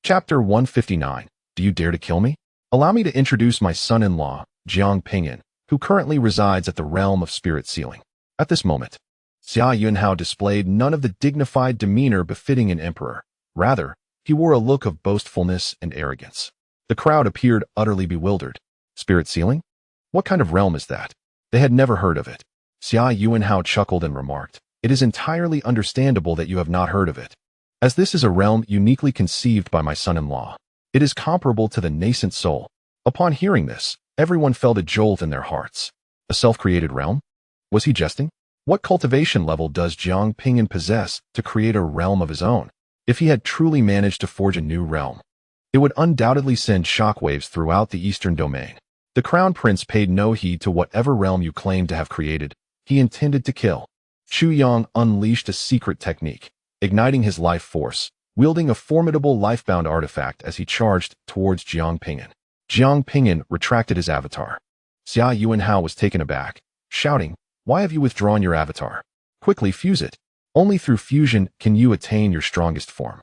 Chapter 159. Do you dare to kill me? Allow me to introduce my son-in-law, Jiang Ping'an, who currently resides at the realm of spirit sealing. At this moment, Xia Yuanhao displayed none of the dignified demeanor befitting an emperor. Rather, he wore a look of boastfulness and arrogance. The crowd appeared utterly bewildered. Spirit sealing? What kind of realm is that? They had never heard of it. Xia Yuanhao chuckled and remarked, "It is entirely understandable that you have not heard of it, as this is a realm uniquely conceived by my son-in-law. It is comparable to the Nascent Soul." Upon hearing this, everyone felt a jolt in their hearts. A self-created realm? Was he jesting? What cultivation level does Jiang Ping'an possess to create a realm of his own? If he had truly managed to forge a new realm, it would undoubtedly send shockwaves throughout the eastern domain. The crown prince paid no heed to whatever realm you claimed to have created. He intended to kill. Chu Yang unleashed a secret technique, igniting his life force, wielding a formidable life-bound artifact as he charged towards Jiang Ping'an. Jiang Ping'an retracted his avatar. Xia Yuanhao was taken aback, shouting, "Why have you withdrawn your avatar? Quickly fuse it. Only through fusion can you attain your strongest form."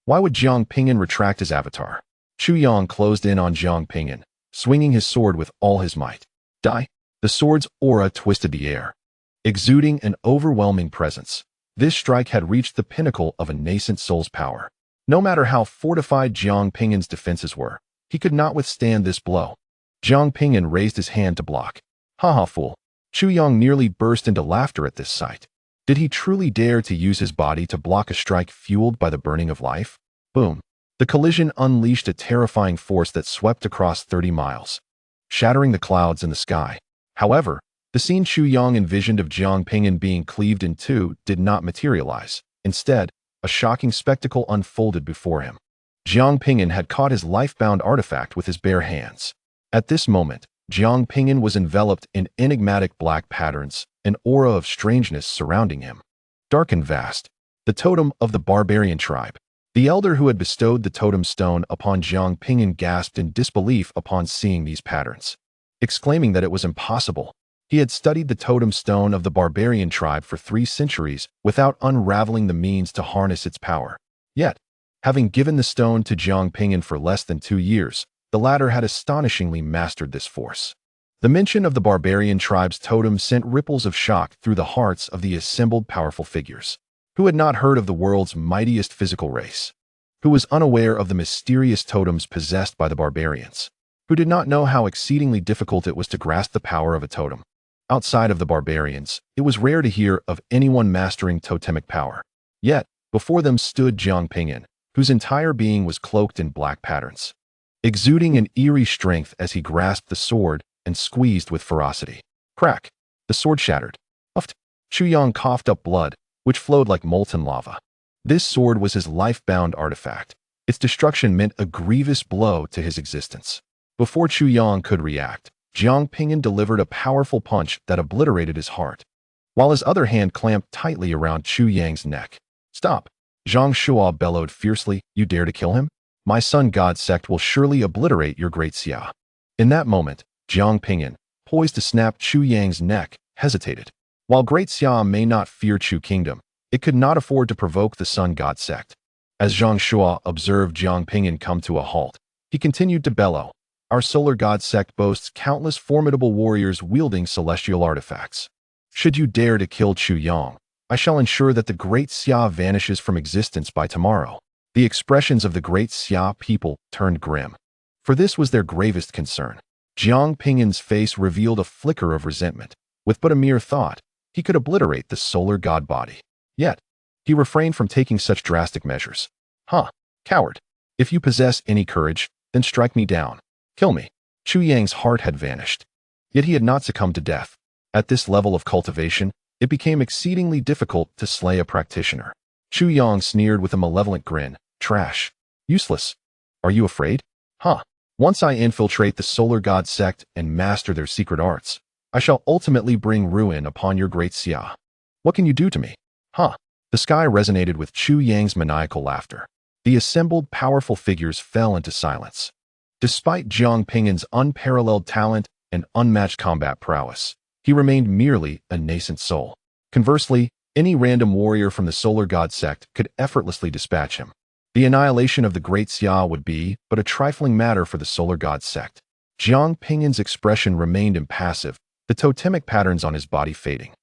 Why would Jiang Ping'an retract his avatar? Chu Yang closed in on Jiang Ping'an, swinging his sword with all his might. Die! The sword's aura twisted the air, exuding an overwhelming presence. This strike had reached the pinnacle of a nascent soul's power. No matter how fortified Jiang Ping'an's defenses were, he could not withstand this blow. Jiang Ping'an raised his hand to block. "Haha, fool." Chu Yang nearly burst into laughter at this sight. Did he truly dare to use his body to block a strike fueled by the burning of life? Boom. The collision unleashed a terrifying force that swept across 30 miles, shattering the clouds in the sky. However, the scene Chu Yang envisioned of Jiang Ping'an being cleaved in two did not materialize. Instead, a shocking spectacle unfolded before him. Jiang Ping'an had caught his life-bound artifact with his bare hands. At this moment, Jiang Ping'an was enveloped in enigmatic black patterns, an aura of strangeness surrounding him. Dark and vast, the totem of the barbarian tribe. The elder who had bestowed the totem stone upon Jiang Ping'an gasped in disbelief upon seeing these patterns, exclaiming that it was impossible. He had studied the totem stone of the barbarian tribe for 3 centuries without unraveling the means to harness its power. Yet, having given the stone to Jiang Ping'an for less than 2 years, the latter had astonishingly mastered this force. The mention of the barbarian tribe's totem sent ripples of shock through the hearts of the assembled powerful figures. Who had not heard of the world's mightiest physical race? Who was unaware of the mysterious totems possessed by the barbarians? Who did not know how exceedingly difficult it was to grasp the power of a totem? Outside of the barbarians, it was rare to hear of anyone mastering totemic power. Yet, before them stood Jiang Ping'an, whose entire being was cloaked in black patterns, exuding an eerie strength as he grasped the sword and squeezed with ferocity. Crack! The sword shattered. Uffed! Chu Yang coughed up blood, which flowed like molten lava. This sword was his life-bound artifact. Its destruction meant a grievous blow to his existence. Before Chu Yang could react, Jiang Ping'an delivered a powerful punch that obliterated his heart, while his other hand clamped tightly around Chu Yang's neck. "Stop!" Zhang Shuo bellowed fiercely. "You dare to kill him? My sun god sect will surely obliterate your great Xia." In that moment, Jiang Ping'an, poised to snap Chu Yang's neck, hesitated. While great Xia may not fear Chu Kingdom, it could not afford to provoke the sun god sect. As Zhang Shuo observed Jiang Ping'an come to a halt, he continued to bellow, "Our solar god sect boasts countless formidable warriors wielding celestial artifacts. Should you dare to kill Chu Yang, I shall ensure that the great Xia vanishes from existence by tomorrow." The expressions of the great Xia people turned grim, for this was their gravest concern. Jiang Ping'an's face revealed a flicker of resentment. With but a mere thought, he could obliterate the solar god body. Yet, he refrained from taking such drastic measures. "Huh, coward. If you possess any courage, then strike me down. Kill me." Chu Yang's heart had vanished. Yet he had not succumbed to death. At this level of cultivation, it became exceedingly difficult to slay a practitioner. Chu Yang sneered with a malevolent grin. "Trash. Useless. Are you afraid? Huh. Once I infiltrate the solar god sect and master their secret arts, I shall ultimately bring ruin upon your great Xia. What can you do to me? Huh." The sky resonated with Chu Yang's maniacal laughter. The assembled powerful figures fell into silence. Despite Jiang Ping'an's unparalleled talent and unmatched combat prowess, he remained merely a nascent soul. Conversely, any random warrior from the solar god sect could effortlessly dispatch him. The annihilation of the great Xia would be but a trifling matter for the solar god sect. Jiang Ping'an's expression remained impassive, the totemic patterns on his body fading,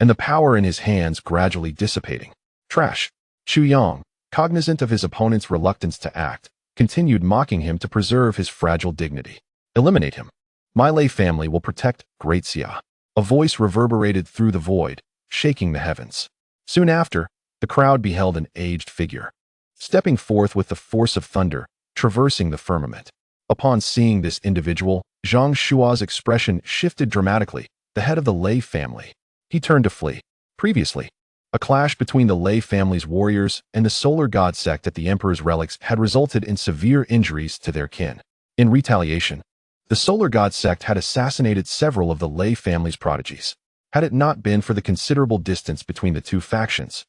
and the power in his hands gradually dissipating. Trash. Chu Yang, cognizant of his opponent's reluctance to act, continued mocking him to preserve his fragile dignity. Eliminate him. My lay family will protect Great Xia. A voice reverberated through the void, shaking the heavens. Soon after, the crowd beheld an aged figure, stepping forth with the force of thunder, traversing the firmament. Upon seeing this individual, Zhang Shua's expression shifted dramatically, the head of the Lei family. He turned to flee. Previously, a clash between the Lei family's warriors and the solar god sect at the emperor's relics had resulted in severe injuries to their kin. In retaliation, the solar god sect had assassinated several of the Lei family's prodigies. Had it not been for the considerable distance between the two factions,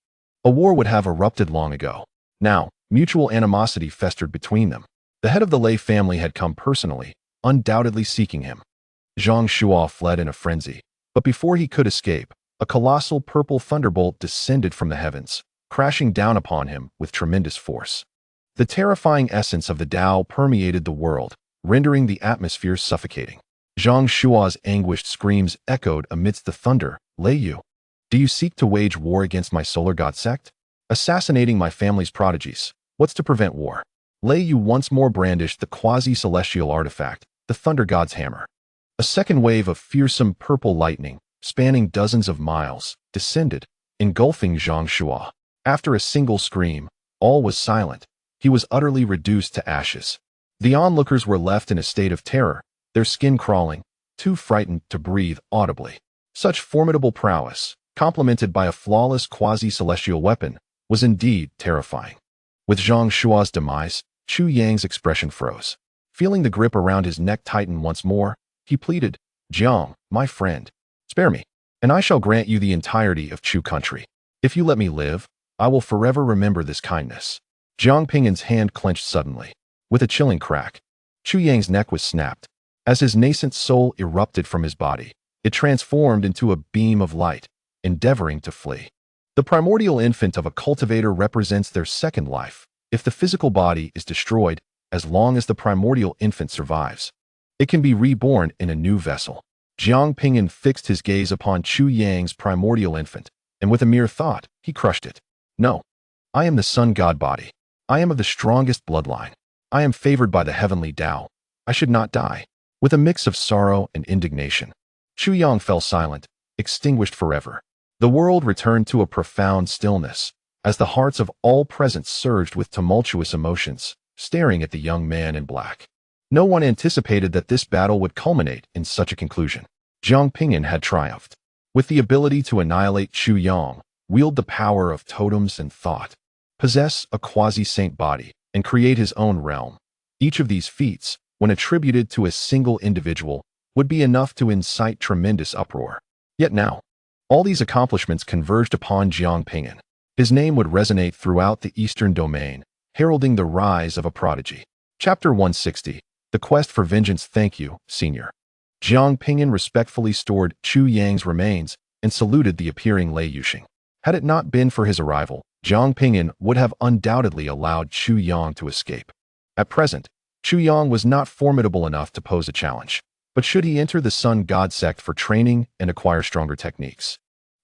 a war would have erupted long ago. Now, mutual animosity festered between them. The head of the Lei family had come personally, undoubtedly seeking him. Zhang Shua fled in a frenzy, but before he could escape, a colossal purple thunderbolt descended from the heavens, crashing down upon him with tremendous force. The terrifying essence of the Tao permeated the world, rendering the atmosphere suffocating. Zhang Shua's anguished screams echoed amidst the thunder. Lei Yu, do you seek to wage war against my solar god sect? Assassinating my family's prodigies. What's to prevent war? Lei Yu once more brandished the quasi-celestial artifact, the thunder god's hammer. A second wave of fearsome purple lightning, spanning dozens of miles, descended, engulfing Zhang Shua. After a single scream, all was silent. He was utterly reduced to ashes. The onlookers were left in a state of terror, their skin crawling, too frightened to breathe audibly. Such formidable prowess, complemented by a flawless quasi-celestial weapon, was indeed terrifying. With Zhang Shua's demise, Chu Yang's expression froze. Feeling the grip around his neck tighten once more, he pleaded, Jiang, my friend, spare me, and I shall grant you the entirety of Chu country. If you let me live, I will forever remember this kindness. Jiang Ping'an's hand clenched suddenly. With a chilling crack, Chu Yang's neck was snapped. As his nascent soul erupted from his body, it transformed into a beam of light, endeavoring to flee. The primordial infant of a cultivator represents their second life. If the physical body is destroyed, as long as the primordial infant survives, it can be reborn in a new vessel. Jiang Ping'an fixed his gaze upon Chu Yang's primordial infant, and with a mere thought, he crushed it. No, I am the sun god body. I am of the strongest bloodline. I am favored by the heavenly Tao. I should not die. With a mix of sorrow and indignation, Chu Yang fell silent, extinguished forever. The world returned to a profound stillness, as the hearts of all present surged with tumultuous emotions, staring at the young man in black. No one anticipated that this battle would culminate in such a conclusion. Jiang Ping'an had triumphed. With the ability to annihilate Chu Yang, wield the power of totems and thought, possess a quasi-saint body, and create his own realm. Each of these feats, when attributed to a single individual, would be enough to incite tremendous uproar. Yet now, all these accomplishments converged upon Jiang Ping'an. His name would resonate throughout the Eastern domain, heralding the rise of a prodigy. Chapter 160. The Quest for Vengeance. Thank you, Senior. Jiang Ping'an respectfully stored Chu Yang's remains and saluted the appearing Lei Yuxing. Had it not been for his arrival, Jiang Ping'an would have undoubtedly allowed Chu Yang to escape. At present, Chu Yang was not formidable enough to pose a challenge, but should he enter the Sun God sect for training and acquire stronger techniques,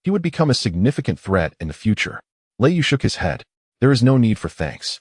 he would become a significant threat in the future. Lei Yu shook his head. There is no need for thanks.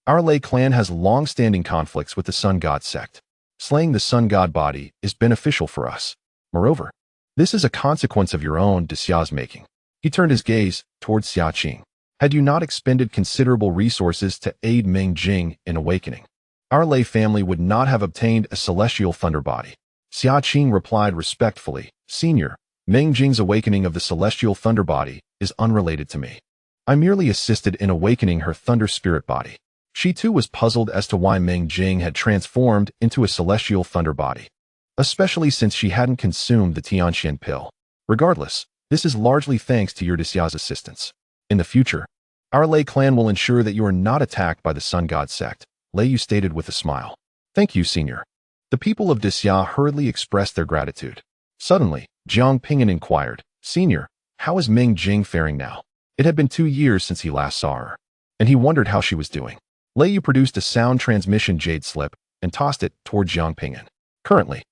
Our Lei clan has long-standing conflicts with the Sun God sect. Slaying the Sun God body is beneficial for us. Moreover, this is a consequence of your own Xia's making. He turned his gaze towards Xia Qing. Had you not expended considerable resources to aid Meng Jing in awakening, our Lei family would not have obtained a celestial thunder body. Xia Qing replied respectfully, Senior, Meng Jing's awakening of the celestial thunder body is unrelated to me. I merely assisted in awakening her thunder spirit body. She too was puzzled as to why Meng Jing had transformed into a celestial thunder body, especially since she hadn't consumed the Tianxian pill. Regardless, this is largely thanks to your Xia's assistance. In the future, our Lei clan will ensure that you are not attacked by the Sun God sect, Lei Yu stated with a smile. Thank you, Senior. The people of Xia hurriedly expressed their gratitude. Suddenly, Jiang Ping'an inquired, Senior, how is Meng Jing faring now? It had been 2 years since he last saw her, and he wondered how she was doing. Lei Yu produced a sound transmission jade slip and tossed it toward Jiang Ping'an. Currently,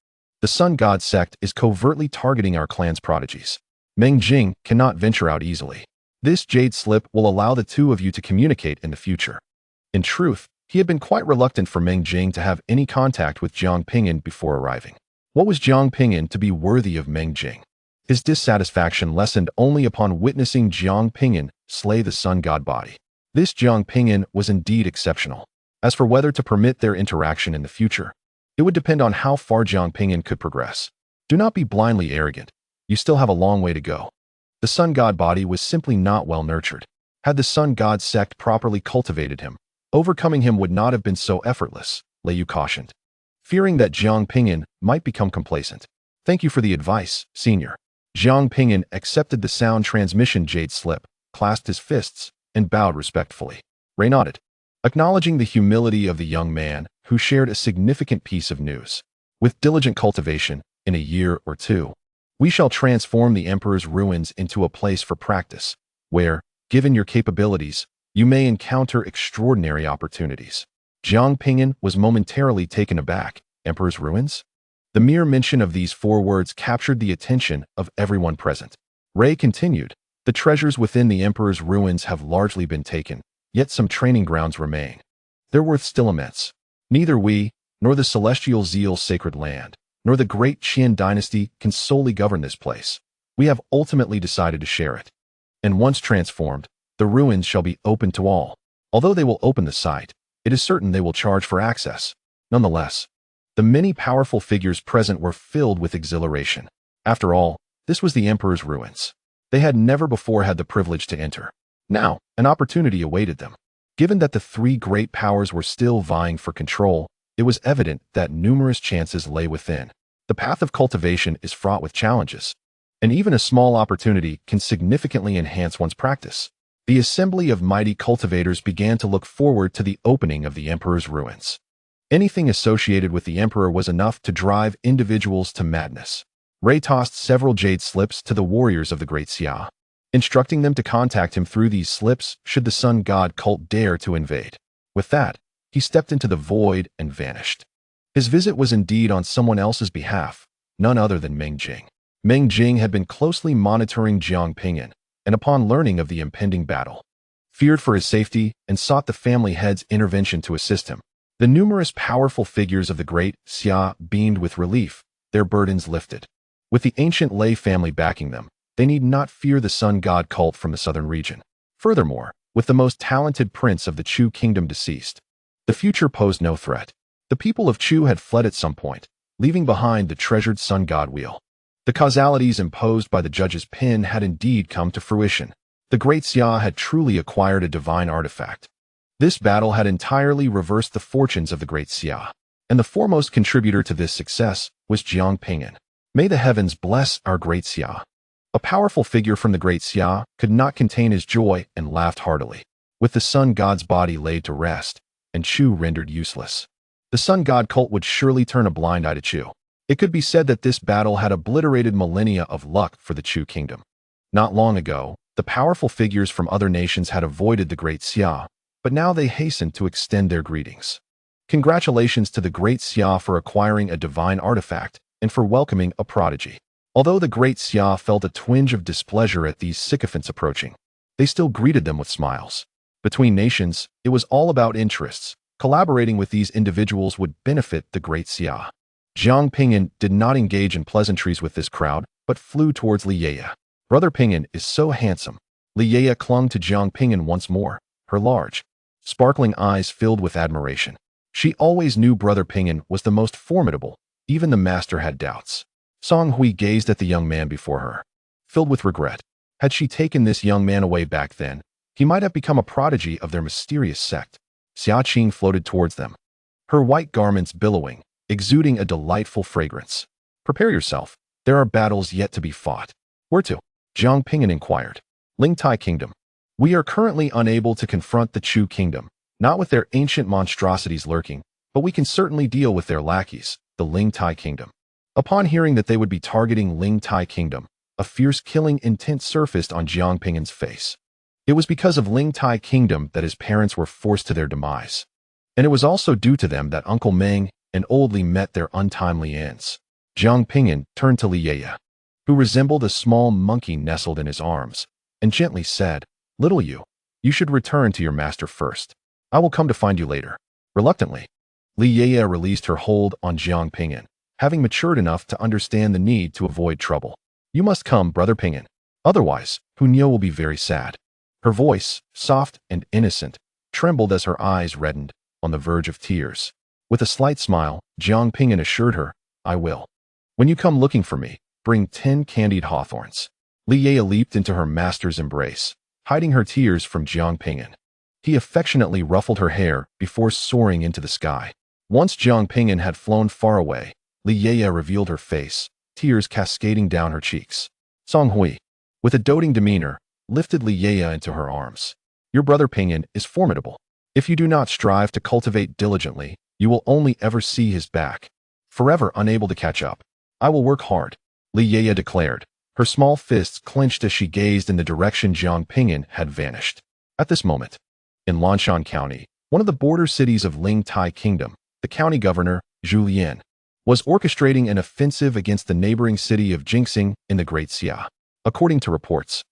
the Sun God sect is covertly targeting our clan's prodigies. Meng Jing cannot venture out easily. This jade slip will allow the two of you to communicate in the future. In truth, he had been quite reluctant for Meng Jing to have any contact with Jiang Ping'an before arriving. What was Jiang Ping'an to be worthy of Meng Jing? His dissatisfaction lessened only upon witnessing Jiang Ping'an slay the Sun God body. This Jiang Ping'an was indeed exceptional. As for whether to permit their interaction in the future, it would depend on how far Jiang Ping'an could progress. Do not be blindly arrogant. You still have a long way to go. The Sun God body was simply not well nurtured. Had the Sun God sect properly cultivated him, overcoming him would not have been so effortless, Lei Yu cautioned, fearing that Jiang Ping'an might become complacent. Thank you for the advice, senior. Jiang Ping'an accepted the sound transmission jade slip, clasped his fists, and bowed respectfully. Ray nodded, acknowledging the humility of the young man who shared a significant piece of news. With diligent cultivation, in a year or two, we shall transform the Emperor's ruins into a place for practice, where, given your capabilities, you may encounter extraordinary opportunities. Jiang Ping'an was momentarily taken aback. Emperor's ruins? The mere mention of these 4 words captured the attention of everyone present. Ray continued, the treasures within the Emperor's ruins have largely been taken, yet some training grounds remain. Their worth still immense. Neither we, nor the celestial Zeal's sacred land, nor the great Qian dynasty can solely govern this place. We have ultimately decided to share it. And once transformed, the ruins shall be open to all. Although they will open the site, it is certain they will charge for access. Nonetheless, the many powerful figures present were filled with exhilaration. After all, this was the Emperor's ruins. They had never before had the privilege to enter. Now, an opportunity awaited them. Given that the 3 great powers were still vying for control, it was evident that numerous chances lay within. The path of cultivation is fraught with challenges, and even a small opportunity can significantly enhance one's practice. The assembly of mighty cultivators began to look forward to the opening of the Emperor's ruins. Anything associated with the Emperor was enough to drive individuals to madness. Ray tossed several jade slips to the warriors of the Great Xia, instructing them to contact him through these slips should the Sun God cult dare to invade. With that, he stepped into the void and vanished. His visit was indeed on someone else's behalf, none other than Meng Jing. Meng Jing had been closely monitoring Jiang Ping'an, and upon learning of the impending battle, feared for his safety and sought the family head's intervention to assist him. The numerous powerful figures of the Great Xia beamed with relief, their burdens lifted. With the ancient Lei family backing them, they need not fear the Sun God cult from the southern region. Furthermore, with the most talented prince of the Chu kingdom deceased, the future posed no threat. The people of Chu had fled at some point, leaving behind the treasured Sun God wheel. The causalities imposed by the judge's pen had indeed come to fruition. The Great Xia had truly acquired a divine artifact. This battle had entirely reversed the fortunes of the Great Xia, and the foremost contributor to this success was Jiang Ping'an. May the heavens bless our Great Xia. A powerful figure from the Great Xia could not contain his joy and laughed heartily. With the Sun God's body laid to rest, and Chu rendered useless, the Sun God cult would surely turn a blind eye to Chu. It could be said that this battle had obliterated millennia of luck for the Chu kingdom. Not long ago, the powerful figures from other nations had avoided the Great Xia, but now they hastened to extend their greetings. Congratulations to the Great Xia for acquiring a divine artifact and for welcoming a prodigy. Although the Great Xia felt a twinge of displeasure at these sycophants approaching, they still greeted them with smiles. Between nations, it was all about interests. Collaborating with these individuals would benefit the Great Xia. Jiang Ping'an did not engage in pleasantries with this crowd, but flew towards Li Yaya. Brother Ping'an is so handsome. Li Yaya clung to Jiang Ping'an once more, her large, sparkling eyes filled with admiration. She always knew Brother Ping'an was the most formidable. Even the master had doubts. Song Hui gazed at the young man before her, filled with regret. Had she taken this young man away back then, he might have become a prodigy of their mysterious sect. Xia Qing floated towards them, her white garments billowing, exuding a delightful fragrance. Prepare yourself. There are battles yet to be fought. Where to? Jiang Ping'an inquired. Lingtai Kingdom. We are currently unable to confront the Chu Kingdom, not with their ancient monstrosities lurking, but we can certainly deal with their lackeys, the Lingtai Kingdom. Upon hearing that they would be targeting Lingtai Kingdom, a fierce killing intent surfaced on Jiang Ping'an's face. It was because of Lingtai Kingdom that his parents were forced to their demise. And it was also due to them that Uncle Meng and Old Li met their untimely ends. Jiang Ping'an turned to Li Yeye, who resembled a small monkey nestled in his arms, and gently said, "Little you should return to your master first. I will come to find you later." Reluctantly, Li Yeye released her hold on Jiang Ping'an, having matured enough to understand the need to avoid trouble. "You must come, Brother Ping'an. Otherwise, Hunyo will be very sad." Her voice, soft and innocent, trembled as her eyes reddened, on the verge of tears. With a slight smile, Jiang Ping'an assured her, "I will. When you come looking for me, bring 10 candied hawthorns." Li Yeye leaped into her master's embrace, hiding her tears from Jiang Ping'an. He affectionately ruffled her hair before soaring into the sky. Once Jiang Ping'an had flown far away, Li Yeye revealed her face, tears cascading down her cheeks. Song Hui, with a doting demeanor, lifted Li Yeye into her arms. "Your brother Ping'an is formidable. If you do not strive to cultivate diligently, you will only ever see his back, forever unable to catch up. I will work hard," Li Yeye declared, her small fists clenched as she gazed in the direction Jiang Ping'an had vanished. At this moment, in Lanshan County, one of the border cities of Ling Tai Kingdom, the county governor, Zhu Lian, was orchestrating an offensive against the neighboring city of Jingxing in the Great Xia. According to reports,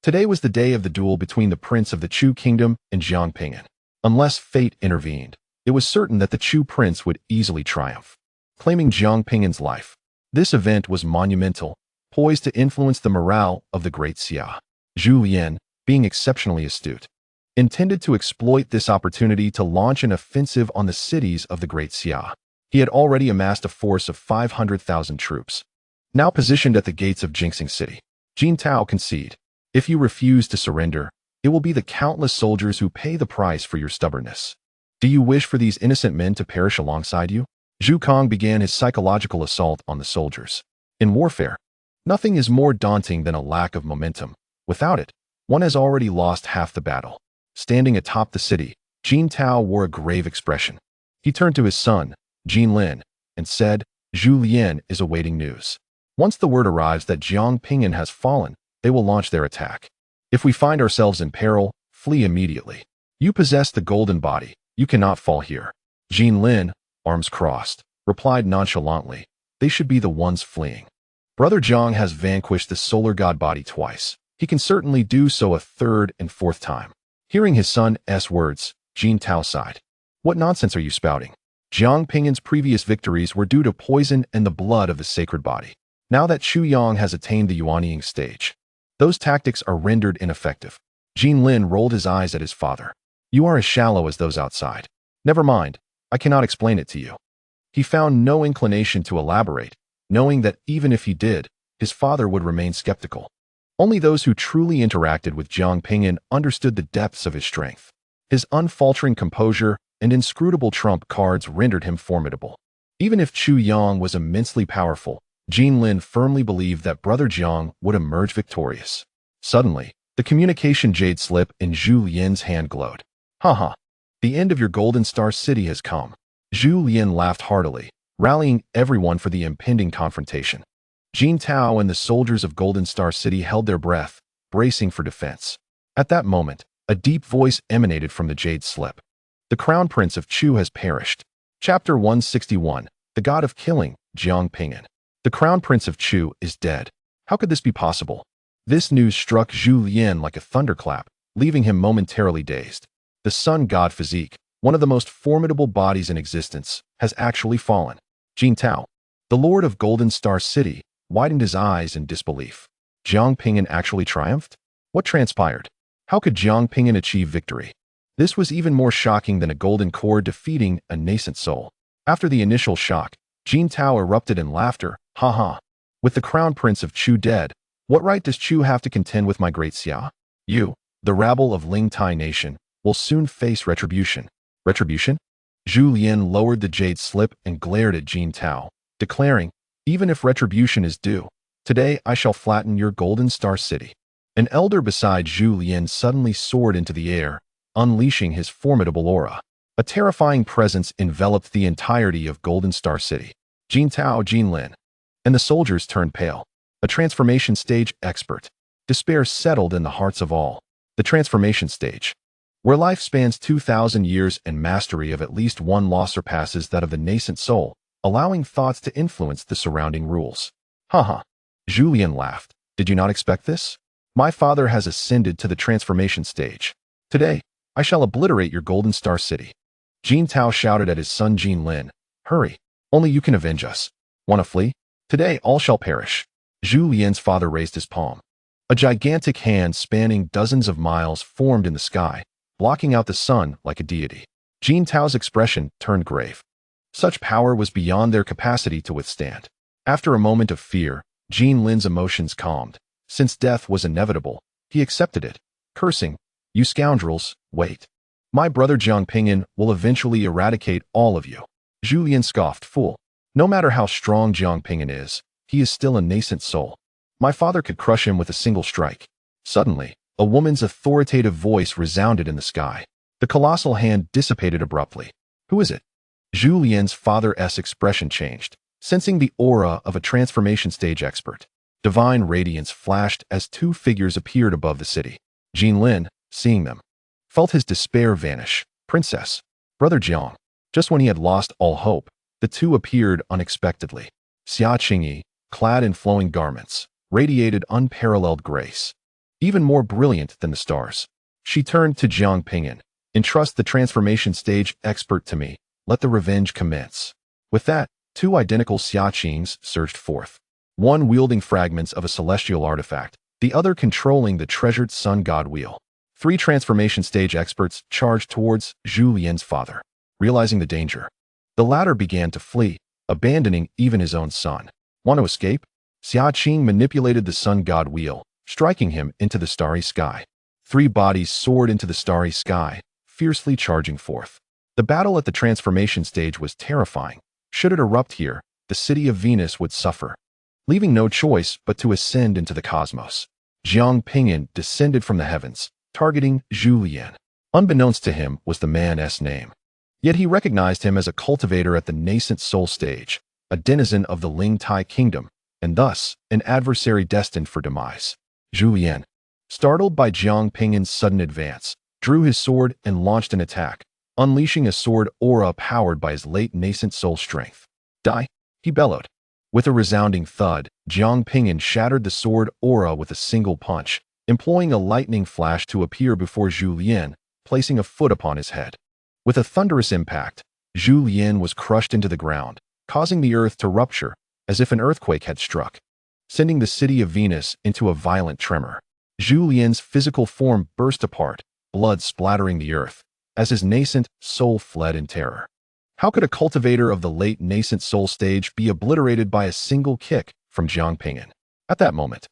today was the day of the duel between the prince of the Chu kingdom and Jiang Ping'an. Unless fate intervened, it was certain that the Chu prince would easily triumph, claiming Jiang Ping'an's life. This event was monumental, poised to influence the morale of the Great Xia. Zhu Lian, being exceptionally astute, intended to exploit this opportunity to launch an offensive on the cities of the Great Xia. He had already amassed a force of 500,000 troops, now positioned at the gates of Jingxing City. Jin Tao concede, "If you refuse to surrender, it will be the countless soldiers who pay the price for your stubbornness. Do you wish for these innocent men to perish alongside you?" Zhu Kong began his psychological assault on the soldiers. In warfare, nothing is more daunting than a lack of momentum. Without it, one has already lost half the battle. Standing atop the city, Jin Tao wore a grave expression. He turned to his son, Jin Lin, and said, "Zhu Lian is awaiting news. Once the word arrives that Jiang Ping'an has fallen, they will launch their attack. If we find ourselves in peril, flee immediately. You possess the golden body. You cannot fall here." Jin Lin, arms crossed, replied nonchalantly, "They should be the ones fleeing. Brother Jiang has vanquished the solar god body twice. He can certainly do so a third and fourth time." Hearing his son's words, Jin Tao sighed. "What nonsense are you spouting? Jiang Ping'an's previous victories were due to poison and the blood of the sacred body. Now that Chu Yang has attained the Yuanying stage, those tactics are rendered ineffective." Jin Lin rolled his eyes at his father. "You are as shallow as those outside. Never mind, I cannot explain it to you." He found no inclination to elaborate, knowing that even if he did, his father would remain skeptical. Only those who truly interacted with Jiang Ping'an understood the depths of his strength. His unfaltering composure and inscrutable trump cards rendered him formidable. Even if Chu Yang was immensely powerful, Jin Lin firmly believed that Brother Jiang would emerge victorious. Suddenly, the communication jade slip in Zhu Lian's hand glowed. "Haha, the end of your Golden Star City has come." Zhu Lian laughed heartily, rallying everyone for the impending confrontation. Jin Tao and the soldiers of Golden Star City held their breath, bracing for defense. At that moment, a deep voice emanated from the jade slip. "The Crown Prince of Chu has perished." Chapter 161, The God of Killing, Jiang Ping'an. The Crown Prince of Chu is dead. How could this be possible? This news struck Zhu Lian like a thunderclap, leaving him momentarily dazed. The sun god physique, one of the most formidable bodies in existence, has actually fallen. Jin Tao, the Lord of Golden Star City, widened his eyes in disbelief. Jiang Ping'an actually triumphed? What transpired? How could Jiang Ping'an achieve victory? This was even more shocking than a golden cord defeating a nascent soul. After the initial shock, Jin Tao erupted in laughter. "Ha ha. With the Crown Prince of Chu dead, what right does Chu have to contend with my great Xia? You, the rabble of Ling Tai Nation, will soon face retribution." Retribution? Zhu Lian lowered the jade slip and glared at Jin Tao, declaring, "Even if retribution is due, today I shall flatten your Golden Star City." An elder beside Zhu Lian suddenly soared into the air, unleashing his formidable aura. A terrifying presence enveloped the entirety of Golden Star City. Jin Tao, Jin Lin, and the soldiers turned pale. A transformation stage expert. Despair settled in the hearts of all. The transformation stage. where life spans 2,000 years and mastery of at least one law surpasses that of the nascent soul, allowing thoughts to influence the surrounding rules. Haha. Julien laughed. Did you not expect this? My father has ascended to the transformation stage. Today, I shall obliterate your Golden Star City. Jin Tao shouted at his son Jin Lin. Hurry, only you can avenge us. Want to flee? Today all shall perish. Julien's father raised his palm. A gigantic hand spanning dozens of miles formed in the sky, blocking out the sun like a deity. Jin Tao's expression turned grave. Such power was beyond their capacity to withstand. After a moment of fear, Jin Lin's emotions calmed. Since death was inevitable, he accepted it, cursing, "You scoundrels, wait. My brother Jiang Ping'an will eventually eradicate all of you." Julien scoffed, "Fool. No matter how strong Jiang Ping'an is, he is still a nascent soul. My father could crush him with a single strike." Suddenly, a woman's authoritative voice resounded in the sky. The colossal hand dissipated abruptly. "Who is it?" Julien's father's expression changed, sensing the aura of a transformation stage expert. Divine radiance flashed as two figures appeared above the city. Jin Lin, seeing them, felt his despair vanish. "Princess, Brother Jiang." Just when he had lost all hope, the two appeared unexpectedly. Xia Qingyi, clad in flowing garments, radiated unparalleled grace, even more brilliant than the stars. She turned to Jiang Ping'an. "Entrust the transformation stage expert to me. Let the revenge commence." With that, two identical Xia Qings surged forth, one wielding fragments of a celestial artifact, the other controlling the treasured sun god wheel. Three transformation stage experts charged towards Julien's father. Realizing the danger, the latter began to flee, abandoning even his own son. "Want to escape?" Xia Qing manipulated the sun god wheel, striking him into the starry sky. Three bodies soared into the starry sky, fiercely charging forth. The battle at the transformation stage was terrifying. Should it erupt here, the city of Venus would suffer, leaving no choice but to ascend into the cosmos. Jiang Ping'an descended from the heavens, targeting Julien. Unbeknownst to him was the man's name. Yet he recognized him as a cultivator at the nascent soul stage, a denizen of the Ling Tai kingdom, and thus an adversary destined for demise. Julien, startled by Jiang Ping'an's sudden advance, drew his sword and launched an attack, unleashing a sword aura powered by his late nascent soul strength. "Die!" he bellowed. With a resounding thud, Jiang Ping'an shattered the sword aura with a single punch, employing a lightning flash to appear before Julien, placing a foot upon his head. With a thunderous impact, Julien was crushed into the ground, causing the earth to rupture as if an earthquake had struck, sending the city of Venus into a violent tremor. Julien's physical form burst apart, blood splattering the earth, as his nascent soul fled in terror. How could a cultivator of the late nascent soul stage be obliterated by a single kick from Jiang Ping'an? At that moment,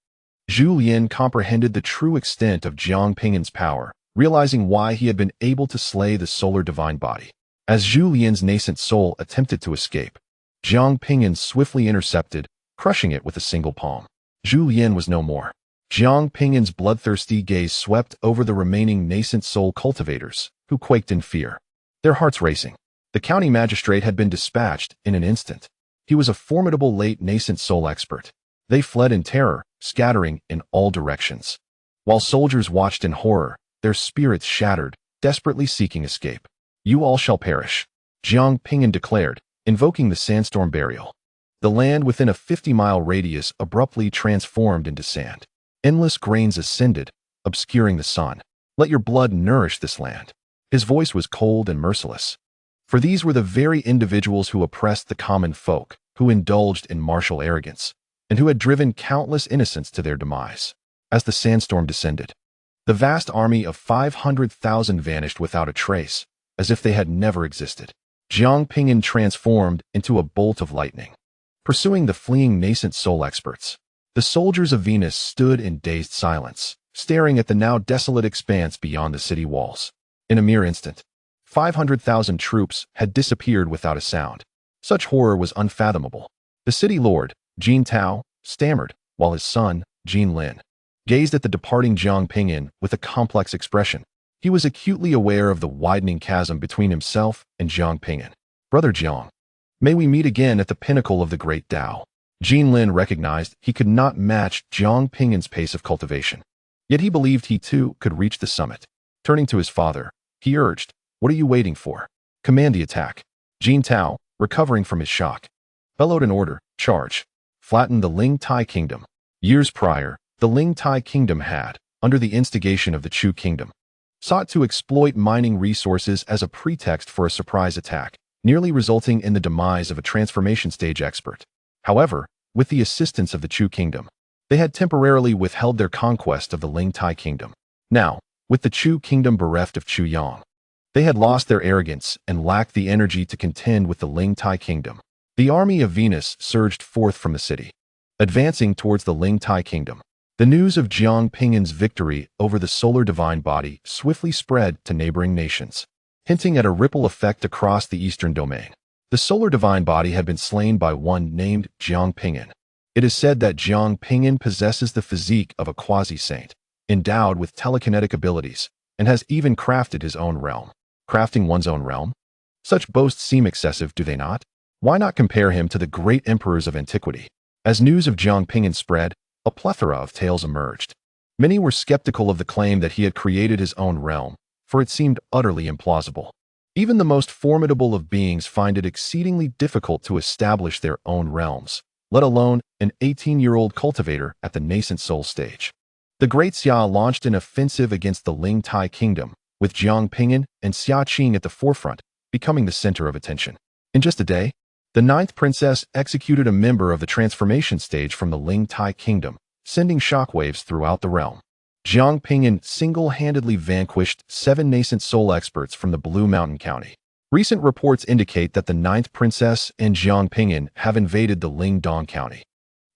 Julien comprehended the true extent of Jiang Ping'an's power, realizing why he had been able to slay the solar divine body. As Julien's nascent soul attempted to escape, Jiang Ping'an swiftly intercepted, crushing it with a single palm. Julien was no more. Jiang Ping'an's bloodthirsty gaze swept over the remaining nascent soul cultivators, who quaked in fear, their hearts racing. The county magistrate had been dispatched in an instant. He was a formidable late nascent soul expert. They fled in terror, scattering in all directions. While soldiers watched in horror, their spirits shattered, desperately seeking escape. "You all shall perish," Jiang Ping'an declared, invoking the sandstorm burial. The land within a 50-mile radius abruptly transformed into sand. Endless grains ascended, obscuring the sun. "Let your blood nourish this land." His voice was cold and merciless. For these were the very individuals who oppressed the common folk, who indulged in martial arrogance, and who had driven countless innocents to their demise. As the sandstorm descended, the vast army of 500,000 vanished without a trace, as if they had never existed. Jiang Ping'an transformed into a bolt of lightning, pursuing the fleeing nascent soul experts. The soldiers of Venus stood in dazed silence, staring at the now desolate expanse beyond the city walls. In a mere instant, 500,000 troops had disappeared without a sound. Such horror was unfathomable. The city lord, Jin Tao, stammered, while his son, Jin Lin, gazed at the departing Jiang Ping'an with a complex expression. He was acutely aware of the widening chasm between himself and Jiang Ping'an. "Brother Jiang, may we meet again at the pinnacle of the great Tao." Jin Lin recognized he could not match Jiang Ping'an's pace of cultivation. Yet he believed he too could reach the summit. Turning to his father, He urged, "What are you waiting for? Command the attack." Jin Tao, recovering from his shock, bellowed an order, "Charge." Flatten the Ling Tai kingdom. Years prior, the Ling Tai kingdom had, under the instigation of the Chu kingdom, sought to exploit mining resources as a pretext for a surprise attack, nearly resulting in the demise of a transformation stage expert. However, with the assistance of the Chu kingdom, they had temporarily withheld their conquest of the Ling Tai kingdom. Now, with the Chu kingdom bereft of Chu Yang, they had lost their arrogance and lacked the energy to contend with the Ling Tai kingdom. The army of Venus surged forth from the city, advancing towards the Ling Tai kingdom. The news of Jiang Ping'an's victory over the solar divine body swiftly spread to neighboring nations, hinting at a ripple effect across the eastern domain. The solar divine body had been slain by one named Jiang Ping'an. It is said that Jiang Ping'an possesses the physique of a quasi-saint, endowed with telekinetic abilities, and has even crafted his own realm. Crafting one's own realm? Such boasts seem excessive, do they not? Why not compare him to the great emperors of antiquity? As news of Jiang Ping'an spread, a plethora of tales emerged. Many were skeptical of the claim that he had created his own realm, for it seemed utterly implausible. Even the most formidable of beings find it exceedingly difficult to establish their own realms, let alone an 18-year-old cultivator at the Nascent Soul stage. The great Xia launched an offensive against the Ling Tai kingdom, with Jiang Ping'an and Xia Qing at the forefront, becoming the center of attention. In just a day, the ninth princess executed a member of the transformation stage from the Ling Tai kingdom, sending shockwaves throughout the realm. Jiang Ping'an single-handedly vanquished 7 Nascent Soul experts from the Blue Mountain County. Recent reports indicate that the ninth princess and Jiang Ping'an have invaded the Ling Dong County,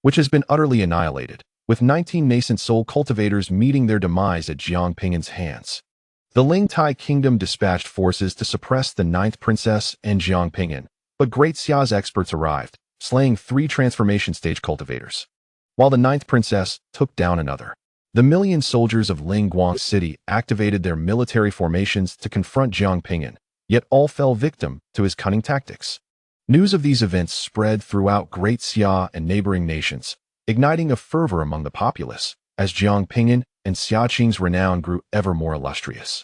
which has been utterly annihilated, with 19 Nascent Soul cultivators meeting their demise at Jiang Ping'an's hands. The Ling Tai kingdom dispatched forces to suppress the ninth princess and Jiang Ping'an, but Great Xia's experts arrived, slaying 3 transformation stage cultivators, while the ninth princess took down another. The million soldiers of Ling Guang City activated their military formations to confront Jiang Ping'an, yet all fell victim to his cunning tactics. News of these events spread throughout Great Xia and neighboring nations, igniting a fervor among the populace, as Jiang Ping'an and Xia Qing's renown grew ever more illustrious.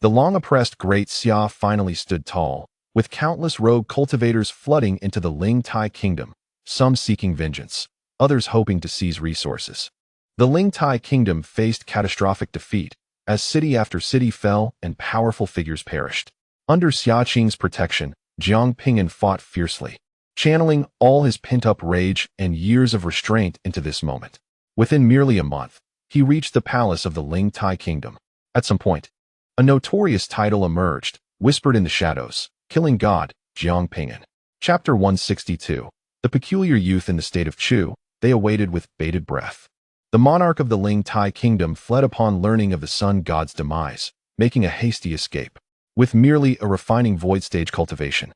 The long-oppressed Great Xia finally stood tall, with countless rogue cultivators flooding into the Ling Tai kingdom, some seeking vengeance, others hoping to seize resources. The Ling Tai kingdom faced catastrophic defeat, as city after city fell and powerful figures perished. Under Xia Qing's protection, Jiang Ping'an fought fiercely, channeling all his pent-up rage and years of restraint into this moment. Within merely a month, he reached the palace of the Ling Tai kingdom. At some point, a notorious title emerged, whispered in the shadows, "Killing God, Jiang Ping'an." Chapter 162. The peculiar youth in the state of Chu, they awaited with bated breath. The monarch of the Ling Tai kingdom fled upon learning of the sun god's demise, making a hasty escape. With merely a refining void stage cultivation,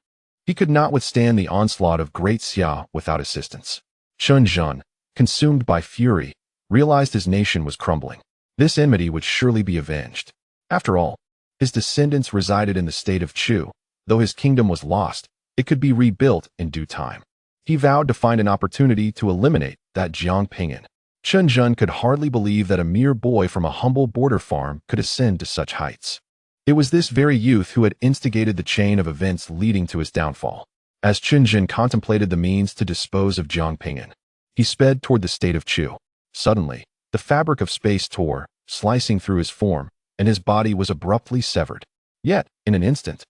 he could not withstand the onslaught of Great Xia without assistance. Chun Zhen, consumed by fury, realized his nation was crumbling. This enmity would surely be avenged. After all, his descendants resided in the state of Chu. Though his kingdom was lost, it could be rebuilt in due time. He vowed to find an opportunity to eliminate that Jiang Ping'an. Chun Zhen could hardly believe that a mere boy from a humble border farm could ascend to such heights. It was this very youth who had instigated the chain of events leading to his downfall. As Chun Zhen contemplated the means to dispose of Jiang Ping'an, he sped toward the state of Chu. Suddenly, the fabric of space tore, slicing through his form, and his body was abruptly severed. Yet, in an instant,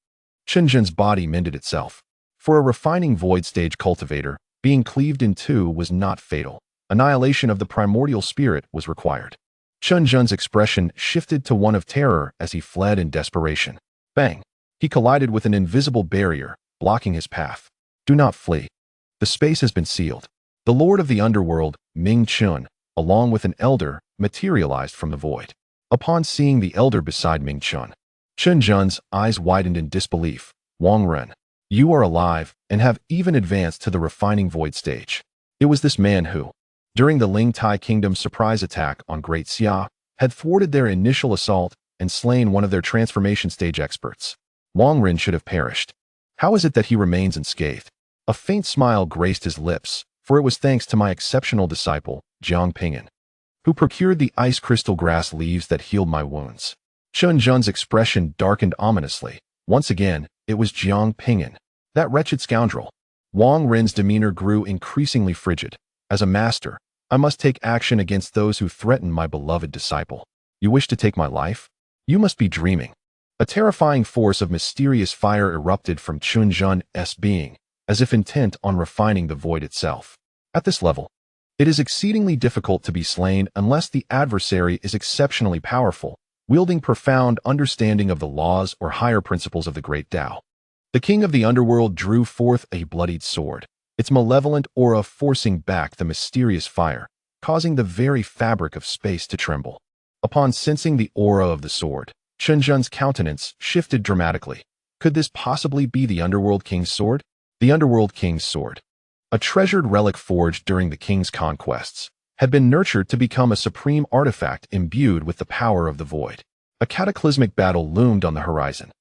Chun Zhen's body mended itself. For a refining void stage cultivator, being cleaved in two was not fatal. Annihilation of the primordial spirit was required. Chun Zhen's expression shifted to one of terror as he fled in desperation. Bang! He collided with an invisible barrier, blocking his path. Do not flee. The space has been sealed. The lord of the underworld, Ming Chun, along with an elder, materialized from the void. Upon seeing the elder beside Ming Chun, Chun Zhen's eyes widened in disbelief. Wang Ren, you are alive and have even advanced to the refining void stage. It was this man who, during the Ling Tai kingdom's surprise attack on Great Xia, had thwarted their initial assault and slain one of their transformation stage experts. Wang Ren should have perished. How is it that he remains unscathed? A faint smile graced his lips, for it was thanks to my exceptional disciple, Jiang Ping'an, who procured the ice crystal grass leaves that healed my wounds. Chun Jun's expression darkened ominously. Once again, it was Jiang Ping'an, that wretched scoundrel. Wang Rin's demeanor grew increasingly frigid. As a master, I must take action against those who threaten my beloved disciple. You wish to take my life? You must be dreaming. A terrifying force of mysterious fire erupted from Chun Jun's being, as if intent on refining the void itself. At this level, it is exceedingly difficult to be slain unless the adversary is exceptionally powerful, wielding profound understanding of the laws or higher principles of the great Tao. The king of the underworld drew forth a bloodied sword, its malevolent aura forcing back the mysterious fire, causing the very fabric of space to tremble. Upon sensing the aura of the sword, Chun Jun's countenance shifted dramatically. Could this possibly be the Underworld King's sword? The Underworld King's sword, a treasured relic forged during the king's conquests, had been nurtured to become a supreme artifact imbued with the power of the void. A cataclysmic battle loomed on the horizon.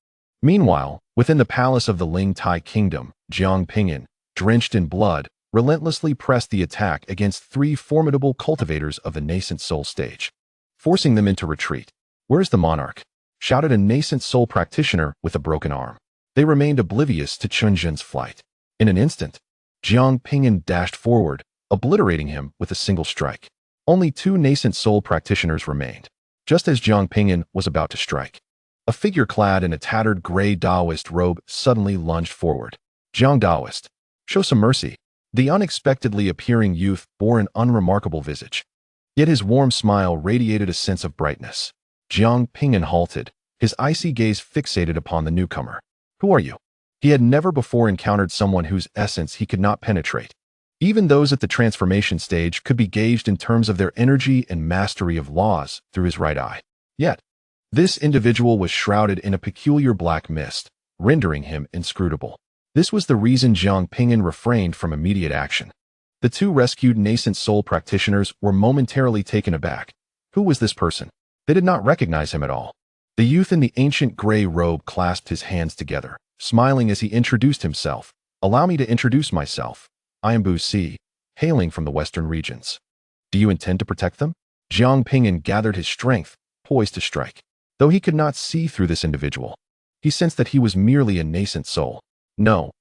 Meanwhile, within the palace of the Ling Tai kingdom, Jiang Ping'an, drenched in blood, relentlessly pressed the attack against three formidable cultivators of the Nascent Soul stage, forcing them into retreat. "Where's the monarch?" shouted a Nascent Soul practitioner with a broken arm. They remained oblivious to Chun Jun's flight. In an instant, Jiang Ping'an dashed forward, obliterating him with a single strike. Only two Nascent Soul practitioners remained. Just as Jiang Ping'an was about to strike, a figure clad in a tattered gray Taoist robe suddenly lunged forward. "Jiang Taoist, show some mercy." The unexpectedly appearing youth bore an unremarkable visage, yet his warm smile radiated a sense of brightness. Jiang Ping'an halted, his icy gaze fixated upon the newcomer. "Who are you?" He had never before encountered someone whose essence he could not penetrate. Even those at the transformation stage could be gauged in terms of their energy and mastery of laws through his right eye. Yet, this individual was shrouded in a peculiar black mist, rendering him inscrutable. This was the reason Jiang Ping'an refrained from immediate action. The two rescued Nascent Soul practitioners were momentarily taken aback. Who was this person? They did not recognize him at all. The youth in the ancient gray robe clasped his hands together, smiling as he introduced himself. "Allow me to introduce myself. I am Bu Si, hailing from the western regions." "Do you intend to protect them?" Jiang Ping'an gathered his strength, poised to strike. Though he could not see through this individual, he sensed that he was merely a nascent soul. No,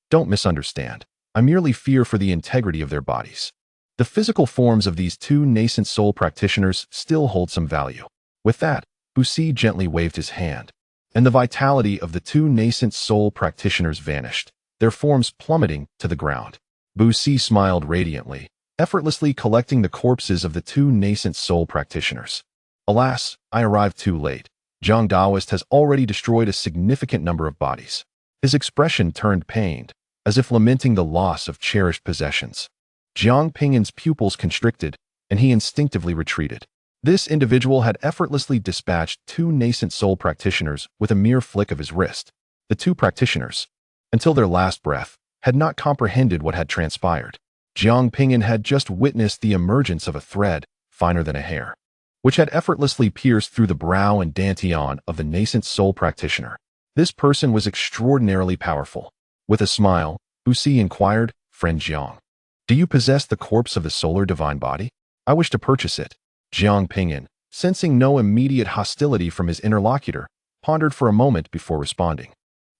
don't misunderstand. I merely fear for the integrity of their bodies. The physical forms of these two nascent soul practitioners still hold some value. With that, Bu Si gently waved his hand, and the vitality of the two nascent soul practitioners vanished, their forms plummeting to the ground. Bu Si smiled radiantly, effortlessly collecting the corpses of the two nascent soul practitioners. "Alas, I arrived too late. Jiang Taoist has already destroyed a significant number of bodies." His expression turned pained, as if lamenting the loss of cherished possessions. Jiang Ping'an's pupils constricted, and he instinctively retreated. This individual had effortlessly dispatched two nascent soul practitioners with a mere flick of his wrist. The two practitioners, until their last breath, had not comprehended what had transpired. Jiang Ping'an had just witnessed the emergence of a thread, finer than a hair, which had effortlessly pierced through the brow and dantian of the nascent soul practitioner. This person was extraordinarily powerful. With a smile, Bu Si inquired, "Friend Jiang, do you possess the corpse of the solar divine body? I wish to purchase it." Jiang Ping'an, sensing no immediate hostility from his interlocutor, pondered for a moment before responding.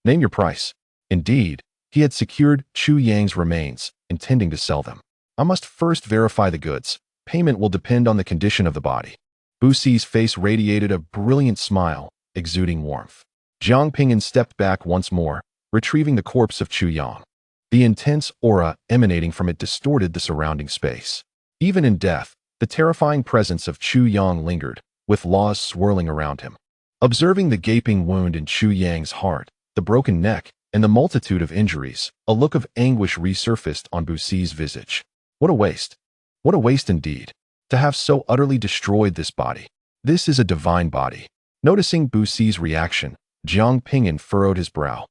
"Name your price." Indeed, he had secured Chu Yang's remains, intending to sell them. "I must first verify the goods. Payment will depend on the condition of the body." Bu Si's face radiated a brilliant smile, exuding warmth. Jiang Ping'an stepped back once more, retrieving the corpse of Chu Yang. The intense aura emanating from it distorted the surrounding space. Even in death, the terrifying presence of Chu Yang lingered, with laws swirling around him. Observing the gaping wound in Chu Yang's heart, the broken neck, and the multitude of injuries, a look of anguish resurfaced on Bu Si's visage. What a waste! What a waste indeed, to have so utterly destroyed this body. This is a divine body. Noticing Bu Si's reaction, Jiang Ping'an furrowed his brow.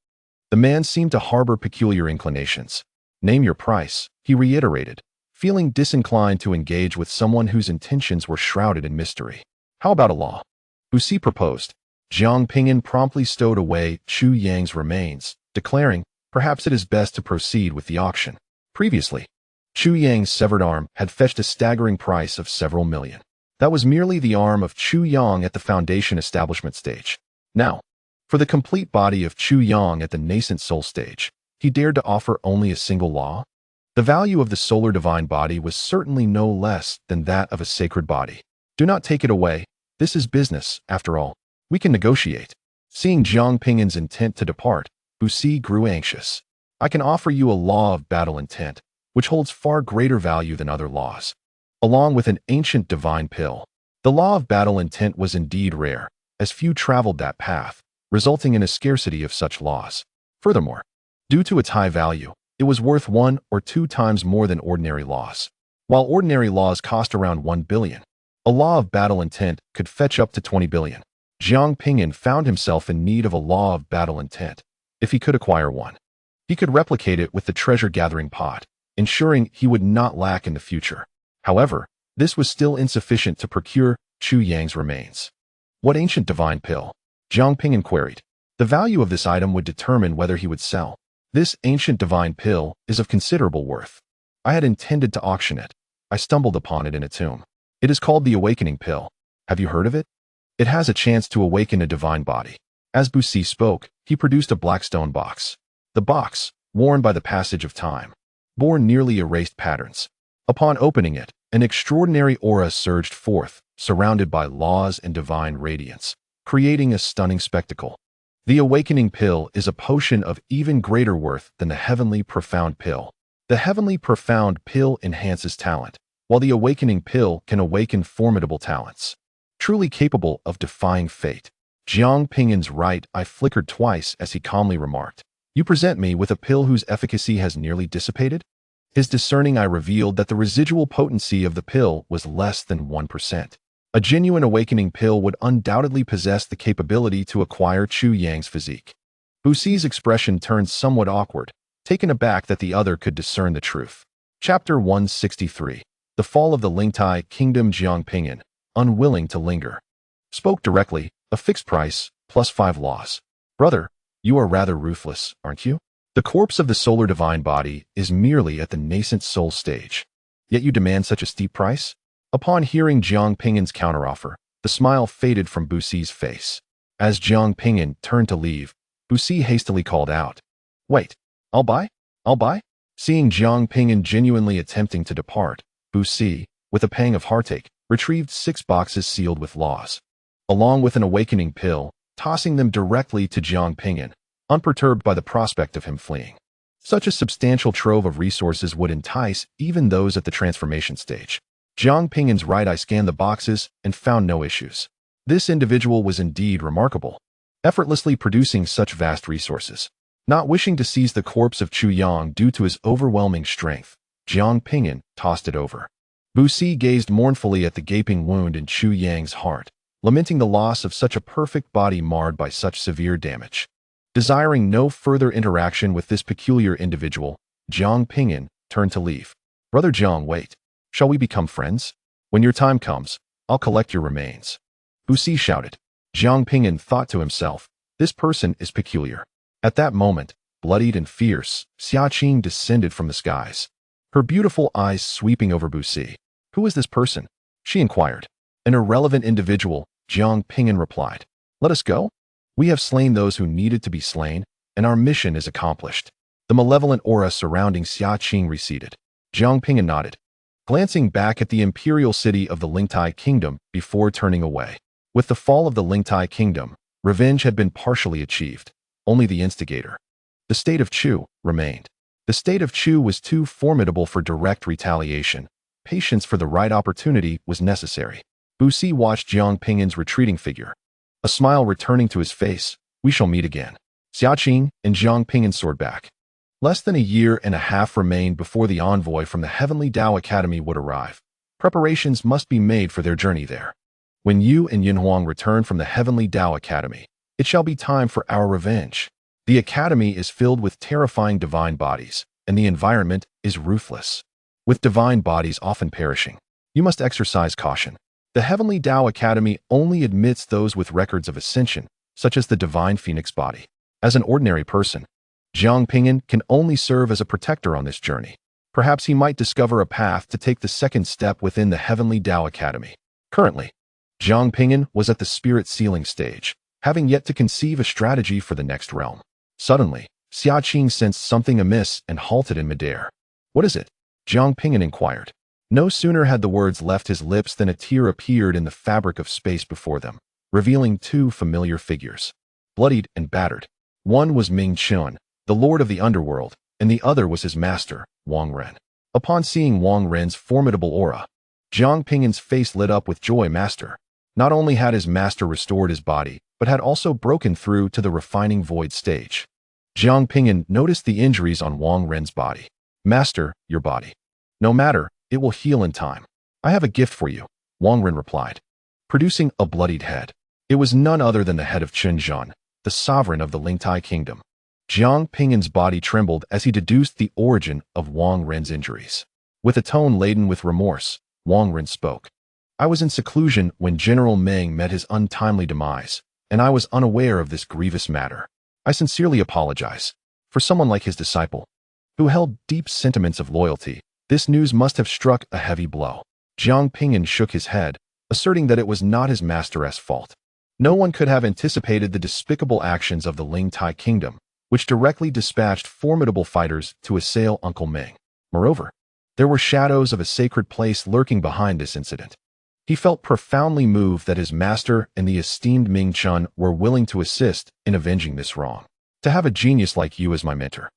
The man seemed to harbor peculiar inclinations. "Name your price," he reiterated, feeling disinclined to engage with someone whose intentions were shrouded in mystery. "How about a law?" Bu Si proposed. Jiang Ping'an promptly stowed away Chu Yang's remains, declaring, perhaps it is best to proceed with the auction. Previously, Chu Yang's severed arm had fetched a staggering price of several million. That was merely the arm of Chu Yang at the foundation establishment stage. Now, for the complete body of Chu Yang at the nascent soul stage, he dared to offer only a single law? The value of the solar divine body was certainly no less than that of a sacred body. Do not take it away. This is business, after all. We can negotiate. Seeing Jiang Ping'an's intent to depart, Busi grew anxious. I can offer you a law of battle intent, which holds far greater value than other laws, along with an ancient divine pill. The law of battle intent was indeed rare, as few traveled that path, resulting in a scarcity of such laws. Furthermore, due to its high value, it was worth 1 or 2 times more than ordinary laws. While ordinary laws cost around 1 billion, a law of battle intent could fetch up to 20 billion. Jiang Ping'an found himself in need of a law of battle intent. If he could acquire one, he could replicate it with the treasure-gathering pot, ensuring he would not lack in the future. However, this was still insufficient to procure Chu Yang's remains. What ancient divine pill? Jiang Ping'an queried. The value of this item would determine whether he would sell. This ancient divine pill is of considerable worth. I had intended to auction it. I stumbled upon it in a tomb. It is called the Awakening Pill. Have you heard of it? It has a chance to awaken a divine body. As Busi spoke, he produced a black stone box. The box, worn by the passage of time, bore nearly erased patterns. Upon opening it, an extraordinary aura surged forth, surrounded by laws and divine radiance, creating a stunning spectacle. The Awakening Pill is a potion of even greater worth than the Heavenly Profound Pill. The Heavenly Profound Pill enhances talent, while the Awakening Pill can awaken formidable talents, truly capable of defying fate. Jiang Ping'an's right eye flickered twice as he calmly remarked, "You present me with a pill whose efficacy has nearly dissipated?" His discerning eye revealed that the residual potency of the pill was less than 1%. A genuine awakening pill would undoubtedly possess the capability to acquire Chu Yang's physique. Busi's expression turned somewhat awkward, taken aback that the other could discern the truth. Chapter 163. The Fall of the Lingtai Kingdom. Jiang Ping'an, unwilling to linger, spoke directly, "A fixed price, plus 5 laws. Brother, you are rather ruthless, aren't you? The corpse of the solar divine body is merely at the nascent soul stage. Yet you demand such a steep price?" Upon hearing Jiang Ping'an's counteroffer, the smile faded from Busi's face. As Jiang Ping'an turned to leave, Busi hastily called out, "Wait, I'll buy? I'll buy?" Seeing Jiang Ping'an genuinely attempting to depart, Busi, with a pang of heartache, retrieved 6 boxes sealed with laws, along with an awakening pill, tossing them directly to Jiang Ping'an, unperturbed by the prospect of him fleeing. Such a substantial trove of resources would entice even those at the transformation stage. Jiang Ping'an's right eye scanned the boxes and found no issues. This individual was indeed remarkable, effortlessly producing such vast resources. Not wishing to seize the corpse of Chu Yang due to his overwhelming strength, Jiang Ping'an tossed it over. Busi gazed mournfully at the gaping wound in Chu Yang's heart, lamenting the loss of such a perfect body marred by such severe damage. Desiring no further interaction with this peculiar individual, Jiang Ping'an turned to leave. "Brother Jiang, wait. Shall we become friends? When your time comes, I'll collect your remains." Busi shouted. Jiang Ping'an thought to himself, "This person is peculiar." At that moment, bloodied and fierce, Xia Qing descended from the skies, her beautiful eyes sweeping over Busi. "Who is this person?" she inquired. "An irrelevant individual," Jiang Ping'an replied. "Let us go. We have slain those who needed to be slain, and our mission is accomplished." The malevolent aura surrounding Xia Qing receded. Jiang Ping'an nodded, glancing back at the imperial city of the Lingtai Kingdom before turning away. With the fall of the Lingtai Kingdom, revenge had been partially achieved. Only the instigator, the state of Chu, remained. The state of Chu was too formidable for direct retaliation. Patience for the right opportunity was necessary. Busi watched Jiang Ping'an's retreating figure, a smile returning to his face. "We shall meet again." Xia Qing and Jiang Ping'an soared back. Less than a year and a half remained before the envoy from the Heavenly Tao Academy would arrive. Preparations must be made for their journey there. "When you and Yunhuang return from the Heavenly Tao Academy, it shall be time for our revenge. The Academy is filled with terrifying divine bodies, and the environment is ruthless, with divine bodies often perishing. You must exercise caution. The Heavenly Tao Academy only admits those with records of ascension, such as the Divine Phoenix body. As an ordinary person, Jiang Ping'an can only serve as a protector on this journey. Perhaps he might discover a path to take the second step within the Heavenly Tao Academy. Currently, Jiang Ping'an was at the spirit sealing stage, having yet to conceive a strategy for the next realm. Suddenly, Xia Qing sensed something amiss and halted in midair. "What is it?" Jiang Ping'an inquired. No sooner had the words left his lips than a tear appeared in the fabric of space before them, revealing two familiar figures. Bloodied and battered. One was Ming Qian, the lord of the underworld, and the other was his master, Wang Ren. Upon seeing Wang Ren's formidable aura, Jiang Ping'an's face lit up with joy. Master. Not only had his master restored his body, but had also broken through to the refining void stage. Jiang Ping'an noticed the injuries on Wang Ren's body. "Master, your body. No matter, it will heal in time. I have a gift for you," Wang Ren replied, producing a bloodied head. It was none other than the head of Chunzhan, the sovereign of the Lingtai kingdom. Jiang Ping'an's body trembled as he deduced the origin of Wang Ren's injuries. With a tone laden with remorse, Wang Ren spoke. "I was in seclusion when General Meng met his untimely demise, and I was unaware of this grievous matter. I sincerely apologize. For someone like his disciple, who held deep sentiments of loyalty, this news must have struck a heavy blow." Jiang Ping'an shook his head, asserting that it was not his master's fault. No one could have anticipated the despicable actions of the Lingtai kingdom, which directly dispatched formidable fighters to assail Uncle Ming. Moreover, there were shadows of a sacred place lurking behind this incident. He felt profoundly moved that his master and the esteemed Ming Qian were willing to assist in avenging this wrong. "To have a genius like you as my mentor,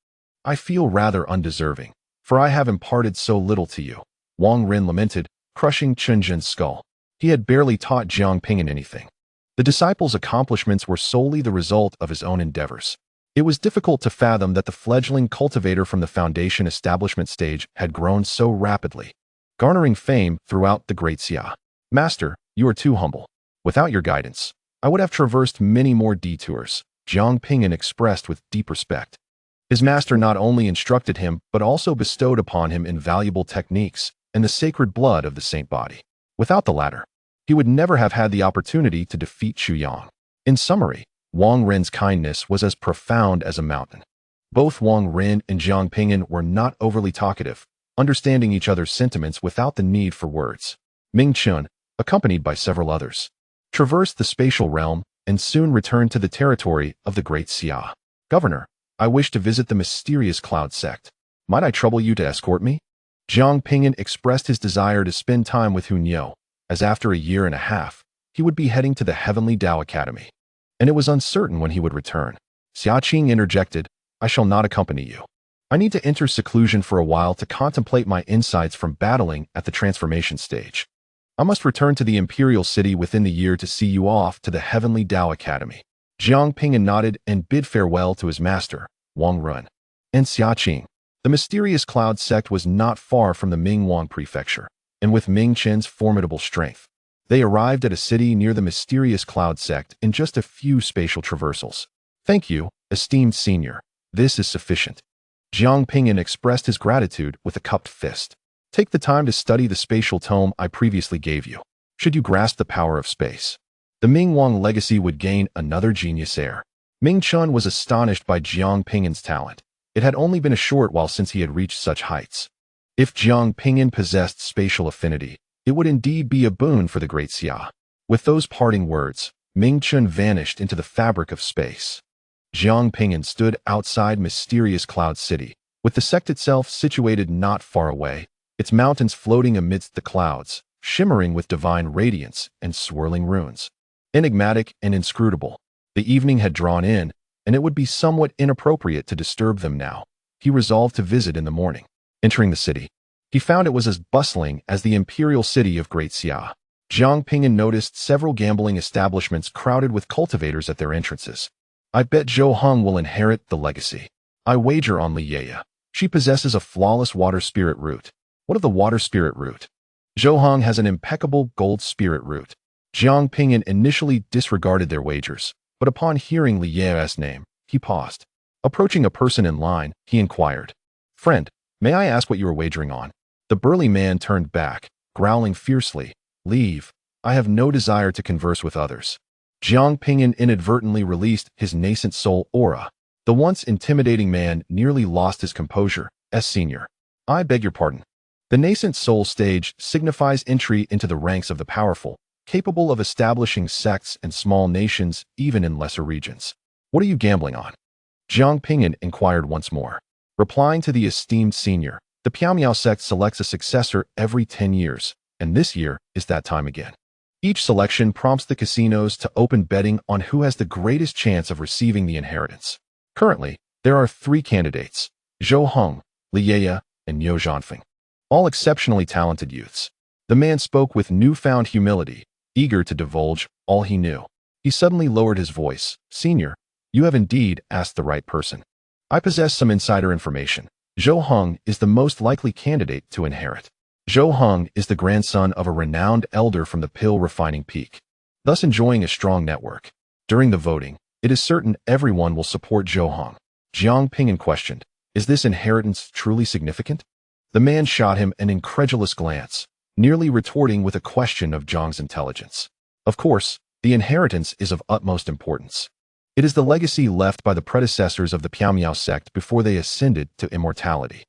I feel rather undeserving, for I have imparted so little to you," Wang Ren lamented, crushing Chunzhan's skull. He had barely taught Jiang Ping'an anything. The disciple's accomplishments were solely the result of his own endeavors. It was difficult to fathom that the fledgling cultivator from the foundation establishment stage had grown so rapidly, garnering fame throughout the Great Xia. "Master, you are too humble. Without your guidance, I would have traversed many more detours," Jiang Ping'an expressed with deep respect. His master not only instructed him, but also bestowed upon him invaluable techniques and the sacred blood of the saint body. Without the latter, he would never have had the opportunity to defeat Xu Yang. In summary, Wang Ren's kindness was as profound as a mountain. Both Wang Ren and Jiang Ping'an were not overly talkative, understanding each other's sentiments without the need for words. Ming Qian, accompanied by several others, traversed the spatial realm and soon returned to the territory of the Great Xia. "Governor, I wish to visit the mysterious cloud sect. Might I trouble you to escort me?" Jiang Ping'an expressed his desire to spend time with Hunyao, as after a year and a half, he would be heading to the Heavenly Tao Academy, and it was uncertain when he would return. Xia Qing interjected, "I shall not accompany you. I need to enter seclusion for a while to contemplate my insights from battling at the transformation stage. I must return to the imperial city within the year to see you off to the Heavenly Tao Academy." Jiang Ping'an nodded and bid farewell to his master, Wang Ren, and Xia Qing. The mysterious cloud sect was not far from the Mingwang prefecture, and with Ming Qian's formidable strength, they arrived at a city near the mysterious cloud sect in just a few spatial traversals. "Thank you, esteemed senior. This is sufficient." Jiang Ping'an expressed his gratitude with a cupped fist. "Take the time to study the spatial tome I previously gave you, should you grasp the power of space. The Mingwang legacy would gain another genius heir." Ming Qian was astonished by Jiang Ping'an's talent. It had only been a short while since he had reached such heights. If Jiang Ping'an possessed spatial affinity, it would indeed be a boon for the Great Xia. With those parting words, Ming Qian vanished into the fabric of space. Jiang Ping'an stood outside mysterious Cloud City, with the sect itself situated not far away, its mountains floating amidst the clouds, shimmering with divine radiance and swirling runes. Enigmatic and inscrutable, the evening had drawn in, and it would be somewhat inappropriate to disturb them now. He resolved to visit in the morning. Entering the city, he found it was as bustling as the imperial city of Great Xia. Jiang Ping'an noticed several gambling establishments crowded with cultivators at their entrances. "I bet Zhou Heng will inherit the legacy. I wager on Li Yaya. She possesses a flawless water spirit root." "What of the water spirit root?" "Zhou Heng has an impeccable gold spirit root." Jiang Ping'an initially disregarded their wagers, but upon hearing Li Yaya's name, he paused. Approaching a person in line, he inquired, "Friend, may I ask what you are wagering on?" The burly man turned back, growling fiercely, "Leave. I have no desire to converse with others." Jiang Ping'an inadvertently released his Nascent Soul aura. The once intimidating man nearly lost his composure. Senior, I beg your pardon. The Nascent Soul stage signifies entry into the ranks of the powerful, capable of establishing sects and small nations even in lesser regions. What are you gambling on? Jiang Ping'an inquired once more. Replying to the esteemed senior, the Piao sect selects a successor every 10 years, and this year is that time again. Each selection prompts the casinos to open betting on who has the greatest chance of receiving the inheritance. Currently, there are 3 candidates, Zhou Heng, Li Yeye, and Niu Zhanfeng, all exceptionally talented youths. The man spoke with newfound humility, eager to divulge all he knew. He suddenly lowered his voice. Senior, you have indeed asked the right person. I possess some insider information. Zhou Heng is the most likely candidate to inherit. Zhou Heng is the grandson of a renowned elder from the pill refining peak, thus enjoying a strong network. During the voting, it is certain everyone will support Zhou Heng. Jiang Ping'an questioned, is this inheritance truly significant? The man shot him an incredulous glance, nearly retorting with a question of Jiang's intelligence. Of course, the inheritance is of utmost importance. It is the legacy left by the predecessors of the Piao sect before they ascended to immortality.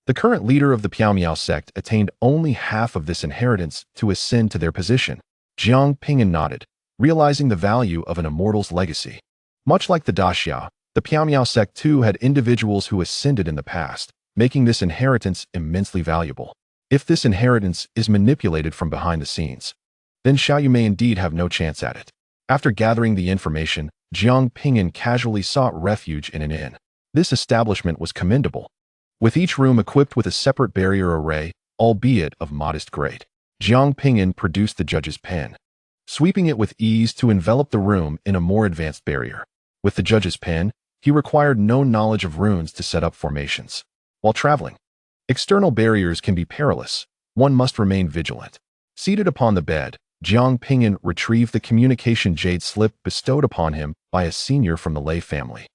The current leader of the Piao sect attained only half of this inheritance to ascend to their position. Jiang Ping'an nodded, realizing the value of an immortal's legacy. Much like the Daxia, the Piao sect too had individuals who ascended in the past, making this inheritance immensely valuable. If this inheritance is manipulated from behind the scenes, then Xiaoyu may indeed have no chance at it. After gathering the information, Jiang Ping'an casually sought refuge in an inn. This establishment was commendable, with each room equipped with a separate barrier array, albeit of modest grade. Jiang Ping'an produced the judge's pen, sweeping it with ease to envelop the room in a more advanced barrier. With the judge's pen, he required no knowledge of runes to set up formations. While traveling, external barriers can be perilous. One must remain vigilant. Seated upon the bed, Jiang Ping'an retrieved the communication jade slip bestowed upon him by a senior from the Lei family.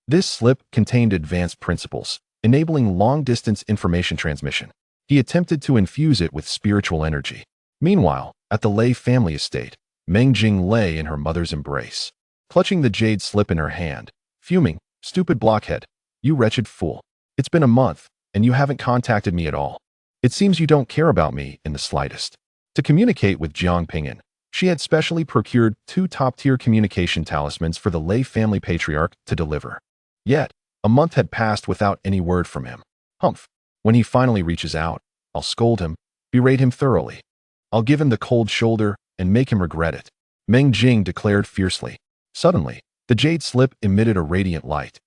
This slip contained advanced principles, enabling long-distance information transmission. He attempted to infuse it with spiritual energy. Meanwhile, at the Lei family estate, Meng Jing lay in her mother's embrace, clutching the jade slip in her hand, fuming, "Stupid blockhead, you wretched fool. It's been a month, and you haven't contacted me at all. It seems you don't care about me in the slightest." To communicate with Jiang Ping'an, she had specially procured 2 top-tier communication talismans for the Lei family patriarch to deliver. Yet, a month had passed without any word from him. Humph. When he finally reaches out, I'll scold him, berate him thoroughly. I'll give him the cold shoulder and make him regret it, Meng Jing declared fiercely. Suddenly, the jade slip emitted a radiant light,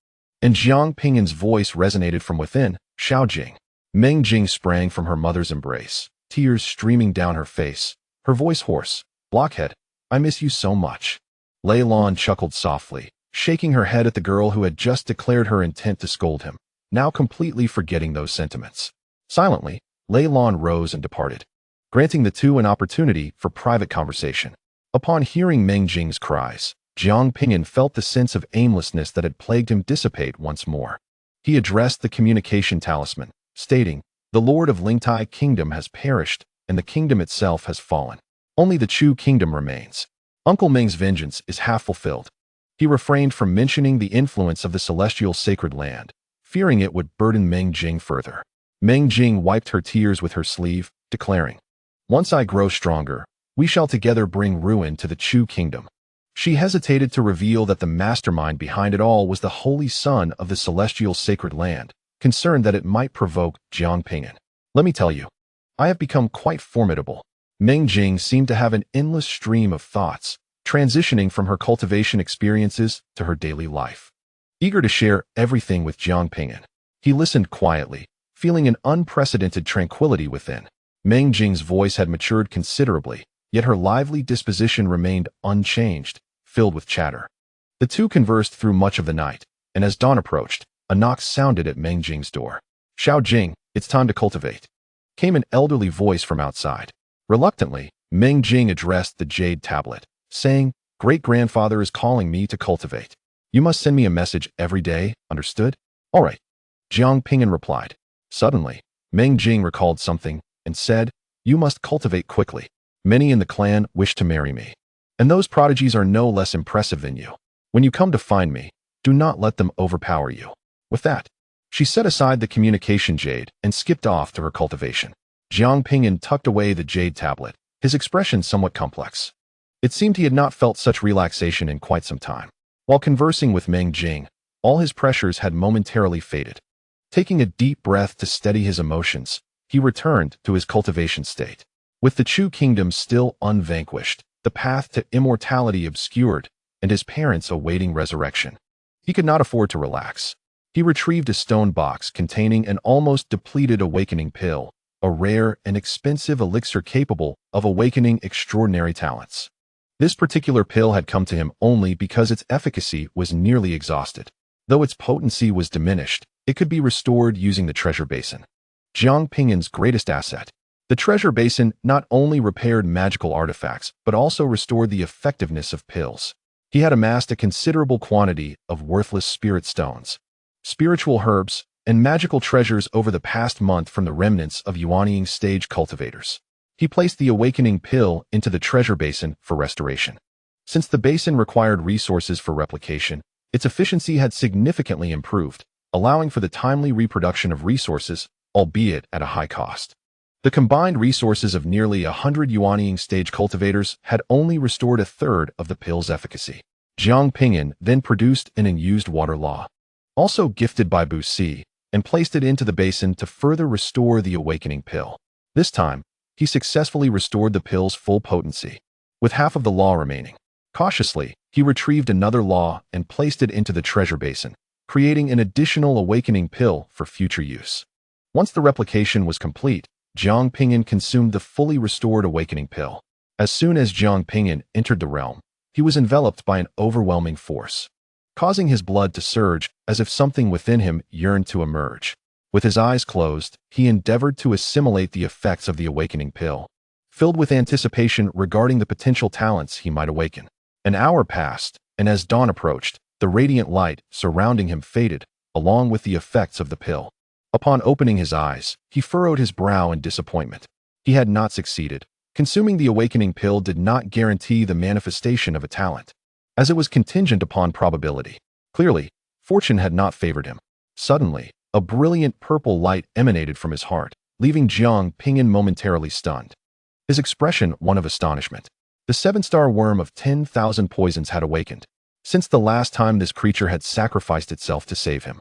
and Jiang Ping'an's voice resonated from within. Xiao Jing. Meng Jing sprang from her mother's embrace, tears streaming down her face, her voice hoarse. "Blockhead, I miss you so much." Lei Lan chuckled softly, shaking her head at the girl who had just declared her intent to scold him, now completely forgetting those sentiments. Silently, Lei Lan rose and departed, granting the two an opportunity for private conversation. Upon hearing Meng Jing's cries, Jiang Ping'an felt the sense of aimlessness that had plagued him dissipate once more. He addressed the communication talisman, stating, "The Lord of Lingtai Kingdom has perished, and the kingdom itself has fallen. Only the Chu Kingdom remains. Uncle Meng's vengeance is half fulfilled." He refrained from mentioning the influence of the celestial sacred land, fearing it would burden Meng Jing further. Meng Jing wiped her tears with her sleeve, declaring, "Once I grow stronger, we shall together bring ruin to the Chu Kingdom." She hesitated to reveal that the mastermind behind it all was the holy son of the celestial sacred land, concerned that it might provoke Jiang Ping'an. "Let me tell you, I have become quite formidable." Meng Jing seemed to have an endless stream of thoughts, transitioning from her cultivation experiences to her daily life. Eager to share everything with Jiang Ping'an, he listened quietly, feeling an unprecedented tranquility within. Meng Jing's voice had matured considerably, yet her lively disposition remained unchanged, filled with chatter. The two conversed through much of the night, and as dawn approached, a knock sounded at Meng Jing's door. "Xiao Jing, it's time to cultivate," came an elderly voice from outside. Reluctantly, Meng Jing addressed the jade tablet, saying, "Great-grandfather is calling me to cultivate. You must send me a message every day, understood?" "All right," Jiang Ping'an replied. Suddenly, Meng Jing recalled something and said, "You must cultivate quickly. Many in the clan wish to marry me, and those prodigies are no less impressive than you. When you come to find me, do not let them overpower you." With that, she set aside the communication jade and skipped off to her cultivation. Jiang Ping'an tucked away the jade tablet, his expression somewhat complex. It seemed he had not felt such relaxation in quite some time. While conversing with Meng Jing, all his pressures had momentarily faded. Taking a deep breath to steady his emotions, he returned to his cultivation state. With the Chu kingdom still unvanquished, the path to immortality obscured, and his parents awaiting resurrection, he could not afford to relax. He retrieved a stone box containing an almost depleted awakening pill, a rare and expensive elixir capable of awakening extraordinary talents. This particular pill had come to him only because its efficacy was nearly exhausted. Though its potency was diminished, it could be restored using the treasure basin, Jiang Ping'an's greatest asset. The treasure basin not only repaired magical artifacts, but also restored the effectiveness of pills. He had amassed a considerable quantity of worthless spirit stones, spiritual herbs, and magical treasures over the past month from the remnants of Yuanying stage cultivators. He placed the awakening pill into the treasure basin for restoration. Since the basin required resources for replication, its efficiency had significantly improved, allowing for the timely reproduction of resources, albeit at a high cost. The combined resources of nearly 100 Yuanying stage cultivators had only restored a third of the pill's efficacy. Jiang Ping'an then produced an unused water law, also gifted by Bu Si, and placed it into the basin to further restore the awakening pill. This time, he successfully restored the pill's full potency, with half of the law remaining. Cautiously, he retrieved another law and placed it into the treasure basin, creating an additional awakening pill for future use. Once the replication was complete, Jiang Ping'an consumed the fully restored awakening pill. As soon as Jiang Ping'an entered the realm, he was enveloped by an overwhelming force, causing his blood to surge as if something within him yearned to emerge. With his eyes closed, he endeavored to assimilate the effects of the awakening pill, filled with anticipation regarding the potential talents he might awaken. An hour passed, and as dawn approached, the radiant light surrounding him faded, along with the effects of the pill. Upon opening his eyes, he furrowed his brow in disappointment. He had not succeeded. Consuming the awakening pill did not guarantee the manifestation of a talent, as it was contingent upon probability. Clearly, fortune had not favored him. Suddenly, a brilliant purple light emanated from his heart, leaving Jiang Ping'an momentarily stunned. His expression one of astonishment. The 7-star worm of 10,000 poisons had awakened, since the last time this creature had sacrificed itself to save him.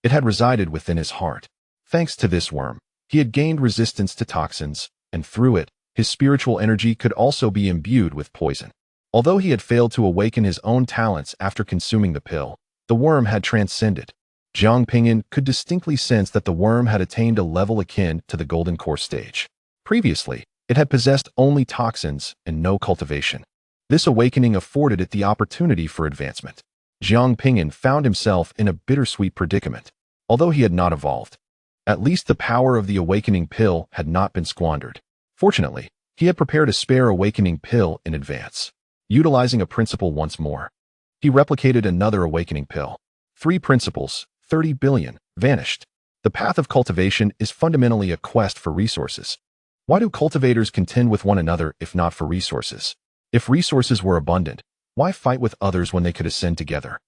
It had resided within his heart. Thanks to this worm, he had gained resistance to toxins, and through it, his spiritual energy could also be imbued with poison. Although he had failed to awaken his own talents after consuming the pill, the worm had transcended. Jiang Ping'an could distinctly sense that the worm had attained a level akin to the golden core stage. Previously, it had possessed only toxins and no cultivation. This awakening afforded it the opportunity for advancement. Jiang Ping'an found himself in a bittersweet predicament. Although he had not evolved, at least the power of the awakening pill had not been squandered. Fortunately, he had prepared a spare awakening pill in advance. Utilizing a principle once more, he replicated another awakening pill. 3 principles, 30 billion, vanished. The path of cultivation is fundamentally a quest for resources. Why do cultivators contend with one another if not for resources? If resources were abundant, why fight with others when they could ascend together?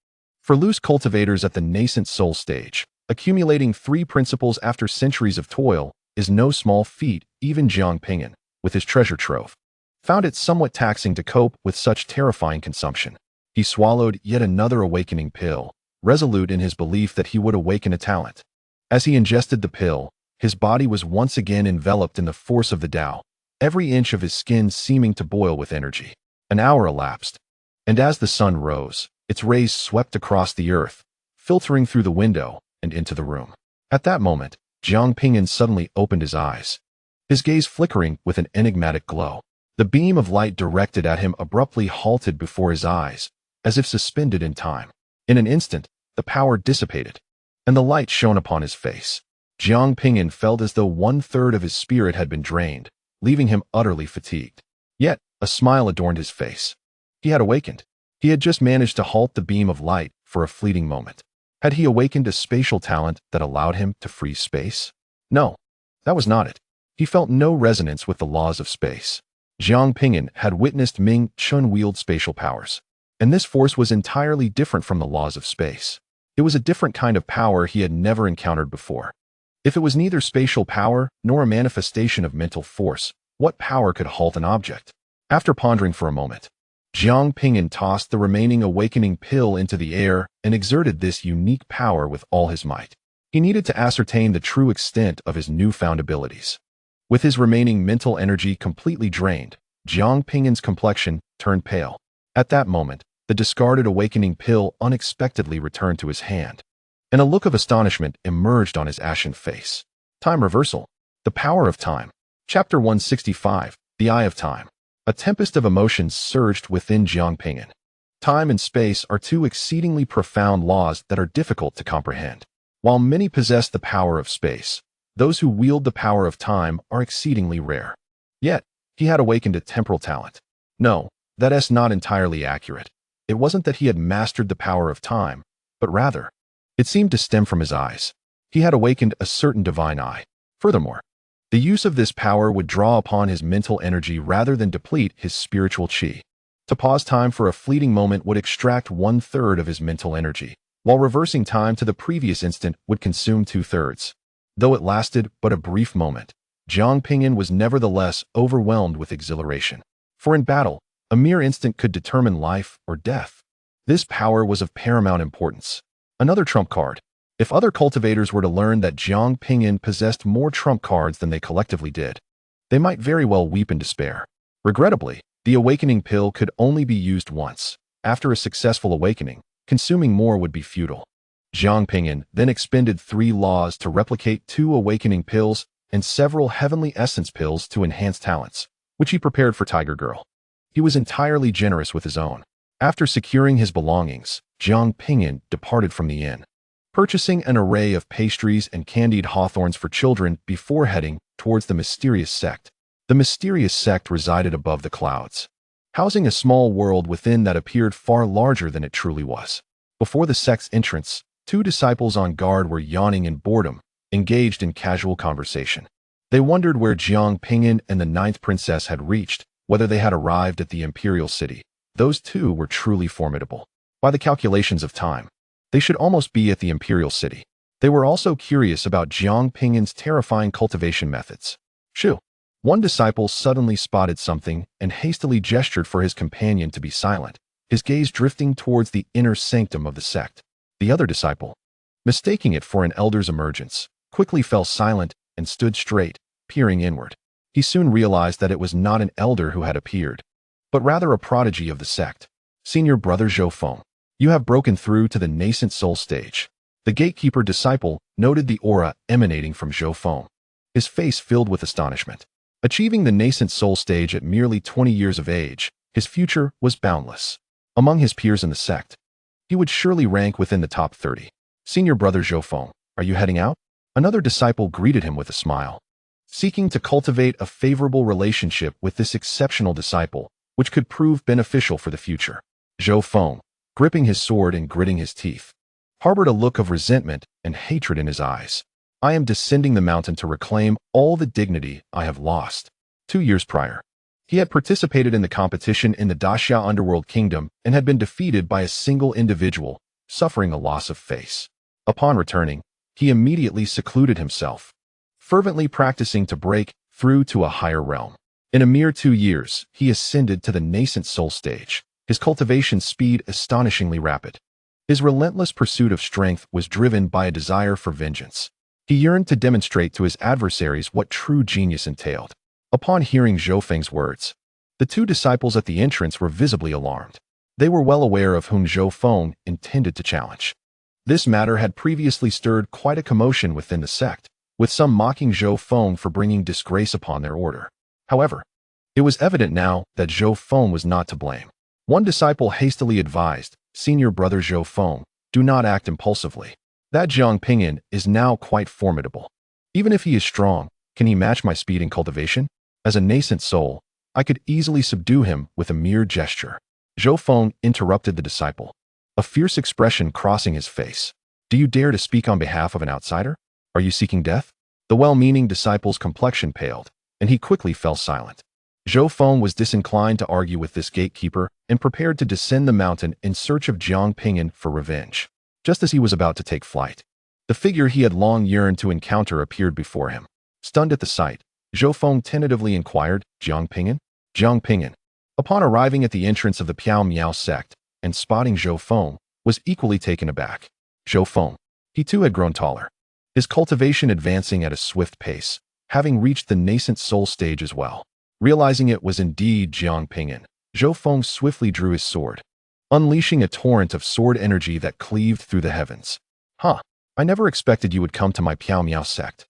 For loose cultivators at the Nascent Soul stage, accumulating 3 principles after centuries of toil is no small feat. Even Jiang Ping'an, with his treasure trove, found it somewhat taxing to cope with such terrifying consumption. He swallowed yet another awakening pill, resolute in his belief that he would awaken a talent. As he ingested the pill, his body was once again enveloped in the force of the Tao, every inch of his skin seeming to boil with energy. An hour elapsed, and as the sun rose, its rays swept across the earth, filtering through the window and into the room. At that moment, Jiang Ping'an suddenly opened his eyes, his gaze flickering with an enigmatic glow. The beam of light directed at him abruptly halted before his eyes, as if suspended in time. In an instant, the power dissipated, and the light shone upon his face. Jiang Ping'an felt as though 1/3 of his spirit had been drained, leaving him utterly fatigued. Yet, a smile adorned his face. He had awakened. He had just managed to halt the beam of light for a fleeting moment. Had he awakened a spatial talent that allowed him to freeze space? No, that was not it. He felt no resonance with the laws of space. Jiang Ping'an had witnessed Ming Chun wield spatial powers, and this force was entirely different from the laws of space. It was a different kind of power he had never encountered before. If it was neither spatial power nor a manifestation of mental force, what power could halt an object? After pondering for a moment, Jiang Ping'an tossed the remaining awakening pill into the air and exerted this unique power with all his might. He needed to ascertain the true extent of his newfound abilities. With his remaining mental energy completely drained, Jiang Ping'an's complexion turned pale. At that moment, the discarded awakening pill unexpectedly returned to his hand, and a look of astonishment emerged on his ashen face. Time reversal. The power of time. Chapter 165, The Eye of Time. A tempest of emotions surged within Jiang Ping'an. Time and space are two exceedingly profound laws that are difficult to comprehend. While many possess the power of space, those who wield the power of time are exceedingly rare. Yet, he had awakened a temporal talent. No, that's not entirely accurate. It wasn't that he had mastered the power of time, but rather, it seemed to stem from his eyes. He had awakened a certain divine eye. Furthermore, the use of this power would draw upon his mental energy rather than deplete his spiritual qi. To pause time for a fleeting moment would extract 1/3 of his mental energy, while reversing time to the previous instant would consume 2/3. Though it lasted but a brief moment, Jiang Ping'an was nevertheless overwhelmed with exhilaration. For in battle, a mere instant could determine life or death. This power was of paramount importance. Another trump card. If other cultivators were to learn that Jiang Ping'an possessed more trump cards than they collectively did, they might very well weep in despair. Regrettably, the awakening pill could only be used once. After a successful awakening, consuming more would be futile. Jiang Ping'an then expended 3 laws to replicate 2 awakening pills and several heavenly essence pills to enhance talents, which he prepared for Tiger Girl. He was entirely generous with his own. After securing his belongings, Jiang Ping'an departed from the inn, purchasing an array of pastries and candied hawthorns for children before heading towards the mysterious sect. The mysterious sect resided above the clouds, housing a small world within that appeared far larger than it truly was. Before the sect's entrance, 2 disciples on guard were yawning in boredom, engaged in casual conversation. They wondered where Jiang Ping'an and the 9th princess had reached, whether they had arrived at the imperial city. Those 2 were truly formidable. By the calculations of time, they should almost be at the imperial city. They were also curious about Jiang Ping'an's terrifying cultivation methods. Shoo! One disciple suddenly spotted something and hastily gestured for his companion to be silent, his gaze drifting towards the inner sanctum of the sect. The other disciple, mistaking it for an elder's emergence, quickly fell silent and stood straight, peering inward. He soon realized that it was not an elder who had appeared, but rather a prodigy of the sect. Senior Brother Zhou Feng, you have broken through to the Nascent Soul stage. The gatekeeper disciple noted the aura emanating from Zhou Feng, his face filled with astonishment. Achieving the Nascent Soul stage at merely 20 years of age, his future was boundless. Among his peers in the sect, he would surely rank within the top 30. Senior Brother Zhou Feng, are you heading out? Another disciple greeted him with a smile. Seeking to cultivate a favorable relationship with this exceptional disciple, which could prove beneficial for the future. Zhou Feng, gripping his sword and gritting his teeth, harbored a look of resentment and hatred in his eyes. I am descending the mountain to reclaim all the dignity I have lost. 2 years prior, he had participated in the competition in the Daxia Underworld Kingdom and had been defeated by a single individual, suffering a loss of face. Upon returning, he immediately secluded himself, fervently practicing to break through to a higher realm. In a mere 2 years, he ascended to the Nascent Soul stage, his cultivation speed astonishingly rapid. His relentless pursuit of strength was driven by a desire for vengeance. He yearned to demonstrate to his adversaries what true genius entailed. Upon hearing Zhou Feng's words, the 2 disciples at the entrance were visibly alarmed. They were well aware of whom Zhou Feng intended to challenge. This matter had previously stirred quite a commotion within the sect, with some mocking Zhou Feng for bringing disgrace upon their order. However, it was evident now that Zhou Feng was not to blame. One disciple hastily advised, Senior Brother Zhou Feng, do not act impulsively. That Jiang Ping'an is now quite formidable. Even if he is strong, can he match my speed in cultivation? As a nascent soul, I could easily subdue him with a mere gesture. Zhou Feng interrupted the disciple, a fierce expression crossing his face. Do you dare to speak on behalf of an outsider? Are you seeking death? The well-meaning disciple's complexion paled, and he quickly fell silent. Zhou Feng was disinclined to argue with this gatekeeper and prepared to descend the mountain in search of Jiang Ping'an for revenge. Just as he was about to take flight, the figure he had long yearned to encounter appeared before him. Stunned at the sight, Zhou Feng tentatively inquired, Jiang Ping'an? Jiang Ping'an, Upon arriving at the entrance of the Piao Miao sect and spotting Zhou Feng, was equally taken aback. Zhou Feng, he too had grown taller, his cultivation advancing at a swift pace, having reached the nascent soul stage as well. Realizing it was indeed Jiang Ping'an, Zhou Feng swiftly drew his sword, unleashing a torrent of sword energy that cleaved through the heavens. I never expected you would come to my Piao Miao sect.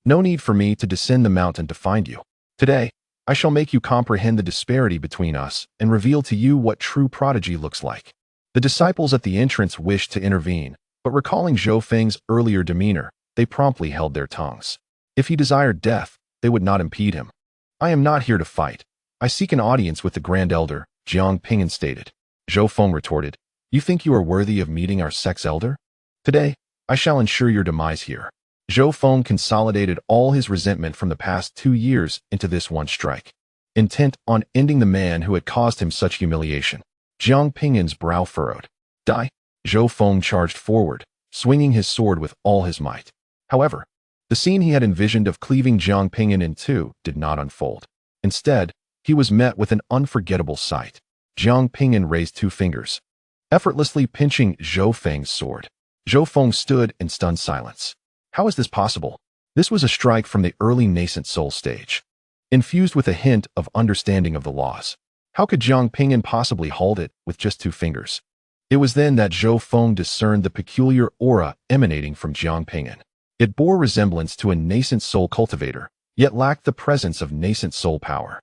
No need for me to descend the mountain to find you. Today, I shall make you comprehend the disparity between us and reveal to you what true prodigy looks like. The disciples at the entrance wished to intervene, but recalling Zhou Feng's earlier demeanor, they promptly held their tongues. If he desired death, they would not impede him. I am not here to fight. I seek an audience with the Grand Elder, Jiang Ping'an stated. Zhou Feng retorted, You think you are worthy of meeting our sect's elder? Today, I shall ensure your demise here. Zhou Feng consolidated all his resentment from the past 2 years into this one strike, intent on ending the man who had caused him such humiliation. Jiang Ping'an's brow furrowed. Die! Zhou Feng charged forward, swinging his sword with all his might. However, the scene he had envisioned of cleaving Jiang Ping'an in two did not unfold. Instead, he was met with an unforgettable sight. Jiang Ping'an raised 2 fingers, effortlessly pinching Zhou Feng's sword. Zhou Feng stood in stunned silence. How is this possible? This was a strike from the early nascent soul stage, infused with a hint of understanding of the laws. How could Jiang Ping'an possibly hold it with just 2 fingers? It was then that Zhou Feng discerned the peculiar aura emanating from Jiang Ping'an. It bore resemblance to a nascent soul cultivator, yet lacked the presence of nascent soul power.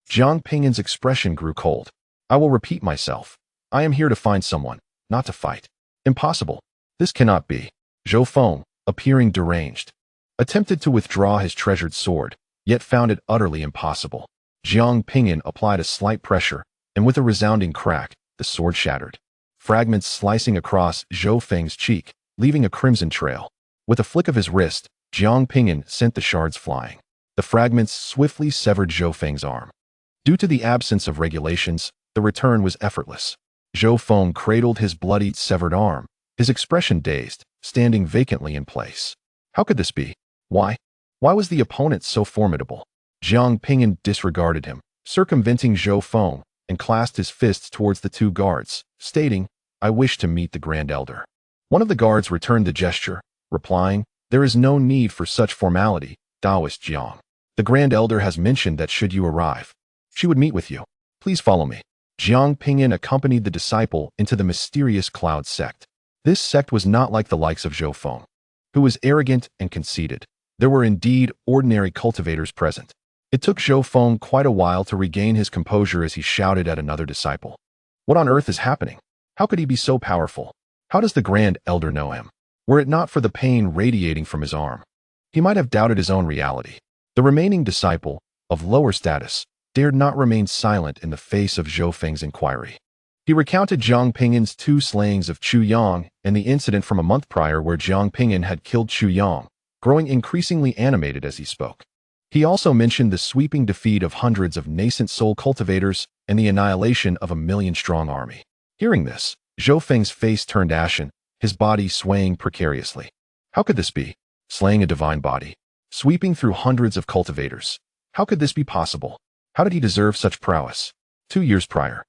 Jiang Ping'an's expression grew cold. I will repeat myself. I am here to find someone, not to fight. Impossible. This cannot be. Zhou Feng, appearing deranged, attempted to withdraw his treasured sword, yet found it utterly impossible. Jiang Ping'an applied a slight pressure, and with a resounding crack, the sword shattered, fragments slicing across Zhou Feng's cheek, leaving a crimson trail. With a flick of his wrist, Jiang Ping'an sent the shards flying. The fragments swiftly severed Zhou Feng's arm. Due to the absence of regulations, the return was effortless. Zhou Feng cradled his bloody severed arm, his expression dazed, standing vacantly in place. How could this be? Why? Why was the opponent so formidable? Jiang Ping'an disregarded him, circumventing Zhou Feng, and clasped his fists towards the 2 guards, stating, I wish to meet the Grand Elder. One of the guards returned the gesture, replying, There is no need for such formality, Taoist Jiang. The Grand Elder has mentioned that should you arrive, she would meet with you. Please follow me. Jiang Ping'an accompanied the disciple into the mysterious Cloud sect. This sect was not like the likes of Zhou Feng, who was arrogant and conceited. There were indeed ordinary cultivators present. It took Zhou Feng quite a while to regain his composure as he shouted at another disciple. What on earth is happening? How could he be so powerful? How does the Grand Elder know him? Were it not for the pain radiating from his arm, he might have doubted his own reality. The remaining disciple, of lower status, dared not remain silent in the face of Zhou Feng's inquiry. He recounted Jiang Ping'an's 2 slayings of Chu Yang and the incident from a month prior where Jiang Ping'an had killed Chu Yang, growing increasingly animated as he spoke. He also mentioned the sweeping defeat of hundreds of nascent soul cultivators and the annihilation of a 1,000,000-strong army. Hearing this, Zhou Feng's face turned ashen, his body swaying precariously. How could this be? Slaying a divine body, sweeping through hundreds of cultivators. How could this be possible? How did he deserve such prowess? 2 years prior,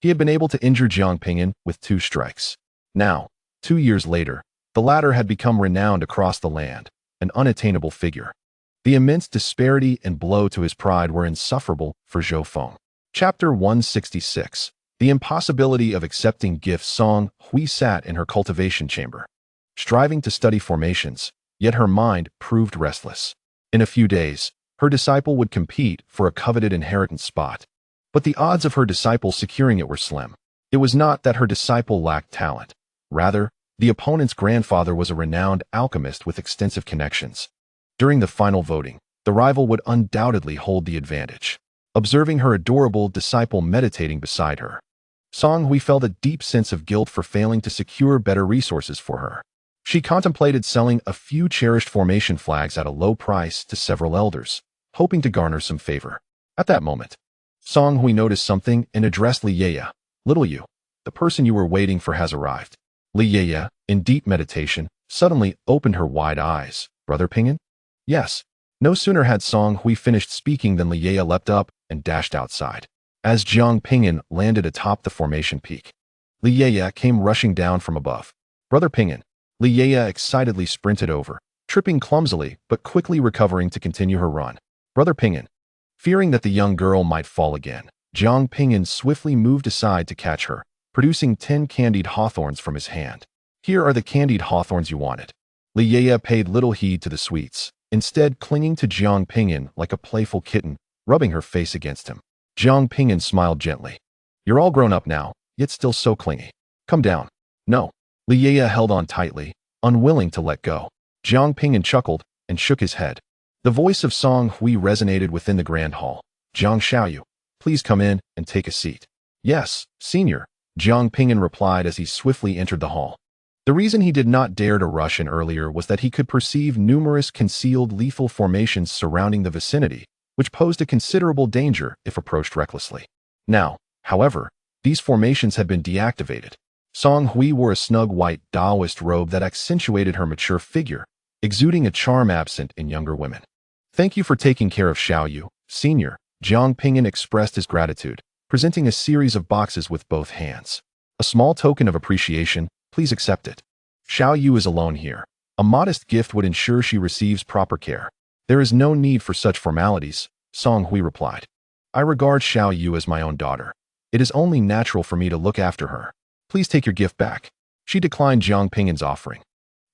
he had been able to injure Jiang Ping'an with 2 strikes. Now, 2 years later, the latter had become renowned across the land, an unattainable figure. The immense disparity and blow to his pride were insufferable for Zhou Feng. Chapter 166. The impossibility of accepting gifts. Song Hui sat in her cultivation chamber, striving to study formations, yet her mind proved restless. In a few days, her disciple would compete for a coveted inheritance spot. But the odds of her disciple securing it were slim. It was not that her disciple lacked talent. Rather, the opponent's grandfather was a renowned alchemist with extensive connections. During the final voting, the rival would undoubtedly hold the advantage. Observing her adorable disciple meditating beside her, Song Hui felt a deep sense of guilt for failing to secure better resources for her. She contemplated selling a few cherished formation flags at a low price to several elders, hoping to garner some favor. At that moment, Song Hui noticed something and addressed Li Yeye. Little you, the person you were waiting for has arrived. Li Yeye, in deep meditation, suddenly opened her wide eyes. Brother Ping'an? Yes. No sooner had Song Hui finished speaking than Li Yeye leapt up and dashed outside. As Jiang Ping'an landed atop the formation peak, Li Yeye came rushing down from above. Brother Ping'an, Li Yeye excitedly sprinted over, tripping clumsily but quickly recovering to continue her run. Brother Ping'an, fearing that the young girl might fall again, Jiang Ping'an swiftly moved aside to catch her, producing 10 candied hawthorns from his hand. Here are the candied hawthorns you wanted. Li Yeye paid little heed to the sweets, instead clinging to Jiang Ping'an like a playful kitten, rubbing her face against him. Jiang Ping'an smiled gently. You're all grown up now, yet still so clingy. Come down. No. Li Yeye held on tightly, unwilling to let go. Jiang Ping'an chuckled and shook his head. The voice of Song Hui resonated within the grand hall. Jiang Xiaoyu, please come in and take a seat. Yes, senior, Jiang Ping'an replied as he swiftly entered the hall. The reason he did not dare to rush in earlier was that he could perceive numerous concealed lethal formations surrounding the vicinity, which posed a considerable danger if approached recklessly. Now, however, these formations had been deactivated. Song Hui wore a snug white Taoist robe that accentuated her mature figure, exuding a charm absent in younger women. Thank you for taking care of Xiaoyu, senior, Jiang Ping'an expressed his gratitude, presenting a series of boxes with both hands. A small token of appreciation, please accept it. Xiaoyu is alone here. A modest gift would ensure she receives proper care. There is no need for such formalities, Song Hui replied. I regard Xiaoyu as my own daughter. It is only natural for me to look after her. Please take your gift back. She declined Jiang Ping'an's offering,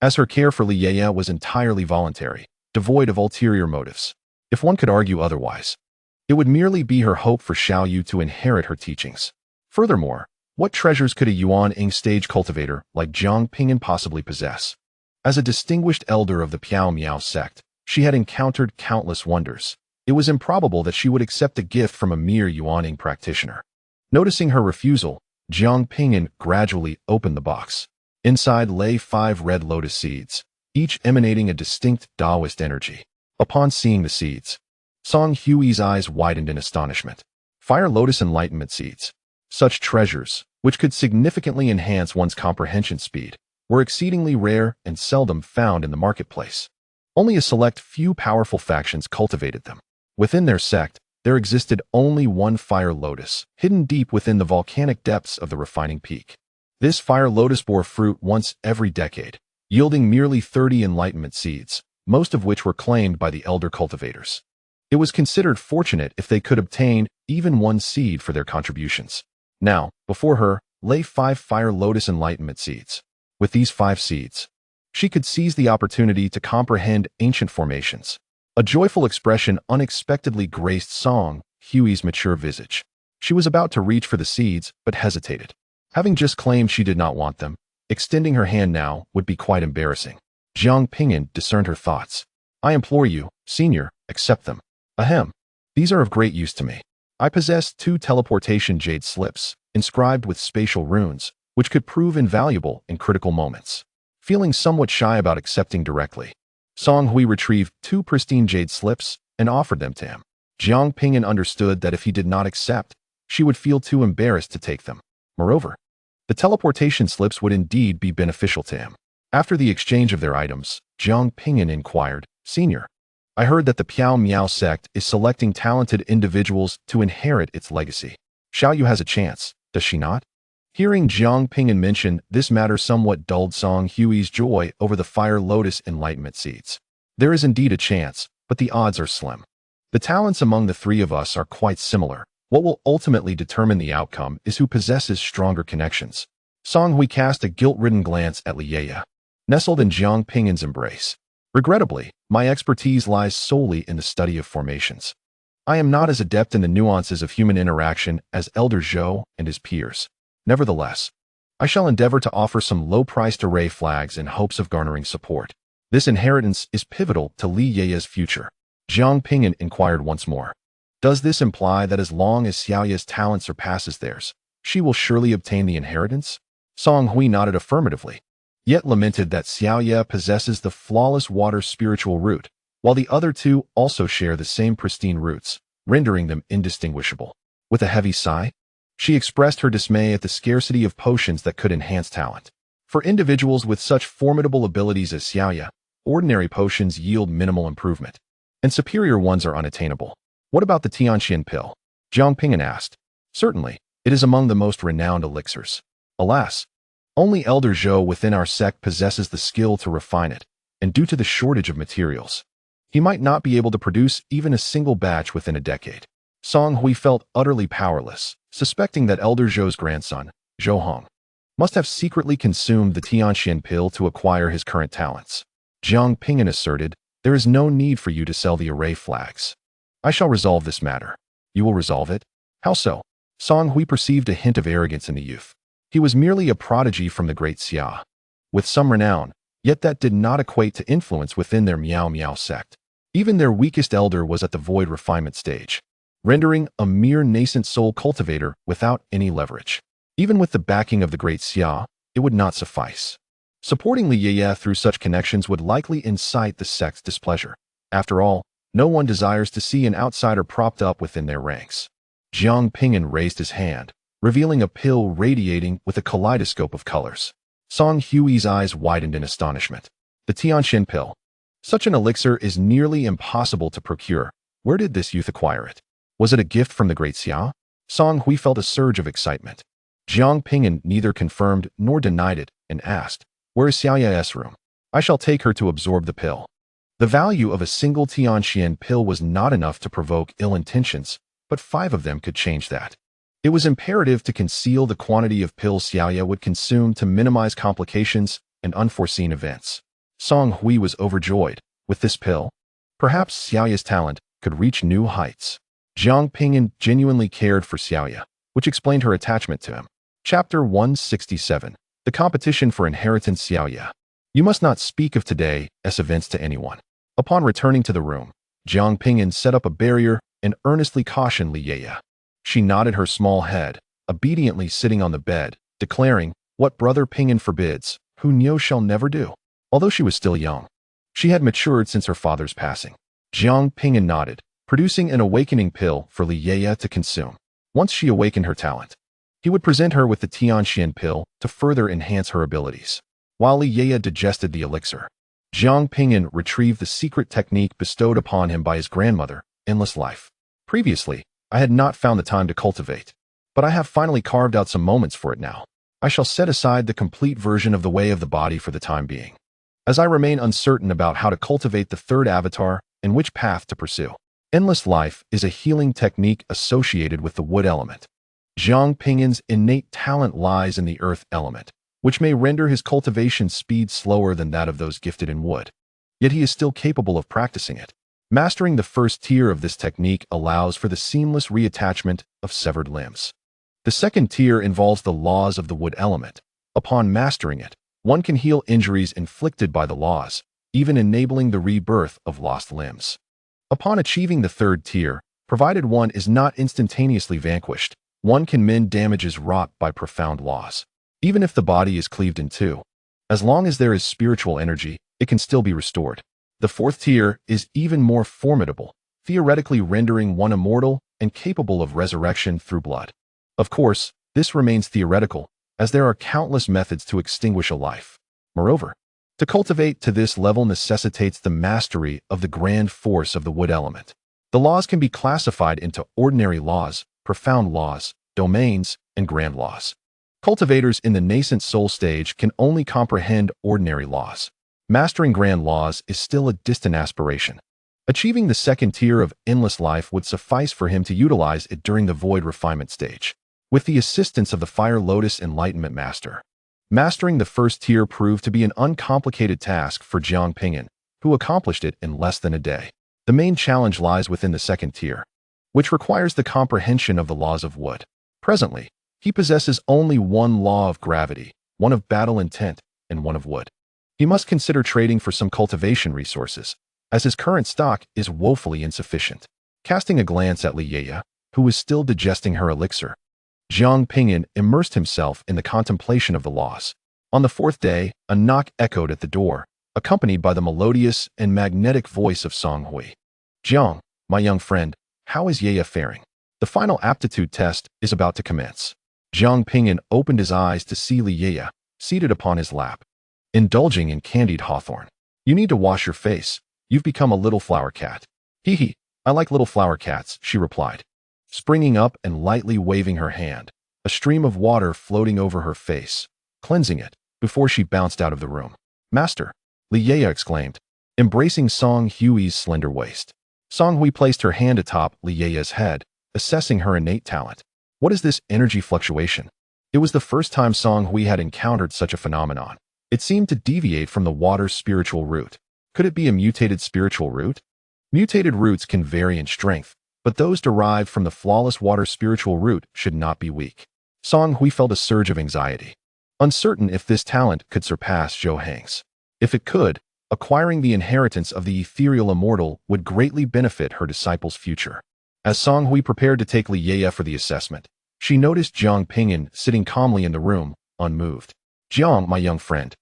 as her care for Li Yeye was entirely voluntary, devoid of ulterior motives. If one could argue otherwise, it would merely be her hope for Xiaoyu to inherit her teachings. Furthermore, what treasures could a Yuan-ing stage cultivator like Jiang Ping'an possibly possess? As a distinguished elder of the Piao Miao sect, she had encountered countless wonders. It was improbable that she would accept a gift from a mere Yuan-ing practitioner. Noticing her refusal, Jiang Ping'an gradually opened the box. Inside lay 5 red lotus seeds, each emanating a distinct Taoist energy. Upon seeing the seeds, Song Hui's eyes widened in astonishment. Fire lotus enlightenment seeds. Such treasures, which could significantly enhance one's comprehension speed, were exceedingly rare and seldom found in the marketplace. Only a select few powerful factions cultivated them. Within their sect, there existed only one fire lotus, hidden deep within the volcanic depths of the refining peak. This fire lotus bore fruit once every decade, yielding merely 30 enlightenment seeds, most of which were claimed by the elder cultivators. It was considered fortunate if they could obtain even one seed for their contributions. Now, before her, lay 5 fire lotus enlightenment seeds. With these 5 seeds, she could seize the opportunity to comprehend ancient formations. A joyful expression unexpectedly graced Song Hui's mature visage. She was about to reach for the seeds, but hesitated. Having just claimed she did not want them, extending her hand now would be quite embarrassing. Jiang Ping'an discerned her thoughts. I implore you, senior, accept them. Ahem. These are of great use to me. I possess 2 teleportation jade slips, inscribed with spatial runes, which could prove invaluable in critical moments. Feeling somewhat shy about accepting directly, Song Hui retrieved 2 pristine jade slips and offered them to him. Jiang Ping'an understood that if he did not accept, she would feel too embarrassed to take them. Moreover, the teleportation slips would indeed be beneficial to him. After the exchange of their items, Jiang Ping'an inquired, Senior, I heard that the Piao Miao sect is selecting talented individuals to inherit its legacy. Xiaoyu has a chance, does she not? Hearing Jiang Ping'an mention this matter somewhat dulled Song Hui's joy over the fire lotus enlightenment seeds. There is indeed a chance, but the odds are slim. The talents among the 3 of us are quite similar. What will ultimately determine the outcome is who possesses stronger connections. Song Hui cast a guilt-ridden glance at Li Yeye, nestled in Jiang Ping'an's embrace. Regrettably, my expertise lies solely in the study of formations. I am not as adept in the nuances of human interaction as Elder Zhou and his peers. Nevertheless, I shall endeavor to offer some low-priced array flags in hopes of garnering support. This inheritance is pivotal to Li Yeye's future. Jiang Ping'an inquired once more. Does this imply that as long as Xiaoya's talent surpasses theirs, she will surely obtain the inheritance? Song Hui nodded affirmatively, yet lamented that Xiaoya possesses the flawless water spiritual root, while the other 2 also share the same pristine roots, rendering them indistinguishable. With a heavy sigh, she expressed her dismay at the scarcity of potions that could enhance talent. For individuals with such formidable abilities as Xiaoya, ordinary potions yield minimal improvement, and superior ones are unattainable. What about the Tianxian pill? Jiang Ping'an asked. Certainly, it is among the most renowned elixirs. Alas, only Elder Zhou within our sect possesses the skill to refine it, and due to the shortage of materials, he might not be able to produce even a single batch within a decade. Song Hui felt utterly powerless, suspecting that Elder Zhou's grandson, Zhou Hong, must have secretly consumed the Tianxian pill to acquire his current talents. Jiang Ping'an asserted, "There is no need for you to sell the array flags. I shall resolve this matter." "You will resolve it? How so?" Song Hui perceived a hint of arrogance in the youth. He was merely a prodigy from the great Xia, with some renown, yet that did not equate to influence within their Miao Miao sect. Even their weakest elder was at the void refinement stage, rendering a mere nascent soul cultivator without any leverage. Even with the backing of the great Xia, it would not suffice. Supporting Li Ye through such connections would likely incite the sect's displeasure. After all, no one desires to see an outsider propped up within their ranks. Jiang Ping'an raised his hand, revealing a pill radiating with a kaleidoscope of colors. Song Hui's eyes widened in astonishment. The Tianxian pill. Such an elixir is nearly impossible to procure. Where did this youth acquire it? Was it a gift from the great Xia? Song Hui felt a surge of excitement. Jiang Ping'an neither confirmed nor denied it and asked, "Where is Xiaoya's room? I shall take her to absorb the pill." The value of a single Tianxian pill was not enough to provoke ill intentions, but 5 of them could change that. It was imperative to conceal the quantity of pills Xiaoya would consume to minimize complications and unforeseen events. Song Hui was overjoyed. With this pill, perhaps Xiaoya's talent could reach new heights. Jiang Ping'an genuinely cared for Xiaoya, which explained her attachment to him. Chapter 167. The Competition for Inheritance. Xiaoya. You must not speak of today's events to anyone. Upon returning to the room, Jiang Ping'an set up a barrier and earnestly cautioned Li Ye. She nodded her small head, obediently sitting on the bed, declaring, "What Brother Ping'an forbids, who knows shall never do." Although she was still young, she had matured since her father's passing. Jiang Ping'an nodded, producing an awakening pill for Li Ye to consume. Once she awakened her talent, he would present her with the Tianxian pill to further enhance her abilities. While Li Ye digested the elixir, Jiang Ping'an retrieved the secret technique bestowed upon him by his grandmother, Endless Life. Previously, I had not found the time to cultivate, but I have finally carved out some moments for it now. I shall set aside the complete version of the way of the body for the time being, as I remain uncertain about how to cultivate the third avatar and which path to pursue. Endless Life is a healing technique associated with the wood element. Jiang Ping'an's innate talent lies in the earth element, which may render his cultivation speed slower than that of those gifted in wood. Yet he is still capable of practicing it. Mastering the first tier of this technique allows for the seamless reattachment of severed limbs. The second tier involves the laws of the wood element. Upon mastering it, one can heal injuries inflicted by the laws, even enabling the rebirth of lost limbs. Upon achieving the third tier, provided one is not instantaneously vanquished, one can mend damages wrought by profound laws. Even if the body is cleaved in two, as long as there is spiritual energy, it can still be restored. The fourth tier is even more formidable, theoretically rendering one immortal and capable of resurrection through blood. Of course, this remains theoretical, as there are countless methods to extinguish a life. Moreover, to cultivate to this level necessitates the mastery of the grand force of the wood element. The laws can be classified into ordinary laws, profound laws, domains, and grand laws. Cultivators in the nascent soul stage can only comprehend ordinary laws. Mastering grand laws is still a distant aspiration. Achieving the second tier of Endless Life would suffice for him to utilize it during the void refinement stage, with the assistance of the Fire Lotus Enlightenment Master. Mastering the first tier proved to be an uncomplicated task for Jiang Ping'an, who accomplished it in less than a day. The main challenge lies within the second tier, which requires the comprehension of the laws of wood. Presently, he possesses only one law of gravity, one of battle intent, and one of wood. He must consider trading for some cultivation resources, as his current stock is woefully insufficient. Casting a glance at Li Ye, who was still digesting her elixir, Jiang Ping'an immersed himself in the contemplation of the laws. On the fourth day, a knock echoed at the door, accompanied by the melodious and magnetic voice of Song Hui. "Jiang, my young friend, how is Ye faring? The final aptitude test is about to commence." Jiang Ping'an opened his eyes to see Li Ye, seated upon his lap, indulging in candied hawthorn. "You need to wash your face. You've become a little flower cat." "Hee hee, I like little flower cats," she replied. springing up and lightly waving her hand, a stream of water floating over her face, cleansing it, before she bounced out of the room. "Master!" Liea exclaimed, embracing Song Hui's slender waist. Song Hui placed her hand atop Liea's head, assessing her innate talent. What is this energy fluctuation? It was the first time Song Hui had encountered such a phenomenon. It seemed to deviate from the water's spiritual root. Could it be a mutated spiritual root? Mutated roots can vary in strength, but those derived from the flawless water spiritual root should not be weak. Song Hui felt a surge of anxiety, uncertain if this talent could surpass Zhou Hang's. If it could, acquiring the inheritance of the ethereal immortal would greatly benefit her disciple's future. As Song Hui prepared to take Liea for the assessment, she noticed Jiang Ping'an sitting calmly in the room, unmoved. "Jiang, my young friend,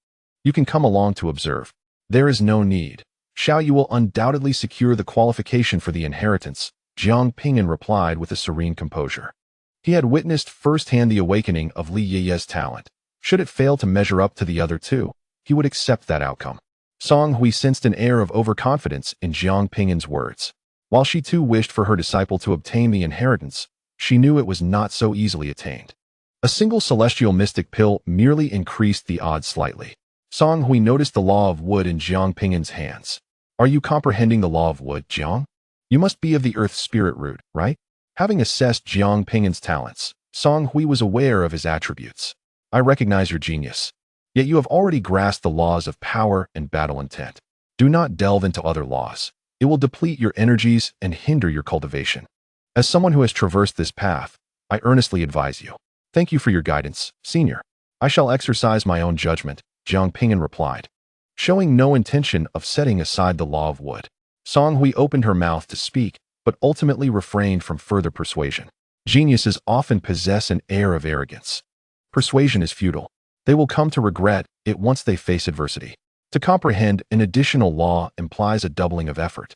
you can come along to observe." "There is no need. Xiao Yu will undoubtedly secure the qualification for the inheritance," Jiang Ping'an replied with a serene composure. He had witnessed firsthand the awakening of Liea's talent. Should it fail to measure up to the other two, he would accept that outcome. Song Hui sensed an air of overconfidence in Jiang Ping'an's words. While she too wished for her disciple to obtain the inheritance, she knew it was not so easily attained. A single celestial mystic pill merely increased the odds slightly. Song Hui noticed the law of wood in Jiang Ping'an's hands. "Are you comprehending the law of wood, Jiang? You must be of the earth spirit root, right?" Having assessed Jiang Ping'an's talents, Song Hui was aware of his attributes. "I recognize your genius. Yet you have already grasped the laws of power and battle intent. Do not delve into other laws. It will deplete your energies and hinder your cultivation. As someone who has traversed this path, I earnestly advise you. Thank you for your guidance, senior. I shall exercise my own judgment," Jiang Ping'an replied, showing no intention of setting aside the law of wood. Song Hui opened her mouth to speak, but ultimately refrained from further persuasion. Geniuses often possess an air of arrogance. Persuasion is futile. They will come to regret it once they face adversity. To comprehend an additional law implies a doubling of effort,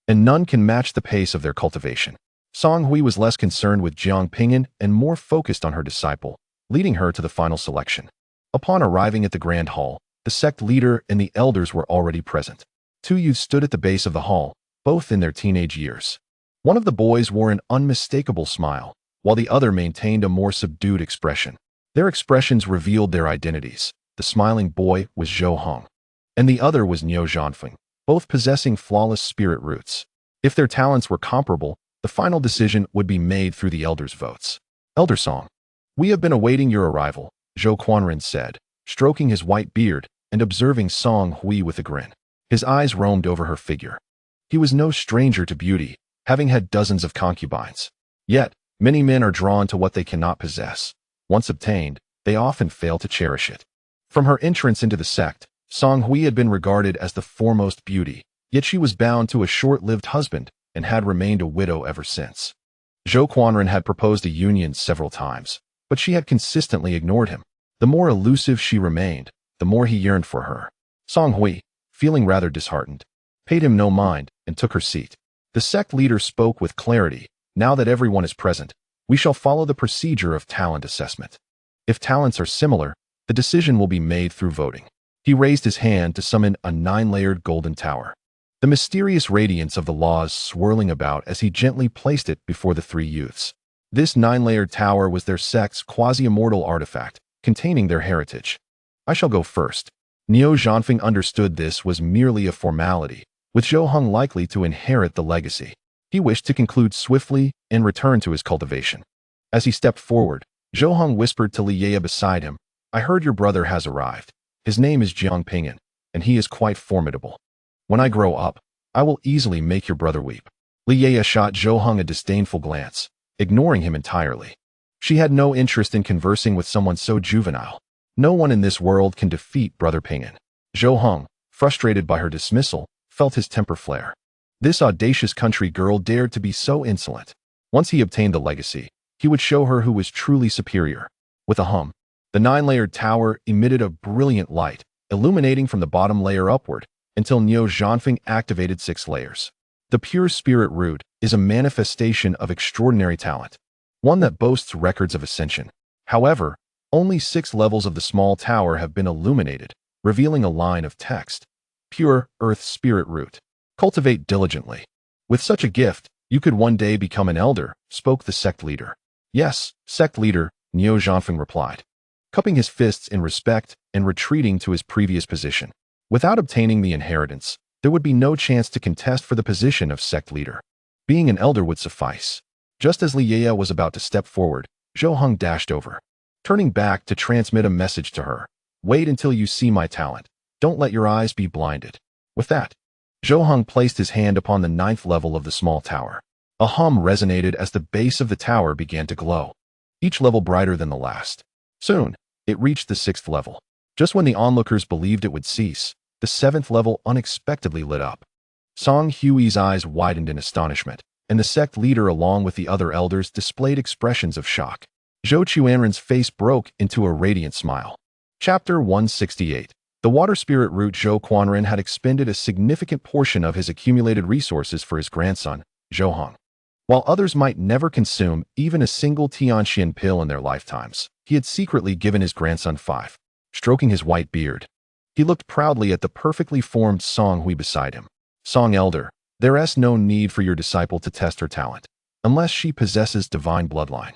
and none can match the pace of their cultivation. Song Hui was less concerned with Jiang Ping'an and more focused on her disciple, leading her to the final selection. Upon arriving at the grand hall, the sect leader and the elders were already present. Two youths stood at the base of the hall, both in their teenage years. One of the boys wore an unmistakable smile, while the other maintained a more subdued expression. Their expressions revealed their identities. The smiling boy was Zhou Hong, and the other was Niu Zhanfeng, both possessing flawless spirit roots. If their talents were comparable, the final decision would be made through the elders' votes. "Elder Song, we have been awaiting your arrival," Zhou Quanren said, stroking his white beard and observing Song Hui with a grin. His eyes roamed over her figure. He was no stranger to beauty, having had dozens of concubines. Yet, many men are drawn to what they cannot possess. Once obtained, they often fail to cherish it. From her entrance into the sect, Song Hui had been regarded as the foremost beauty, yet she was bound to a short-lived husband and had remained a widow ever since. Zhou Quanren had proposed a union several times, but she had consistently ignored him. The more elusive she remained, the more he yearned for her. Song Hui, feeling rather disheartened, paid him no mind and took her seat. The sect leader spoke with clarity. "Now that everyone is present, we shall follow the procedure of talent assessment. If talents are similar, the decision will be made through voting." He raised his hand to summon a 9-layered golden tower, the mysterious radiance of the laws swirling about as he gently placed it before the three youths. This 9-layered tower was their sect's quasi-immortal artifact, containing their heritage. "I shall go first." Niu Zhanfeng understood this was merely a formality, with Zhou Hong likely to inherit the legacy. He wished to conclude swiftly and return to his cultivation. As he stepped forward, Zhou Hong whispered to Liea beside him, "I heard your brother has arrived. His name is Jiang Ping'an, and he is quite formidable. When I grow up, I will easily make your brother weep." Liea shot Zhou Hong a disdainful glance, ignoring him entirely. She had no interest in conversing with someone so juvenile. No one in this world can defeat Brother Ping'an. Zhou Hong, frustrated by her dismissal, felt his temper flare. This audacious country girl dared to be so insolent. Once he obtained the legacy, he would show her who was truly superior. With a hum, the 9-layered tower emitted a brilliant light, illuminating from the bottom layer upward, until Niu Zhanfeng activated 6 layers. The pure spirit root is a manifestation of extraordinary talent, one that boasts records of ascension. However, only 6 levels of the small tower have been illuminated, revealing a line of text. "Pure Earth Spirit Root. Cultivate diligently." With such a gift, You could one day become an elder, spoke the sect leader. Yes, sect leader, Niu Zhanfeng replied, cupping his fists in respect and retreating to his previous position. Without obtaining the inheritance, there would be no chance to contest for the position of sect leader. Being an elder would suffice. Just as Li Ye was about to step forward, Zhou Heng dashed over, turning back to transmit a message to her. Wait until you see my talent. Don't let your eyes be blinded. With that, Zhou Heng placed his hand upon the 9th level of the small tower. A hum resonated as the base of the tower began to glow, each level brighter than the last. Soon, it reached the 6th level. Just when the onlookers believed it would cease, the 7th level unexpectedly lit up. Song Hui's eyes widened in astonishment, and the sect leader along with the other elders displayed expressions of shock. Zhou Qianren's face broke into a radiant smile. Chapter 168. The water spirit root Zhou Qianren had expended a significant portion of his accumulated resources for his grandson, Zhou Heng. While others might never consume even a single Tianxian pill in their lifetimes, he had secretly given his grandson 5. Stroking his white beard, he looked proudly at the perfectly formed Song Hui beside him. Song Elder, there is no need for your disciple to test her talent, unless she possesses divine bloodline.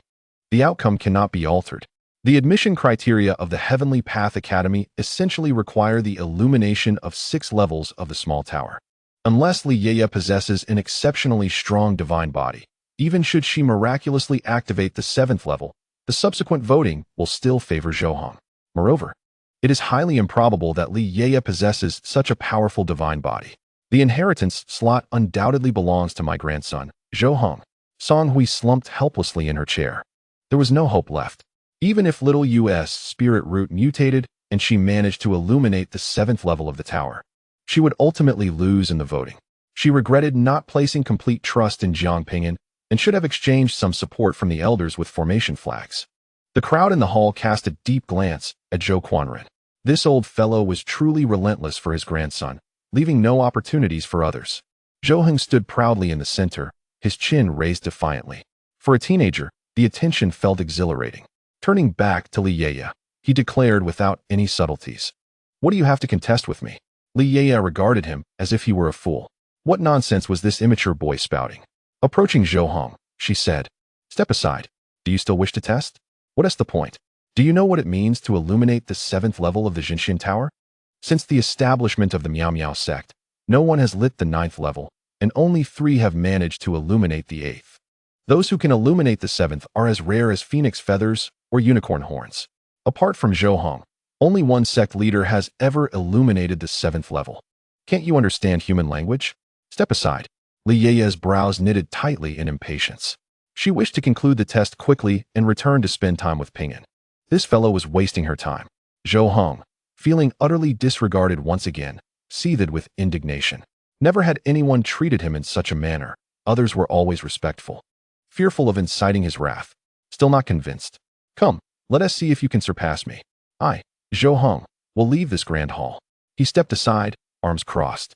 The outcome cannot be altered. The admission criteria of the Heavenly Path Academy essentially require the illumination of 6 levels of the small tower. Unless Li Ye possesses an exceptionally strong divine body, even should she miraculously activate the 7th level, the subsequent voting will still favor Zhou Heng. Moreover, it is highly improbable that Li Ye possesses such a powerful divine body. The inheritance slot undoubtedly belongs to my grandson, Zhou Heng. Song Hui slumped helplessly in her chair. There was no hope left. Even if little U.S. spirit root mutated and she managed to illuminate the 7th level of the tower, she would ultimately lose in the voting. She regretted not placing complete trust in Jiang Ping'an and should have exchanged some support from the elders with formation flags. The crowd in the hall cast a deep glance at Zhou Qianren. This old fellow was truly relentless for his grandson, leaving no opportunities for others. Zhou Heng stood proudly in the center, his chin raised defiantly. For a teenager, the attention felt exhilarating. Turning back to Li Ye, he declared without any subtleties, "What do you have to contest with me?" Li Ye regarded him as if he were a fool. What nonsense was this immature boy spouting? Approaching Zhou Heng, she said, "Step aside. Do you still wish to test? What is the point? Do you know what it means to illuminate the 7th level of the Jinxian Tower? Since the establishment of the Miao Miao sect, no one has lit the 9th level, and only 3 have managed to illuminate the 8th. Those who can illuminate the 7th are as rare as phoenix feathers or unicorn horns. Apart from Zhou Heng, only one sect leader has ever illuminated the 7th level. Can't you understand human language? Step aside." Li Ye's brows knitted tightly in impatience. She wished to conclude the test quickly and return to spend time with Ping'an. This fellow was wasting her time. Zhou Heng, feeling utterly disregarded once again, seethed with indignation. Never had anyone treated him in such a manner. Others were always respectful. Fearful of inciting his wrath. Still not convinced. "Come, let us see if you can surpass me. I, Zhou Heng, will leave this grand hall." He stepped aside, arms crossed,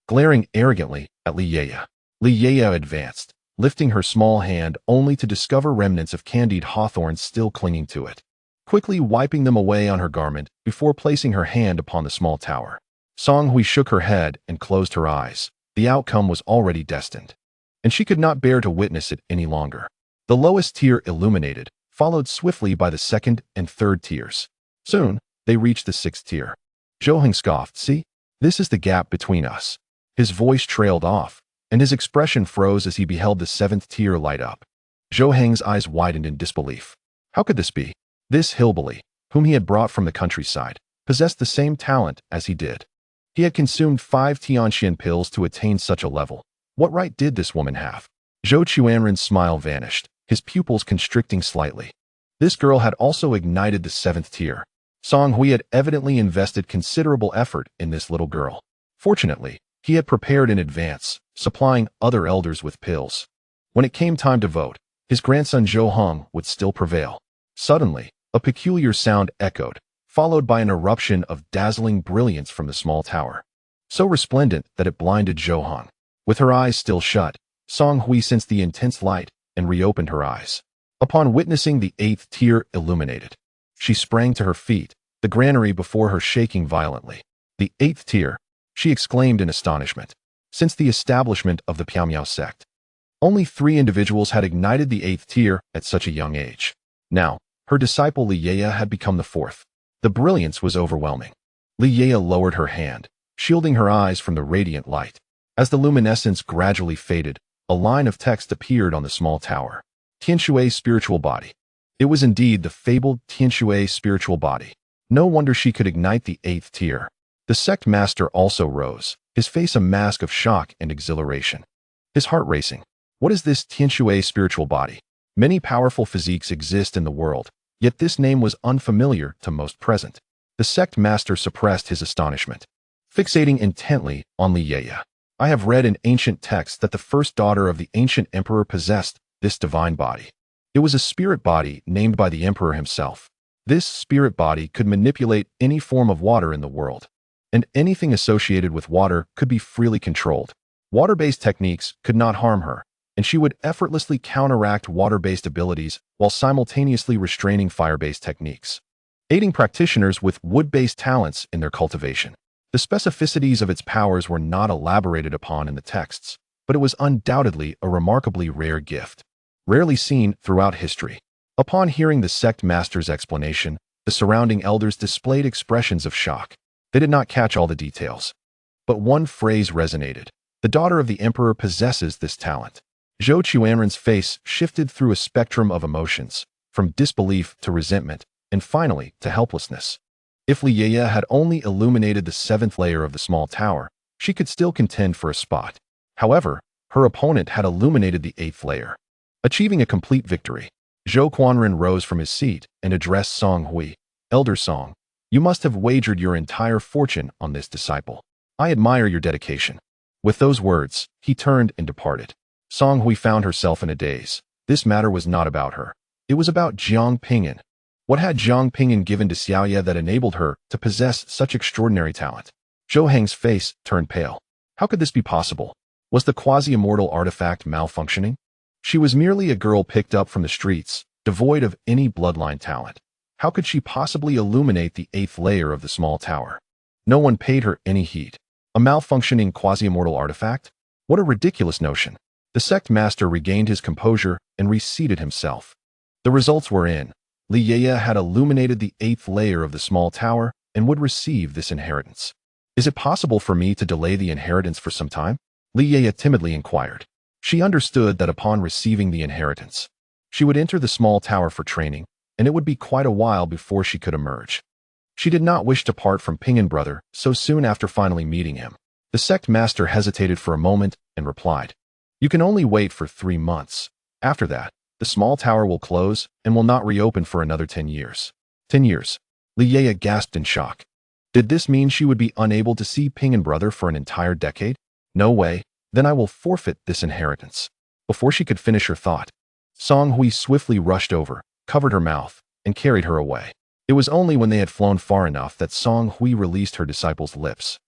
glaring arrogantly at Li Ye. Li Ye advanced, lifting her small hand only to discover remnants of candied hawthorns still clinging to it, quickly wiping them away on her garment before placing her hand upon the small tower. Song Hui shook her head and closed her eyes. The outcome was already destined, and she could not bear to witness it any longer. The lowest tier illuminated, followed swiftly by the 2nd and 3rd tiers. Soon, they reached the 6th tier. Zhou Heng scoffed, "See? This is the gap between us." His voice trailed off, and his expression froze as he beheld the 7th tier light up. Zhou Heng's eyes widened in disbelief. How could this be? This hillbilly, whom he had brought from the countryside, possessed the same talent as he did. He had consumed 5 Tianxian pills to attain such a level. What right did this woman have? Zhou Qianren's smile vanished, his pupils constricting slightly. This girl had also ignited the 7th tier. Song Hui had evidently invested considerable effort in this little girl. Fortunately, he had prepared in advance, supplying other elders with pills. When it came time to vote, his grandson Zhou Heng would still prevail. Suddenly, a peculiar sound echoed, followed by an eruption of dazzling brilliance from the small tower, so resplendent that it blinded Zhou Heng. With her eyes still shut, Song Hui sensed the intense light and reopened her eyes. Upon witnessing the 8th tier illuminated, she sprang to her feet, the granary before her shaking violently. "The 8th tier," she exclaimed in astonishment. Since the establishment of the Miao Miao sect, Only 3 individuals had ignited the 8th tier at such a young age. Now, her disciple Liya had become the 4th. The brilliance was overwhelming. Liya lowered her hand, shielding her eyes from the radiant light. As the luminescence gradually faded, a line of text appeared on the small tower. Tianshui's spiritual body. It was indeed the fabled Tianshui spiritual body. No wonder she could ignite the 8th tier. The sect master also rose, his face a mask of shock and exhilaration. His heart racing. What is this Tianshui spiritual body? Many powerful physiques exist in the world, yet this name was unfamiliar to most present. The sect master suppressed his astonishment, fixating intently on Liya. I have read in ancient texts that the first daughter of the ancient emperor possessed this divine body. It was a spirit body named by the emperor himself. This spirit body could manipulate any form of water in the world, and anything associated with water could be freely controlled. Water-based techniques could not harm her, and she would effortlessly counteract water-based abilities while simultaneously restraining fire-based techniques, aiding practitioners with wood-based talents in their cultivation. The specificities of its powers were not elaborated upon in the texts, but it was undoubtedly a remarkably rare gift, rarely seen throughout history. Upon hearing the sect master's explanation, the surrounding elders displayed expressions of shock. They did not catch all the details. But one phrase resonated. The daughter of the emperor possesses this talent. Zhou Qianren's face shifted through a spectrum of emotions, from disbelief to resentment, and finally to helplessness. If Liya had only illuminated the 7th layer of the small tower, she could still contend for a spot. However, her opponent had illuminated the 8th layer, achieving a complete victory. Zhou Qianren rose from his seat and addressed Song Hui. Elder Song, you must have wagered your entire fortune on this disciple. I admire your dedication. With those words, he turned and departed. Song Hui found herself in a daze. This matter was not about her. It was about Jiang Ping'an. What had Jiang Ping'an given to Xiaoya that enabled her to possess such extraordinary talent? Zhou Heng's face turned pale. How could this be possible? Was the quasi-immortal artifact malfunctioning? She was merely a girl picked up from the streets, devoid of any bloodline talent. How could she possibly illuminate the 8th layer of the small tower? No one paid her any heed. A malfunctioning quasi-immortal artifact? What a ridiculous notion. The sect master regained his composure and reseated himself. The results were in. Liya had illuminated the 8th layer of the small tower and would receive this inheritance. Is it possible for me to delay the inheritance for some time? Liya timidly inquired. She understood that upon receiving the inheritance, she would enter the small tower for training, and it would be quite a while before she could emerge. She did not wish to part from Ping'an brother so soon after finally meeting him. The sect master hesitated for a moment and replied, "You can only wait for 3 months. After that, the small tower will close and will not reopen for another 10 years. 10 years. Liya gasped in shock. Did this mean she would be unable to see Ping'an brother for an entire decade? No way. Then I will forfeit this inheritance. Before she could finish her thought, Song Hui swiftly rushed over, covered her mouth, and carried her away. It was only when they had flown far enough that Song Hui released her disciple's lips.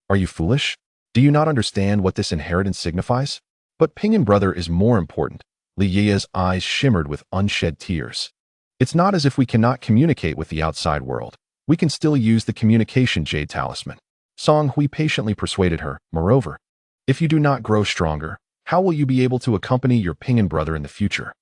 Are you foolish? Do you not understand what this inheritance signifies? But Ping'an brother is more important. Liya's eyes shimmered with unshed tears. It's not as if we cannot communicate with the outside world. We can still use the communication jade talisman. Song Hui patiently persuaded her. Moreover, if you do not grow stronger, how will you be able to accompany your Ping'an brother in the future?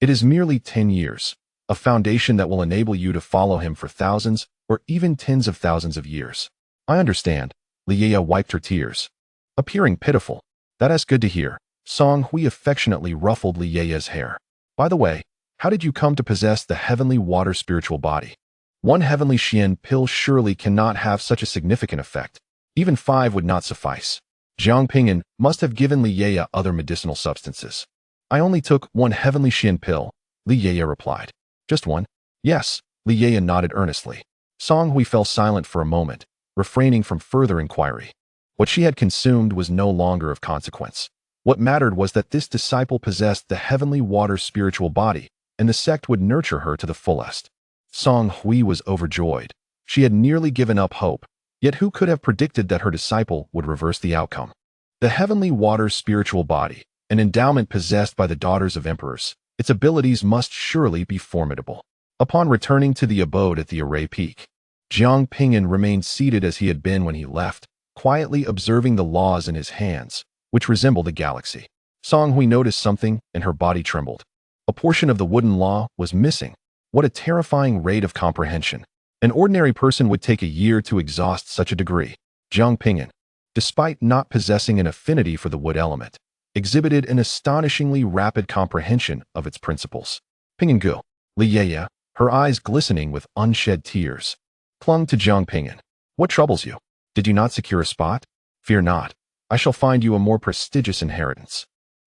It is merely 10 years, a foundation that will enable you to follow him for thousands or even tens of thousands of years. I understand. Liya wiped her tears, appearing pitiful. That is good to hear. Song Hui affectionately ruffled Liya's hair. By the way, how did you come to possess the heavenly water spiritual body? 1 heavenly Xian pill surely cannot have such a significant effect. Even 5 would not suffice. Jiang Ping'an must have given Liya other medicinal substances. I only took 1 heavenly Xian pill, Liya replied. Just 1? Yes, Liya nodded earnestly. Song Hui fell silent for a moment, refraining from further inquiry. What she had consumed was no longer of consequence. What mattered was that this disciple possessed the heavenly water spiritual body, and the sect would nurture her to the fullest. Song Hui was overjoyed. She had nearly given up hope, yet who could have predicted that her disciple would reverse the outcome? The heavenly water spiritual body, an endowment possessed by the daughters of emperors, its abilities must surely be formidable. Upon returning to the abode at the Array Peak, Jiang Ping'an remained seated as he had been when he left, quietly observing the laws in his hands, which resembled a galaxy. Song Hui noticed something, and her body trembled. A portion of the wooden law was missing. What a terrifying rate of comprehension. An ordinary person would take a year to exhaust such a degree. Jiang Ping'an, despite not possessing an affinity for the wood element, exhibited an astonishingly rapid comprehension of its principles. Ping'an Gu, Li Yeye, her eyes glistening with unshed tears, clung to Jiang Ping'an. What troubles you? Did you not secure a spot? Fear not. I shall find you a more prestigious inheritance.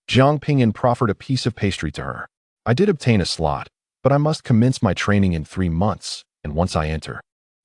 Jiang Ping'an proffered a piece of pastry to her. I did obtain a slot, but I must commence my training in 3 months, and once I enter,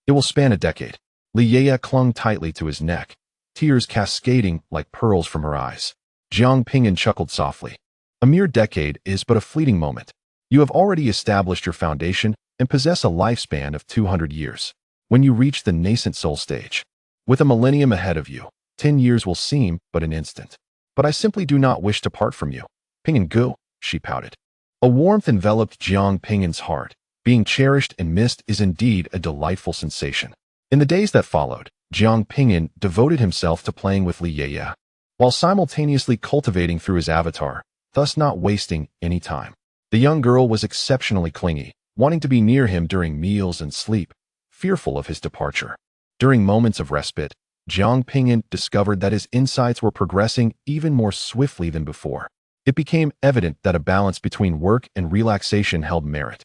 it will span a decade. Li Yeye clung tightly to his neck, tears cascading like pearls from her eyes. Jiang Ping'an chuckled softly. A mere decade is but a fleeting moment. You have already established your foundation and possess a lifespan of 200 years. When you reach the Nascent Soul stage, with a millennium ahead of you, 10 years will seem but an instant. But I simply do not wish to part from you. Ping'an Gu, she pouted. A warmth enveloped Jiang Ping'an's heart. Being cherished and missed is indeed a delightful sensation. In the days that followed, Jiang Ping'an devoted himself to playing with Li Yeye, while simultaneously cultivating through his avatar, thus not wasting any time. The young girl was exceptionally clingy, wanting to be near him during meals and sleep, fearful of his departure. During moments of respite, Jiang Ping'an discovered that his insights were progressing even more swiftly than before. It became evident that a balance between work and relaxation held merit.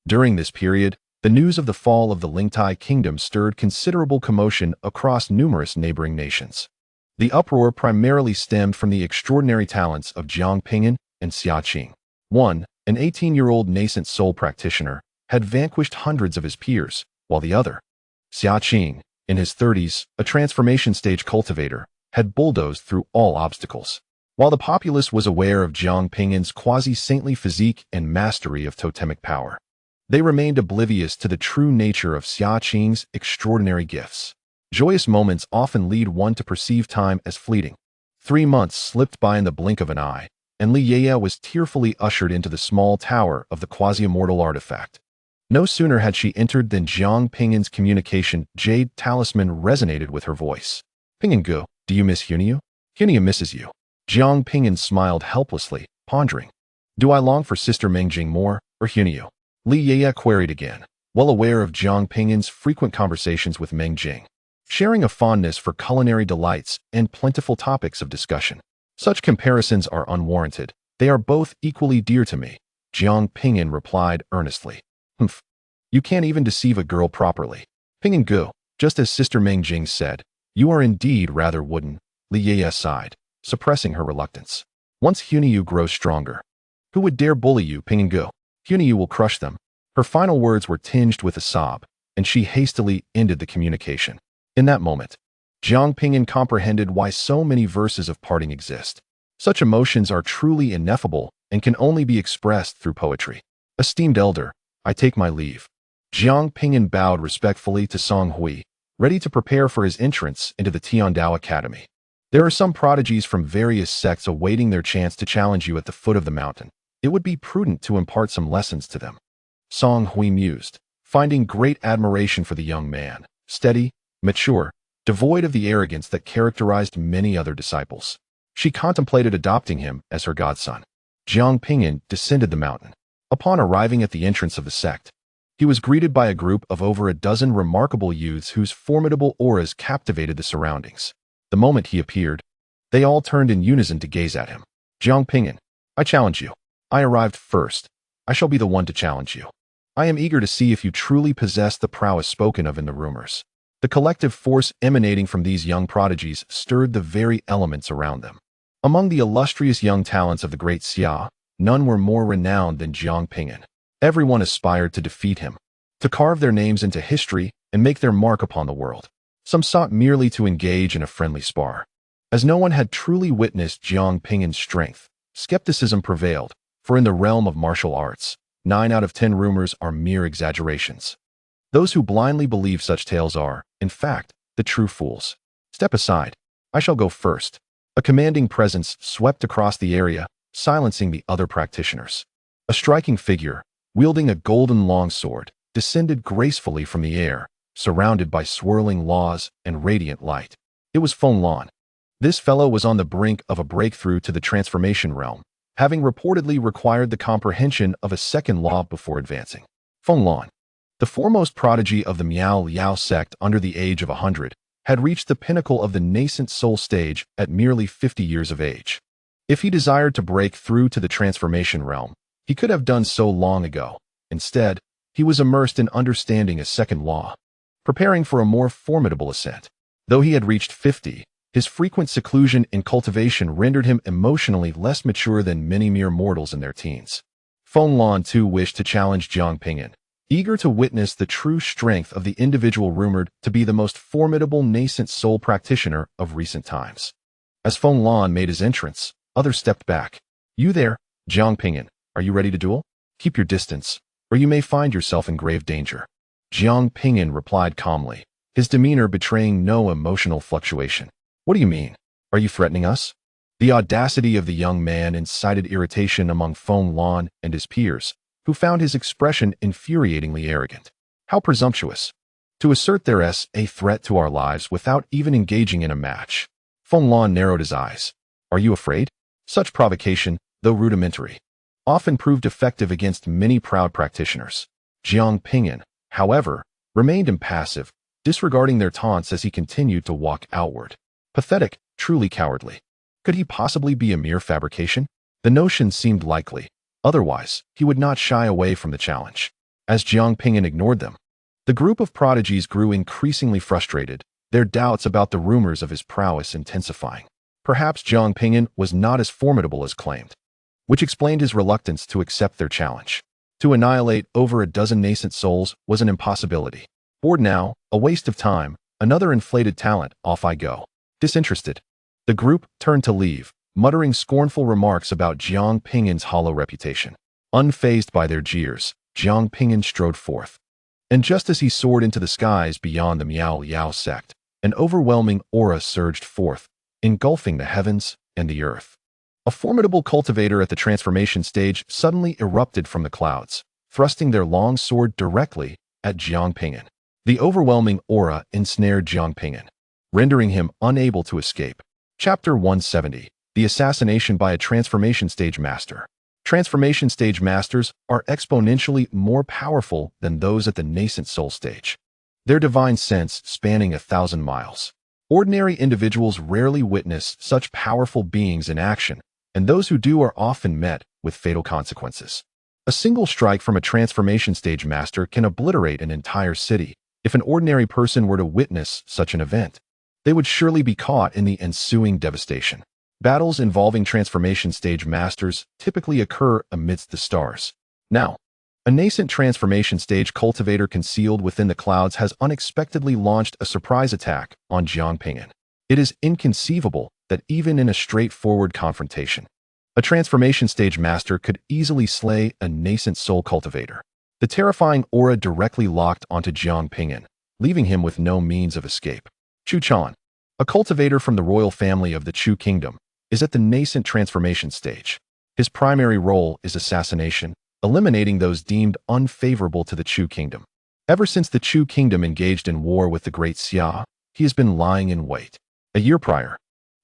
During this period, the news of the fall of the Lingtai kingdom stirred considerable commotion across numerous neighboring nations. The uproar primarily stemmed from the extraordinary talents of Jiang Ping'an and Xia Qing. One, an 18-year-old nascent soul practitioner, had vanquished hundreds of his peers, while the other, Xia Qing, in his 30s, a transformation stage cultivator, had bulldozed through all obstacles. While the populace was aware of Jiang Ping'an's quasi-saintly physique and mastery of totemic power, they remained oblivious to the true nature of Xia Qing's extraordinary gifts. Joyous moments often lead one to perceive time as fleeting. 3 months slipped by in the blink of an eye, and Li Yeye was tearfully ushered into the small tower of the quasi-immortal artifact. No sooner had she entered than Jiang Ping'an's communication jade talisman resonated with her voice. Ping'an Gu, do you miss Hunyu? Hunyu misses you. Jiang Ping'an smiled helplessly, pondering. Do I long for Sister Mengjing more, or Hunyu? Li Yeye queried again, well aware of Jiang Ping'an's frequent conversations with Mengjing, sharing a fondness for culinary delights and plentiful topics of discussion. Such comparisons are unwarranted. They are both equally dear to me, Jiang Ping'an replied earnestly. Humph. You can't even deceive a girl properly. Ping'an Gu, just as Sister Mengjing said, you are indeed rather wooden, Li Yeye sighed, suppressing her reluctance. Once Hunyu grows stronger, who would dare bully you, Ping'an Gu? Hunyu will crush them. Her final words were tinged with a sob, and she hastily ended the communication. In that moment, Jiang Ping'an comprehended why so many verses of parting exist. Such emotions are truly ineffable and can only be expressed through poetry. Esteemed elder, I take my leave. Jiang Ping'an bowed respectfully to Song Hui, ready to prepare for his entrance into the Tiandao Academy. There are some prodigies from various sects awaiting their chance to challenge you at the foot of the mountain. It would be prudent to impart some lessons to them. Song Hui mused, finding great admiration for the young man, steady, mature, devoid of the arrogance that characterized many other disciples. She contemplated adopting him as her godson. Jiang Ping'an descended the mountain. Upon arriving at the entrance of the sect, he was greeted by a group of over a dozen remarkable youths whose formidable auras captivated the surroundings. The moment he appeared, they all turned in unison to gaze at him. Jiang Ping'an, I challenge you. I arrived first. I shall be the one to challenge you. I am eager to see if you truly possess the prowess spoken of in the rumors. The collective force emanating from these young prodigies stirred the very elements around them. Among the illustrious young talents of the great Xia, none were more renowned than Jiang Ping'an. Everyone aspired to defeat him, to carve their names into history and make their mark upon the world. Some sought merely to engage in a friendly spar. As no one had truly witnessed Jiang Ping'an's strength, skepticism prevailed, for in the realm of martial arts, 9 out of 10 rumors are mere exaggerations. Those who blindly believe such tales are, in fact, the true fools. Step aside. I shall go first. A commanding presence swept across the area, silencing the other practitioners. A striking figure, wielding a golden longsword, descended gracefully from the air, surrounded by swirling laws and radiant light. It was Feng Lan. This fellow was on the brink of a breakthrough to the transformation realm, having reportedly required the comprehension of a second law before advancing. Feng Lan, the foremost prodigy of the Miao Liao sect under the age of 100, had reached the pinnacle of the nascent soul stage at merely 50 years of age. If he desired to break through to the transformation realm, he could have done so long ago. Instead, he was immersed in understanding a second law, preparing for a more formidable ascent. Though he had reached 50, his frequent seclusion in cultivation rendered him emotionally less mature than many mere mortals in their teens. Feng Lan too wished to challenge Jiang Ping'an, eager to witness the true strength of the individual rumored to be the most formidable nascent soul practitioner of recent times. As Feng Lan made his entrance, others stepped back. "You there, Jiang Ping'an, are you ready to duel? Keep your distance, or you may find yourself in grave danger." Jiang Ping'an replied calmly, his demeanor betraying no emotional fluctuation. "What do you mean? Are you threatening us?" The audacity of the young man incited irritation among Feng Lan and his peers, who found his expression infuriatingly arrogant. How presumptuous! To assert there is a threat to our lives without even engaging in a match. Feng Lan narrowed his eyes. "Are you afraid?" Such provocation, though rudimentary, often proved effective against many proud practitioners. Jiang Ping'an, however, remained impassive, disregarding their taunts as he continued to walk outward. Pathetic, truly cowardly. Could he possibly be a mere fabrication? The notion seemed likely. Otherwise, he would not shy away from the challenge. As Jiang Ping'an ignored them, the group of prodigies grew increasingly frustrated, their doubts about the rumors of his prowess intensifying. Perhaps Jiang Ping'an was not as formidable as claimed, which explained his reluctance to accept their challenge. To annihilate over a dozen nascent souls was an impossibility. Bored now, a waste of time, another inflated talent, off I go. Disinterested, the group turned to leave, muttering scornful remarks about Jiang Ping'an's hollow reputation. Unfazed by their jeers, Jiang Ping'an strode forth. And just as he soared into the skies beyond the Miao Liao sect, an overwhelming aura surged forth, engulfing the heavens and the earth. A formidable cultivator at the transformation stage suddenly erupted from the clouds, thrusting their long sword directly at Jiang Ping'an. The overwhelming aura ensnared Jiang Ping'an, rendering him unable to escape. Chapter 170. The Assassination by a Transformation Stage Master. Transformation stage masters are exponentially more powerful than those at the nascent soul stage, their divine sense spanning 1,000 miles. Ordinary individuals rarely witness such powerful beings in action, and those who do are often met with fatal consequences. A single strike from a transformation stage master can obliterate an entire city. If an ordinary person were to witness such an event, they would surely be caught in the ensuing devastation. Battles involving transformation stage masters typically occur amidst the stars. Now, a nascent transformation stage cultivator concealed within the clouds has unexpectedly launched a surprise attack on Jiang Ping'an. It is inconceivable that even in a straightforward confrontation, a transformation stage master could easily slay a nascent soul cultivator. The terrifying aura directly locked onto Jiang Ping'an, leaving him with no means of escape. Chu Chan, a cultivator from the royal family of the Chu kingdom, is at the nascent transformation stage. His primary role is assassination, eliminating those deemed unfavorable to the Chu kingdom. Ever since the Chu kingdom engaged in war with the great Xia, he has been lying in wait. A year prior,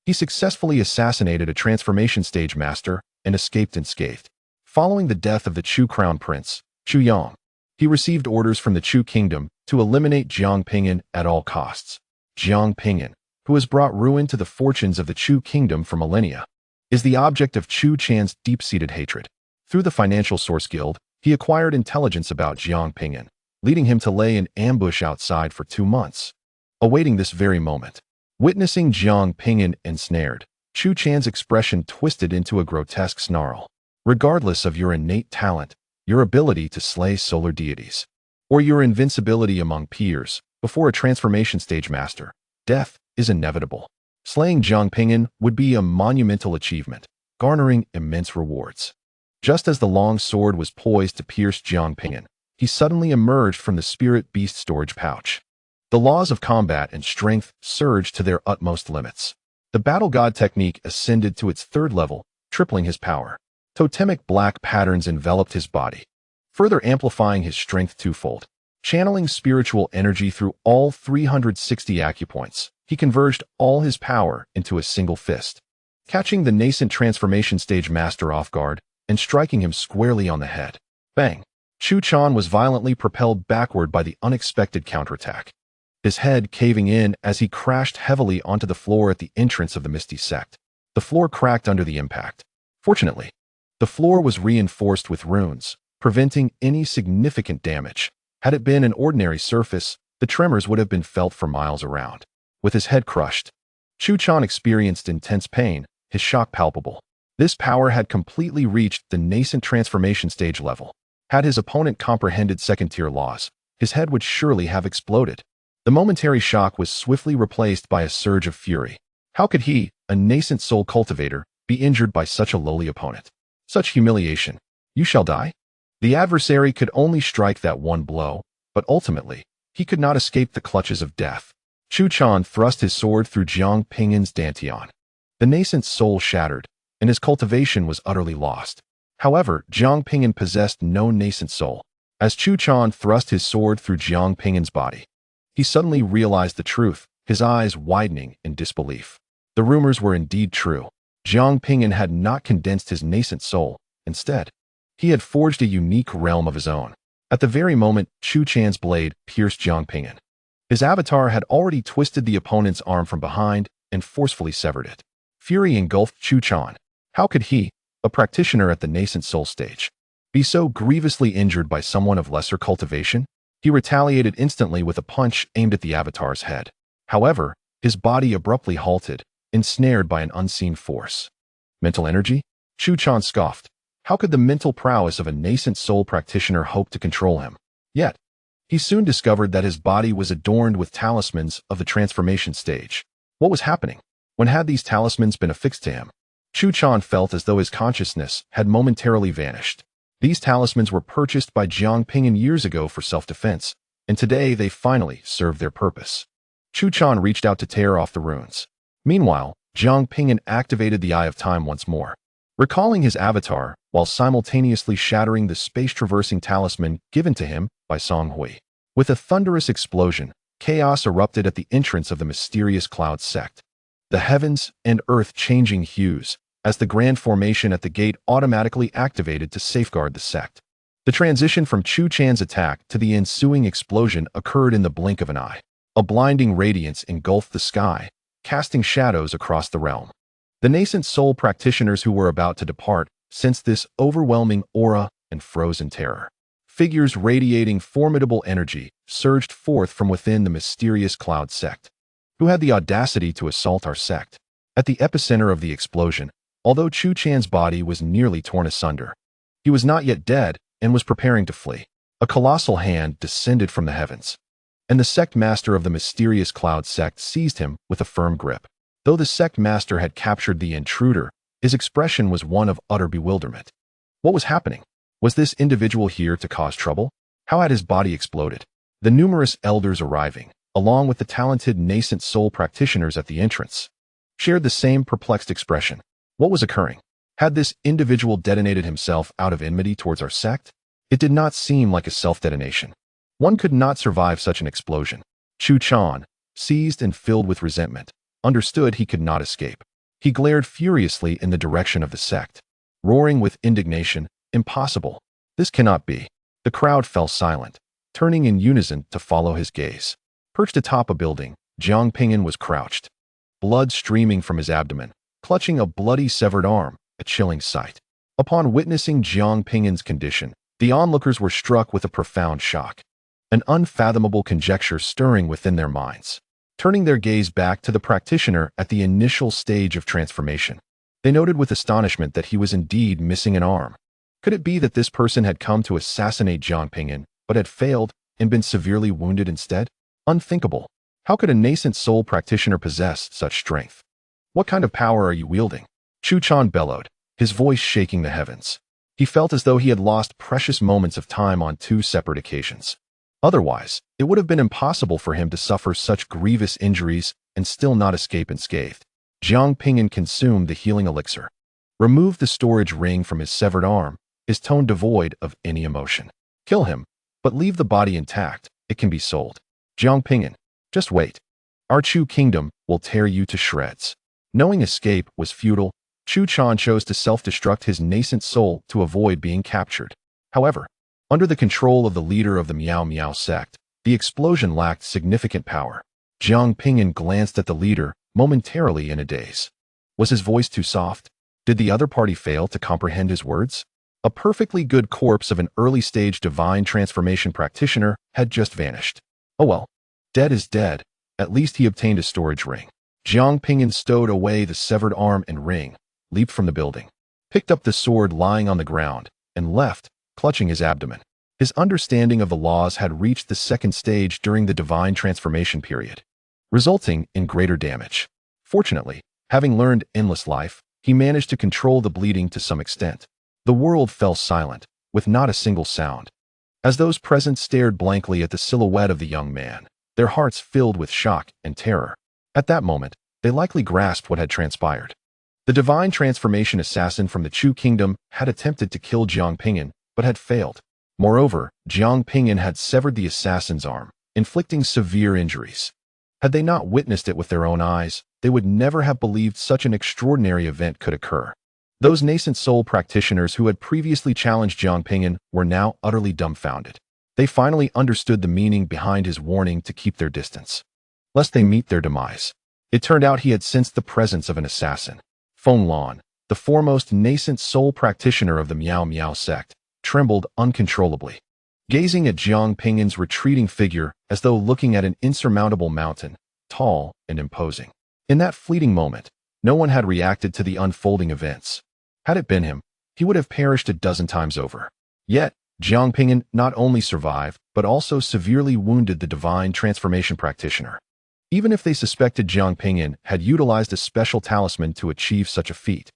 he successfully assassinated a transformation stage master and escaped unscathed. Following the death of the Chu crown prince, Chu Yang, he received orders from the Chu kingdom to eliminate Jiang Ping'an at all costs. Jiang Ping'an, who has brought ruin to the fortunes of the Chu kingdom for millennia, is the object of Chu Chan's deep-seated hatred. Through the Financial Source Guild, he acquired intelligence about Jiang Ping'an, leading him to lay an ambush outside for 2 months, awaiting this very moment. Witnessing Jiang Ping'an ensnared, Chu Chan's expression twisted into a grotesque snarl. Regardless of your innate talent, your ability to slay solar deities, or your invincibility among peers, before a transformation stage master, death is inevitable. Slaying Jiang Ping'an would be a monumental achievement, garnering immense rewards. Just as the long sword was poised to pierce Jiang Ping'an, he suddenly emerged from the spirit beast storage pouch. The laws of combat and strength surged to their utmost limits. The battle god technique ascended to its 3rd level, tripling his power. Totemic black patterns enveloped his body, further amplifying his strength twofold. Channeling spiritual energy through all 360 acupoints, he converged all his power into a single fist, catching the nascent transformation stage master off guard and striking him squarely on the head. Bang! Chu Chan was violently propelled backward by the unexpected counterattack, his head caving in as he crashed heavily onto the floor at the entrance of the Misty Sect. The floor cracked under the impact. Fortunately, the floor was reinforced with runes, preventing any significant damage. Had it been an ordinary surface, the tremors would have been felt for miles around. With his head crushed, Chu Chan experienced intense pain, his shock palpable. This power had completely reached the nascent transformation stage level. Had his opponent comprehended second-tier laws, his head would surely have exploded. The momentary shock was swiftly replaced by a surge of fury. How could he, a nascent soul cultivator, be injured by such a lowly opponent? Such humiliation. You shall die? The adversary could only strike that one blow, but ultimately, he could not escape the clutches of death. Chu Chan thrust his sword through Jiang Ping'an's dantian. The nascent soul shattered, and his cultivation was utterly lost. However, Jiang Ping'an possessed no nascent soul. As Chu Chan thrust his sword through Jiang Ping'an's body, he suddenly realized the truth, his eyes widening in disbelief. The rumors were indeed true. Jiang Ping'an had not condensed his nascent soul. Instead, he had forged a unique realm of his own. At the very moment Chu Chan's blade pierced Jiang Ping'an, his avatar had already twisted the opponent's arm from behind and forcefully severed it. Fury engulfed Chu Chan. How could he, a practitioner at the nascent soul stage, be so grievously injured by someone of lesser cultivation? He retaliated instantly with a punch aimed at the avatar's head. However, his body abruptly halted, ensnared by an unseen force. Mental energy? Chu Chan scoffed. How could the mental prowess of a nascent soul practitioner hope to control him? Yet, he soon discovered that his body was adorned with talismans of the transformation stage. What was happening? When had these talismans been affixed to him? Chu Chan felt as though his consciousness had momentarily vanished. These talismans were purchased by Jiang Ping'an years ago for self-defense, and today they finally served their purpose. Chu Chan reached out to tear off the runes. Meanwhile, Jiang Ping'an activated the Eye of Time once more, recalling his avatar while simultaneously shattering the space-traversing talisman given to him by Song Hui. With a thunderous explosion, chaos erupted at the entrance of the mysterious cloud sect. The heavens and earth changing hues as the grand formation at the gate automatically activated to safeguard the sect. The transition from Chu Chan's attack to the ensuing explosion occurred in the blink of an eye. A blinding radiance engulfed the sky, casting shadows across the realm. The nascent soul practitioners who were about to depart sensed this overwhelming aura and froze in terror. Figures radiating formidable energy surged forth from within the mysterious cloud sect. Who had the audacity to assault our sect? At the epicenter of the explosion, although Chu Chan's body was nearly torn asunder, he was not yet dead and was preparing to flee. A colossal hand descended from the heavens, and the sect master of the mysterious cloud sect seized him with a firm grip. Though the sect master had captured the intruder, his expression was one of utter bewilderment. What was happening? Was this individual here to cause trouble? How had his body exploded? The numerous elders arriving, along with the talented nascent soul practitioners at the entrance, shared the same perplexed expression. What was occurring? Had this individual detonated himself out of enmity towards our sect? It did not seem like a self-detonation. One could not survive such an explosion. Chu Chan, seized and filled with resentment, understood he could not escape. He glared furiously in the direction of the sect, roaring with indignation. Impossible. This cannot be. The crowd fell silent, turning in unison to follow his gaze. Perched atop a building, Jiang Ping'an was crouched, blood streaming from his abdomen, clutching a bloody severed arm, a chilling sight. Upon witnessing Jiang Ping'an's condition, the onlookers were struck with a profound shock, an unfathomable conjecture stirring within their minds. Turning their gaze back to the practitioner at the initial stage of transformation, they noted with astonishment that he was indeed missing an arm. Could it be that this person had come to assassinate Jiang Ping'an, but had failed and been severely wounded instead? Unthinkable. How could a nascent soul practitioner possess such strength? What kind of power are you wielding? Chu Chan bellowed, his voice shaking the heavens. He felt as though he had lost precious moments of time on two separate occasions. Otherwise, it would have been impossible for him to suffer such grievous injuries and still not escape unscathed. Jiang Ping'an consumed the healing elixir, removed the storage ring from his severed arm, his tone devoid of any emotion. Kill him. but leave the body intact. It can be sold. Jiang Ping'an, just wait. Our Chu kingdom will tear you to shreds. Knowing escape was futile, Chu Chan chose to self-destruct his nascent soul to avoid being captured. However, under the control of the leader of the Miao Miao sect, the explosion lacked significant power. Jiang Ping'an glanced at the leader, momentarily in a daze. Was his voice too soft? Did the other party fail to comprehend his words? A perfectly good corpse of an early-stage divine transformation practitioner had just vanished. Oh well, dead is dead. At least he obtained a storage ring. Jiang Ping'an stowed away the severed arm and ring, leaped from the building, picked up the sword lying on the ground, and left, clutching his abdomen. His understanding of the laws had reached the second stage during the divine transformation period, resulting in greater damage. Fortunately, having learned endless life, he managed to control the bleeding to some extent. The world fell silent, with not a single sound. As those present stared blankly at the silhouette of the young man, their hearts filled with shock and terror. At that moment, they likely grasped what had transpired. The divine transformation assassin from the Chu kingdom had attempted to kill Jiang Ping'an, but had failed. Moreover, Jiang Ping'an had severed the assassin's arm, inflicting severe injuries. Had they not witnessed it with their own eyes, they would never have believed such an extraordinary event could occur. Those nascent soul practitioners who had previously challenged Jiang Ping'an were now utterly dumbfounded. They finally understood the meaning behind his warning to keep their distance, lest they meet their demise. It turned out he had sensed the presence of an assassin. Feng Lan, the foremost nascent soul practitioner of the Miao Miao sect, trembled uncontrollably, gazing at Jiang Ping'an's retreating figure as though looking at an insurmountable mountain, tall and imposing. In that fleeting moment, no one had reacted to the unfolding events. Had it been him, he would have perished a dozen times over. Yet, Jiang Ping'an not only survived, but also severely wounded the divine transformation practitioner. Even if they suspected Jiang Ping'an had utilized a special talisman to achieve such a feat,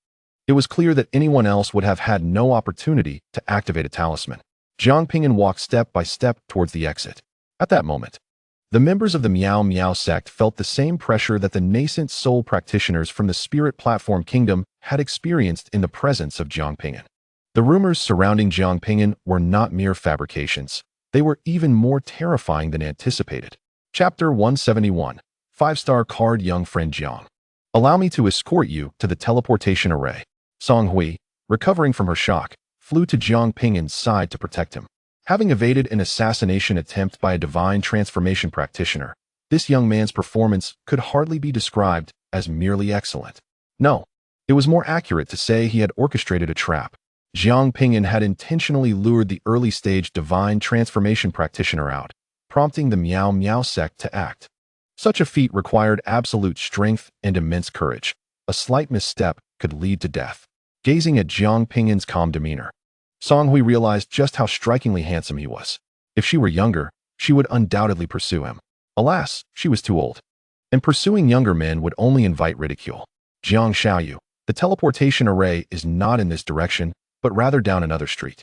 it was clear that anyone else would have had no opportunity to activate a talisman. Jiang Ping'an walked step by step towards the exit. At that moment, the members of the Miao Miao sect felt the same pressure that the nascent soul practitioners from the Spirit Platform Kingdom had experienced in the presence of Jiang Ping'an. The rumors surrounding Jiang Ping'an were not mere fabrications. They were even more terrifying than anticipated. Chapter 171. 5-star card Young Friend Jiang. Allow me to escort you to the teleportation array. Song Hui, recovering from her shock, flew to Jiang Ping'an's side to protect him. Having evaded an assassination attempt by a divine transformation practitioner, this young man's performance could hardly be described as merely excellent. No, it was more accurate to say he had orchestrated a trap. Jiang Ping'an had intentionally lured the early-stage divine transformation practitioner out, prompting the Miao Miao sect to act. Such a feat required absolute strength and immense courage. A slight misstep could lead to death. Gazing at Jiang Ping'an's calm demeanor, Song Hui realized just how strikingly handsome he was. If she were younger, she would undoubtedly pursue him. Alas, she was too old, and pursuing younger men would only invite ridicule. Jiang Xiaoyu, the teleportation array is not in this direction, but rather down another street.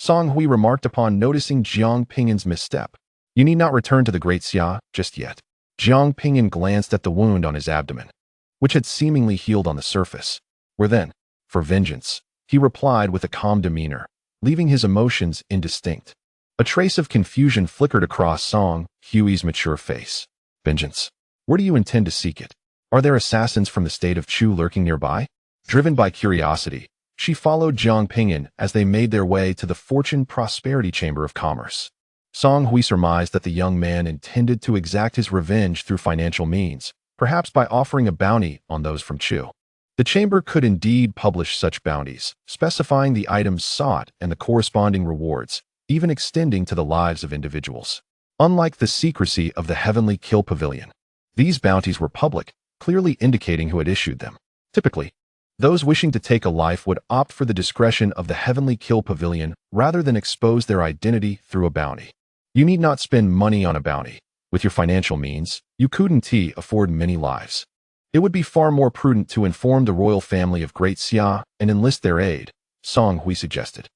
Song Hui remarked upon noticing Jiang Ping'an's misstep. You need not return to the Great Xia just yet. Jiang Ping'an glanced at the wound on his abdomen, which had seemingly healed on the surface. Where then? For vengeance, he replied with a calm demeanor, leaving his emotions indistinct. A trace of confusion flickered across Song Hui's mature face. Vengeance? Where do you intend to seek it? Are there assassins from the state of Chu lurking nearby? Driven by curiosity, she followed Jiang Ping'an as they made their way to the Fortune Prosperity Chamber of Commerce. Song Hui surmised that the young man intended to exact his revenge through financial means, perhaps by offering a bounty on those from Chu. The chamber could indeed publish such bounties, specifying the items sought and the corresponding rewards, even extending to the lives of individuals. Unlike the secrecy of the Heavenly Kill Pavilion, these bounties were public, clearly indicating who had issued them. Typically, those wishing to take a life would opt for the discretion of the Heavenly Kill Pavilion rather than expose their identity through a bounty. You need not spend money on a bounty. With your financial means, you couldn't afford many lives. It would be far more prudent to inform the royal family of Great Xia and enlist their aid, Song Hui suggested.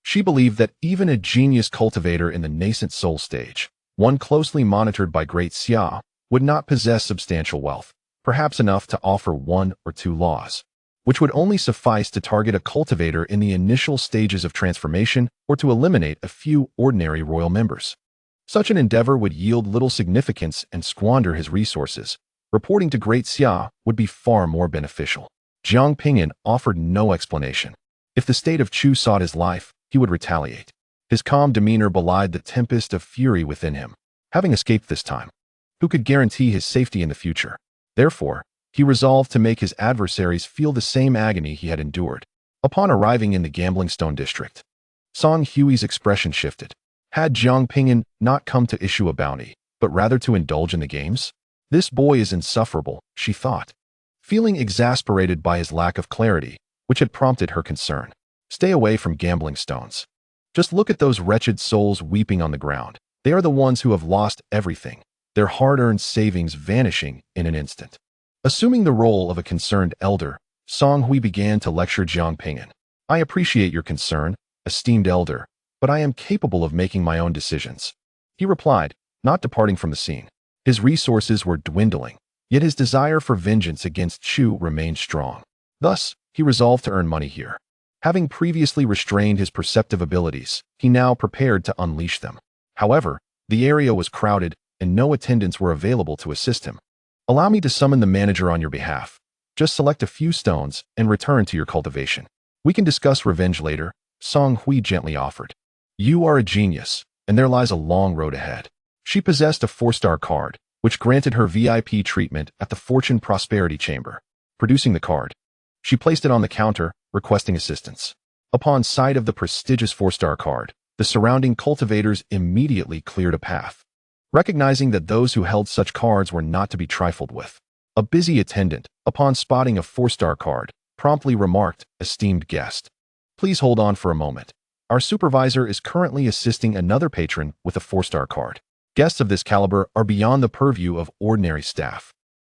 She believed that even a genius cultivator in the nascent soul stage, one closely monitored by Great Xia, would not possess substantial wealth, perhaps enough to offer 1 or 2 laws. which would only suffice to target a cultivator in the initial stages of transformation or to eliminate a few ordinary royal members. Such an endeavor would yield little significance and squander his resources. Reporting to Great Xia would be far more beneficial. Jiang Ping'an offered no explanation. If the state of Chu sought his life, he would retaliate. His calm demeanor belied the tempest of fury within him. Having escaped this time, who could guarantee his safety in the future? Therefore, he resolved to make his adversaries feel the same agony he had endured. Upon arriving in the Gambling Stone district, Song Hui's expression shifted. Had Jiang Ping'an not come to issue a bounty, but rather to indulge in the games? This boy is insufferable, she thought, feeling exasperated by his lack of clarity, which had prompted her concern. Stay away from gambling stones. Just look at those wretched souls weeping on the ground. They are the ones who have lost everything, their hard-earned savings vanishing in an instant. Assuming the role of a concerned elder, Song Hui began to lecture Jiang Ping'an. I appreciate your concern, esteemed elder, but I am capable of making my own decisions. He replied, not departing from the scene. His resources were dwindling, yet his desire for vengeance against Chu remained strong. Thus, he resolved to earn money here. Having previously restrained his perceptive abilities, he now prepared to unleash them. However, the area was crowded and no attendants were available to assist him. Allow me to summon the manager on your behalf. Just select a few stones and return to your cultivation. We can discuss revenge later, Song Hui gently offered. You are a genius, and there lies a long road ahead. She possessed a 4-star card, which granted her VIP treatment at the Fortune Prosperity Chamber. Producing the card, she placed it on the counter, requesting assistance. Upon sight of the prestigious 4-star card, the surrounding cultivators immediately cleared a path. Recognizing that those who held such cards were not to be trifled with, a busy attendant, upon spotting a 4-star card, promptly remarked, "Esteemed guest, please hold on for a moment. Our supervisor is currently assisting another patron with a 4-star card. Guests of this caliber are beyond the purview of ordinary staff."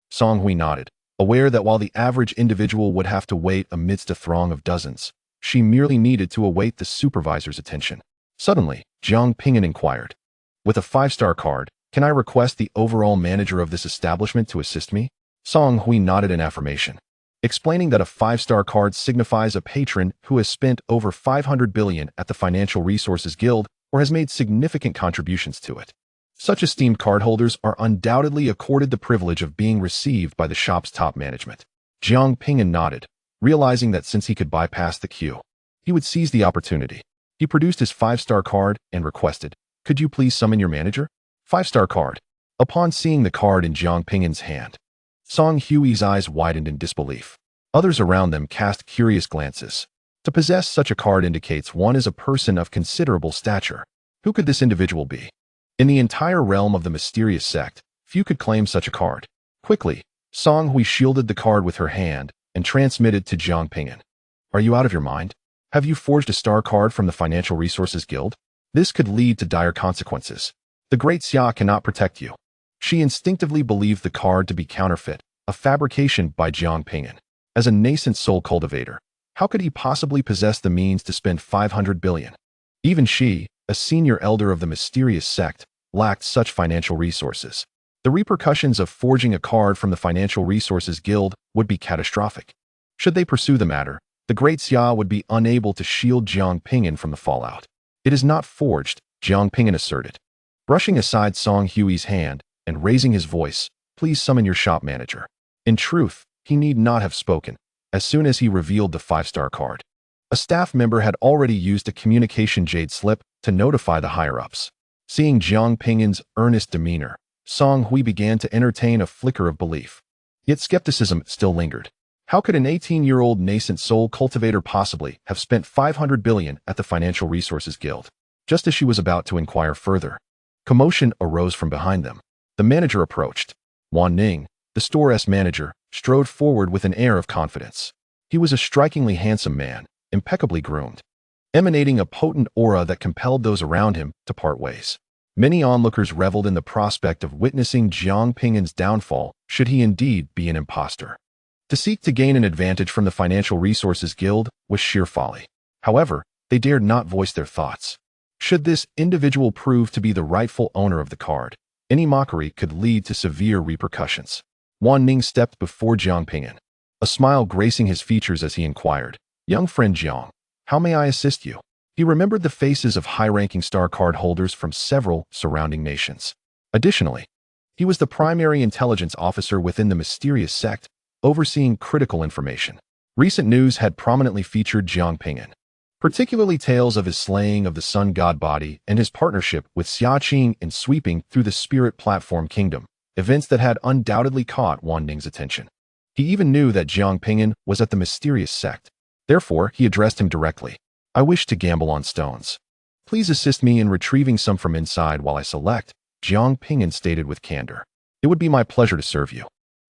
Song Hui nodded, aware that while the average individual would have to wait amidst a throng of dozens, she merely needed to await the supervisor's attention. Suddenly, Jiang Ping'an inquired, "With a 5-star card, can I request the overall manager of this establishment to assist me?" Song Hui nodded in affirmation, explaining that a 5-star card signifies a patron who has spent over 500 billion at the Financial Resources Guild or has made significant contributions to it. Such esteemed cardholders are undoubtedly accorded the privilege of being received by the shop's top management. Jiang Ping'an nodded, realizing that since he could bypass the queue, he would seize the opportunity. He produced his 5-star card and requested, "Could you please summon your manager?" 5-star card. Upon seeing the card in Jiang Ping'an's hand, Song Hui's eyes widened in disbelief. Others around them cast curious glances. To possess such a card indicates one is a person of considerable stature. Who could this individual be? In the entire realm of the mysterious sect, few could claim such a card. Quickly, Song Hui shielded the card with her hand and transmitted to Jiang Ping'an. Are you out of your mind? Have you forged a star card from the Financial Resources Guild? This could lead to dire consequences. The Great Xia cannot protect you. She instinctively believed the card to be counterfeit, a fabrication by Jiang Ping'an. As a nascent soul cultivator, how could he possibly possess the means to spend 500 billion? Even she, a senior elder of the mysterious sect, lacked such financial resources. The repercussions of forging a card from the Financial Resources Guild would be catastrophic. Should they pursue the matter, the Great Xia would be unable to shield Jiang Ping'an from the fallout. It is not forged, Jiang Ping'an asserted. Brushing aside Song Hui's hand and raising his voice, "Please summon your shop manager." In truth, he need not have spoken. As soon as he revealed the 5-star card, a staff member had already used a communication jade slip to notify the higher-ups. Seeing Jiang Ping'an's earnest demeanor, Song Hui began to entertain a flicker of belief. Yet skepticism still lingered. How could an 18-year-old nascent soul cultivator possibly have spent 500 billion at the Financial Resources Guild? Just as she was about to inquire further, commotion arose from behind them. The manager approached. Wan Ning, the store's manager, strode forward with an air of confidence. He was a strikingly handsome man, impeccably groomed, emanating a potent aura that compelled those around him to part ways. Many onlookers reveled in the prospect of witnessing Jiang Ping'an's downfall should he indeed be an impostor. To seek to gain an advantage from the Financial Resources Guild was sheer folly. However, they dared not voice their thoughts. Should this individual prove to be the rightful owner of the card, any mockery could lead to severe repercussions. Wan Ning stepped before Jiang Ping'an. a smile gracing his features as he inquired, "Young friend Jiang, how may I assist you?" He remembered the faces of high-ranking star card holders from several surrounding nations. Additionally, he was the primary intelligence officer within the mysterious sect, overseeing critical information. Recent news had prominently featured Jiang Ping'an, particularly tales of his slaying of the sun god body and his partnership with Xia Qing in sweeping through the spirit platform kingdom, events that had undoubtedly caught Wan Ning's attention. He even knew that Jiang Ping'an was at the mysterious sect. Therefore, he addressed him directly. "I wish to gamble on stones. Please assist me in retrieving some from inside while I select," Jiang Ping'an stated with candor. "It would be my pleasure to serve you."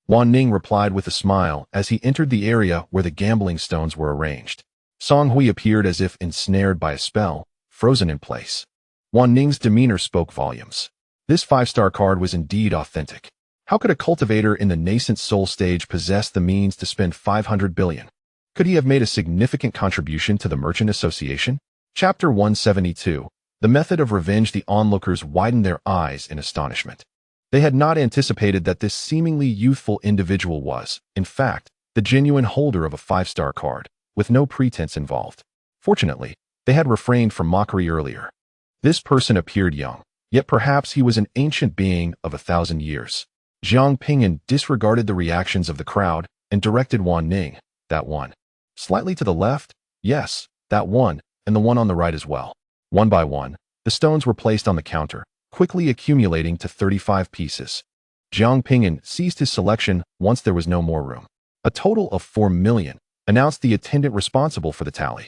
Wan Ning replied with a smile as he entered the area where the gambling stones were arranged. Song Hui appeared as if ensnared by a spell, frozen in place. Wan Ning's demeanor spoke volumes. This 5-star card was indeed authentic. How could a cultivator in the Nascent Soul stage possess the means to spend 500 billion? Could he have made a significant contribution to the Merchant Association? Chapter 172. The Method of Revenge. The onlookers widened their eyes in astonishment. They had not anticipated that this seemingly youthful individual was, in fact, the genuine holder of a 5-star card, with no pretense involved. Fortunately, they had refrained from mockery earlier. This person appeared young, yet perhaps he was an ancient being of 1,000 years. Jiang Ping'an disregarded the reactions of the crowd and directed Wan Ning, "That one. Slightly to the left? Yes, that one, and the one on the right as well." One by one, the stones were placed on the counter, quickly accumulating to 35 pieces. Jiang Ping'an ceased his selection once there was no more room. "A total of 4 million, announced the attendant responsible for the tally.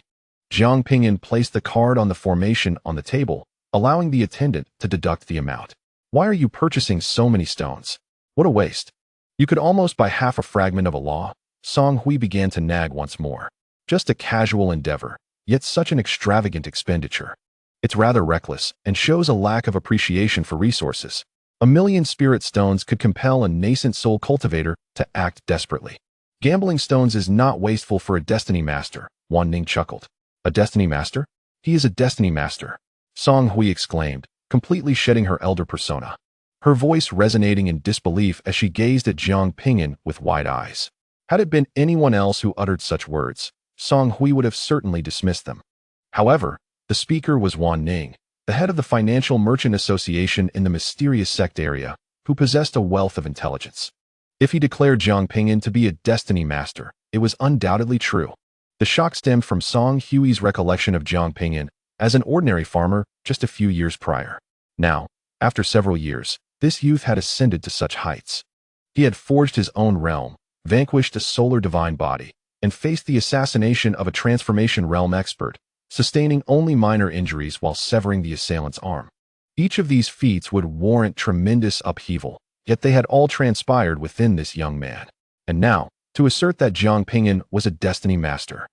Jiang Ping'an placed the card on the formation on the table, allowing the attendant to deduct the amount. "Why are you purchasing so many stones? What a waste. You could almost buy half a fragment of a law." Song Hui began to nag once more. "Just a casual endeavor, yet such an extravagant expenditure. It's rather reckless and shows a lack of appreciation for resources. 1 million spirit stones could compel a nascent soul cultivator to act desperately. Gambling stones is not wasteful for a destiny master," Wan Ning chuckled. "A destiny master? He is a destiny master," Song Hui exclaimed, completely shedding her elder persona, her voice resonating in disbelief as she gazed at Jiang Ping'an with wide eyes. Had it been anyone else who uttered such words, Song Hui would have certainly dismissed them. However, the speaker was Wan Ning, the head of the Financial Merchant Association in the mysterious sect area, who possessed a wealth of intelligence. If he declared Jiang Ping'an to be a destiny master, it was undoubtedly true. The shock stemmed from Song Hui's recollection of Jiang Ping'an as an ordinary farmer just a few years prior. Now, after several years, this youth had ascended to such heights. He had forged his own realm, vanquished a solar divine body, and faced the assassination of a transformation realm expert, sustaining only minor injuries while severing the assailant's arm. Each of these feats would warrant tremendous upheaval, yet they had all transpired within this young man. And now, to assert that Jiang Ping'an was a destiny master.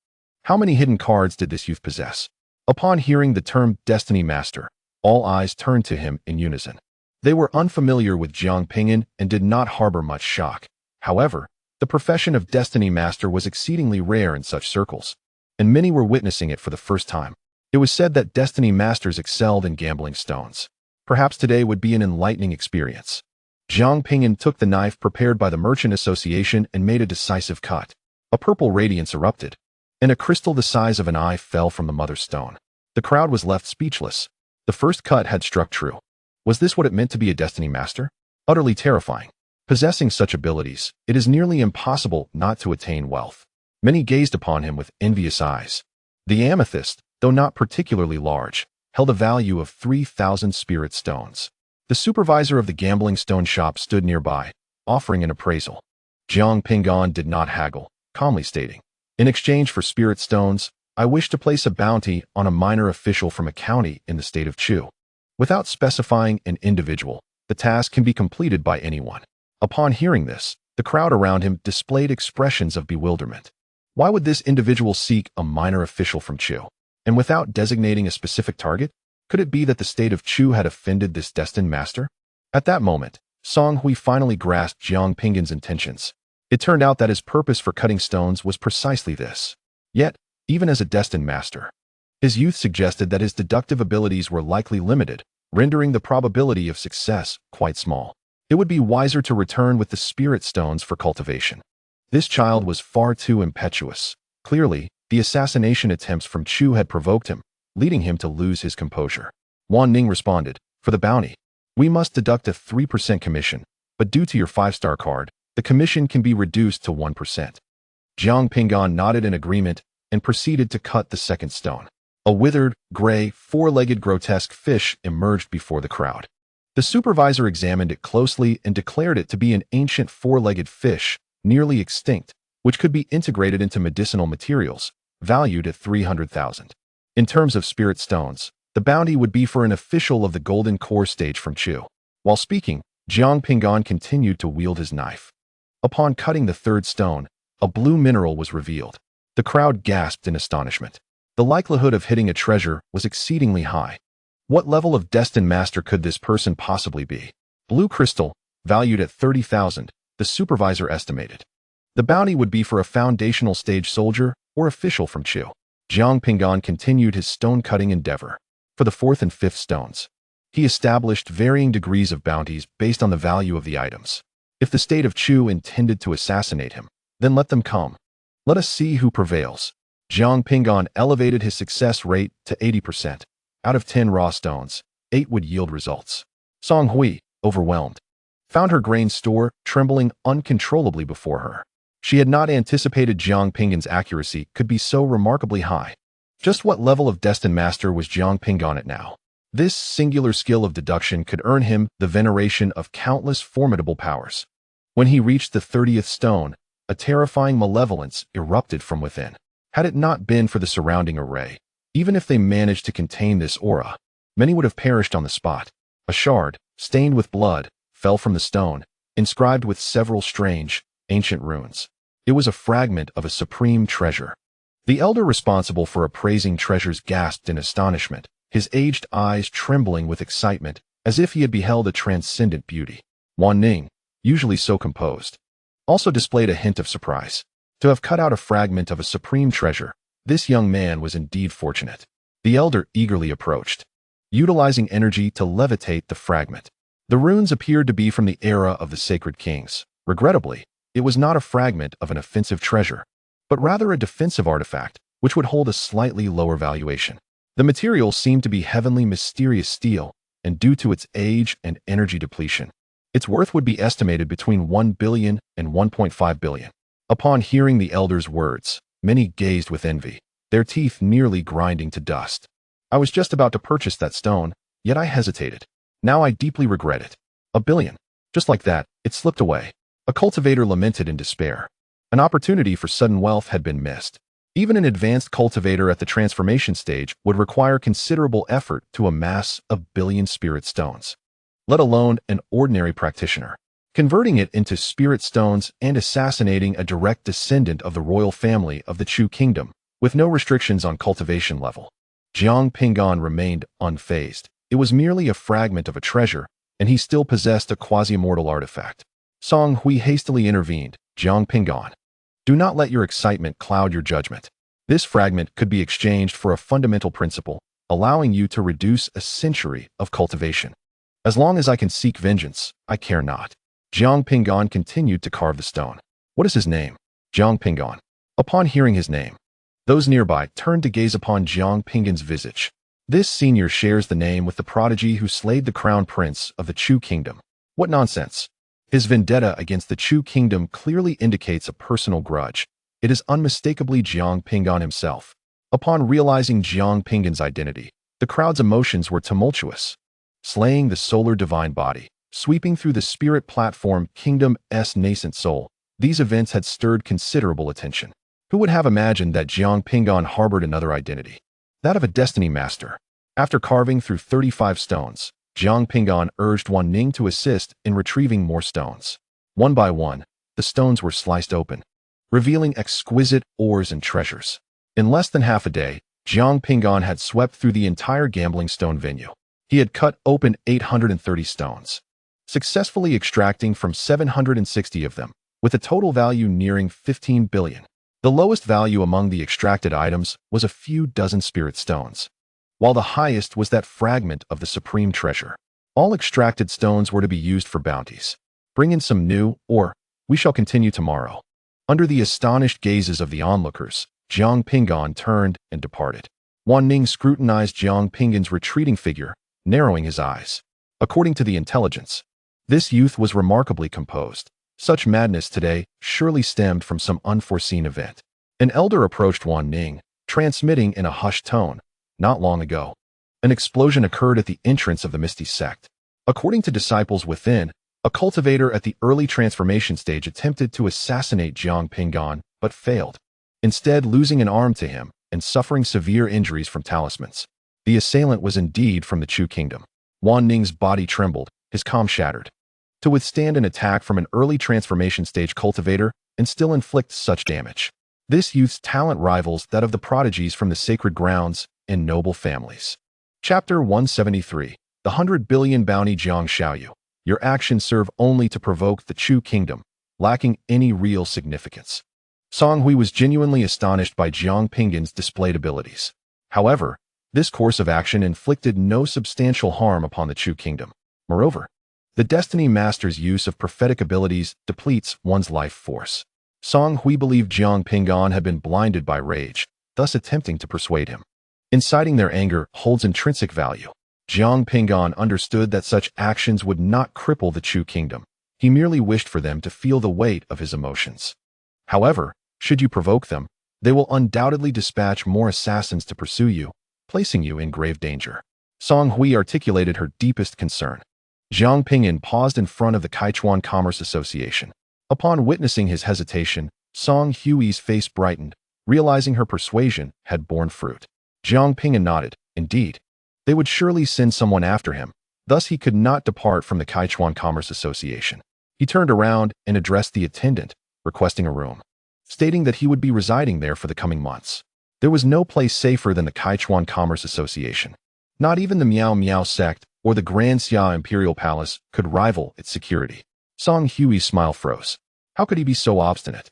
How many hidden cards did this youth possess? Upon hearing the term destiny master, all eyes turned to him in unison. They were unfamiliar with Jiang Ping'an and did not harbor much shock. However, the profession of destiny master was exceedingly rare in such circles, and many were witnessing it for the first time. It was said that destiny masters excelled in gambling stones. Perhaps today would be an enlightening experience. Jiang Ping'an took the knife prepared by the Merchant Association and made a decisive cut. A purple radiance erupted, and a crystal the size of an eye fell from the mother stone. The crowd was left speechless. The first cut had struck true. Was this what it meant to be a destiny master? Utterly terrifying. Possessing such abilities, it is nearly impossible not to attain wealth. Many gazed upon him with envious eyes. The amethyst, though not particularly large, held a value of 3,000 spirit stones. The supervisor of the gambling stone shop stood nearby, offering an appraisal. Jiang Ping'an did not haggle, calmly stating, "In exchange for spirit stones, I wish to place a bounty on a minor official from a county in the state of Chu." Without specifying an individual, the task can be completed by anyone. Upon hearing this, the crowd around him displayed expressions of bewilderment. Why would this individual seek a minor official from Chu? And without designating a specific target, could it be that the state of Chu had offended this destined master? At that moment, Song Hui finally grasped Jiang Ping'an's intentions. It turned out that his purpose for cutting stones was precisely this. Yet, even as a destined master, his youth suggested that his deductive abilities were likely limited, rendering the probability of success quite small. It would be wiser to return with the spirit stones for cultivation. This child was far too impetuous. Clearly, the assassination attempts from Chu had provoked him, leading him to lose his composure. Wan Ning responded, "For the bounty, we must deduct a 3% commission, but due to your 5-star card, the commission can be reduced to 1%. Jiang Ping'an nodded in agreement and proceeded to cut the second stone. A withered, gray, 4-legged grotesque fish emerged before the crowd. The supervisor examined it closely and declared it to be an ancient 4-legged fish, nearly extinct, which could be integrated into medicinal materials, valued at 300,000. In terms of spirit stones, the bounty would be for an official of the Golden Core stage from Chu. While speaking, Jiang Ping'an continued to wield his knife. Upon cutting the third stone, a blue mineral was revealed. The crowd gasped in astonishment. The likelihood of hitting a treasure was exceedingly high. What level of destined master could this person possibly be? Blue crystal, valued at 30,000, the supervisor estimated. The bounty would be for a foundational stage soldier or official from Chu. Jiang Ping'an continued his stone-cutting endeavor. For the 4th and 5th stones, he established varying degrees of bounties based on the value of the items. If the state of Chu intended to assassinate him, then let them come. Let us see who prevails. Jiang Ping'an elevated his success rate to 80%. Out of 10 raw stones, 8 would yield results. Song Hui, overwhelmed, found her grain store trembling uncontrollably before her. She had not anticipated Jiang Ping'an's accuracy could be so remarkably high. Just what level of destined master was Jiang Ping'an at now? This singular skill of deduction could earn him the veneration of countless formidable powers. When he reached the 30th stone, a terrifying malevolence erupted from within. Had it not been for the surrounding array, even if they managed to contain this aura, many would have perished on the spot. A shard, stained with blood, fell from the stone, inscribed with several strange, ancient runes. It was a fragment of a supreme treasure. The elder responsible for appraising treasures gasped in astonishment, his aged eyes trembling with excitement, as if he had beheld a transcendent beauty. Wan Ning, usually so composed, also displayed a hint of surprise. To have cut out a fragment of a supreme treasure, this young man was indeed fortunate. The elder eagerly approached, utilizing energy to levitate the fragment. The runes appeared to be from the era of the sacred kings. Regrettably, it was not a fragment of an offensive treasure, but rather a defensive artifact, which would hold a slightly lower valuation. The material seemed to be heavenly mysterious steel, and due to its age and energy depletion, its worth would be estimated between 1 billion and 1.5 billion. Upon hearing the elder's words, many gazed with envy, their teeth nearly grinding to dust. I was just about to purchase that stone, yet I hesitated. Now I deeply regret it. 1 billion. Just like that, it slipped away. A cultivator lamented in despair. An opportunity for sudden wealth had been missed. Even an advanced cultivator at the transformation stage would require considerable effort to amass 1 billion spirit stones, let alone an ordinary practitioner. Converting it into spirit stones and assassinating a direct descendant of the royal family of the Chu kingdom, with no restrictions on cultivation level. Jiang Ping'an remained unfazed. It was merely a fragment of a treasure, and he still possessed a quasi-immortal artifact. Song Hui hastily intervened. Jiang Ping'an, do not let your excitement cloud your judgment. This fragment could be exchanged for a fundamental principle, allowing you to reduce a century of cultivation. As long as I can seek vengeance, I care not. Jiang Ping'an continued to carve the stone. What is his name? Jiang Ping'an. Upon hearing his name, those nearby turned to gaze upon Jiang Ping'an's visage. This senior shares the name with the prodigy who slayed the crown prince of the Chu kingdom. What nonsense! His vendetta against the Chu kingdom clearly indicates a personal grudge. It is unmistakably Jiang Ping'an himself. Upon realizing Jiang Ping'an's identity, the crowd's emotions were tumultuous. Slaying the solar divine body, sweeping through the spirit platform Kingdom's Nascent Soul, these events had stirred considerable attention. Who would have imagined that Jiang Ping'an harbored another identity? That of a destiny master. After carving through 35 stones, Jiang Ping'an urged Wan Ning to assist in retrieving more stones. One by one, the stones were sliced open, revealing exquisite ores and treasures. In less than half a day, Jiang Ping'an had swept through the entire gambling stone venue. He had cut open 830 stones, successfully extracting from 760 of them, with a total value nearing 15 billion. The lowest value among the extracted items was a few dozen spirit stones, while the highest was that fragment of the supreme treasure. All extracted stones were to be used for bounties. Bring in some new, or we shall continue tomorrow. Under the astonished gazes of the onlookers, Jiang Ping'an turned and departed. Wan Ning scrutinized Jiang Ping'an's retreating figure, narrowing his eyes. According to the intelligence, this youth was remarkably composed. Such madness today surely stemmed from some unforeseen event. An elder approached Wan Ning, transmitting in a hushed tone, "Not long ago, an explosion occurred at the entrance of the Misty Sect. According to disciples within, a cultivator at the early transformation stage attempted to assassinate Jiang Ping'an, but failed, instead losing an arm to him and suffering severe injuries from talismans. The assailant was indeed from the Chu kingdom." Wan Ning's body trembled, his calm shattered. To withstand an attack from an early transformation stage cultivator and still inflict such damage. This youth's talent rivals that of the prodigies from the sacred grounds and noble families. Chapter 173. The 100 billion bounty. Jiang Xiaoyu. Your actions serve only to provoke the Chu kingdom, lacking any real significance. Song Hui was genuinely astonished by Jiang Ping'an's displayed abilities. However, this course of action inflicted no substantial harm upon the Chu kingdom. Moreover, the Destiny Master's use of prophetic abilities depletes one's life force. Song Hui believed Jiang Ping'an had been blinded by rage, thus attempting to persuade him. Inciting their anger holds intrinsic value. Jiang Ping'an understood that such actions would not cripple the Chu kingdom. He merely wished for them to feel the weight of his emotions. However, should you provoke them, they will undoubtedly dispatch more assassins to pursue you, placing you in grave danger. Song Hui articulated her deepest concern. Jiang Ping'an paused in front of the Kaichuan Commerce Association. Upon witnessing his hesitation, Song Hui's face brightened, realizing her persuasion had borne fruit. Jiang Ping'an nodded. Indeed, they would surely send someone after him, thus he could not depart from the Kaichuan Commerce Association. He turned around and addressed the attendant, requesting a room, stating that he would be residing there for the coming months. There was no place safer than the Kaichuan Commerce Association. Not even the Miao Miao sect or the Grand Xia Imperial Palace could rival its security. Song Hui's smile froze. How could he be so obstinate?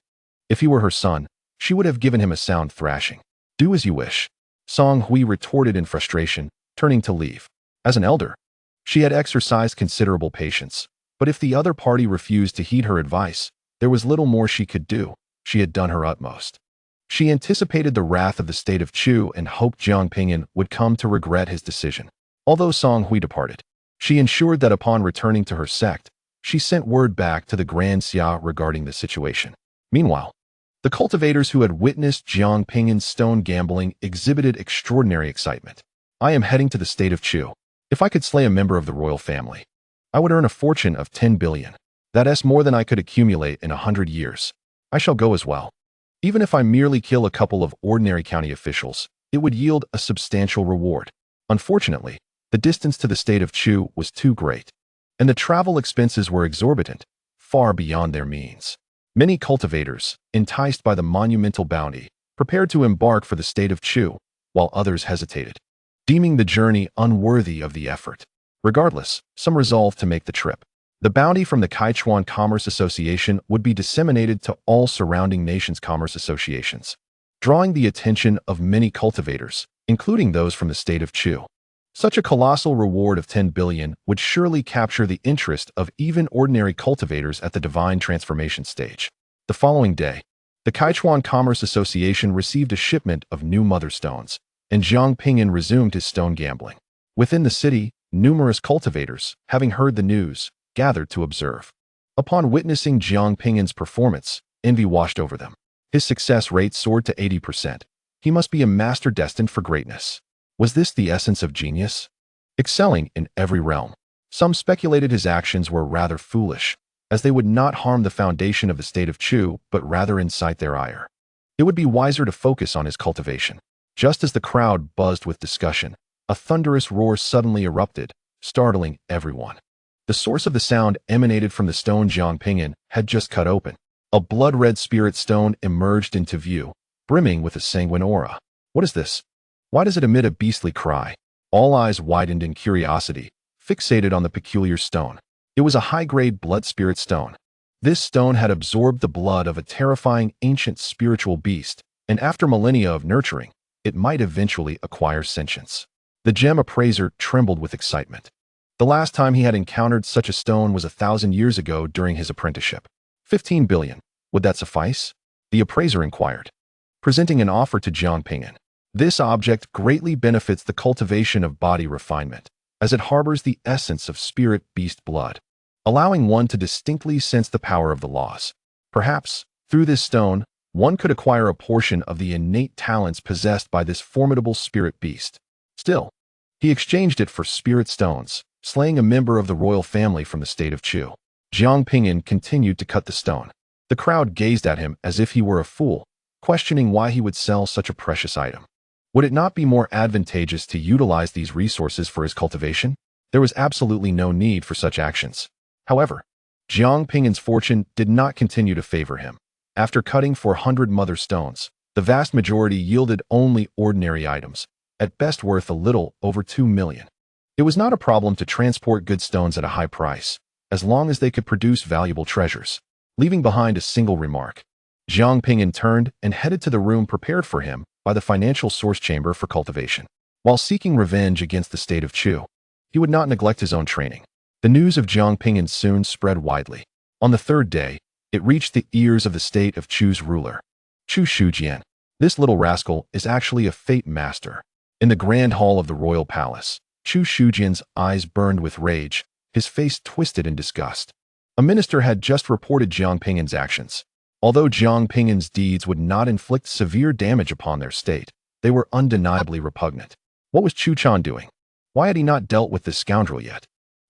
If he were her son, she would have given him a sound thrashing. Do as you wish, Song Hui retorted in frustration, turning to leave. As an elder, she had exercised considerable patience, but if the other party refused to heed her advice, there was little more she could do. She had done her utmost. She anticipated the wrath of the state of Chu and hoped Jiang Ping'an would come to regret his decision. Although Song Hui departed, she ensured that upon returning to her sect, she sent word back to the Grand Xia regarding the situation. Meanwhile, the cultivators who had witnessed Jiang Ping'an's stone gambling exhibited extraordinary excitement. I am heading to the state of Chu. If I could slay a member of the royal family, I would earn a fortune of 10 billion. That's more than I could accumulate in 100 years. I shall go as well. Even if I merely kill a couple of ordinary county officials, it would yield a substantial reward. Unfortunately, the distance to the state of Chu was too great, and the travel expenses were exorbitant, far beyond their means. Many cultivators, enticed by the monumental bounty, prepared to embark for the state of Chu, while others hesitated, deeming the journey unworthy of the effort. Regardless, some resolved to make the trip. The bounty from the Kaichuan Commerce Association would be disseminated to all surrounding nations' commerce associations, drawing the attention of many cultivators, including those from the state of Chu. Such a colossal reward of 10 billion would surely capture the interest of even ordinary cultivators at the divine transformation stage. The following day, the Kaichuan Commerce Association received a shipment of new mother stones, and Jiang Ping'an resumed his stone gambling. Within the city, numerous cultivators, having heard the news, gathered to observe. Upon witnessing Jiang Ping'an's performance, envy washed over them. His success rate soared to 80%. He must be a master destined for greatness. Was this the essence of genius? Excelling in every realm. Some speculated his actions were rather foolish, as they would not harm the foundation of the state of Chu, but rather incite their ire. It would be wiser to focus on his cultivation. Just as the crowd buzzed with discussion, a thunderous roar suddenly erupted, startling everyone. The source of the sound emanated from the stone Jiang Ping'an had just cut open. A blood-red spirit stone emerged into view, brimming with a sanguine aura. What is this? Why does it emit a beastly cry? All eyes widened in curiosity, fixated on the peculiar stone. It was a high-grade blood spirit stone. This stone had absorbed the blood of a terrifying ancient spiritual beast, and after millennia of nurturing, it might eventually acquire sentience. The gem appraiser trembled with excitement. The last time he had encountered such a stone was 1,000 years ago during his apprenticeship. 15 billion. Would that suffice? The appraiser inquired, presenting an offer to Jiang Ping'an. This object greatly benefits the cultivation of body refinement, as it harbors the essence of spirit beast blood, allowing one to distinctly sense the power of the laws. Perhaps, through this stone, one could acquire a portion of the innate talents possessed by this formidable spirit beast. Still, he exchanged it for spirit stones, slaying a member of the royal family from the state of Chu. Jiang Ping'an continued to cut the stone. The crowd gazed at him as if he were a fool, questioning why he would sell such a precious item. Would it not be more advantageous to utilize these resources for his cultivation? There was absolutely no need for such actions. However, Jiang Ping'an's fortune did not continue to favor him. After cutting 400 mother stones, the vast majority yielded only ordinary items, at best worth a little over 2 million. It was not a problem to transport good stones at a high price, as long as they could produce valuable treasures. Leaving behind a single remark, Jiang Ping'an turned and headed to the room prepared for him by the financial source chamber for cultivation. While seeking revenge against the state of Chu, he would not neglect his own training. The news of Jiang Ping'an soon spread widely. On the third day, it reached the ears of the state of Chu's ruler, Chu Shujian. This little rascal is actually a fate master. In the grand hall of the royal palace, Chu Shujian's eyes burned with rage, his face twisted in disgust. A minister had just reported Jiang Ping'an's actions. Although Jiang Ping'an's deeds would not inflict severe damage upon their state, they were undeniably repugnant. What was Chu Chan doing? Why had he not dealt with this scoundrel yet?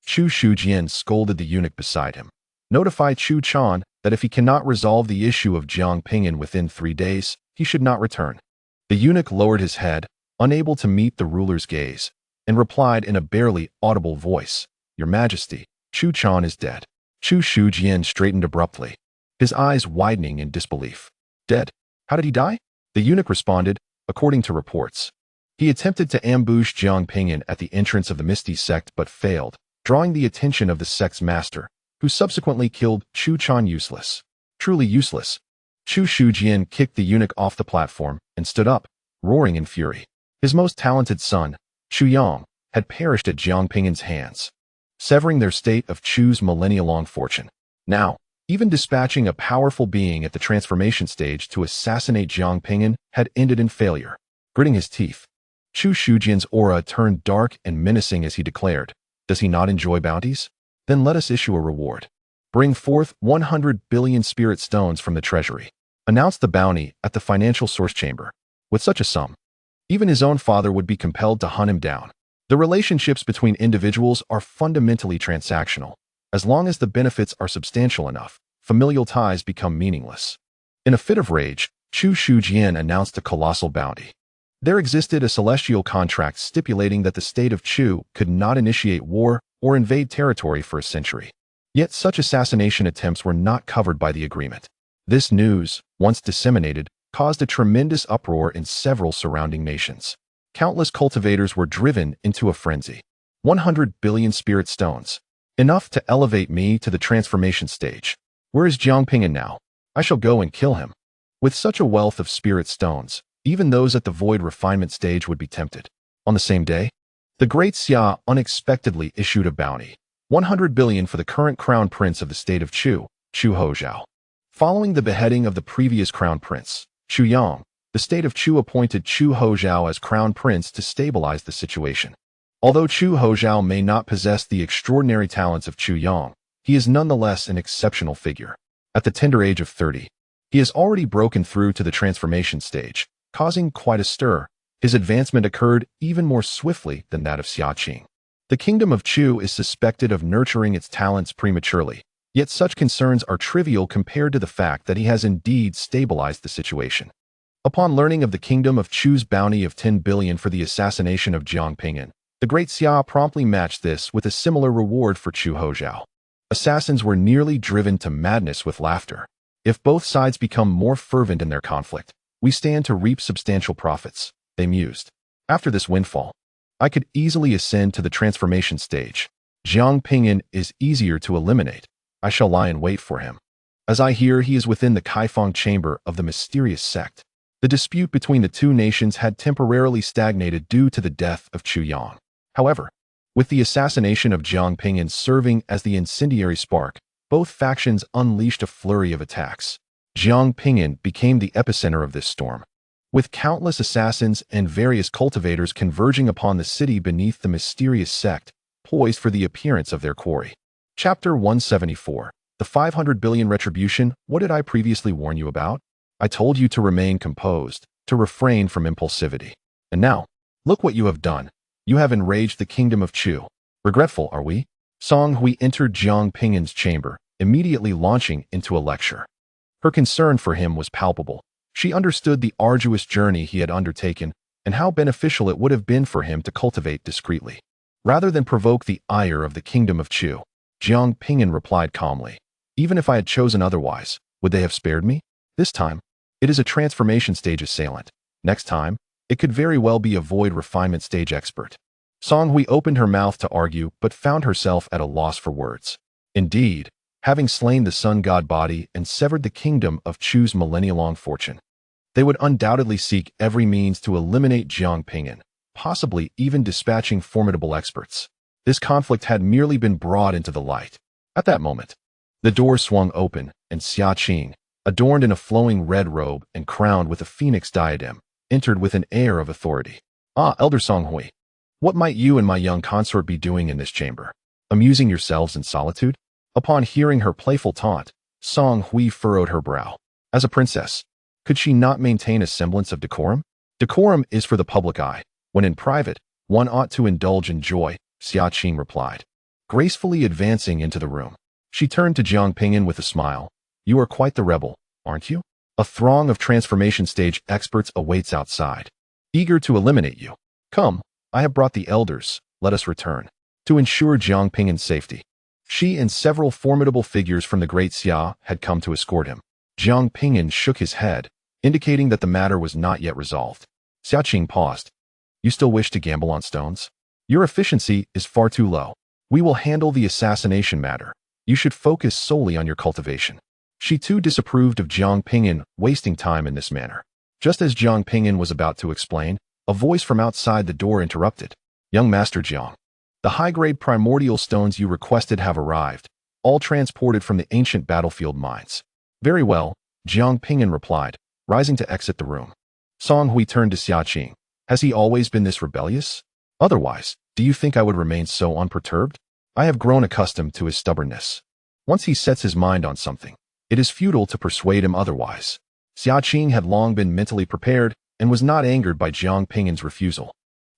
Chu Shujian scolded the eunuch beside him. Notify Chu Chan that if he cannot resolve the issue of Jiang Ping'an within 3 days, he should not return. The eunuch lowered his head, unable to meet the ruler's gaze, and replied in a barely audible voice, "Your Majesty, Chu Chan is dead." Chu Shujian straightened abruptly, his eyes widening in disbelief. Dead? How did he die? The eunuch responded, according to reports. He attempted to ambush Jiang Ping'an at the entrance of the Misty sect but failed, drawing the attention of the sect's master, who subsequently killed Chu Chan useless. Truly useless. Chu Shujian kicked the eunuch off the platform and stood up, roaring in fury. His most talented son, Chu Yang, had perished at Jiang Ping'an's hands, severing their state of Chu's millennia-long fortune. Now, even dispatching a powerful being at the transformation stage to assassinate Jiang Ping'an had ended in failure. Gritting his teeth, Chu Shujian's aura turned dark and menacing as he declared, "Does he not enjoy bounties? Then let us issue a reward. Bring forth 100 billion spirit stones from the treasury." Announced the bounty at the financial source chamber. With such a sum, even his own father would be compelled to hunt him down. The relationships between individuals are fundamentally transactional. As long as the benefits are substantial enough, familial ties become meaningless. In a fit of rage, Chu Shujian announced a colossal bounty. There existed a celestial contract stipulating that the state of Chu could not initiate war or invade territory for a century. Yet such assassination attempts were not covered by the agreement. This news, once disseminated, caused a tremendous uproar in several surrounding nations. Countless cultivators were driven into a frenzy. 100 billion spirit stones. Enough to elevate me to the transformation stage. Where is Jiang Ping'an now? I shall go and kill him. With such a wealth of spirit stones, even those at the void refinement stage would be tempted. On the same day, the great Xia unexpectedly issued a bounty, 100 billion for the current crown prince of the state of Chu, Chu Hozhao. Following the beheading of the previous crown prince, Chu Yang, the state of Chu appointed Chu Hozhao as crown prince to stabilize the situation. Although Chu Hozhao may not possess the extraordinary talents of Chu Yang, he is nonetheless an exceptional figure. At the tender age of 30, he has already broken through to the transformation stage, causing quite a stir. His advancement occurred even more swiftly than that of Xia Qing. The kingdom of Chu is suspected of nurturing its talents prematurely, yet such concerns are trivial compared to the fact that he has indeed stabilized the situation. Upon learning of the kingdom of Chu's bounty of 10 billion for the assassination of Jiang Ping'an, the great Xia promptly matched this with a similar reward for Chu Hozhao. Assassins were nearly driven to madness with laughter. If both sides become more fervent in their conflict, we stand to reap substantial profits, they mused. After this windfall, I could easily ascend to the transformation stage. Jiang Ping'an is easier to eliminate. I shall lie in wait for him. As I hear he is within the Kaifeng chamber of the mysterious sect. The dispute between the two nations had temporarily stagnated due to the death of Chu Yang. However, with the assassination of Jiang Ping'an serving as the incendiary spark, both factions unleashed a flurry of attacks. Jiang Ping'an became the epicenter of this storm, with countless assassins and various cultivators converging upon the city beneath the mysterious sect, poised for the appearance of their quarry. Chapter 174. The 500 billion retribution. What did I previously warn you about? I told you to remain composed, to refrain from impulsivity. And now, look what you have done. You have enraged the kingdom of Chu. Regretful, are we? Song Hui entered Jiang Ping'an's chamber, immediately launching into a lecture. Her concern for him was palpable. She understood the arduous journey he had undertaken and how beneficial it would have been for him to cultivate discreetly. Rather than provoke the ire of the kingdom of Chu, Jiang Ping'an replied calmly, "Even if I had chosen otherwise, would they have spared me? This time, it is a transformation stage assailant. Next time, it could very well be a void refinement stage expert." Song Hui opened her mouth to argue, but found herself at a loss for words. Indeed, having slain the sun god body and severed the kingdom of Chu's millennia-long fortune, they would undoubtedly seek every means to eliminate Jiang Ping'an, possibly even dispatching formidable experts. This conflict had merely been brought into the light. At that moment, the door swung open, and Xia Qing, adorned in a flowing red robe and crowned with a phoenix diadem, entered with an air of authority. "Ah, Elder Song Hui, what might you and my young consort be doing in this chamber? Amusing yourselves in solitude?" Upon hearing her playful taunt, Song Hui furrowed her brow. As a princess, could she not maintain a semblance of decorum? Decorum is for the public eye. When in private, one ought to indulge in joy, Xia Qing replied, gracefully advancing into the room. She turned to Jiang Ping'an with a smile. "You are quite the rebel, aren't you? A throng of transformation stage experts awaits outside, eager to eliminate you. Come, I have brought the elders, let us return." To ensure Jiang Ping'an's safety, she and several formidable figures from the great Xia had come to escort him. Jiang Ping'an shook his head, indicating that the matter was not yet resolved. Xia Qing paused. "You still wish to gamble on stones? Your efficiency is far too low. We will handle the assassination matter. You should focus solely on your cultivation." She too disapproved of Jiang Ping'an wasting time in this manner. Just as Jiang Ping'an was about to explain, a voice from outside the door interrupted. "Young Master Jiang, the high-grade primordial stones you requested have arrived, all transported from the ancient battlefield mines." "Very well," Jiang Ping'an replied, rising to exit the room. Song Hui turned to Xia Qing. "Has he always been this rebellious? Otherwise, do you think I would remain so unperturbed? I have grown accustomed to his stubbornness. Once he sets his mind on something, it is futile to persuade him otherwise." Xia Qing had long been mentally prepared and was not angered by Jiang Ping'an's refusal.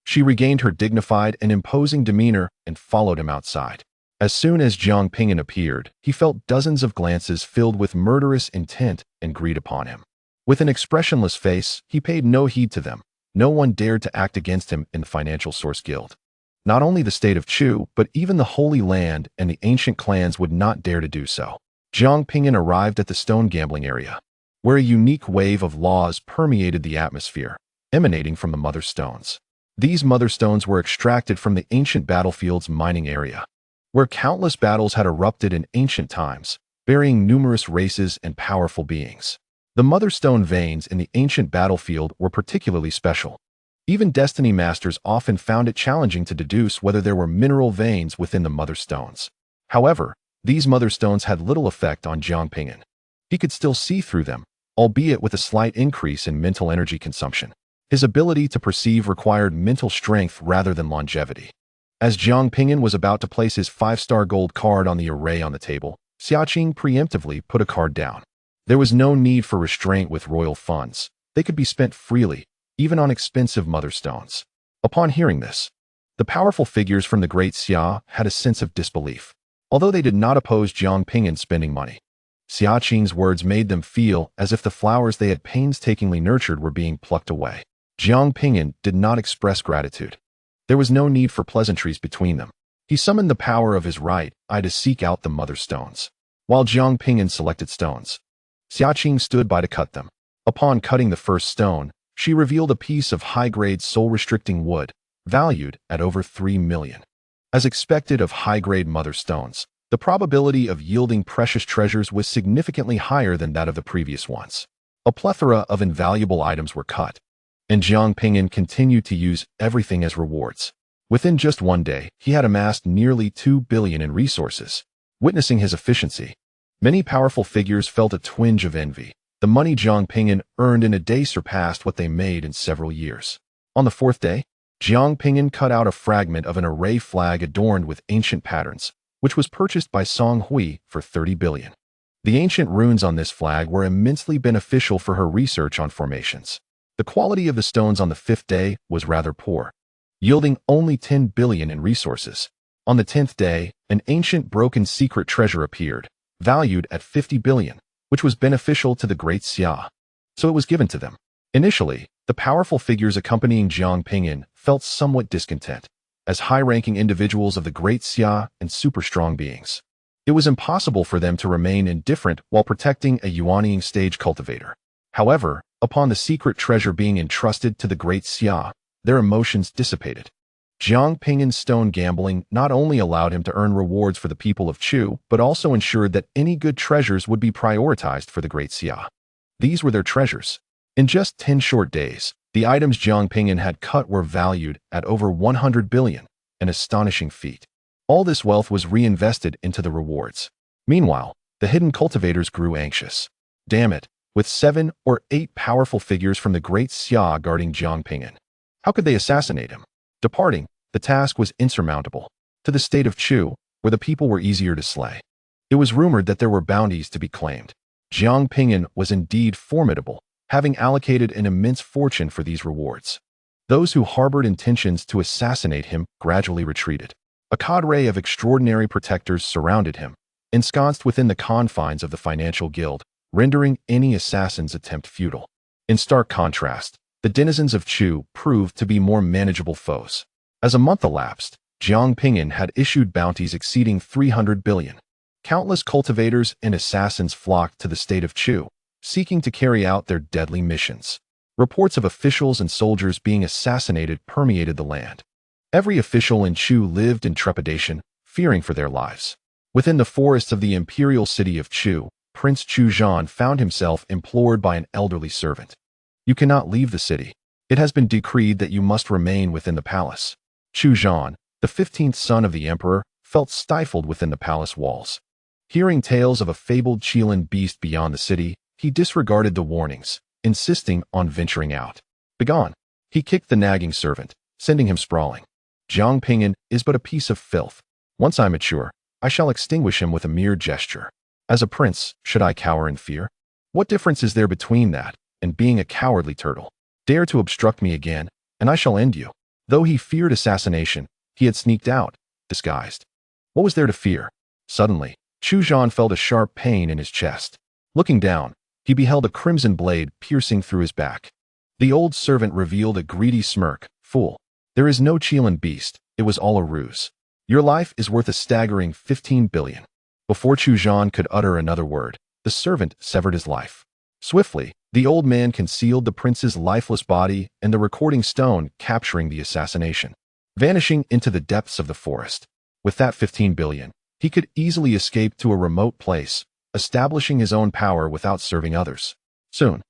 She regained her dignified and imposing demeanor and followed him outside. As soon as Jiang Ping'an appeared, he felt dozens of glances filled with murderous intent and greed upon him. With an expressionless face, he paid no heed to them. No one dared to act against him in the Financial Source Guild. Not only the state of Chu, but even the Holy Land and the ancient clans would not dare to do so. Jiang Ping'an arrived at the stone gambling area, where a unique wave of laws permeated the atmosphere, emanating from the mother stones. These mother stones were extracted from the ancient battlefield's mining area, where countless battles had erupted in ancient times, burying numerous races and powerful beings. The mother stone veins in the ancient battlefield were particularly special. Even Destiny Masters often found it challenging to deduce whether there were mineral veins within the mother stones. However, these mother stones had little effect on Jiang Ping'an. He could still see through them, albeit with a slight increase in mental energy consumption. His ability to perceive required mental strength rather than longevity. As Jiang Ping'an was about to place his 5-star gold card on the array on the table, Xia Qing preemptively put a card down. There was no need for restraint with royal funds. They could be spent freely, even on expensive mother stones. Upon hearing this, the powerful figures from the great Xia had a sense of disbelief. Although they did not oppose Jiang Ping'an spending money, Xia Qing's words made them feel as if the flowers they had painstakingly nurtured were being plucked away. Jiang Ping'an did not express gratitude. There was no need for pleasantries between them. He summoned the power of his right eye to seek out the mother stones. While Jiang Ping'an selected stones, Xia Qing stood by to cut them. Upon cutting the first stone, she revealed a piece of high-grade soul-restricting wood, valued at over 3 million. As expected of high-grade mother stones, the probability of yielding precious treasures was significantly higher than that of the previous ones. A plethora of invaluable items were cut, and Jiang Ping'an continued to use everything as rewards. Within just one day, he had amassed nearly 2 billion in resources. Witnessing his efficiency, many powerful figures felt a twinge of envy. The money Jiang Ping'an earned in a day surpassed what they made in several years. On the fourth day, Jiang Ping'an cut out a fragment of an array flag adorned with ancient patterns, which was purchased by Song Hui for 30 billion. The ancient runes on this flag were immensely beneficial for her research on formations. The quality of the stones on the fifth day was rather poor, yielding only 10 billion in resources. On the 10th day, an ancient broken secret treasure appeared, valued at 50 billion, which was beneficial to the great Xia. So it was given to them. Initially, the powerful figures accompanying Jiang Ping'an felt somewhat discontent, as high-ranking individuals of the great Xia and super-strong beings. It was impossible for them to remain indifferent while protecting a Yuanhao stage cultivator. However, upon the secret treasure being entrusted to the great Xia, their emotions dissipated. Jiang Ping'an's stone gambling not only allowed him to earn rewards for the people of Chu, but also ensured that any good treasures would be prioritized for the great Xia. These were their treasures. In just 10 short days, the items Jiang Ping'an had cut were valued at over 100 billion, an astonishing feat. All this wealth was reinvested into the rewards. Meanwhile, the hidden cultivators grew anxious. Damn it, with 7 or 8 powerful figures from the great Xia guarding Jiang Ping'an. How could they assassinate him? Departing, the task was insurmountable. To the state of Chu, where the people were easier to slay. It was rumored that there were bounties to be claimed. Jiang Ping'an was indeed formidable, having allocated an immense fortune for these rewards. Those who harbored intentions to assassinate him gradually retreated. A cadre of extraordinary protectors surrounded him, ensconced within the confines of the financial guild, rendering any assassin's attempt futile. In stark contrast, the denizens of Chu proved to be more manageable foes. As a month elapsed, Jiang Ping'an had issued bounties exceeding 300 billion. Countless cultivators and assassins flocked to the state of Chu, seeking to carry out their deadly missions. Reports of officials and soldiers being assassinated permeated the land. Every official in Chu lived in trepidation, fearing for their lives. Within the forests of the imperial city of Chu, Prince Chu Zhan found himself implored by an elderly servant. You cannot leave the city. It has been decreed that you must remain within the palace. Chu Zhan, the 15th son of the emperor, felt stifled within the palace walls. Hearing tales of a fabled Qilin beast beyond the city, he disregarded the warnings, insisting on venturing out. Begone! He kicked the nagging servant, sending him sprawling. Jiang Ping'an is but a piece of filth. Once I mature, I shall extinguish him with a mere gesture. As a prince, should I cower in fear? What difference is there between that and being a cowardly turtle? Dare to obstruct me again, and I shall end you. Though he feared assassination, he had sneaked out, disguised. What was there to fear? Suddenly, Chu Zhan felt a sharp pain in his chest. Looking down, he beheld a crimson blade piercing through his back. The old servant revealed a greedy smirk. Fool. There is no Qilin beast, it was all a ruse. Your life is worth a staggering 15 billion. Before Chu Zhan could utter another word, the servant severed his life. Swiftly, the old man concealed the prince's lifeless body and the recording stone capturing the assassination, vanishing into the depths of the forest. With that 15 billion, he could easily escape to a remote place, establishing his own power without serving others. Soon,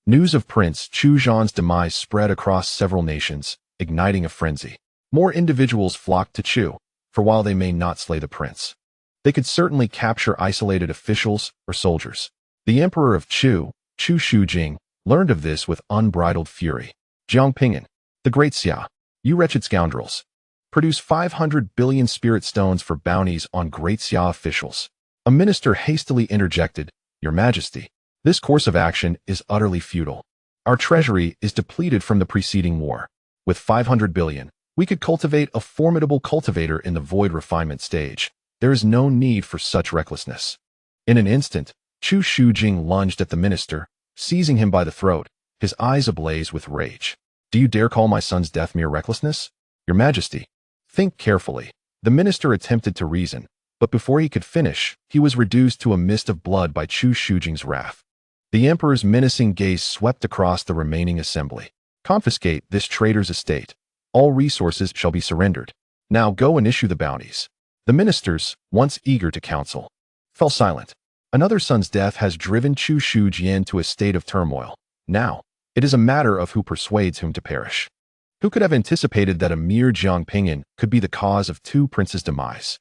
news of Prince Chu Zhan's demise spread across several nations, igniting a frenzy. More individuals flocked to Chu, for while they may not slay the prince, they could certainly capture isolated officials or soldiers. The emperor of Chu, Chu Shujing, learned of this with unbridled fury. Jiang Ping'an, the great Xia, you wretched scoundrels, produce 500 billion spirit stones for bounties on great Xia officials. A minister hastily interjected, Your Majesty, this course of action is utterly futile. Our treasury is depleted from the preceding war. With 500 billion, we could cultivate a formidable cultivator in the void refinement stage. There is no need for such recklessness. In an instant, Chu Shujing lunged at the minister, seizing him by the throat, his eyes ablaze with rage. Do you dare call my son's death mere recklessness? Your Majesty, think carefully. The minister attempted to reason, but before he could finish, he was reduced to a mist of blood by Chu Shujing's wrath. The emperor's menacing gaze swept across the remaining assembly. Confiscate this traitor's estate. All resources shall be surrendered. Now go and issue the bounties. The ministers, once eager to counsel, fell silent. Another son's death has driven Chu Shujing to a state of turmoil. Now, it is a matter of who persuades whom to perish. Who could have anticipated that a mere Jiang Ping'an could be the cause of two princes' demise?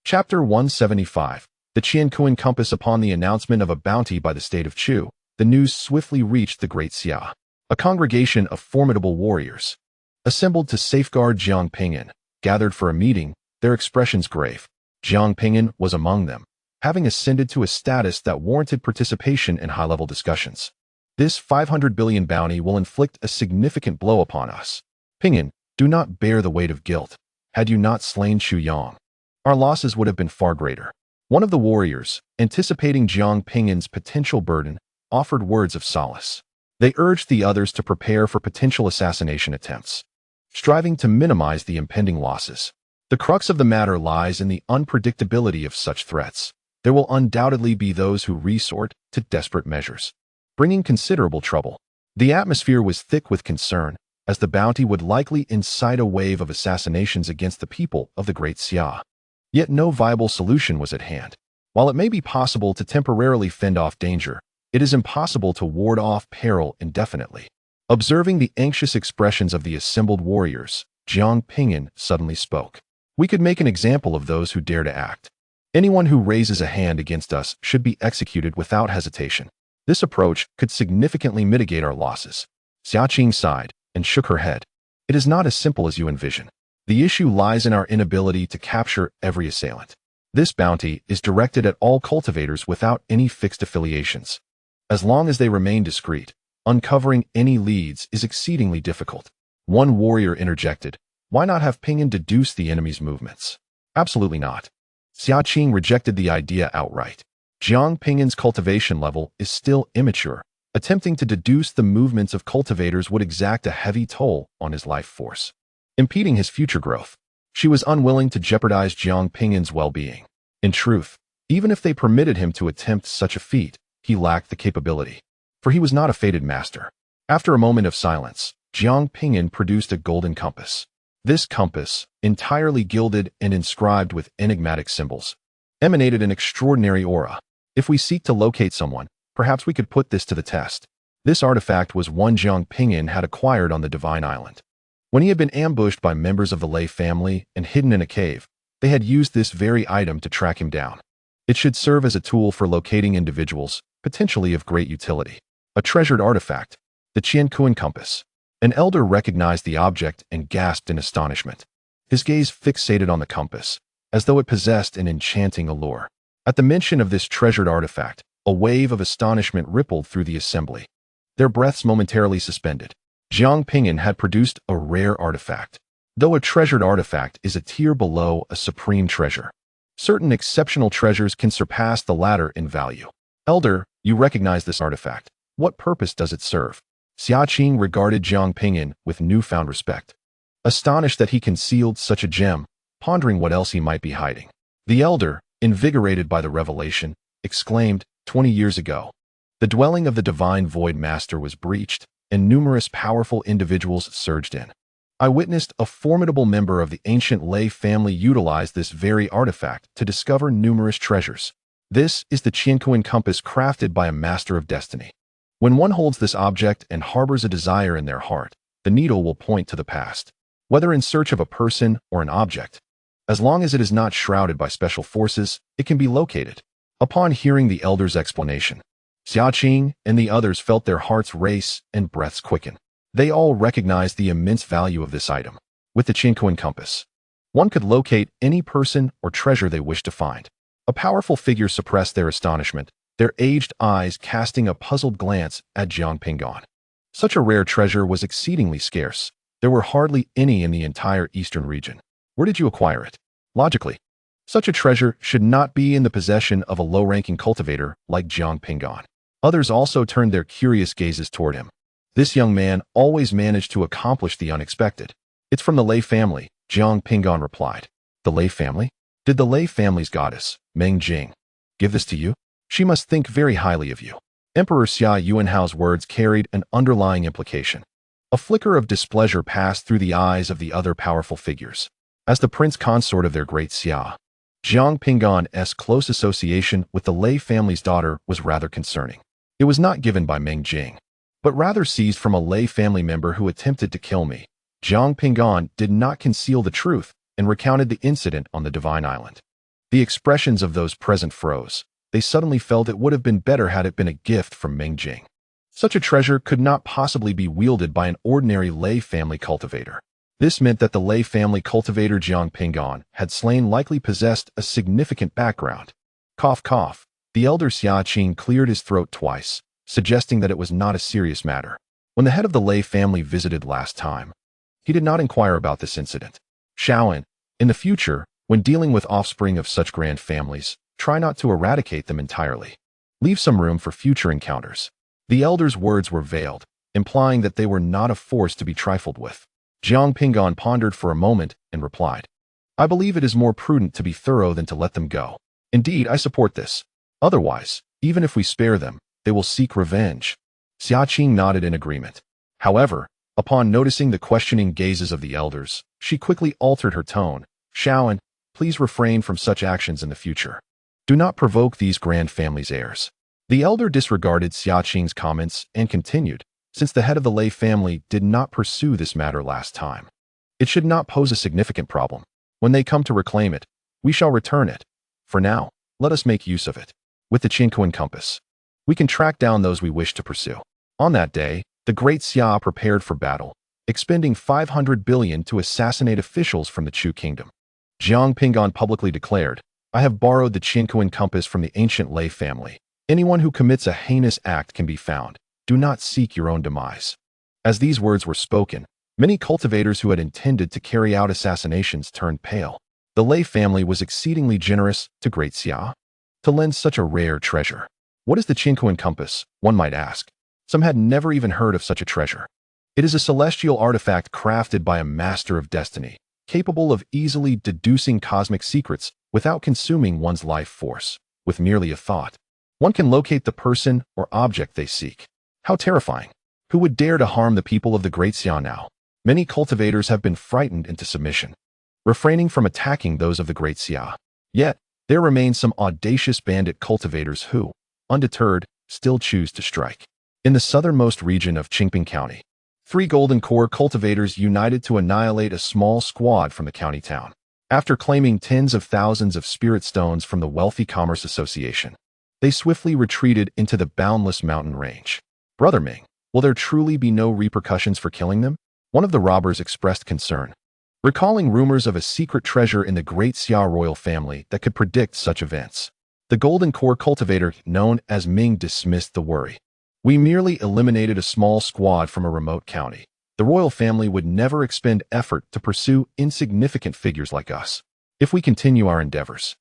Chapter 175. The Qiankuan compass. Upon the announcement of a bounty by the state of Chu, the news swiftly reached the great Xia. A congregation of formidable warriors, assembled to safeguard Jiang Ping'an, gathered for a meeting, their expressions grave. Jiang Ping'an was among them, having ascended to a status that warranted participation in high-level discussions. This 500 billion bounty will inflict a significant blow upon us. Ping'an, do not bear the weight of guilt. Had you not slain Xu Yang, our losses would have been far greater. One of the warriors, anticipating Jiang Ping'an's potential burden, offered words of solace. They urged the others to prepare for potential assassination attempts, striving to minimize the impending losses. The crux of the matter lies in the unpredictability of such threats. There will undoubtedly be those who resort to desperate measures, bringing considerable trouble. The atmosphere was thick with concern, as the bounty would likely incite a wave of assassinations against the people of the great Xia. Yet no viable solution was at hand. While it may be possible to temporarily fend off danger, it is impossible to ward off peril indefinitely. Observing the anxious expressions of the assembled warriors, Jiang Ping'an suddenly spoke. We could make an example of those who dare to act. Anyone who raises a hand against us should be executed without hesitation. This approach could significantly mitigate our losses. Xia Qing sighed and shook her head. It is not as simple as you envision. The issue lies in our inability to capture every assailant. This bounty is directed at all cultivators without any fixed affiliations. As long as they remain discreet, uncovering any leads is exceedingly difficult. One warrior interjected, why not have Ping'an deduce the enemy's movements? Absolutely not. Xia Qing rejected the idea outright. Jiang Ping'an's cultivation level is still immature. Attempting to deduce the movements of cultivators would exact a heavy toll on his life force, impeding his future growth. She was unwilling to jeopardize Jiang Ping'an's well-being. In truth, even if they permitted him to attempt such a feat, he lacked the capability, for he was not a fated master. After a moment of silence, Jiang Ping'an produced a golden compass. This compass, entirely gilded and inscribed with enigmatic symbols, emanated an extraordinary aura. If we seek to locate someone, perhaps we could put this to the test. This artifact was one Jiang Ping'an had acquired on the Divine Island. When he had been ambushed by members of the Lei family and hidden in a cave, they had used this very item to track him down. It should serve as a tool for locating individuals, potentially of great utility. A treasured artifact, the Qiankuan compass. An elder recognized the object and gasped in astonishment. His gaze fixated on the compass, as though it possessed an enchanting allure. At the mention of this treasured artifact, a wave of astonishment rippled through the assembly. Their breaths momentarily suspended. Jiang Ping'an had produced a rare artifact. Though a treasured artifact is a tier below a supreme treasure, certain exceptional treasures can surpass the latter in value. Elder, you recognize this artifact. What purpose does it serve? Xia Qing regarded Jiang Ping'an with newfound respect, astonished that he concealed such a gem, pondering what else he might be hiding. The elder, invigorated by the revelation, exclaimed, 20 years ago, the dwelling of the divine void master was breached, and numerous powerful individuals surged in. I witnessed a formidable member of the ancient Lei family utilize this very artifact to discover numerous treasures. This is the Qiankuan compass crafted by a master of destiny. When one holds this object and harbors a desire in their heart, the needle will point to the past, whether in search of a person or an object. As long as it is not shrouded by special forces, it can be located. Upon hearing the elder's explanation, Xia Qing and the others felt their hearts race and breaths quicken. They all recognized the immense value of this item. With the Qiankuan compass, one could locate any person or treasure they wished to find. A powerful figure suppressed their astonishment, their aged eyes casting a puzzled glance at Jiang Ping'an. Such a rare treasure was exceedingly scarce. There were hardly any in the entire eastern region. Where did you acquire it? Logically, such a treasure should not be in the possession of a low-ranking cultivator like Jiang Ping'an. Others also turned their curious gazes toward him. This young man always managed to accomplish the unexpected. It's from the Lei family, Jiang Ping'an replied. The Lei family? Did the Lei family's goddess, Meng Jing, give this to you? She must think very highly of you. Emperor Xia Yuanhao's words carried an underlying implication. A flicker of displeasure passed through the eyes of the other powerful figures. As the prince consort of their great Xia, Jiang Ping'an's close association with the Lei family's daughter was rather concerning. It was not given by Meng Jing, but rather seized from a Lei family member who attempted to kill me. Jiang Ping'an did not conceal the truth and recounted the incident on the Divine Island. The expressions of those present froze. they suddenly felt it would have been better had it been a gift from Ming Jing. Such a treasure could not possibly be wielded by an ordinary lay family cultivator. This meant that the lay family cultivator Jiang Ping'an had slain likely possessed a significant background. Cough, cough. The elder Xia Qing cleared his throat twice, suggesting that it was not a serious matter. When the head of the lay family visited last time, he did not inquire about this incident. Shaoan, in the future, when dealing with offspring of such grand families, try not to eradicate them entirely. Leave some room for future encounters. The elder's words were veiled, implying that they were not a force to be trifled with. Jiang Ping'an pondered for a moment and replied, I believe it is more prudent to be thorough than to let them go. Indeed, I support this. Otherwise, even if we spare them, they will seek revenge. Xia Qing nodded in agreement. However, upon noticing the questioning gazes of the elders, she quickly altered her tone. Shaoan, please refrain from such actions in the future. Do not provoke these grand family's heirs. The elder disregarded Xia Qing's comments and continued, since the head of the lay family did not pursue this matter last time. It should not pose a significant problem. When they come to reclaim it, we shall return it. For now, let us make use of it. With the Qingquan compass, we can track down those we wish to pursue. On that day, the great Xia prepared for battle, expending 500 billion to assassinate officials from the Chu kingdom. Jiang Ping'an publicly declared, I have borrowed the Qingquan compass from the ancient lay family. Anyone who commits a heinous act can be found. Do not seek your own demise. As these words were spoken, many cultivators who had intended to carry out assassinations turned pale. The lay family was exceedingly generous to great Xia to lend such a rare treasure. What is the Qingquan compass, one might ask? Some had never even heard of such a treasure. It is a celestial artifact crafted by a master of destiny, capable of easily deducing cosmic secrets without consuming one's life force. With merely a thought, one can locate the person or object they seek. How terrifying! Who would dare to harm the people of the great Xia now? Many cultivators have been frightened into submission, refraining from attacking those of the great Xia. Yet, there remain some audacious bandit cultivators who, undeterred, still choose to strike. In the southernmost region of Qingping County, 3 Golden Core cultivators united to annihilate a small squad from the county town. After claiming tens of thousands of spirit stones from the wealthy Commerce Association, they swiftly retreated into the boundless mountain range. Brother Ming, will there truly be no repercussions for killing them? One of the robbers expressed concern, recalling rumors of a secret treasure in the great Xia royal family that could predict such events. The Golden Core cultivator known as Ming dismissed the worry. We merely eliminated a small squad from a remote county. The royal family would never expend effort to pursue insignificant figures like us. If we continue our endeavors,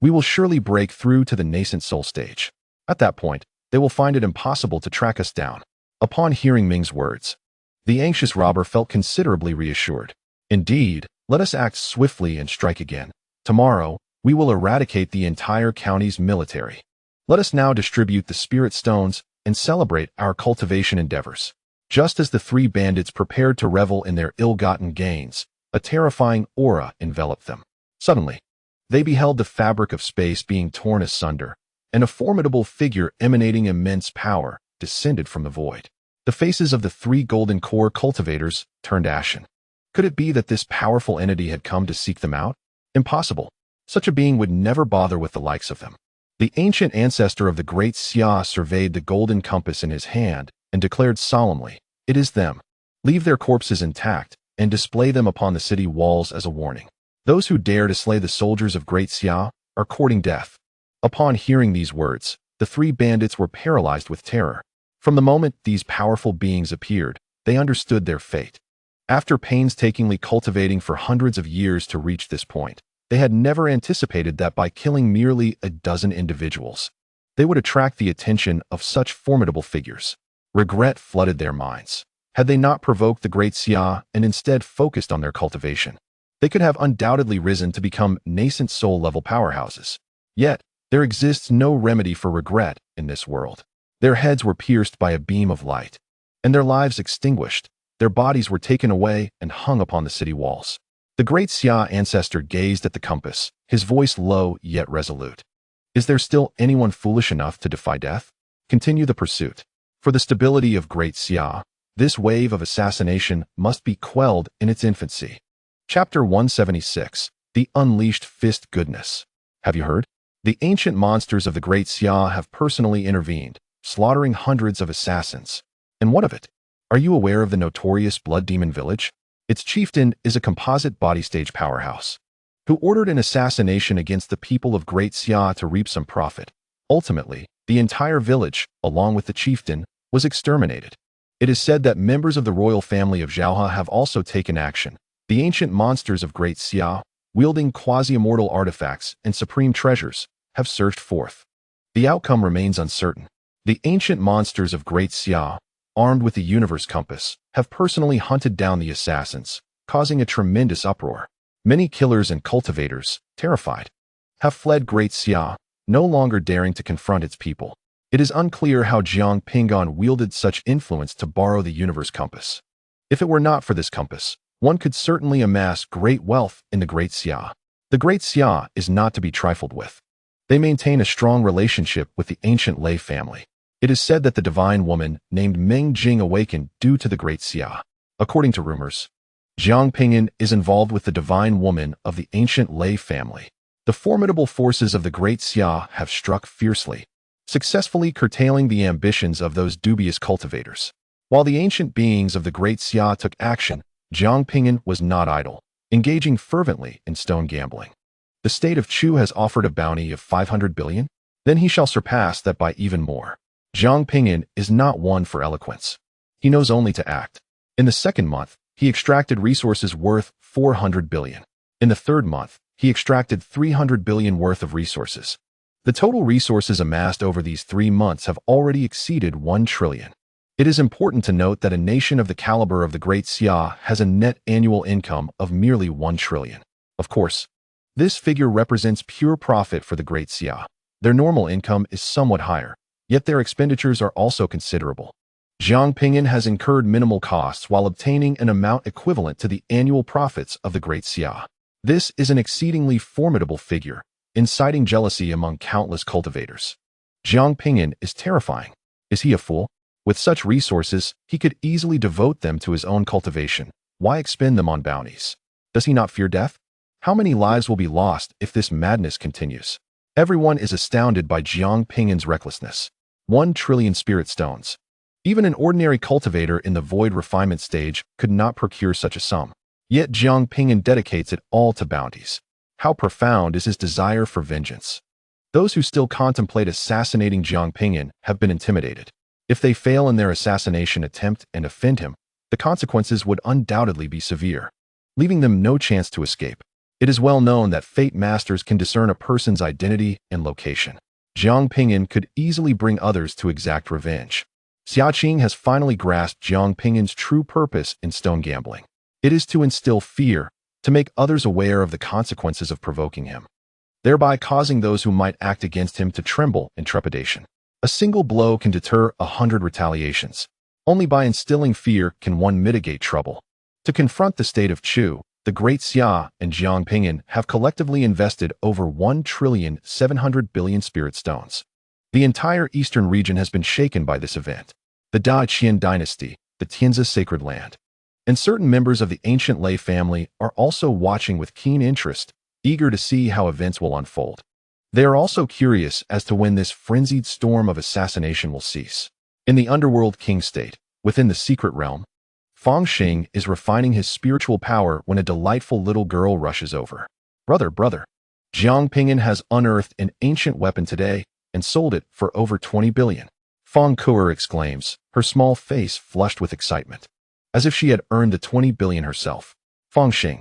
we will surely break through to the Nascent Soul stage. At that point, they will find it impossible to track us down. Upon hearing Ming's words, the anxious robber felt considerably reassured. Indeed, let us act swiftly and strike again. Tomorrow, we will eradicate the entire county's military. Let us now distribute the spirit stones and celebrate our cultivation endeavors. Just as the 3 bandits prepared to revel in their ill-gotten gains, a terrifying aura enveloped them. Suddenly, they beheld the fabric of space being torn asunder, and a formidable figure emanating immense power descended from the void. The faces of the 3 Golden Core cultivators turned ashen. Could it be that this powerful entity had come to seek them out? Impossible. Such a being would never bother with the likes of them. The ancient ancestor of the great Xia surveyed the golden compass in his hand and declared solemnly, it is them. Leave their corpses intact and display them upon the city walls as a warning. Those who dare to slay the soldiers of great Xia are courting death. Upon hearing these words, the 3 bandits were paralyzed with terror. From the moment these powerful beings appeared, they understood their fate. After painstakingly cultivating for hundreds of years to reach this point, they had never anticipated that by killing merely a dozen individuals, they would attract the attention of such formidable figures. Regret flooded their minds. Had they not provoked the great Xia and instead focused on their cultivation, they could have undoubtedly risen to become nascent soul level powerhouses. Yet, there exists no remedy for regret in this world. Their heads were pierced by a beam of light, and their lives extinguished. Their bodies were taken away and hung upon the city walls. The great Xia ancestor gazed at the compass, his voice low yet resolute. Is there still anyone foolish enough to defy death? Continue the pursuit. For the stability of great Xia, this wave of assassination must be quelled in its infancy. Chapter 176, The Unleashed Fist Goodness. Have you heard? The ancient monsters of the Great Xia have personally intervened, slaughtering hundreds of assassins. And what of it? Are you aware of the notorious Blood Demon Village? Its chieftain is a composite body stage powerhouse who ordered an assassination against the people of Great Xia to reap some profit. Ultimately, the entire village, along with the chieftain, was exterminated. It is said that members of the royal family of Zhaohe have also taken action. The ancient monsters of Great Xia, wielding quasi-immortal artifacts and supreme treasures, have surged forth. The outcome remains uncertain. The ancient monsters of Great Xia, armed with the universe compass, have personally hunted down the assassins, causing a tremendous uproar. Many killers and cultivators, terrified, have fled Great Xia, no longer daring to confront its people. It is unclear how Jiang Ping'an wielded such influence to borrow the universe compass. If it were not for this compass, one could certainly amass great wealth in the Great Xia. The Great Xia is not to be trifled with. They maintain a strong relationship with the ancient Lei family. It is said that the divine woman named Meng Jing awakened due to the Great Xia. According to rumors, Jiang Ping'an is involved with the divine woman of the ancient Lei family. The formidable forces of the Great Xia have struck fiercely, successfully curtailing the ambitions of those dubious cultivators. While the ancient beings of the Great Xia took action, Jiang Ping'an was not idle, engaging fervently in stone gambling. The state of Chu has offered a bounty of 500 billion, then he shall surpass that by even more. Jiang Ping'an is not one for eloquence. He knows only to act. In the second month, he extracted resources worth 400 billion. In the third month, he extracted 300 billion worth of resources. The total resources amassed over these 3 months have already exceeded 1 trillion. It is important to note that a nation of the caliber of the Great Xia has a net annual income of merely 1 trillion. Of course, this figure represents pure profit for the Great Xia. Their normal income is somewhat higher, yet their expenditures are also considerable. Jiang Ping'an has incurred minimal costs while obtaining an amount equivalent to the annual profits of the Great Xia. This is an exceedingly formidable figure, inciting jealousy among countless cultivators. Jiang Ping'an is terrifying. Is he a fool? With such resources, he could easily devote them to his own cultivation. Why expend them on bounties? Does he not fear death? How many lives will be lost if this madness continues? Everyone is astounded by Jiang Ping'an's recklessness. 1 trillion spirit stones. Even an ordinary cultivator in the void refinement stage could not procure such a sum. Yet Jiang Ping'an dedicates it all to bounties. How profound is his desire for vengeance? Those who still contemplate assassinating Jiang Ping'an have been intimidated. If they fail in their assassination attempt and offend him, the consequences would undoubtedly be severe, leaving them no chance to escape. It is well known that fate masters can discern a person's identity and location. Jiang Ping'an could easily bring others to exact revenge. Xia Qing has finally grasped Jiang Ping'an's true purpose in stone gambling. It is to instill fear, to make others aware of the consequences of provoking him, thereby causing those who might act against him to tremble in trepidation. A single blow can deter 100 retaliations. Only by instilling fear can one mitigate trouble. To confront the state of Chu, the Great Xia and Jiang Ping'an have collectively invested over 1,700 billion spirit stones. The entire eastern region has been shaken by this event. The Daqian dynasty, the Tianzi sacred land, and certain members of the ancient Lei family are also watching with keen interest, eager to see how events will unfold. They are also curious as to when this frenzied storm of assassination will cease. In the underworld king state, within the secret realm, Fang Xing is refining his spiritual power when a delightful little girl rushes over. Brother, Jiang Ping'an has unearthed an ancient weapon today and sold it for over 20 billion. Fang Kuer exclaims, her small face flushed with excitement, as if she had earned the 20 billion herself. Fang Xing,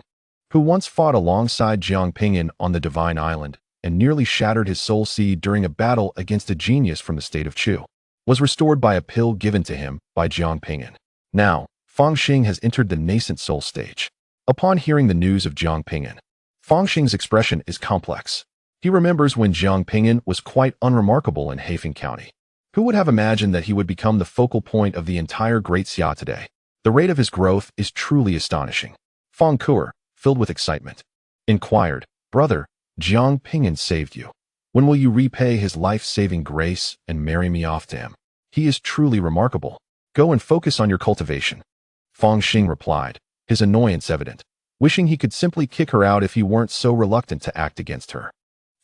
who once fought alongside Jiang Ping'an on the Divine Island and nearly shattered his soul seed during a battle against a genius from the state of Chu, was restored by a pill given to him by Jiang Ping'an. Now, Fang Xing has entered the Nascent Soul stage. Upon hearing the news of Jiang Ping'an, Fang Xing's expression is complex. He remembers when Jiang Ping'an was quite unremarkable in Heifeng County. Who would have imagined that he would become the focal point of the entire Great Xia today? The rate of his growth is truly astonishing. Fang Kuer, filled with excitement, inquired, Brother, Jiang Ping'an saved you. When will you repay his life-saving grace and marry me off to him? He is truly remarkable. Go and focus on your cultivation. Fang Xing replied, his annoyance evident, wishing he could simply kick her out if he weren't so reluctant to act against her.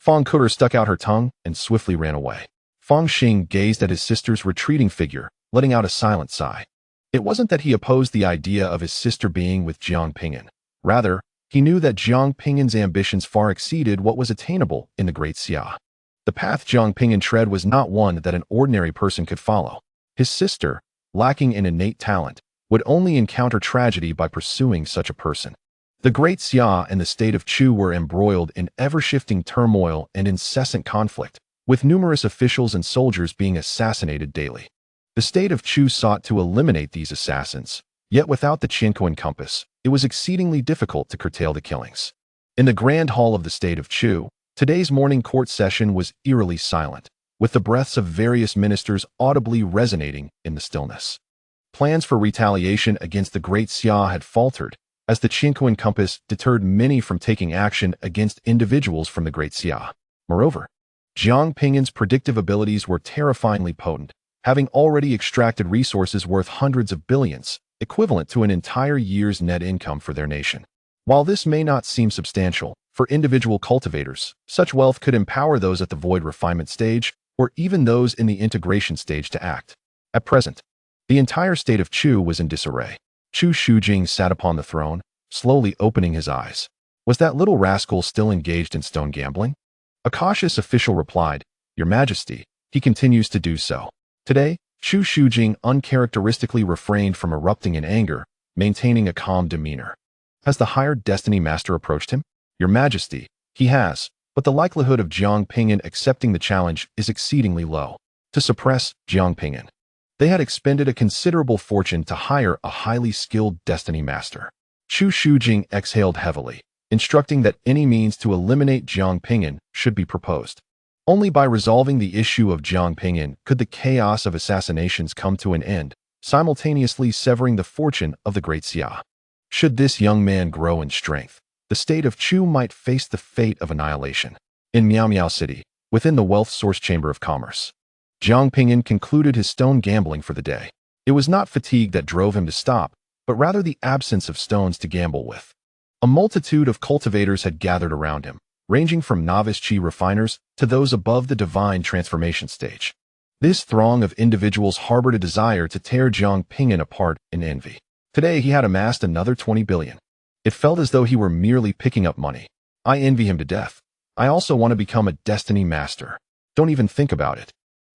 Fang Kuter stuck out her tongue and swiftly ran away. Fang Xing gazed at his sister's retreating figure, letting out a silent sigh. It wasn't that he opposed the idea of his sister being with Jiang Ping'an. Rather, he knew that Jiang Ping'an's ambitions far exceeded what was attainable in the Great Xia. The path Jiang Ping'an tread was not one that an ordinary person could follow. His sister, lacking in innate talent, would only encounter tragedy by pursuing such a person. The Great Xia and the state of Chu were embroiled in ever-shifting turmoil and incessant conflict, with numerous officials and soldiers being assassinated daily. The state of Chu sought to eliminate these assassins, yet without the Qinkuan compass, it was exceedingly difficult to curtail the killings. In the grand hall of the state of Chu, today's morning court session was eerily silent, with the breaths of various ministers audibly resonating in the stillness. Plans for retaliation against the Great Xia had faltered, as the Qinkuan compass deterred many from taking action against individuals from the Great Xia. Moreover, Jiang Ping'an's predictive abilities were terrifyingly potent, having already extracted resources worth hundreds of billions, equivalent to an entire year's net income for their nation. While this may not seem substantial, for individual cultivators, such wealth could empower those at the void refinement stage, or even those in the integration stage to act. At present, the entire state of Chu was in disarray. Chu Shujing sat upon the throne, slowly opening his eyes. Was that little rascal still engaged in stone gambling? A cautious official replied, "Your Majesty, he continues to do so." Today, Chu Shujing uncharacteristically refrained from erupting in anger, maintaining a calm demeanor. Has the hired Destiny Master approached him? Your Majesty, he has, but the likelihood of Jiang Ping'an accepting the challenge is exceedingly low. To suppress Jiang Ping'an, they had expended a considerable fortune to hire a highly skilled Destiny Master. Chu Shujing exhaled heavily, instructing that any means to eliminate Jiang Ping'an should be proposed. Only by resolving the issue of Jiang Ping'an could the chaos of assassinations come to an end, simultaneously severing the fortune of the Great Xia. Should this young man grow in strength, the state of Chu might face the fate of annihilation. In Miao Miao City, within the Wealth Source Chamber of Commerce, Jiang Ping'an concluded his stone gambling for the day. It was not fatigue that drove him to stop, but rather the absence of stones to gamble with. A multitude of cultivators had gathered around him, ranging from novice chi refiners to those above the divine transformation stage. This throng of individuals harbored a desire to tear Jiang Ping'an apart in envy. Today he had amassed another 20 billion. It felt as though he were merely picking up money. I envy him to death. I also want to become a Destiny Master. Don't even think about it.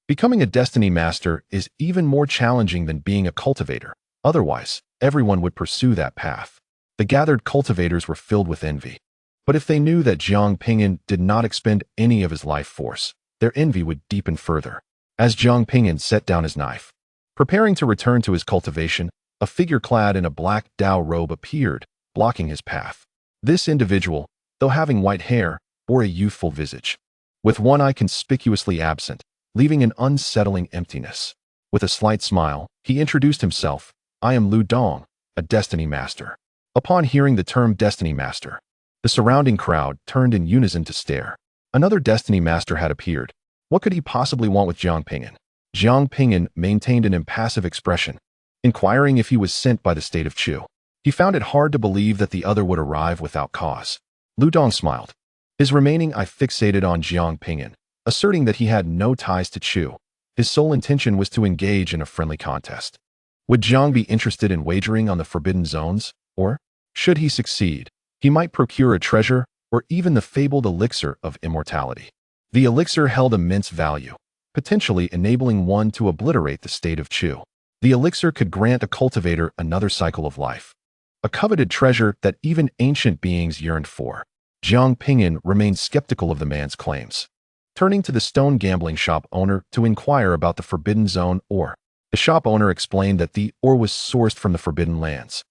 Becoming a Destiny Master is even more challenging than being a cultivator. Otherwise, everyone would pursue that path. The gathered cultivators were filled with envy. But if they knew that Jiang Ping'an did not expend any of his life force, their envy would deepen further. As Jiang Ping'an set down his knife, preparing to return to his cultivation, a figure clad in a black Dao robe appeared, blocking his path. This individual, though having white hair, bore a youthful visage, with one eye conspicuously absent, leaving an unsettling emptiness. With a slight smile, he introduced himself. I am Lu Dong, a Destiny Master. Upon hearing the term Destiny Master, the surrounding crowd turned in unison to stare. Another Destiny Master had appeared. What could he possibly want with Jiang Ping'an? Jiang Ping'an maintained an impassive expression, inquiring if he was sent by the state of Chu. He found it hard to believe that the other would arrive without cause. Lu Dong smiled, his remaining eye fixated on Jiang Ping'an, asserting that he had no ties to Chu. His sole intention was to engage in a friendly contest. Would Jiang be interested in wagering on the forbidden zones? Or, should he succeed, he might procure a treasure or even the fabled elixir of immortality. The elixir held immense value, potentially enabling one to obliterate the state of Chu. The elixir could grant a cultivator another cycle of life, a coveted treasure that even ancient beings yearned for. Jiang Ping'an remained skeptical of the man's claims. Turning to the stone gambling shop owner to inquire about the forbidden zone ore, the shop owner explained that the ore was sourced from the forbidden lands,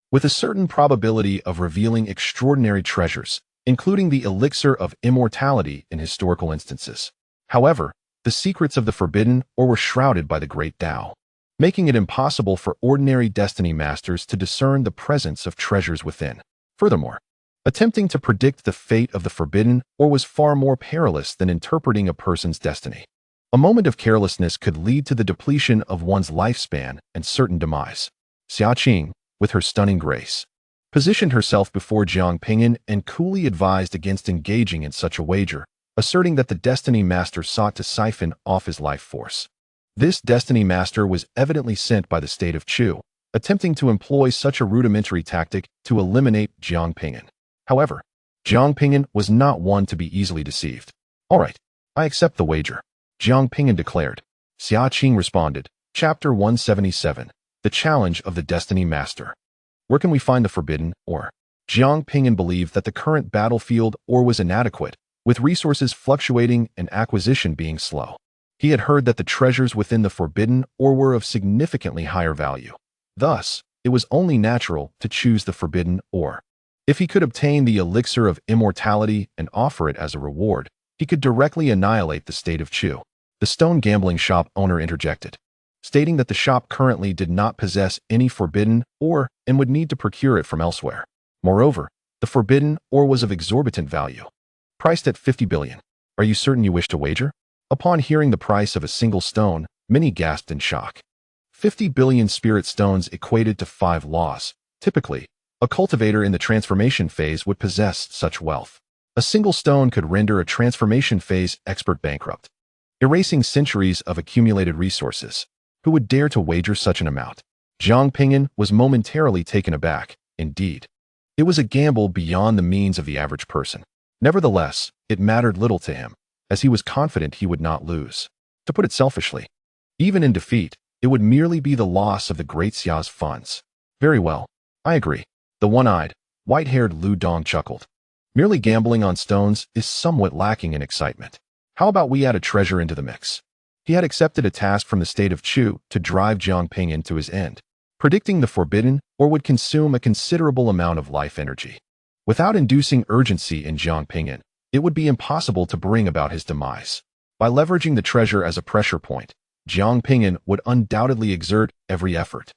with a certain probability of revealing extraordinary treasures, including the elixir of immortality in historical instances. However, the secrets of the forbidden ore were shrouded by the great Tao, making it impossible for ordinary Destiny Masters to discern the presence of treasures within. Furthermore, attempting to predict the fate of the forbidden ore was far more perilous than interpreting a person's destiny. A moment of carelessness could lead to the depletion of one's lifespan and certain demise. Xia Qing, with her stunning grace, positioned herself before Jiang Ping'an and coolly advised against engaging in such a wager, asserting that the Destiny Master sought to siphon off his life force. This Destiny Master was evidently sent by the state of Chu, attempting to employ such a rudimentary tactic to eliminate Jiang Ping'an. However, Jiang Ping'an was not one to be easily deceived. "All right, I accept the wager," Jiang Ping'an declared. Xia Qing responded. Chapter 177, The Challenge of the Destiny Master. Where can we find the forbidden ore? Jiang Ping'an believed that the current battlefield ore was inadequate, with resources fluctuating and acquisition being slow. He had heard that the treasures within the forbidden ore were of significantly higher value. Thus, it was only natural to choose the forbidden ore. If he could obtain the elixir of immortality and offer it as a reward, he could directly annihilate the state of Chu. The stone gambling shop owner interjected, stating that the shop currently did not possess any forbidden ore and would need to procure it from elsewhere. Moreover, the forbidden ore was of exorbitant value, priced at 50 billion. "Are you certain you wish to wager?" Upon hearing the price of a single stone, many gasped in shock. 50 billion spirit stones equated to 5 laws. Typically, a cultivator in the transformation phase would possess such wealth. A single stone could render a transformation phase expert bankrupt, erasing centuries of accumulated resources. Who would dare to wager such an amount? Jiang Ping'an was momentarily taken aback. Indeed, it was a gamble beyond the means of the average person. Nevertheless, it mattered little to him, as he was confident he would not lose. To put it selfishly, even in defeat, it would merely be the loss of the great Xia's funds. "Very well, I agree." The one-eyed, white-haired Lu Dong chuckled. "Merely gambling on stones is somewhat lacking in excitement. How about we add a treasure into the mix?" He had accepted a task from the state of Chu to drive Jiang Ping'an to his end. Predicting the forbidden ore would consume a considerable amount of life energy. Without inducing urgency in Jiang Ping'an, it would be impossible to bring about his demise. By leveraging the treasure as a pressure point, Jiang Ping'an would undoubtedly exert every effort.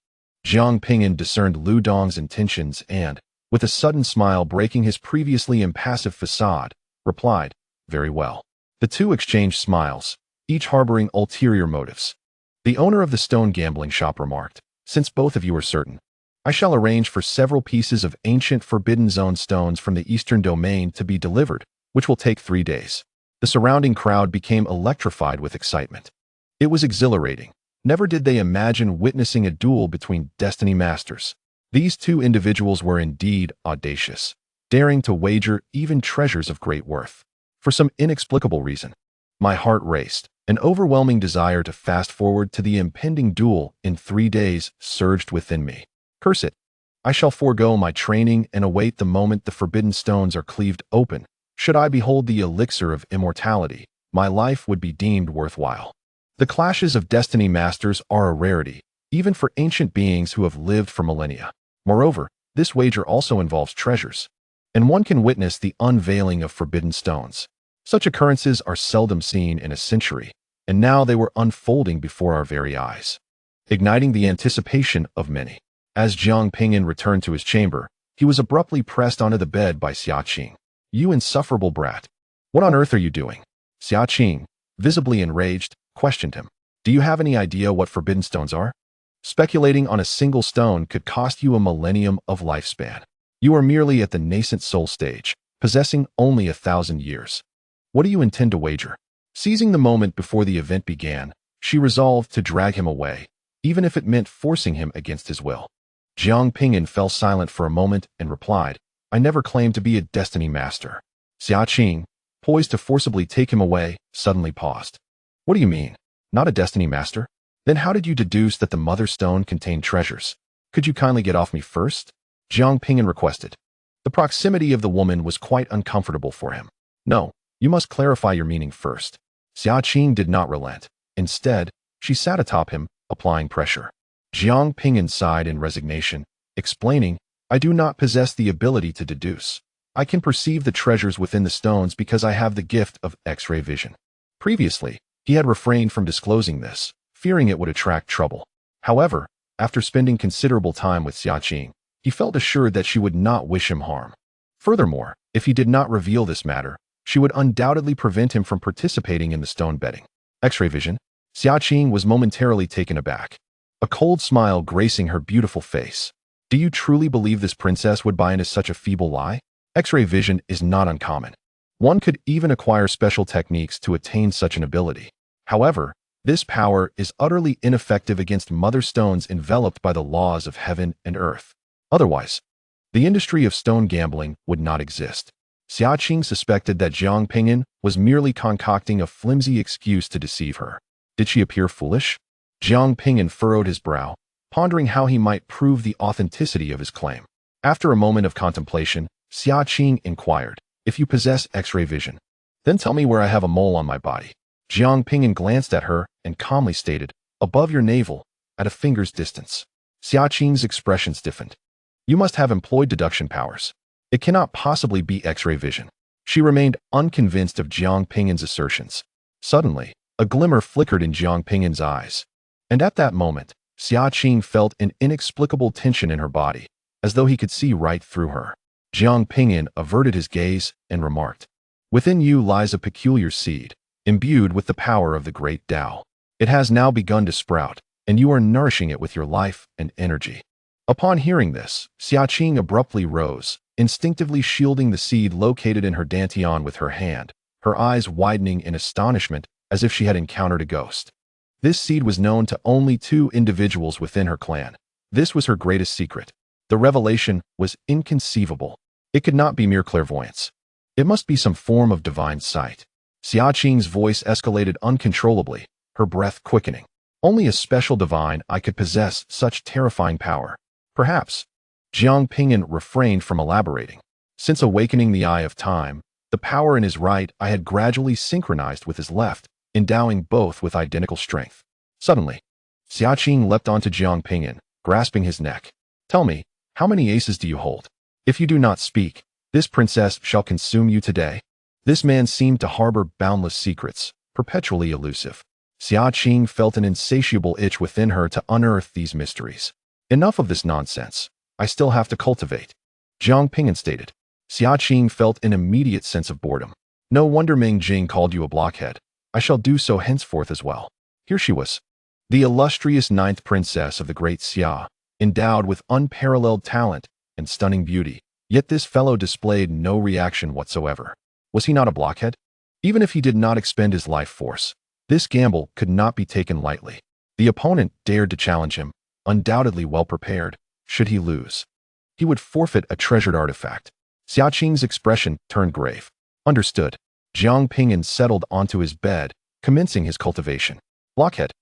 Jiang Ping'an discerned Lu Dong's intentions and, with a sudden smile breaking his previously impassive facade, replied, "Very well." The two exchanged smiles, each harboring ulterior motives. The owner of the stone gambling shop remarked, "Since both of you are certain, I shall arrange for several pieces of ancient Forbidden Zone stones from the Eastern Domain to be delivered, which will take 3 days. The surrounding crowd became electrified with excitement. It was exhilarating. Never did they imagine witnessing a duel between Destiny Masters. These two individuals were indeed audacious, daring to wager even treasures of great worth. For some inexplicable reason, my heart raced. An overwhelming desire to fast forward to the impending duel in 3 days surged within me. Curse it. I shall forego my training and await the moment the forbidden stones are cleaved open. Should I behold the elixir of immortality, my life would be deemed worthwhile. The clashes of Destiny Masters are a rarity, even for ancient beings who have lived for millennia. Moreover, this wager also involves treasures, and one can witness the unveiling of forbidden stones. Such occurrences are seldom seen in a century, and now they were unfolding before our very eyes, igniting the anticipation of many. As Jiang Ping'an returned to his chamber, he was abruptly pressed onto the bed by Xia Qing. "You insufferable brat. What on earth are you doing?" Xia Qing, visibly enraged, questioned him. "Do you have any idea what forbidden stones are? Speculating on a single stone could cost you a millennium of lifespan. You are merely at the nascent soul stage, possessing only 1,000 years. What do you intend to wager?" Seizing the moment before the event began, she resolved to drag him away, even if it meant forcing him against his will. Jiang Ping'an fell silent for a moment and replied, "I never claimed to be a Destiny Master." Xia Qing, poised to forcibly take him away, suddenly paused. "What do you mean? Not a Destiny Master? Then how did you deduce that the Mother Stone contained treasures? Could you kindly get off me first?" Jiang Ping'an requested. The proximity of the woman was quite uncomfortable for him. "No, you must clarify your meaning first." Xia Qing did not relent. Instead, she sat atop him, applying pressure. Jiang Ping'an sighed in resignation, explaining, "I do not possess the ability to deduce. I can perceive the treasures within the stones because I have the gift of X-ray vision." Previously, he had refrained from disclosing this, fearing it would attract trouble. However, after spending considerable time with Xia Qing, he felt assured that she would not wish him harm. Furthermore, if he did not reveal this matter, she would undoubtedly prevent him from participating in the stone betting. X-ray vision? Xia Qing was momentarily taken aback, a cold smile gracing her beautiful face. "Do you truly believe this princess would buy into such a feeble lie? X-ray vision is not uncommon. One could even acquire special techniques to attain such an ability. However, this power is utterly ineffective against mother stones enveloped by the laws of heaven and earth. Otherwise, the industry of stone gambling would not exist. Xia Qing suspected that Jiang Ping'an was merely concocting a flimsy excuse to deceive her. Did she appear foolish? Jiang Ping'an furrowed his brow, pondering how he might prove the authenticity of his claim. After a moment of contemplation, Xia Qing inquired, "If you possess X-ray vision, then tell me where I have a mole on my body." Jiang Ping'an glanced at her and calmly stated, "Above your navel, at a finger's distance." Xia Qing's expression stiffened. "You must have employed deduction powers. It cannot possibly be X-ray vision." She remained unconvinced of Jiang Ping'an's assertions. Suddenly, a glimmer flickered in Jiang Ping'an's eyes. And at that moment, Xia Qing felt an inexplicable tension in her body, as though he could see right through her. Jiang Ping'an averted his gaze and remarked, "Within you lies a peculiar seed, imbued with the power of the great Tao. It has now begun to sprout, and you are nourishing it with your life and energy." Upon hearing this, Xia Qing abruptly rose, instinctively shielding the seed located in her dantian with her hand, her eyes widening in astonishment as if she had encountered a ghost. This seed was known to only 2 individuals within her clan. This was her greatest secret. The revelation was inconceivable. It could not be mere clairvoyance. It must be some form of divine sight. Xia Qing's voice escalated uncontrollably, her breath quickening. Only a special divine eye could possess such terrifying power. Perhaps. Jiang Ping'an refrained from elaborating. Since awakening the eye of time, the power in his right eye had gradually synchronized with his left, endowing both with identical strength. Suddenly, Xia Qing leapt onto Jiang Ping'an, grasping his neck. "Tell me, how many aces do you hold? If you do not speak, this princess shall consume you today." This man seemed to harbor boundless secrets, perpetually elusive. Xia Qing felt an insatiable itch within her to unearth these mysteries. "Enough of this nonsense. I still have to cultivate," Jiang Ping'an stated. Xia Qing felt an immediate sense of boredom. "No wonder Ming Jing called you a blockhead. I shall do so henceforth as well." Here she was, the illustrious 9th princess of the great Xia, endowed with unparalleled talent and stunning beauty. Yet this fellow displayed no reaction whatsoever. Was he not a blockhead? Even if he did not expend his life force, this gamble could not be taken lightly. The opponent dared to challenge him, undoubtedly well prepared. Should he lose, he would forfeit a treasured artifact. Xia Qing's expression turned grave. "Understood." Jiang Ping'an settled onto his bed, commencing his cultivation. "Blockhead."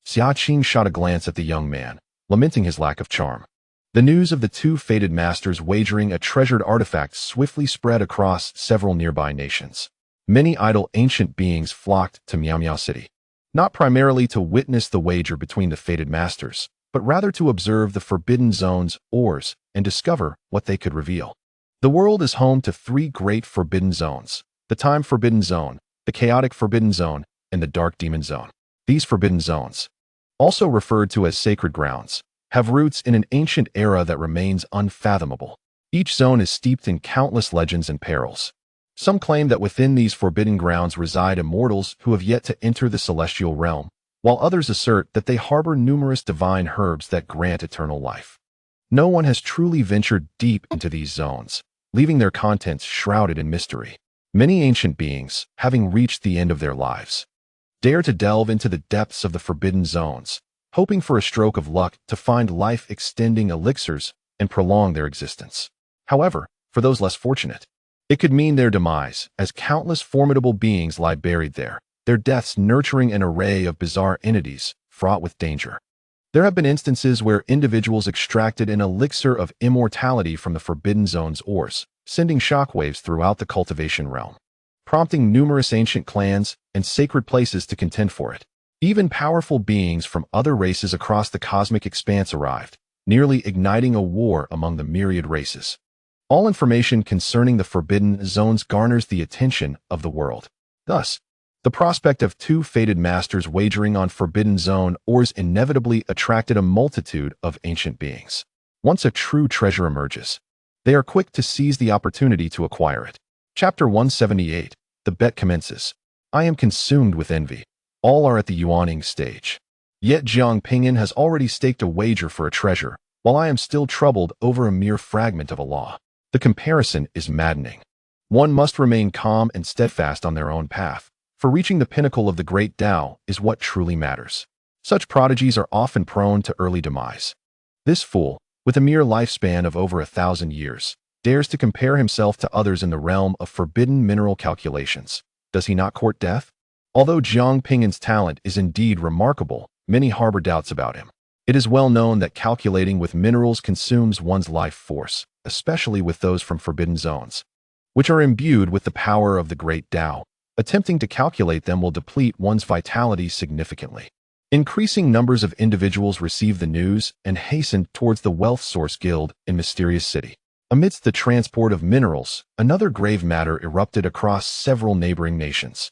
Xia Qing shot a glance at the young man, lamenting his lack of charm. The news of the 2 fated masters wagering a treasured artifact swiftly spread across several nearby nations. Many idle ancient beings flocked to Miao Miao City, not primarily to witness the wager between the fated masters, but rather to observe the Forbidden Zone's ores and discover what they could reveal. The world is home to 3 great Forbidden Zones: the Time Forbidden Zone, the Chaotic Forbidden Zone, and the Dark Demon Zone. These Forbidden Zones, also referred to as sacred grounds, have roots in an ancient era that remains unfathomable. Each zone is steeped in countless legends and perils. Some claim that within these forbidden grounds reside immortals who have yet to enter the celestial realm, while others assert that they harbor numerous divine herbs that grant eternal life. No one has truly ventured deep into these zones, leaving their contents shrouded in mystery. Many ancient beings, having reached the end of their lives, dare to delve into the depths of the forbidden zones, hoping for a stroke of luck to find life-extending elixirs and prolong their existence. However, for those less fortunate, it could mean their demise, as countless formidable beings lie buried there, their deaths nurturing an array of bizarre entities fraught with danger. There have been instances where individuals extracted an elixir of immortality from the Forbidden Zone's ores, sending shockwaves throughout the cultivation realm, prompting numerous ancient clans and sacred places to contend for it. Even powerful beings from other races across the cosmic expanse arrived, nearly igniting a war among the myriad races. All information concerning the Forbidden Zones garners the attention of the world. Thus, the prospect of 2 fated masters wagering on Forbidden Zone ores inevitably attracted a multitude of ancient beings. Once a true treasure emerges, they are quick to seize the opportunity to acquire it. Chapter 178. The bet commences. I am consumed with envy. All are at the Yuanhao stage. Yet Jiang Ping'an has already staked a wager for a treasure, while I am still troubled over a mere fragment of a law. The comparison is maddening. One must remain calm and steadfast on their own path, for reaching the pinnacle of the great Tao is what truly matters. Such prodigies are often prone to early demise. This fool, with a mere lifespan of over 1,000 years, dares to compare himself to others in the realm of forbidden mineral calculations. Does he not court death? Although Jiang Ping'an's talent is indeed remarkable, many harbor doubts about him. It is well known that calculating with minerals consumes one's life force, especially with those from forbidden zones, which are imbued with the power of the great Tao. Attempting to calculate them will deplete one's vitality significantly. Increasing numbers of individuals receive the news and hasten towards the Wealth Source Guild in Mysterious City. Amidst the transport of minerals, another grave matter erupted across several neighboring nations.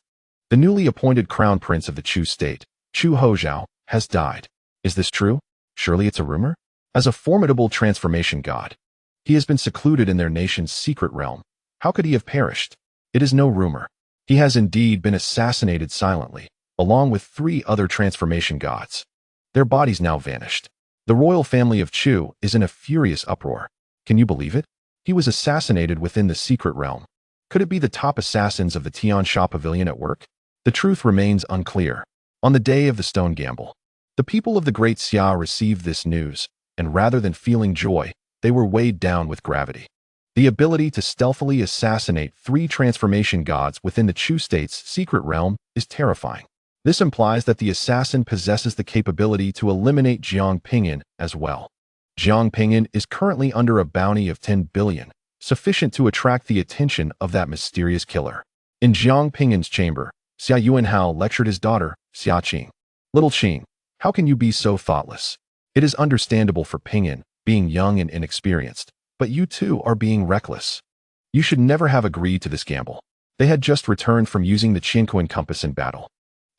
The newly appointed crown prince of the Chu state, Chu Hozhao, has died. Is this true? Surely it's a rumor? As a formidable transformation god, he has been secluded in their nation's secret realm. How could he have perished? It is no rumor. He has indeed been assassinated silently, along with 3 other transformation gods. Their bodies now vanished. The royal family of Chu is in a furious uproar. Can you believe it? He was assassinated within the secret realm. Could it be the top assassins of the Tiansha Pavilion at work? The truth remains unclear. On the day of the stone gamble, the people of the Great Xia received this news, and rather than feeling joy, they were weighed down with gravity. The ability to stealthily assassinate 3 transformation gods within the Chu state's secret realm is terrifying. This implies that the assassin possesses the capability to eliminate Jiang Ping'an as well. Jiang Ping'an is currently under a bounty of 10 billion, sufficient to attract the attention of that mysterious killer. In Jiang Ping'an's chamber, Xia Yuanhao lectured his daughter, Xia Qing. Little Qing, how can you be so thoughtless? It is understandable for Ping'an, being young and inexperienced, but you too are being reckless. You should never have agreed to this gamble. They had just returned from using the Qinquan compass in battle.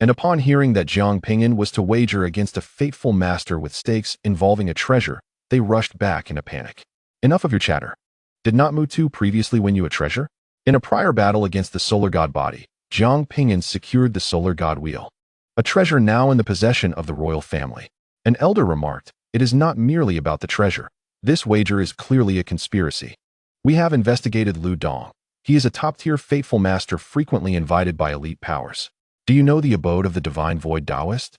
And upon hearing that Jiang Ping'an was to wager against a fateful master with stakes involving a treasure, they rushed back in a panic. Enough of your chatter. Did not Mutu previously win you a treasure? In a prior battle against the solar god body, Jiang Ping'an secured the solar god wheel, a treasure now in the possession of the royal family. An elder remarked, it is not merely about the treasure. This wager is clearly a conspiracy. We have investigated Lu Dong. He is a top-tier fateful master frequently invited by elite powers. Do you know the abode of the divine void Taoist?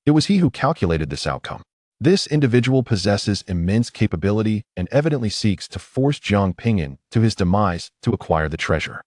It was he who calculated this outcome. This individual possesses immense capability and evidently seeks to force Jiang Ping'an to his demise to acquire the treasure.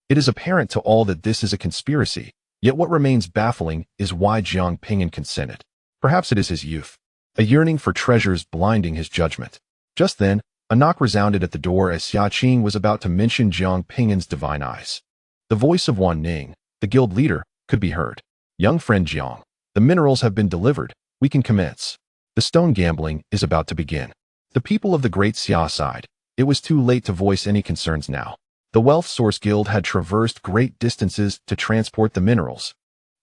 It is apparent to all that this is a conspiracy, yet what remains baffling is why Jiang Ping'an consented. Perhaps it is his youth, a yearning for treasures blinding his judgment. Just then, a knock resounded at the door as Xia Qing was about to mention Jiang Ping'an's divine eyes. The voice of Wan Ning, the guild leader, could be heard. Young friend Jiang, the minerals have been delivered. We can commence. The stone gambling is about to begin. The people of the Great Xia sighed. It was too late to voice any concerns now. The Wealth Source Guild had traversed great distances to transport the minerals,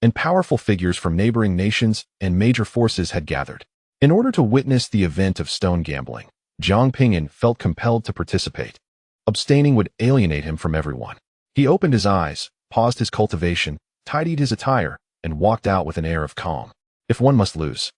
and powerful figures from neighboring nations and major forces had gathered. In order to witness the event of stone gambling, Jiang Ping'an felt compelled to participate. Abstaining would alienate him from everyone. He opened his eyes, paused his cultivation, tidied his attire, and walked out with an air of calm. If one must lose,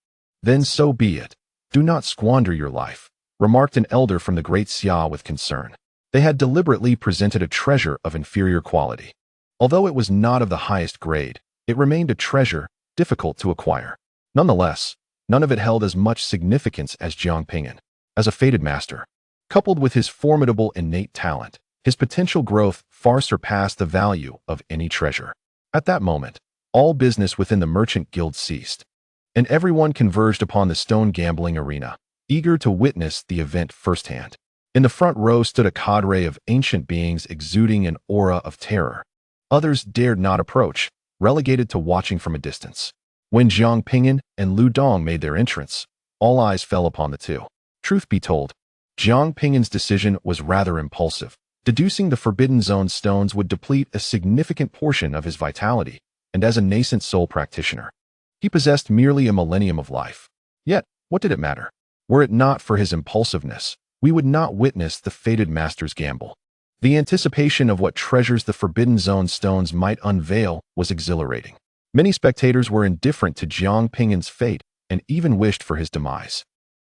then so be it. Do not squander your life, remarked an elder from the Great Xia with concern. They had deliberately presented a treasure of inferior quality. Although it was not of the highest grade, it remained a treasure difficult to acquire. Nonetheless, none of it held as much significance as Jiang Ping'an. As a fated master, coupled with his formidable innate talent, his potential growth far surpassed the value of any treasure. At that moment, all business within the merchant guild ceased, and everyone converged upon the stone gambling arena, eager to witness the event firsthand. In the front row stood a cadre of ancient beings exuding an aura of terror. Others dared not approach, relegated to watching from a distance. When Jiang Ping'an and Lu Dong made their entrance, all eyes fell upon the two. Truth be told, Jiang Ping'an's decision was rather impulsive. Deducing the Forbidden Zone stones would deplete a significant portion of his vitality, and as a nascent soul practitioner, he possessed merely a millennium of life. Yet, what did it matter? Were it not for his impulsiveness, we would not witness the fated master's gamble. The anticipation of what treasures the Forbidden Zone stones might unveil was exhilarating. Many spectators were indifferent to Jiang Ping'an's fate and even wished for his demise,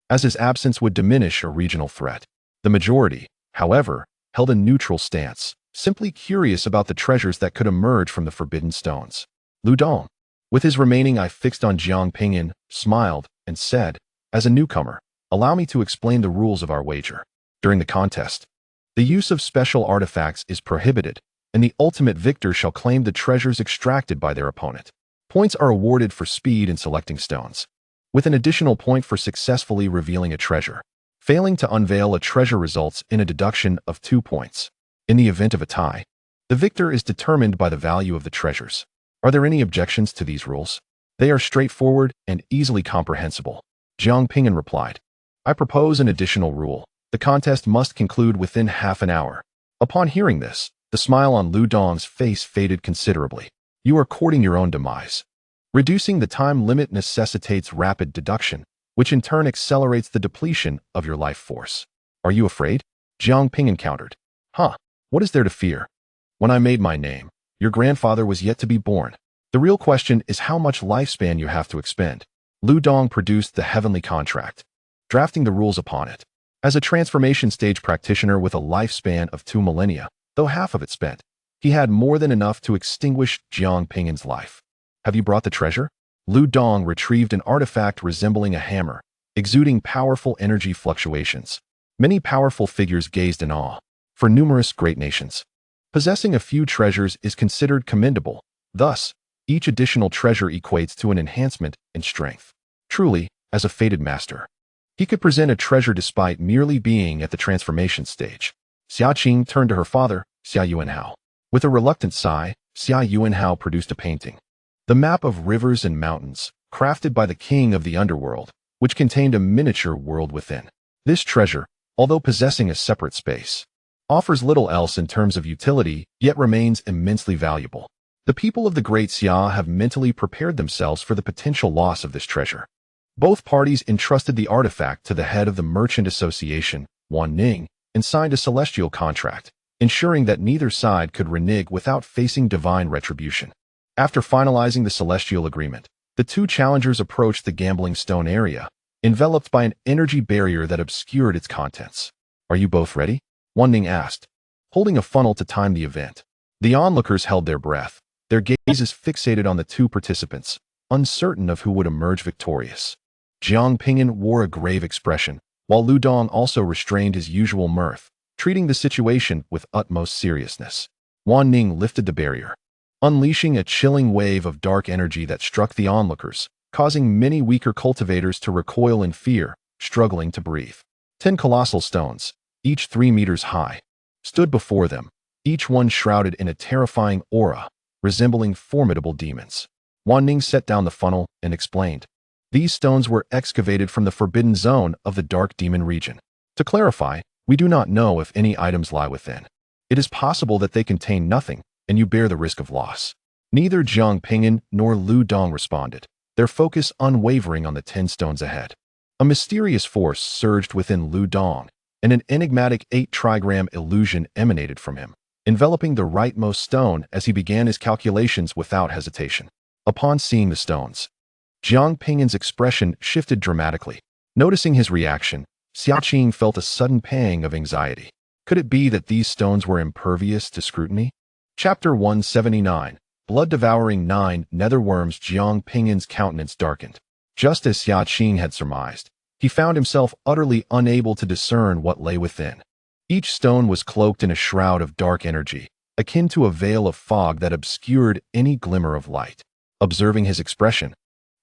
as his absence would diminish a regional threat. The majority, however, held a neutral stance, simply curious about the treasures that could emerge from the forbidden stones. Lu Dong, with his remaining eye fixed on Jiang Ping'an, smiled and said, "As a newcomer, allow me to explain the rules of our wager. During the contest, the use of special artifacts is prohibited, and the ultimate victor shall claim the treasures extracted by their opponent. Points are awarded for speed in selecting stones, with an additional point for successfully revealing a treasure. Failing to unveil a treasure results in a deduction of 2 points. In the event of a tie, the victor is determined by the value of the treasures. Are there any objections to these rules? They are straightforward and easily comprehensible." Jiang Ping'an replied, "I propose an additional rule. The contest must conclude within half an hour." Upon hearing this, the smile on Lu Dong's face faded considerably. "You are courting your own demise. Reducing the time limit necessitates rapid deduction, which in turn accelerates the depletion of your life force. Are you afraid?" Jiang Ping'an countered. "Huh, what is there to fear? When I made my name, your grandfather was yet to be born. The real question is how much lifespan you have to expend." Lu Dong produced the heavenly contract, drafting the rules upon it. As a transformation stage practitioner with a lifespan of 2 millennia, though half of it spent, he had more than enough to extinguish Jiang Ping'an's life. "Have you brought the treasure?" Lu Dong retrieved an artifact resembling a hammer, exuding powerful energy fluctuations. Many powerful figures gazed in awe. For numerous great nations, possessing a few treasures is considered commendable. Thus, each additional treasure equates to an enhancement in strength. Truly, as a fated master, he could present a treasure despite merely being at the transformation stage. Xia Qing turned to her father, Xia Yuanhao. With a reluctant sigh, Xia Yuanhao produced a painting. The map of rivers and mountains, crafted by the king of the underworld, which contained a miniature world within. This treasure, although possessing a separate space, offers little else in terms of utility, yet remains immensely valuable. The people of the Great Xia have mentally prepared themselves for the potential loss of this treasure. Both parties entrusted the artifact to the head of the Merchant Association, Wan Ning, and signed a celestial contract, ensuring that neither side could renege without facing divine retribution. After finalizing the celestial agreement, the two challengers approached the gambling stone area, enveloped by an energy barrier that obscured its contents. "Are you both ready?" Wan Ning asked, holding a funnel to time the event. The onlookers held their breath, their gazes fixated on the two participants, uncertain of who would emerge victorious. Jiang Ping'an wore a grave expression, while Lu Dong also restrained his usual mirth, treating the situation with utmost seriousness. Wan Ning lifted the barrier, unleashing a chilling wave of dark energy that struck the onlookers, causing many weaker cultivators to recoil in fear, struggling to breathe. 10 colossal stones, each 3 meters high, stood before them, each one shrouded in a terrifying aura, resembling formidable demons. Wan Ning set down the funnel and explained, "These stones were excavated from the forbidden zone of the dark demon region. To clarify, we do not know if any items lie within. It is possible that they contain nothing, and you bear the risk of loss." Neither Jiang Ping'an nor Lu Dong responded, their focus unwavering on the 10 stones ahead. A mysterious force surged within Lu Dong, and an enigmatic 8-trigram illusion emanated from him, enveloping the rightmost stone as he began his calculations without hesitation. Upon seeing the stones, Jiang Ping'an's expression shifted dramatically. Noticing his reaction, Xia Qing felt a sudden pang of anxiety. Could it be that these stones were impervious to scrutiny? Chapter 179, Blood-Devouring 9 Netherworms. Jiang Ping'an's countenance darkened. Just as Xia Qing had surmised, he found himself utterly unable to discern what lay within. Each stone was cloaked in a shroud of dark energy, akin to a veil of fog that obscured any glimmer of light. Observing his expression,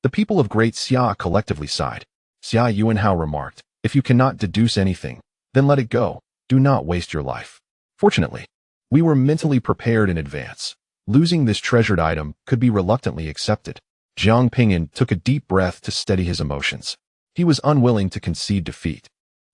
the people of Great Xia collectively sighed. Xia Yuanhao remarked, "If you cannot deduce anything, then let it go. Do not waste your life. Fortunately, we were mentally prepared in advance. Losing this treasured item could be reluctantly accepted." Jiang Ping'an took a deep breath to steady his emotions. He was unwilling to concede defeat.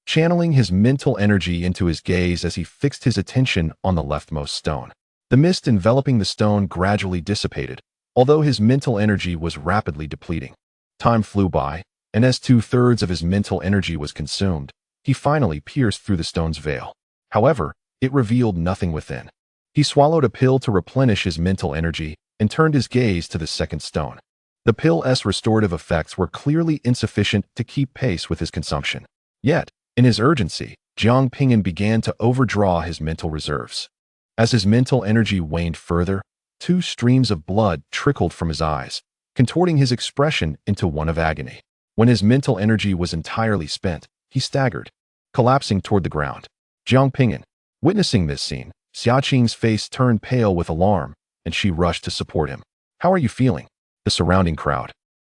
Channeling his mental energy into his gaze as he fixed his attention on the leftmost stone. The mist enveloping the stone gradually dissipated, although his mental energy was rapidly depleting. Time flew by, and as 2/3 of his mental energy was consumed, he finally pierced through the stone's veil. However, it revealed nothing within. He swallowed a pill to replenish his mental energy and turned his gaze to the second stone. The pill's restorative effects were clearly insufficient to keep pace with his consumption. Yet, in his urgency, Jiang Ping'an began to overdraw his mental reserves. As his mental energy waned further, two streams of blood trickled from his eyes, contorting his expression into one of agony. When his mental energy was entirely spent, he staggered, collapsing toward the ground. Jiang Ping'an. Witnessing this scene, Xia Qing's face turned pale with alarm, and she rushed to support him. "How are you feeling?" The surrounding crowd,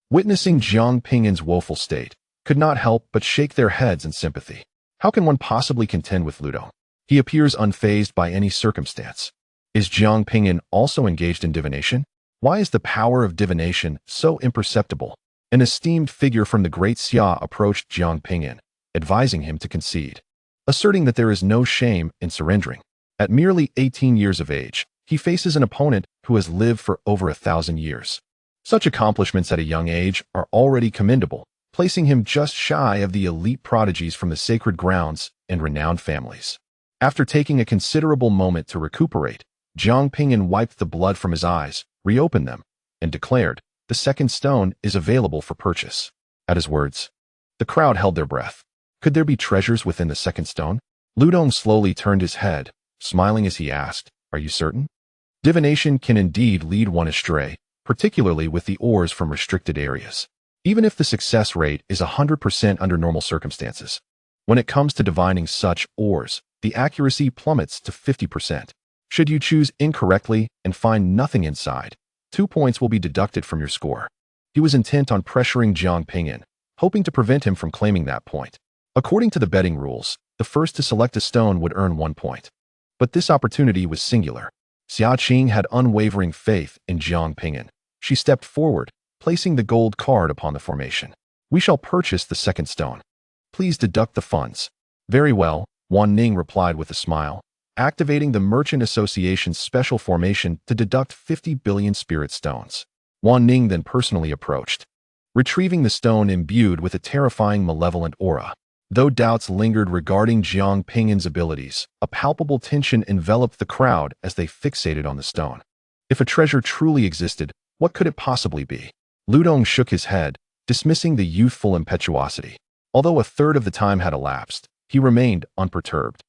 witnessing Jiang Ping'an's woeful state, could not help but shake their heads in sympathy. How can one possibly contend with Ludong? He appears unfazed by any circumstance. Is Jiang Ping'an also engaged in divination? Why is the power of divination so imperceptible? An esteemed figure from the great Xia approached Jiang Ping'an, advising him to concede, asserting that there is no shame in surrendering. At merely 18 years of age, he faces an opponent who has lived for over 1,000 years. Such accomplishments at a young age are already commendable, placing him just shy of the elite prodigies from the sacred grounds and renowned families. After taking a considerable moment to recuperate, Jiang Ping'an wiped the blood from his eyes, reopened them, and declared, "The second stone is available for purchase." At his words, the crowd held their breath. Could there be treasures within the second stone? Ludong slowly turned his head, smiling as he asked, "Are you certain?" Divination can indeed lead one astray, particularly with the ores from restricted areas. Even if the success rate is 100% under normal circumstances. When it comes to divining such ores, the accuracy plummets to 50%. Should you choose incorrectly and find nothing inside, 2 points will be deducted from your score. He was intent on pressuring Jiang Ping'an, hoping to prevent him from claiming that point. According to the betting rules, the first to select a stone would earn 1 point. But this opportunity was singular. Xia Qing had unwavering faith in Jiang Ping'an. She stepped forward, placing the gold card upon the formation. "We shall purchase the second stone. Please deduct the funds." "Very well," Wan Ning replied with a smile, activating the Merchant Association's special formation to deduct 50 billion spirit stones. Wan Ning then personally approached, retrieving the stone imbued with a terrifying malevolent aura. Though doubts lingered regarding Jiang Ping'an's abilities, a palpable tension enveloped the crowd as they fixated on the stone. If a treasure truly existed, what could it possibly be? Ludong shook his head, dismissing the youthful impetuosity. Although a third of the time had elapsed, he remained unperturbed.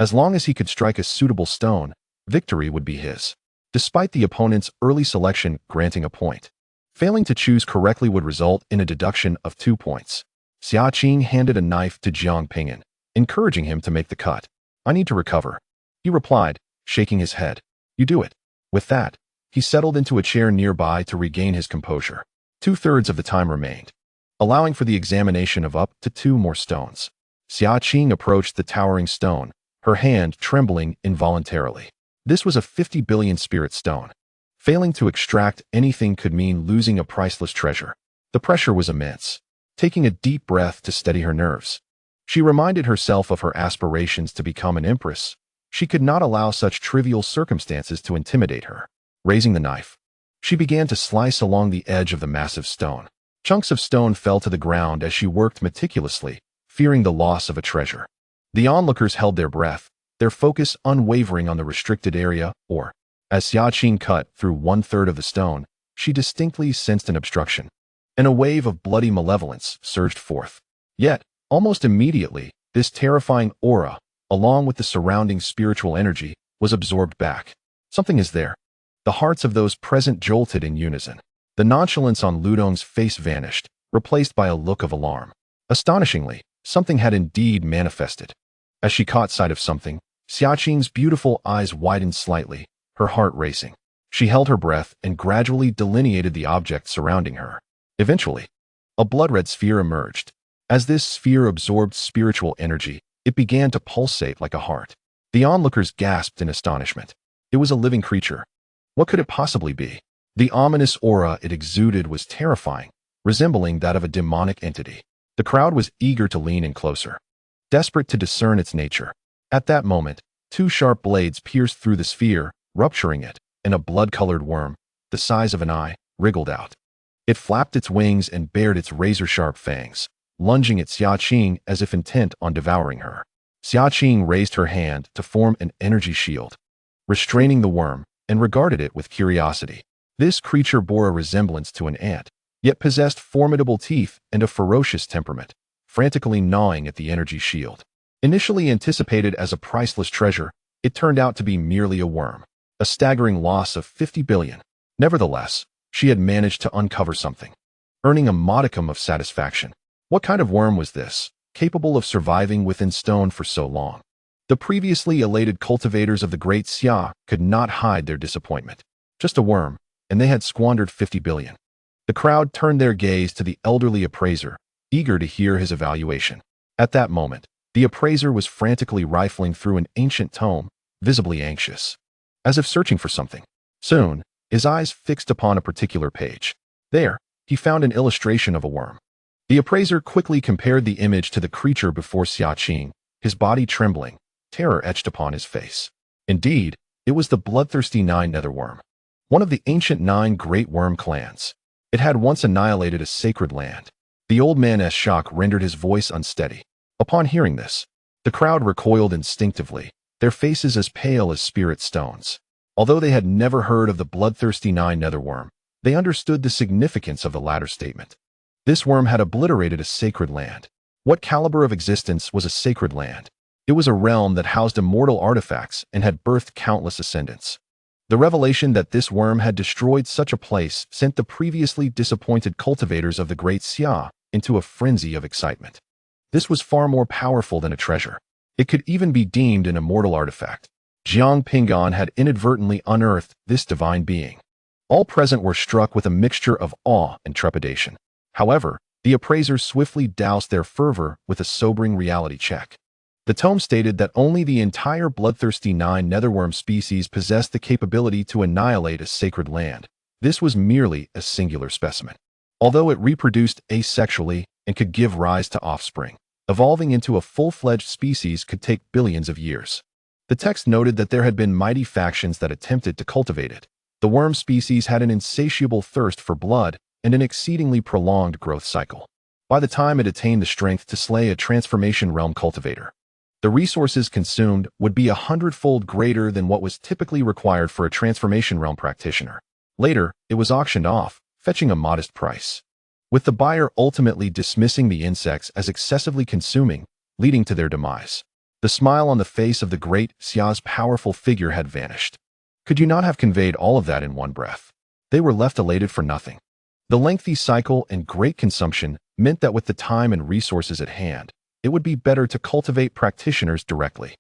As long as he could strike a suitable stone, victory would be his. Despite the opponent's early selection granting a point, failing to choose correctly would result in a deduction of 2 points. Xia Qing handed a knife to Jiang Ping'an, encouraging him to make the cut. "I need to recover," he replied, shaking his head. "You do it." With that, he settled into a chair nearby to regain his composure. 2/3 of the time remained, allowing for the examination of up to 2 more stones. Xia Qing approached the towering stone, her hand trembling involuntarily. This was a 50 billion spirit stone. Failing to extract anything could mean losing a priceless treasure. The pressure was immense. Taking a deep breath to steady her nerves, she reminded herself of her aspirations to become an empress. She could not allow such trivial circumstances to intimidate her. Raising the knife, she began to slice along the edge of the massive stone. Chunks of stone fell to the ground as she worked meticulously, fearing the loss of a treasure. The onlookers held their breath, their focus unwavering on the restricted area, or, as Xia Qing cut through 1/3 of the stone, she distinctly sensed an obstruction, and a wave of bloody malevolence surged forth. Yet, almost immediately, this terrifying aura, along with the surrounding spiritual energy, was absorbed back. Something is there. The hearts of those present jolted in unison. The nonchalance on Ludong's face vanished, replaced by a look of alarm. Astonishingly, something had indeed manifested. As she caught sight of something, Xia Qing's beautiful eyes widened slightly, her heart racing. She held her breath and gradually delineated the object surrounding her. Eventually, a blood-red sphere emerged. As this sphere absorbed spiritual energy, it began to pulsate like a heart. The onlookers gasped in astonishment. It was a living creature. What could it possibly be? The ominous aura it exuded was terrifying, resembling that of a demonic entity. The crowd was eager to lean in closer, desperate to discern its nature. At that moment, 2 sharp blades pierced through the sphere, rupturing it, and a blood-colored worm, the size of an eye, wriggled out. It flapped its wings and bared its razor-sharp fangs, lunging at Xia Qing as if intent on devouring her. Xia Qing raised her hand to form an energy shield, restraining the worm, and regarded it with curiosity. This creature bore a resemblance to an ant, yet possessed formidable teeth and a ferocious temperament, frantically gnawing at the energy shield. Initially anticipated as a priceless treasure, It turned out to be merely a worm, a staggering loss of 50 billion. Nevertheless, she had managed to uncover something, earning a modicum of satisfaction. What kind of worm was this, capable of surviving within stone for so long? The previously elated cultivators of the great Xia could not hide their disappointment. Just a worm, and they had squandered 50 billion. The crowd turned their gaze to the elderly appraiser, eager to hear his evaluation. At that moment, the appraiser was frantically rifling through an ancient tome, visibly anxious, as if searching for something. Soon, his eyes fixed upon a particular page. There, he found an illustration of a worm. The appraiser quickly compared the image to the creature before Xia Qing, his body trembling, terror etched upon his face. Indeed, it was the bloodthirsty Nine Netherworm, one of the ancient 9 great worm clans. It had once annihilated a sacred land. The old man's shock rendered his voice unsteady. Upon hearing this, the crowd recoiled instinctively, their faces as pale as spirit stones. Although they had never heard of the bloodthirsty Nine Netherworm, they understood the significance of the latter statement. This worm had obliterated a sacred land. What caliber of existence was a sacred land? It was a realm that housed immortal artifacts and had birthed countless ascendants. The revelation that this worm had destroyed such a place sent the previously disappointed cultivators of the great Xia into a frenzy of excitement. This was far more powerful than a treasure. It could even be deemed an immortal artifact. Jiang Ping'an had inadvertently unearthed this divine being. All present were struck with a mixture of awe and trepidation. However, the appraisers swiftly doused their fervor with a sobering reality check. The tome stated that only the entire bloodthirsty 9 netherworm species possessed the capability to annihilate a sacred land. This was merely a singular specimen. Although it reproduced asexually and could give rise to offspring, evolving into a full-fledged species could take billions of years. The text noted that there had been mighty factions that attempted to cultivate it. The worm species had an insatiable thirst for blood and an exceedingly prolonged growth cycle. By the time it attained the strength to slay a transformation realm cultivator, the resources consumed would be 100-fold greater than what was typically required for a transformation realm practitioner. Later, it was auctioned off, fetching a modest price, with the buyer ultimately dismissing the insects as excessively consuming, leading to their demise. The smile on the face of the great Xia's powerful figure had vanished. Could you not have conveyed all of that in one breath? They were left elated for nothing. The lengthy cycle and great consumption meant that with the time and resources at hand, it would be better to cultivate practitioners directly.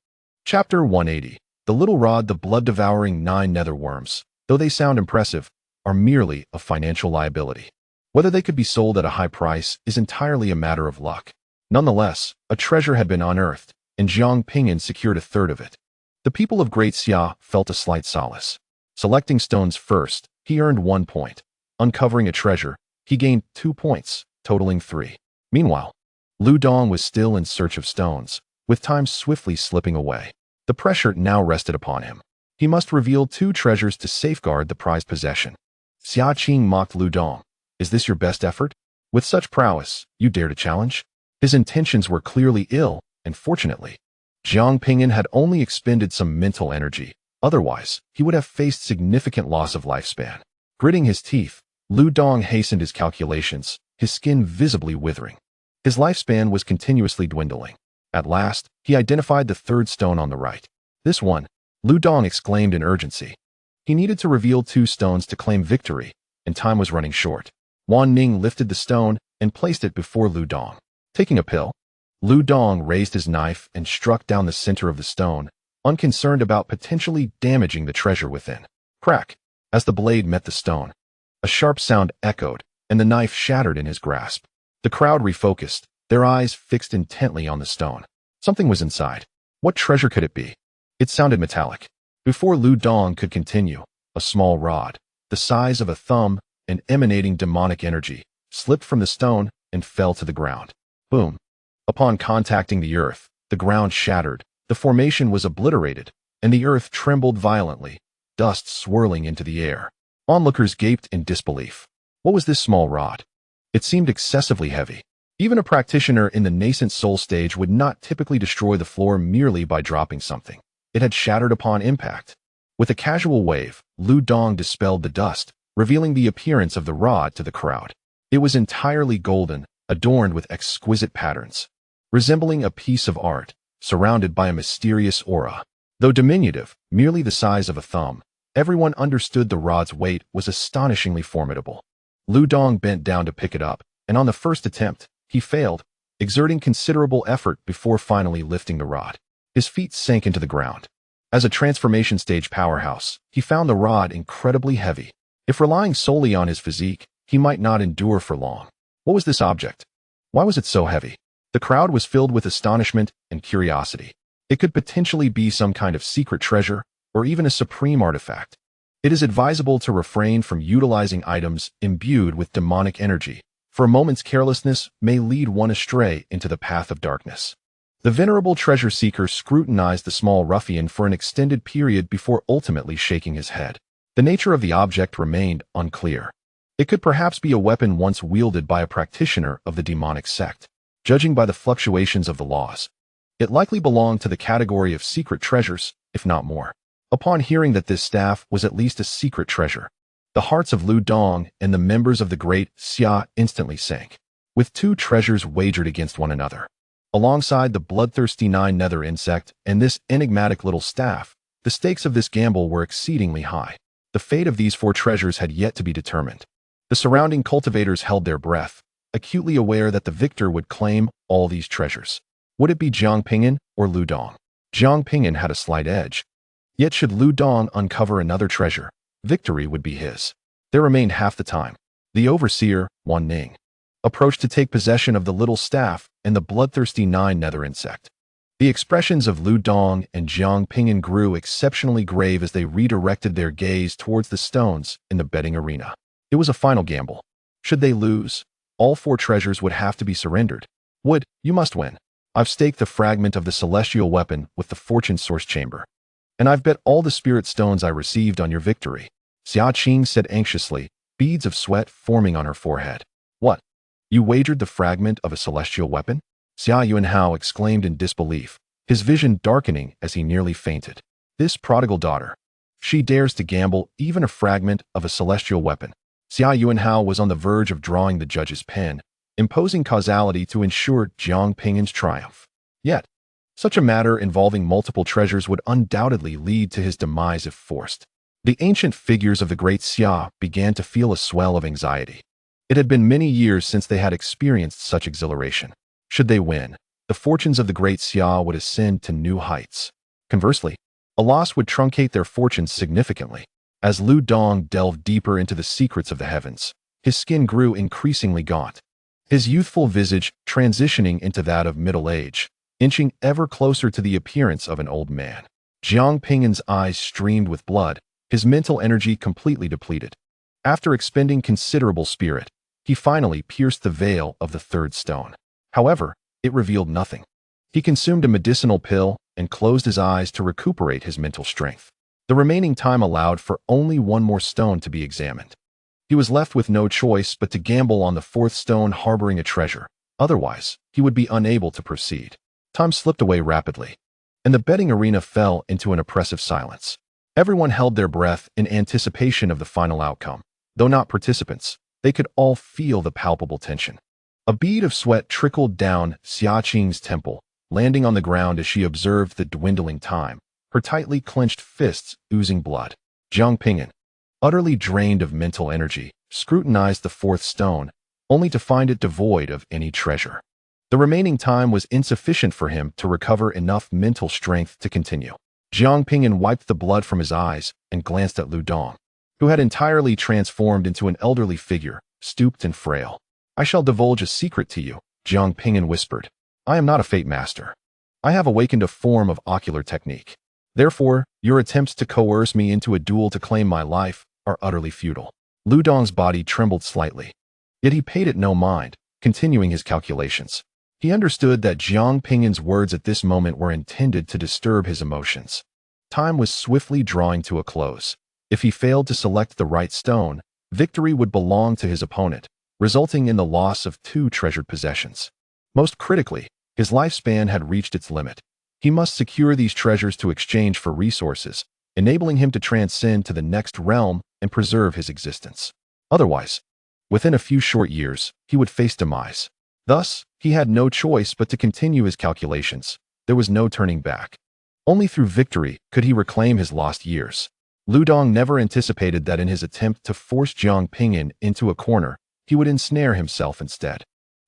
Chapter 180. The little rod, the blood-devouring 9 netherworms, though they sound impressive, are merely a financial liability. Whether they could be sold at a high price is entirely a matter of luck. Nonetheless, a treasure had been unearthed, and Jiang Ping'an secured a third of it. The people of Great Xia felt a slight solace. Selecting stones first, he earned 1 point. Uncovering a treasure, he gained 2 points, totaling 3. Meanwhile, Lu Dong was still in search of stones, with time swiftly slipping away. The pressure now rested upon him. He must reveal 2 treasures to safeguard the prized possession. Xia Qing mocked Lu Dong. Is this your best effort? With such prowess, you dare to challenge? His intentions were clearly ill, and fortunately, Jiang Ping'an had only expended some mental energy. Otherwise, he would have faced significant loss of lifespan. Gritting his teeth, Lu Dong hastened his calculations, his skin visibly withering. His lifespan was continuously dwindling. At last, he identified the 3rd stone on the right. This one, Lu Dong exclaimed in urgency. He needed to reveal 2 stones to claim victory, and time was running short. Wan Ning lifted the stone and placed it before Lu Dong. Taking a pill, Lu Dong raised his knife and struck down the center of the stone, unconcerned about potentially damaging the treasure within. Crack! As the blade met the stone, a sharp sound echoed, and the knife shattered in his grasp. The crowd refocused, their eyes fixed intently on the stone. Something was inside. What treasure could it be? It sounded metallic. Before Lu Dong could continue, a small rod, the size of a thumb and emanating demonic energy, slipped from the stone and fell to the ground. Boom! Upon contacting the earth, the ground shattered, the formation was obliterated, and the earth trembled violently, dust swirling into the air. Onlookers gaped in disbelief. What was this small rod? It seemed excessively heavy. Even a practitioner in the Nascent Soul stage would not typically destroy the floor merely by dropping something. It had shattered upon impact. With a casual wave, Lu Dong dispelled the dust, revealing the appearance of the rod to the crowd. It was entirely golden, adorned with exquisite patterns, resembling a piece of art, surrounded by a mysterious aura. Though diminutive, merely the size of a thumb, everyone understood the rod's weight was astonishingly formidable. Lu Dong bent down to pick it up, and on the first attempt, he failed, exerting considerable effort before finally lifting the rod. His feet sank into the ground. As a transformation stage powerhouse, he found the rod incredibly heavy. If relying solely on his physique, he might not endure for long. What was this object? Why was it so heavy? The crowd was filled with astonishment and curiosity. It could potentially be some kind of secret treasure, or even a supreme artifact. It is advisable to refrain from utilizing items imbued with demonic energy, for a moment's carelessness may lead one astray into the path of darkness. The venerable treasure seeker scrutinized the small ruffian for an extended period before ultimately shaking his head. The nature of the object remained unclear. It could perhaps be a weapon once wielded by a practitioner of the demonic sect. Judging by the fluctuations of the laws, it likely belonged to the category of secret treasures, if not more. Upon hearing that this staff was at least a secret treasure, the hearts of Lu Dong and the members of the great Xia instantly sank, with two treasures wagered against one another. Alongside the bloodthirsty nine-nether insect and this enigmatic little staff, the stakes of this gamble were exceedingly high. The fate of these four treasures had yet to be determined. The surrounding cultivators held their breath, acutely aware that the victor would claim all these treasures. Would it be Jiang Ping'an or Lu Dong? Jiang Ping'an had a slight edge. Yet should Lu Dong uncover another treasure, victory would be his. There remained half the time. The overseer, Wan Ning, approached to take possession of the little staff and the bloodthirsty nine-nether insect. The expressions of Lu Dong and Jiang Ping'an grew exceptionally grave as they redirected their gaze towards the stones in the betting arena. It was a final gamble. Should they lose, all four treasures would have to be surrendered. You must win. I've staked the fragment of the celestial weapon with the fortune source chamber. And I've bet all the spirit stones I received on your victory. Xia Qing said anxiously, beads of sweat forming on her forehead. What? You wagered the fragment of a celestial weapon? Xia Yuanhao exclaimed in disbelief, his vision darkening as he nearly fainted. This prodigal daughter. She dares to gamble even a fragment of a celestial weapon. Xia Yuanhao was on the verge of drawing the judge's pen, imposing causality to ensure Jiang Ping'an's triumph. Yet, such a matter involving multiple treasures would undoubtedly lead to his demise if forced. The ancient figures of the great Xia began to feel a swell of anxiety. It had been many years since they had experienced such exhilaration. Should they win, the fortunes of the great Xia would ascend to new heights. Conversely, a loss would truncate their fortunes significantly. As Lu Dong delved deeper into the secrets of the heavens, his skin grew increasingly gaunt, his youthful visage transitioning into that of middle age, inching ever closer to the appearance of an old man. Jiang Ping'an's eyes streamed with blood, his mental energy completely depleted. After expending considerable spirit, he finally pierced the veil of the third stone. However, it revealed nothing. He consumed a medicinal pill and closed his eyes to recuperate his mental strength. The remaining time allowed for only one more stone to be examined. He was left with no choice but to gamble on the fourth stone harboring a treasure. Otherwise, he would be unable to proceed. Time slipped away rapidly, and the betting arena fell into an oppressive silence. Everyone held their breath in anticipation of the final outcome. Though not participants, they could all feel the palpable tension. A bead of sweat trickled down Xia Qing's temple, landing on the ground as she observed the dwindling time, her tightly clenched fists oozing blood. Jiang Ping'an, utterly drained of mental energy, scrutinized the fourth stone, only to find it devoid of any treasure. The remaining time was insufficient for him to recover enough mental strength to continue. Jiang Ping'an wiped the blood from his eyes and glanced at Lu Dong, who had entirely transformed into an elderly figure, stooped and frail. I shall divulge a secret to you, Jiang Ping'an whispered. I am not a fate master. I have awakened a form of ocular technique. Therefore, your attempts to coerce me into a duel to claim my life are utterly futile. Lu Dong's body trembled slightly. Yet he paid it no mind, continuing his calculations. He understood that Jiang Ping'an's words at this moment were intended to disturb his emotions. Time was swiftly drawing to a close. If he failed to select the right stone, victory would belong to his opponent, resulting in the loss of two treasured possessions. Most critically, his lifespan had reached its limit. He must secure these treasures to exchange for resources, enabling him to transcend to the next realm and preserve his existence. Otherwise, within a few short years, he would face demise. Thus, he had no choice but to continue his calculations. There was no turning back. Only through victory could he reclaim his lost years. Lu Dong never anticipated that in his attempt to force Jiang Ping'an into a corner, he would ensnare himself instead.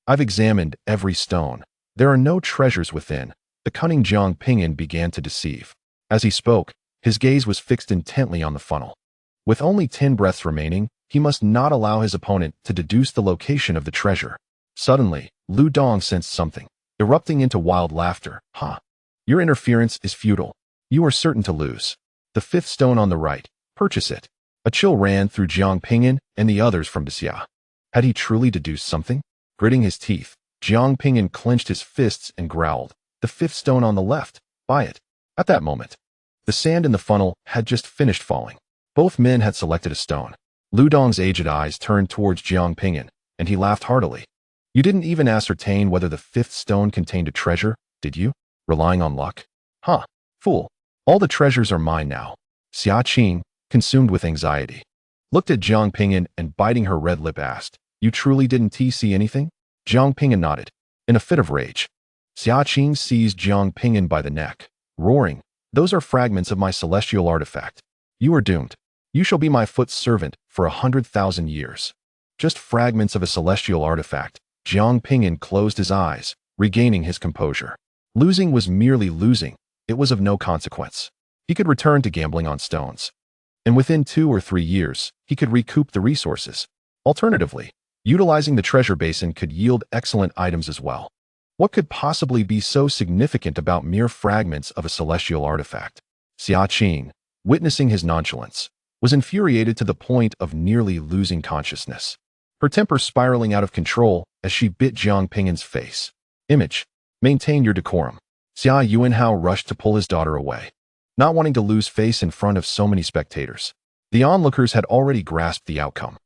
I've examined every stone. There are no treasures within. The cunning Jiang Ping'an began to deceive. As he spoke, his gaze was fixed intently on the funnel. With only 10 breaths remaining, he must not allow his opponent to deduce the location of the treasure. Suddenly, Lu Dong sensed something, erupting into wild laughter. Your interference is futile. You are certain to lose. The 5th stone on the right. Purchase it. A chill ran through Jiang Ping'an and the others from Xia. Had he truly deduced something? Gritting his teeth, Jiang Ping'an clenched his fists and growled. The 5th stone on the left. Buy it. At that moment, the sand in the funnel had just finished falling. Both men had selected a stone. Lu Dong's aged eyes turned towards Jiang Ping'an, and he laughed heartily. You didn't even ascertain whether the 5th stone contained a treasure, did you? Relying on luck? Fool. All the treasures are mine now. Xia Qing, consumed with anxiety, looked at Jiang Ping'an and biting her red lip asked, You truly didn't see anything? Jiang Ping'an nodded. In a fit of rage, Xia Qing seized Jiang Ping'an by the neck, roaring, Those are fragments of my celestial artifact. You are doomed. You shall be my foot's servant for 100,000 years. Just fragments of a celestial artifact. Jiang Ping'an closed his eyes, regaining his composure. Losing was merely losing. It was of no consequence. He could return to gambling on stones. And within 2 or 3 years, he could recoup the resources. Alternatively, utilizing the treasure basin could yield excellent items as well. What could possibly be so significant about mere fragments of a celestial artifact? Xia Qing, witnessing his nonchalance, was infuriated to the point of nearly losing consciousness. Her temper spiraling out of control as she bit Jiang Ping'an's face. Image. Maintain your decorum. Xia Yuanhao rushed to pull his daughter away, not wanting to lose face in front of so many spectators. The onlookers had already grasped the outcome.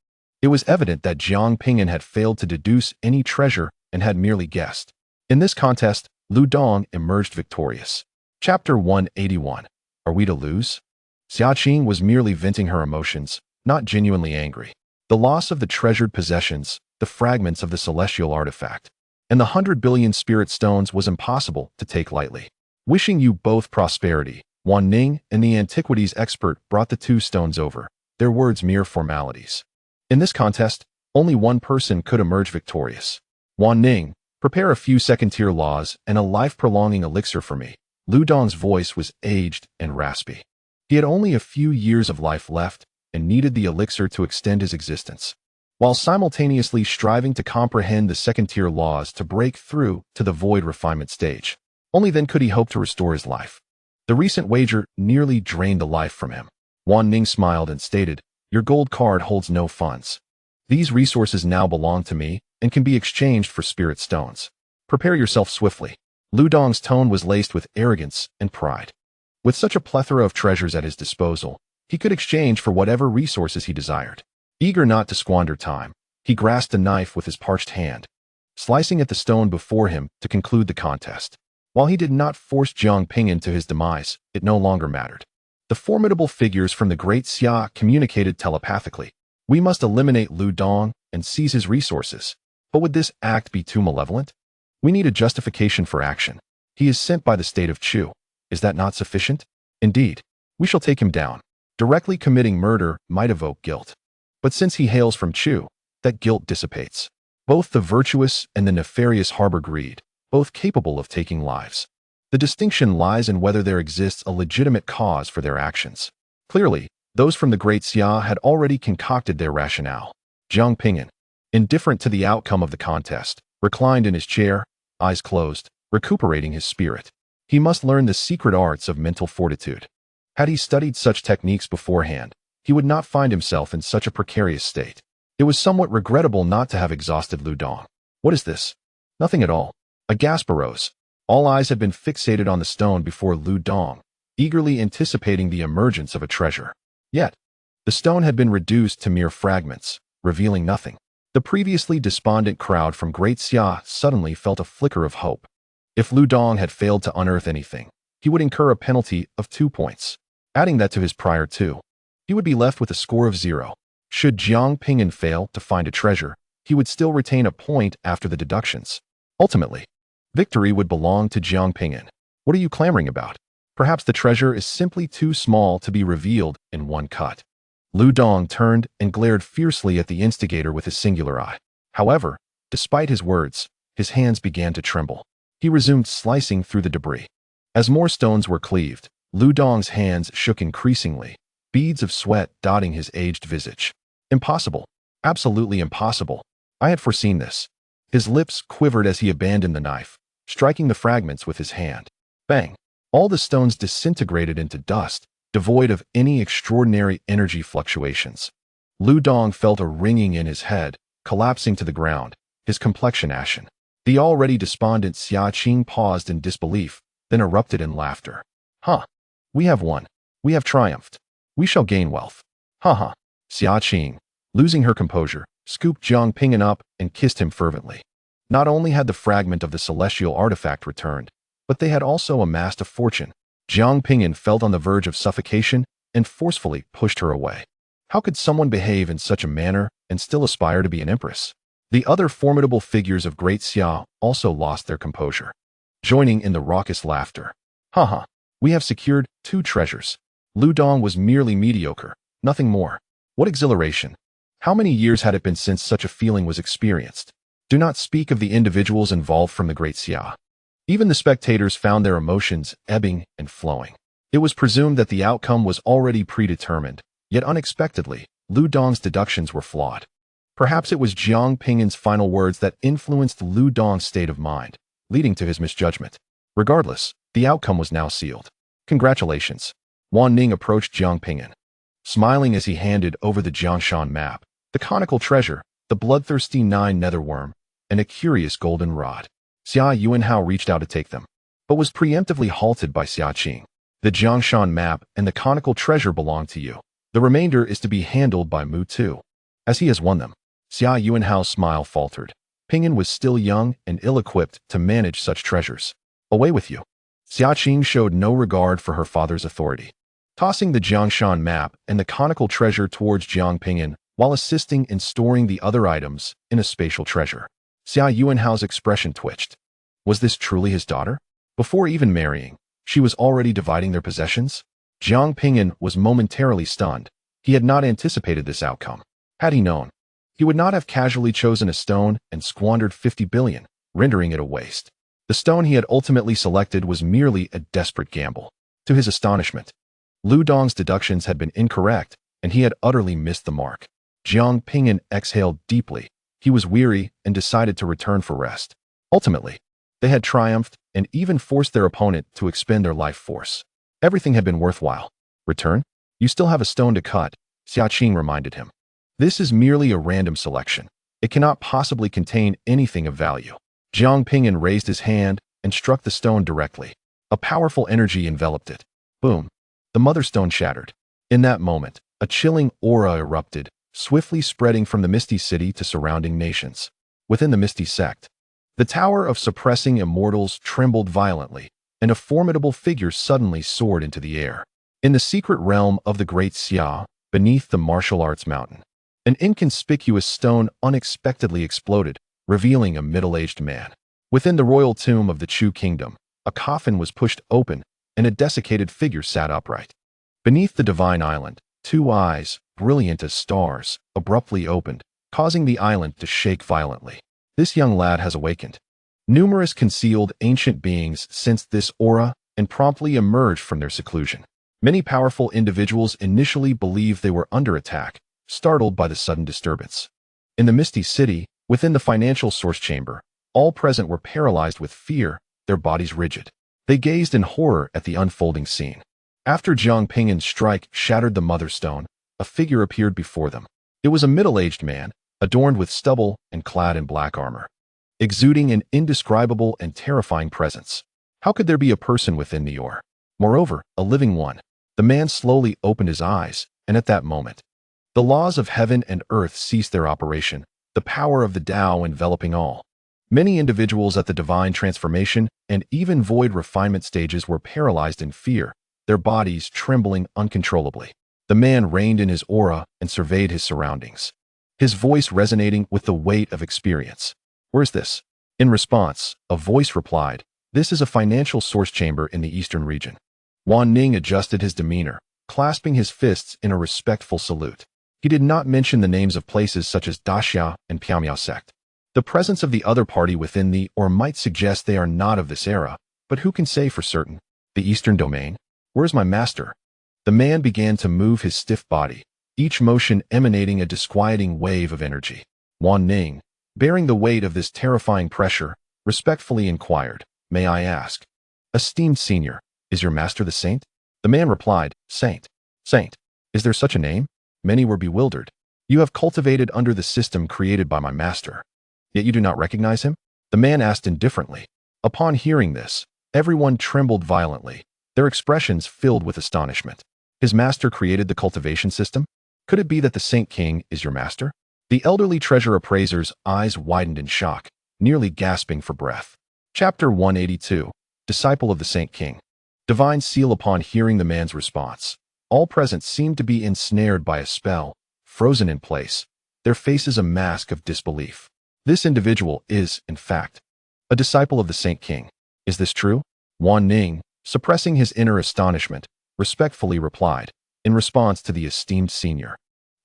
It was evident that Jiang Ping'an had failed to deduce any treasure and had merely guessed. In this contest, Lu Dong emerged victorious. Chapter 181. Are we to lose? Xia Qing was merely venting her emotions, not genuinely angry. The loss of the treasured possessions, the fragments of the celestial artifact, and the 100 billion spirit stones was impossible to take lightly. Wishing you both prosperity, Wan Ning and the antiquities expert brought the 2 stones over, their words mere formalities. In this contest, only one person could emerge victorious. Wan Ning, prepare a few second-tier laws and a life-prolonging elixir for me. Lu Dong's voice was aged and raspy. He had only a few years of life left and needed the elixir to extend his existence, while simultaneously striving to comprehend the second-tier laws to break through to the void refinement stage. Only then could he hope to restore his life. The recent wager nearly drained the life from him. Wan Ning smiled and stated, Your gold card holds no funds. These resources now belong to me and can be exchanged for spirit stones. Prepare yourself swiftly. Lu Dong's tone was laced with arrogance and pride. With such a plethora of treasures at his disposal, he could exchange for whatever resources he desired. Eager not to squander time, he grasped a knife with his parched hand, slicing at the stone before him to conclude the contest. While he did not force Jiang Ping'an to his demise, it no longer mattered. The formidable figures from the Great Xia communicated telepathically. We must eliminate Lu Dong and seize his resources. But would this act be too malevolent? We need a justification for action. He is sent by the state of Chu. Is that not sufficient? Indeed, we shall take him down. Directly committing murder might evoke guilt. But since he hails from Chu, that guilt dissipates. Both the virtuous and the nefarious harbor greed, both capable of taking lives. The distinction lies in whether there exists a legitimate cause for their actions. Clearly, those from the Great Xia had already concocted their rationale. Jiang Ping'an, indifferent to the outcome of the contest, reclined in his chair, eyes closed, recuperating his spirit. He must learn the secret arts of mental fortitude. Had he studied such techniques beforehand, he would not find himself in such a precarious state. It was somewhat regrettable not to have exhausted Lu Dong. What is this? Nothing at all. A gasp arose. All eyes had been fixated on the stone before Lu Dong, eagerly anticipating the emergence of a treasure. Yet, the stone had been reduced to mere fragments, revealing nothing. The previously despondent crowd from Great Xia suddenly felt a flicker of hope. If Lu Dong had failed to unearth anything, he would incur a penalty of 2 points. Adding that to his prior 2, he would be left with a score of 0. Should Jiang Ping'an fail to find a treasure, he would still retain a point after the deductions. Ultimately, victory would belong to Jiang Ping'an. What are you clamoring about? Perhaps the treasure is simply too small to be revealed in one cut. Lu Dong turned and glared fiercely at the instigator with his singular eye. However, despite his words, his hands began to tremble. He resumed slicing through the debris. As more stones were cleaved, Lu Dong's hands shook increasingly, beads of sweat dotting his aged visage. Impossible. Absolutely impossible. I had foreseen this. His lips quivered as he abandoned the knife, striking the fragments with his hand. Bang! All the stones disintegrated into dust, devoid of any extraordinary energy fluctuations. Lu Dong felt a ringing in his head, collapsing to the ground, his complexion ashen. The already despondent Xia Qing paused in disbelief, then erupted in laughter. Huh! We have won. We have triumphed. We shall gain wealth. Ha ha! Xia Qing, losing her composure, scooped Jiang Ping'an up and kissed him fervently. Not only had the fragment of the celestial artifact returned, but they had also amassed a fortune. Jiang Ping'an felt on the verge of suffocation and forcefully pushed her away. How could someone behave in such a manner and still aspire to be an empress? The other formidable figures of Great Xia also lost their composure, joining in the raucous laughter. Haha, we have secured 2 treasures. Lu Dong was merely mediocre, nothing more. What exhilaration! How many years had it been since such a feeling was experienced? Do not speak of the individuals involved from the Great Xia. Even the spectators found their emotions ebbing and flowing. It was presumed that the outcome was already predetermined, yet unexpectedly, Lu Dong's deductions were flawed. Perhaps it was Jiang Ping'an's final words that influenced Lu Dong's state of mind, leading to his misjudgment. Regardless, the outcome was now sealed. Congratulations. Wan Ning approached Jiang Ping'an, smiling as he handed over the Jiangshan map, the conical treasure, the bloodthirsty 9 netherworm, and a curious golden rod. Xia Yuanhao reached out to take them, but was preemptively halted by Xia Qing. The Jiangshan map and the conical treasure belong to you. The remainder is to be handled by Mu Tu, as he has won them. Xia Yuanhao's smile faltered. Ping'an was still young and ill-equipped to manage such treasures. Away with you. Xia Qing showed no regard for her father's authority, tossing the Jiangshan map and the conical treasure towards Jiang Ping'an while assisting in storing the other items in a spatial treasure. Xia Yuanhao's expression twitched. Was this truly his daughter? Before even marrying, she was already dividing their possessions? Jiang Ping'an was momentarily stunned. He had not anticipated this outcome. Had he known, he would not have casually chosen a stone and squandered 50 billion, rendering it a waste. The stone he had ultimately selected was merely a desperate gamble. To his astonishment, Lu Dong's deductions had been incorrect, and he had utterly missed the mark. Jiang Ping'an exhaled deeply. He was weary and decided to return for rest. Ultimately, they had triumphed and even forced their opponent to expend their life force. Everything had been worthwhile. Return? You still have a stone to cut, Xia Qing reminded him. This is merely a random selection. It cannot possibly contain anything of value. Jiang Ping'an raised his hand and struck the stone directly. A powerful energy enveloped it. Boom. The mother stone shattered. In that moment, a chilling aura erupted, swiftly spreading from the Misty City to surrounding nations. Within the Misty Sect, the Tower of Suppressing Immortals trembled violently, and a formidable figure suddenly soared into the air. In the secret realm of the Great Xia, beneath the martial arts mountain, an inconspicuous stone unexpectedly exploded, revealing a middle-aged man. Within the royal tomb of the Chu kingdom, a coffin was pushed open, and a desiccated figure sat upright. Beneath the divine island, 2 eyes, brilliant as stars, abruptly opened, causing the island to shake violently. This young lad has awakened. Numerous concealed ancient beings sensed this aura and promptly emerged from their seclusion. Many powerful individuals initially believed they were under attack, startled by the sudden disturbance. In the Misty City, within the financial source chamber, all present were paralyzed with fear, their bodies rigid. They gazed in horror at the unfolding scene. After Jiang Ping'an's strike shattered the mother stone, a figure appeared before them. It was a middle-aged man, adorned with stubble and clad in black armor, exuding an indescribable and terrifying presence. How could there be a person within the aura? Moreover, a living one. The man slowly opened his eyes, and at that moment, the laws of heaven and earth ceased their operation, the power of the Tao enveloping all. Many individuals at the divine transformation and even void refinement stages were paralyzed in fear, their bodies trembling uncontrollably. The man reined in his aura and surveyed his surroundings, his voice resonating with the weight of experience. Where's this? In response, a voice replied, this is a financial source chamber in the eastern region. Wan Ning adjusted his demeanor, clasping his fists in a respectful salute. He did not mention the names of places such as Daxia and Piaomiao sect. The presence of the other party within the or might suggest they are not of this era, but who can say for certain? The Eastern Domain? Where's my master? The man began to move his stiff body, each motion emanating a disquieting wave of energy. Wan Ning, bearing the weight of this terrifying pressure, respectfully inquired, "May I ask? Esteemed senior, is your master the saint?" The man replied, "Saint. Saint. Is there such a name?" Many were bewildered. "You have cultivated under the system created by my master. Yet you do not recognize him?" The man asked indifferently. Upon hearing this, everyone trembled violently, their expressions filled with astonishment. His master created the cultivation system? Could it be that the Saint King is your master? The elderly treasure appraiser's eyes widened in shock, nearly gasping for breath. Chapter 182, Disciple of the Saint King. Divine seal. Upon hearing the man's response, all present seemed to be ensnared by a spell, frozen in place, their faces a mask of disbelief. This individual is, in fact, a disciple of the Saint King. Is this true? Wan Ning, suppressing his inner astonishment, respectfully replied, in response to the esteemed senior.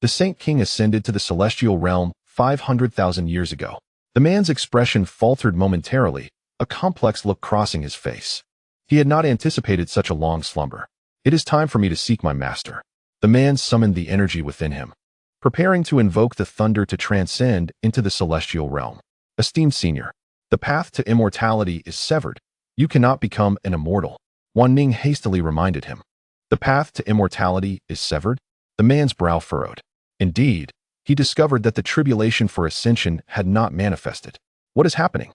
The Saint King ascended to the celestial realm 500,000 years ago. The man's expression faltered momentarily, a complex look crossing his face. He had not anticipated such a long slumber. It is time for me to seek my master. The man summoned the energy within him, preparing to invoke the thunder to transcend into the celestial realm. Esteemed senior, the path to immortality is severed. You cannot become an immortal. Wan Ning hastily reminded him. The path to immortality is severed? The man's brow furrowed. Indeed, he discovered that the tribulation for ascension had not manifested. What is happening?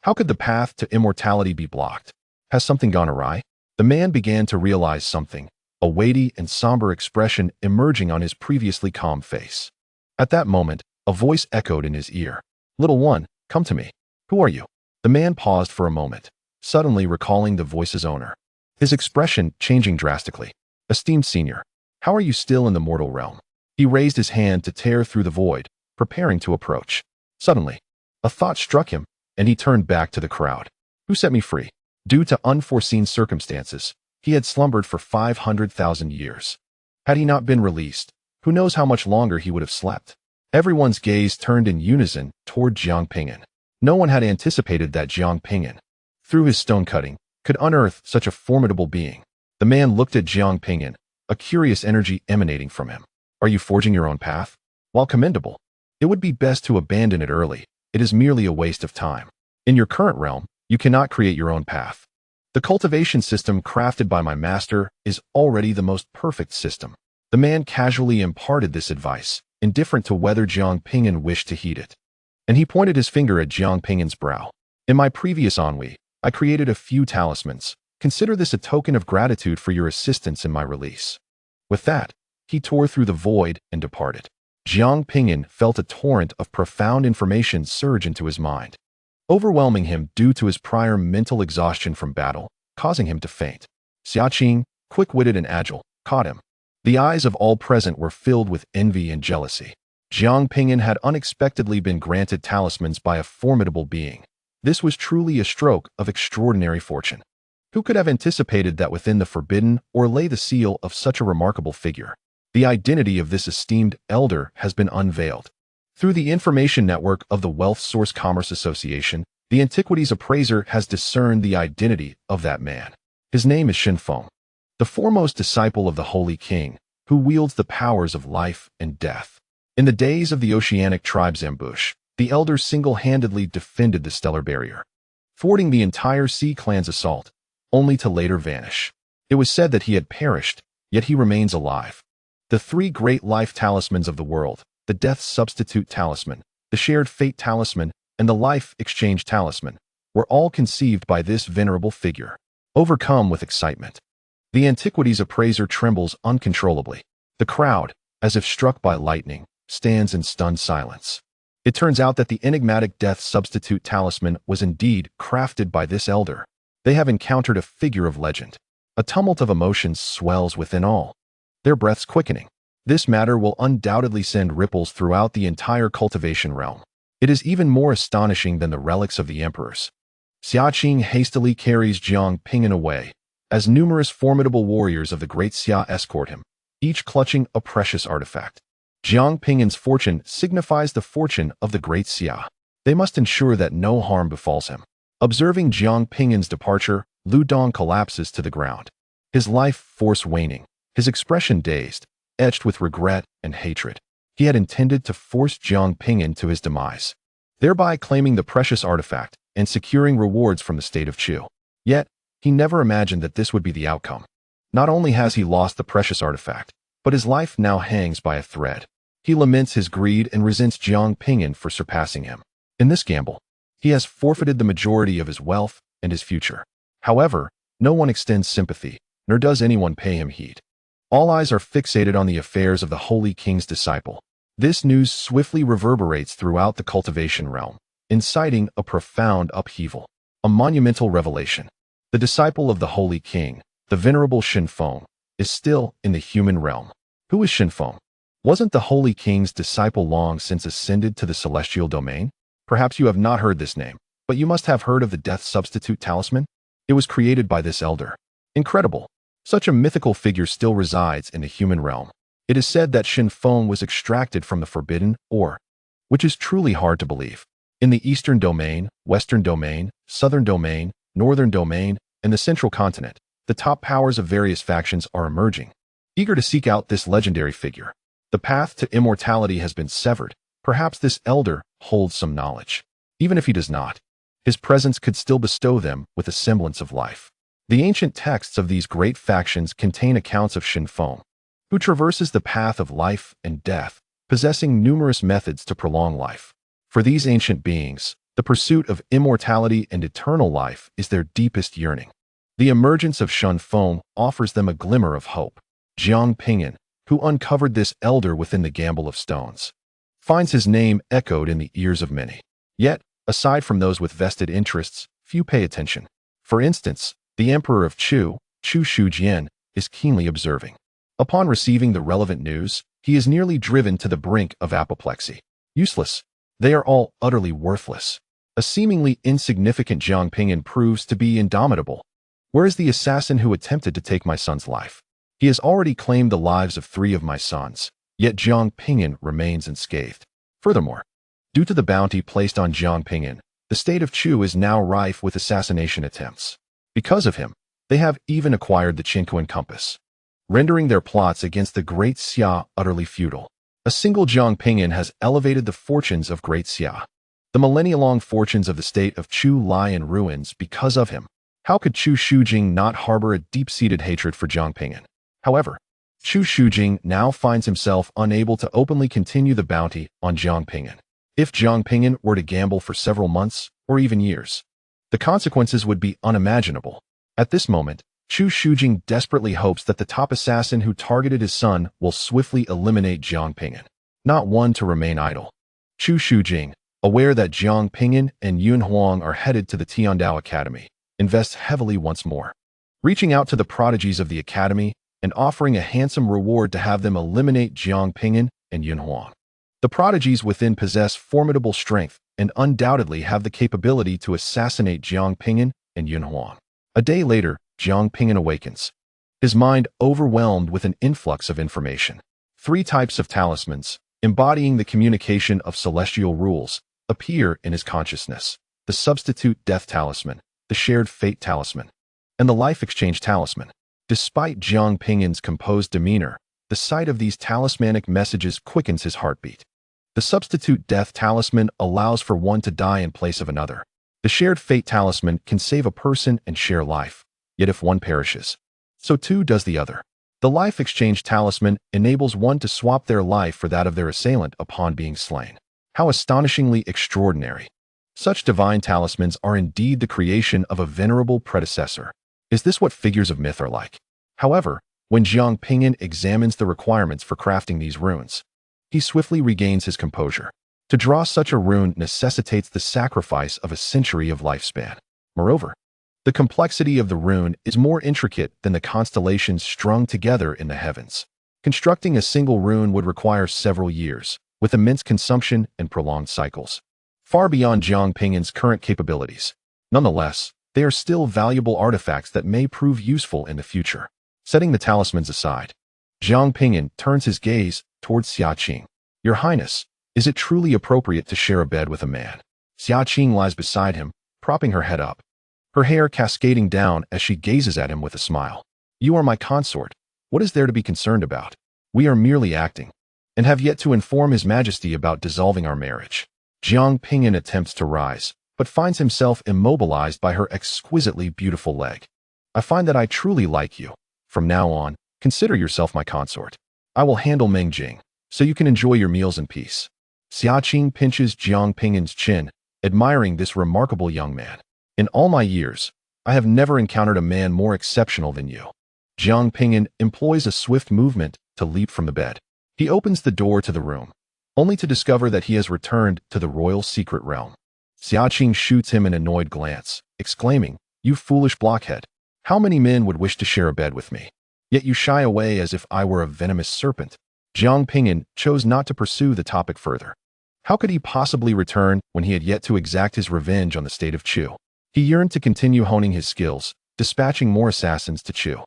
How could the path to immortality be blocked? Has something gone awry? The man began to realize something, a weighty and somber expression emerging on his previously calm face. At that moment, a voice echoed in his ear. "Little one, come to me." "Who are you?" The man paused for a moment, suddenly recalling the voice's owner, his expression changing drastically. "Esteemed senior, how are you still in the mortal realm?" He raised his hand to tear through the void, preparing to approach. Suddenly, a thought struck him, and he turned back to the crowd. "Who set me free?" Due to unforeseen circumstances, he had slumbered for 500,000 years. Had he not been released, who knows how much longer he would have slept. Everyone's gaze turned in unison toward Jiang Ping'an. No one had anticipated that Jiang Ping'an, through his stone cutting, could unearth such a formidable being. The man looked at Jiang Ping'an, a curious energy emanating from him. "Are you forging your own path?" "While commendable, it would be best to abandon it early. It is merely a waste of time. In your current realm, you cannot create your own path. The cultivation system crafted by my master is already the most perfect system." The man casually imparted this advice, indifferent to whether Jiang Ping'an wished to heed it. And he pointed his finger at Jiang Ping'an's brow. "In my previous ennui, I created a few talismans. Consider this a token of gratitude for your assistance in my release." With that, he tore through the void and departed. Jiang Ping'an felt a torrent of profound information surge into his mind, overwhelming him due to his prior mental exhaustion from battle, causing him to faint. Xia Qing, quick-witted and agile, caught him. The eyes of all present were filled with envy and jealousy. Jiang Ping'an had unexpectedly been granted talismans by a formidable being. This was truly a stroke of extraordinary fortune. Who could have anticipated that within the forbidden or lay the seal of such a remarkable figure? The identity of this esteemed elder has been unveiled. Through the information network of the Wealth Source Commerce Association, the Antiquities Appraiser has discerned the identity of that man. His name is Xinfeng, the foremost disciple of the Holy King, who wields the powers of life and death. In the days of the Oceanic Tribe's ambush, the elder single-handedly defended the stellar barrier, thwarting the entire Sea Clan's assault, only to later vanish. It was said that he had perished, yet he remains alive. The three great life talismans of the world, the Death Substitute Talisman, the Shared Fate Talisman, and the Life Exchange Talisman, were all conceived by this venerable figure. Overcome with excitement, the Antiquities Appraiser trembles uncontrollably. The crowd, as if struck by lightning, stands in stunned silence. It turns out that the enigmatic Death Substitute Talisman was indeed crafted by this elder. They have encountered a figure of legend. A tumult of emotions swells within all, their breaths quickening. This matter will undoubtedly send ripples throughout the entire cultivation realm. It is even more astonishing than the relics of the emperors. Xia Qing hastily carries Jiang Ping'an away, as numerous formidable warriors of the great Xia escort him, each clutching a precious artifact. Jiang Ping'an's fortune signifies the fortune of the great Xia. They must ensure that no harm befalls him. Observing Jiang Ping'an's departure, Lu Dong collapses to the ground, his life force waning, his expression dazed, etched with regret and hatred. He had intended to force Jiang Ping'an to his demise, thereby claiming the precious artifact and securing rewards from the state of Chu. Yet, he never imagined that this would be the outcome. Not only has he lost the precious artifact, but his life now hangs by a thread. He laments his greed and resents Jiang Ping'an for surpassing him. In this gamble, he has forfeited the majority of his wealth and his future. However, no one extends sympathy, nor does anyone pay him heed. All eyes are fixated on the affairs of the Holy King's disciple. This news swiftly reverberates throughout the cultivation realm, inciting a profound upheaval, a monumental revelation. The disciple of the Holy King, the venerable Xinfeng, is still in the human realm. Who is Xinfeng? Wasn't the Holy King's disciple long since ascended to the celestial domain? Perhaps you have not heard this name, but you must have heard of the death substitute talisman. It was created by this elder. Incredible! Such a mythical figure still resides in the human realm. It is said that Xinfeng was extracted from the forbidden ore, which is truly hard to believe. In the Eastern Domain, Western Domain, Southern Domain, Northern Domain, and the Central Continent, the top powers of various factions are emerging, eager to seek out this legendary figure. The path to immortality has been severed. Perhaps this elder holds some knowledge. Even if he does not, his presence could still bestow them with a semblance of life. The ancient texts of these great factions contain accounts of Xinfeng, who traverses the path of life and death, possessing numerous methods to prolong life. For these ancient beings, the pursuit of immortality and eternal life is their deepest yearning. The emergence of Xinfeng offers them a glimmer of hope. Jiang Ping'an, who uncovered this elder within the gamble of stones, finds his name echoed in the ears of many. Yet, aside from those with vested interests, few pay attention. For instance, the Emperor of Chu Shujian, is keenly observing. Upon receiving the relevant news, he is nearly driven to the brink of apoplexy. Useless. They are all utterly worthless. A seemingly insignificant Jiang Ping'an proves to be indomitable. Where is the assassin who attempted to take my son's life? He has already claimed the lives of 3 of my sons, yet Jiang Ping'an remains unscathed. Furthermore, due to the bounty placed on Jiang Ping'an, the state of Chu is now rife with assassination attempts. Because of him, they have even acquired the Qinquan compass, rendering their plots against the great Xia utterly futile. A single Jiang Ping'an has elevated the fortunes of great Xia. The millennia-long fortunes of the state of Chu lie in ruins because of him. How could Chu Shujing not harbor a deep-seated hatred for Jiang Ping'an? However, Chu Shujing now finds himself unable to openly continue the bounty on Jiang Ping'an. If Jiang Ping'an were to gamble for several months or even years, the consequences would be unimaginable. At this moment, Chu Shujing desperately hopes that the top assassin who targeted his son will swiftly eliminate Jiang Ping'an, not one to remain idle. Chu Shujing, aware that Jiang Ping'an and Yun Huang are headed to the Tiandao Academy, invests heavily once more, reaching out to the prodigies of the academy and offering a handsome reward to have them eliminate Jiang Ping'an and Yun Huang. The prodigies within possess formidable strength and undoubtedly have the capability to assassinate Jiang Ping'an and Yun Huang. A day later, Jiang Ping'an awakens, his mind overwhelmed with an influx of information. 3 types of talismans, embodying the communication of celestial rules, appear in his consciousness: the substitute death talisman, the shared fate talisman, and the life exchange talisman. Despite Jiang Ping'an's composed demeanor, the sight of these talismanic messages quickens his heartbeat. The substitute death talisman allows for one to die in place of another. The shared fate talisman can save a person and share life. Yet if one perishes, so too does the other. The life exchange talisman enables one to swap their life for that of their assailant upon being slain. How astonishingly extraordinary! Such divine talismans are indeed the creation of a venerable predecessor. Is this what figures of myth are like? However, when Jiang Ping'an examines the requirements for crafting these runes, he swiftly regains his composure. To draw such a rune necessitates the sacrifice of a century of lifespan. Moreover, the complexity of the rune is more intricate than the constellations strung together in the heavens. Constructing a single rune would require several years, with immense consumption and prolonged cycles, far beyond Jiang Ping'an's current capabilities. Nonetheless, They are still valuable artifacts that may prove useful in the future. Setting the talismans aside, Jiang Ping'an turns his gaze towards Xia Qing. Your Highness, is it truly appropriate to share a bed with a man? Xia Qing lies beside him, propping her head up, her hair cascading down as she gazes at him with a smile. You are my consort. What is there to be concerned about? We are merely acting, and have yet to inform His Majesty about dissolving our marriage. Jiang Ping'an attempts to rise, but finds himself immobilized by her exquisitely beautiful leg. I find that I truly like you. From now on, consider yourself my consort. I will handle Meng Jing, so you can enjoy your meals in peace. Xia Qing pinches Jiang Ping'an's chin, admiring this remarkable young man. In all my years, I have never encountered a man more exceptional than you. Jiang Ping'an employs a swift movement to leap from the bed. He opens the door to the room, only to discover that he has returned to the royal secret realm. Xia Qing shoots him an annoyed glance, exclaiming, You foolish blockhead! How many men would wish to share a bed with me? Yet you shy away as if I were a venomous serpent. Jiang Ping'an chose not to pursue the topic further. How could he possibly return when he had yet to exact his revenge on the state of Chu? He yearned to continue honing his skills, dispatching more assassins to Chu.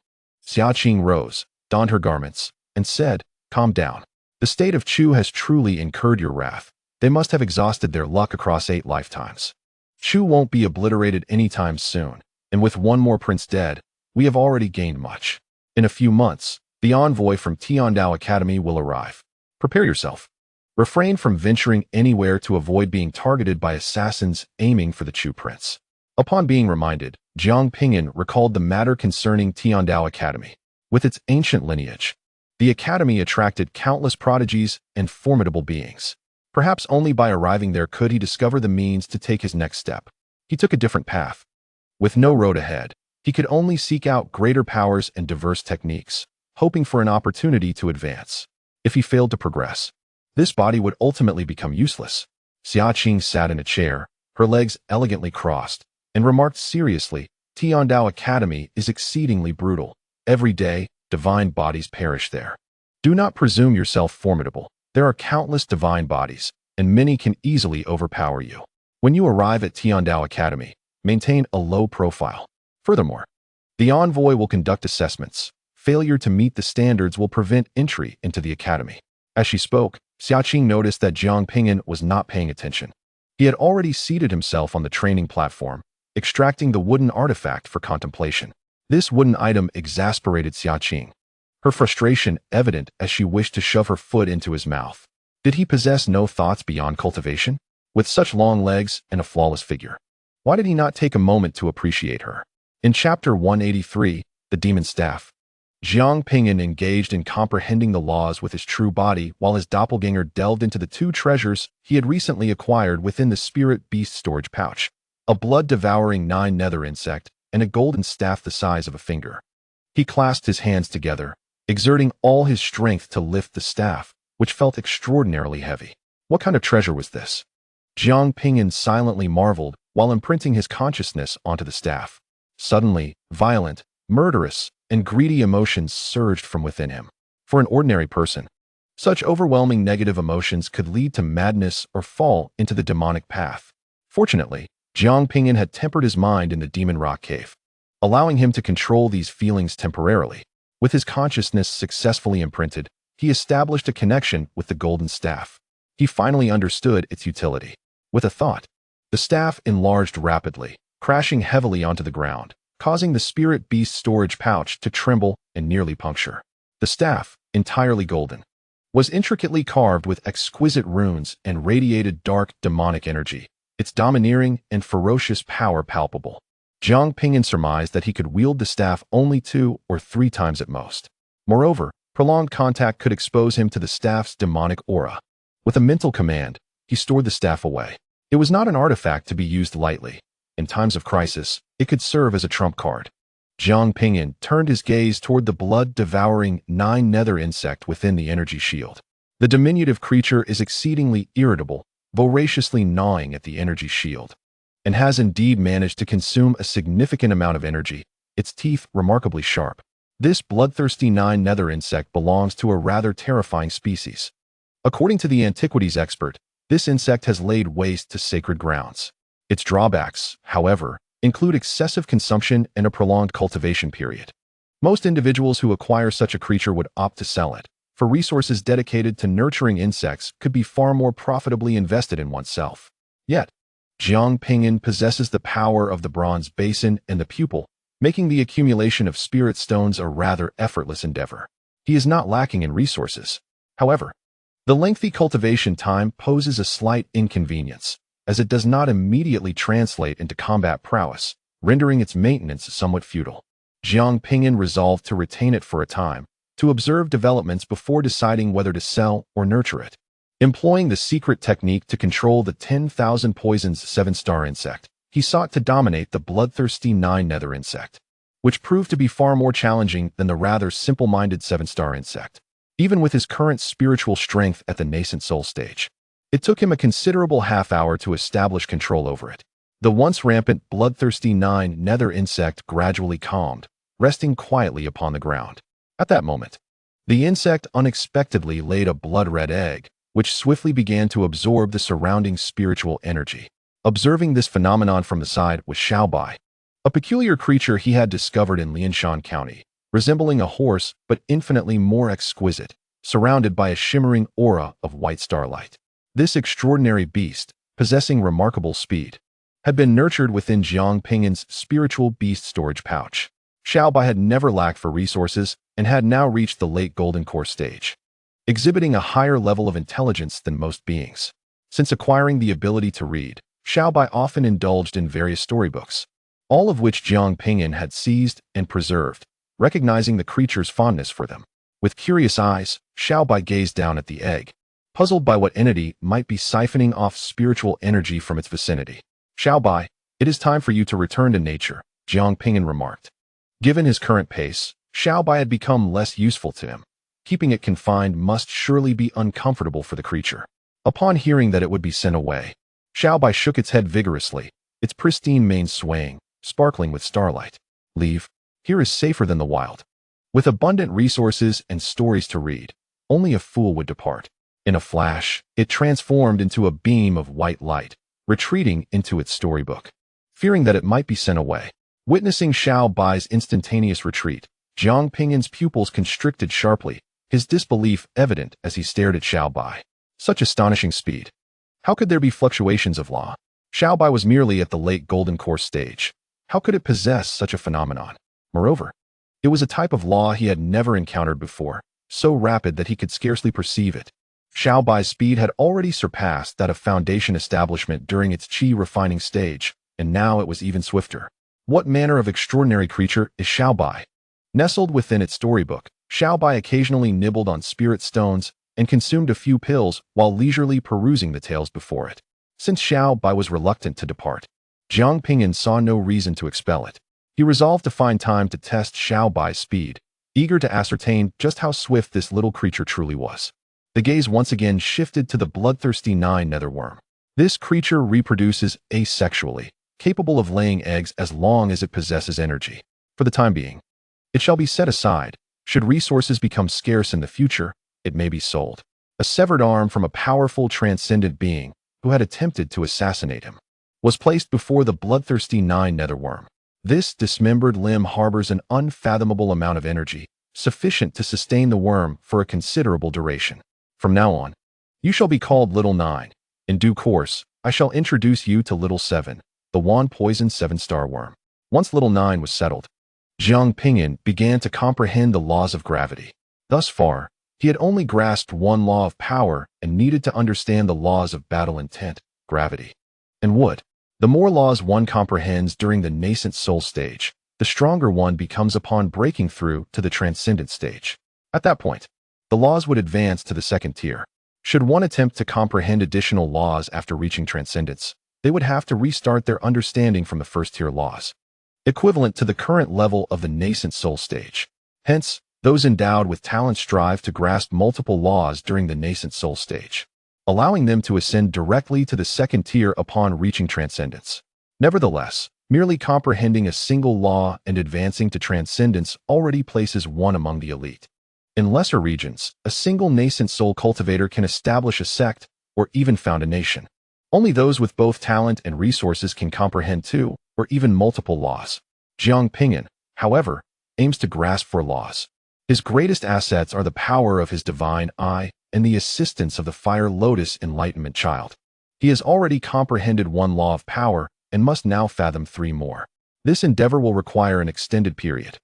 Xia Qing rose, donned her garments, and said, Calm down. The state of Chu has truly incurred your wrath. They must have exhausted their luck across 8 lifetimes. Chu won't be obliterated anytime soon, and with one more prince dead, we have already gained much. In a few months, the envoy from Tiandao Academy will arrive. Prepare yourself. Refrain from venturing anywhere to avoid being targeted by assassins aiming for the Chu prince. Upon being reminded, Jiang Ping'an recalled the matter concerning Tiandao Academy. With its ancient lineage, the academy attracted countless prodigies and formidable beings. Perhaps only by arriving there could he discover the means to take his next step. He took a different path. With no road ahead, he could only seek out greater powers and diverse techniques, hoping for an opportunity to advance. If he failed to progress, this body would ultimately become useless. Xia Qing sat in a chair, her legs elegantly crossed, and remarked seriously, Tiandao Academy is exceedingly brutal. Every day, divine bodies perish there. Do not presume yourself formidable. There are countless divine bodies, and many can easily overpower you. When you arrive at Tiandao Academy, maintain a low profile. Furthermore, the envoy will conduct assessments. Failure to meet the standards will prevent entry into the academy. As she spoke, Xia Qing noticed that Jiang Ping'an was not paying attention. He had already seated himself on the training platform, extracting the wooden artifact for contemplation. This wooden item exasperated Xia Qing, her frustration evident as she wished to shove her foot into his mouth. Did he possess no thoughts beyond cultivation? With such long legs and a flawless figure, why did he not take a moment to appreciate her? In Chapter 183, The Demon Staff, Jiang Ping'an engaged in comprehending the laws with his true body while his doppelganger delved into the 2 treasures he had recently acquired within the spirit beast storage pouch, a blood-devouring 9 nether insect and a golden staff the size of a finger. He clasped his hands together, exerting all his strength to lift the staff, which felt extraordinarily heavy. What kind of treasure was this? Jiang Ping'an silently marveled while imprinting his consciousness onto the staff. Suddenly, violent, murderous, and greedy emotions surged from within him. For an ordinary person, such overwhelming negative emotions could lead to madness or fall into the demonic path. Fortunately, Jiang Ping'an had tempered his mind in the demon rock cave, allowing him to control these feelings temporarily. With his consciousness successfully imprinted, he established a connection with the golden staff. He finally understood its utility. With a thought, the staff enlarged rapidly, crashing heavily onto the ground, causing the spirit beast storage pouch to tremble and nearly puncture. The staff, entirely golden, was intricately carved with exquisite runes and radiated dark demonic energy, its domineering and ferocious power palpable. Jiang Ping'an surmised that he could wield the staff only 2 or 3 times at most. Moreover, prolonged contact could expose him to the staff's demonic aura. With a mental command, he stored the staff away. It was not an artifact to be used lightly. In times of crisis, it could serve as a trump card. Jiang Ping'an turned his gaze toward the blood-devouring 9 nether insect within the energy shield. The diminutive creature is exceedingly irritable, voraciously gnawing at the energy shield, and has indeed managed to consume a significant amount of energy, its teeth remarkably sharp. This bloodthirsty 9 nether insect belongs to a rather terrifying species. According to the antiquities expert, this insect has laid waste to sacred grounds. Its drawbacks, however, include excessive consumption and a prolonged cultivation period. Most individuals who acquire such a creature would opt to sell it, for resources dedicated to nurturing insects could be far more profitably invested in oneself. Yet, Jiang Ping'an possesses the power of the bronze basin and the pupil, making the accumulation of spirit stones a rather effortless endeavor. He is not lacking in resources. However, the lengthy cultivation time poses a slight inconvenience, as it does not immediately translate into combat prowess, rendering its maintenance somewhat futile. Jiang Ping'an resolved to retain it for a time, to observe developments before deciding whether to sell or nurture it. Employing the secret technique to control the 10,000 poisons 7-star insect, he sought to dominate the bloodthirsty 9-nether insect, which proved to be far more challenging than the rather simple-minded 7-star insect. Even with his current spiritual strength at the Nascent Soul stage, it took him a considerable half-hour to establish control over it. The once rampant, bloodthirsty 9-nether insect gradually calmed, resting quietly upon the ground. At that moment, the insect unexpectedly laid a blood-red egg, which swiftly began to absorb the surrounding spiritual energy. Observing this phenomenon from the side was Xiaobai, a peculiar creature he had discovered in Lianshan County, resembling a horse but infinitely more exquisite, surrounded by a shimmering aura of white starlight. This extraordinary beast, possessing remarkable speed, had been nurtured within Jiang Ping'an's spiritual beast storage pouch. Xiaobai had never lacked for resources and had now reached the late golden core stage, exhibiting a higher level of intelligence than most beings. Since acquiring the ability to read, Xiaobai often indulged in various storybooks, all of which Jiang Ping'an had seized and preserved, recognizing the creature's fondness for them. With curious eyes, Xiaobai gazed down at the egg, puzzled by what entity might be siphoning off spiritual energy from its vicinity. "Xiaobai, it is time for you to return to nature," Jiang Ping'an remarked. Given his current pace, Xiaobai had become less useful to him. Keeping it confined must surely be uncomfortable for the creature. Upon hearing that it would be sent away, Xiaobai shook its head vigorously, its pristine mane swaying, sparkling with starlight. "Leave. Here is safer than the wild." With abundant resources and stories to read, only a fool would depart. In a flash, it transformed into a beam of white light, retreating into its storybook. Fearing that it might be sent away, witnessing Xiaobai's instantaneous retreat, Jiang Ping'an's pupils constricted sharply, his disbelief evident as he stared at Xiaobai. Such astonishing speed. How could there be fluctuations of law? Xiaobai was merely at the late golden core stage. How could it possess such a phenomenon? Moreover, it was a type of law he had never encountered before, so rapid that he could scarcely perceive it. Xiaobai's speed had already surpassed that of Foundation establishment during its qi refining stage, and now it was even swifter. What manner of extraordinary creature is Xiaobai? Nestled within its storybook, Xiaobai occasionally nibbled on spirit stones and consumed a few pills while leisurely perusing the tales before it. Since Xiaobai was reluctant to depart, Jiang Ping'an saw no reason to expel it. He resolved to find time to test Xiaobai's speed, eager to ascertain just how swift this little creature truly was. The gaze once again shifted to the bloodthirsty 9-nether worm. This creature reproduces asexually, capable of laying eggs as long as it possesses energy. For the time being, it shall be set aside. Should resources become scarce in the future, it may be sold. A severed arm from a powerful transcendent being who had attempted to assassinate him was placed before the bloodthirsty 9-nether worm. This dismembered limb harbors an unfathomable amount of energy, sufficient to sustain the worm for a considerable duration. From now on, you shall be called Little 9. In due course, I shall introduce you to Little 7, the wand-poisoned 7-star worm. Once Little 9 was settled, Jiang Ping'an began to comprehend the laws of gravity. Thus far, he had only grasped one law of power and needed to understand the laws of battle intent, gravity, and wood. The more laws one comprehends during the nascent soul stage, the stronger one becomes upon breaking through to the transcendent stage. At that point, the laws would advance to the second tier. Should one attempt to comprehend additional laws after reaching transcendence, they would have to restart their understanding from the first-tier laws, equivalent to the current level of the nascent soul stage. Hence, those endowed with talent strive to grasp multiple laws during the nascent soul stage, allowing them to ascend directly to the second tier upon reaching transcendence. Nevertheless, merely comprehending a single law and advancing to transcendence already places one among the elite. In lesser regions, a single nascent soul cultivator can establish a sect or even found a nation. Only those with both talent and resources can comprehend two, or even multiple laws. Jiang Ping'an, however, aims to grasp for laws. His greatest assets are the power of his divine eye and the assistance of the Fire Lotus Enlightenment Child. He has already comprehended one law of power and must now fathom three more. This endeavor will require an extended period.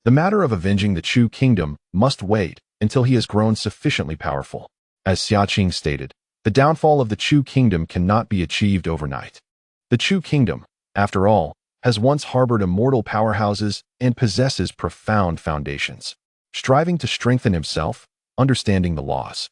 The matter of avenging the Chu kingdom must wait until he has grown sufficiently powerful. As Xia Qing stated, the downfall of the Chu kingdom cannot be achieved overnight. The Chu kingdom, after all, has once harbored immortal powerhouses and possesses profound foundations. Striving to strengthen himself, understanding the laws,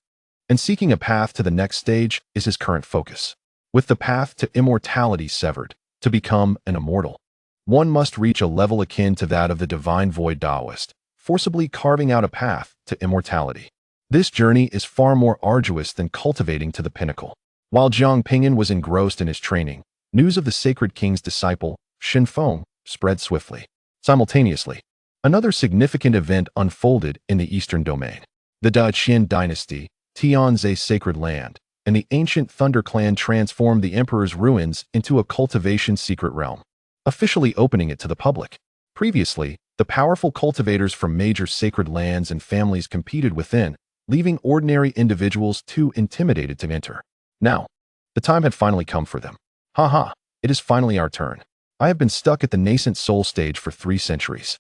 and seeking a path to the next stage is his current focus. With the path to immortality severed, to become an immortal, one must reach a level akin to that of the divine void Taoist, forcibly carving out a path to immortality. This journey is far more arduous than cultivating to the pinnacle. While Jiang Ping'an was engrossed in his training, news of the sacred king's disciple, Xin Feng, spread swiftly. Simultaneously, another significant event unfolded in the eastern domain. The Daqian dynasty, Tianzhe sacred land, and the ancient Thunder clan transformed the emperor's ruins into a cultivation secret realm, officially opening it to the public. Previously, the powerful cultivators from major sacred lands and families competed within, leaving ordinary individuals too intimidated to enter. Now, the time had finally come for them. Haha, it is finally our turn. I have been stuck at the Nascent Soul stage for 3 centuries.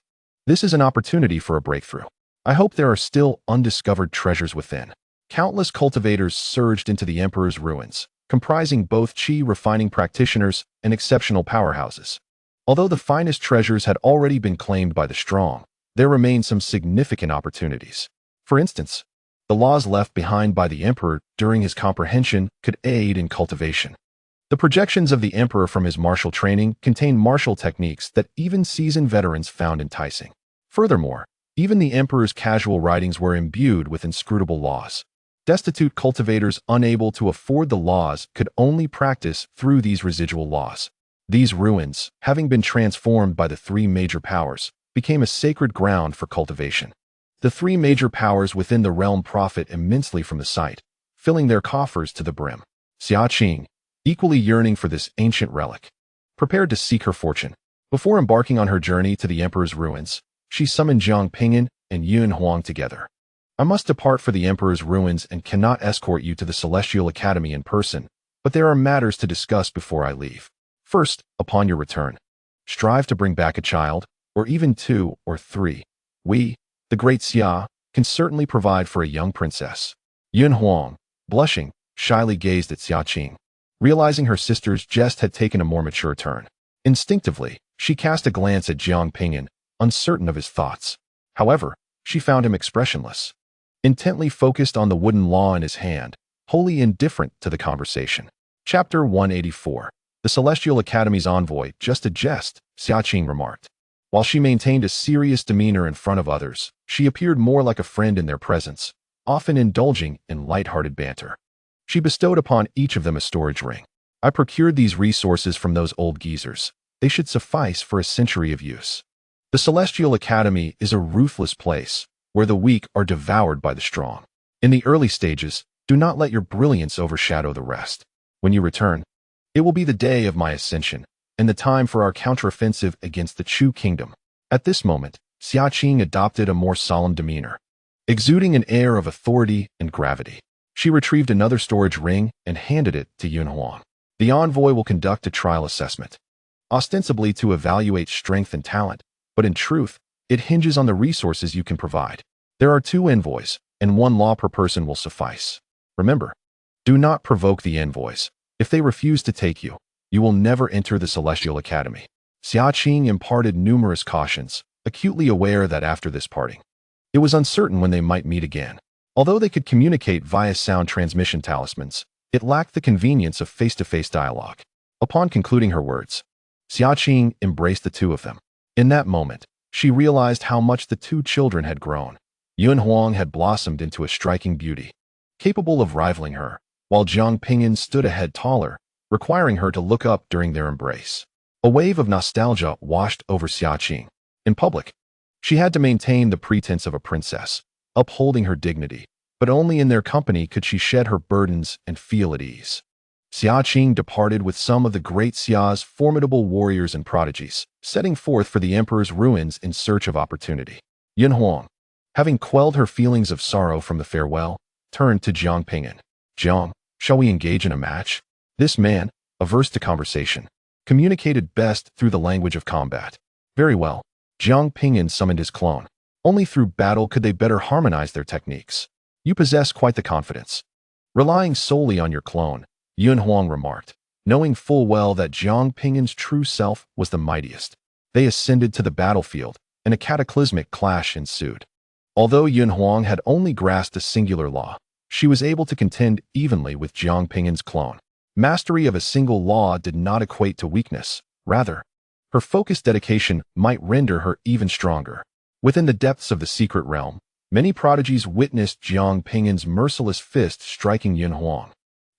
This is an opportunity for a breakthrough. I hope there are still undiscovered treasures within. Countless cultivators surged into the emperor's ruins, comprising both qi refining practitioners and exceptional powerhouses. Although the finest treasures had already been claimed by the strong, there remained some significant opportunities. For instance, the laws left behind by the emperor during his comprehension could aid in cultivation. The projections of the emperor from his martial training contained martial techniques that even seasoned veterans found enticing. Furthermore, even the emperor's casual writings were imbued with inscrutable laws. Destitute cultivators unable to afford the laws could only practice through these residual laws. These ruins, having been transformed by the 3 major powers, became a sacred ground for cultivation. The 3 major powers within the realm profit immensely from the site, filling their coffers to the brim. Xia Qing, equally yearning for this ancient relic, prepared to seek her fortune. Before embarking on her journey to the emperor's ruins, she summoned Jiang Ping'an and Yuanhao together. I must depart for the emperor's ruins and cannot escort you to the Celestial Academy in person, but there are matters to discuss before I leave. First, upon your return, strive to bring back a child, or even 2 or 3. We, the great Xia, can certainly provide for a young princess. Yuanhao, blushing, shyly gazed at Xia Qing, realizing her sister's jest had taken a more mature turn. Instinctively, she cast a glance at Jiang Ping'an, uncertain of his thoughts. However, she found him expressionless, intently focused on the wooden law in his hand, wholly indifferent to the conversation. Chapter 184. The Celestial Academy's envoy, just a jest, Xia Qing remarked. While she maintained a serious demeanor in front of others, she appeared more like a friend in their presence, often indulging in light-hearted banter. She bestowed upon each of them a storage ring. I procured these resources from those old geezers. They should suffice for a century of use. The Celestial Academy is a ruthless place, where the weak are devoured by the strong. In the early stages, do not let your brilliance overshadow the rest. When you return, it will be the day of my ascension, and the time for our counteroffensive against the Chu kingdom. At this moment, Xia Qing adopted a more solemn demeanor, exuding an air of authority and gravity. She retrieved another storage ring and handed it to Yuanhao. The envoy will conduct a trial assessment, ostensibly to evaluate strength and talent, but in truth, it hinges on the resources you can provide. There are 2 envoys, and 1 law per person will suffice. Remember, do not provoke the envoys. If they refuse to take you, you will never enter the Celestial Academy. Xia Qing imparted numerous cautions, acutely aware that after this parting, it was uncertain when they might meet again. Although they could communicate via sound transmission talismans, it lacked the convenience of face-to-face dialogue. Upon concluding her words, Xia Qing embraced the 2 of them. In that moment, she realized how much the 2 children had grown. Yuanhao had blossomed into a striking beauty, capable of rivaling her, while Jiang Ping'an stood a head taller, requiring her to look up during their embrace. A wave of nostalgia washed over Xia Qing. In public, she had to maintain the pretense of a princess, upholding her dignity, but only in their company could she shed her burdens and feel at ease. Xia Qing departed with some of the great Xia's formidable warriors and prodigies, setting forth for the emperor's ruins in search of opportunity. Yun Huang, having quelled her feelings of sorrow from the farewell, turned to Jiang Ping'an. Jiang, shall we engage in a match? This man, averse to conversation, communicated best through the language of combat. Very well. Jiang Ping'an summoned his clone. Only through battle could they better harmonize their techniques. You possess quite the confidence. Relying solely on your clone, Yun Huang remarked, knowing full well that Jiang Ping'an's true self was the mightiest. They ascended to the battlefield, and a cataclysmic clash ensued. Although Yun Huang had only grasped a singular law, she was able to contend evenly with Jiang Ping'an's clone. Mastery of a single law did not equate to weakness. Rather, her focused dedication might render her even stronger. Within the depths of the secret realm, many prodigies witnessed Jiang Ping'an's merciless fist striking Yun Huang,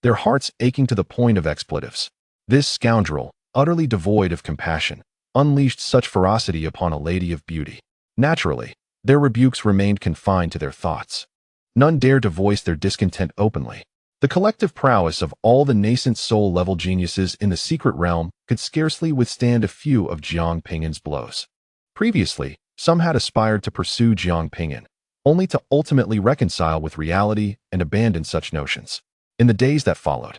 their hearts aching to the point of expletives. This scoundrel, utterly devoid of compassion, unleashed such ferocity upon a lady of beauty. Naturally, their rebukes remained confined to their thoughts. None dared to voice their discontent openly. The collective prowess of all the nascent soul-level geniuses in the secret realm could scarcely withstand a few of Jiang Ping'an's blows. Previously, some had aspired to pursue Jiang Ping'an, only to ultimately reconcile with reality and abandon such notions. In the days that followed,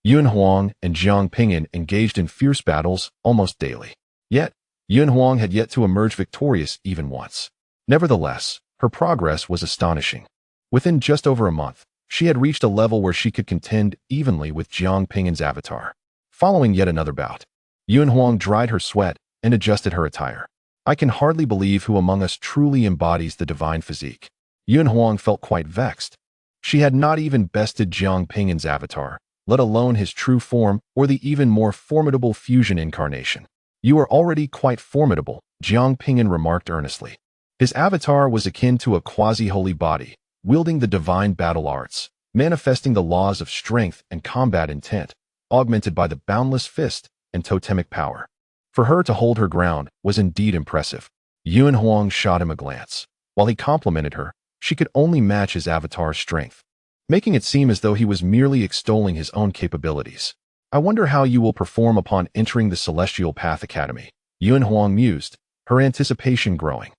Yun Huang and Jiang Ping'an engaged in fierce battles almost daily. Yet, Yun Huang had yet to emerge victorious even once. Nevertheless, her progress was astonishing. Within just over a month, she had reached a level where she could contend evenly with Jiang Ping'an's avatar. Following yet another bout, Yun Huang dried her sweat and adjusted her attire. I can hardly believe who among us truly embodies the divine physique. Yun Huang felt quite vexed. She had not even bested Jiang Ping'an's avatar, let alone his true form or the even more formidable fusion incarnation. You are already quite formidable, Jiang Ping'an remarked earnestly. His avatar was akin to a quasi-holy body, wielding the divine battle arts, manifesting the laws of strength and combat intent, augmented by the boundless fist and totemic power. For her to hold her ground was indeed impressive. Yun Huang shot him a glance. While he complimented her, she could only match his avatar's strength, making it seem as though he was merely extolling his own capabilities. I wonder how you will perform upon entering the Celestial Path Academy, Yun Huang mused, her anticipation growing.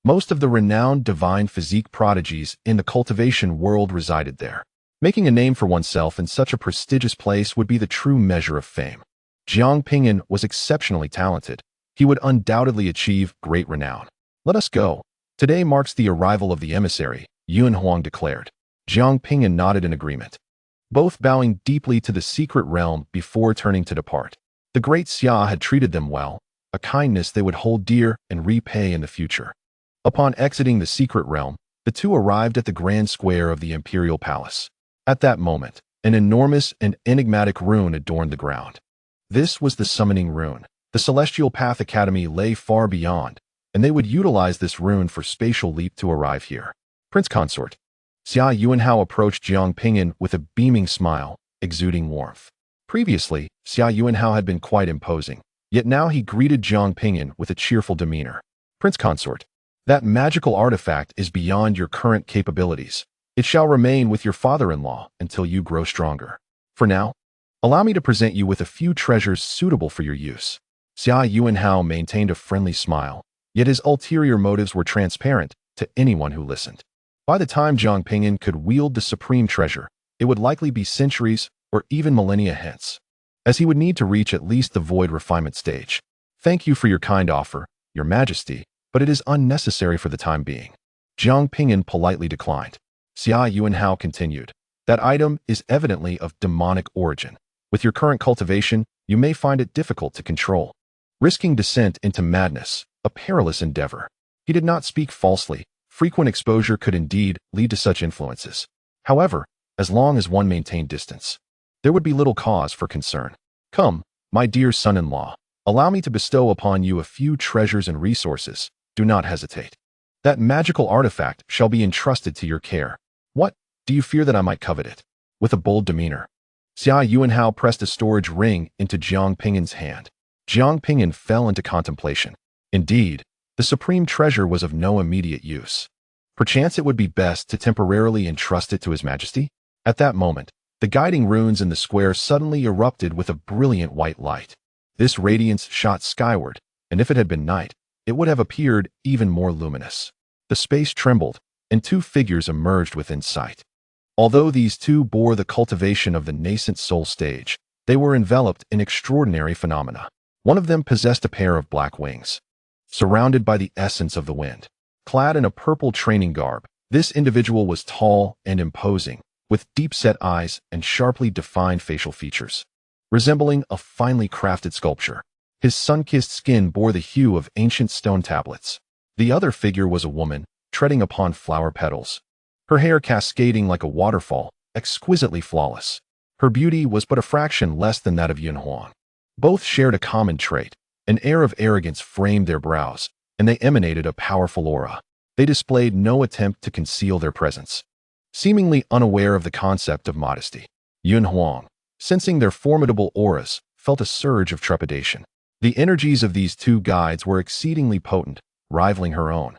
Most of the renowned divine physique prodigies in the cultivation world resided there. Making a name for oneself in such a prestigious place would be the true measure of fame. Jiang Ping'an was exceptionally talented. He would undoubtedly achieve great renown. Let us go. Today marks the arrival of the emissary, Yun Huang declared. Jiang Ping'an nodded in agreement, both bowing deeply to the secret realm before turning to depart. The great Xia had treated them well, a kindness they would hold dear and repay in the future. Upon exiting the secret realm, the two arrived at the grand square of the imperial palace. At that moment, an enormous and enigmatic rune adorned the ground. This was the summoning rune. The Celestial Path Academy lay far beyond, and they would utilize this rune for spatial leap to arrive here. Prince Consort. Xia Yuanhao approached Jiang Ping'an with a beaming smile, exuding warmth. Previously, Xia Yuanhao had been quite imposing, yet now he greeted Jiang Ping'an with a cheerful demeanor. Prince Consort, that magical artifact is beyond your current capabilities. It shall remain with your father-in-law until you grow stronger. For now, allow me to present you with a few treasures suitable for your use. Xia Yuanhao maintained a friendly smile, yet his ulterior motives were transparent to anyone who listened. By the time Jiang Ping'an could wield the supreme treasure, it would likely be centuries or even millennia hence, as he would need to reach at least the void refinement stage. Thank you for your kind offer, Your Majesty, but it is unnecessary for the time being. Jiang Ping'an politely declined. Xia Yuanhao continued. That item is evidently of demonic origin. With your current cultivation, you may find it difficult to control, risking descent into madness, a perilous endeavor. He did not speak falsely. Frequent exposure could indeed lead to such influences. However, as long as one maintained distance, there would be little cause for concern. Come, my dear son-in-law, allow me to bestow upon you a few treasures and resources. Do not hesitate. That magical artifact shall be entrusted to your care. What, do you fear that I might covet it? With a bold demeanor, Xia Yuanhao pressed a storage ring into Jiang Ping'an's hand. Jiang Ping'an fell into contemplation. Indeed, the supreme treasure was of no immediate use. Perchance it would be best to temporarily entrust it to His Majesty? At that moment, the The guiding runes in the square suddenly erupted with a brilliant white light. This radiance shot skyward, and if it had been night, it would have appeared even more luminous. The space trembled, and two figures emerged within sight. Although these two bore the cultivation of the Nascent Soul stage, they were enveloped in extraordinary phenomena. One of them possessed a pair of black wings. Surrounded by the essence of the wind, clad in a purple training garb, this individual was tall and imposing, with deep-set eyes and sharply defined facial features. Resembling a finely crafted sculpture, his sun-kissed skin bore the hue of ancient stone tablets. The other figure was a woman, treading upon flower petals, her hair cascading like a waterfall, exquisitely flawless. Her beauty was but a fraction less than that of Yuanhao. Both shared a common trait. An air of arrogance framed their brows, and they emanated a powerful aura. They displayed no attempt to conceal their presence. Seemingly unaware of the concept of modesty, Yuanhao, sensing their formidable auras, felt a surge of trepidation. The energies of these two guides were exceedingly potent, rivaling her own.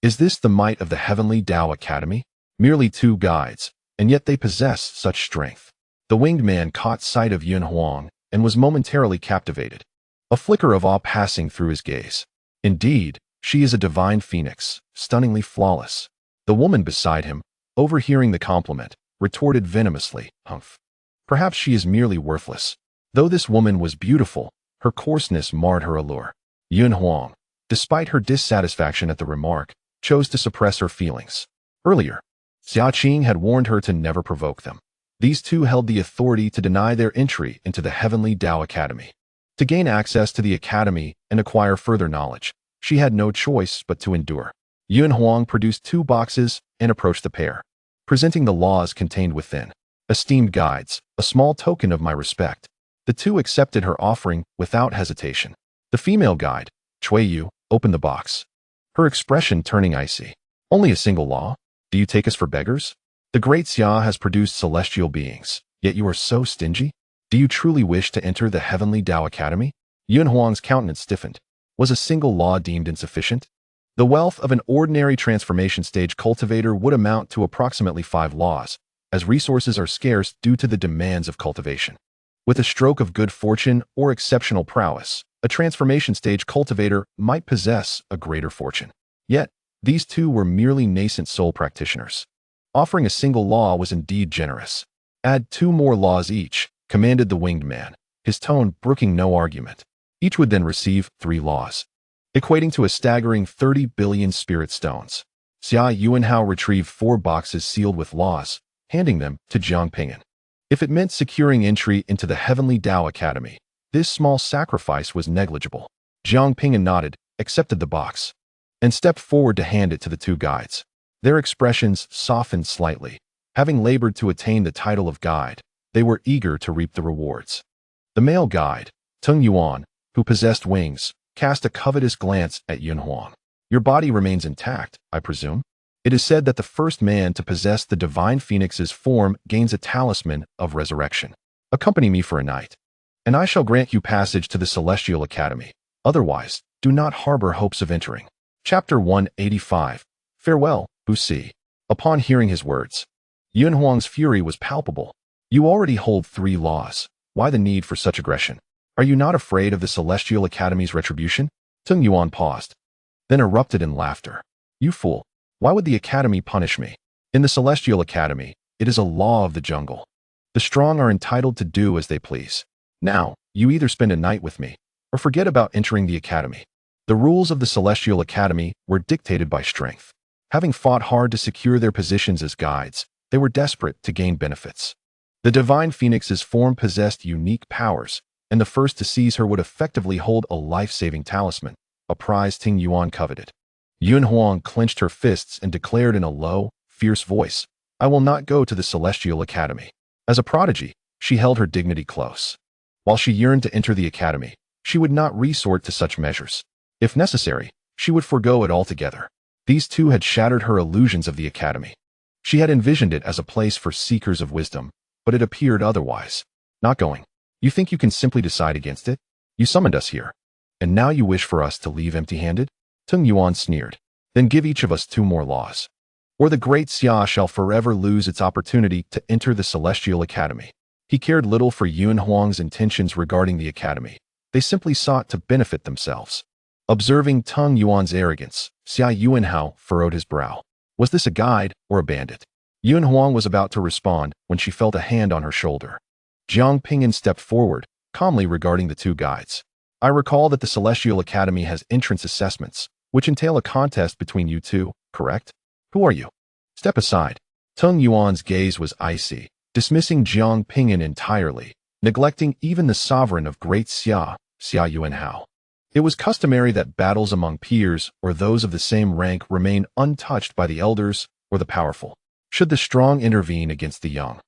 Is this the might of the Heavenly Tao Academy? Merely two guides, and yet they possess such strength. The winged man caught sight of Yuanhao and was momentarily captivated, a flicker of awe passing through his gaze. Indeed, she is a divine phoenix, stunningly flawless. The woman beside him, overhearing the compliment, retorted venomously, "Humph. Perhaps she is merely worthless." Though this woman was beautiful, her coarseness marred her allure. Yuanhao, despite her dissatisfaction at the remark, chose to suppress her feelings. Earlier, Xia Qing had warned her to never provoke them. These two held the authority to deny their entry into the Heavenly Tao Academy. To gain access to the academy and acquire further knowledge, she had no choice but to endure. Yuanhao produced 2 boxes and approached the pair, presenting the laws contained within. "Esteemed guides, a small token of my respect." The two accepted her offering without hesitation. The female guide, Chui Yu, opened the box, her expression turning icy. "Only a single law? Do you take us for beggars? The great Xia has produced celestial beings, yet you are so stingy? Do you truly wish to enter the Heavenly Tao Academy?" Yuanhuang's countenance stiffened. Was a single law deemed insufficient? The wealth of an ordinary transformation stage cultivator would amount to approximately 5 laws, as resources are scarce due to the demands of cultivation. With a stroke of good fortune or exceptional prowess, a transformation stage cultivator might possess a greater fortune. Yet, these two were merely nascent soul practitioners. Offering a single law was indeed generous. "Add 2 more laws each," commanded the winged man, his tone brooking no argument. Each would then receive 3 laws, equating to a staggering 30 billion spirit stones. Xia Yuanhao retrieved 4 boxes sealed with laws, handing them to Jiang Ping'an. If it meant securing entry into the Heavenly Tao Academy, this small sacrifice was negligible. Jiang Ping'an nodded, accepted the box, and stepped forward to hand it to the 2 guides. Their expressions softened slightly. Having labored to attain the title of guide, they were eager to reap the rewards. The male guide, Tung Yuan, who possessed wings, cast a covetous glance at Yuanhao. "Your body remains intact, I presume? It is said that the first man to possess the divine phoenix's form gains a talisman of resurrection. Accompany me for a night, and I shall grant you passage to the Celestial Academy. Otherwise, do not harbor hopes of entering." Chapter 185. Farewell, Busi. Upon hearing his words, Yuanhuang's fury was palpable. "You already hold 3 laws. Why the need for such aggression? Are you not afraid of the Celestial Academy's retribution?" Tung Yuan paused, then erupted in laughter. "You fool. Why would the Academy punish me? In the Celestial Academy, it is a law of the jungle. The strong are entitled to do as they please. Now, you either spend a night with me, or forget about entering the Academy." The rules of the Celestial Academy were dictated by strength. Having fought hard to secure their positions as guides, they were desperate to gain benefits. The divine phoenix's form possessed unique powers, and the first to seize her would effectively hold a life-saving talisman, a prize Ting Yuan coveted. Yuanhao clenched her fists and declared in a low, fierce voice, "I will not go to the Celestial Academy." As a prodigy, she held her dignity close. While she yearned to enter the academy, she would not resort to such measures. If necessary, she would forego it altogether. These two had shattered her illusions of the academy. She had envisioned it as a place for seekers of wisdom, but it appeared otherwise. "Not going. You think you can simply decide against it? You summoned us here, and now you wish for us to leave empty-handed?" Tung Yuan sneered. "Then give each of us 2 more laws." or the great Xia shall forever lose its opportunity to enter the Celestial Academy. He cared little for Yuanhuang's intentions regarding the academy. They simply sought to benefit themselves. Observing Tung Yuan's arrogance, Xia Yuanhao furrowed his brow. Was this a guide or a bandit? Yuanhuang was about to respond when she felt a hand on her shoulder. Jiang Ping'an stepped forward, calmly regarding the two guides. I recall that the Celestial Academy has entrance assessments, which entail a contest between you two, correct? Who are you? Step aside. Tung Yuan's gaze was icy, dismissing Jiang Ping'an entirely, neglecting even the sovereign of Great Xia, Xia Yuanhao. It was customary that battles among peers or those of the same rank remain untouched by the elders or the powerful. Should the strong intervene against the young,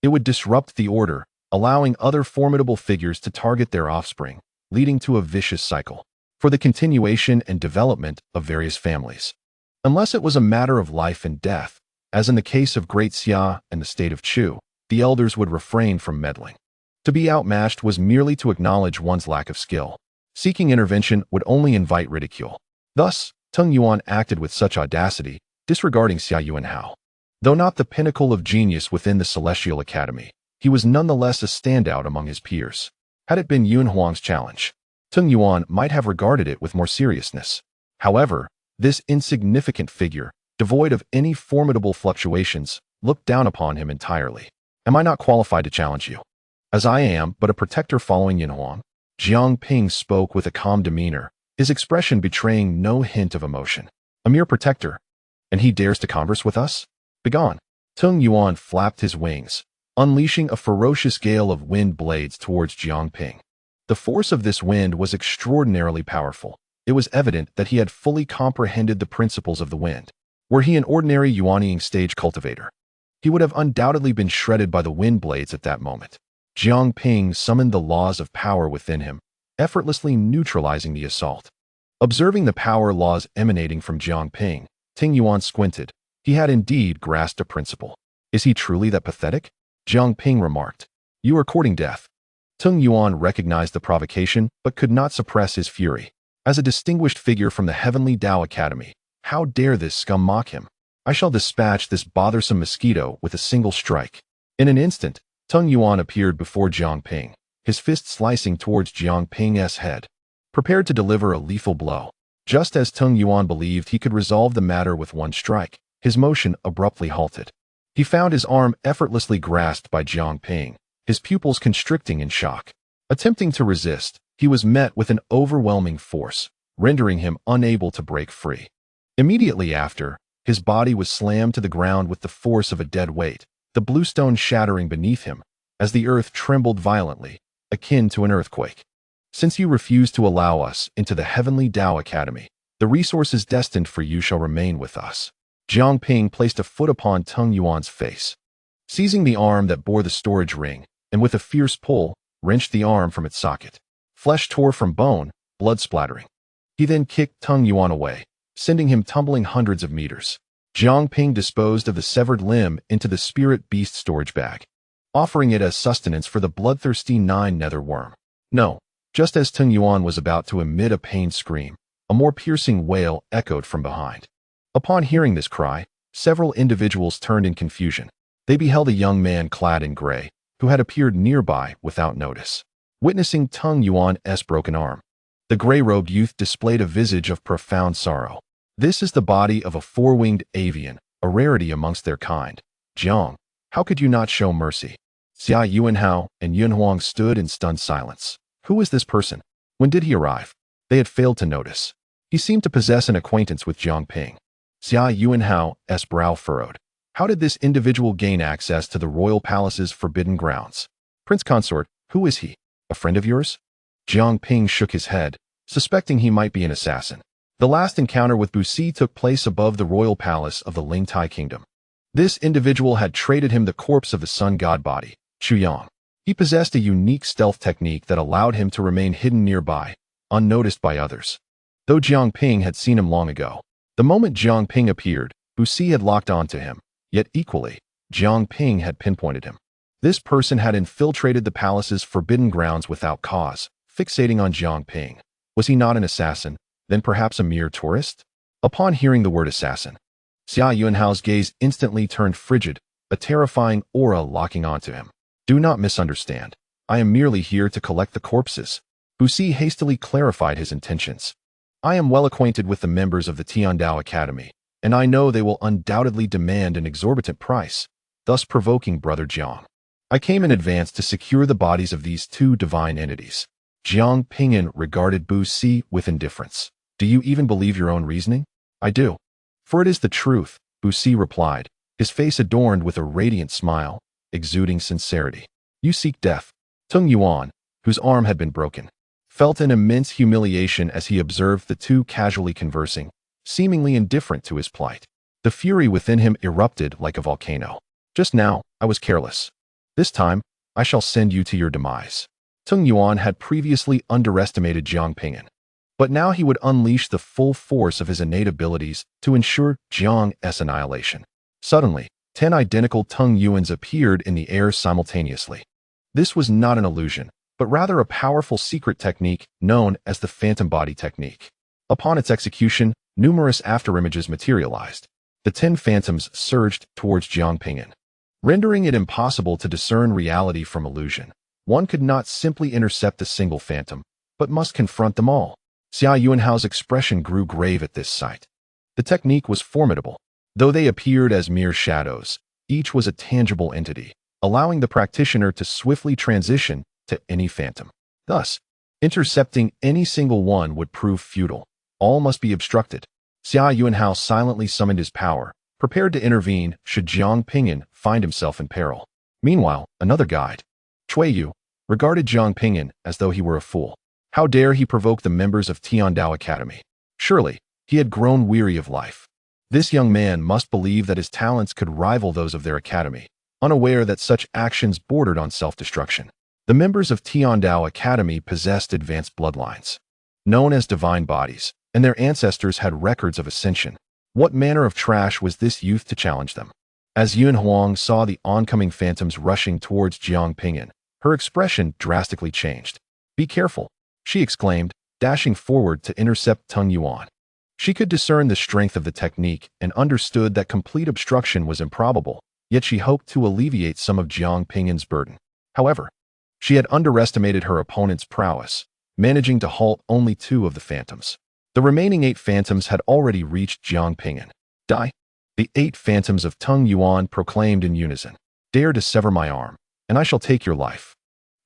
it would disrupt the order, allowing other formidable figures to target their offspring, leading to a vicious cycle for the continuation and development of various families. Unless it was a matter of life and death, as in the case of Great Xia and the state of Chu, the elders would refrain from meddling. To be outmatched was merely to acknowledge one's lack of skill. Seeking intervention would only invite ridicule. Thus, Tung Yuan acted with such audacity, disregarding Xia Yuanhao. Though not the pinnacle of genius within the Celestial Academy, he was nonetheless a standout among his peers. Had it been Yuanhuang's challenge, Tung Yuan might have regarded it with more seriousness. However, this insignificant figure, devoid of any formidable fluctuations, looked down upon him entirely. Am I not qualified to challenge you? As I am but a protector following Yuanhuang, Jiang Ping spoke with a calm demeanor, his expression betraying no hint of emotion. A mere protector, and he dares to converse with us? Begone. Tung Yuan flapped his wings, unleashing a ferocious gale of wind blades towards Jiang Ping. The force of this wind was extraordinarily powerful. It was evident that he had fully comprehended the principles of the wind. Were he an ordinary Yuanying stage cultivator, he would have undoubtedly been shredded by the wind blades at that moment. Jiang Ping summoned the laws of power within him, effortlessly neutralizing the assault. Observing the power laws emanating from Jiang Ping, Tung Yuan squinted. He had indeed grasped a principle. Is he truly that pathetic? Jiang Ping remarked. You are courting death. Tung Yuan recognized the provocation, but could not suppress his fury. As a distinguished figure from the Heavenly Tao Academy, how dare this scum mock him? I shall dispatch this bothersome mosquito with a single strike. In an instant, Tung Yuan appeared before Jiang Ping, his fist slicing towards Jiang Ping's head, prepared to deliver a lethal blow. Just as Tung Yuan believed he could resolve the matter with one strike, his motion abruptly halted. He found his arm effortlessly grasped by Jiang Ping, his pupils constricting in shock. Attempting to resist, he was met with an overwhelming force, rendering him unable to break free. Immediately after, his body was slammed to the ground with the force of a dead weight, the bluestone shattering beneath him, as the earth trembled violently, akin to an earthquake. Since you refuse to allow us into the Heavenly Tao Academy, the resources destined for you shall remain with us. Jiang Ping placed a foot upon Tung Yuan's face. Seizing the arm that bore the storage ring, and with a fierce pull, wrenched the arm from its socket. Flesh tore from bone, blood splattering. He then kicked Tung Yuan away, sending him tumbling hundreds of meters. Jiang Ping disposed of the severed limb into the spirit beast storage bag, offering it as sustenance for the bloodthirsty nether worm. No, just as Tung Yuan was about to emit a pained scream, a more piercing wail echoed from behind. Upon hearing this cry, several individuals turned in confusion. They beheld a young man clad in gray, who had appeared nearby without notice. Witnessing Tung Yuan's broken arm, the gray-robed youth displayed a visage of profound sorrow. This is the body of a four-winged avian, a rarity amongst their kind. Jiang, how could you not show mercy? Xia Yuanhao and Yuanhuang stood in stunned silence. Who is this person? When did he arrive? They had failed to notice. He seemed to possess an acquaintance with Jiang Ping. Xia Yuanhao's brow furrowed. How did this individual gain access to the royal palace's forbidden grounds? Prince Consort, who is he? A friend of yours? Jiang Ping shook his head, suspecting he might be an assassin. The last encounter with Busi took place above the royal palace of the Lingtai kingdom. This individual had traded him the corpse of the sun god body, Chuyang. He possessed a unique stealth technique that allowed him to remain hidden nearby, unnoticed by others. Though Jiang Ping had seen him long ago, the moment Jiang Ping appeared, Busi had locked onto him, yet equally, Jiang Ping had pinpointed him. This person had infiltrated the palace's forbidden grounds without cause, fixating on Jiang Ping. Was he not an assassin, then perhaps a mere tourist? Upon hearing the word assassin, Xia Yuanhao's gaze instantly turned frigid, a terrifying aura locking onto him. Do not misunderstand. I am merely here to collect the corpses. Buxi hastily clarified his intentions. I am well acquainted with the members of the Tiandao Academy, and I know they will undoubtedly demand an exorbitant price, thus provoking Brother Jiang. I came in advance to secure the bodies of these two divine entities. Jiang Ping'an regarded Buxi with indifference. Do you even believe your own reasoning? I do. For it is the truth, Buxi replied, his face adorned with a radiant smile, exuding sincerity. You seek death. Tung Yuan, whose arm had been broken, felt an immense humiliation as he observed the two casually conversing, seemingly indifferent to his plight. The fury within him erupted like a volcano. Just now, I was careless. This time, I shall send you to your demise. Tung Yuan had previously underestimated Jiang Ping'an, but now he would unleash the full force of his innate abilities to ensure Jiang's annihilation. Suddenly, 10 identical Tung Yuans appeared in the air simultaneously. This was not an illusion, but rather a powerful secret technique known as the phantom body technique. Upon its execution, numerous afterimages materialized. The 10 phantoms surged towards Jiang Ping'an, rendering it impossible to discern reality from illusion. One could not simply intercept a single phantom, but must confront them all. Xia Yuanhao's expression grew grave at this sight. The technique was formidable. Though they appeared as mere shadows, each was a tangible entity, allowing the practitioner to swiftly transition to any phantom. Thus, intercepting any single one would prove futile. All must be obstructed. Xia Yuanhao silently summoned his power, prepared to intervene should Jiang Ping'an find himself in peril. Meanwhile, another guide, Cui Yu, regarded Jiang Ping'an as though he were a fool. How dare he provoke the members of Tiandao Academy? Surely, he had grown weary of life. This young man must believe that his talents could rival those of their academy, unaware that such actions bordered on self-destruction. The members of Tiandao Academy possessed advanced bloodlines, known as divine bodies, and their ancestors had records of ascension. What manner of trash was this youth to challenge them? As Yun Huang saw the oncoming phantoms rushing towards Jiang Ping'an, her expression drastically changed. Be careful, she exclaimed, dashing forward to intercept Tung Yuan. She could discern the strength of the technique and understood that complete obstruction was improbable, yet she hoped to alleviate some of Jiang Ping'an's burden. However, she had underestimated her opponent's prowess, managing to halt only 2 of the phantoms. The remaining 8 phantoms had already reached Jiang Ping'an. Die! The 8 phantoms of Tung Yuan proclaimed in unison. Dare to sever my arm, and I shall take your life.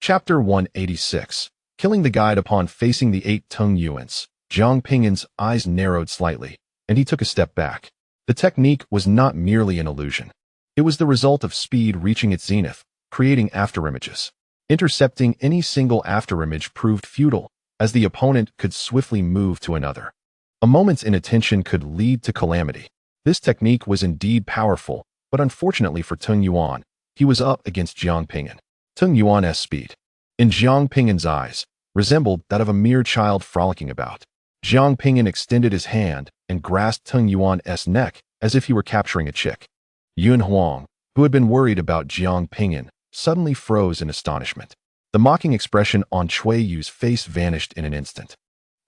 Chapter 186. Killing the guide. Upon facing the 8 Tung Yuans, Jiang Ping'an's eyes narrowed slightly, and he took a step back. The technique was not merely an illusion. It was the result of speed reaching its zenith, creating afterimages. Intercepting any single afterimage proved futile, as the opponent could swiftly move to another. A moment's inattention could lead to calamity. This technique was indeed powerful, but unfortunately for Tung Yuan, he was up against Jiang Ping'an. Tung Yuan's speed, in Jiang Ping'an's eyes, resembled that of a mere child frolicking about. Jiang Ping'an extended his hand and grasped Tung Yuan's neck as if he were capturing a chick. Yun Huang, who had been worried about Jiang Ping'an, suddenly froze in astonishment. The mocking expression on Cui Yu's face vanished in an instant,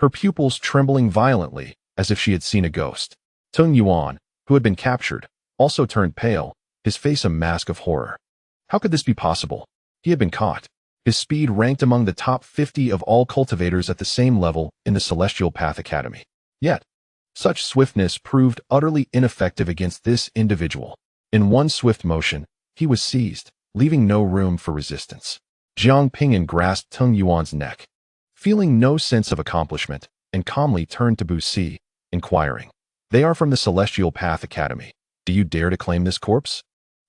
her pupils trembling violently as if she had seen a ghost. Tung Yuan, who had been captured, also turned pale, his face a mask of horror. How could this be possible? He had been caught. His speed ranked among the top 50 of all cultivators at the same level in the Celestial Path Academy. Yet, such swiftness proved utterly ineffective against this individual. In one swift motion, he was seized, leaving no room for resistance. Jiang Ping'an grasped Tung Yuan's neck, feeling no sense of accomplishment, and calmly turned to Buxi, inquiring, They are from the Celestial Path Academy. Do you dare to claim this corpse?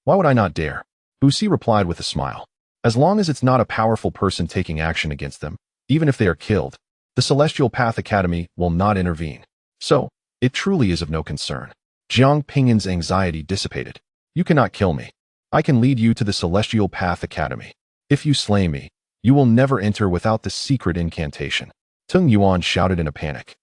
Why would I not dare? Buxi replied with a smile. As long as it's not a powerful person taking action against them, even if they are killed, the Celestial Path Academy will not intervene. So, it truly is of no concern. Jiang Ping'an's anxiety dissipated. You cannot kill me. I can lead you to the Celestial Path Academy. If you slay me, you will never enter without the secret incantation. Tung Yuan shouted in a panic,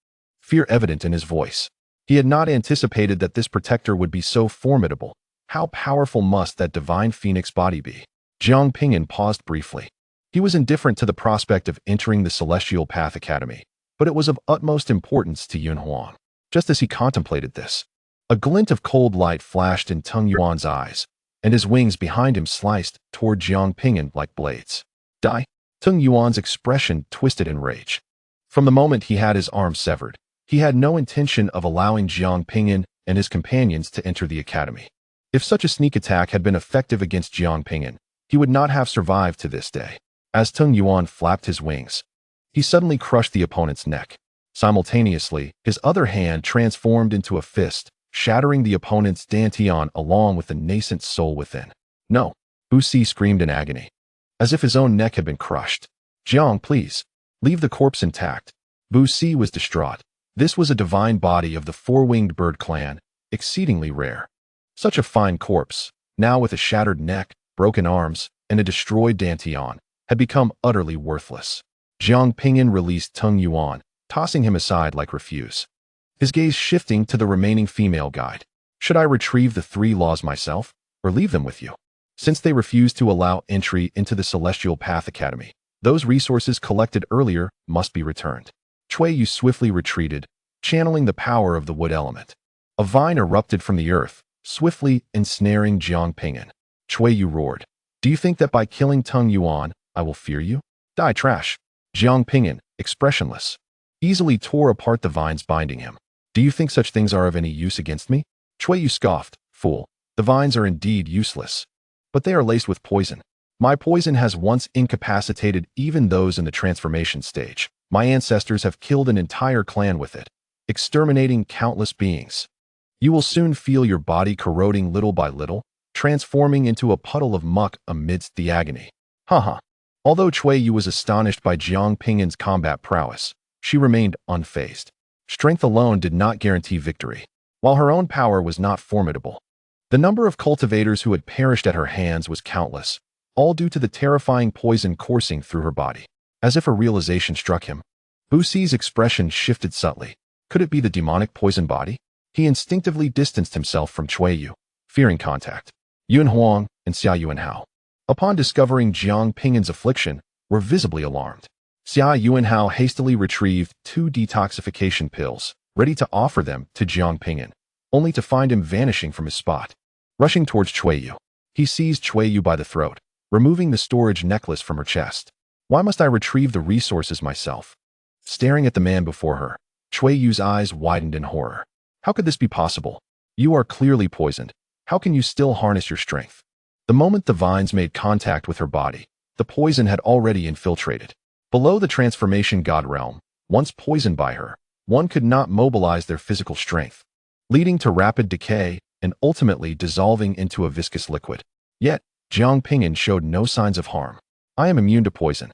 fear evident in his voice. He had not anticipated that this protector would be so formidable. How powerful must that divine phoenix body be? Jiang Ping'an paused briefly. He was indifferent to the prospect of entering the Celestial Path Academy, but it was of utmost importance to Yun Huang. Just as he contemplated this, A glint of cold light flashed in Tung Yuan's eyes, and his wings behind him sliced toward Jiang Ping'an like blades. Die! Tung Yuan's expression twisted in rage. From the moment he had his arm severed, he had no intention of allowing Jiang Ping'an and his companions to enter the academy. If such a sneak attack had been effective against Jiang Ping'an, he would not have survived to this day. As Tung Yuan flapped his wings, he suddenly crushed the opponent's neck. Simultaneously, his other hand transformed into a fist, shattering the opponent's dantian along with the nascent soul within. No! Bu Si screamed in agony, as if his own neck had been crushed. Jiang, please, leave the corpse intact. Bu Si was distraught. This was a divine body of the four-winged bird clan, exceedingly rare. Such a fine corpse, now with a shattered neck, broken arms, and a destroyed dantian, had become utterly worthless. Jiang Ping'an released Tung Yuan, tossing him aside like refuse. His gaze shifting to the remaining female guide. Should I retrieve the 3 laws myself, or leave them with you? Since they refuse to allow entry into the Celestial Path Academy, those resources collected earlier must be returned. Chui Yu swiftly retreated, channeling the power of the wood element. A vine erupted from the earth, swiftly ensnaring Jiang Ping'an. Chui Yu roared. Do you think that by killing Tung Yuan, I will fear you? Die, trash! Jiang Ping'an, expressionless, easily tore apart the vines binding him. Do you think such things are of any use against me? Chui Yu scoffed. Fool, the vines are indeed useless, but they are laced with poison. My poison has once incapacitated even those in the transformation stage. My ancestors have killed an entire clan with it, exterminating countless beings. You will soon feel your body corroding little by little, transforming into a puddle of muck amidst the agony. Haha. Although Chui Yu was astonished by Jiang Ping'an's combat prowess, she remained unfazed. Strength alone did not guarantee victory, while her own power was not formidable. The number of cultivators who had perished at her hands was countless, all due to the terrifying poison coursing through her body. As if a realization struck him, Bu Si's expression shifted subtly. Could it be the demonic poison body? He instinctively distanced himself from Chui Yu, fearing contact. Yun Huang and Xia Yuanhao, upon discovering Jiang Ping'an's affliction, were visibly alarmed. Xia Yuanhao hastily retrieved 2 detoxification pills, ready to offer them to Jiang Ping'an, only to find him vanishing from his spot. Rushing towards Chui Yu, he seized Chui Yu by the throat, removing the storage necklace from her chest. Why must I retrieve the resources myself? Staring at the man before her, Chui Yu's eyes widened in horror. How could this be possible? You are clearly poisoned. How can you still harness your strength? The moment the vines made contact with her body, the poison had already infiltrated. Below the transformation god realm, once poisoned by her, one could not mobilize their physical strength, leading to rapid decay and ultimately dissolving into a viscous liquid. Yet, Jiang Ping'an showed no signs of harm. I am immune to poison.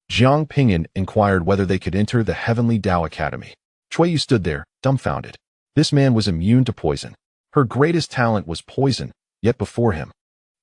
Jiang Ping'an inquired whether they could enter the Heavenly Tao Academy. Chui Yu stood there, dumbfounded. This man was immune to poison. Her greatest talent was poison, yet before him,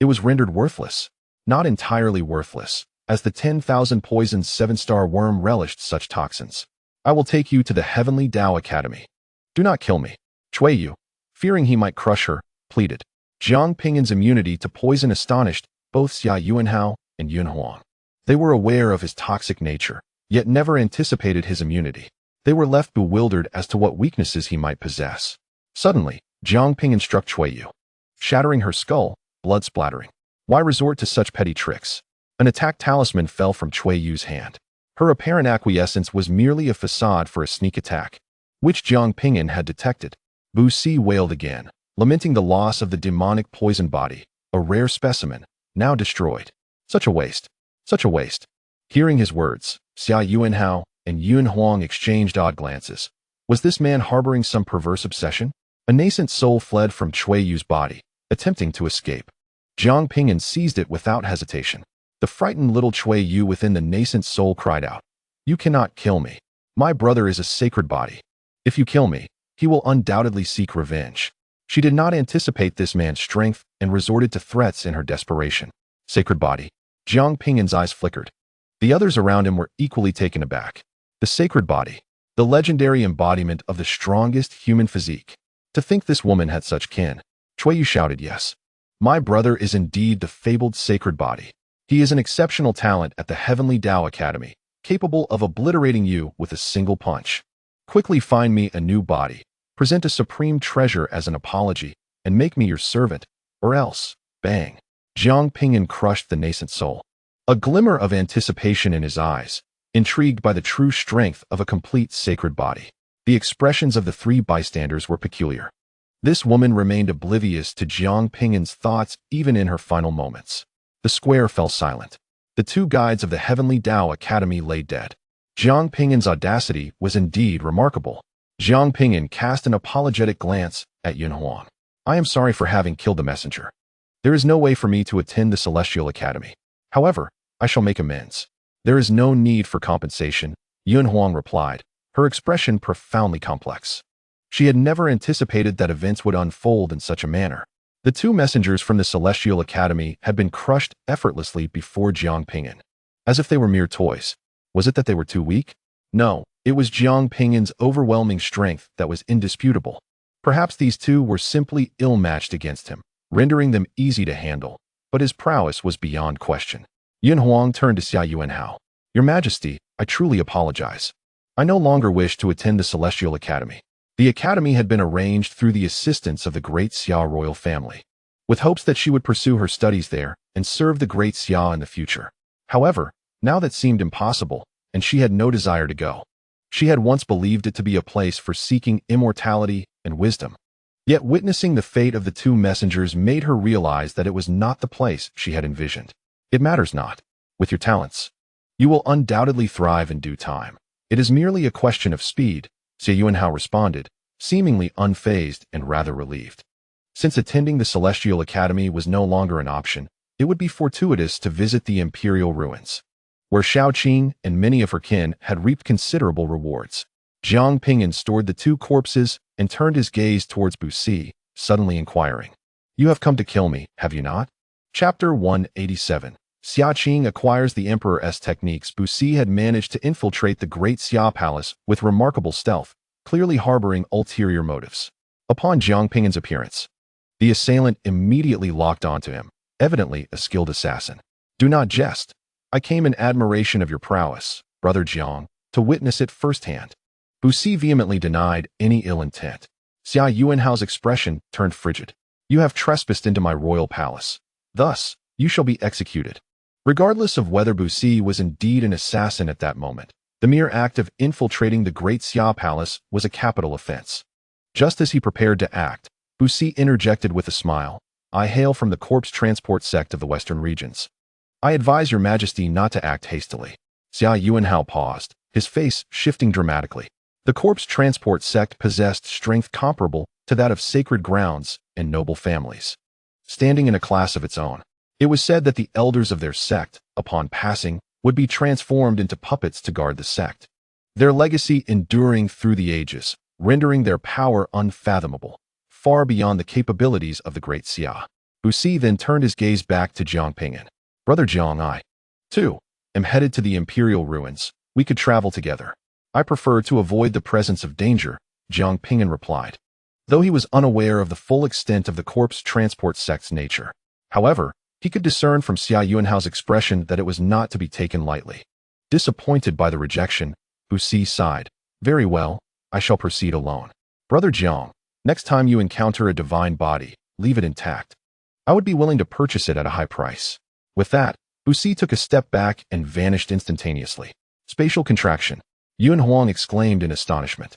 it was rendered worthless. Not entirely worthless, as the 10,000 poisoned 7-star worm relished such toxins. I will take you to the Heavenly Tao Academy. Do not kill me. Chui Yu, fearing he might crush her, pleaded. Jiang Ping'an's immunity to poison astonished both Xia Yuanhao and Yun Huang. They were aware of his toxic nature, yet never anticipated his immunity. They were left bewildered as to what weaknesses he might possess. Suddenly, Jiang Ping'an struck Chui Yu, shattering her skull, blood splattering. Why resort to such petty tricks? An attack talisman fell from Chui Yu's hand. Her apparent acquiescence was merely a facade for a sneak attack, which Jiang Ping'an had detected. Bu Si wailed again, lamenting the loss of the demonic poison body, a rare specimen, now destroyed. Such a waste. Such a waste. Hearing his words, Xia Yuanhao and Yun Huang exchanged odd glances. Was this man harboring some perverse obsession? A nascent soul fled from Chui Yu's body, attempting to escape. Jiang Ping'an seized it without hesitation. The frightened little Chui Yu within the nascent soul cried out, "You cannot kill me. My brother is a sacred body. If you kill me, he will undoubtedly seek revenge." She did not anticipate this man's strength and resorted to threats in her desperation. Sacred body. Jiang Ping'an's eyes flickered. The others around him were equally taken aback. The sacred body, the legendary embodiment of the strongest human physique. To think this woman had such kin. Chui Yu shouted, "Yes. My brother is indeed the fabled sacred body. He is an exceptional talent at the Heavenly Tao Academy, capable of obliterating you with a single punch. Quickly find me a new body, Present a supreme treasure as an apology, and make me your servant, or else, bang. Jiang Ping'an crushed the nascent soul. A glimmer of anticipation in his eyes, intrigued by the true strength of a complete sacred body. The expressions of the three bystanders were peculiar. This woman remained oblivious to Jiang Ping'an's thoughts even in her final moments. The square fell silent. The two guides of the Heavenly Tao Academy lay dead. Jiang Ping'an's audacity was indeed remarkable. Jiang Ping'an cast an apologetic glance at Yuanhao. I am sorry for having killed the messenger. There is no way for me to attend the Celestial Academy. However, I shall make amends. There is no need for compensation, Yuanhao replied, her expression profoundly complex. She had never anticipated that events would unfold in such a manner. The two messengers from the Celestial Academy had been crushed effortlessly before Jiang Ping'an, as if they were mere toys. Was it that they were too weak? No, it was Jiang Ping'an's overwhelming strength that was indisputable. Perhaps these two were simply ill-matched against him, rendering them easy to handle, but his prowess was beyond question. Yuanhao turned to Xia Yuanhao. Your Majesty, I truly apologize. I no longer wish to attend the Celestial Academy. The academy had been arranged through the assistance of the great Xia royal family, with hopes that she would pursue her studies there and serve the great Xia in the future. However, now that seemed impossible, and she had no desire to go. She had once believed it to be a place for seeking immortality and wisdom. Yet witnessing the fate of the two messengers made her realize that it was not the place she had envisioned. It matters not. With your talents, you will undoubtedly thrive in due time. It is merely a question of speed, Xia Yuanhao responded, seemingly unfazed and rather relieved. Since attending the Celestial Academy was no longer an option, it would be fortuitous to visit the imperial ruins, where Shaoqing and many of her kin had reaped considerable rewards. Jiang Ping'an stored the two corpses and turned his gaze towards Busi, suddenly inquiring, You have come to kill me, have you not? Chapter 187. Xiaqing acquires the Emperor's techniques. Busi had managed to infiltrate the great Xia palace with remarkable stealth, clearly harboring ulterior motives. Upon Jiang Ping'an's appearance, the assailant immediately locked onto him, evidently a skilled assassin. Do not jest. I came in admiration of your prowess, brother Jiang, to witness it firsthand. Busi vehemently denied any ill intent. Xia Yuanhao's expression turned frigid. You have trespassed into my royal palace. Thus, you shall be executed. Regardless of whether Busi was indeed an assassin at that moment, the mere act of infiltrating the great Xia palace was a capital offense. Just as he prepared to act, Busi interjected with a smile. I hail from the corpse transport sect of the western regions. I advise your majesty not to act hastily. Xia Yuanhao paused, his face shifting dramatically. The corpse transport sect possessed strength comparable to that of sacred grounds and noble families, standing in a class of its own. It was said that the elders of their sect, upon passing, would be transformed into puppets to guard the sect, their legacy enduring through the ages, rendering their power unfathomable, far beyond the capabilities of the great Xia. Busi then turned his gaze back to Jiang Ping'an. Brother Jiang, I, too, am headed to the imperial ruins. We could travel together. I prefer to avoid the presence of danger, Jiang Ping'an replied, though he was unaware of the full extent of the corpse transport sect's nature. However, he could discern from Xia Yuanhao's expression that it was not to be taken lightly. Disappointed by the rejection, Busi sighed. Very well, I shall proceed alone. Brother Jiang, next time you encounter a divine body, leave it intact. I would be willing to purchase it at a high price. With that, Busi took a step back and vanished instantaneously. Spatial contraction. Yuanhao exclaimed in astonishment.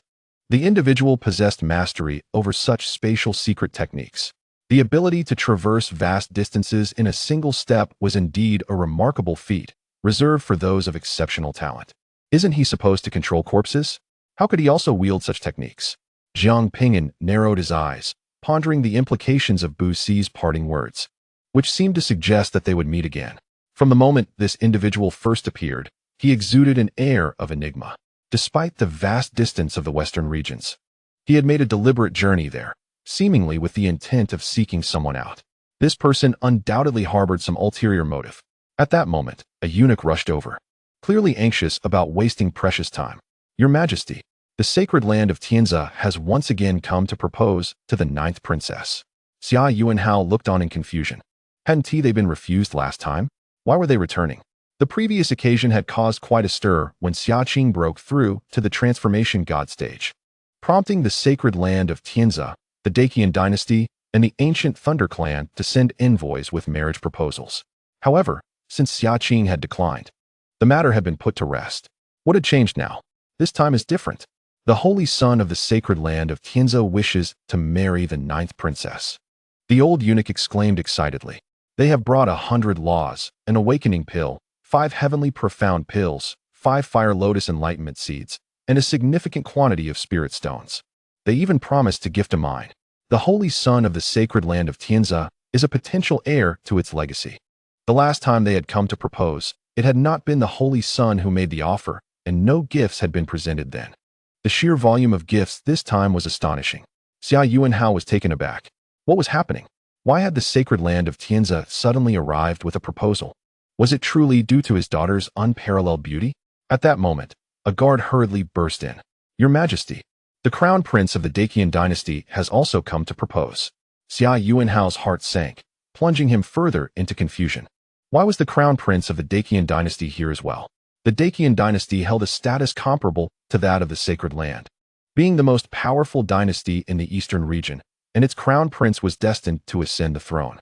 The individual possessed mastery over such spatial secret techniques. The ability to traverse vast distances in a single step was indeed a remarkable feat, reserved for those of exceptional talent. Isn't he supposed to control corpses? How could he also wield such techniques? Jiang Ping'an narrowed his eyes, pondering the implications of Busi's parting words, which seemed to suggest that they would meet again. From the moment this individual first appeared, he exuded an air of enigma. Despite the vast distance of the western regions, he had made a deliberate journey there, seemingly with the intent of seeking someone out. This person undoubtedly harbored some ulterior motive. At that moment, a eunuch rushed over, clearly anxious about wasting precious time. Your Majesty, the sacred land of Tianzi has once again come to propose to the 9th princess. Xia Yuanhao looked on in confusion. Hadn't they been refused last time? Why were they returning? The previous occasion had caused quite a stir when Xiaqing broke through to the transformation god stage. prompting the sacred land of Tianzi, the Daqian dynasty, and the ancient Thunder clan to send envoys with marriage proposals. However, since Xia Qing had declined, the matter had been put to rest. What had changed now? This time is different. The holy son of the sacred land of Tianzi wishes to marry the 9th princess. The old eunuch exclaimed excitedly. They have brought 100 laws, an awakening pill, 5 heavenly profound pills, 5 fire lotus enlightenment seeds, and a significant quantity of spirit stones. They even promised to gift a mine. The holy son of the sacred land of Tianzi is a potential heir to its legacy. The last time they had come to propose, it had not been the holy son who made the offer, and no gifts had been presented then. The sheer volume of gifts this time was astonishing. Xia Yuanhao was taken aback. What was happening? Why had the sacred land of Tianzi suddenly arrived with a proposal? Was it truly due to his daughter's unparalleled beauty? At that moment, a guard hurriedly burst in. Your Majesty, the crown prince of the Daqian dynasty has also come to propose. Xia Yuanhao's heart sank, plunging him further into confusion. Why was the crown prince of the Daqian dynasty here as well? The Daqian dynasty held a status comparable to that of the sacred land, being the most powerful dynasty in the eastern region, and its crown prince was destined to ascend the throne.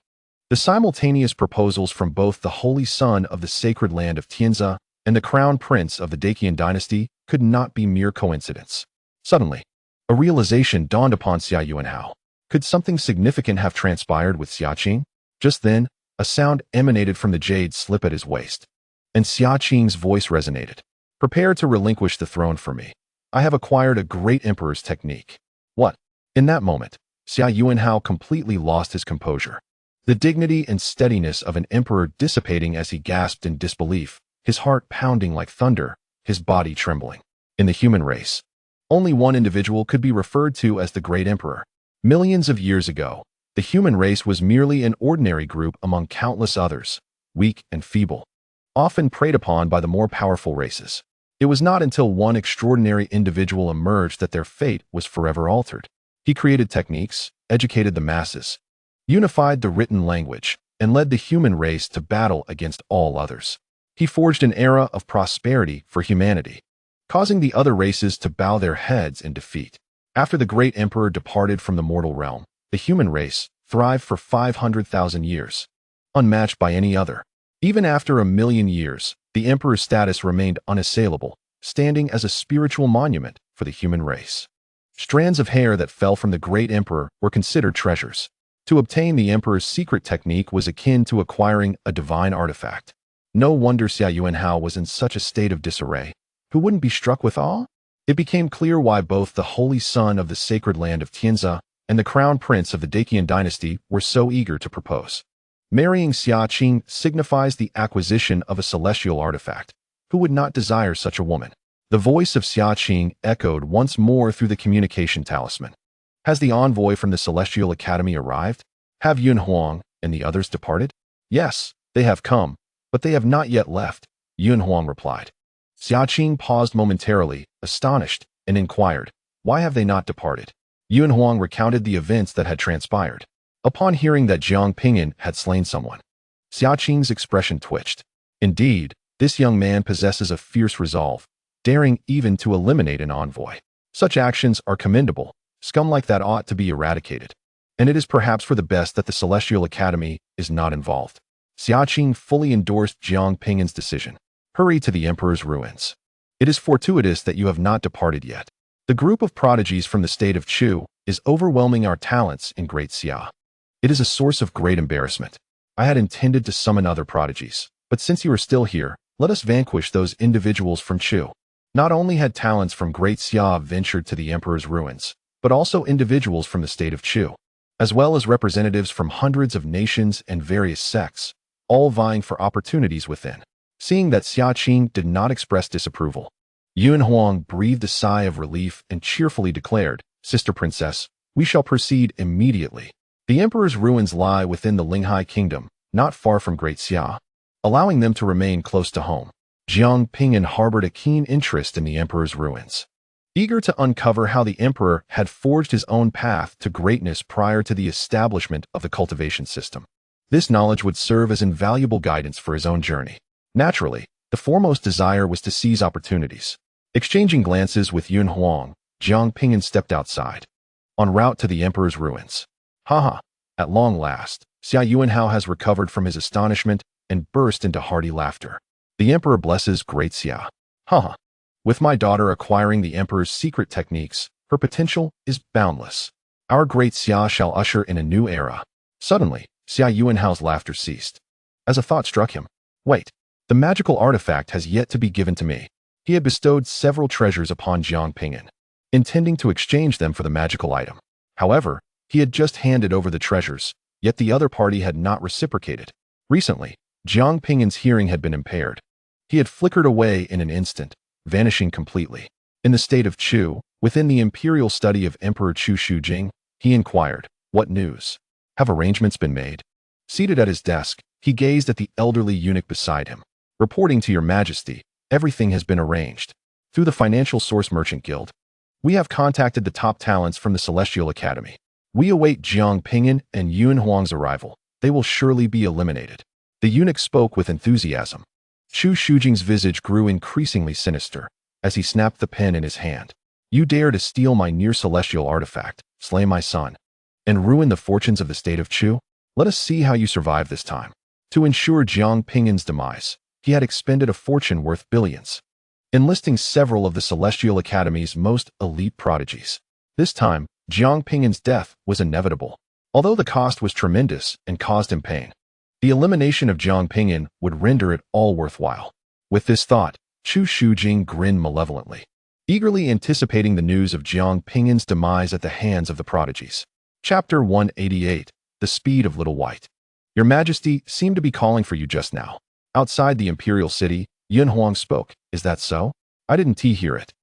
The simultaneous proposals from both the holy son of the sacred land of Tianzi and the crown prince of the Daqian dynasty could not be mere coincidence. Suddenly, a realization dawned upon Xia Yuanhao. Could something significant have transpired with Xia Qing? Just then, a sound emanated from the jade slip at his waist, and Xia Qing's voice resonated. Prepare to relinquish the throne for me. I have acquired a great emperor's technique. What? In that moment, Xia Yuanhao completely lost his composure. The dignity and steadiness of an emperor dissipating as he gasped in disbelief, his heart pounding like thunder, his body trembling. In the human race, only one individual could be referred to as the great emperor. Millions of years ago, the human race was merely an ordinary group among countless others, weak and feeble, often preyed upon by the more powerful races. It was not until one extraordinary individual emerged that their fate was forever altered. He created techniques, educated the masses, unified the written language, and led the human race to battle against all others. He forged an era of prosperity for humanity, causing the other races to bow their heads in defeat. After the great emperor departed from the mortal realm, the human race thrived for 500,000 years, unmatched by any other. Even after 1,000,000 years, the emperor's status remained unassailable, standing as a spiritual monument for the human race. Strands of hair that fell from the great emperor were considered treasures. To obtain the emperor's secret technique was akin to acquiring a divine artifact. No wonder Xia Yuanhao was in such a state of disarray. Who wouldn't be struck with awe? It became clear why both the holy son of the sacred land of Tianzi and the crown prince of the Daqian dynasty were so eager to propose. Marrying Xia Qing signifies the acquisition of a celestial artifact. Who would not desire such a woman? The voice of Xia Qing echoed once more through the communication talisman. Has the envoy from the Celestial Academy arrived? Have Yun Huang and the others departed? Yes, they have come, but they have not yet left, Yun Huang replied. Xia Qing paused momentarily, astonished, and inquired, why have they not departed? Yun Huang recounted the events that had transpired. Upon hearing that Jiang Ping'an had slain someone, Xia Qing's expression twitched. Indeed, this young man possesses a fierce resolve, daring even to eliminate an envoy. Such actions are commendable. Scum like that ought to be eradicated. And it is perhaps for the best that the Celestial Academy is not involved. Xia Qing fully endorsed Jiang Ping'an's decision. Hurry to the emperor's ruins. It is fortuitous that you have not departed yet. The group of prodigies from the state of Chu is overwhelming our talents in Great Xia. It is a source of great embarrassment. I had intended to summon other prodigies, but since you are still here, let us vanquish those individuals from Chu. Not only had talents from Great Xia ventured to the emperor's ruins, but also individuals from the state of Chu, as well as representatives from hundreds of nations and various sects, all vying for opportunities within. Seeing that Xia Qing did not express disapproval, Yun Huang breathed a sigh of relief and cheerfully declared, Sister Princess, we shall proceed immediately. The emperor's ruins lie within the Linghai Kingdom, not far from Great Xia, allowing them to remain close to home. Jiang Ping'an harbored a keen interest in the emperor's ruins, eager to uncover how the emperor had forged his own path to greatness prior to the establishment of the cultivation system. This knowledge would serve as invaluable guidance for his own journey. Naturally, the foremost desire was to seize opportunities. Exchanging glances with Yun Huang, Jiang Ping'an stepped outside, en route to the emperor's ruins. Haha, at long last, Xia Yuanhao has recovered from his astonishment and burst into hearty laughter. The emperor blesses great Xia. Haha, with my daughter acquiring the emperor's secret techniques, her potential is boundless. Our great Xia shall usher in a new era. Suddenly, Xia Yuanhao's laughter ceased. As a thought struck him, wait, the magical artifact has yet to be given to me. He had bestowed several treasures upon Jiang Ping'an, intending to exchange them for the magical item. However, he had just handed over the treasures, yet the other party had not reciprocated. Recently, Jiang Ping'an's hearing had been impaired. He had flickered away in an instant, vanishing completely. In the state of Chu, within the imperial study of Emperor Chu Shujing, he inquired, "What news? Have arrangements been made?" Seated at his desk, he gazed at the elderly eunuch beside him. "Reporting to your majesty, everything has been arranged. Through the Financial Source Merchant Guild, we have contacted the top talents from the Celestial Academy. We await Jiang Ping'an and Yun Huang's arrival. They will surely be eliminated." The eunuch spoke with enthusiasm. Chu Shujing's visage grew increasingly sinister as he snapped the pen in his hand. "You dare to steal my near-celestial artifact, slay my son, and ruin the fortunes of the state of Chu? Let us see how you survive this time." To ensure Jiang Ping'an's demise, he had expended a fortune worth billions, enlisting several of the Celestial Academy's most elite prodigies. This time, Jiang Ping'an's death was inevitable. Although the cost was tremendous and caused him pain, the elimination of Jiang Ping'an would render it all worthwhile. With this thought, Chu Shujing grinned malevolently, eagerly anticipating the news of Jiang Ping'an's demise at the hands of the prodigies. Chapter 188, The Speed of Little White. "Your Majesty seemed to be calling for you just now." Outside the imperial city, Yun Huang spoke. "Is that so? I didn't hear it."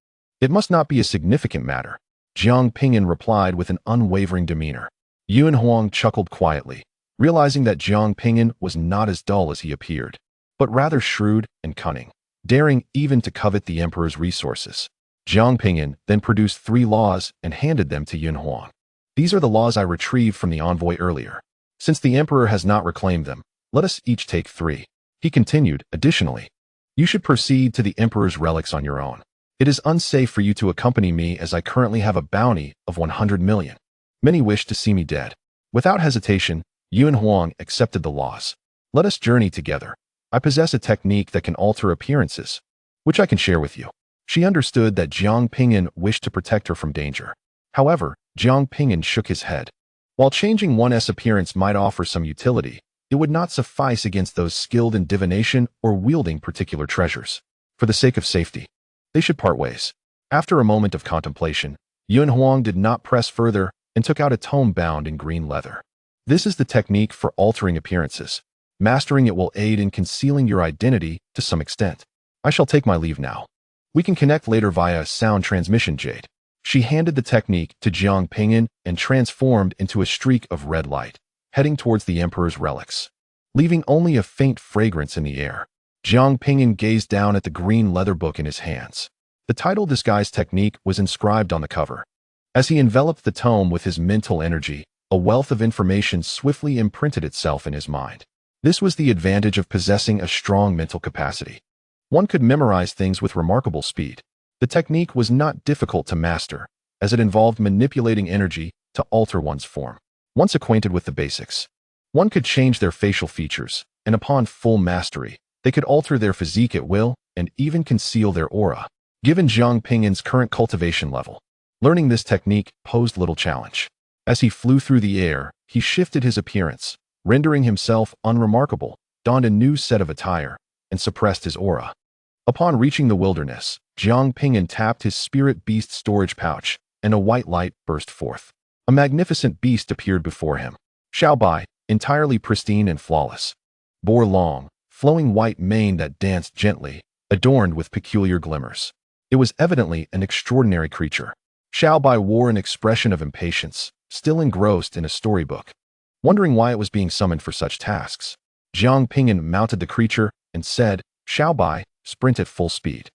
"It must not be a significant matter," Jiang Ping'an replied with an unwavering demeanor. Yun Huang chuckled quietly, realizing that Jiang Ping'an was not as dull as he appeared, but rather shrewd and cunning, daring even to covet the emperor's resources. Jiang Ping'an then produced 3 laws and handed them to Yun Huang. "These are the laws I retrieved from the envoy earlier. Since the emperor has not reclaimed them, let us each take 3. He continued, "Additionally, you should proceed to the emperor's relics on your own. It is unsafe for you to accompany me as I currently have a bounty of 100 million. Many wish to see me dead." Without hesitation, Yun Huang accepted the laws. "Let us journey together. I possess a technique that can alter appearances, which I can share with you." She understood that Jiang Ping'an wished to protect her from danger. However, Jiang Ping'an shook his head. While changing one's appearance might offer some utility, it would not suffice against those skilled in divination or wielding particular treasures. For the sake of safety, they should part ways. After a moment of contemplation, Yun Huang did not press further and took out a tome bound in green leather. "This is the technique for altering appearances. Mastering it will aid in concealing your identity to some extent. I shall take my leave now. We can connect later via sound transmission, Jade." She handed the technique to Jiang Ping'an and transformed into a streak of red light, heading towards the emperor's relics, leaving only a faint fragrance in the air. Jiang Ping'an gazed down at the green leather book in his hands. The title disguise technique was inscribed on the cover. As he enveloped the tome with his mental energy, a wealth of information swiftly imprinted itself in his mind. This was the advantage of possessing a strong mental capacity. One could memorize things with remarkable speed. The technique was not difficult to master, as it involved manipulating energy to alter one's form. Once acquainted with the basics, one could change their facial features, and upon full mastery, they could alter their physique at will and even conceal their aura. Given Jiang Ping'an's current cultivation level, learning this technique posed little challenge. As he flew through the air, he shifted his appearance, rendering himself unremarkable, donned a new set of attire, and suppressed his aura. Upon reaching the wilderness, Jiang Ping'an tapped his spirit beast storage pouch, and a white light burst forth. A magnificent beast appeared before him. Xiaobai, entirely pristine and flawless, bore long, flowing white mane that danced gently, adorned with peculiar glimmers. It was evidently an extraordinary creature. Xiaobai wore an expression of impatience, still engrossed in a storybook, wondering why it was being summoned for such tasks. Jiang Ping'an mounted the creature and said, "Xiaobai, sprint at full speed.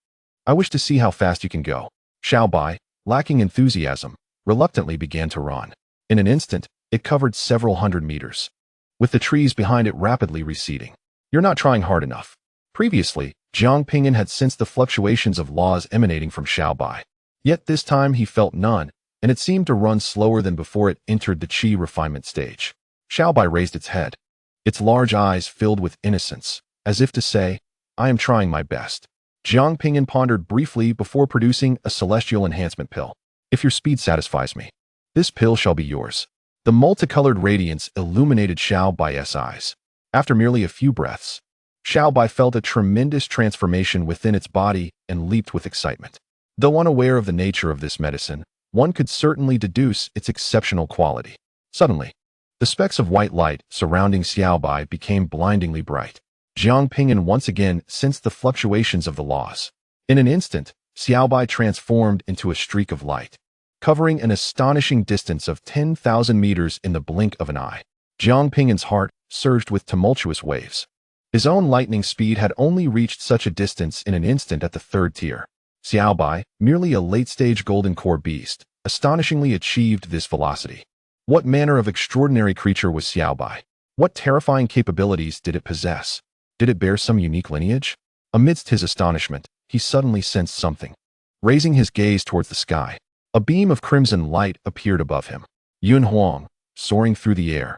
I wish to see how fast you can go." Xiaobai, lacking enthusiasm, reluctantly began to run. In an instant, it covered several hundred meters, with the trees behind it rapidly receding. "You're not trying hard enough." Previously, Jiang Ping'an had sensed the fluctuations of laws emanating from Xiaobai. Yet this time he felt none, and it seemed to run slower than before it entered the qi refinement stage. Xiaobai raised its head. Its large eyes filled with innocence, as if to say, I am trying my best. Jiang Ping'an pondered briefly before producing a celestial enhancement pill. If your speed satisfies me, this pill shall be yours. The multicolored radiance illuminated Xiaobai's eyes. After merely a few breaths, Xiaobai felt a tremendous transformation within its body and leaped with excitement. Though unaware of the nature of this medicine, one could certainly deduce its exceptional quality. Suddenly, the specks of white light surrounding Xiaobai became blindingly bright. Jiang Ping'an once again sensed the fluctuations of the laws. In an instant, Xiaobai transformed into a streak of light, covering an astonishing distance of 10,000 meters in the blink of an eye. Jiang Ping'an's heart surged with tumultuous waves. His own lightning speed had only reached such a distance in an instant at the third tier. Xiaobai, merely a late-stage golden core beast, astonishingly achieved this velocity. What manner of extraordinary creature was Xiaobai? What terrifying capabilities did it possess? Did it bear some unique lineage? Amidst his astonishment, he suddenly sensed something. Raising his gaze towards the sky, a beam of crimson light appeared above him. Yun Huang, soaring through the air,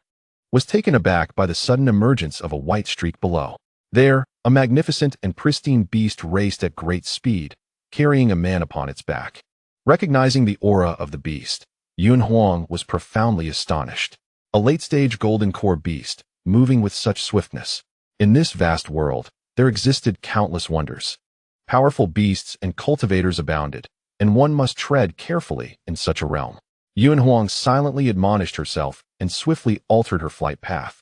was taken aback by the sudden emergence of a white streak below. There, a magnificent and pristine beast raced at great speed, carrying a man upon its back. Recognizing the aura of the beast, Yun Huang was profoundly astonished. A late-stage golden core beast, moving with such swiftness. In this vast world, there existed countless wonders. Powerful beasts and cultivators abounded, and one must tread carefully in such a realm. Yun Huang silently admonished herself and swiftly altered her flight path,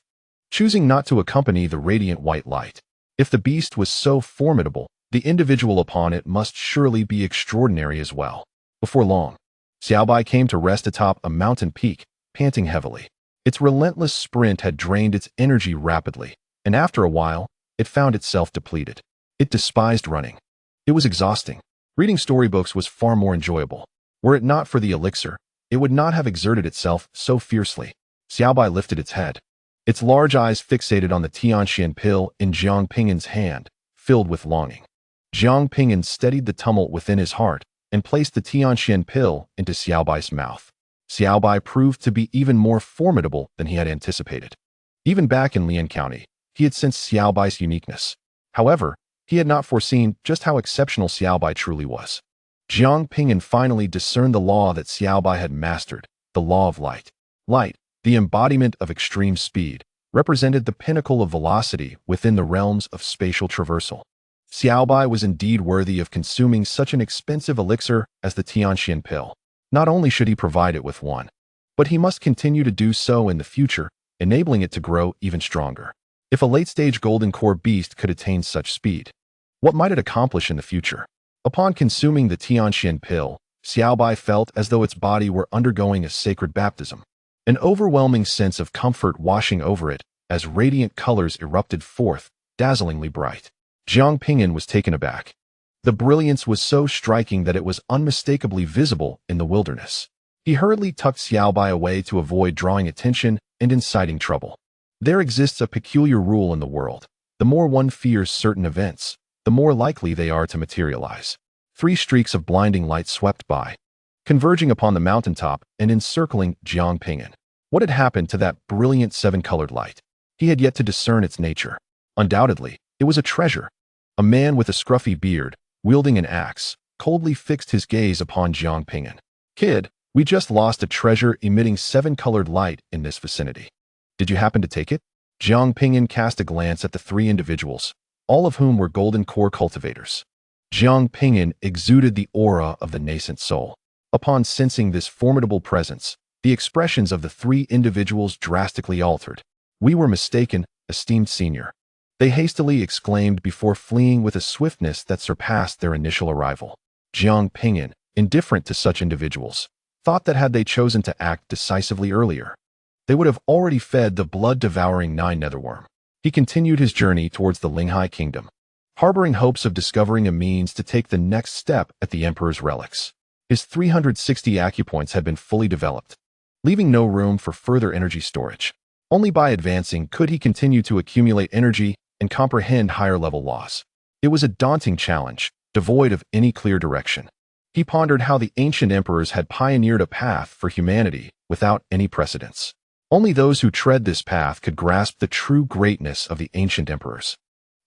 choosing not to accompany the radiant white light. If the beast was so formidable, the individual upon it must surely be extraordinary as well. Before long, Xiaobai came to rest atop a mountain peak, panting heavily. Its relentless sprint had drained its energy rapidly, and after a while, it found itself depleted. It despised running. It was exhausting. Reading storybooks was far more enjoyable. Were it not for the elixir, it would not have exerted itself so fiercely. Xiaobai lifted its head. Its large eyes fixated on the Tianxian pill in Jiang Ping'an's hand, filled with longing. Jiang Ping'an steadied the tumult within his heart and placed the Tianxian pill into Xiaobai's mouth. Xiaobai proved to be even more formidable than he had anticipated. Even back in Lian County, he had sensed Xiaobai's uniqueness. However, he had not foreseen just how exceptional Xiaobai truly was. Jiang Ping'an finally discerned the law that Xiaobai had mastered, the law of light. Light, the embodiment of extreme speed, represented the pinnacle of velocity within the realms of spatial traversal. Xiaobai was indeed worthy of consuming such an expensive elixir as the Tianxian pill. Not only should he provide it with one, but he must continue to do so in the future, enabling it to grow even stronger. If a late-stage golden core beast could attain such speed, what might it accomplish in the future? Upon consuming the Tianxian pill, Xiaobai felt as though its body were undergoing a sacred baptism. An overwhelming sense of comfort washing over it as radiant colors erupted forth, dazzlingly bright. Jiang Ping'an was taken aback. The brilliance was so striking that it was unmistakably visible in the wilderness. He hurriedly tucked Xiaobai away to avoid drawing attention and inciting trouble. There exists a peculiar rule in the world. The more one fears certain events, the more likely they are to materialize. 3 streaks of blinding light swept by, converging upon the mountaintop and encircling Jiang Ping'an. What had happened to that brilliant 7-colored light? He had yet to discern its nature. Undoubtedly, it was a treasure. A man with a scruffy beard, wielding an axe, coldly fixed his gaze upon Jiang Ping'an. Kid, we just lost a treasure emitting 7-colored light in this vicinity. Did you happen to take it? Jiang Ping'an cast a glance at the 3 individuals, all of whom were golden core cultivators. Jiang Ping'an exuded the aura of the Nascent Soul. Upon sensing this formidable presence, the expressions of the 3 individuals drastically altered. We were mistaken, esteemed senior. They hastily exclaimed before fleeing with a swiftness that surpassed their initial arrival. Jiang Ping'an, indifferent to such individuals, thought that had they chosen to act decisively earlier, they would have already fed the blood-devouring 9 netherworm. He continued his journey towards the Linghai Kingdom, harboring hopes of discovering a means to take the next step at the Emperor's relics. His 360 acupoints had been fully developed, leaving no room for further energy storage. Only by advancing could he continue to accumulate energy and comprehend higher-level laws. It was a daunting challenge, devoid of any clear direction. He pondered how the ancient emperors had pioneered a path for humanity without any precedents. Only those who tread this path could grasp the true greatness of the ancient emperors.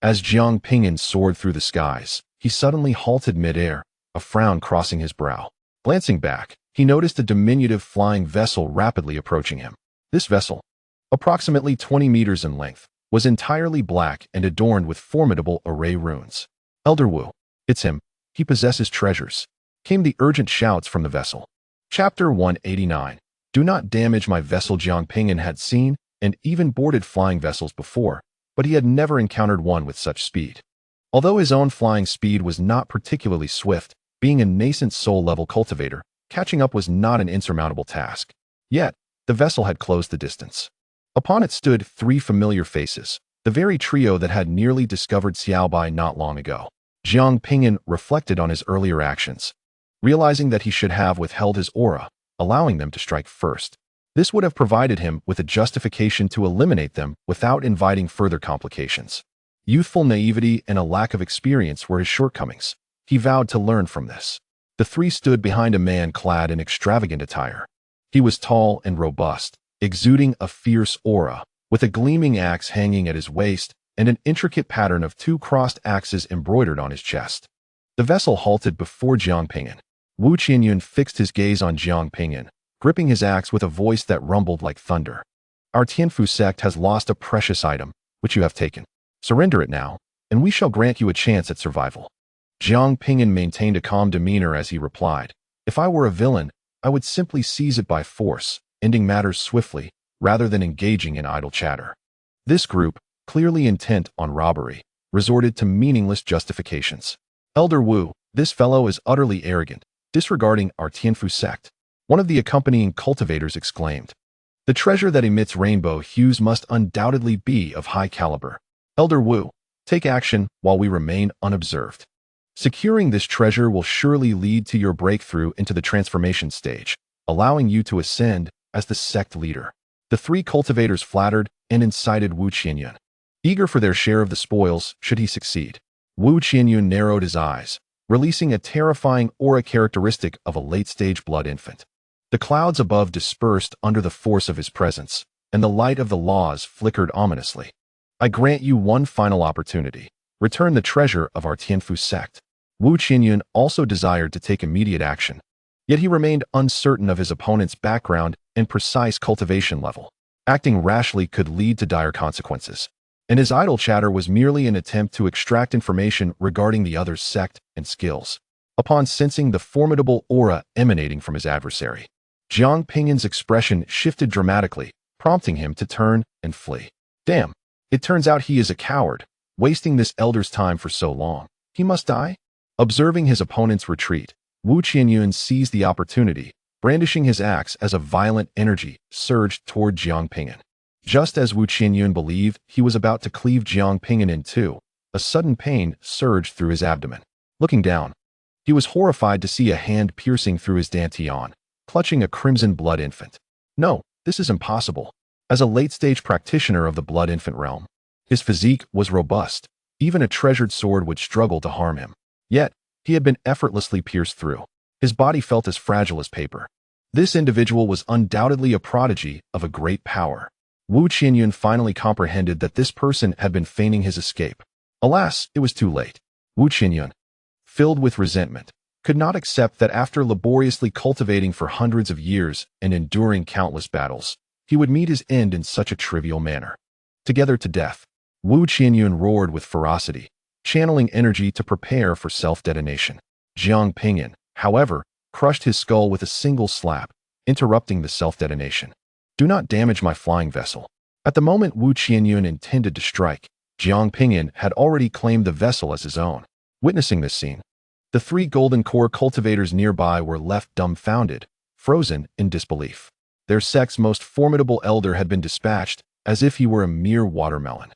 As Jiang Ping'an soared through the skies, he suddenly halted mid-air, a frown crossing his brow. Glancing back, he noticed a diminutive flying vessel rapidly approaching him. This vessel, approximately 20 meters in length, was entirely black and adorned with formidable array runes. Elder Wu, it's him. He possesses treasures. Came the urgent shouts from the vessel. Chapter 189. Do not damage my vessel. Jiang Ping'an had seen and even boarded flying vessels before, but he had never encountered one with such speed. Although his own flying speed was not particularly swift, being a nascent soul level cultivator, catching up was not an insurmountable task. Yet, the vessel had closed the distance. Upon it stood three familiar faces, the very trio that had nearly discovered Xiaobai not long ago. Jiang Ping'an reflected on his earlier actions, realizing that he should have withheld his aura, allowing them to strike first. This would have provided him with a justification to eliminate them without inviting further complications. Youthful naivety and a lack of experience were his shortcomings. He vowed to learn from this. The three stood behind a man clad in extravagant attire. He was tall and robust, exuding a fierce aura, with a gleaming axe hanging at his waist and an intricate pattern of two crossed axes embroidered on his chest. The vessel halted before Jiang Ping'an. Wu Qianyun fixed his gaze on Jiang Ping'an, gripping his axe with a voice that rumbled like thunder. Our Tianfu sect has lost a precious item, which you have taken. Surrender it now, and we shall grant you a chance at survival. Jiang Ping'an maintained a calm demeanor as he replied, If I were a villain, I would simply seize it by force, ending matters swiftly, rather than engaging in idle chatter. This group, clearly intent on robbery, resorted to meaningless justifications. Elder Wu, this fellow is utterly arrogant, disregarding our Tianfu sect. One of the accompanying cultivators exclaimed. The treasure that emits rainbow hues must undoubtedly be of high caliber. Elder Wu, take action while we remain unobserved. Securing this treasure will surely lead to your breakthrough into the transformation stage, allowing you to ascend as the sect leader. The three cultivators flattered and incited Wu Qianyun, eager for their share of the spoils should he succeed. Wu Qianyun narrowed his eyes, releasing a terrifying aura characteristic of a late-stage blood infant. The clouds above dispersed under the force of his presence, and the light of the laws flickered ominously. I grant you one final opportunity. Return the treasure of our Tianfu sect. Wu Qianyun also desired to take immediate action, yet he remained uncertain of his opponent's background and precise cultivation level. Acting rashly could lead to dire consequences, and his idle chatter was merely an attempt to extract information regarding the other's sect and skills. Upon sensing the formidable aura emanating from his adversary, Jiang Ping'an's expression shifted dramatically, prompting him to turn and flee. Damn, it turns out he is a coward, wasting this elder's time for so long. He must die? Observing his opponent's retreat, Wu Qianyun seized the opportunity, brandishing his axe as a violent energy surged toward Jiang Ping'an. Just as Wu Qianyun believed he was about to cleave Jiang Ping'an in two, a sudden pain surged through his abdomen. Looking down, he was horrified to see a hand piercing through his dantian, clutching a crimson blood infant. No, this is impossible. As a late-stage practitioner of the blood infant realm, his physique was robust. Even a treasured sword would struggle to harm him. Yet, he had been effortlessly pierced through. His body felt as fragile as paper. This individual was undoubtedly a prodigy of a great power. Wu Qianyun finally comprehended that this person had been feigning his escape. Alas, it was too late. Wu Qianyun, filled with resentment, could not accept that after laboriously cultivating for hundreds of years and enduring countless battles, he would meet his end in such a trivial manner. Together to death, Wu Qianyun roared with ferocity, channeling energy to prepare for self-detonation. Jiang Ping'an, however, crushed his skull with a single slap, interrupting the self-detonation. Do not damage my flying vessel. At the moment Wu Qianyun intended to strike, Jiang Ping'an had already claimed the vessel as his own. Witnessing this scene, the three golden core cultivators nearby were left dumbfounded, frozen in disbelief. Their sect's most formidable elder had been dispatched as if he were a mere watermelon.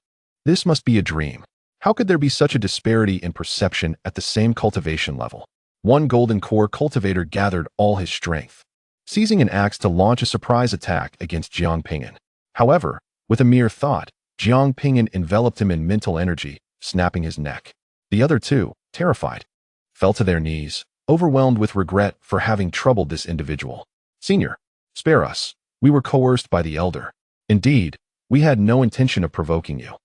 This must be a dream. How could there be such a disparity in perception at the same cultivation level? One golden core cultivator gathered all his strength, seizing an axe to launch a surprise attack against Jiang Ping'an. However, with a mere thought, Jiang Ping'an enveloped him in mental energy, snapping his neck. The other two, terrified, fell to their knees, overwhelmed with regret for having troubled this individual. "Senior, spare us. We were coerced by the elder. Indeed, we had no intention of provoking you.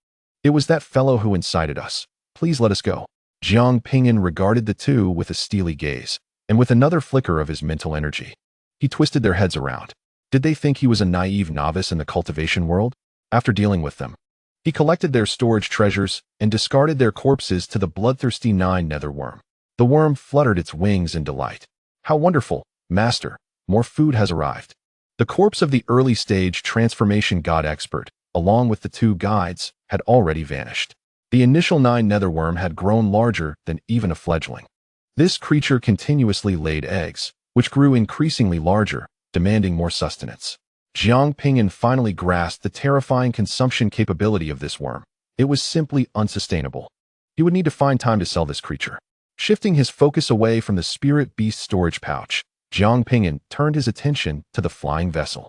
It was that fellow who incited us. Please let us go." Jiang Ping'an regarded the two with a steely gaze, and with another flicker of his mental energy. He twisted their heads around. Did they think he was a naive novice in the cultivation world? After dealing with them, he collected their storage treasures and discarded their corpses to the bloodthirsty nether worm. The worm fluttered its wings in delight. "How wonderful, Master! More food has arrived." The corpse of the early-stage transformation god expert, along with the two guides, had already vanished. The initial nether worm had grown larger than even a fledgling. This creature continuously laid eggs, which grew increasingly larger, demanding more sustenance. Jiang Ping'an finally grasped the terrifying consumption capability of this worm. It was simply unsustainable. He would need to find time to sell this creature. Shifting his focus away from the spirit beast storage pouch, Jiang Ping'an turned his attention to the flying vessel.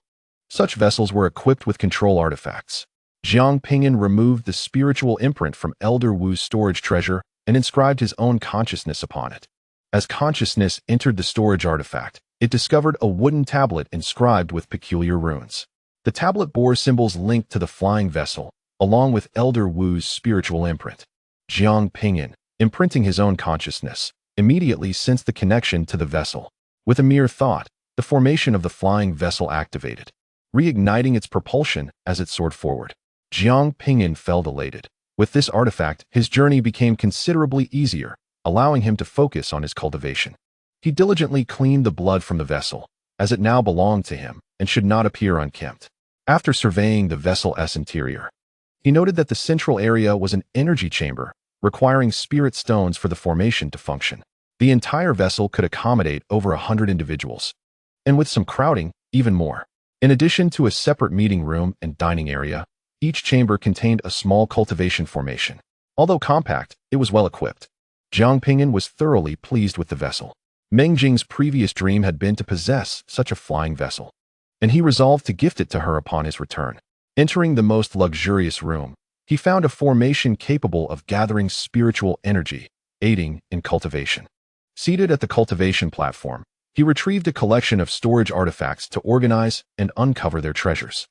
Such vessels were equipped with control artifacts. Jiang Ping'an removed the spiritual imprint from Elder Wu's storage treasure and inscribed his own consciousness upon it. As consciousness entered the storage artifact, it discovered a wooden tablet inscribed with peculiar runes. The tablet bore symbols linked to the flying vessel, along with Elder Wu's spiritual imprint. Jiang Ping'an, imprinting his own consciousness, immediately sensed the connection to the vessel. With a mere thought, the formation of the flying vessel activated, reigniting its propulsion as it soared forward. Jiang Ping'an felt elated. With this artifact, his journey became considerably easier, allowing him to focus on his cultivation. He diligently cleaned the blood from the vessel, as it now belonged to him and should not appear unkempt. After surveying the vessel's interior, he noted that the central area was an energy chamber, requiring spirit stones for the formation to function. The entire vessel could accommodate over 100 individuals, and with some crowding, even more. In addition to a separate meeting room and dining area, each chamber contained a small cultivation formation. Although compact, it was well equipped. Jiang Ping'an was thoroughly pleased with the vessel. Meng Jing's previous dream had been to possess such a flying vessel, and he resolved to gift it to her upon his return. Entering the most luxurious room, he found a formation capable of gathering spiritual energy, aiding in cultivation. Seated at the cultivation platform, he retrieved a collection of storage artifacts to organize and uncover their treasures.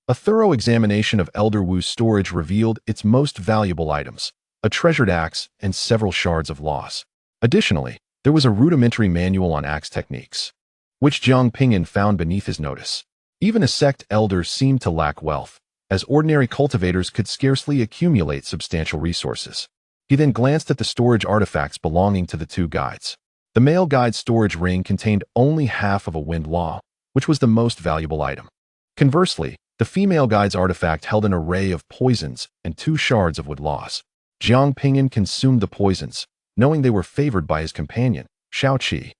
A thorough examination of Elder Wu's storage revealed its most valuable items, a treasured axe and several shards of loss. Additionally, there was a rudimentary manual on axe techniques, which Jiang Ping'an found beneath his notice. Even a sect elder seemed to lack wealth, as ordinary cultivators could scarcely accumulate substantial resources. He then glanced at the storage artifacts belonging to the two guides. The male guide's storage ring contained only half of a wind law, which was the most valuable item. Conversely, the female guide's artifact held an array of poisons and 2 shards of wood laws. Jiang Ping'an consumed the poisons, knowing they were favored by his companion, Shao Qi.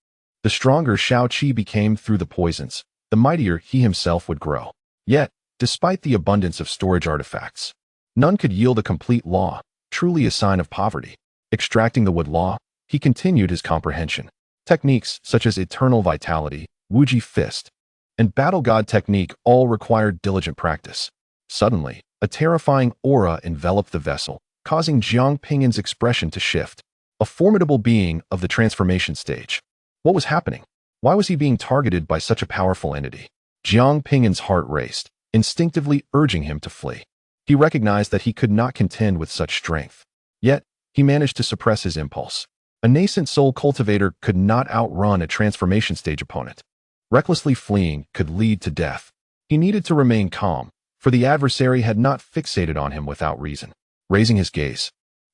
The stronger Shao Qi became through the poisons, the mightier he himself would grow. Yet, despite the abundance of storage artifacts, none could yield a complete law, truly a sign of poverty. Extracting the wood law, he continued his comprehension. Techniques such as Eternal Vitality, Wuji Fist, and Battle God Technique all required diligent practice. Suddenly, a terrifying aura enveloped the vessel, causing Jiang Ping'an's expression to shift. A formidable being of the transformation stage. What was happening? Why was he being targeted by such a powerful entity? Jiang Ping'an's heart raced, instinctively urging him to flee. He recognized that he could not contend with such strength. Yet, he managed to suppress his impulse. A nascent soul cultivator could not outrun a transformation stage opponent. Recklessly fleeing could lead to death. He needed to remain calm, for the adversary had not fixated on him without reason. Raising his gaze,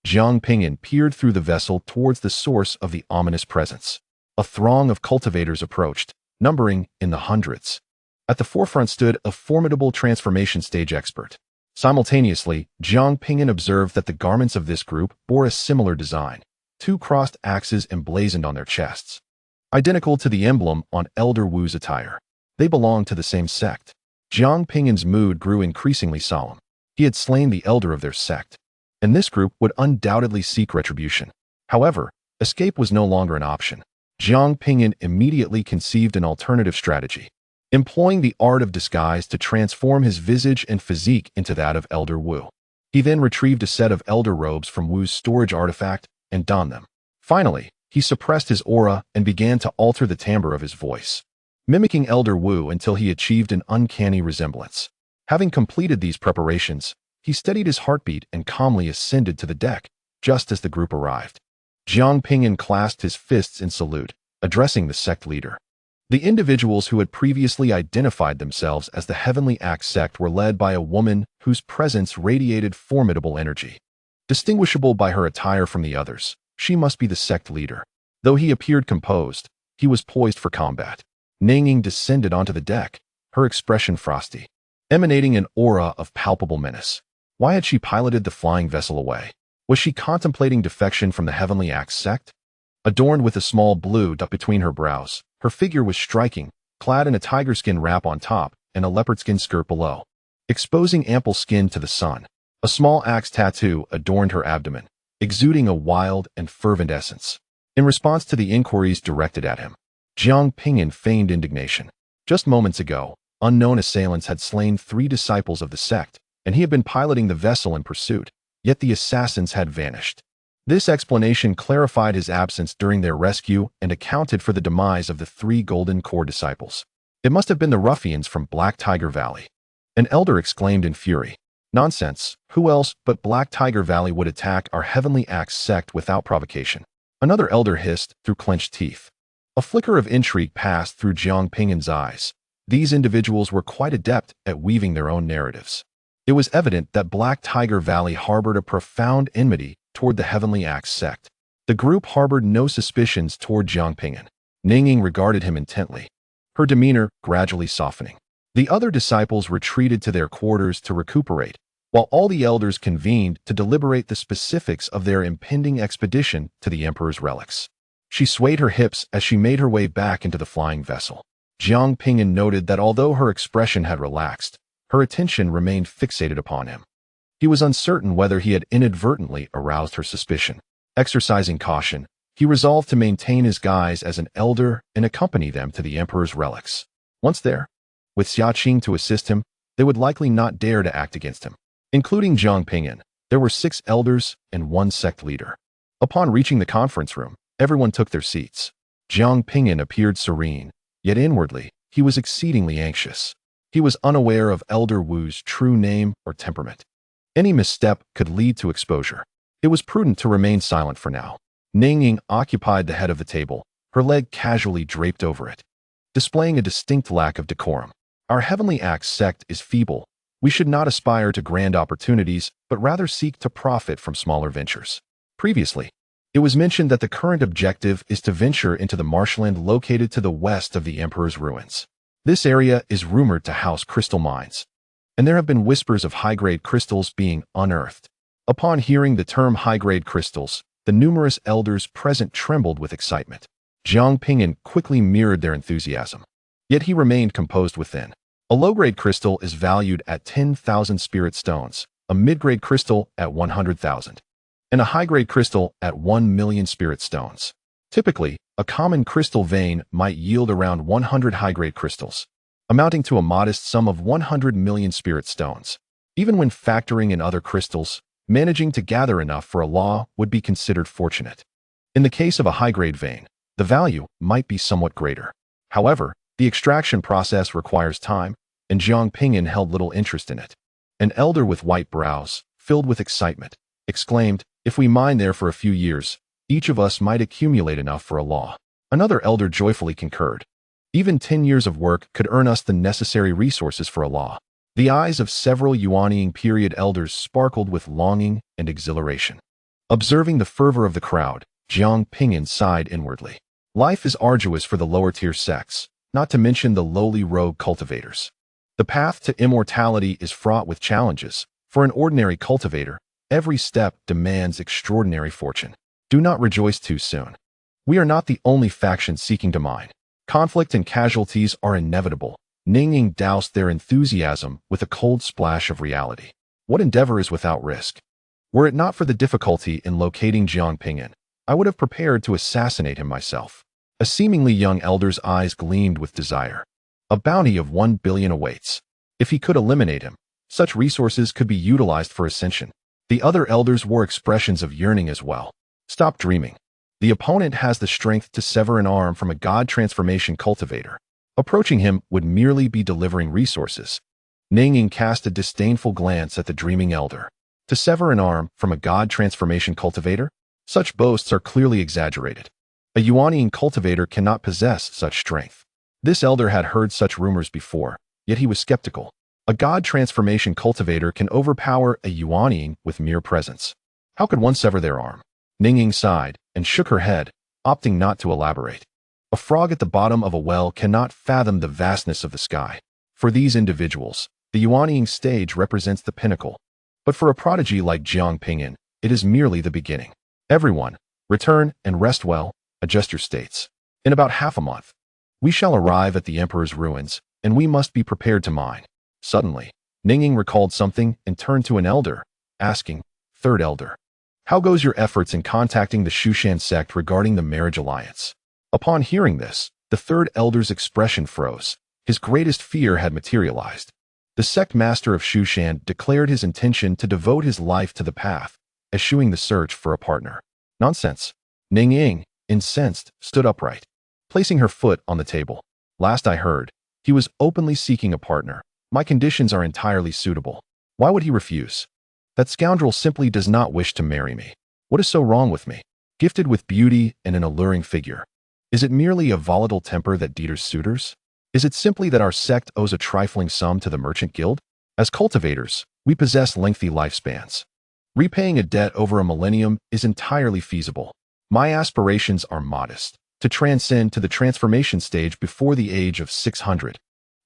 Jiang Ping'an peered through the vessel towards the source of the ominous presence. A throng of cultivators approached, numbering in the hundreds. At the forefront stood a formidable transformation stage expert. Simultaneously, Jiang Ping'an observed that the garments of this group bore a similar design, 2 crossed axes emblazoned on their chests, identical to the emblem on Elder Wu's attire. They belonged to the same sect. Jiang Ping'an's mood grew increasingly solemn. He had slain the elder of their sect, and this group would undoubtedly seek retribution. However, escape was no longer an option. Jiang Ping'an immediately conceived an alternative strategy, employing the art of disguise to transform his visage and physique into that of Elder Wu. He then retrieved a set of elder robes from Wu's storage artifact and donned them. Finally, He suppressed his aura and began to alter the timbre of his voice, mimicking Elder Wu until he achieved an uncanny resemblance. Having completed these preparations, he steadied his heartbeat and calmly ascended to the deck, just as the group arrived. Jiang Ping'an clasped his fists in salute, addressing the sect leader. The individuals who had previously identified themselves as the Heavenly Axe sect were led by a woman whose presence radiated formidable energy. Distinguishable by her attire from the others, she must be the sect leader. Though he appeared composed, he was poised for combat. Nangying descended onto the deck, her expression frosty, emanating an aura of palpable menace. Why had she piloted the flying vessel away? Was she contemplating defection from the Heavenly Axe sect? Adorned with a small blue dot between her brows, her figure was striking, clad in a tiger skin wrap on top and a leopard skin skirt below, exposing ample skin to the sun. A small axe tattoo adorned her abdomen, exuding a wild and fervent essence. In response to the inquiries directed at him, Jiang Ping'an feigned indignation. Just moments ago, unknown assailants had slain 3 disciples of the sect, and he had been piloting the vessel in pursuit, yet the assassins had vanished. This explanation clarified his absence during their rescue and accounted for the demise of the 3 Golden Core disciples. It must have been the ruffians from Black Tiger Valley. An elder exclaimed in fury. Nonsense, who else but Black Tiger Valley would attack our Heavenly Axe sect without provocation? Another elder hissed through clenched teeth. A flicker of intrigue passed through Jiang Ping'an's eyes. These individuals were quite adept at weaving their own narratives. It was evident that Black Tiger Valley harbored a profound enmity toward the Heavenly Axe sect. The group harbored no suspicions toward Jiang Ping'an. Nangying regarded him intently, her demeanor gradually softening. The other disciples retreated to their quarters to recuperate, while all the elders convened to deliberate the specifics of their impending expedition to the Emperor's relics. She swayed her hips as she made her way back into the flying vessel. Jiang Ping'an noted that although her expression had relaxed, her attention remained fixated upon him. He was uncertain whether he had inadvertently aroused her suspicion. Exercising caution, he resolved to maintain his guise as an elder and accompany them to the Emperor's relics. Once there, with Xia Qing to assist him, they would likely not dare to act against him. Including Jiang Ping'an, there were 6 elders and 1 sect leader. Upon reaching the conference room, everyone took their seats. Jiang Ping'an appeared serene, yet inwardly, he was exceedingly anxious. He was unaware of Elder Wu's true name or temperament. Any misstep could lead to exposure. It was prudent to remain silent for now. Nangying occupied the head of the table, her leg casually draped over it, displaying a distinct lack of decorum. Our Heavenly Axe sect is feeble. We should not aspire to grand opportunities, but rather seek to profit from smaller ventures. Previously, it was mentioned that the current objective is to venture into the marshland located to the west of the Emperor's ruins. This area is rumored to house crystal mines, and there have been whispers of high-grade crystals being unearthed. Upon hearing the term high-grade crystals, the numerous elders present trembled with excitement. Jiang Ping'an quickly mirrored their enthusiasm, yet he remained composed within. A low-grade crystal is valued at 10,000 spirit stones, a mid-grade crystal at 100,000, and a high-grade crystal at 1 million spirit stones. Typically, a common crystal vein might yield around 100 high-grade crystals, amounting to a modest sum of 100 million spirit stones. Even when factoring in other crystals, managing to gather enough for a law would be considered fortunate. In the case of a high-grade vein, the value might be somewhat greater. However, the extraction process requires time, and Jiang Ping'an held little interest in it. An elder with white brows, filled with excitement, exclaimed, "If we mine there for a few years, each of us might accumulate enough for a law." Another elder joyfully concurred. Even 10 years of work could earn us the necessary resources for a law. The eyes of several Yuanhao period elders sparkled with longing and exhilaration. Observing the fervor of the crowd, Jiang Ping'an sighed inwardly. Life is arduous for the lower-tier sects, not to mention the lowly rogue cultivators. The path to immortality is fraught with challenges. For an ordinary cultivator, every step demands extraordinary fortune. Do not rejoice too soon. We are not the only faction seeking to mine. Conflict and casualties are inevitable. Nangying doused their enthusiasm with a cold splash of reality. What endeavor is without risk? Were it not for the difficulty in locating Jiang Ping'an, I would have prepared to assassinate him myself. A seemingly young elder's eyes gleamed with desire. A bounty of 1 billion awaits. If he could eliminate him, such resources could be utilized for ascension. The other elders wore expressions of yearning as well. Stop dreaming. The opponent has the strength to sever an arm from a god transformation cultivator. Approaching him would merely be delivering resources. Ning cast a disdainful glance at the dreaming elder. To sever an arm from a god transformation cultivator? Such boasts are clearly exaggerated. A Yuanhao cultivator cannot possess such strength. This elder had heard such rumors before, yet he was skeptical. A god transformation cultivator can overpower a Yuanhao with mere presence. How could one sever their arm? Ning sighed and shook her head, opting not to elaborate. A frog at the bottom of a well cannot fathom the vastness of the sky. For these individuals, the Yuanhao stage represents the pinnacle. But for a prodigy like Jiang Ping'an, it is merely the beginning. Everyone, return and rest well, adjust your states. In about half a month, we shall arrive at the Emperor's ruins, and we must be prepared to mine. Suddenly, Ning recalled something and turned to an elder, asking, Third Elder, how goes your efforts in contacting the Shushan sect regarding the marriage alliance? Upon hearing this, the third elder's expression froze. His greatest fear had materialized. The sect master of Shushan declared his intention to devote his life to the path, eschewing the search for a partner. Nonsense. Ning, incensed, stood upright, placing her foot on the table. Last I heard, he was openly seeking a partner. My conditions are entirely suitable. Why would he refuse? That scoundrel simply does not wish to marry me. What is so wrong with me? Gifted with beauty and an alluring figure. Is it merely a volatile temper that deters suitors? Is it simply that our sect owes a trifling sum to the merchant guild? As cultivators, we possess lengthy lifespans. Repaying a debt over a millennium is entirely feasible. My aspirations are modest, to transcend to the transformation stage before the age of 600,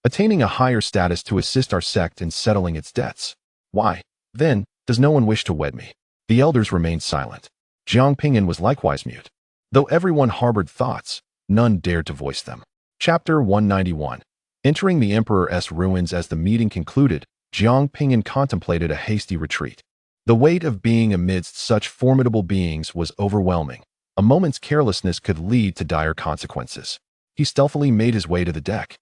attaining a higher status to assist our sect in settling its debts. Why, then, does no one wish to wed me? The elders remained silent. Jiang Ping'an was likewise mute. Though everyone harbored thoughts, none dared to voice them. Chapter 191. Entering the Emperor's ruins as the meeting concluded, Jiang Ping'an contemplated a hasty retreat. The weight of being amidst such formidable beings was overwhelming. A moment's carelessness could lead to dire consequences. He stealthily made his way to the deck,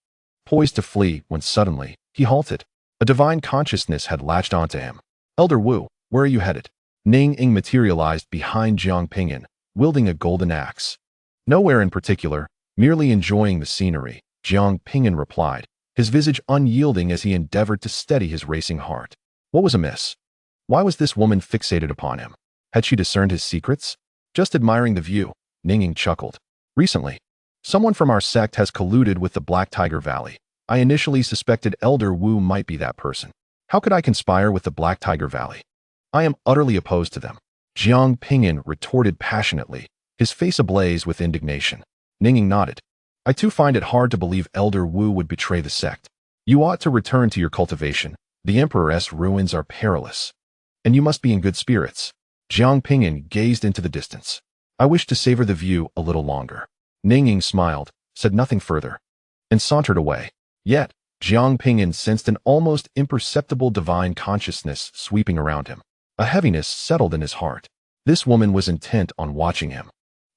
poised to flee when suddenly, he halted. A divine consciousness had latched onto him. Elder Wu, where are you headed? Ning materialized behind Jiang Ping'an, wielding a golden axe. Nowhere in particular, merely enjoying the scenery, Jiang Ping'an replied, his visage unyielding as he endeavored to steady his racing heart. What was amiss? Why was this woman fixated upon him? Had she discerned his secrets? Just admiring the view, Ning chuckled. Recently, someone from our sect has colluded with the Black Tiger Valley. I initially suspected Elder Wu might be that person. How could I conspire with the Black Tiger Valley? I am utterly opposed to them. Jiang Ping'an retorted passionately, his face ablaze with indignation. Ning nodded. I too find it hard to believe Elder Wu would betray the sect. You ought to return to your cultivation. The Emperor's ruins are perilous. And you must be in good spirits. Jiang Ping'an gazed into the distance. I wish to savor the view a little longer. Ning smiled, said nothing further, and sauntered away. Yet, Jiang Ping'an sensed an almost imperceptible divine consciousness sweeping around him. A heaviness settled in his heart. This woman was intent on watching him.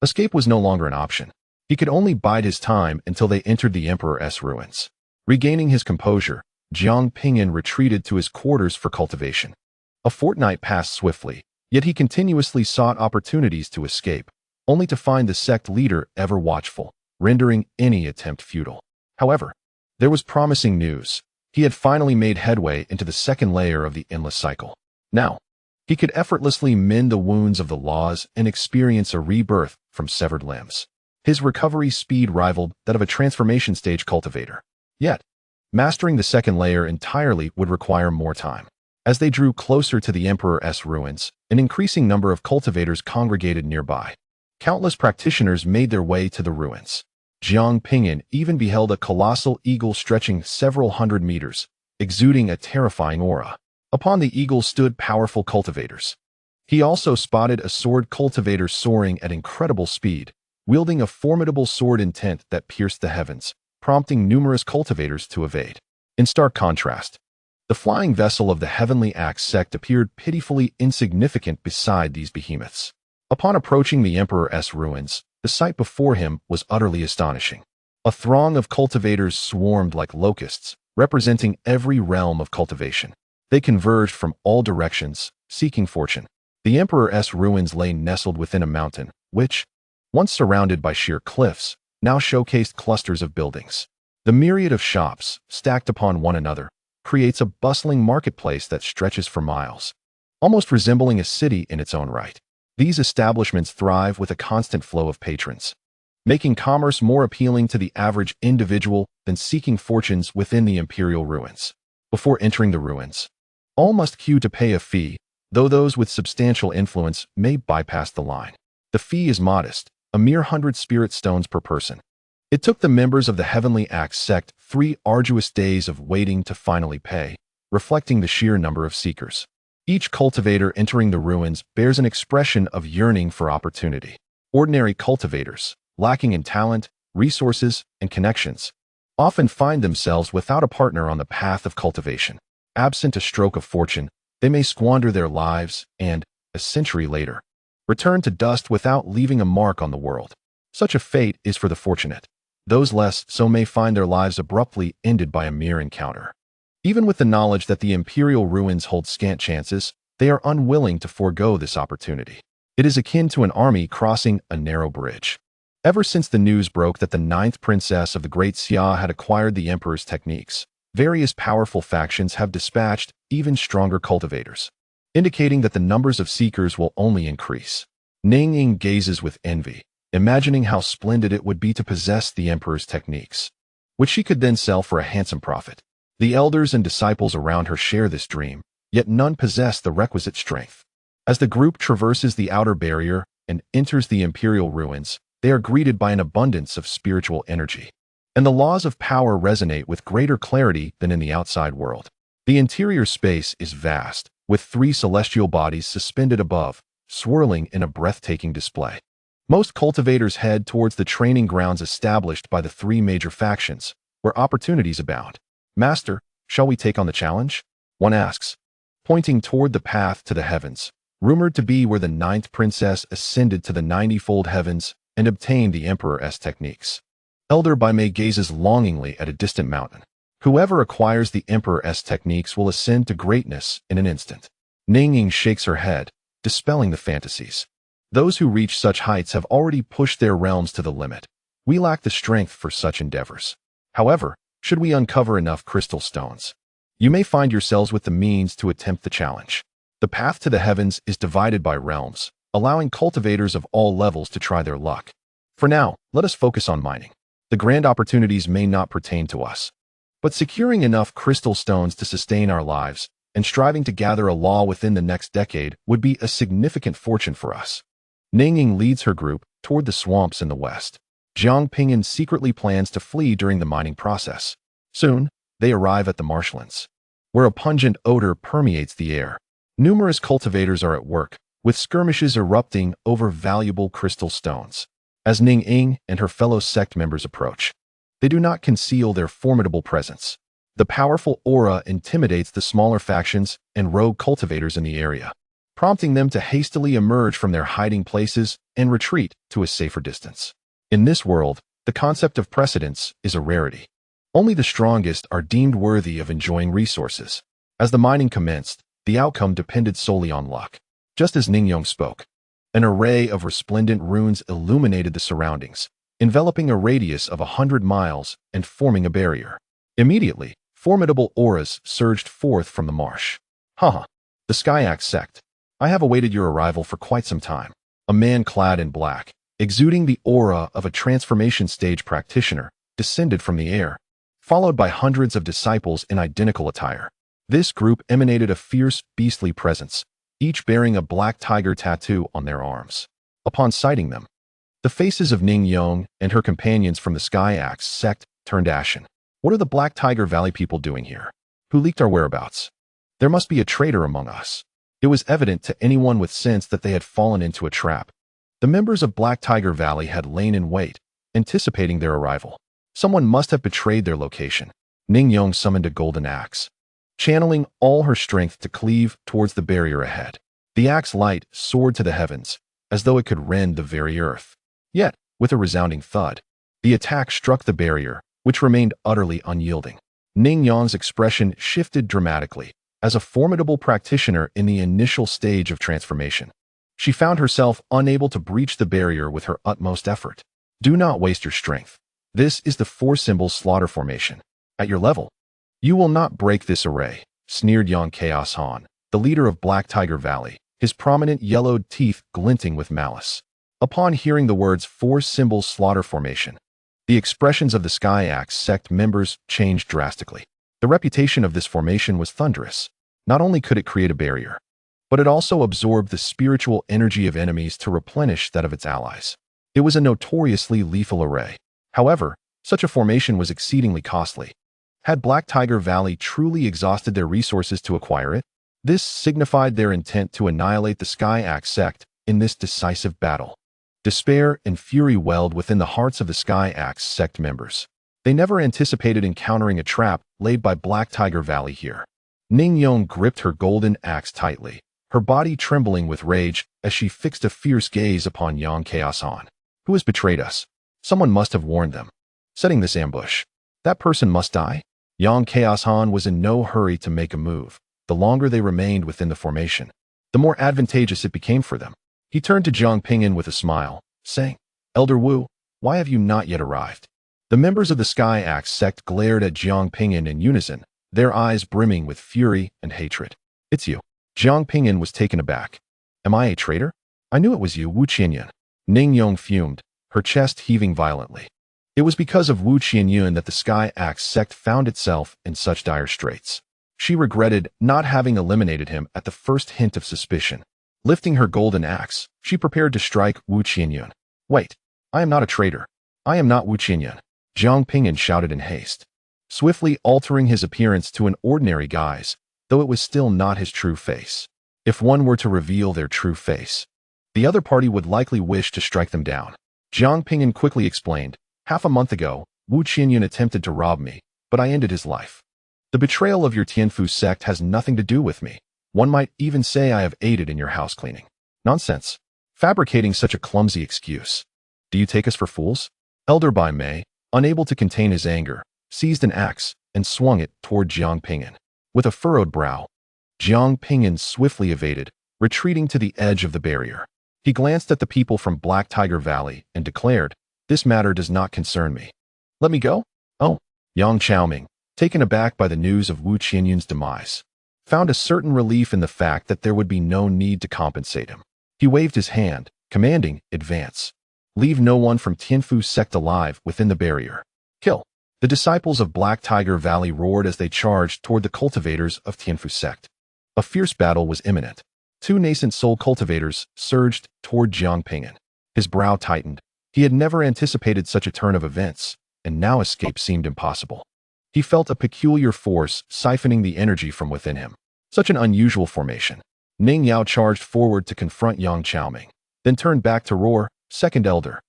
Escape was no longer an option. He could only bide his time until they entered the Emperor's ruins. Regaining his composure, Jiang Ping'an retreated to his quarters for cultivation. A fortnight passed swiftly, yet he continuously sought opportunities to escape, only to find the sect leader ever watchful, rendering any attempt futile. However, there was promising news. He had finally made headway into the second layer of the endless cycle. Now, he could effortlessly mend the wounds of the laws and experience a rebirth from severed limbs. His recovery speed rivaled that of a transformation stage cultivator. Yet, mastering the second layer entirely would require more time. As they drew closer to the Emperor's ruins, an increasing number of cultivators congregated nearby. Countless practitioners made their way to the ruins. Jiang Ping'an even beheld a colossal eagle stretching several hundred meters, exuding a terrifying aura. Upon the eagle stood powerful cultivators. He also spotted a sword cultivator soaring at incredible speed, wielding a formidable sword intent that pierced the heavens, prompting numerous cultivators to evade. In stark contrast, the flying vessel of the Heavenly Axe sect appeared pitifully insignificant beside these behemoths. Upon approaching the Emperor's ruins, the sight before him was utterly astonishing. A throng of cultivators swarmed like locusts, representing every realm of cultivation. They converged from all directions, seeking fortune. The Emperor's ruins lay nestled within a mountain, which, once surrounded by sheer cliffs, now showcased clusters of buildings. The myriad of shops, stacked upon one another, creates a bustling marketplace that stretches for miles, almost resembling a city in its own right. These establishments thrive with a constant flow of patrons, making commerce more appealing to the average individual than seeking fortunes within the imperial ruins. Before entering the ruins, all must queue to pay a fee, though those with substantial influence may bypass the line. The fee is modest, a mere 100 spirit stones per person. It took the members of the Heavenly Axe sect 3 arduous days of waiting to finally pay, reflecting the sheer number of seekers. Each cultivator entering the ruins bears an expression of yearning for opportunity. Ordinary cultivators, lacking in talent, resources, and connections, often find themselves without a partner on the path of cultivation. Absent a stroke of fortune, they may squander their lives and, a century later, return to dust without leaving a mark on the world. Such a fate is for the fortunate. Those less so may find their lives abruptly ended by a mere encounter. Even with the knowledge that the imperial ruins hold scant chances, they are unwilling to forego this opportunity. It is akin to an army crossing a narrow bridge. Ever since the news broke that the 9th princess of the Great Xia had acquired the emperor's techniques, various powerful factions have dispatched even stronger cultivators, indicating that the numbers of seekers will only increase. Ning Ying gazes with envy, imagining how splendid it would be to possess the emperor's techniques, which she could then sell for a handsome profit. The elders and disciples around her share this dream, yet none possess the requisite strength. As the group traverses the outer barrier and enters the imperial ruins, they are greeted by an abundance of spiritual energy, and the laws of power resonate with greater clarity than in the outside world. The interior space is vast, with 3 celestial bodies suspended above, swirling in a breathtaking display. Most cultivators head towards the training grounds established by the 3 major factions, where opportunities abound. "Master, shall we take on the challenge?" one asks, pointing toward the path to the heavens, rumored to be where the 9th princess ascended to the 90-fold heavens and obtained the emperor's techniques. Elder Bai Mei gazes longingly at a distant mountain. Whoever acquires the emperor's techniques will ascend to greatness in an instant. Ning Ying shakes her head, dispelling the fantasies. Those who reach such heights have already pushed their realms to the limit. We lack the strength for such endeavors. However, should we uncover enough crystal stones, you may find yourselves with the means to attempt the challenge. The path to the heavens is divided by realms, allowing cultivators of all levels to try their luck. For now, let us focus on mining. The grand opportunities may not pertain to us, but securing enough crystal stones to sustain our lives and striving to gather a law within the next decade would be a significant fortune for us. Ning Ying leads her group toward the swamps in the west. Jiang Ping'an secretly plans to flee during the mining process. Soon, they arrive at the marshlands, where a pungent odor permeates the air. Numerous cultivators are at work, with skirmishes erupting over valuable crystal stones. As Ning Ying and her fellow sect members approach, they do not conceal their formidable presence. The powerful aura intimidates the smaller factions and rogue cultivators in the area, prompting them to hastily emerge from their hiding places and retreat to a safer distance. In this world, the concept of precedence is a rarity. Only the strongest are deemed worthy of enjoying resources. As the mining commenced, the outcome depended solely on luck. Just as Ning Yong spoke, an array of resplendent runes illuminated the surroundings, enveloping a radius of 100 miles and forming a barrier. Immediately, formidable auras surged forth from the marsh. "Haha, the Skyax sect. I have awaited your arrival for quite some time." A man clad in black, exuding the aura of a transformation stage practitioner, descended from the air, followed by hundreds of disciples in identical attire. This group emanated a fierce, beastly presence, each bearing a black tiger tattoo on their arms. Upon sighting them, the faces of Ning Yong and her companions from the Skyax sect turned ashen. "What are the Black Tiger Valley people doing here? Who leaked our whereabouts? There must be a traitor among us." It was evident to anyone with sense that they had fallen into a trap. The members of Black Tiger Valley had lain in wait, anticipating their arrival. Someone must have betrayed their location. Ning Yong summoned a golden axe, channeling all her strength to cleave towards the barrier ahead. The axe light soared to the heavens, as though it could rend the very earth. Yet, with a resounding thud, the attack struck the barrier, which remained utterly unyielding. Ning Yong's expression shifted dramatically, as a formidable practitioner in the initial stage of transformation. She found herself unable to breach the barrier with her utmost effort. Do not waste your strength. This is the four-symbol slaughter formation. At your level, you will not break this array, sneered Yang Chaos-Han, the leader of Black Tiger Valley, his prominent yellowed teeth glinting with malice. Upon hearing the words four-symbol slaughter formation, the expressions of the Sky Axe sect members changed drastically. The reputation of this formation was thunderous. Not only could it create a barrier, but it also absorbed the spiritual energy of enemies to replenish that of its allies. It was a notoriously lethal array. However, such a formation was exceedingly costly. Had Black Tiger Valley truly exhausted their resources to acquire it? This signified their intent to annihilate the Sky Axe sect in this decisive battle. Despair and fury welled within the hearts of the Sky Axe sect members. They never anticipated encountering a trap laid by Black Tiger Valley here. Ning Yong gripped her golden axe tightly, her body trembling with rage as she fixed a fierce gaze upon Yang Chaos-Han. Who has betrayed us? Someone must have warned them. Setting this ambush. That person must die? Yang Chaos-Han was in no hurry to make a move. The longer they remained within the formation, the more advantageous it became for them. He turned to Jiang Ping'an with a smile, saying, Elder Wu, why have you not yet arrived? The members of the Sky Axe sect glared at Jiang Ping'an in unison, their eyes brimming with fury and hatred. It's you. Jiang Ping'an was taken aback. Am I a traitor? I knew it was you, Wu Qianyuan. Ning Yong fumed, her chest heaving violently. It was because of Wu Qianyuan that the Sky Axe sect found itself in such dire straits. She regretted not having eliminated him at the first hint of suspicion. Lifting her golden axe, she prepared to strike Wu Qianyuan. Wait, I am not a traitor. I am not Wu Qianyuan. Jiang Ping'an shouted in haste, swiftly altering his appearance to an ordinary guise, though it was still not his true face. If one were to reveal their true face, the other party would likely wish to strike them down. Jiang Ping'an quickly explained, half a month ago, Wu Qianyuan attempted to rob me, but I ended his life. The betrayal of your Tianfu sect has nothing to do with me. One might even say I have aided in your house cleaning. Nonsense. Fabricating such a clumsy excuse. Do you take us for fools? Elder Bai Mei, unable to contain his anger, seized an axe and swung it toward Jiang Ping'an. With a furrowed brow, Jiang Ping'an swiftly evaded, retreating to the edge of the barrier. He glanced at the people from Black Tiger Valley and declared, this matter does not concern me. Let me go? Oh. Yang Chaoming, taken aback by the news of Wu Qianyuan's demise, found a certain relief in the fact that there would be no need to compensate him. He waved his hand, commanding, advance. Leave no one from Tianfu sect alive within the barrier. Kill. The disciples of Black Tiger Valley roared as they charged toward the cultivators of Tianfu sect. A fierce battle was imminent. Two Nascent Soul cultivators surged toward Jiang Ping'an. His brow tightened. He had never anticipated such a turn of events, and now escape seemed impossible. He felt a peculiar force siphoning the energy from within him. Such an unusual formation. Ning Yao charged forward to confront Yang Chaoming, then turned back to roar, Second Elder.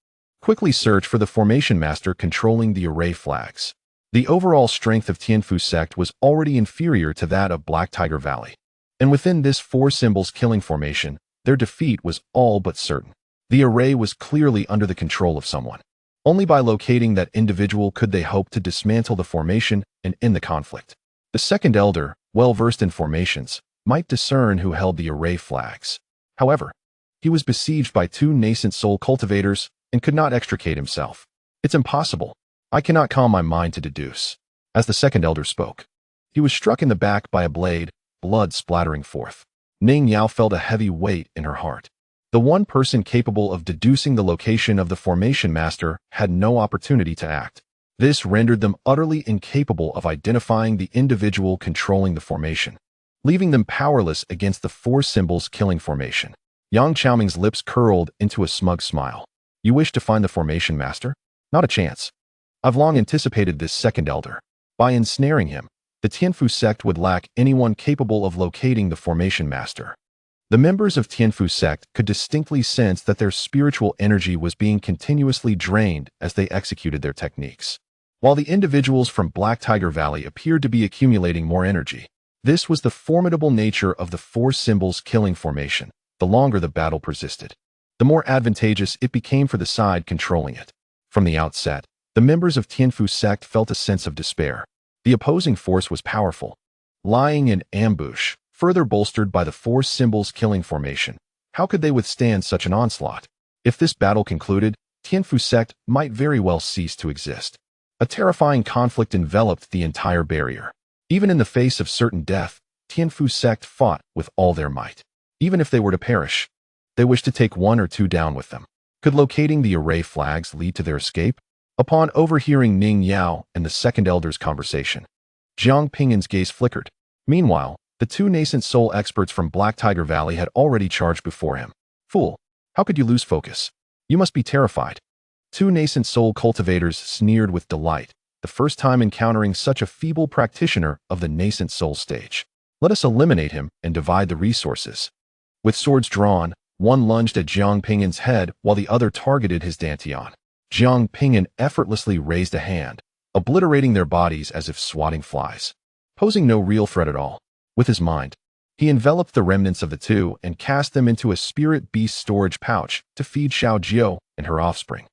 Quickly search for the formation master controlling the array flags. The overall strength of Tianfu sect was already inferior to that of Black Tiger Valley. And within this four symbols killing formation, their defeat was all but certain. The array was clearly under the control of someone. Only by locating that individual could they hope to dismantle the formation and end the conflict. The Second Elder, well versed in formations, might discern who held the array flags. However, he was besieged by two Nascent Soul cultivators and could not extricate himself. It's impossible. I cannot calm my mind to deduce. As the Second Elder spoke, he was struck in the back by a blade, blood splattering forth. Ning Yao felt a heavy weight in her heart. The one person capable of deducing the location of the formation master had no opportunity to act. This rendered them utterly incapable of identifying the individual controlling the formation, leaving them powerless against the four symbols killing formation. Yang Chaoming's lips curled into a smug smile. You wish to find the formation master? Not a chance. I've long anticipated this Second Elder. By ensnaring him, the Tianfu sect would lack anyone capable of locating the formation master. The members of Tianfu sect could distinctly sense that their spiritual energy was being continuously drained as they executed their techniques. While the individuals from Black Tiger Valley appeared to be accumulating more energy, this was the formidable nature of the four symbols killing formation. The longer the battle persisted, the more advantageous it became for the side controlling it. From the outset, the members of Tianfu sect felt a sense of despair. The opposing force was powerful, lying in ambush, further bolstered by the four symbols killing formation. How could they withstand such an onslaught? If this battle concluded, Tianfu sect might very well cease to exist. A terrifying conflict enveloped the entire barrier. Even in the face of certain death, Tianfu sect fought with all their might. Even if they were to perish, they wished to take one or two down with them. Could locating the array flags lead to their escape? Upon overhearing Ning Yao and the second elder's conversation, Jiang Ping'an's gaze flickered. Meanwhile, the two Nascent Soul experts from Black Tiger Valley had already charged before him. Fool, how could you lose focus? You must be terrified. Two Nascent Soul cultivators sneered with delight, the first time encountering such a feeble practitioner of the Nascent Soul stage. Let us eliminate him and divide the resources. With swords drawn, one lunged at Jiang Ping'an's head while the other targeted his dantian. Jiang Ping'an effortlessly raised a hand, obliterating their bodies as if swatting flies. Posing no real threat at all. With his mind, he enveloped the remnants of the two and cast them into a spirit beast storage pouch to feed Xiao Jiao and her offspring.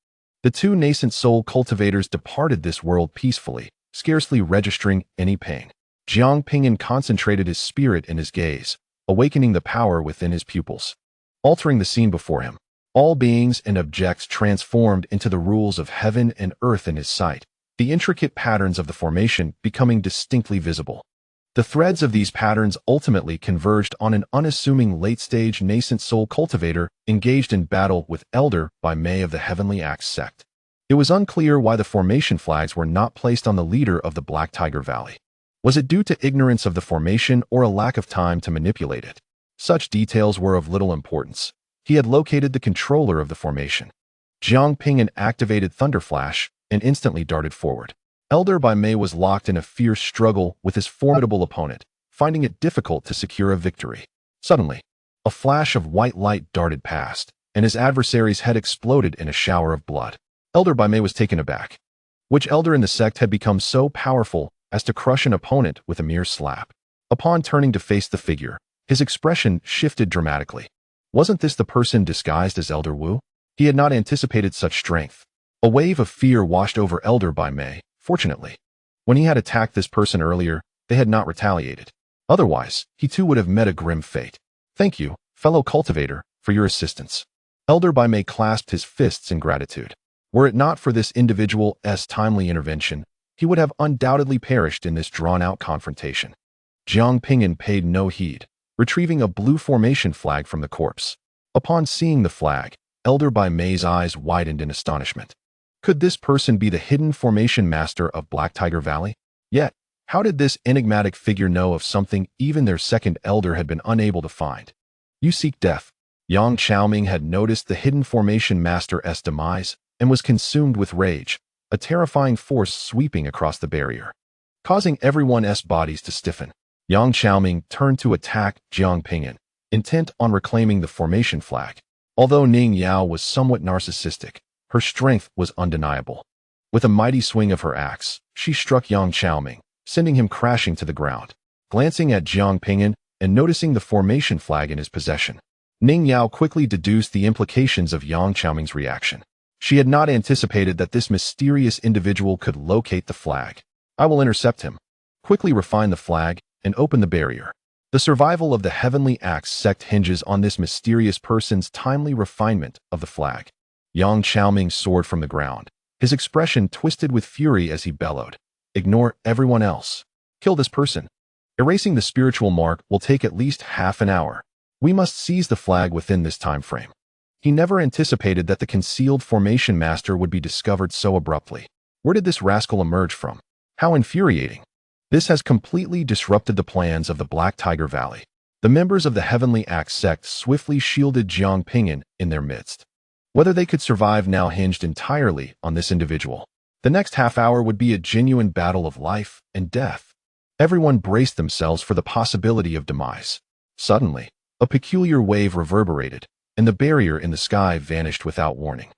The two Nascent Soul cultivators departed this world peacefully, scarcely registering any pain. Jiang Ping'an concentrated his spirit in his gaze, awakening the power within his pupils. Altering the scene before him, all beings and objects transformed into the rules of heaven and earth in his sight, the intricate patterns of the formation becoming distinctly visible. The threads of these patterns ultimately converged on an unassuming late-stage Nascent Soul cultivator engaged in battle with Elder by May of the Heavenly Axe sect. It was unclear why the formation flags were not placed on the leader of the Black Tiger Valley. Was it due to ignorance of the formation or a lack of time to manipulate it? Such details were of little importance. He had located the controller of the formation. Jiang Ping'an activated Thunder Flash and instantly darted forward. Elder by May was locked in a fierce struggle with his formidable opponent, finding it difficult to secure a victory. Suddenly, a flash of white light darted past, and his adversary's head exploded in a shower of blood. Elder by May was taken aback. Which elder in the sect had become so powerful as to crush an opponent with a mere slap? Upon turning to face the figure, his expression shifted dramatically. Wasn't this the person disguised as Elder Wu? He had not anticipated such strength. A wave of fear washed over Elder by May. Fortunately, when he had attacked this person earlier, they had not retaliated. Otherwise, he too would have met a grim fate. Thank you, fellow cultivator, for your assistance. Elder by May clasped his fists in gratitude. Were it not for this individual's timely intervention, he would have undoubtedly perished in this drawn-out confrontation. Jiang Ping'an paid no heed, retrieving a blue formation flag from the corpse. Upon seeing the flag, Elder by May's eyes widened in astonishment. Could this person be the hidden formation master of Black Tiger Valley? Yet, how did this enigmatic figure know of something even their second elder had been unable to find? You seek death. Yang Xiaoming had noticed the hidden formation master's demise and was consumed with rage, a terrifying force sweeping across the barrier, causing everyone's bodies to stiffen. Yang Xiaoming turned to attack Jiang Ping'an, intent on reclaiming the formation flag. Although Ning Yao was somewhat narcissistic, her strength was undeniable. With a mighty swing of her axe, she struck Yang Xiaoming, sending him crashing to the ground. Glancing at Jiang Ping'an and noticing the formation flag in his possession, Ning Yao quickly deduced the implications of Yang Xiaoming's reaction. She had not anticipated that this mysterious individual could locate the flag. I will intercept him. Quickly refine the flag and open the barrier. The survival of the Heavenly Axe sect hinges on this mysterious person's timely refinement of the flag. Yang Xiaoming soared from the ground, his expression twisted with fury as he bellowed. Ignore everyone else. Kill this person. Erasing the spiritual mark will take at least half an hour. We must seize the flag within this time frame. He never anticipated that the concealed formation master would be discovered so abruptly. Where did this rascal emerge from? How infuriating. This has completely disrupted the plans of the Black Tiger Valley. The members of the Heavenly Axe sect swiftly shielded Jiang Ping'an in their midst. Whether they could survive now hinged entirely on this individual. The next half hour would be a genuine battle of life and death. Everyone braced themselves for the possibility of demise. Suddenly, a peculiar wave reverberated, and the barrier in the sky vanished without warning.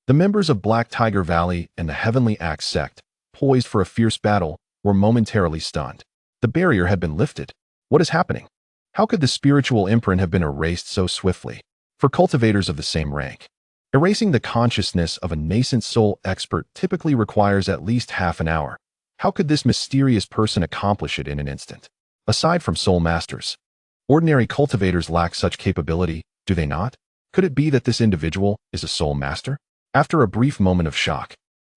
The members of Black Tiger Valley and the Heavenly Axe sect, poised for a fierce battle, were momentarily stunned. The barrier had been lifted. What is happening? How could the spiritual imprint have been erased so swiftly? For cultivators of the same rank, erasing the consciousness of a nascent soul expert typically requires at least half an hour. How could this mysterious person accomplish it in an instant? Aside from soul masters, ordinary cultivators lack such capability, do they not? Could it be that this individual is a soul master? After a brief moment of shock,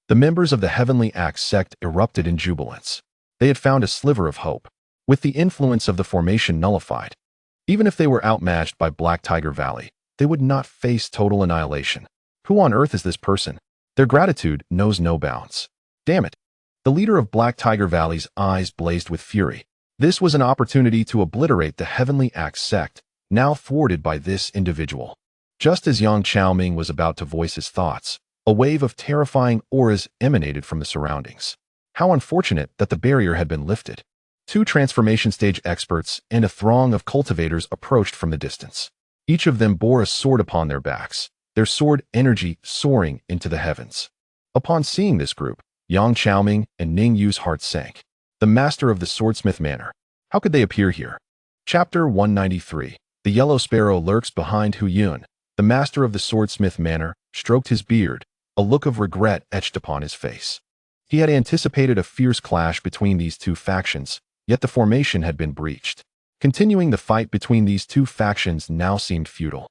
the members of the Heavenly Axe sect erupted in jubilance. They had found a sliver of hope. With the influence of the formation nullified, even if they were outmatched by Black Tiger Valley, they would not face total annihilation. Who on earth is this person? Their gratitude knows no bounds. Damn it. The leader of Black Tiger Valley's eyes blazed with fury. This was an opportunity to obliterate the Heavenly Axe sect, now thwarted by this individual. Just as Yang Chaoming was about to voice his thoughts, a wave of terrifying auras emanated from the surroundings. How unfortunate that the barrier had been lifted. 2 transformation stage experts and a throng of cultivators approached from the distance. Each of them bore a sword upon their backs, their sword energy soaring into the heavens. Upon seeing this group, Yang Chaoming and Ning Yu's heart sank. The master of the Swordsmith Manor. How could they appear here? Chapter 193. The Yellow Sparrow lurks behind Hu Yun. The master of the Swordsmith Manor stroked his beard, a look of regret etched upon his face. He had anticipated a fierce clash between these 2 factions, yet the formation had been breached. Continuing the fight between these 2 factions now seemed futile.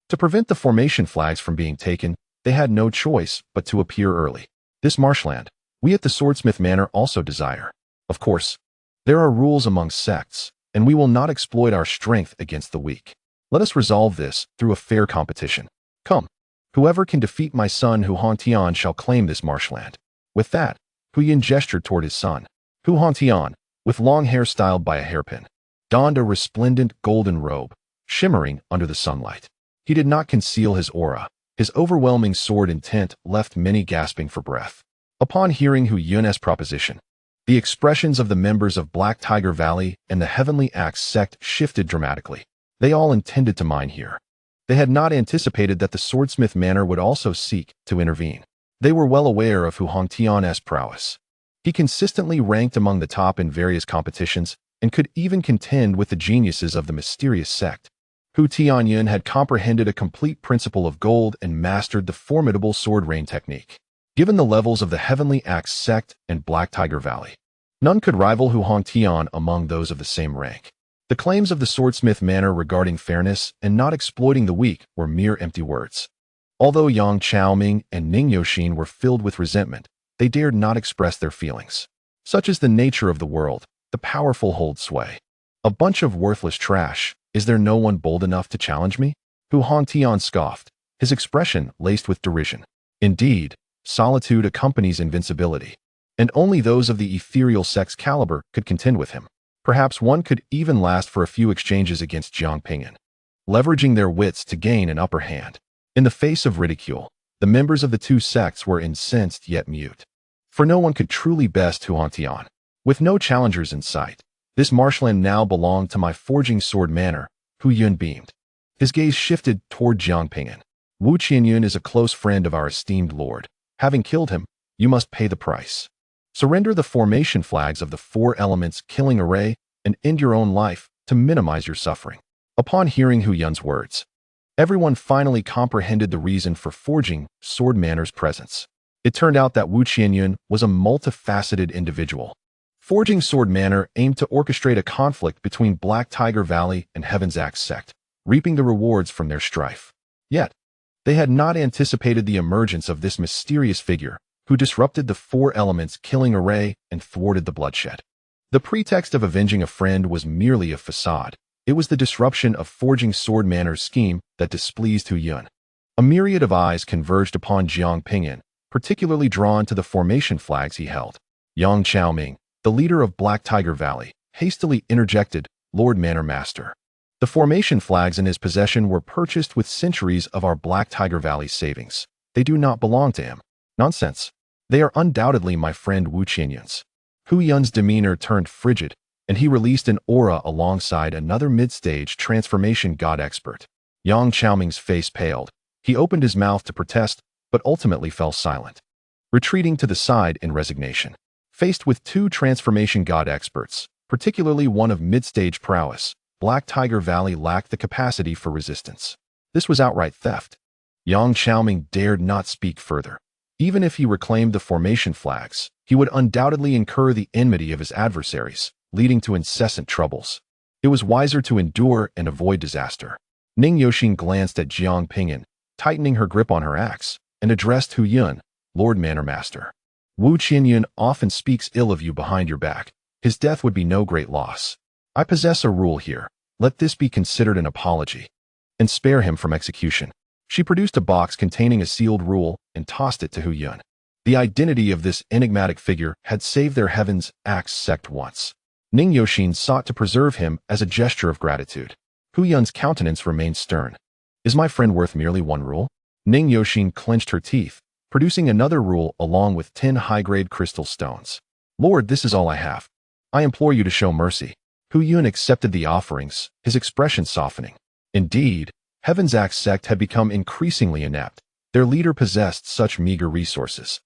To prevent the formation flags from being taken, they had no choice but to appear early. This marshland, we at the Swordsmith Manor also desire. Of course, there are rules among sects, and we will not exploit our strength against the weak. Let us resolve this through a fair competition. Come, whoever can defeat my son Hu Hantian shall claim this marshland. With that, Hu Yin gestured toward his son. Hu Hantian, with long hair styled by a hairpin, donned a resplendent golden robe, shimmering under the sunlight. He did not conceal his aura. His overwhelming sword intent left many gasping for breath. Upon hearing Hu Yun's proposition, the expressions of the members of Black Tiger Valley and the Heavenly Axe sect shifted dramatically. They all intended to mine here. They had not anticipated that the Swordsmith Manor would also seek to intervene. They were well aware of Hu Hongtian's prowess. He consistently ranked among the top in various competitions and could even contend with the geniuses of the mysterious sect. Hu Tianyun had comprehended a complete principle of gold and mastered the formidable sword rain technique. Given the levels of the Heavenly Axe sect and Black Tiger Valley, none could rival Hu Hongtian among those of the same rank. The claims of the Swordsmith Manor regarding fairness and not exploiting the weak were mere empty words. Although Yang Chaoming and Ning Yoxin were filled with resentment, they dared not express their feelings. Such is the nature of the world. The powerful hold sway. A bunch of worthless trash. Is there no one bold enough to challenge me? Hu Hongtian scoffed, his expression laced with derision. Indeed, solitude accompanies invincibility, and only those of the ethereal sect's caliber could contend with him. Perhaps one could even last for a few exchanges against Jiang Ping'an, leveraging their wits to gain an upper hand. In the face of ridicule, the members of the 2 sects were incensed yet mute. For no one could truly best Hu Hongtian. With no challengers in sight, this marshland now belonged to my forging sword manor. Hu Yun beamed. His gaze shifted toward Jiang Ping'an. Wu Qianyun is a close friend of our esteemed lord. Having killed him, you must pay the price. Surrender the formation flags of the 4 elements killing array and end your own life to minimize your suffering. Upon hearing Hu Yun's words, everyone finally comprehended the reason for forging Sword Manor's presence. It turned out that Wu Qianyun was a multifaceted individual. Forging Sword Manor aimed to orchestrate a conflict between Black Tiger Valley and Heaven's Axe sect, reaping the rewards from their strife. Yet, they had not anticipated the emergence of this mysterious figure who disrupted the 4 elements killing array and thwarted the bloodshed. The pretext of avenging a friend was merely a facade. It was the disruption of Forging Sword Manor's scheme that displeased Hu Yun. A myriad of eyes converged upon Jiang Ping'an, particularly drawn to the formation flags he held. Yang Chaoming, the leader of Black Tiger Valley, hastily interjected, Lord Manor Master. The formation flags in his possession were purchased with centuries of our Black Tiger Valley savings. They do not belong to him. Nonsense. They are undoubtedly my friend Wu Qianyun's. Hu Yun's demeanor turned frigid, and he released an aura alongside another mid-stage transformation god expert. Yang Chaoming's face paled. He opened his mouth to protest, but ultimately fell silent, retreating to the side in resignation. Faced with 2 transformation god experts, particularly one of mid-stage prowess, Black Tiger Valley lacked the capacity for resistance. This was outright theft. Yang Chaoming dared not speak further. Even if he reclaimed the formation flags, he would undoubtedly incur the enmity of his adversaries, leading to incessant troubles. It was wiser to endure and avoid disaster. Ning Yoxin glanced at Jiang Ping'an, tightening her grip on her axe, and addressed Hu Yun, Lord Manor Master. Wu Qianyun often speaks ill of you behind your back. His death would be no great loss. I possess a rule here. Let this be considered an apology, and spare him from execution. She produced a box containing a sealed rule and tossed it to Hu Yun. The identity of this enigmatic figure had saved their Heaven's Axe sect once. Ning Yoxin sought to preserve him as a gesture of gratitude. Hu Yun's countenance remained stern. Is my friend worth merely one rule? Ning Yoxin clenched her teeth, producing another rule along with 10 high-grade crystal stones. Lord, this is all I have. I implore you to show mercy. Hu Yun accepted the offerings, his expression softening. Indeed, Heaven's Axe sect had become increasingly inept. Their leader possessed such meager resources.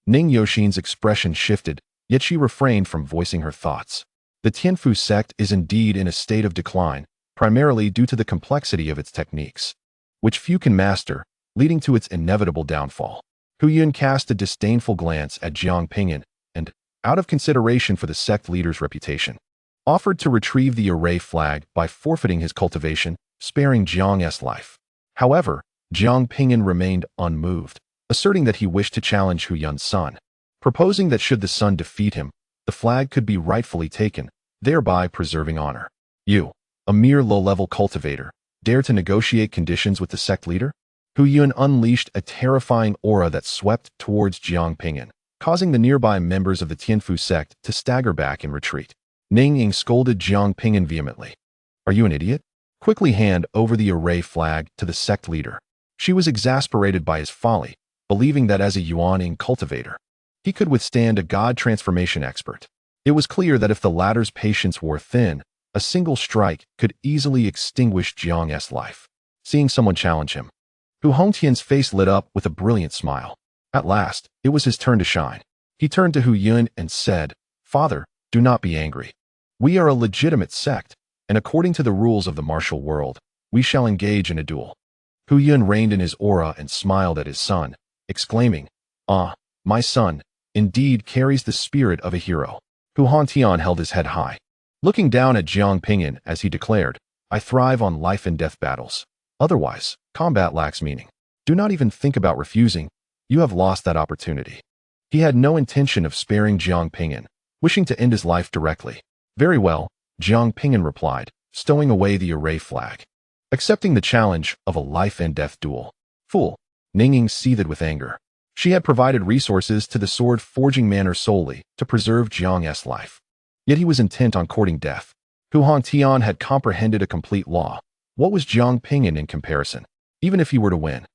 Ning Yoxin's expression shifted, yet she refrained from voicing her thoughts. The Tianfu sect is indeed in a state of decline, primarily due to the complexity of its techniques, which few can master, leading to its inevitable downfall. Hu Yun cast a disdainful glance at Jiang Ping'an and, out of consideration for the sect leader's reputation, offered to retrieve the array flag by forfeiting his cultivation, sparing Jiang's life. However, Jiang Ping'an remained unmoved, asserting that he wished to challenge Hu Yun's son, proposing that should the son defeat him, the flag could be rightfully taken, thereby preserving honor. You, a mere low-level cultivator, dare to negotiate conditions with the sect leader? Hu Yun unleashed a terrifying aura that swept towards Jiang Ping'an, causing the nearby members of the Tianfu sect to stagger back in retreat. Ning Ying scolded Jiang Ping'an vehemently. Are you an idiot? Quickly hand over the array flag to the sect leader. She was exasperated by his folly, believing that as a Yuanhao cultivator, he could withstand a god transformation expert. It was clear that if the latter's patience wore thin, a single strike could easily extinguish Jiang's life. Seeing someone challenge him, Hu Hongtian's face lit up with a brilliant smile. At last, it was his turn to shine. He turned to Hu Yun and said, Father, do not be angry. We are a legitimate sect, and according to the rules of the martial world, we shall engage in a duel. Hu Yun reined in his aura and smiled at his son, exclaiming, Ah, my son, indeed carries the spirit of a hero. Hu Hongtian held his head high, looking down at Jiang Ping'an as he declared, I thrive on life and death battles. Otherwise, combat lacks meaning. Do not even think about refusing. You have lost that opportunity. He had no intention of sparing Jiang Ping'an, wishing to end his life directly. Very well, Jiang Ping'an replied, stowing away the array flag, accepting the challenge of a life and death duel. Fool! Ning Ying seethed with anger. She had provided resources to the sword-forging manor solely to preserve Jiang's life. Yet he was intent on courting death. Hu Hongtian had comprehended a complete law. What was Jiang Ping'an in comparison? Even if he were to win,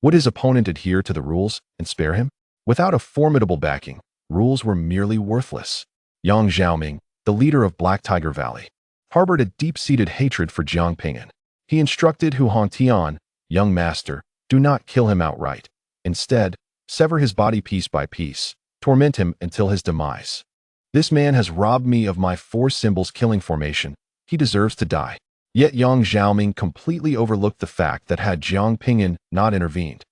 would his opponent adhere to the rules and spare him? Without a formidable backing, rules were merely worthless. Yang Xiaoming, the leader of Black Tiger Valley, harbored a deep-seated hatred for Jiang Ping'an. He instructed Hu Hongtian, young master, do not kill him outright. Instead, sever his body piece by piece, torment him until his demise. This man has robbed me of my 4 symbols killing formation. He deserves to die. Yet Yang Xiaoming completely overlooked the fact that had Jiang Ping'an not intervened,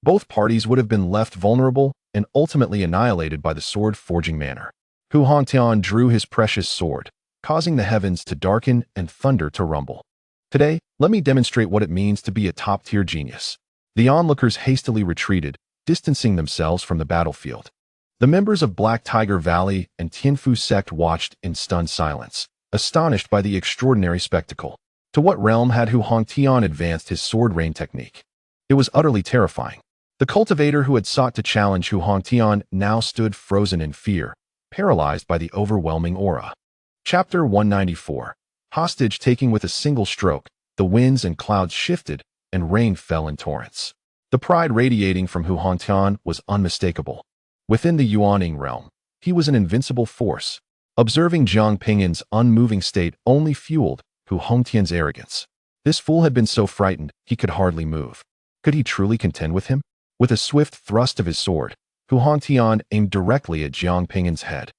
both parties would have been left vulnerable and ultimately annihilated by the sword-forging manor. Hu Hongtian drew his precious sword, causing the heavens to darken and thunder to rumble. Today, let me demonstrate what it means to be a top-tier genius. The onlookers hastily retreated, distancing themselves from the battlefield. The members of Black Tiger Valley and Tianfu sect watched in stunned silence, astonished by the extraordinary spectacle. To what realm had Hu Hongtian advanced his sword rain technique? It was utterly terrifying. The cultivator who had sought to challenge Hu Hongtian now stood frozen in fear, paralyzed by the overwhelming aura. Chapter 194. Hostage taking with a single stroke, the winds and clouds shifted, and rain fell in torrents. The pride radiating from Hu Hongtian was unmistakable. Within the Yuanhao realm, he was an invincible force. Observing Jiang Ping'an's unmoving state only fueled Hu Hongtian's arrogance. This fool had been so frightened, he could hardly move. Could he truly contend with him? With a swift thrust of his sword, Hu Hongtian aimed directly at Jiang Ping'an's head.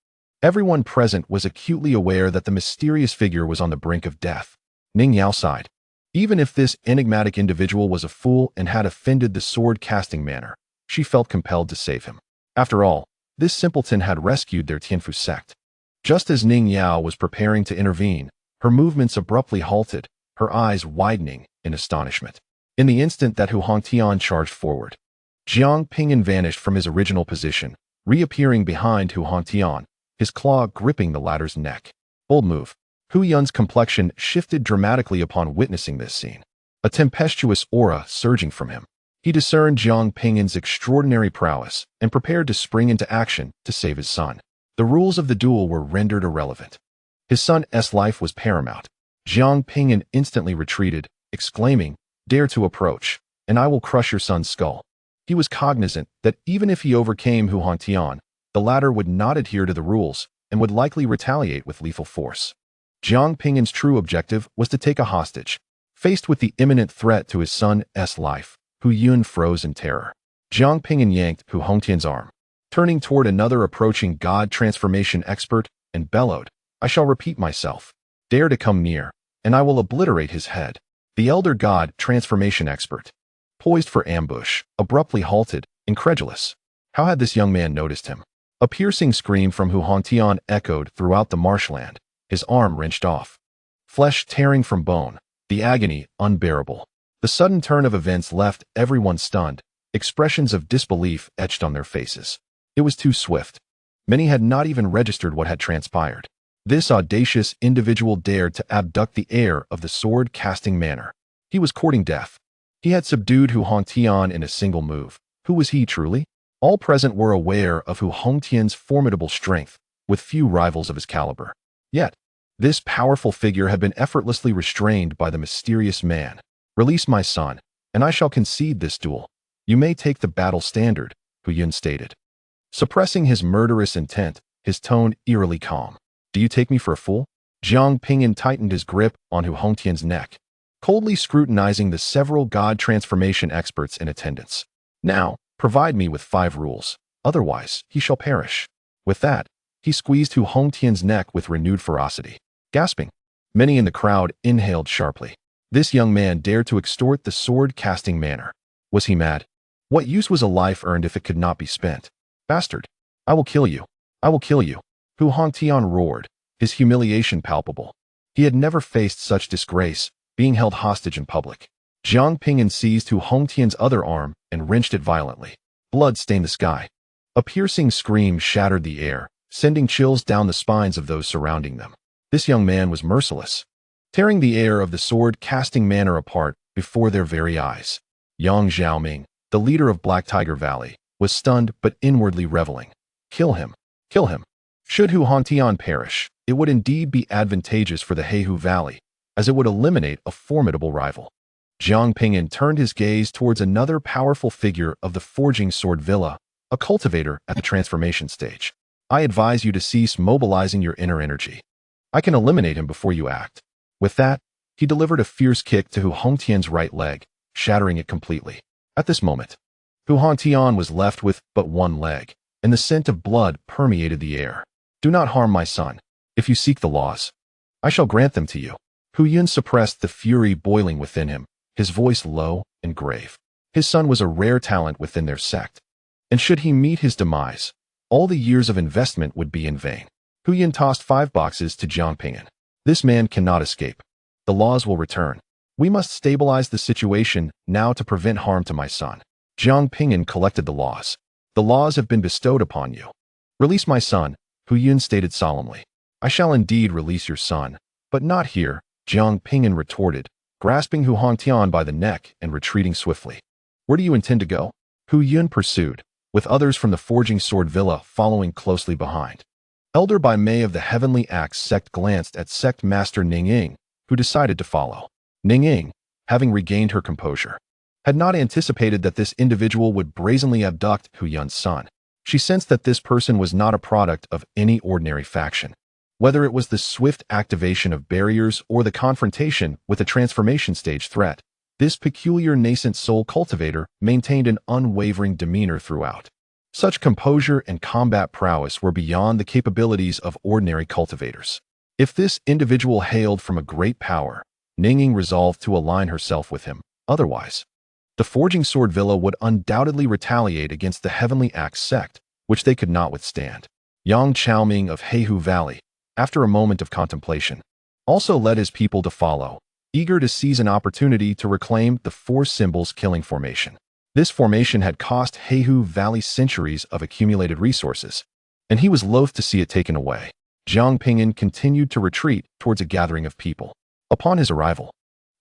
Everyone present was acutely aware that the mysterious figure was on the brink of death. Ning Yao sighed. Even if this enigmatic individual was a fool and had offended the sword-casting manor, she felt compelled to save him. After all, this simpleton had rescued their Tianfu sect. Just as Ning Yao was preparing to intervene, her movements abruptly halted, her eyes widening in astonishment. In the instant that Hu Hongtian charged forward, Jiang Ping'an vanished from his original position, reappearing behind Hu Hongtian, his claw gripping the latter's neck. Bold move. Hu Yun's complexion shifted dramatically upon witnessing this scene, a tempestuous aura surging from him. He discerned Jiang Ping'an's extraordinary prowess and prepared to spring into action to save his son. The rules of the duel were rendered irrelevant. His son's life was paramount. Jiang Ping'an instantly retreated, exclaiming, "Dare to approach, and I will crush your son's skull." He was cognizant that even if he overcame Hu Hongtian, the latter would not adhere to the rules and would likely retaliate with lethal force. Jiang Ping'an's true objective was to take a hostage. Faced with the imminent threat to his son's life, Hu Yun froze in terror. Jiang Ping'an yanked Hu Hongtian's arm, turning toward another approaching god transformation expert, and bellowed, "I shall repeat myself. Dare to come near, and I will obliterate his head." The elder god transformation expert, poised for ambush, abruptly halted, incredulous. How had this young man noticed him? A piercing scream from Hu Hongtian echoed throughout the marshland, his arm wrenched off. Flesh tearing from bone, the agony unbearable. The sudden turn of events left everyone stunned, expressions of disbelief etched on their faces. It was too swift. Many had not even registered what had transpired. This audacious individual dared to abduct the heir of the sword-casting manor. He was courting death. He had subdued Hu Hongtian in a single move. Who was he truly? All present were aware of Hu Hongtian's formidable strength, with few rivals of his caliber. Yet, this powerful figure had been effortlessly restrained by the mysterious man. "Release my son, and I shall concede this duel. You may take the battle standard," Hu Yun stated. Suppressing his murderous intent, his tone eerily calm. "Do you take me for a fool?" Jiang Ping'an tightened his grip on Hu Hongtian's neck, coldly scrutinizing the several god transformation experts in attendance. "Now, provide me with 5 rules, otherwise he shall perish." With that, he squeezed Hu Hongtian's neck with renewed ferocity. Gasping, many in the crowd inhaled sharply. This young man dared to extort the sword-casting manor. Was he mad? What use was a life earned if it could not be spent? "Bastard! I will kill you! I will kill you!" Hu Hongtian roared, his humiliation palpable. He had never faced such disgrace, being held hostage in public. Jiang Ping'an seized Hu Hongtian's other arm and wrenched it violently. Blood stained the sky. A piercing scream shattered the air, sending chills down the spines of those surrounding them. This young man was merciless, tearing the air of the sword-casting manor apart before their very eyes. Yang Xiaoming, the leader of Black Tiger Valley, was stunned but inwardly reveling. Kill him! Kill him! Should Hu Hongtian perish, it would indeed be advantageous for the Heihu Valley, as it would eliminate a formidable rival. Jiang Ping'an turned his gaze towards another powerful figure of the Forging Sword Villa, a cultivator at the transformation stage. "I advise you to cease mobilizing your inner energy. I can eliminate him before you act." With that, he delivered a fierce kick to Hu Hongtian's right leg, shattering it completely. At this moment, Hu Hongtian was left with but one leg, and the scent of blood permeated the air. "Do not harm my son. If you seek the laws, I shall grant them to you." Hu Yun suppressed the fury boiling within him, his voice low and grave. His son was a rare talent within their sect, and should he meet his demise, all the years of investment would be in vain. Hu Yun tossed 5 boxes to Jiang Ping'an. "This man cannot escape. The laws will return. We must stabilize the situation now to prevent harm to my son." Jiang Ping'an collected the laws. "The laws have been bestowed upon you. Release my son," Hu Yun stated solemnly. "I shall indeed release your son, but not here," Jiang Ping'an retorted, grasping Hu Hongtian by the neck and retreating swiftly. "Where do you intend to go?" Hu Yun pursued, with others from the Forging Sword Villa following closely behind. Elder by May of the Heavenly Axe sect glanced at Sect Master Ningying, who decided to follow. Ningying, having regained her composure, had not anticipated that this individual would brazenly abduct Hu Yun's son. She sensed that this person was not a product of any ordinary faction. Whether it was the swift activation of barriers or the confrontation with a transformation stage threat, this peculiar nascent soul cultivator maintained an unwavering demeanor throughout. Such composure and combat prowess were beyond the capabilities of ordinary cultivators. If this individual hailed from a great power, Ningying resolved to align herself with him. Otherwise, the Forging Sword Villa would undoubtedly retaliate against the Heavenly Axe sect, which they could not withstand. Yang Xiaoming of Heihu Valley, after a moment of contemplation, also led his people to follow, eager to seize an opportunity to reclaim the four symbols killing formation. This formation had cost Heihu Valley centuries of accumulated resources, and he was loath to see it taken away. Jiang Ping'an continued to retreat towards a gathering of people. Upon his arrival,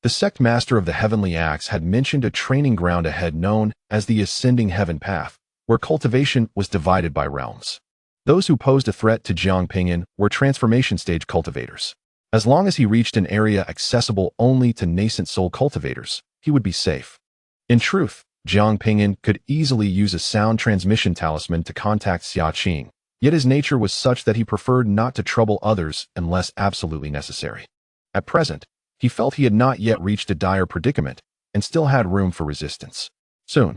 the sect master of the Heavenly Axe had mentioned a training ground ahead known as the Ascending Heaven Path, where cultivation was divided by realms. Those who posed a threat to Jiang Ping'an were transformation stage cultivators. As long as he reached an area accessible only to Nascent Soul cultivators, he would be safe. In truth, Jiang Ping'an could easily use a sound transmission talisman to contact Xia Qing, yet his nature was such that he preferred not to trouble others unless absolutely necessary. At present, he felt he had not yet reached a dire predicament and still had room for resistance. Soon,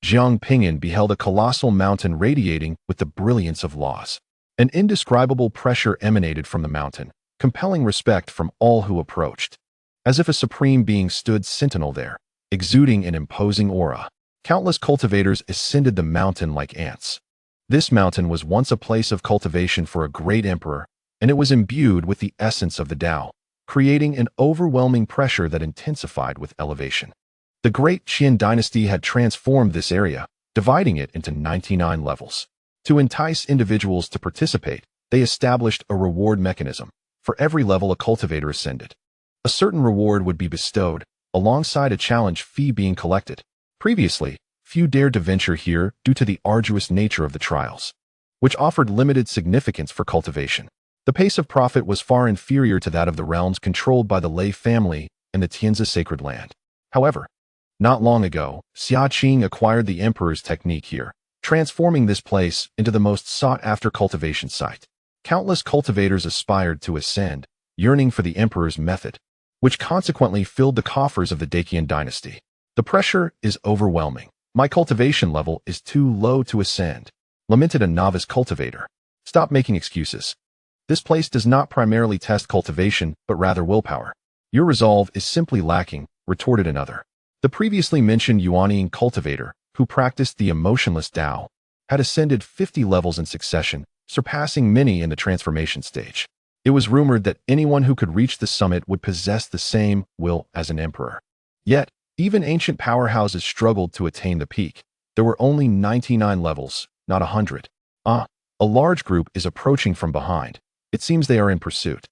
Jiang Ping'an beheld a colossal mountain radiating with the brilliance of laws. An indescribable pressure emanated from the mountain, compelling respect from all who approached. As if a supreme being stood sentinel there, exuding an imposing aura, countless cultivators ascended the mountain like ants. This mountain was once a place of cultivation for a great emperor, and it was imbued with the essence of the Tao, creating an overwhelming pressure that intensified with elevation. The great Qin dynasty had transformed this area, dividing it into 99 levels. To entice individuals to participate, they established a reward mechanism. For every level a cultivator ascended, a certain reward would be bestowed, alongside a challenge fee being collected. Previously, few dared to venture here due to the arduous nature of the trials, which offered limited significance for cultivation. The pace of profit was far inferior to that of the realms controlled by the Lei family and the Tianzi sacred land. However, not long ago, Xia Qing acquired the emperor's technique here, transforming this place into the most sought-after cultivation site. Countless cultivators aspired to ascend, yearning for the emperor's method, which consequently filled the coffers of the Daqian dynasty. The pressure is overwhelming. My cultivation level is too low to ascend, lamented a novice cultivator. Stop making excuses. This place does not primarily test cultivation, but rather willpower. Your resolve is simply lacking, retorted another. The previously mentioned Yuanian cultivator, who practiced the emotionless Tao, had ascended 50 levels in succession, surpassing many in the transformation stage. It was rumored that anyone who could reach the summit would possess the same will as an emperor. Yet, even ancient powerhouses struggled to attain the peak. There were only 99 levels, not 100. A large group is approaching from behind. It seems they are in pursuit.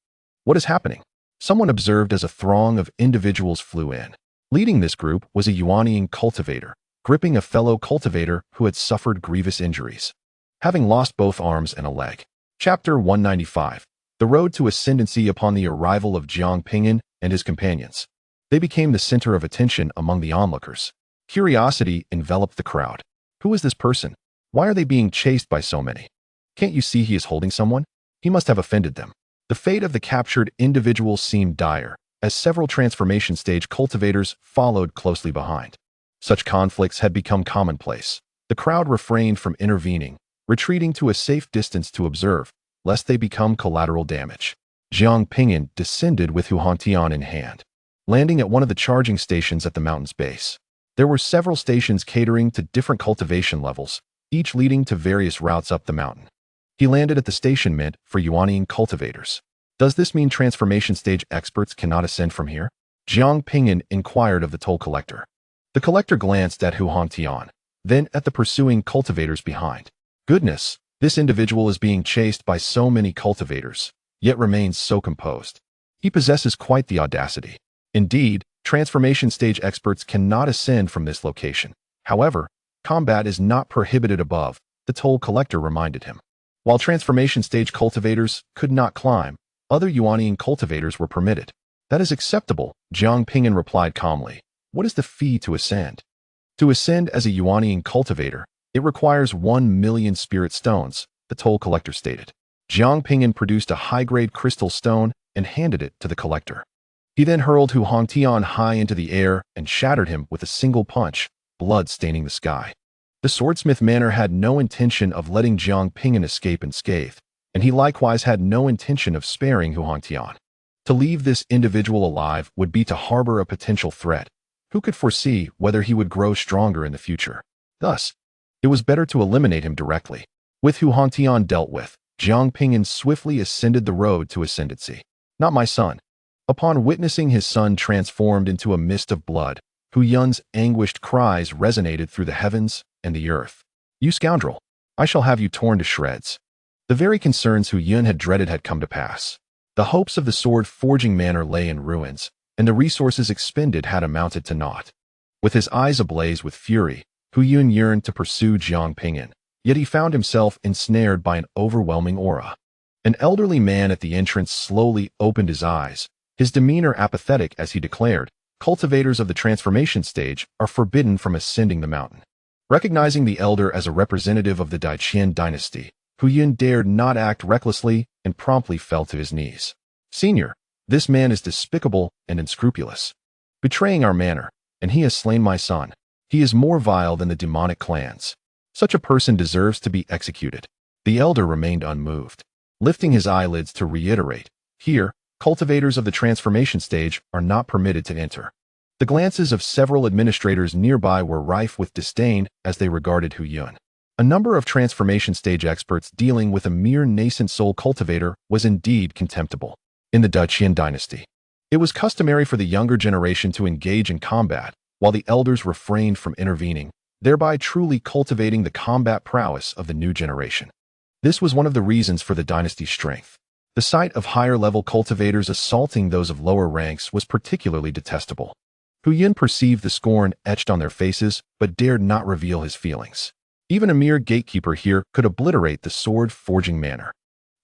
What is happening? Someone observed as a throng of individuals flew in. Leading this group was a Yuanian cultivator, gripping a fellow cultivator who had suffered grievous injuries, having lost both arms and a leg. Chapter 195. The road to ascendancy. Upon the arrival of Jiang Ping'an and his companions, they became the center of attention among the onlookers. Curiosity enveloped the crowd. Who is this person? Why are they being chased by so many? Can't you see he is holding someone? He must have offended them. The fate of the captured individuals seemed dire, as several transformation stage cultivators followed closely behind. Such conflicts had become commonplace. The crowd refrained from intervening, retreating to a safe distance to observe, lest they become collateral damage. Jiang Ping'an descended with Huangtian in hand, landing at one of the charging stations at the mountain's base. There were several stations catering to different cultivation levels, each leading to various routes up the mountain. He landed at the station meant for Yuanian cultivators. Does this mean transformation stage experts cannot ascend from here? Jiang Ping'an inquired of the toll collector. The collector glanced at Huangtian, then at the pursuing cultivators behind. Goodness, this individual is being chased by so many cultivators, yet remains so composed. He possesses quite the audacity. Indeed, transformation stage experts cannot ascend from this location. However, combat is not prohibited above, the toll collector reminded him. While transformation stage cultivators could not climb, other Yuanian cultivators were permitted. That is acceptable, Jiang Ping'an replied calmly. What is the fee to ascend? To ascend as a Yuanian cultivator, it requires 1 million spirit stones, the toll collector stated. Jiang Ping'an produced a high-grade crystal stone and handed it to the collector. He then hurled Huangtian high into the air and shattered him with a single punch, blood staining the sky. The swordsmith manor had no intention of letting Jiang Ping'an escape unscathed, and he likewise had no intention of sparing Huangtian. To leave this individual alive would be to harbor a potential threat. Who could foresee whether he would grow stronger in the future? Thus, it was better to eliminate him directly. With Huangtian dealt with, Jiang Ping'an swiftly ascended the road to ascendancy. Not my son. Upon witnessing his son transformed into a mist of blood, Hu Yun's anguished cries resonated through the heavens and the earth. "You scoundrel! I shall have you torn to shreds." The very concerns Hu Yun had dreaded had come to pass. The hopes of the sword-forging manor lay in ruins, and the resources expended had amounted to naught. With his eyes ablaze with fury, Hu Yun yearned to pursue Jiang Ping'an, yet he found himself ensnared by an overwhelming aura. An elderly man at the entrance slowly opened his eyes, his demeanor apathetic as he declared, "Cultivators of the transformation stage are forbidden from ascending the mountain." Recognizing the elder as a representative of the Daiqian dynasty, Hu Yun dared not act recklessly and promptly fell to his knees. "Senior, this man is despicable and unscrupulous, betraying our manor, and he has slain my son. He is more vile than the demonic clans. Such a person deserves to be executed." The elder remained unmoved, lifting his eyelids to reiterate, "Here, cultivators of the transformation stage are not permitted to enter." The glances of several administrators nearby were rife with disdain as they regarded Hu Yun. A number of transformation stage experts dealing with a mere nascent soul cultivator was indeed contemptible. In the Daiqian dynasty, it was customary for the younger generation to engage in combat, while the elders refrained from intervening, thereby truly cultivating the combat prowess of the new generation. This was one of the reasons for the dynasty's strength. The sight of higher-level cultivators assaulting those of lower ranks was particularly detestable. Hu Yun perceived the scorn etched on their faces, but dared not reveal his feelings. Even a mere gatekeeper here could obliterate the sword-forging manor.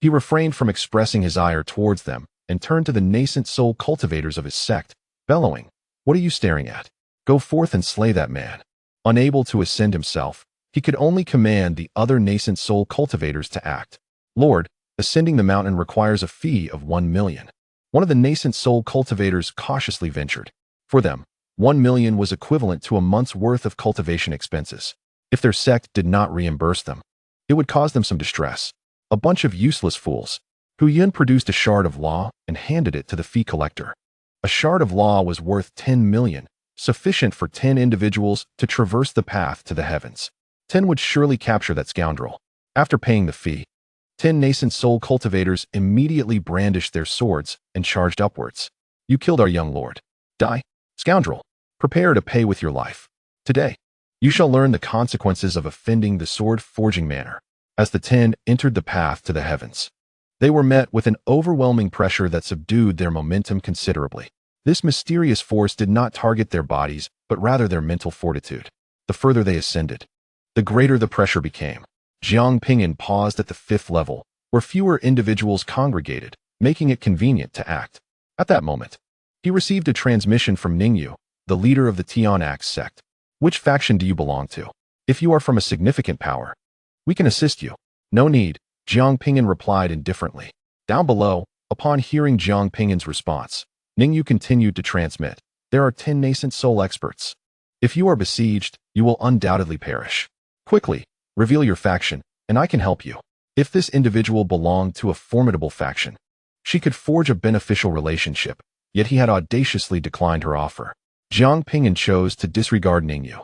He refrained from expressing his ire towards them and turned to the nascent soul cultivators of his sect, bellowing, "What are you staring at? Go forth and slay that man." Unable to ascend himself, he could only command the other nascent soul cultivators to act. "Lord, ascending the mountain requires a fee of 1 million. One of the nascent soul cultivators cautiously ventured. For them, 1 million was equivalent to a month's worth of cultivation expenses. If their sect did not reimburse them, it would cause them some distress. A bunch of useless fools. Hu Yun produced a shard of law and handed it to the fee collector. A shard of law was worth 10 million, sufficient for 10 individuals to traverse the path to the heavens. 10 would surely capture that scoundrel. After paying the fee, 10 nascent soul cultivators immediately brandished their swords and charged upwards. "You killed our young lord. Die, scoundrel. Prepare to pay with your life. Today, you shall learn the consequences of offending the sword-forging manor." As the 10 entered the path to the heavens, they were met with an overwhelming pressure that subdued their momentum considerably. This mysterious force did not target their bodies, but rather their mental fortitude. The further they ascended, the greater the pressure became. Jiang Ping'an paused at the 5th level, where fewer individuals congregated, making it convenient to act. At that moment, he received a transmission from Ningyu, the leader of the Tian sect. "Which faction do you belong to? If you are from a significant power, we can assist you." "No need," Jiang Ping'an replied indifferently. Down below, upon hearing Jiang Ping'an's response, Ningyu continued to transmit, "There are 10 nascent soul experts. If you are besieged, you will undoubtedly perish. Quickly, reveal your faction, and I can help you." If this individual belonged to a formidable faction, she could forge a beneficial relationship, yet he had audaciously declined her offer. Jiang Ping'an chose to disregard Ningyu,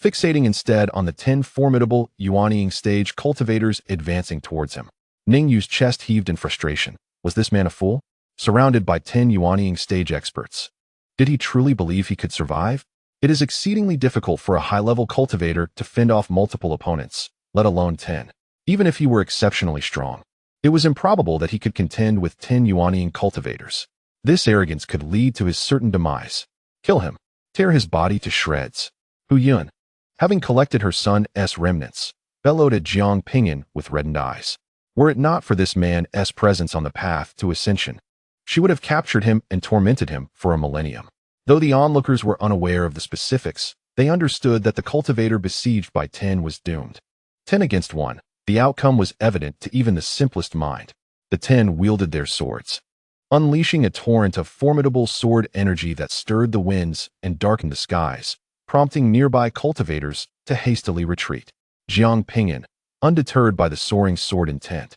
fixating instead on the 10 formidable Yuanying stage cultivators advancing towards him. Ningyu's chest heaved in frustration. Was this man a fool? Surrounded by 10 Yuanying stage experts, did he truly believe he could survive? It is exceedingly difficult for a high-level cultivator to fend off multiple opponents, let alone 10. Even if he were exceptionally strong, it was improbable that he could contend with 10 Yuanying cultivators. This arrogance could lead to his certain demise. Kill him. Tear his body to shreds. Hu Yun, having collected her son's remnants, bellowed at Jiang Ping'an with reddened eyes. Were it not for this man's presence on the path to ascension, she would have captured him and tormented him for a millennium. Though the onlookers were unaware of the specifics, they understood that the cultivator besieged by 10 was doomed. 10 against 1, the outcome was evident to even the simplest mind. The 10 wielded their swords, unleashing a torrent of formidable sword energy that stirred the winds and darkened the skies, prompting nearby cultivators to hastily retreat. Jiang Ping'an, undeterred by the soaring sword intent,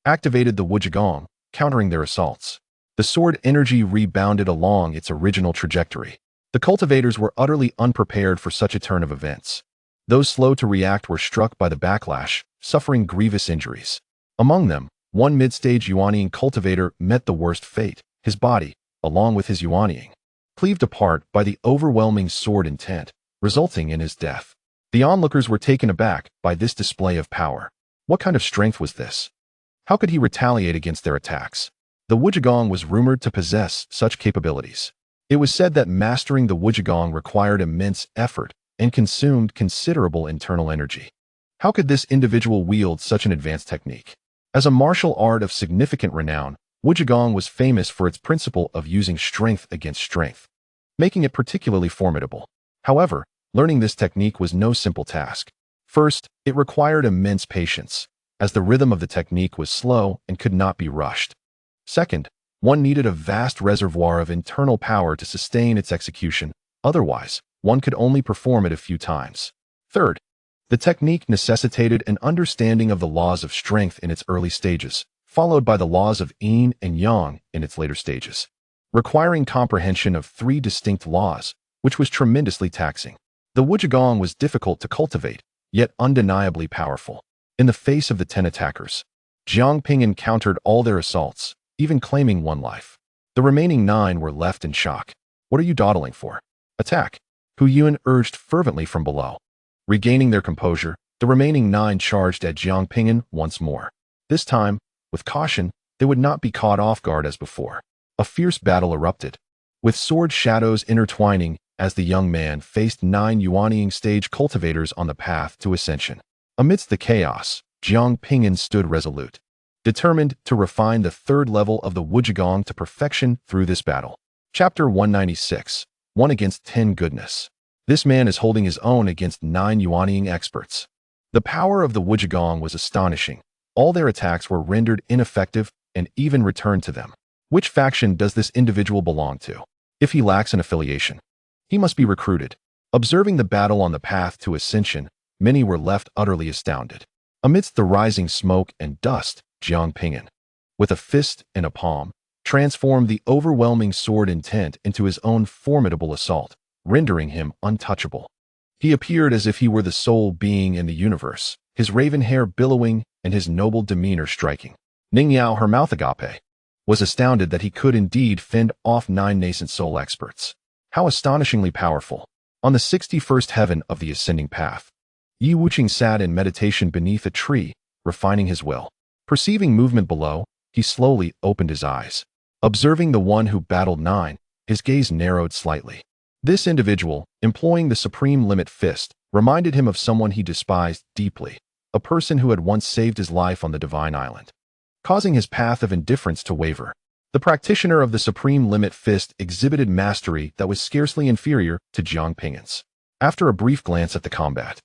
activated the Wuzhigong, countering their assaults. The sword energy rebounded along its original trajectory. The cultivators were utterly unprepared for such a turn of events. Those slow to react were struck by the backlash, suffering grievous injuries. Among them, one mid-stage Yuanying cultivator met the worst fate. His body, along with his Yuanying, cleaved apart by the overwhelming sword intent, resulting in his death. The onlookers were taken aback by this display of power. What kind of strength was this? How could he retaliate against their attacks? The Wujigong was rumored to possess such capabilities. It was said that mastering the Wujigong required immense effort and consumed considerable internal energy. How could this individual wield such an advanced technique? As a martial art of significant renown, Wujigong was famous for its principle of using strength against strength, making it particularly formidable. However, learning this technique was no simple task. First, it required immense patience, as the rhythm of the technique was slow and could not be rushed. Second, one needed a vast reservoir of internal power to sustain its execution, otherwise, one could only perform it a few times. Third, the technique necessitated an understanding of the laws of strength in its early stages, followed by the laws of yin and yang in its later stages, requiring comprehension of three distinct laws, which was tremendously taxing. The Wujigong was difficult to cultivate, yet undeniably powerful. In the face of the 10 attackers, Jiang Ping'an countered all their assaults, even claiming 1 life. The remaining 9 were left in shock. What are you dawdling for? Attack! Hu Yuan urged fervently from below. Regaining their composure, the remaining 9 charged at Jiang Ping'an once more. This time, with caution, they would not be caught off guard as before. A fierce battle erupted, with sword shadows intertwining as the young man faced 9 Yuanying stage cultivators on the path to ascension. Amidst the chaos, Jiang Ping'an stood resolute, determined to refine the 3rd level of the Wujigong to perfection through this battle. Chapter 196, 1 against 10 Goodness. This man is holding his own against 9 Yuanying experts. The power of the Wujigong was astonishing. All their attacks were rendered ineffective and even returned to them. Which faction does this individual belong to? If he lacks an affiliation, he must be recruited. Observing the battle on the path to ascension, many were left utterly astounded. Amidst the rising smoke and dust, Jiang Ping'an, with a fist and a palm, transformed the overwhelming sword intent into his own formidable assault, rendering him untouchable. He appeared as if he were the sole being in the universe, his raven hair billowing and his noble demeanor striking. Ning Yao, her mouth agape, was astounded that he could indeed fend off 9 Nascent Soul experts. How astonishingly powerful! On the 61st heaven of the ascending path, Yi Wuqing sat in meditation beneath a tree, refining his will. Perceiving movement below, he slowly opened his eyes. Observing the one who battled 9, his gaze narrowed slightly. This individual, employing the supreme limit fist, reminded him of someone he despised deeply, a person who had once saved his life on the Divine Island, causing his path of indifference to waver. The practitioner of the supreme limit fist exhibited mastery that was scarcely inferior to Jiang Ping'an's. After a brief glance at the combat,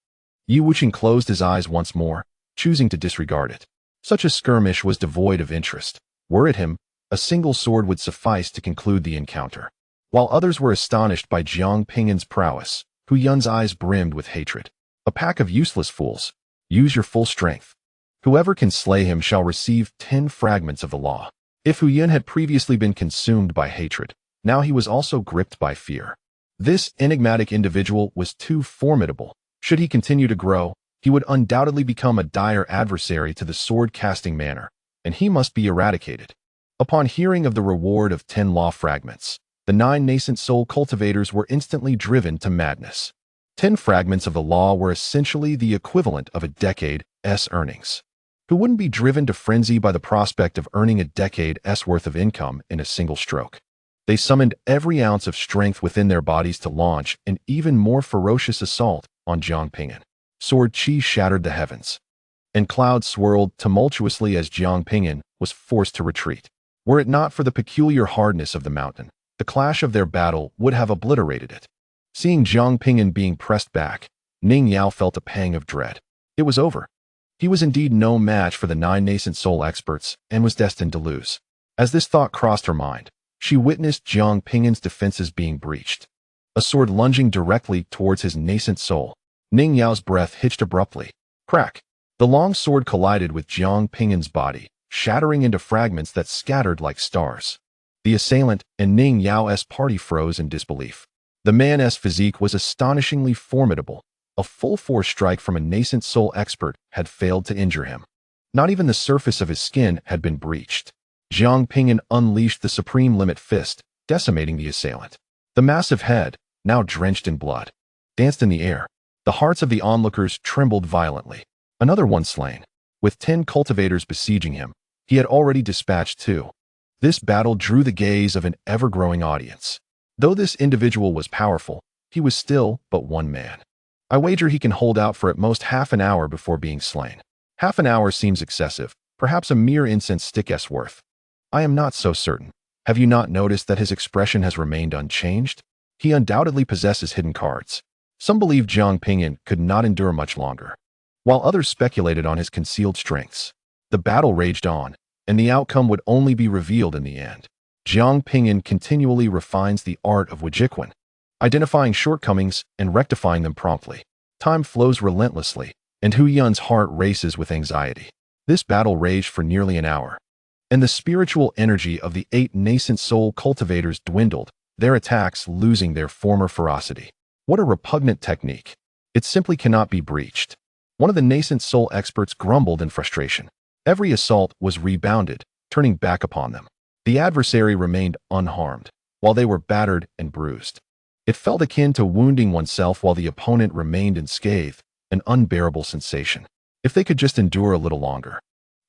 Yi Wuqing closed his eyes once more, choosing to disregard it. Such a skirmish was devoid of interest. Were it him, a single sword would suffice to conclude the encounter. While others were astonished by Jiang Ping'an's prowess, Hu Yun's eyes brimmed with hatred. A pack of useless fools. Use your full strength. Whoever can slay him shall receive 10 fragments of the law. If Hu Yun had previously been consumed by hatred, now he was also gripped by fear. This enigmatic individual was too formidable. Should he continue to grow, he would undoubtedly become a dire adversary to the sword-casting manner, and he must be eradicated. Upon hearing of the reward of 10 law fragments, the 9 Nascent Soul cultivators were instantly driven to madness. 10 fragments of the law were essentially the equivalent of a decade's earnings. Who wouldn't be driven to frenzy by the prospect of earning a decade's worth of income in a single stroke? They summoned every ounce of strength within their bodies to launch an even more ferocious assault on Jiang Ping'an. Sword chi shattered the heavens, and clouds swirled tumultuously as Jiang Ping'an was forced to retreat. Were it not for the peculiar hardness of the mountain, the clash of their battle would have obliterated it. Seeing Jiang Ping'an being pressed back, Ning Yao felt a pang of dread. It was over. He was indeed no match for the 9 Nascent Soul experts and was destined to lose. As this thought crossed her mind, she witnessed Jiang Ping'an's defenses being breached. A sword lunging directly towards his nascent soul. Ning Yao's breath hitched abruptly. Crack! The long sword collided with Jiang Ping'an's body, shattering into fragments that scattered like stars. The assailant and Ning Yao's party froze in disbelief. The man's physique was astonishingly formidable. A full-force strike from a nascent soul expert had failed to injure him. Not even the surface of his skin had been breached. Jiang Ping'an unleashed the supreme limit fist, decimating the assailant. The massive head, now drenched in blood, danced in the air. The hearts of the onlookers trembled violently. Another one slain. With 10 cultivators besieging him, he had already dispatched 2. This battle drew the gaze of an ever-growing audience. Though this individual was powerful, he was still but one man. I wager he can hold out for at most half an hour before being slain. Half an hour seems excessive, perhaps a mere incense stick's worth. I am not so certain. Have you not noticed that his expression has remained unchanged? He undoubtedly possesses hidden cards. Some believe Jiang Ping'an could not endure much longer, while others speculated on his concealed strengths. The battle raged on, and the outcome would only be revealed in the end. Jiang Ping'an continually refines the art of Wujikwan, identifying shortcomings and rectifying them promptly. Time flows relentlessly, and Hu Yun's heart races with anxiety. This battle raged for nearly an hour, and the spiritual energy of the 8 Nascent Soul cultivators dwindled, their attacks losing their former ferocity. What a repugnant technique. It simply cannot be breached. One of the Nascent Soul experts grumbled in frustration. Every assault was rebounded, turning back upon them. The adversary remained unharmed, while they were battered and bruised. It felt akin to wounding oneself while the opponent remained unscathed, an unbearable sensation. If they could just endure a little longer.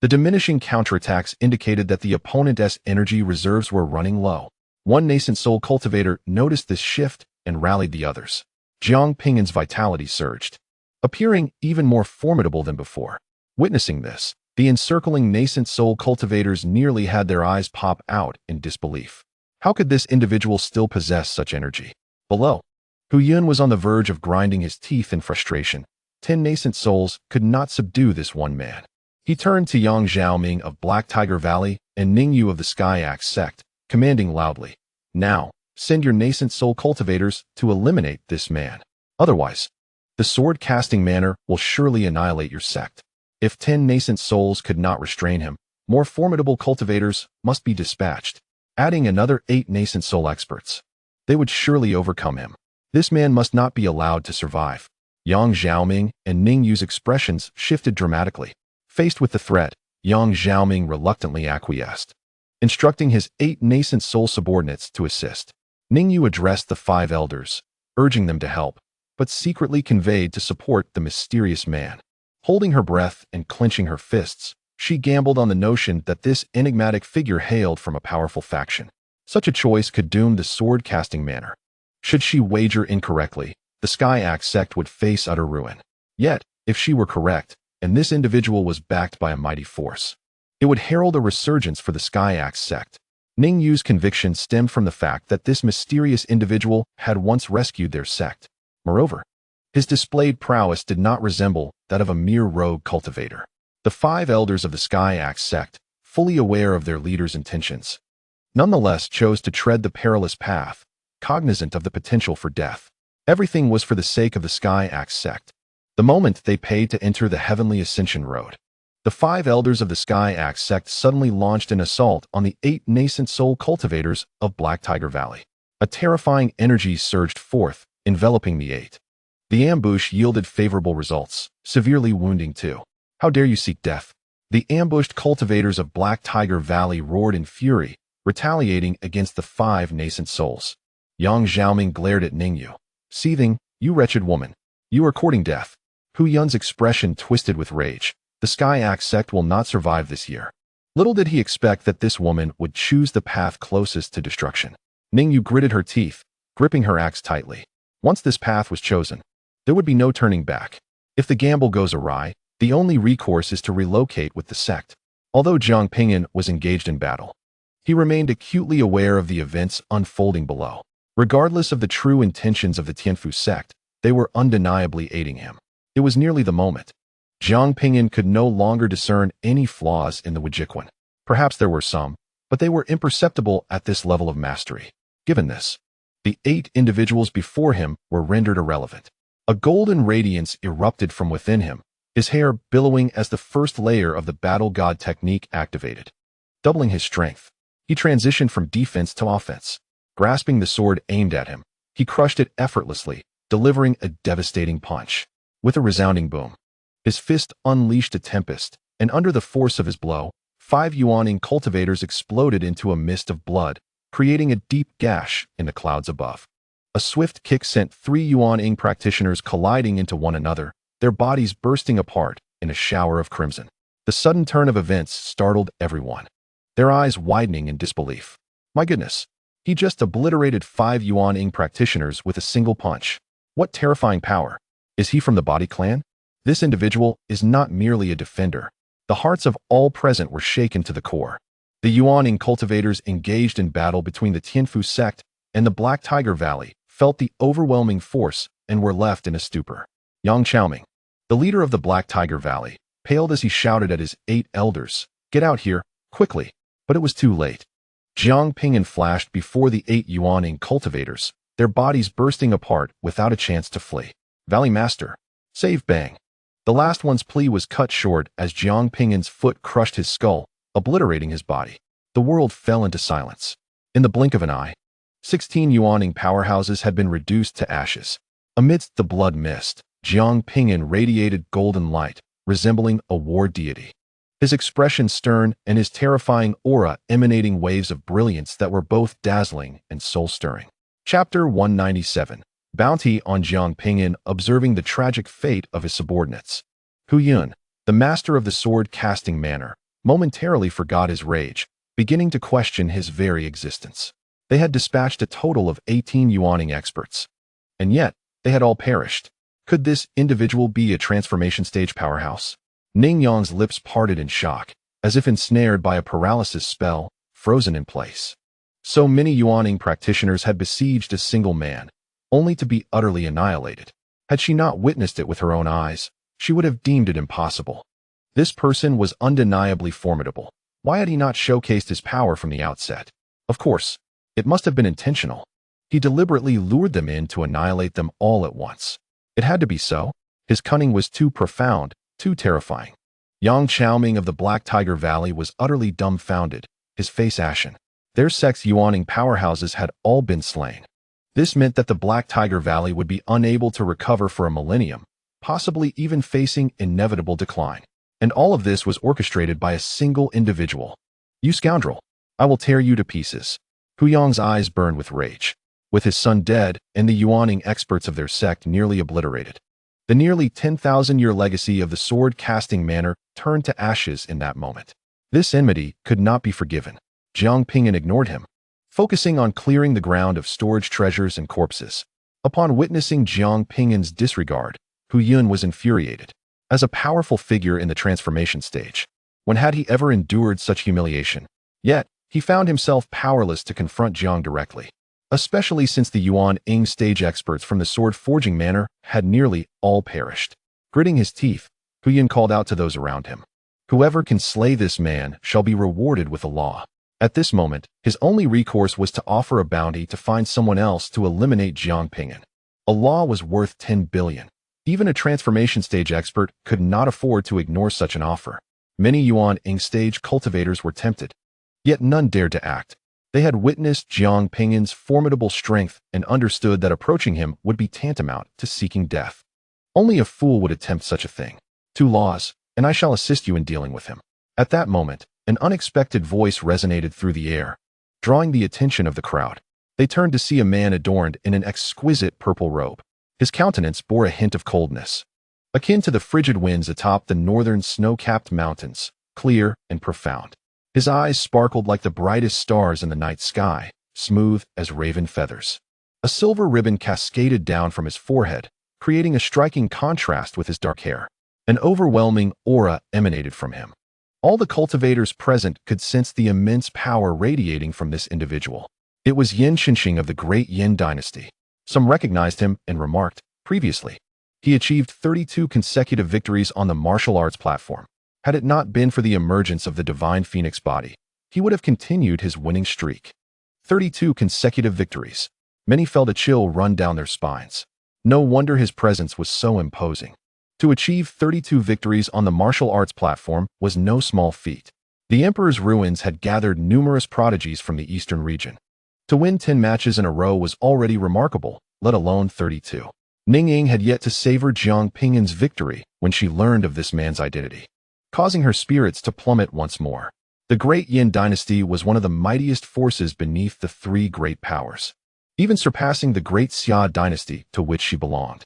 The diminishing counterattacks indicated that the opponent's energy reserves were running low. One Nascent Soul cultivator noticed this shift and rallied the others. Jiang Ping'an's vitality surged, appearing even more formidable than before. Witnessing this, the encircling Nascent Soul cultivators nearly had their eyes pop out in disbelief. How could this individual still possess such energy? Below, Hu Yun was on the verge of grinding his teeth in frustration. 10 Nascent Souls could not subdue this one man. He turned to Yang Xiaoming of Black Tiger Valley and Ning Yu of the Sky Axe sect, commanding loudly, "Now, send your Nascent Soul cultivators to eliminate this man. Otherwise, the sword-casting manner will surely annihilate your sect." If 10 Nascent Souls could not restrain him, more formidable cultivators must be dispatched, adding another 8 Nascent Soul experts. They would surely overcome him. This man must not be allowed to survive. Yang Xiaoming and Ning Yu's expressions shifted dramatically. Faced with the threat, Yang Xiaoming reluctantly acquiesced, instructing his 8 Nascent Soul subordinates to assist. Ning Yu addressed the 5 elders, urging them to help, but secretly conveyed to support the mysterious man. Holding her breath and clenching her fists, she gambled on the notion that this enigmatic figure hailed from a powerful faction. Such a choice could doom the sword-casting manner. Should she wager incorrectly, the Sky Axe sect would face utter ruin. Yet, if she were correct, and this individual was backed by a mighty force, it would herald a resurgence for the Sky Axe sect. Ning Yu's conviction stemmed from the fact that this mysterious individual had once rescued their sect. Moreover, his displayed prowess did not resemble that of a mere rogue cultivator. The 5 elders of the Sky Axe sect, fully aware of their leader's intentions, nonetheless chose to tread the perilous path, cognizant of the potential for death. Everything was for the sake of the Sky Axe sect. The moment they paid to enter the Heavenly Ascension Road, the 5 elders of the Sky Axe sect suddenly launched an assault on the 8 Nascent Soul cultivators of Black Tiger Valley. A terrifying energy surged forth, enveloping the 8. The ambush yielded favorable results, severely wounding 2. "How dare you seek death?" The ambushed cultivators of Black Tiger Valley roared in fury, retaliating against the 5 Nascent Souls. Yang Xiaoming glared at Ning Yu, seething, "You wretched woman. You are courting death." Hu Yun's expression twisted with rage. The Sky Axe sect will not survive this year. Little did he expect that this woman would choose the path closest to destruction. Ning Yu gritted her teeth, gripping her axe tightly. Once this path was chosen, there would be no turning back. If the gamble goes awry, the only recourse is to relocate with the sect. Although Jiang Ping'an was engaged in battle, he remained acutely aware of the events unfolding below. Regardless of the true intentions of the Tianfu sect, they were undeniably aiding him. It was nearly the moment. Jiang Ping'an could no longer discern any flaws in the Wujikwan. Perhaps there were some, but they were imperceptible at this level of mastery. Given this, the 8 individuals before him were rendered irrelevant. A golden radiance erupted from within him, his hair billowing as the first layer of the battle god technique activated. Doubling his strength, he transitioned from defense to offense. Grasping the sword aimed at him, he crushed it effortlessly, delivering a devastating punch. With a resounding boom, his fist unleashed a tempest, and under the force of his blow, 5 Yuaning cultivators exploded into a mist of blood, creating a deep gash in the clouds above. A swift kick sent 3 Yuan practitioners colliding into one another, their bodies bursting apart in a shower of crimson. The sudden turn of events startled everyone, their eyes widening in disbelief. My goodness, he just obliterated 5 Yuan practitioners with a single punch. What terrifying power! Is he from the Body Clan? This individual is not merely a defender. The hearts of all present were shaken to the core. The Yuan cultivators engaged in battle between the Tianfu sect and the Black Tiger Valley felt the overwhelming force and were left in a stupor. Yang Qiaoming, the leader of the Black Tiger Valley, paled as he shouted at his 8 elders, "Get out here, quickly!" But it was too late. Jiang Ping'an flashed before the 8 Yuan cultivators, their bodies bursting apart without a chance to flee. "Valley Master, save Bang!" The last one's plea was cut short as Jiang Ping'an's foot crushed his skull, obliterating his body. The world fell into silence. In the blink of an eye, 16 Yuan powerhouses had been reduced to ashes. Amidst the blood mist, Jiang Ping'an radiated golden light, resembling a war deity. His expression stern and his terrifying aura emanating waves of brilliance that were both dazzling and soul-stirring. Chapter 197. Bounty on Jiang Ping'an observing the tragic fate of his subordinates. Hu Yun, the master of the sword-casting manner, momentarily forgot his rage, beginning to question his very existence. They had dispatched a total of 18 Yuan experts. And yet, they had all perished. Could this individual be a transformation stage powerhouse? Ning Yang's lips parted in shock, as if ensnared by a paralysis spell, frozen in place. So many Yuan practitioners had besieged a single man, only to be utterly annihilated. Had she not witnessed it with her own eyes, she would have deemed it impossible. This person was undeniably formidable. Why had he not showcased his power from the outset? Of course, it must have been intentional. He deliberately lured them in to annihilate them all at once. It had to be so. His cunning was too profound, too terrifying. Yang Qiaoming of the Black Tiger Valley was utterly dumbfounded, his face ashen. Their sect's Yuan powerhouses had all been slain. This meant that the Black Tiger Valley would be unable to recover for a millennium, possibly even facing inevitable decline. And all of this was orchestrated by a single individual. "You scoundrel! I will tear you to pieces." Hu Yang's eyes burned with rage. With his son dead and the Yuan experts of their sect nearly obliterated, the nearly 10,000-year legacy of the sword-casting manner turned to ashes in that moment. This enmity could not be forgiven. Jiang Ping'an ignored him, focusing on clearing the ground of storage treasures and corpses. Upon witnessing Jiang Ping'an's disregard, Hu Yun was infuriated. As a powerful figure in the transformation stage, when had he ever endured such humiliation? Yet, he found himself powerless to confront Jiang directly, especially since the Yuan stage experts from the sword-forging manner had nearly all perished. Gritting his teeth, Hu Yun called out to those around him, "Whoever can slay this man shall be rewarded with the law." At this moment, his only recourse was to offer a bounty to find someone else to eliminate Jiang Ping'an. A law was worth 10 billion. Even a transformation stage expert could not afford to ignore such an offer. Many Yuan stage cultivators were tempted, yet none dared to act. They had witnessed Jiang Ping'an's formidable strength and understood that approaching him would be tantamount to seeking death. Only a fool would attempt such a thing. "Two laws, and I shall assist you in dealing with him." At that moment, an unexpected voice resonated through the air, drawing the attention of the crowd. They turned to see a man adorned in an exquisite purple robe. His countenance bore a hint of coldness, akin to the frigid winds atop the northern snow-capped mountains, clear and profound. His eyes sparkled like the brightest stars in the night sky, smooth as raven feathers. A silver ribbon cascaded down from his forehead, creating a striking contrast with his dark hair. An overwhelming aura emanated from him. All the cultivators present could sense the immense power radiating from this individual. It was Yin Xinxing of the Great Yin Dynasty. Some recognized him and remarked, "Previously, he achieved 32 consecutive victories on the martial arts platform. Had it not been for the emergence of the divine phoenix body, he would have continued his winning streak." 32 consecutive victories. Many felt a chill run down their spines. No wonder his presence was so imposing. To achieve 32 victories on the martial arts platform was no small feat. The Emperor's ruins had gathered numerous prodigies from the eastern region. To win 10 matches in a row was already remarkable, let alone 32. Ning Ying had yet to savor Jiang Ping'an's victory when she learned of this man's identity, causing her spirits to plummet once more. The Great Yin dynasty was one of the mightiest forces beneath the three great powers, even surpassing the Great Xia dynasty to which she belonged.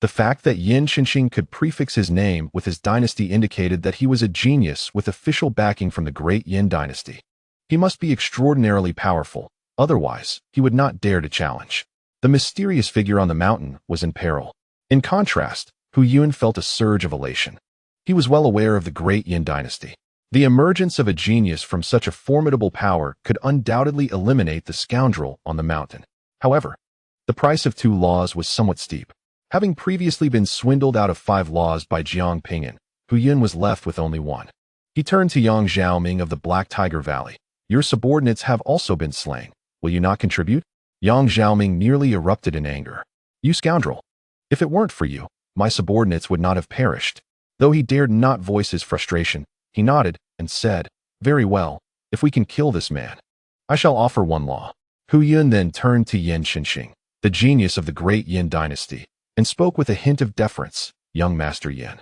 The fact that Yin Qinxing could prefix his name with his dynasty indicated that he was a genius with official backing from the Great Yin dynasty. He must be extraordinarily powerful, otherwise he would not dare to challenge. The mysterious figure on the mountain was in peril. In contrast, Hu Yun felt a surge of elation. He was well aware of the Great Yin dynasty. The emergence of a genius from such a formidable power could undoubtedly eliminate the scoundrel on the mountain. However, the price of 2 laws was somewhat steep. Having previously been swindled out of 5 laws by Jiang Ping'an, Hu Yun was left with only 1. He turned to Yang Xiaoming of the Black Tiger Valley. Your subordinates have also been slain. Will you not contribute? Yang Xiaoming nearly erupted in anger. You scoundrel! If it weren't for you, my subordinates would not have perished. Though he dared not voice his frustration, he nodded and said, very well, if we can kill this man, I shall offer 1 law. Hu Yun then turned to Yin Qinxing, the genius of the Great Yin dynasty, and spoke with a hint of deference, young Master Yin.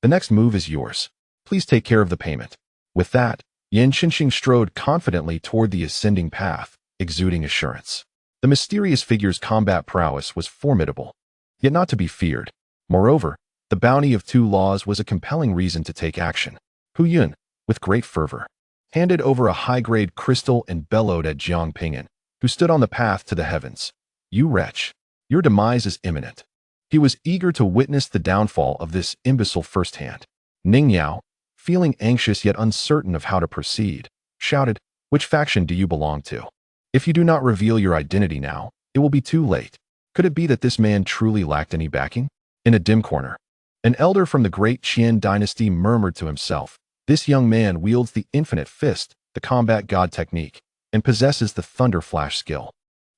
The next move is yours. Please take care of the payment. With that, Yin Qinxing strode confidently toward the ascending path, exuding assurance. The mysterious figure's combat prowess was formidable, yet not to be feared. Moreover, the bounty of 2 laws was a compelling reason to take action. Hu Yun, with great fervor, handed over a high-grade crystal and bellowed at Jiang Ping'an, who stood on the path to the heavens. You wretch, your demise is imminent. He was eager to witness the downfall of this imbecile firsthand. Ning Yao, feeling anxious yet uncertain of how to proceed, shouted, which faction do you belong to? If you do not reveal your identity now, it will be too late. Could it be that this man truly lacked any backing? In a dim corner, an elder from the Great Qian dynasty murmured to himself, this young man wields the infinite fist, the combat god technique, and possesses the thunder flash skill.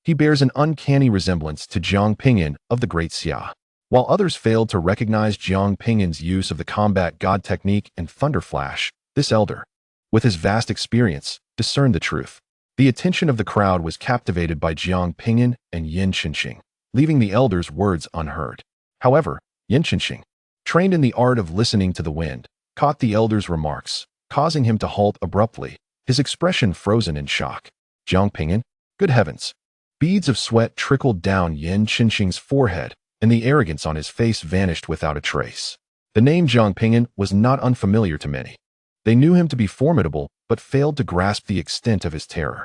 He bears an uncanny resemblance to Jiang Ping'an of the Great Xia. While others failed to recognize Jiang Ping'an's use of the combat god technique and thunder flash, this elder, with his vast experience, discerned the truth. The attention of the crowd was captivated by Jiang Ping'an and Yin Qinxing, leaving the elder's words unheard. However, Yin Qinxing, trained in the art of listening to the wind, caught the elder's remarks, causing him to halt abruptly, his expression frozen in shock. Jiang Ping'an? Good heavens! Beads of sweat trickled down Yin Qinxing's forehead, and the arrogance on his face vanished without a trace. The name Jiang Ping'an was not unfamiliar to many. They knew him to be formidable, but failed to grasp the extent of his terror.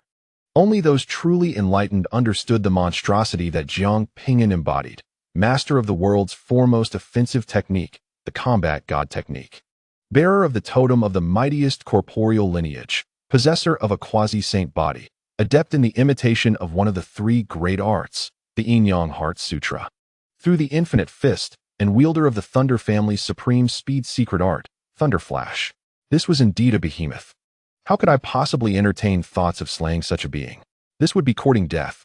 Only those truly enlightened understood the monstrosity that Jiang Ping'an embodied, master of the world's foremost offensive technique, the combat god technique. Bearer of the totem of the mightiest corporeal lineage, possessor of a quasi-saint body, adept in the imitation of one of the 3 great arts, the Yin-Yang Heart Sutra. Through the infinite fist, and wielder of the Thunder family's supreme speed secret art, Thunder Flash. This was indeed a behemoth. How could I possibly entertain thoughts of slaying such a being? This would be courting death.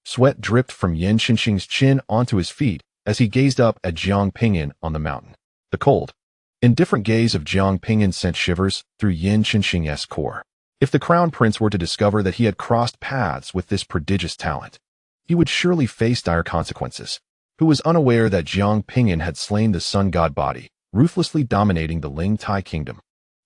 Sweat dripped from Yin Qinxing's chin onto his feet as he gazed up at Jiang Ping'an on the mountain. The cold, indifferent gaze of Jiang Ping'an sent shivers through Yin Qinxing's core. If the crown prince were to discover that he had crossed paths with this prodigious talent, he would surely face dire consequences. Who was unaware that Jiang Ping'an had slain the sun god body, ruthlessly dominating the Ling Tai kingdom?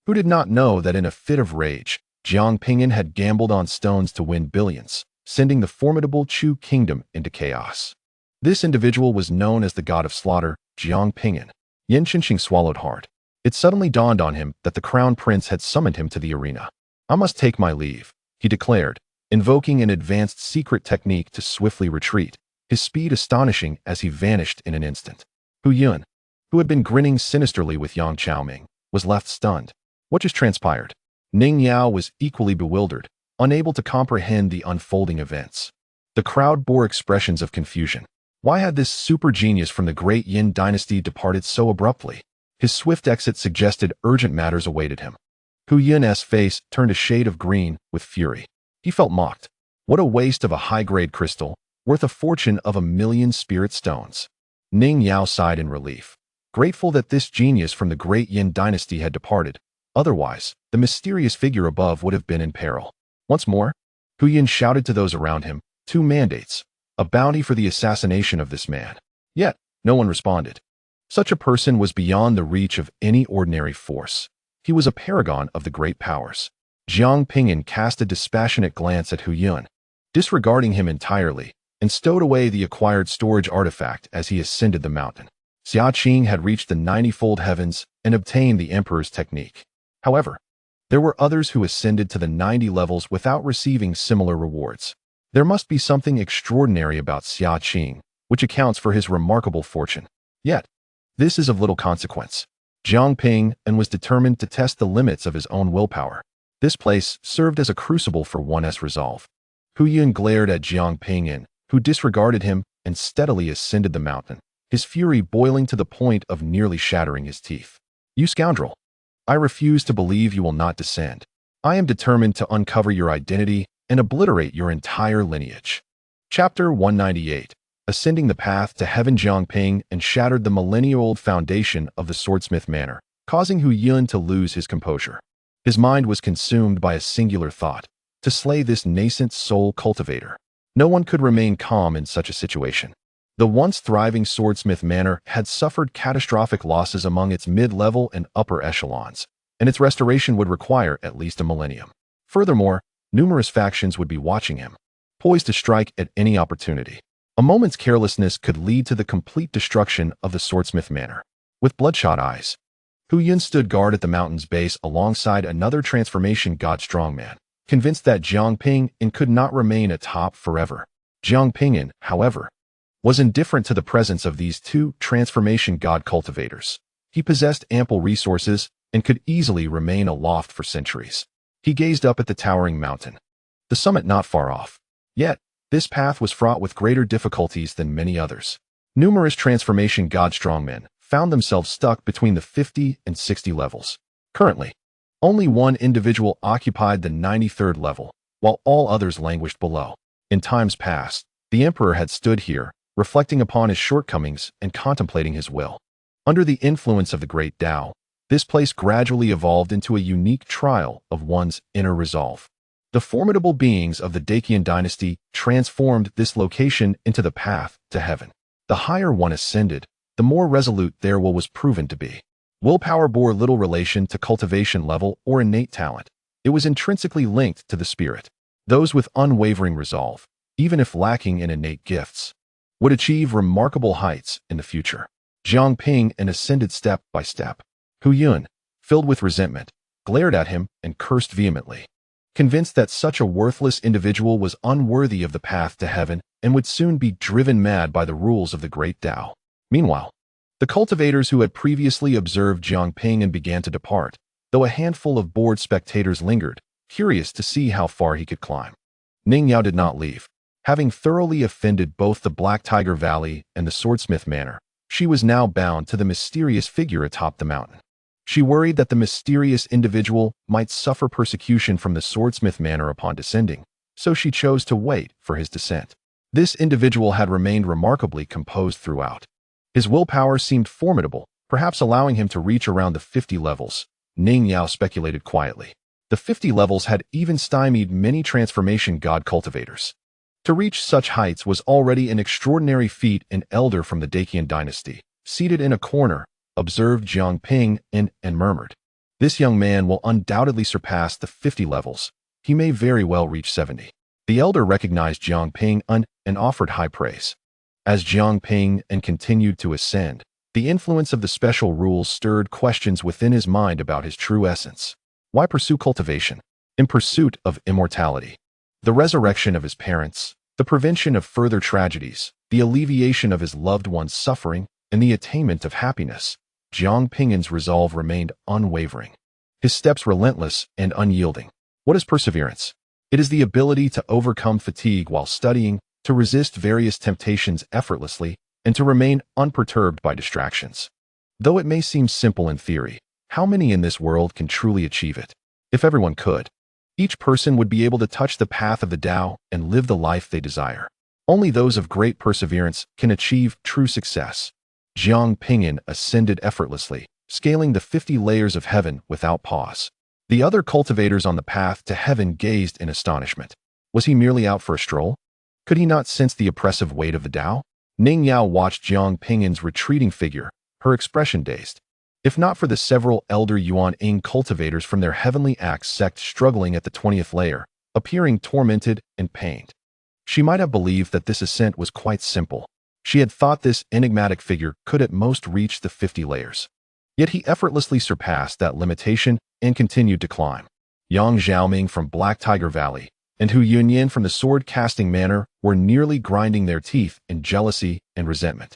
Who did not know that in a fit of rage, Jiang Ping'an had gambled on stones to win billions, sending the formidable Chu kingdom into chaos? This individual was known as the god of slaughter, Jiang Ping'an. Yin Qinxing swallowed hard. It suddenly dawned on him that the crown prince had summoned him to the arena. I must take my leave, he declared, invoking an advanced secret technique to swiftly retreat, his speed astonishing as he vanished in an instant. Hu Yun, who had been grinning sinisterly with Yang Xiaoming, was left stunned. What just transpired? Ning Yao was equally bewildered, unable to comprehend the unfolding events. The crowd bore expressions of confusion. Why had this super genius from the Great Yin dynasty departed so abruptly? His swift exit suggested urgent matters awaited him. Hu Yun's face turned a shade of green with fury. He felt mocked. What a waste of a high-grade crystal, worth a fortune of 1,000,000 spirit stones. Ning Yao sighed in relief, grateful that this genius from the Great Yin dynasty had departed. Otherwise, the mysterious figure above would have been in peril. Once more, Hu Yun shouted to those around him, 2 mandates, a bounty for the assassination of this man. Yet, no one responded. Such a person was beyond the reach of any ordinary force. He was a paragon of the great powers. Jiang Ping'an cast a dispassionate glance at Hu Yun, disregarding him entirely, and stowed away the acquired storage artifact as he ascended the mountain. Xia Qing had reached the 90-fold heavens and obtained the Emperor's technique. However, there were others who ascended to the 90 levels without receiving similar rewards. There must be something extraordinary about Xia Qing, which accounts for his remarkable fortune. Yet, this is of little consequence. Jiang Ping'an was determined to test the limits of his own willpower. This place served as a crucible for one's resolve. Hu Yun glared at Jiang Ping'an, who disregarded him and steadily ascended the mountain, his fury boiling to the point of nearly shattering his teeth. "You scoundrel! I refuse to believe you will not descend. I am determined to uncover your identity and obliterate your entire lineage." Chapter 198. Ascending the path to heaven. Jiang Ping'an shattered the millennia-old foundation of the swordsmith manor, causing Hu Yun to lose his composure. His mind was consumed by a singular thought: to slay this nascent soul cultivator. No one could remain calm in such a situation. The once thriving swordsmith manor had suffered catastrophic losses among its mid-level and upper echelons, and its restoration would require at least a millennium. Furthermore, numerous factions would be watching him, poised to strike at any opportunity. A moment's carelessness could lead to the complete destruction of the swordsmith manor. With bloodshot eyes, Hu Yun stood guard at the mountain's base alongside another transformation god strongman, convinced that Jiang Ping'an could not remain atop forever. Jiang Ping'an, however, was indifferent to the presence of these two transformation god cultivators. He possessed ample resources and could easily remain aloft for centuries. He gazed up at the towering mountain, the summit not far off. Yet, this path was fraught with greater difficulties than many others. Numerous transformation god strongmen found themselves stuck between the 50 and 60 levels. Currently, only one individual occupied the 93rd level, while all others languished below. In times past, the Emperor had stood here, reflecting upon his shortcomings and contemplating his will. Under the influence of the great Tao, this place gradually evolved into a unique trial of one's inner resolve. The formidable beings of the Dacian dynasty transformed this location into the path to heaven. The higher one ascended, the more resolute their will was proven to be. Willpower bore little relation to cultivation level or innate talent. It was intrinsically linked to the spirit. Those with unwavering resolve, even if lacking in innate gifts, would achieve remarkable heights in the future. Jiang Ping'an ascended step by step. Hu Yun, filled with resentment, glared at him and cursed vehemently, convinced that such a worthless individual was unworthy of the path to heaven and would soon be driven mad by the rules of the great Tao. Meanwhile, the cultivators who had previously observed Jiang Ping'an began to depart, though a handful of bored spectators lingered, curious to see how far he could climb. Ning Yao did not leave. Having thoroughly offended both the Black Tiger Valley and the Swordsmith Manor, she was now bound to the mysterious figure atop the mountain. She worried that the mysterious individual might suffer persecution from the Swordsmith Manor upon descending, so she chose to wait for his descent. This individual had remained remarkably composed throughout. His willpower seemed formidable, perhaps allowing him to reach around the 50 levels. Ning Yao speculated quietly. The 50 levels had even stymied many transformation god cultivators. To reach such heights was already an extraordinary feat. An elder from the Dacian dynasty, seated in a corner, observed Jiang Ping'an and murmured, "This young man will undoubtedly surpass the 50 levels. He may very well reach 70. The elder recognized Jiang Ping'an and offered high praise. As Jiang Ping'an continued to ascend, the influence of the special rules stirred questions within his mind about his true essence. Why pursue cultivation? In pursuit of immortality, the resurrection of his parents, the prevention of further tragedies, the alleviation of his loved one's suffering, and the attainment of happiness. Jiang Ping'an's resolve remained unwavering, his steps relentless and unyielding. What is perseverance? It is the ability to overcome fatigue while studying, to resist various temptations effortlessly, and to remain unperturbed by distractions. Though it may seem simple in theory, how many in this world can truly achieve it? If everyone could, each person would be able to touch the path of the Tao and live the life they desire. Only those of great perseverance can achieve true success. Jiang Ping'an ascended effortlessly, scaling the 50 layers of heaven without pause. The other cultivators on the path to heaven gazed in astonishment. Was he merely out for a stroll? Could he not sense the oppressive weight of the Tao? Ning Yao watched Jiang Ping'an's retreating figure, her expression dazed. if not for the several elder Yuan-ing cultivators from their Heavenly Axe sect struggling at the 20th layer, appearing tormented and pained. She might have believed that this ascent was quite simple. She had thought this enigmatic figure could at most reach the 50 layers. Yet he effortlessly surpassed that limitation and continued to climb. Yang Xiaoming from Black Tiger Valley and Hu Yunyan from the sword-casting manor were nearly grinding their teeth in jealousy and resentment.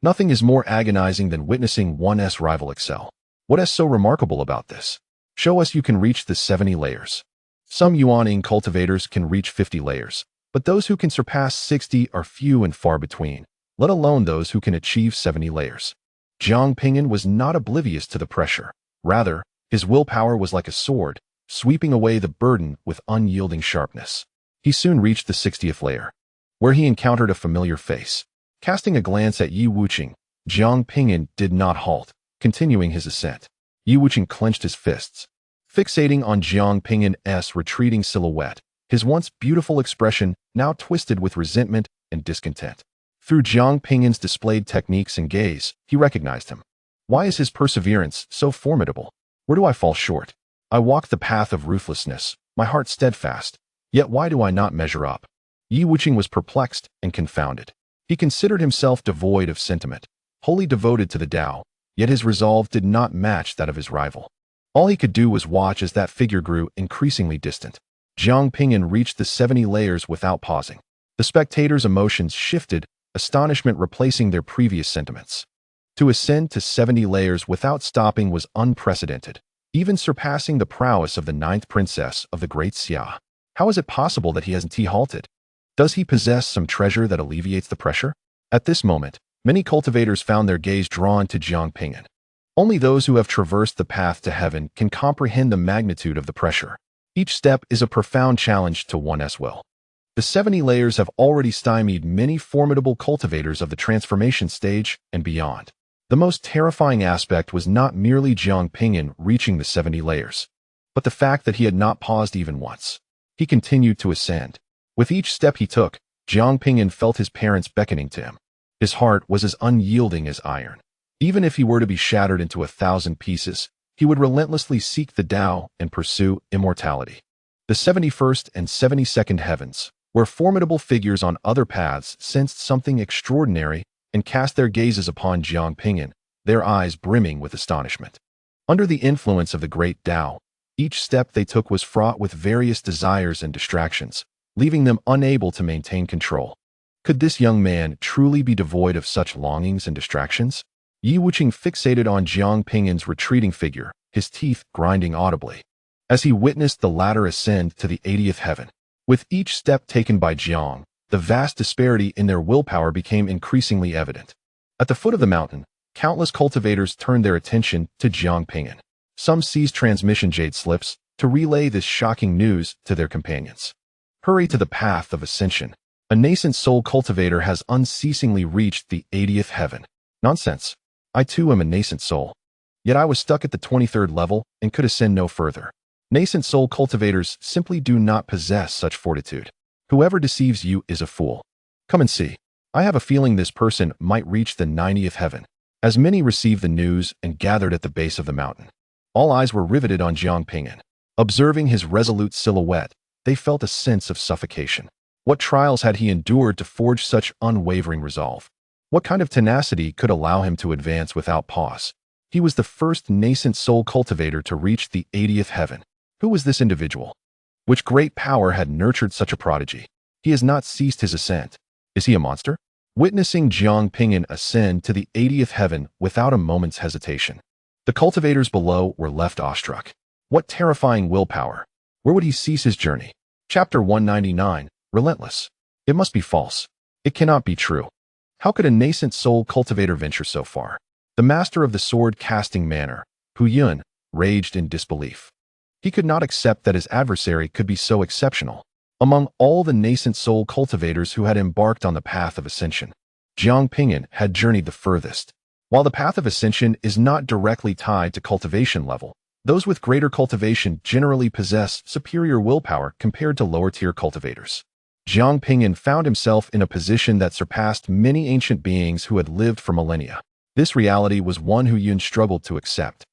Nothing is more agonizing than witnessing one's rival excel. What is so remarkable about this? Show us you can reach the 70 layers. Some Yuan-ing cultivators can reach 50 layers, but those who can surpass 60 are few and far between, let alone those who can achieve 70 layers. Jiang Ping'an was not oblivious to the pressure. Rather, his willpower was like a sword, sweeping away the burden with unyielding sharpness. He soon reached the 60th layer, where he encountered a familiar face. Casting a glance at Yi Wuqing, Jiang Ping'an did not halt, continuing his ascent. Yi Wuqing clenched his fists, fixating on Jiang Ping'an's retreating silhouette, his once beautiful expression now twisted with resentment and discontent. Through Jiang Ping'an's displayed techniques and gaze, he recognized him. Why is his perseverance so formidable? Where do I fall short? I walk the path of ruthlessness, my heart steadfast, yet why do I not measure up? Yi Wuqing was perplexed and confounded. He considered himself devoid of sentiment, wholly devoted to the Tao, yet his resolve did not match that of his rival. All he could do was watch as that figure grew increasingly distant. Jiang Ping'an reached the 70 layers without pausing. The spectators' emotions shifted, astonishment replacing their previous sentiments. To ascend to 70 layers without stopping was unprecedented, even surpassing the prowess of the 9th princess of the great Xia. How is it possible that he hasn't halted? Does he possess some treasure that alleviates the pressure? At this moment, many cultivators found their gaze drawn to Jiang Ping'an. Only those who have traversed the path to heaven can comprehend the magnitude of the pressure. Each step is a profound challenge to one's will. The 70 layers have already stymied many formidable cultivators of the transformation stage and beyond. The most terrifying aspect was not merely Jiang Ping'an reaching the 70 layers, but the fact that he had not paused even once. He continued to ascend. With each step he took, Jiang Ping'an felt his parents beckoning to him. His heart was as unyielding as iron. Even if he were to be shattered into 1,000 pieces, he would relentlessly seek the Tao and pursue immortality. The 71st and 72nd heavens, where formidable figures on other paths sensed something extraordinary and cast their gazes upon Jiang Ping'an, their eyes brimming with astonishment. Under the influence of the great Tao, each step they took was fraught with various desires and distractions, leaving them unable to maintain control. Could this young man truly be devoid of such longings and distractions? Yi Wuqing fixated on Jiang Ping'an's retreating figure, his teeth grinding audibly, as he witnessed the latter ascend to the 80th heaven. With each step taken by Jiang, the vast disparity in their willpower became increasingly evident. At the foot of the mountain, countless cultivators turned their attention to Jiang Ping'an. Some seized transmission jade slips to relay this shocking news to their companions. Hurry to the path of ascension. A nascent soul cultivator has unceasingly reached the 80th heaven. Nonsense. I too am a nascent soul. Yet I was stuck at the 23rd level and could ascend no further. Nascent soul cultivators simply do not possess such fortitude. Whoever deceives you is a fool. Come and see. I have a feeling this person might reach the 90th heaven. As many received the news and gathered at the base of the mountain, all eyes were riveted on Jiang Ping'an. Observing his resolute silhouette, they felt a sense of suffocation. What trials had he endured to forge such unwavering resolve? What kind of tenacity could allow him to advance without pause? He was the first nascent soul cultivator to reach the 80th heaven. Who was this individual? Which great power had nurtured such a prodigy? He has not ceased his ascent. Is he a monster? Witnessing Jiang Ping'an ascend to the 80th heaven without a moment's hesitation, the cultivators below were left awestruck. What terrifying willpower! Where would he cease his journey? Chapter 199, Relentless. It must be false. It cannot be true. How could a nascent soul cultivator venture so far? The master of the sword-casting manor, Hu Yun, raged in disbelief. He could not accept that his adversary could be so exceptional. Among all the nascent soul cultivators who had embarked on the path of ascension, Jiang Ping'an had journeyed the furthest. While the path of ascension is not directly tied to cultivation level, those with greater cultivation generally possess superior willpower compared to lower-tier cultivators. Jiang Ping'an found himself in a position that surpassed many ancient beings who had lived for millennia. This reality was one Hu Yun struggled to accept,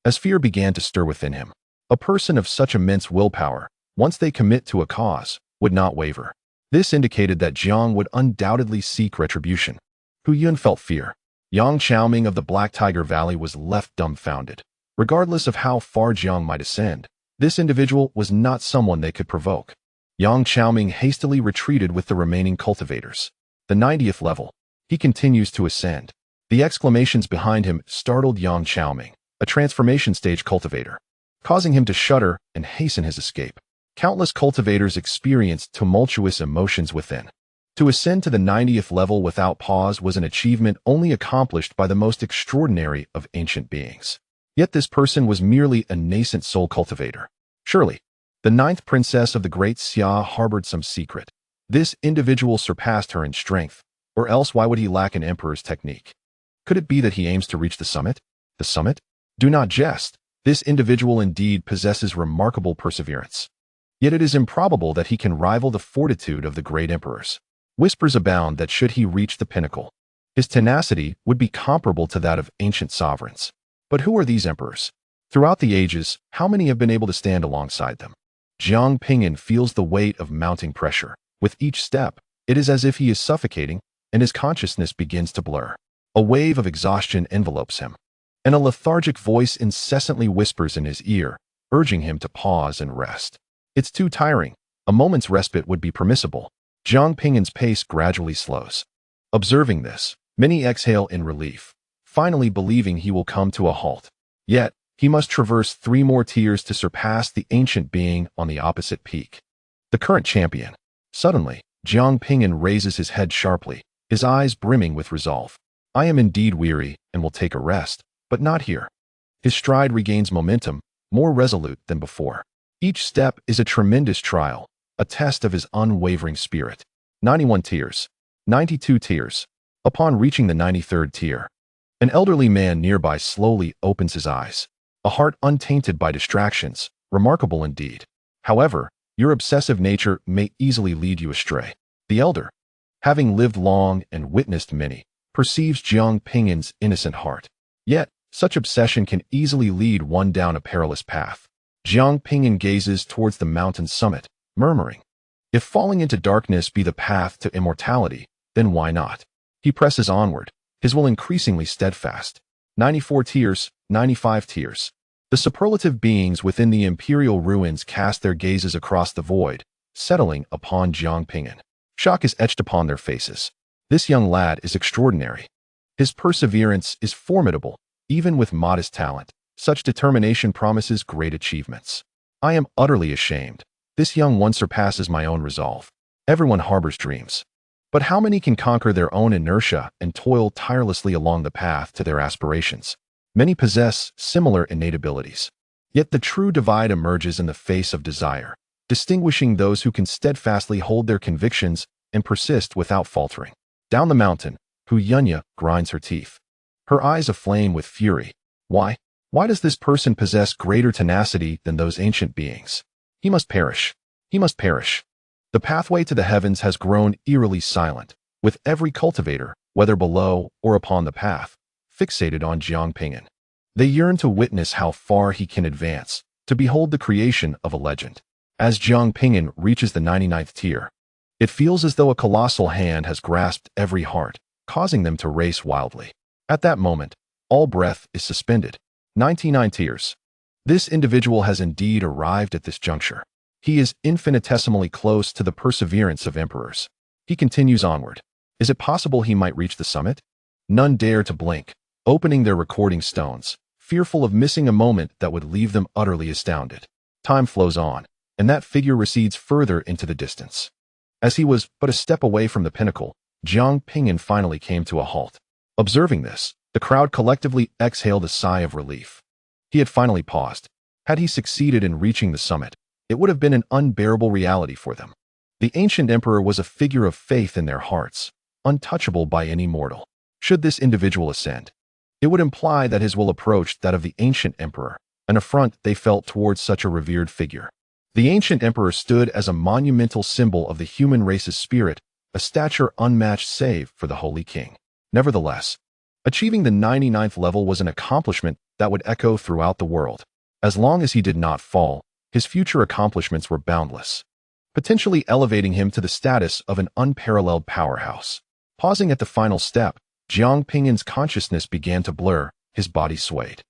as fear began to stir within him. A person of such immense willpower, once they commit to a cause, would not waver. This indicated that Jiang would undoubtedly seek retribution. Hu Yun felt fear. Yang Qiaoming of the Black Tiger Valley was left dumbfounded. Regardless of how far Jiang might ascend, this individual was not someone they could provoke. Yang Qiaoming hastily retreated with the remaining cultivators. The 90th level. He continues to ascend. The exclamations behind him startled Yang Qiaoming, a transformation stage cultivator, causing him to shudder and hasten his escape. Countless cultivators experienced tumultuous emotions within. To ascend to the 90th level without pause was an achievement only accomplished by the most extraordinary of ancient beings. Yet this person was merely a nascent soul cultivator. Surely, the 9th princess of the great Xia harbored some secret. This individual surpassed her in strength, or else why would he lack an emperor's technique? Could it be that he aims to reach the summit? The summit? Do not jest. This individual indeed possesses remarkable perseverance. Yet it is improbable that he can rival the fortitude of the great emperors. Whispers abound that should he reach the pinnacle, his tenacity would be comparable to that of ancient sovereigns. But who are these emperors? Throughout the ages, how many have been able to stand alongside them? Jiang Ping'an feels the weight of mounting pressure. With each step, it is as if he is suffocating, and his consciousness begins to blur. A wave of exhaustion envelopes him, and a lethargic voice incessantly whispers in his ear, urging him to pause and rest. It's too tiring. A moment's respite would be permissible. Jiang Ping'an's pace gradually slows. Observing this, many exhale in relief, finally believing he will come to a halt. Yet, he must traverse 3 more tiers to surpass the ancient being on the opposite peak. The current champion. Suddenly, Jiang Ping'an raises his head sharply, his eyes brimming with resolve. I am indeed weary and will take a rest, but not here. His stride regains momentum, more resolute than before. Each step is a tremendous trial, a test of his unwavering spirit. 91 tiers. 92 tiers. Upon reaching the 93rd tier, an elderly man nearby slowly opens his eyes. A heart untainted by distractions, remarkable indeed. However, your obsessive nature may easily lead you astray. The elder, having lived long and witnessed many, perceives Jiang Ping'an's innocent heart. Yet, such obsession can easily lead one down a perilous path. Jiang Ping'an gazes towards the mountain's summit, murmuring, if falling into darkness be the path to immortality, then why not? He presses onward, his will increasingly steadfast. 94 tiers, 95 tiers. The superlative beings within the imperial ruins cast their gazes across the void, settling upon Jiang Ping'an. Shock is etched upon their faces. This young lad is extraordinary. His perseverance is formidable, even with modest talent. Such determination promises great achievements. I am utterly ashamed. This young one surpasses my own resolve. Everyone harbors dreams. But how many can conquer their own inertia and toil tirelessly along the path to their aspirations? Many possess similar innate abilities. Yet the true divide emerges in the face of desire, distinguishing those who can steadfastly hold their convictions and persist without faltering. Down the mountain, Hu Yun grinds her teeth, her eyes aflame with fury. Why? Why does this person possess greater tenacity than those ancient beings? He must perish. He must perish. The pathway to the heavens has grown eerily silent, with every cultivator, whether below or upon the path, fixated on Jiang Ping'an. They yearn to witness how far he can advance, to behold the creation of a legend. As Jiang Ping'an reaches the 99th tier, it feels as though a colossal hand has grasped every heart, causing them to race wildly. At that moment, all breath is suspended. 99 tiers. This individual has indeed arrived at this juncture. He is infinitesimally close to the perseverance of emperors. He continues onward. Is it possible he might reach the summit? None dare to blink, opening their recording stones, fearful of missing a moment that would leave them utterly astounded. Time flows on, and that figure recedes further into the distance. As he was but a step away from the pinnacle, Jiang Ping'an finally came to a halt. Observing this, the crowd collectively exhaled a sigh of relief. He had finally paused. Had he succeeded in reaching the summit, it would have been an unbearable reality for them. The ancient emperor was a figure of faith in their hearts, untouchable by any mortal. Should this individual ascend, it would imply that his will approached that of the ancient emperor, an affront they felt towards such a revered figure. The ancient emperor stood as a monumental symbol of the human race's spirit, a stature unmatched save for the holy king. Nevertheless, Achieving the 99th level was an accomplishment that would echo throughout the world. As long as he did not fall, his future accomplishments were boundless, potentially elevating him to the status of an unparalleled powerhouse. Pausing at the final step, Jiang Ping'an's consciousness began to blur, his body swayed,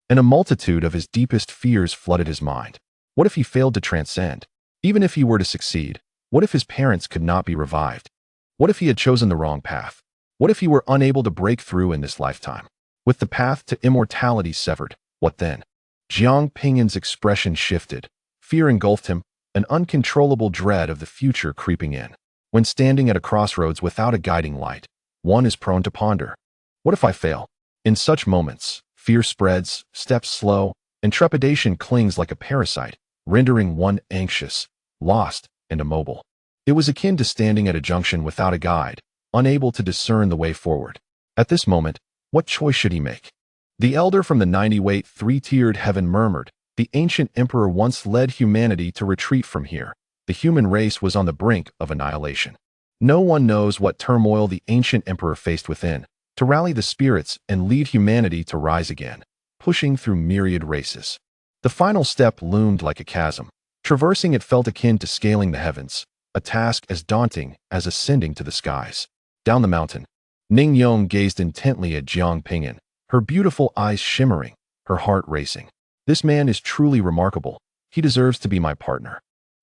and a multitude of his deepest fears flooded his mind. What if he failed to transcend? Even if he were to succeed, what if his parents could not be revived? What if he had chosen the wrong path? What if he were unable to break through in this lifetime? With the path to immortality severed, what then? Jiang Ping'an's expression shifted. Fear engulfed him, an uncontrollable dread of the future creeping in. When standing at a crossroads without a guiding light, one is prone to ponder. What if I fail? In such moments, fear spreads, steps slow, and trepidation clings like a parasite, rendering one anxious, lost, and immobile. It was akin to standing at a junction without a guide, unable to discern the way forward. At this moment, what choice should he make? The elder from the 90-weight, three-tiered heaven murmured, "The ancient emperor once led humanity to retreat from here. The human race was on the brink of annihilation. No one knows what turmoil the ancient emperor faced within, to rally the spirits and lead humanity to rise again, pushing through myriad races." The final step loomed like a chasm. Traversing it felt akin to scaling the heavens, a task as daunting as ascending to the skies. Down the mountain, Ning Yong gazed intently at Jiang Ping'an, her beautiful eyes shimmering, her heart racing. This man is truly remarkable. He deserves to be my partner.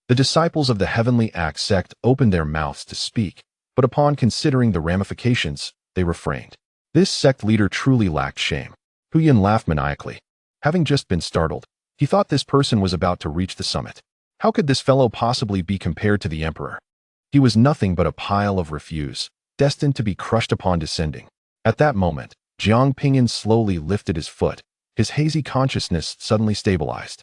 The disciples of the Heavenly Act sect opened their mouths to speak, but upon considering the ramifications, they refrained. This sect leader truly lacked shame. Huyan laughed maniacally. Having just been startled, he thought this person was about to reach the summit. How could this fellow possibly be compared to the emperor? He was nothing but a pile of refuse, destined to be crushed upon descending. At that moment, Jiang Ping'an slowly lifted his foot, his hazy consciousness suddenly stabilized.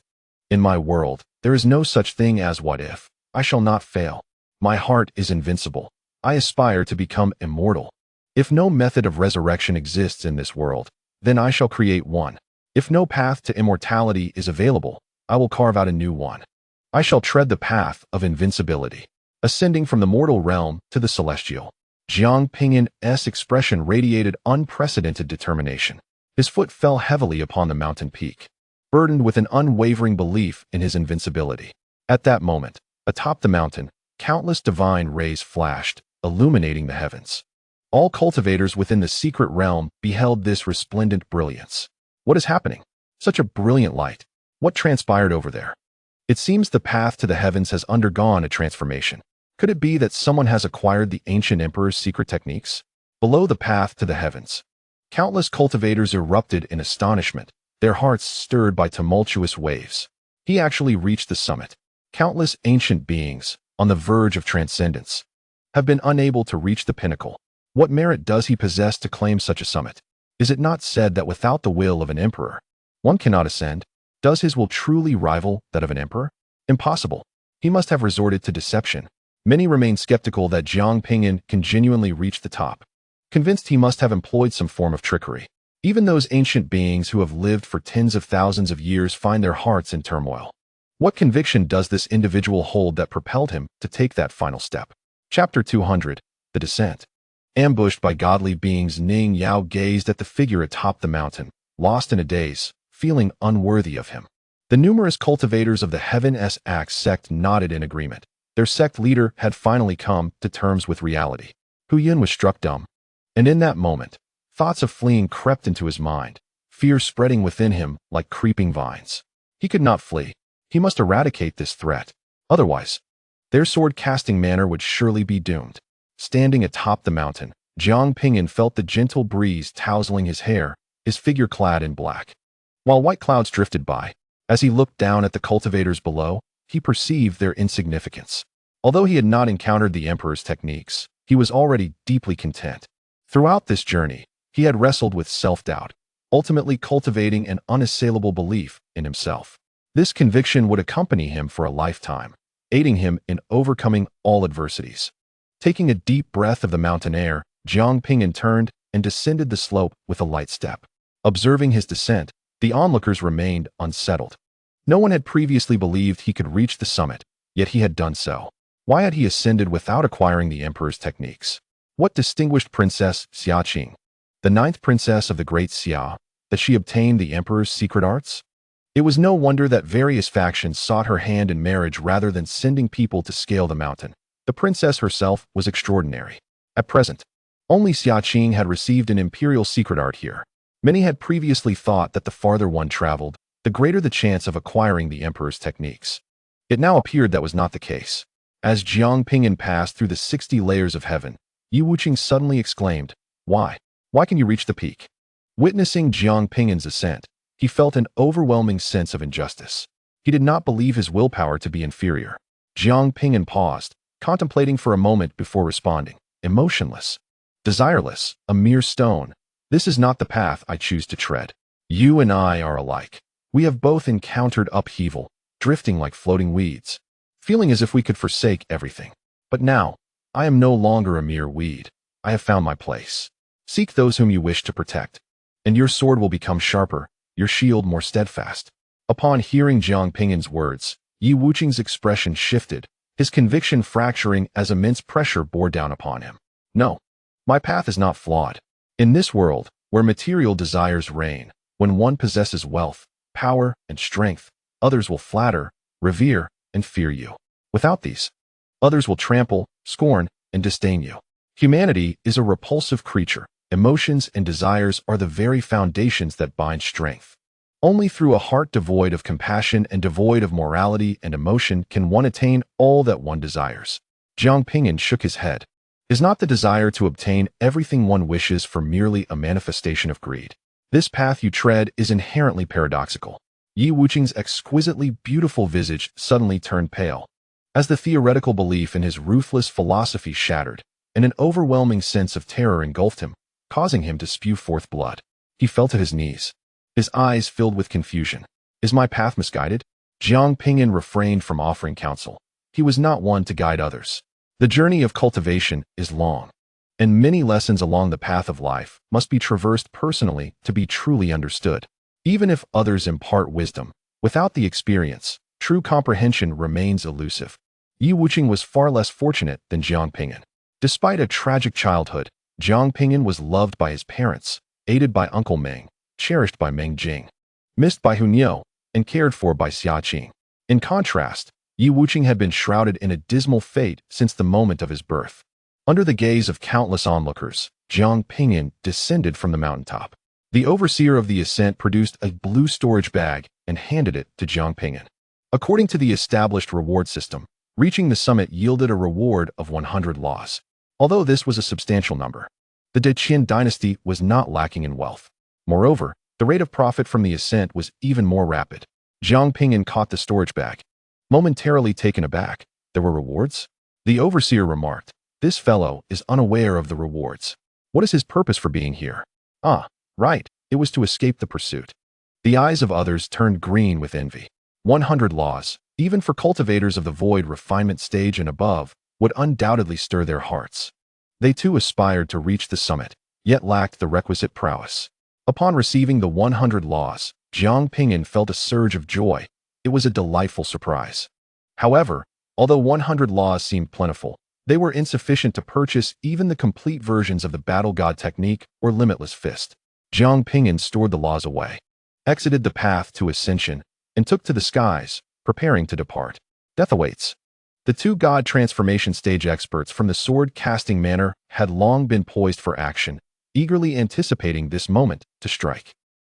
In my world, there is no such thing as what if. I shall not fail. My heart is invincible. I aspire to become immortal. If no method of resurrection exists in this world, then I shall create one. If no path to immortality is available, I will carve out a new one. I shall tread the path of invincibility, ascending from the mortal realm to the celestial. Jiang Ping'an's expression radiated unprecedented determination. His foot fell heavily upon the mountain peak, burdened with an unwavering belief in his invincibility. At that moment, atop the mountain, countless divine rays flashed, illuminating the heavens. All cultivators within the secret realm beheld this resplendent brilliance. What is happening? Such a brilliant light. What transpired over there? It seems the path to the heavens has undergone a transformation. Could it be that someone has acquired the ancient emperor's secret techniques? Below the path to the heavens, countless cultivators erupted in astonishment, their hearts stirred by tumultuous waves. He actually reached the summit. Countless ancient beings, on the verge of transcendence, have been unable to reach the pinnacle. What merit does he possess to claim such a summit? Is it not said that without the will of an emperor, one cannot ascend? Does his will truly rival that of an emperor? Impossible. He must have resorted to deception. Many remain skeptical that Jiang Ping'an can genuinely reach the top, convinced he must have employed some form of trickery. Even those ancient beings who have lived for tens of thousands of years find their hearts in turmoil. What conviction does this individual hold that propelled him to take that final step? Chapter 200, The Descent. Ambushed by godly beings, Ning Yao gazed at the figure atop the mountain, lost in a daze, feeling unworthy of him. The numerous cultivators of the Heaven's Axe sect nodded in agreement. Their sect leader had finally come to terms with reality. Huyan was struck dumb. And in that moment, thoughts of fleeing crept into his mind, fear spreading within him like creeping vines. He could not flee. He must eradicate this threat. Otherwise, their sword-casting manner would surely be doomed. Standing atop the mountain, Jiang Ping'an felt the gentle breeze tousling his hair, his figure clad in black. While white clouds drifted by, as he looked down at the cultivators below, he perceived their insignificance. Although he had not encountered the emperor's techniques, he was already deeply content. Throughout this journey, he had wrestled with self-doubt, ultimately cultivating an unassailable belief in himself. This conviction would accompany him for a lifetime, aiding him in overcoming all adversities. Taking a deep breath of the mountain air, Jiang Ping'an turned and descended the slope with a light step. Observing his descent, the onlookers remained unsettled. No one had previously believed he could reach the summit, yet he had done so. Why had he ascended without acquiring the emperor's techniques? What distinguished Princess Xia Qing? the ninth princess of the great Xia, that she obtained the emperor's secret arts? It was no wonder that various factions sought her hand in marriage rather than sending people to scale the mountain. The princess herself was extraordinary. At present, only Xia Qing had received an imperial secret art here. Many had previously thought that the farther one traveled, the greater the chance of acquiring the emperor's techniques. It now appeared that was not the case. As Jiang Ping'an passed through the 60 layers of heaven, Yi Wuqing suddenly exclaimed, "Why? Why can you reach the peak?" Witnessing Jiang Ping'an's ascent, he felt an overwhelming sense of injustice. He did not believe his willpower to be inferior. Jiang Ping'an paused, contemplating for a moment before responding, emotionless, desireless, a mere stone. This is not the path I choose to tread. You and I are alike. We have both encountered upheaval, drifting like floating weeds, feeling as if we could forsake everything. But now, I am no longer a mere weed. I have found my place. Seek those whom you wish to protect, and your sword will become sharper, your shield more steadfast. Upon hearing Jiang Ping'an's words, Yi Wuqing's expression shifted, his conviction fracturing as immense pressure bore down upon him. No, my path is not flawed. In this world, where material desires reign, when one possesses wealth, power, and strength, others will flatter, revere, and fear you. Without these, others will trample, scorn, and disdain you. Humanity is a repulsive creature. Emotions and desires are the very foundations that bind strength. Only through a heart devoid of compassion and devoid of morality and emotion can one attain all that one desires. Jiang Ping'an shook his head. Is not the desire to obtain everything one wishes for merely a manifestation of greed? This path you tread is inherently paradoxical. Yi Wuqing's exquisitely beautiful visage suddenly turned pale, as the theoretical belief in his ruthless philosophy shattered, and an overwhelming sense of terror engulfed him, causing him to spew forth blood. He fell to his knees, his eyes filled with confusion. Is my path misguided? Jiang Ping'an refrained from offering counsel. He was not one to guide others. The journey of cultivation is long, and many lessons along the path of life must be traversed personally to be truly understood. Even if others impart wisdom, without the experience, true comprehension remains elusive. Yi Wuqing was far less fortunate than Jiang Ping'an. Despite a tragic childhood, Jiang Ping'an was loved by his parents, aided by Uncle Meng, cherished by Meng Jing, missed by Hunyou, and cared for by Xia Qing. In contrast, Yi Wuqing had been shrouded in a dismal fate since the moment of his birth. Under the gaze of countless onlookers, Jiang Ping'an descended from the mountaintop. The overseer of the ascent produced a blue storage bag and handed it to Jiang Ping'an. According to the established reward system, reaching the summit yielded a reward of 100 laws. Although this was a substantial number, the De Qin dynasty was not lacking in wealth. Moreover, the rate of profit from the ascent was even more rapid. Jiang Ping'an caught the storage bag. Momentarily taken aback, there were rewards? The overseer remarked, "This fellow is unaware of the rewards. What is his purpose for being here?" "Ah, right, it was to escape the pursuit." The eyes of others turned green with envy. 100 laws, even for cultivators of the void refinement stage and above, would undoubtedly stir their hearts. They too aspired to reach the summit, yet lacked the requisite prowess. Upon receiving the 100 laws, Jiang Ping'an felt a surge of joy. It was a delightful surprise. However, although 100 laws seemed plentiful, they were insufficient to purchase even the complete versions of the Battle God technique or Limitless Fist. Jiang Ping'an stored the laws away, exited the path to ascension, and took to the skies, preparing to depart. Death awaits. The two God transformation stage experts from the sword-casting manor had long been poised for action, eagerly anticipating this moment to strike.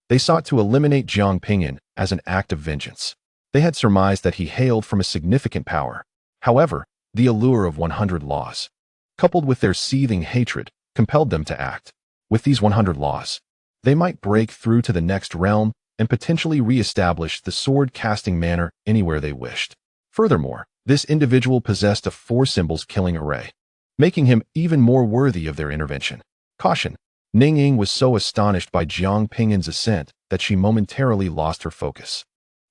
They sought to eliminate Jiang Ping'an as an act of vengeance. They had surmised that he hailed from a significant power. However, the allure of 100 laws, coupled with their seething hatred, compelled them to act. With these 100 laws, they might break through to the next realm and potentially re-establish the sword-casting manor anywhere they wished. Furthermore, this individual possessed a 4 symbols killing array, making him even more worthy of their intervention. Caution. Ning Ying was so astonished by Jiang Ping'an's ascent that she momentarily lost her focus.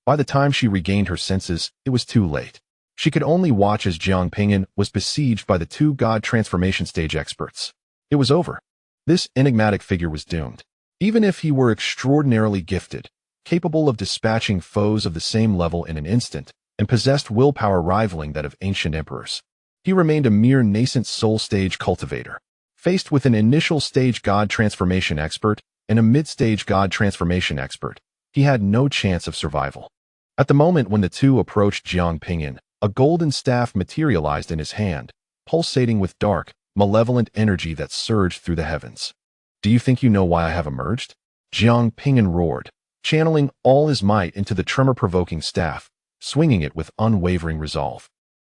By the time she regained her senses, it was too late. She could only watch as Jiang Ping'an was besieged by the two God transformation stage experts. It was over. This enigmatic figure was doomed. Even if he were extraordinarily gifted, capable of dispatching foes of the same level in an instant, and possessed willpower rivaling that of ancient emperors, he remained a mere nascent soul stage cultivator. Faced with an initial stage God transformation expert and a mid-stage God transformation expert, he had no chance of survival. At the moment when the two approached Jiang Ping'an, a golden staff materialized in his hand, pulsating with dark, malevolent energy that surged through the heavens. "Do you think you know why I have emerged?" Jiang Ping'an roared, channeling all his might into the tremor-provoking staff, swinging it with unwavering resolve.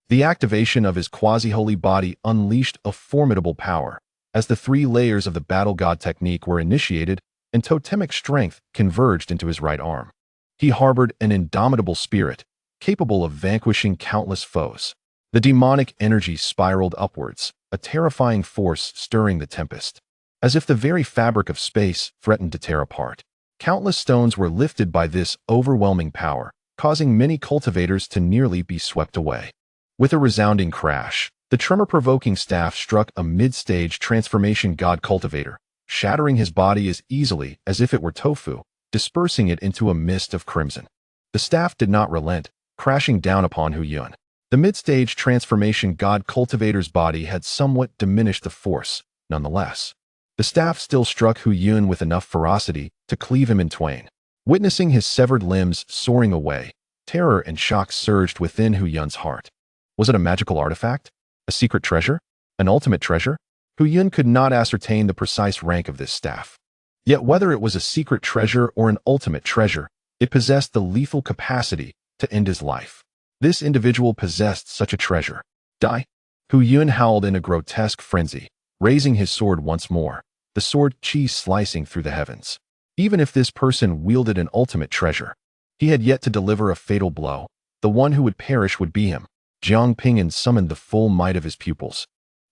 The activation of his quasi-holy body unleashed a formidable power, as the 3 layers of the battle god technique were initiated and totemic strength converged into his right arm. He harbored an indomitable spirit, capable of vanquishing countless foes. The demonic energy spiraled upwards, a terrifying force stirring the tempest. As if the very fabric of space threatened to tear apart. Countless stones were lifted by this overwhelming power, causing many cultivators to nearly be swept away. With a resounding crash, the tremor-provoking staff struck a mid-stage transformation god cultivator, shattering his body as easily as if it were tofu, dispersing it into a mist of crimson. The staff did not relent, crashing down upon Hu Yun. The mid-stage transformation god cultivator's body had somewhat diminished the force, nonetheless. The staff still struck Hu Yun with enough ferocity to cleave him in twain. Witnessing his severed limbs soaring away, terror and shock surged within Hu Yun's heart. Was it a magical artifact? A secret treasure? An ultimate treasure? Hu Yun could not ascertain the precise rank of this staff. Yet whether it was a secret treasure or an ultimate treasure, it possessed the lethal capacity to end his life. This individual possessed such a treasure. Die! Hu Yun howled in a grotesque frenzy, raising his sword once more, the sword chi slicing through the heavens. Even if this person wielded an ultimate treasure, he had yet to deliver a fatal blow. The one who would perish would be him. Jiang Ping'an summoned the full might of his pupils,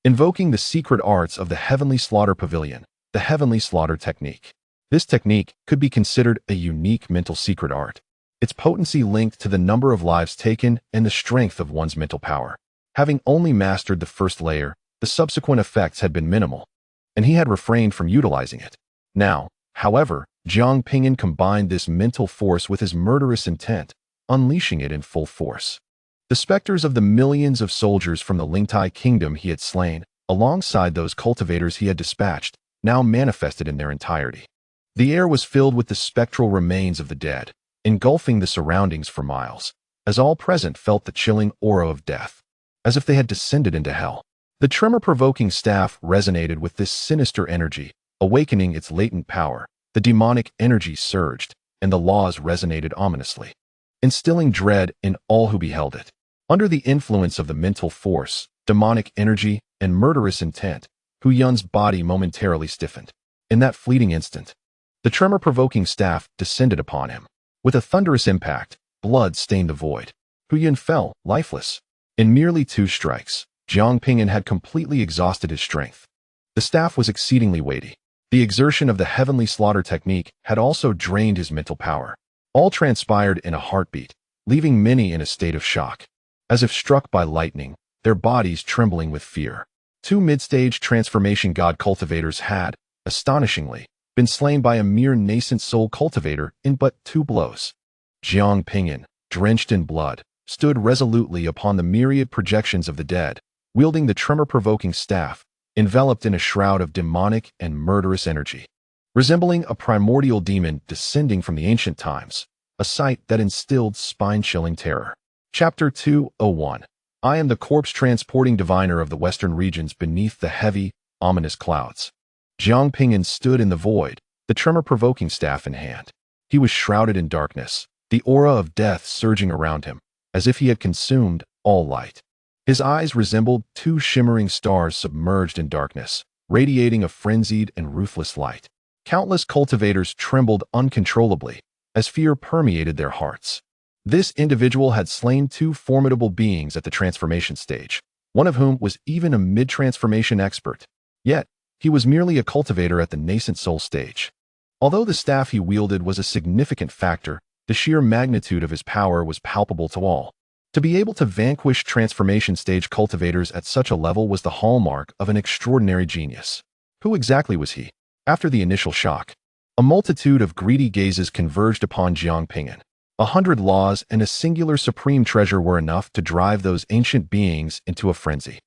invoking the secret arts of the Heavenly Slaughter Pavilion, the Heavenly Slaughter Technique. This technique could be considered a unique mental secret art, its potency linked to the number of lives taken and the strength of one's mental power. Having only mastered the first layer, the subsequent effects had been minimal, and he had refrained from utilizing it. Now, however, Jiang Ping'an combined this mental force with his murderous intent, unleashing it in full force. The specters of the millions of soldiers from the Lingtai kingdom he had slain, alongside those cultivators he had dispatched, now manifested in their entirety. The air was filled with the spectral remains of the dead, engulfing the surroundings for miles, as all present felt the chilling aura of death, as if they had descended into hell. The tremor-provoking staff resonated with this sinister energy, awakening its latent power. The demonic energy surged, and the laws resonated ominously, instilling dread in all who beheld it. Under the influence of the mental force, demonic energy, and murderous intent, Hu Yun's body momentarily stiffened. In that fleeting instant, the tremor-provoking staff descended upon him. With a thunderous impact, blood stained the void. Hu Yun fell, lifeless. In merely 2 strikes, Jiang Ping'an had completely exhausted his strength. The staff was exceedingly weighty. The exertion of the Heavenly Slaughter Technique had also drained his mental power. All transpired in a heartbeat, leaving many in a state of shock. As if struck by lightning, their bodies trembling with fear. 2 mid-stage transformation god cultivators had, astonishingly, been slain by a mere Nascent Soul cultivator in but 2 blows. Jiang Ping'an, drenched in blood, stood resolutely upon the myriad projections of the dead, wielding the tremor-provoking staff, enveloped in a shroud of demonic and murderous energy. Resembling a primordial demon descending from the ancient times, a sight that instilled spine-chilling terror. Chapter 201. I am the corpse-transporting diviner of the western regions beneath the heavy, ominous clouds. Jiang Ping'an stood in the void, the tremor-provoking staff in hand. He was shrouded in darkness, the aura of death surging around him, as if he had consumed all light. His eyes resembled 2 shimmering stars submerged in darkness, radiating a frenzied and ruthless light. Countless cultivators trembled uncontrollably, as fear permeated their hearts. This individual had slain 2 formidable beings at the transformation stage, one of whom was even a mid-transformation expert. Yet, he was merely a cultivator at the Nascent Soul stage. Although the staff he wielded was a significant factor, the sheer magnitude of his power was palpable to all. To be able to vanquish transformation stage cultivators at such a level was the hallmark of an extraordinary genius. Who exactly was he? After the initial shock, a multitude of greedy gazes converged upon Jiang Ping'an. 100 laws and a singular supreme treasure were enough to drive those ancient beings into a frenzy.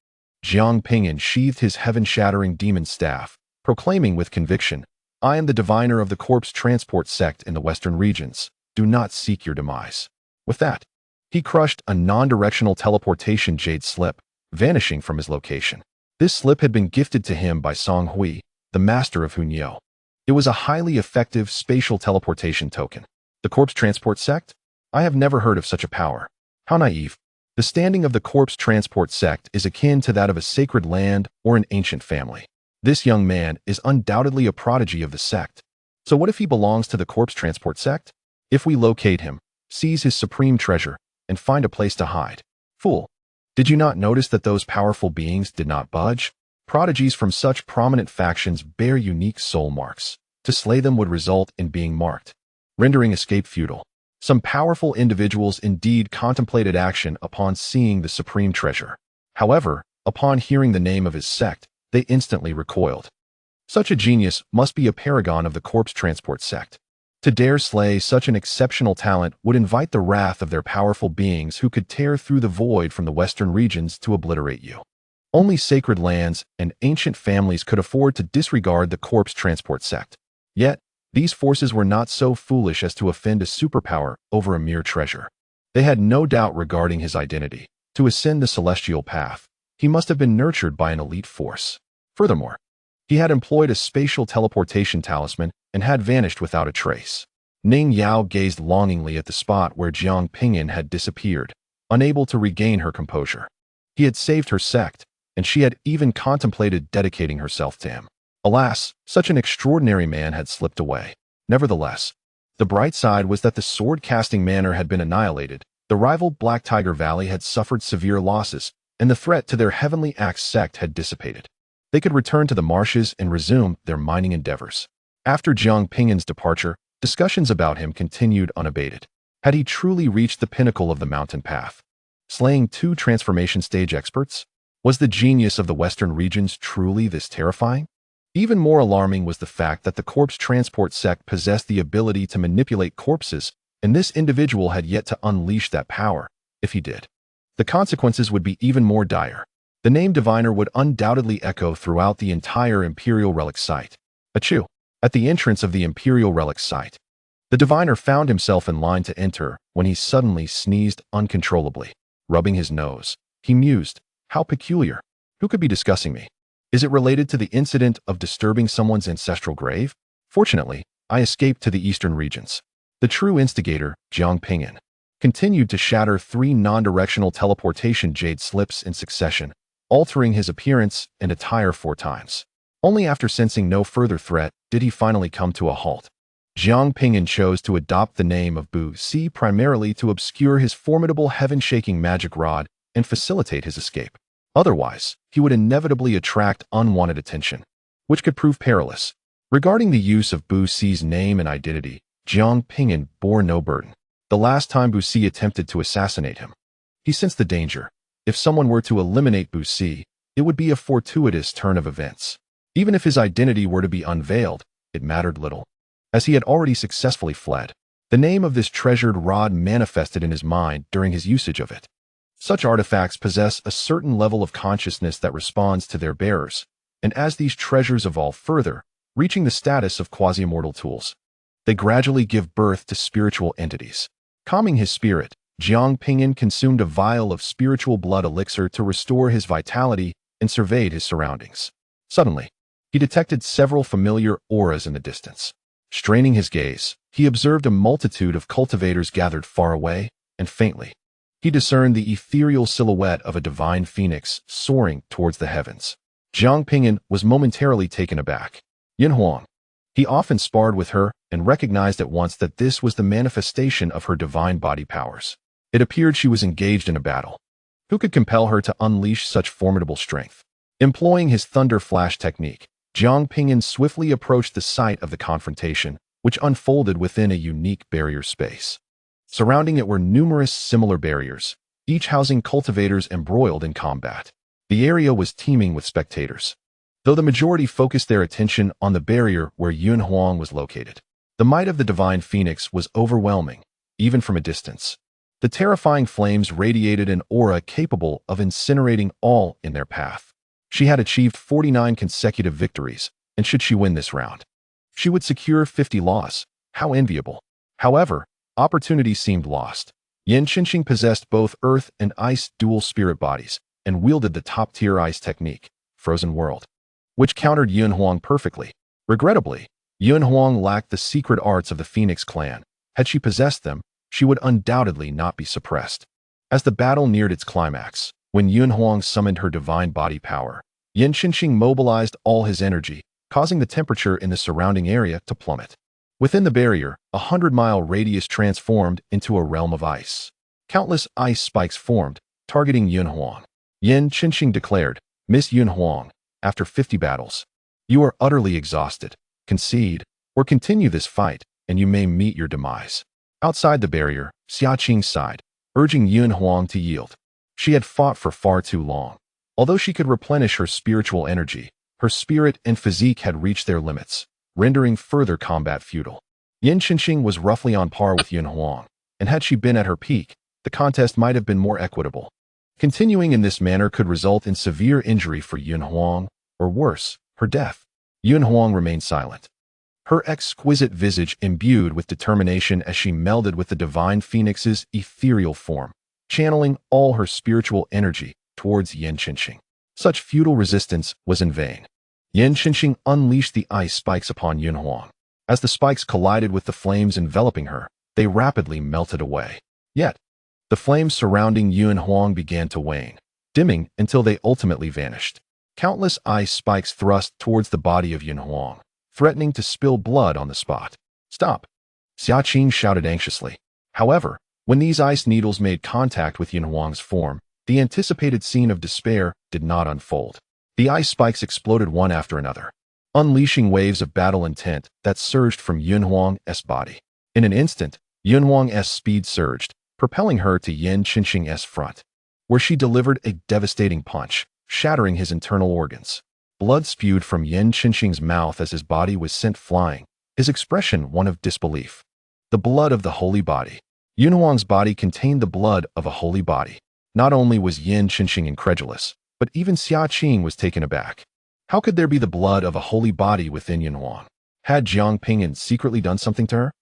Jiang Ping'an sheathed his heaven-shattering demon staff, proclaiming with conviction, "I am the diviner of the corpse transport sect in the western regions. Do not seek your demise." With that, he crushed a non-directional teleportation jade slip, vanishing from his location. This slip had been gifted to him by Song Hui, the master of Hunyao. It was a highly effective spatial teleportation token. The corpse transport sect? I have never heard of such a power. How naive. The standing of the corpse transport sect is akin to that of a sacred land or an ancient family. This young man is undoubtedly a prodigy of the sect. So what if he belongs to the corpse transport sect? If we locate him, seize his supreme treasure, and find a place to hide. Fool. Did you not notice that those powerful beings did not budge? Prodigies from such prominent factions bear unique soul marks. To slay them would result in being marked, rendering escape futile. Some powerful individuals indeed contemplated action upon seeing the supreme treasure. However, upon hearing the name of his sect, they instantly recoiled. Such a genius must be a paragon of the corpse transport sect. To dare slay such an exceptional talent would invite the wrath of their powerful beings who could tear through the void from the western regions to obliterate you. Only sacred lands and ancient families could afford to disregard the corpse transport sect. Yet, these forces were not so foolish as to offend a superpower over a mere treasure. They had no doubt regarding his identity. To ascend the celestial path, he must have been nurtured by an elite force. Furthermore, he had employed a spatial teleportation talisman and had vanished without a trace. Ning Yao gazed longingly at the spot where Jiang Ping'an had disappeared, unable to regain her composure. He had saved her sect, and she had even contemplated dedicating herself to him. Alas, such an extraordinary man had slipped away. Nevertheless, the bright side was that the sword-casting manor had been annihilated, the rival Black Tiger Valley had suffered severe losses, and the threat to their Heavenly Axe sect had dissipated. They could return to the marshes and resume their mining endeavors. After Jiang Ping'an's departure, discussions about him continued unabated. Had he truly reached the pinnacle of the mountain path, slaying 2 transformation stage experts? Was the genius of the western regions truly this terrifying? Even more alarming was the fact that the corpse transport sect possessed the ability to manipulate corpses, and this individual had yet to unleash that power. If he did, the consequences would be even more dire. The name Diviner would undoubtedly echo throughout the entire Imperial Relic site. Achoo! At the entrance of the Imperial Relic site, the Diviner found himself in line to enter when he suddenly sneezed uncontrollably. Rubbing his nose, he mused, "How peculiar. Who could be discussing me? Is it related to the incident of disturbing someone's ancestral grave? Fortunately, I escaped to the eastern regions." The true instigator, Jiang Ping'an, continued to shatter 3 non-directional teleportation jade slips in succession, altering his appearance and attire 4 times. Only after sensing no further threat did he finally come to a halt. Jiang Ping'an chose to adopt the name of Bu Si primarily to obscure his formidable heaven-shaking magic rod and facilitate his escape. Otherwise, he would inevitably attract unwanted attention, which could prove perilous. Regarding the use of Bu Si's name and identity, Jiang Ping'an bore no burden. The last time Bu Si attempted to assassinate him, he sensed the danger. If someone were to eliminate Bu Si, it would be a fortuitous turn of events. Even if his identity were to be unveiled, it mattered little, as he had already successfully fled. The name of this treasured rod manifested in his mind during his usage of it. Such artifacts possess a certain level of consciousness that responds to their bearers, and as these treasures evolve further, reaching the status of quasi-immortal tools, they gradually give birth to spiritual entities. Calming his spirit, Jiang Ping'an consumed a vial of spiritual blood elixir to restore his vitality and surveyed his surroundings. Suddenly, he detected several familiar auras in the distance. Straining his gaze, he observed a multitude of cultivators gathered far away, and faintly, he discerned the ethereal silhouette of a divine phoenix soaring towards the heavens. Jiang Ping'an was momentarily taken aback. Yuanhao. He often sparred with her and recognized at once that this was the manifestation of her divine body powers. It appeared she was engaged in a battle. Who could compel her to unleash such formidable strength? Employing his thunder flash technique, Jiang Ping'an swiftly approached the site of the confrontation, which unfolded within a unique barrier space. Surrounding it were numerous similar barriers, each housing cultivators embroiled in combat. The area was teeming with spectators, though the majority focused their attention on the barrier where Yuanhao was located. The might of the divine phoenix was overwhelming, even from a distance. The terrifying flames radiated an aura capable of incinerating all in their path. She had achieved 49 consecutive victories, and should she win this round, she would secure 50 loss. How enviable. However, opportunity seemed lost. Yin Qinxing possessed both earth and ice dual spirit bodies and wielded the top-tier ice technique, Frozen World, which countered Yuanhuang perfectly. Regrettably, Yuanhuang lacked the secret arts of the Phoenix clan. Had she possessed them, she would undoubtedly not be suppressed. As the battle neared its climax, when Yuanhuang summoned her divine body power, Yin Qinxing mobilized all his energy, causing the temperature in the surrounding area to plummet. Within the barrier, a 100-mile radius transformed into a realm of ice. Countless ice spikes formed, targeting Yuanhuang. Yin Qinxing declared, "Miss Yuanhuang, after 50 battles, you are utterly exhausted. Concede, or continue this fight, and you may meet your demise." Outside the barrier, Xia Qing sighed, urging Yuanhuang to yield. She had fought for far too long. Although she could replenish her spiritual energy, her spirit and physique had reached their limits, rendering further combat futile. Yin Qinxing was roughly on par with Yuanhuang, and had she been at her peak, the contest might have been more equitable. Continuing in this manner could result in severe injury for Yuanhuang, or worse, her death. Yuanhuang remained silent, her exquisite visage imbued with determination as she melded with the divine phoenix's ethereal form, channeling all her spiritual energy towards Yin Qinxing. Such futile resistance was in vain. Yin Qinxing unleashed the ice spikes upon Yuanhuang. As the spikes collided with the flames enveloping her, they rapidly melted away. Yet, the flames surrounding Yuanhuang began to wane, dimming until they ultimately vanished. Countless ice spikes thrust towards the body of Yuanhuang, threatening to spill blood on the spot. "Stop!" Xia Qing shouted anxiously. However, when these ice needles made contact with Yuanhuang's form, the anticipated scene of despair did not unfold. The ice spikes exploded one after another, unleashing waves of battle intent that surged from Yuanhuang's body. In an instant, Yuanhuang's speed surged, propelling her to Yin Qinxing's front, where she delivered a devastating punch, shattering his internal organs. Blood spewed from Yin Qinxing's mouth as his body was sent flying, his expression one of disbelief. The blood of the holy body. Yuanhuang's body contained the blood of a holy body. Not only was Yin Qinxing incredulous, but even Xia Qing was taken aback. How could there be the blood of a holy body within Yuanhuang? Had Jiang Ping'an secretly done something to her?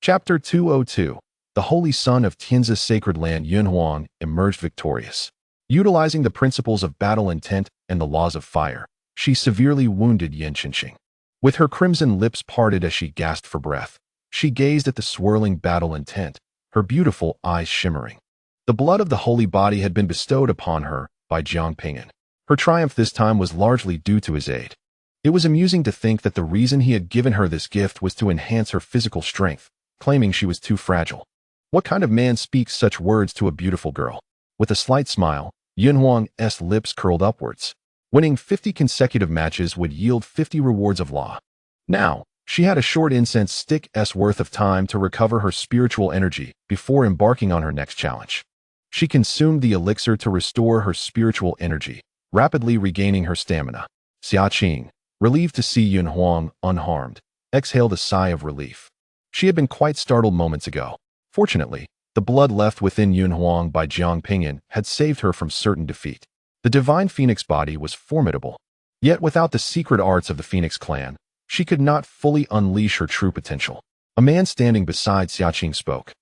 Chapter 202. The holy son of Tianzi's sacred land Yuanhuang emerged victorious. Utilizing the principles of battle intent and the laws of fire, she severely wounded Yin Qinxing. With her crimson lips parted as she gasped for breath, she gazed at the swirling battle intent, her beautiful eyes shimmering. The blood of the holy body had been bestowed upon her by Jiang Ping'an. Her triumph this time was largely due to his aid. It was amusing to think that the reason he had given her this gift was to enhance her physical strength, claiming she was too fragile. What kind of man speaks such words to a beautiful girl? With a slight smile, Yuanhuang's lips curled upwards. Winning 50 consecutive matches would yield 50 rewards of law. Now, she had a short incense stick's worth of time to recover her spiritual energy before embarking on her next challenge. She consumed the elixir to restore her spiritual energy, rapidly regaining her stamina. Xia Qing, relieved to see Yuanhuang unharmed, exhaled a sigh of relief. She had been quite startled moments ago. Fortunately, the blood left within Yuanhuang by Jiang Ping'an had saved her from certain defeat. The divine phoenix body was formidable. Yet without the secret arts of the Phoenix clan, she could not fully unleash her true potential. A man standing beside Xia Qing spoke.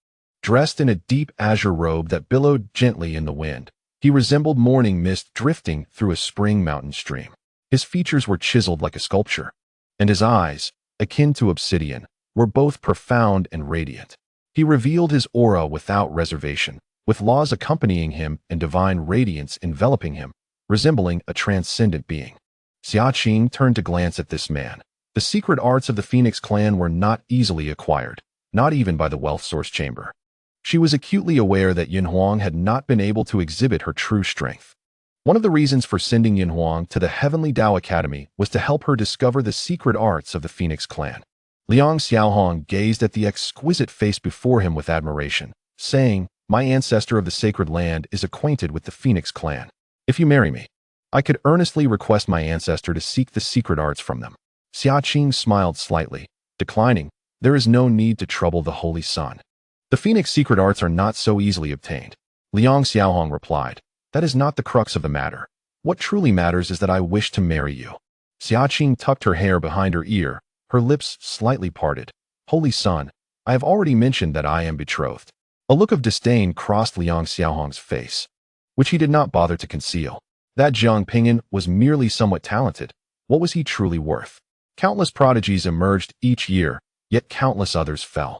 Dressed in a deep azure robe that billowed gently in the wind, he resembled morning mist drifting through a spring mountain stream. His features were chiseled like a sculpture, and his eyes, akin to obsidian, were both profound and radiant. He revealed his aura without reservation, with laws accompanying him and divine radiance enveloping him, resembling a transcendent being. Xia Qing turned to glance at this man. The secret arts of the Phoenix clan were not easily acquired, not even by the wealth source chamber. She was acutely aware that Yuanhuang had not been able to exhibit her true strength. One of the reasons for sending Yuanhuang to the Heavenly Tao Academy was to help her discover the secret arts of the Phoenix clan. Liang Xiaohong gazed at the exquisite face before him with admiration, saying, "My ancestor of the sacred land is acquainted with the Phoenix clan. If you marry me, I could earnestly request my ancestor to seek the secret arts from them." Xia Qing smiled slightly, declining, "There is no need to trouble the Holy Sun. The Phoenix secret arts are not so easily obtained." Liang Xiaohong replied, "That is not the crux of the matter. What truly matters is that I wish to marry you. Xia Qing tucked her hair behind her ear, her lips slightly parted. Holy son, I have already mentioned that I am betrothed. A look of disdain crossed Liang Xiaohong's face, which he did not bother to conceal. That Jiang Ping'an was merely somewhat talented. What was he truly worth? Countless prodigies emerged each year, yet countless others fell.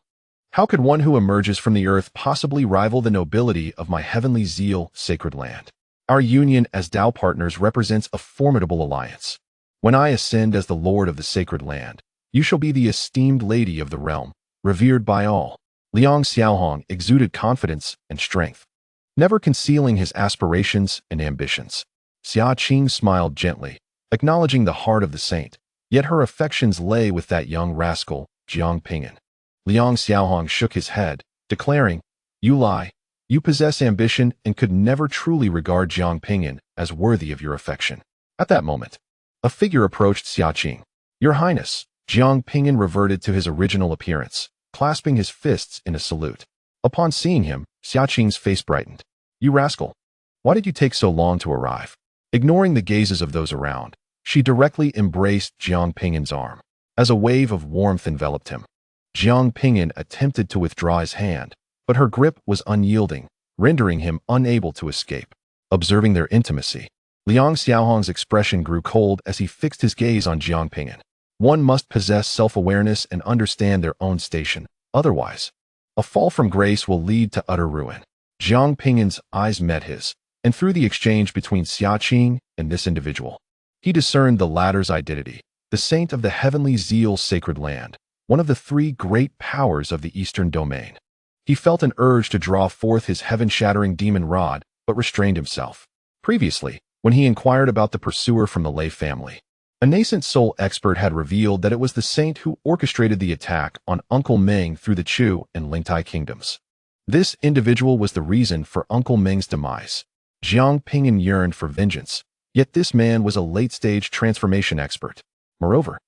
How could one who emerges from the earth possibly rival the nobility of my heavenly zeal, sacred land? Our union as Tao partners represents a formidable alliance. When I ascend as the lord of the sacred land, you shall be the esteemed lady of the realm, revered by all. Liang Xiaohong exuded confidence and strength, never concealing his aspirations and ambitions. Xia Qing smiled gently, acknowledging the heart of the saint, yet her affections lay with that young rascal, Jiang Ping'an. Liang Xiaohong shook his head, declaring, "You lie. You possess ambition and could never truly regard Jiang Ping'an as worthy of your affection." At that moment, a figure approached Xia Qing. "Your Highness." Jiang Ping'an reverted to his original appearance, clasping his fists in a salute. Upon seeing him, Xia Qing's face brightened. "You rascal! Why did you take so long to arrive?" Ignoring the gazes of those around, she directly embraced Jiang Ping'an's arm. As a wave of warmth enveloped him, Jiang Ping'an attempted to withdraw his hand, but her grip was unyielding, rendering him unable to escape. Observing their intimacy, Liang Xiaohong's expression grew cold as he fixed his gaze on Jiang Ping'an. One must possess self-awareness and understand their own station. Otherwise, a fall from grace will lead to utter ruin. Jiang Ping'an's eyes met his, and through the exchange between Xia Qing and this individual, he discerned the latter's identity, the saint of the heavenly zeal sacred land, one of the three great powers of the eastern domain. He felt an urge to draw forth his heaven-shattering demon rod, but restrained himself. Previously, when he inquired about the pursuer from the Lei family, a Nascent Soul expert had revealed that it was the saint who orchestrated the attack on Uncle Meng through the Chu and Lingtai kingdoms. This individual was the reason for Uncle Meng's demise. Jiang Ping'an yearned for vengeance, yet this man was a late-stage transformation expert. Moreover,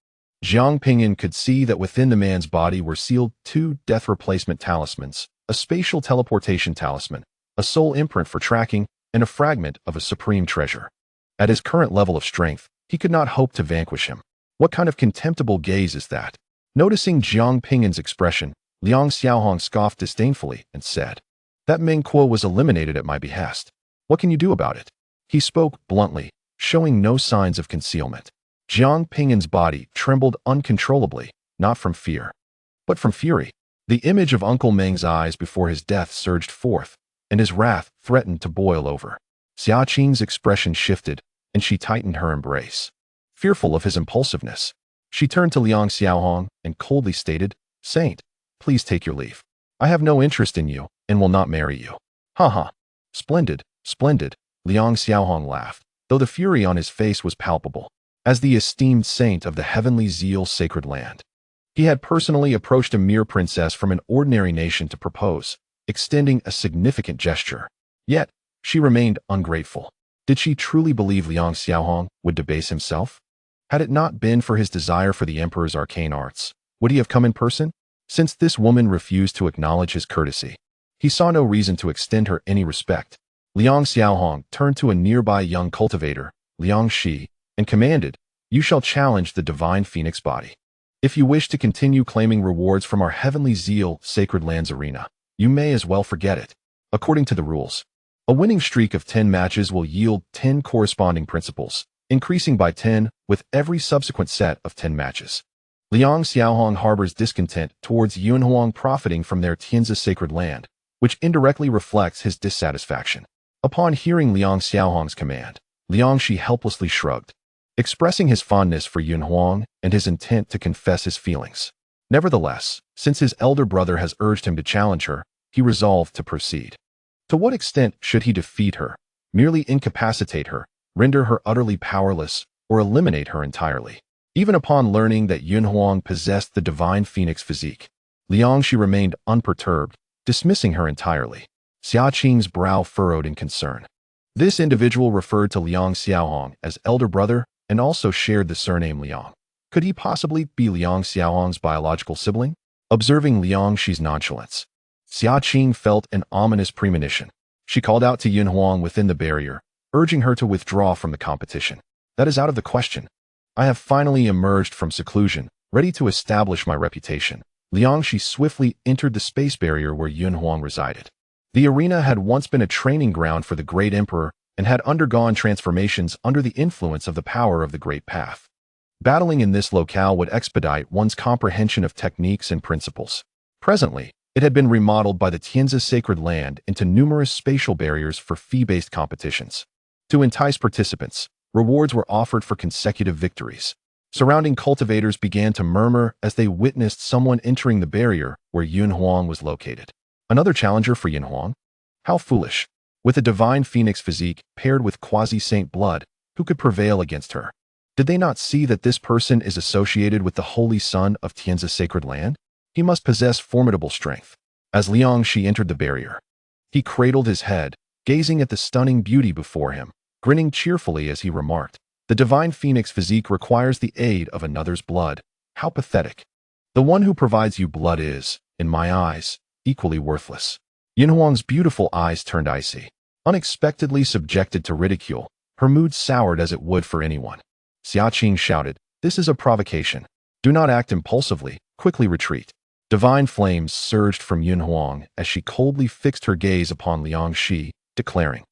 Jiang Ping'an could see that within the man's body were sealed two death replacement talismans, a spatial teleportation talisman, a soul imprint for tracking, and a fragment of a supreme treasure. At his current level of strength, he could not hope to vanquish him. What kind of contemptible gaze is that? Noticing Jiang Ping'an's expression, Liang Xiaohong scoffed disdainfully and said, "That Meng Kuo was eliminated at my behest. What can you do about it?" He spoke bluntly, showing no signs of concealment. Jiang Ping'an's body trembled uncontrollably, not from fear, but from fury. The image of Uncle Meng's eyes before his death surged forth, and his wrath threatened to boil over. Xia Qing's expression shifted, and she tightened her embrace. Fearful of his impulsiveness, she turned to Liang Xiaohong and coldly stated, "Saint, please take your leave. I have no interest in you and will not marry you." "Ha ha. Splendid, splendid," Liang Xiaohong laughed, though the fury on his face was palpable. As the esteemed saint of the heavenly zeal sacred land, he had personally approached a mere princess from an ordinary nation to propose, extending a significant gesture. Yet, she remained ungrateful. Did she truly believe Liang Xiaohong would debase himself? Had it not been for his desire for the emperor's arcane arts, would he have come in person? Since this woman refused to acknowledge his courtesy, he saw no reason to extend her any respect. Liang Xiaohong turned to a nearby young cultivator, Liang Shi, and commanded, "You shall challenge the divine phoenix body. If you wish to continue claiming rewards from our heavenly zeal sacred lands arena, you may as well forget it. According to the rules, a winning streak of 10 matches will yield 10 corresponding principles, increasing by 10 with every subsequent set of 10 matches." Liang Xiaohong harbors discontent towards Yuanhao profiting from their Tianzi sacred land, which indirectly reflects his dissatisfaction. Upon hearing Liang Xiaohong's command, Liang Shi helplessly shrugged, expressing his fondness for Yuanhao and his intent to confess his feelings. Nevertheless, since his elder brother has urged him to challenge her, he resolved to proceed. To what extent should he defeat her, merely incapacitate her, render her utterly powerless, or eliminate her entirely? Even upon learning that Yuanhao possessed the divine phoenix physique, Liang Shi remained unperturbed, dismissing her entirely. Xia Qing's brow furrowed in concern. This individual referred to Liang Xiaohong as elder brother and also shared the surname Liang. Could he possibly be Liang Xiaohong's biological sibling? Observing Liang Shi's nonchalance, Xia Qing felt an ominous premonition. She called out to Yuanhao within the barrier, urging her to withdraw from the competition. That is out of the question. I have finally emerged from seclusion, ready to establish my reputation. Liangxi swiftly entered the space barrier where Yunhuang resided. The arena had once been a training ground for the great emperor and had undergone transformations under the influence of the power of the Great Path. Battling in this locale would expedite one's comprehension of techniques and principles. Presently, it had been remodeled by the Tianzi sacred land into numerous spatial barriers for fee-based competitions. To entice participants, rewards were offered for consecutive victories. Surrounding cultivators began to murmur as they witnessed someone entering the barrier where Yunhuang was located. Another challenger for Yunhuang? How foolish. With a divine phoenix physique paired with quasi-saint blood, who could prevail against her? Did they not see that this person is associated with the holy son of Tianzi's sacred land? He must possess formidable strength. As Liangxi entered the barrier, he cradled his head, gazing at the stunning beauty before him, grinning cheerfully as he remarked, "The divine phoenix physique requires the aid of another's blood. How pathetic. The one who provides you blood is, in my eyes, equally worthless." Yunhuang's beautiful eyes turned icy. Unexpectedly subjected to ridicule, her mood soured as it would for anyone. Xia Qing shouted, "This is a provocation. Do not act impulsively, quickly retreat." Divine flames surged from Yunhuang as she coldly fixed her gaze upon Liangxi, declaring,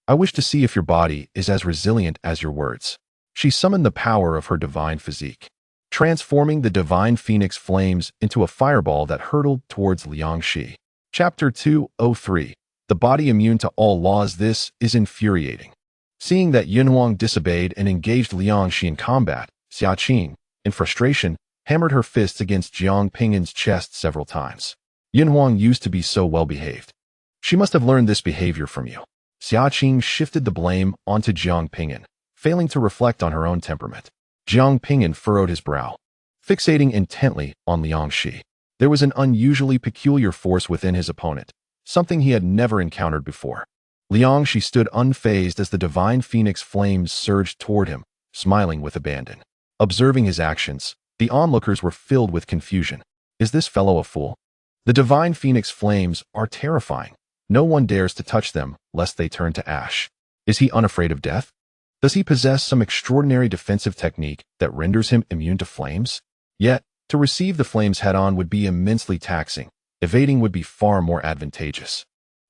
"I wish to see if your body is as resilient as your words." She summoned the power of her divine physique, transforming the divine phoenix flames into a fireball that hurtled towards Liangxi. Chapter 203. The body immune to all laws. This is infuriating. Seeing that Yunhuang disobeyed and engaged Liangxi in combat, Xia Qing, in frustration, hammered her fists against Jiang Ping'an's chest several times. Yunhuang used to be so well-behaved. She must have learned this behavior from you. Xia Qing shifted the blame onto Jiang Ping'an, failing to reflect on her own temperament. Jiang Ping'an furrowed his brow, fixating intently on Liangxi. There was an unusually peculiar force within his opponent, something he had never encountered before. Liangxi stood unfazed as the divine phoenix flames surged toward him, smiling with abandon. Observing his actions, the onlookers were filled with confusion. Is this fellow a fool? The divine phoenix flames are terrifying. No one dares to touch them, lest they turn to ash. Is he unafraid of death? Does he possess some extraordinary defensive technique that renders him immune to flames? Yet, to receive the flames head-on would be immensely taxing. Evading would be far more advantageous.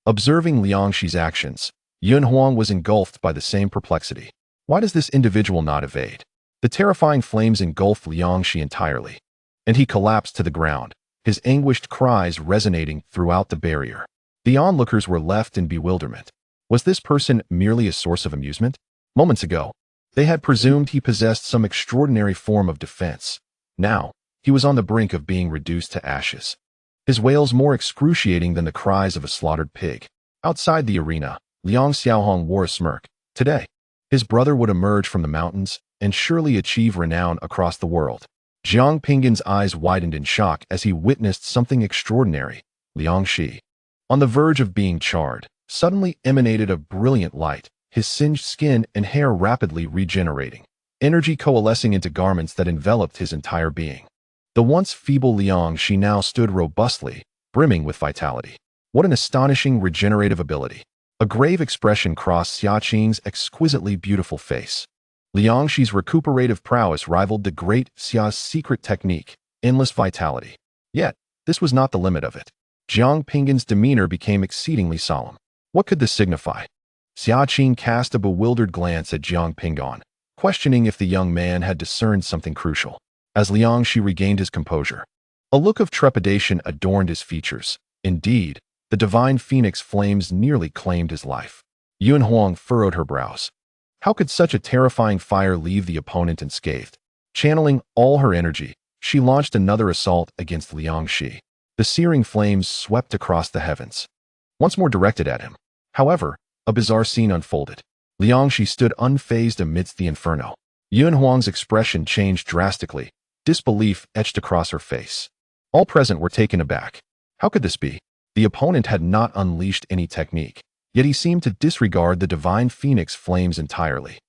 Observing Liangxi's actions, Yunhuang was engulfed by the same perplexity. Why does this individual not evade? The terrifying flames engulfed Liangxi entirely, and he collapsed to the ground, his anguished cries resonating throughout the barrier. The onlookers were left in bewilderment. Was this person merely a source of amusement? Moments ago, they had presumed he possessed some extraordinary form of defense. Now, he was on the brink of being reduced to ashes. His wails more excruciating than the cries of a slaughtered pig. Outside the arena, Liang Xiaohong wore a smirk. Today, his brother would emerge from the mountains and surely achieve renown across the world. Jiang Ping'an's eyes widened in shock as he witnessed something extraordinary. Liangxi, on the verge of being charred, suddenly emanated a brilliant light, his singed skin and hair rapidly regenerating, energy coalescing into garments that enveloped his entire being. The once feeble Liangxi now stood robustly, brimming with vitality. What an astonishing regenerative ability. A grave expression crossed Xia Qing's exquisitely beautiful face. Liangxi's recuperative prowess rivaled the great Xia's secret technique, endless vitality. Yet, this was not the limit of it. Jiang Ping'an's demeanor became exceedingly solemn. What could this signify? Xia Qing cast a bewildered glance at Jiang Ping'an, questioning if the young man had discerned something crucial. As Liangxi regained his composure, a look of trepidation adorned his features. Indeed, the divine phoenix flames nearly claimed his life. Yunhuang furrowed her brows. How could such a terrifying fire leave the opponent unscathed? Channeling all her energy, she launched another assault against Liangxi. The searing flames swept across the heavens, once more directed at him. However, a bizarre scene unfolded. Liangxi stood unfazed amidst the inferno. Yunhuang's expression changed drastically. Disbelief etched across her face. All present were taken aback. How could this be? The opponent had not unleashed any technique, yet he seemed to disregard the divine phoenix flames entirely.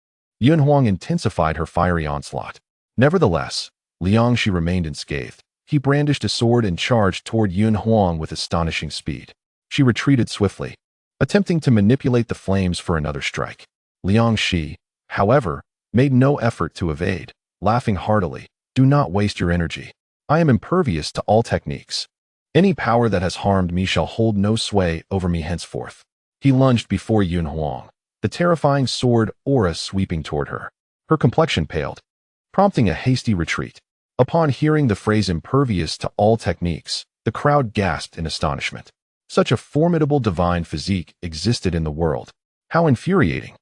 Yunhuang intensified her fiery onslaught. Nevertheless, Liangxi remained unscathed. He brandished a sword and charged toward Yunhuang with astonishing speed. She retreated swiftly, attempting to manipulate the flames for another strike. Liang Shi, however, made no effort to evade, laughing heartily. Do not waste your energy. I am impervious to all techniques. Any power that has harmed me shall hold no sway over me henceforth. He lunged before Yuanhao, the terrifying sword aura sweeping toward her. Her complexion paled, prompting a hasty retreat. Upon hearing the phrase impervious to all techniques, the crowd gasped in astonishment. Such a formidable divine physique existed in the world. How infuriating!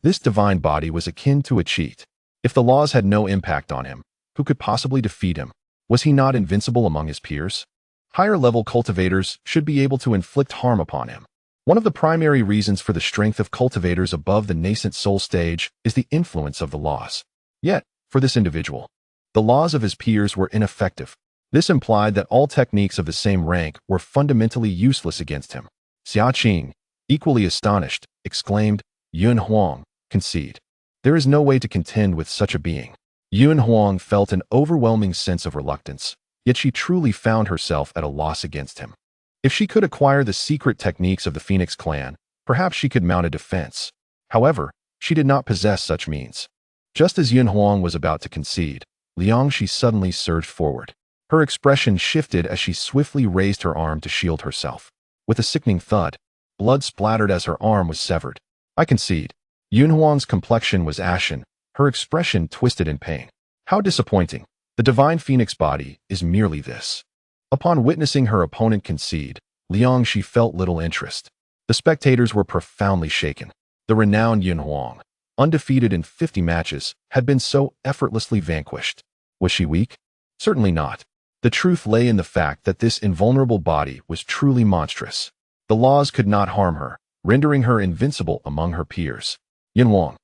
This divine body was akin to a cheat. If the laws had no impact on him, who could possibly defeat him? Was he not invincible among his peers? Higher-level cultivators should be able to inflict harm upon him. One of the primary reasons for the strength of cultivators above the nascent soul stage is the influence of the laws. Yet, for this individual, the laws of his peers were ineffective. This implied that all techniques of the same rank were fundamentally useless against him. Xia Qing, equally astonished, exclaimed, Yuanhao, concede. There is no way to contend with such a being. Yuanhao felt an overwhelming sense of reluctance, yet she truly found herself at a loss against him. If she could acquire the secret techniques of the Phoenix clan, perhaps she could mount a defense. However, she did not possess such means. Just as Yuanhao was about to concede, Liang Shi suddenly surged forward. Her expression shifted as she swiftly raised her arm to shield herself. With a sickening thud, blood splattered as her arm was severed. I concede. Yuanhuang's complexion was ashen, her expression twisted in pain. How disappointing. The divine phoenix body is merely this. Upon witnessing her opponent concede, Liang Shi felt little interest. The spectators were profoundly shaken. The renowned Yuanhao, undefeated in 50 matches, had been so effortlessly vanquished. Was she weak? Certainly not. The truth lay in the fact that this invulnerable body was truly monstrous. The laws could not harm her, rendering her invincible among her peers. Yuanhao,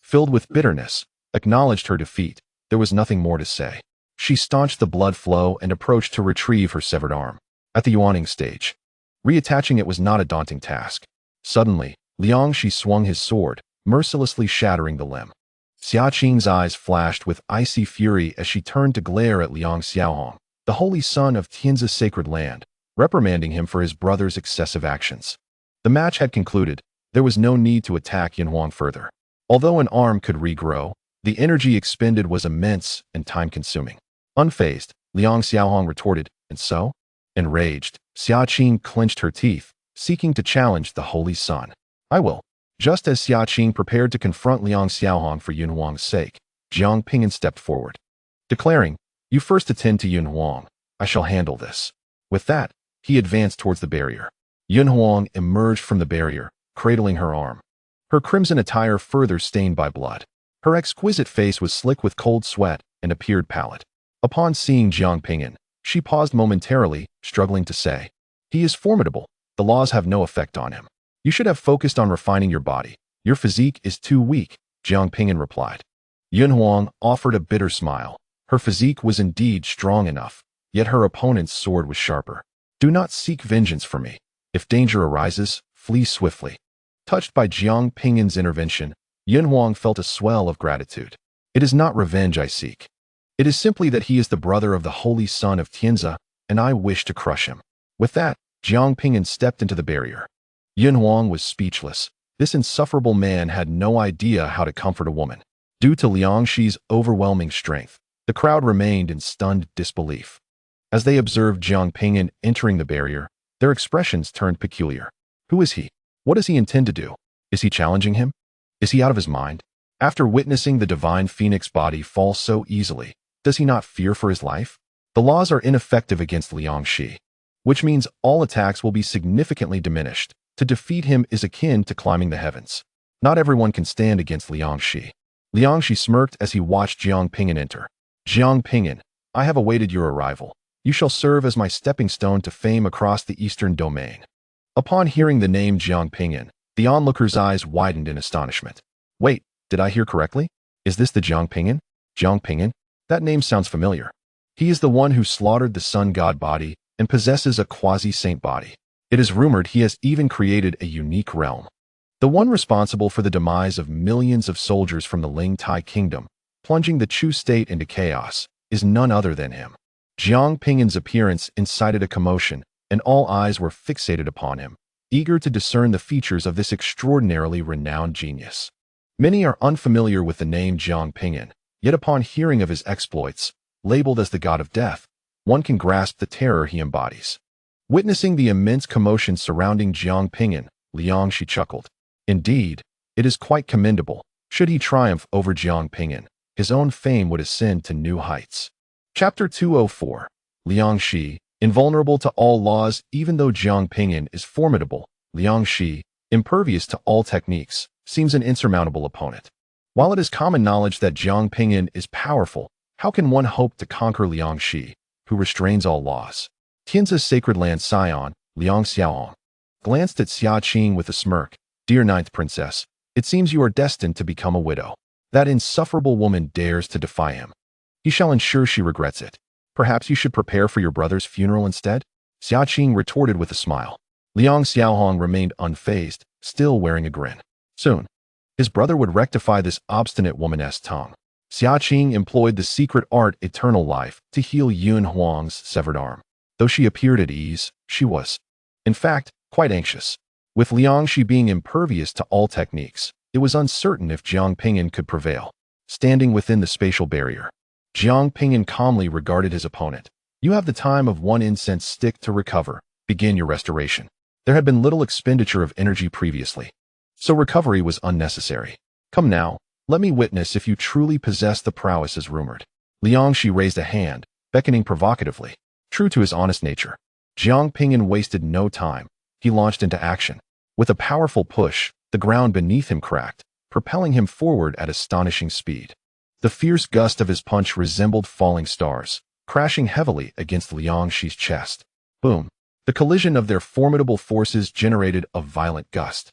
filled with bitterness, acknowledged her defeat. There was nothing more to say. She staunched the blood flow and approached to retrieve her severed arm. At the yuaning stage, reattaching it was not a daunting task. Suddenly, Liang Shi swung his sword, mercilessly shattering the limb. Xia Qing's eyes flashed with icy fury as she turned to glare at Liang Xiaohong, the holy son of Tianza's sacred land, reprimanding him for his brother's excessive actions. The match had concluded. There was no need to attack Yuanhao further. Although an arm could regrow, the energy expended was immense and time-consuming. Unfazed, Liang Xiaohong retorted, and so? Enraged, Xia Qing clenched her teeth, seeking to challenge the holy son. I will. Just as Xia Qing prepared to confront Liang Xiaohong for Yuanhuang's sake, Jiang Ping'an stepped forward, declaring, You first attend to Yuanhuang. I shall handle this. With that, he advanced towards the barrier. Yuanhuang emerged from the barrier, cradling her arm. Her crimson attire further stained by blood. Her exquisite face was slick with cold sweat and appeared pallid. Upon seeing Jiang Ping'an, she paused momentarily, struggling to say, He is formidable. The laws have no effect on him. You should have focused on refining your body. Your physique is too weak, Jiang Ping'an replied. Yuanhuang offered a bitter smile. Her physique was indeed strong enough, yet her opponent's sword was sharper. Do not seek vengeance for me. If danger arises, flee swiftly. Touched by Jiang Ping'an's intervention, Yuanhuang felt a swell of gratitude. It is not revenge I seek. It is simply that he is the brother of the holy son of Tianza, and I wish to crush him. With that, Jiang Ping'an stepped into the barrier. Yuanhuang was speechless. This insufferable man had no idea how to comfort a woman. Due to Liang Shi's overwhelming strength, the crowd remained in stunned disbelief. As they observed Jiang Ping'an entering the barrier, their expressions turned peculiar. Who is he? What does he intend to do? Is he challenging him? Is he out of his mind? After witnessing the divine phoenix body fall so easily, does he not fear for his life? The laws are ineffective against Liang Shi, which means all attacks will be significantly diminished. To defeat him is akin to climbing the heavens. Not everyone can stand against Liang Shi. Liang Shi smirked as he watched Jiang Ping'an enter. Jiang Ping'an, I have awaited your arrival. You shall serve as my stepping stone to fame across the eastern domain. Upon hearing the name Jiang Ping'an, the onlooker's eyes widened in astonishment. Wait, did I hear correctly? Is this the Jiang Ping'an? Jiang Ping'an? That name sounds familiar. He is the one who slaughtered the sun god body and possesses a quasi-saint body. It is rumored he has even created a unique realm. The one responsible for the demise of millions of soldiers from the Ling Tai kingdom, plunging the Chu state into chaos, is none other than him. Jiang Ping'an's appearance incited a commotion, and all eyes were fixated upon him, eager to discern the features of this extraordinarily renowned genius. Many are unfamiliar with the name Jiang Ping'an, yet upon hearing of his exploits, labeled as the god of death, one can grasp the terror he embodies. Witnessing the immense commotion surrounding Jiang Ping'an, Liang Shi chuckled. Indeed, it is quite commendable. Should he triumph over Jiang Ping'an, his own fame would ascend to new heights. Chapter 204. Liang Shi, invulnerable to all laws even though Jiang Ping'an is formidable. Liang Shi, impervious to all techniques, seems an insurmountable opponent. While it is common knowledge that Jiang Ping'an is powerful, how can one hope to conquer Liang Shi, who restrains all laws? Tianzi's sacred land scion, Liang Xiaohong, glanced at Xia Qing with a smirk. Dear ninth princess, it seems you are destined to become a widow. That insufferable woman dares to defy him. He shall ensure she regrets it. Perhaps you should prepare for your brother's funeral instead? Xia Qing retorted with a smile. Liang Xiaohong remained unfazed, still wearing a grin. Soon, his brother would rectify this obstinate woman's tongue. Xia Qing employed the secret art Eternal Life to heal Yuanhuang's severed arm. Though she appeared at ease, she was, in fact, quite anxious. With Liang Shi being impervious to all techniques, it was uncertain if Jiang Ping'an could prevail. Standing within the spatial barrier, Jiang Ping'an calmly regarded his opponent. You have the time of one incense stick to recover. Begin your restoration. There had been little expenditure of energy previously, so recovery was unnecessary. Come now, let me witness if you truly possess the prowess as rumored. Liang Shi raised a hand, beckoning provocatively. True to his honest nature, Jiang Ping'an wasted no time. He launched into action. With a powerful push, the ground beneath him cracked, propelling him forward at astonishing speed. The fierce gust of his punch resembled falling stars, crashing heavily against Liang Shi's chest. Boom! The collision of their formidable forces generated a violent gust,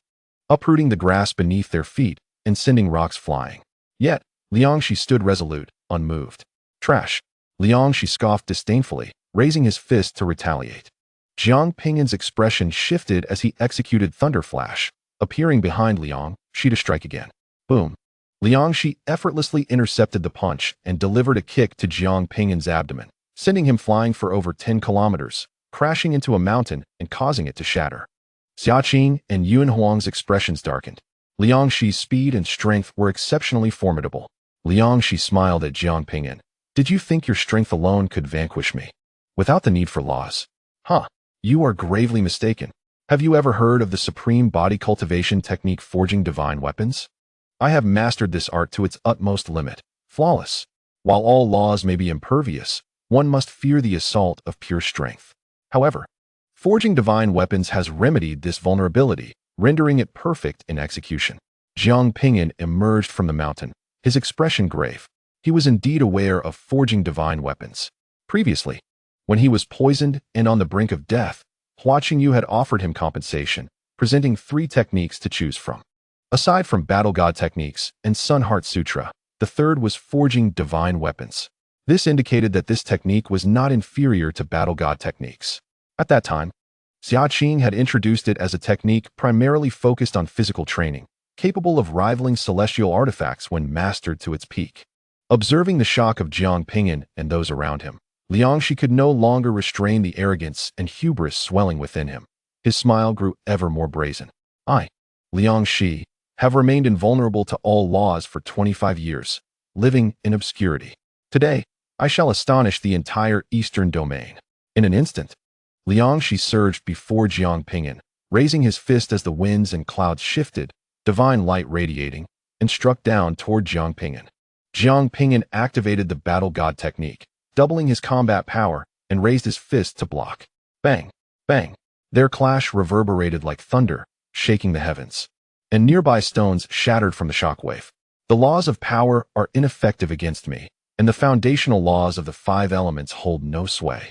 uprooting the grass beneath their feet and sending rocks flying. Yet, Liang Shi stood resolute, unmoved. Trash! Liang Shi scoffed disdainfully, raising his fist to retaliate. Jiang Ping'an's expression shifted as he executed Thunder Flash, appearing behind Liang Shi to strike again. Boom! Liang Shi effortlessly intercepted the punch and delivered a kick to Jiang Ping'an's abdomen, sending him flying for over 10 kilometers, crashing into a mountain and causing it to shatter. Xia Qing and Yuanhuang's expressions darkened. Liang Shi's speed and strength were exceptionally formidable. Liang Shi smiled at Jiang Ping'an. Did you think your strength alone could vanquish me, without the need for laws? Huh, you are gravely mistaken. Have you ever heard of the supreme body cultivation technique forging divine weapons? I have mastered this art to its utmost limit, flawless. While all laws may be impervious, one must fear the assault of pure strength. However, forging divine weapons has remedied this vulnerability, rendering it perfect in execution. Jiang Ping'an emerged from the mountain, his expression grave. He was indeed aware of forging divine weapons. Previously, when he was poisoned and on the brink of death, Hua Qingyu had offered him compensation, presenting 3 techniques to choose from. Aside from Battle God techniques and Sun Heart Sutra, the third was forging divine weapons. This indicated that this technique was not inferior to Battle God techniques. At that time, Xia Qing had introduced it as a technique primarily focused on physical training, capable of rivaling celestial artifacts when mastered to its peak. Observing the shock of Jiang Ping'an and those around him, Liang Shi could no longer restrain the arrogance and hubris swelling within him. His smile grew ever more brazen. I, Liang Shi, have remained invulnerable to all laws for 25 years, living in obscurity. Today, I shall astonish the entire eastern domain. In an instant, Liang Shi surged before Jiang Ping'an, raising his fist as the winds and clouds shifted, divine light radiating, and struck down toward Jiang Ping'an. Jiang Ping'an activated the Battle God technique, doubling his combat power, and raised his fist to block. Bang! Bang! Their clash reverberated like thunder, shaking the heavens, and nearby stones shattered from the shockwave. The laws of power are ineffective against me, and the foundational laws of the 5 elements hold no sway.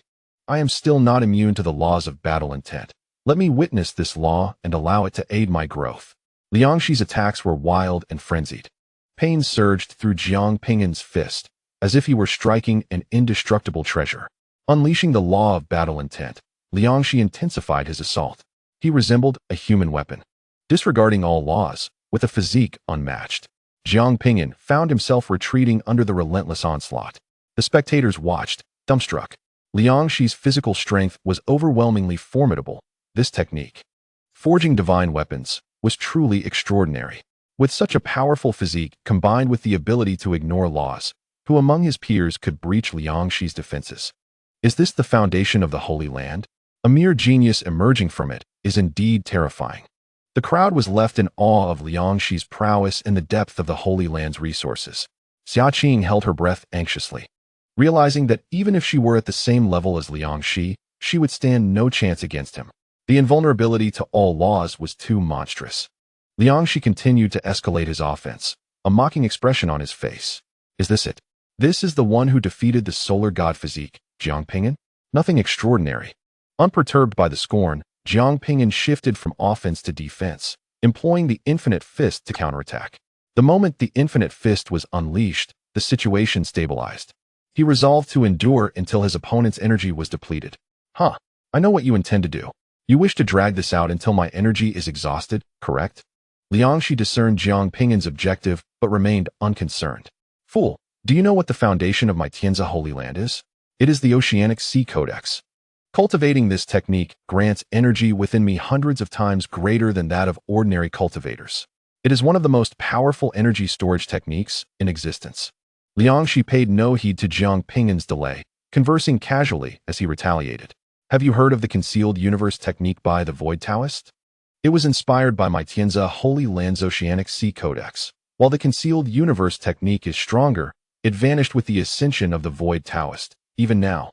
I am still not immune to the laws of battle intent. Let me witness this law and allow it to aid my growth. Liang Shi's attacks were wild and frenzied. Pain surged through Jiang Ping'an's fist, as if he were striking an indestructible treasure. Unleashing the law of battle intent, Liang Shi intensified his assault. He resembled a human weapon, disregarding all laws, with a physique unmatched. Jiang Ping'an found himself retreating under the relentless onslaught. The spectators watched, dumbstruck. Liang Shi's physical strength was overwhelmingly formidable. This technique, forging divine weapons, was truly extraordinary. With such a powerful physique combined with the ability to ignore laws, who among his peers could breach Liang Shi's defenses? Is this the foundation of the Holy Land? A mere genius emerging from it is indeed terrifying. The crowd was left in awe of Liang Shi's prowess and the depth of the Holy Land's resources. Xia Qing held her breath anxiously, realizing that even if she were at the same level as Liang Shi, she would stand no chance against him. The invulnerability to all laws was too monstrous. Liang Shi continued to escalate his offense, a mocking expression on his face. Is this it? This is the one who defeated the solar god physique, Jiang Ping'an? Nothing extraordinary. Unperturbed by the scorn, Jiang Ping'an shifted from offense to defense, employing the infinite fist to counterattack. The moment the infinite fist was unleashed, the situation stabilized. He resolved to endure until his opponent's energy was depleted. I know what you intend to do. You wish to drag this out until my energy is exhausted, correct? Liang Shi discerned Jiang Ping'an's objective, but remained unconcerned. Fool, do you know what the foundation of my Tianzi Holy Land is? It is the Oceanic Sea Codex. Cultivating this technique grants energy within me hundreds of times greater than that of ordinary cultivators. It is one of the most powerful energy storage techniques in existence. Liang Shi paid no heed to Jiang Ping'an's delay, conversing casually as he retaliated. Have you heard of the Concealed Universe technique by the Void Taoist? It was inspired by my Tianzi Holy Land's Oceanic Sea Codex. While the Concealed Universe technique is stronger, it vanished with the ascension of the Void Taoist. Even now,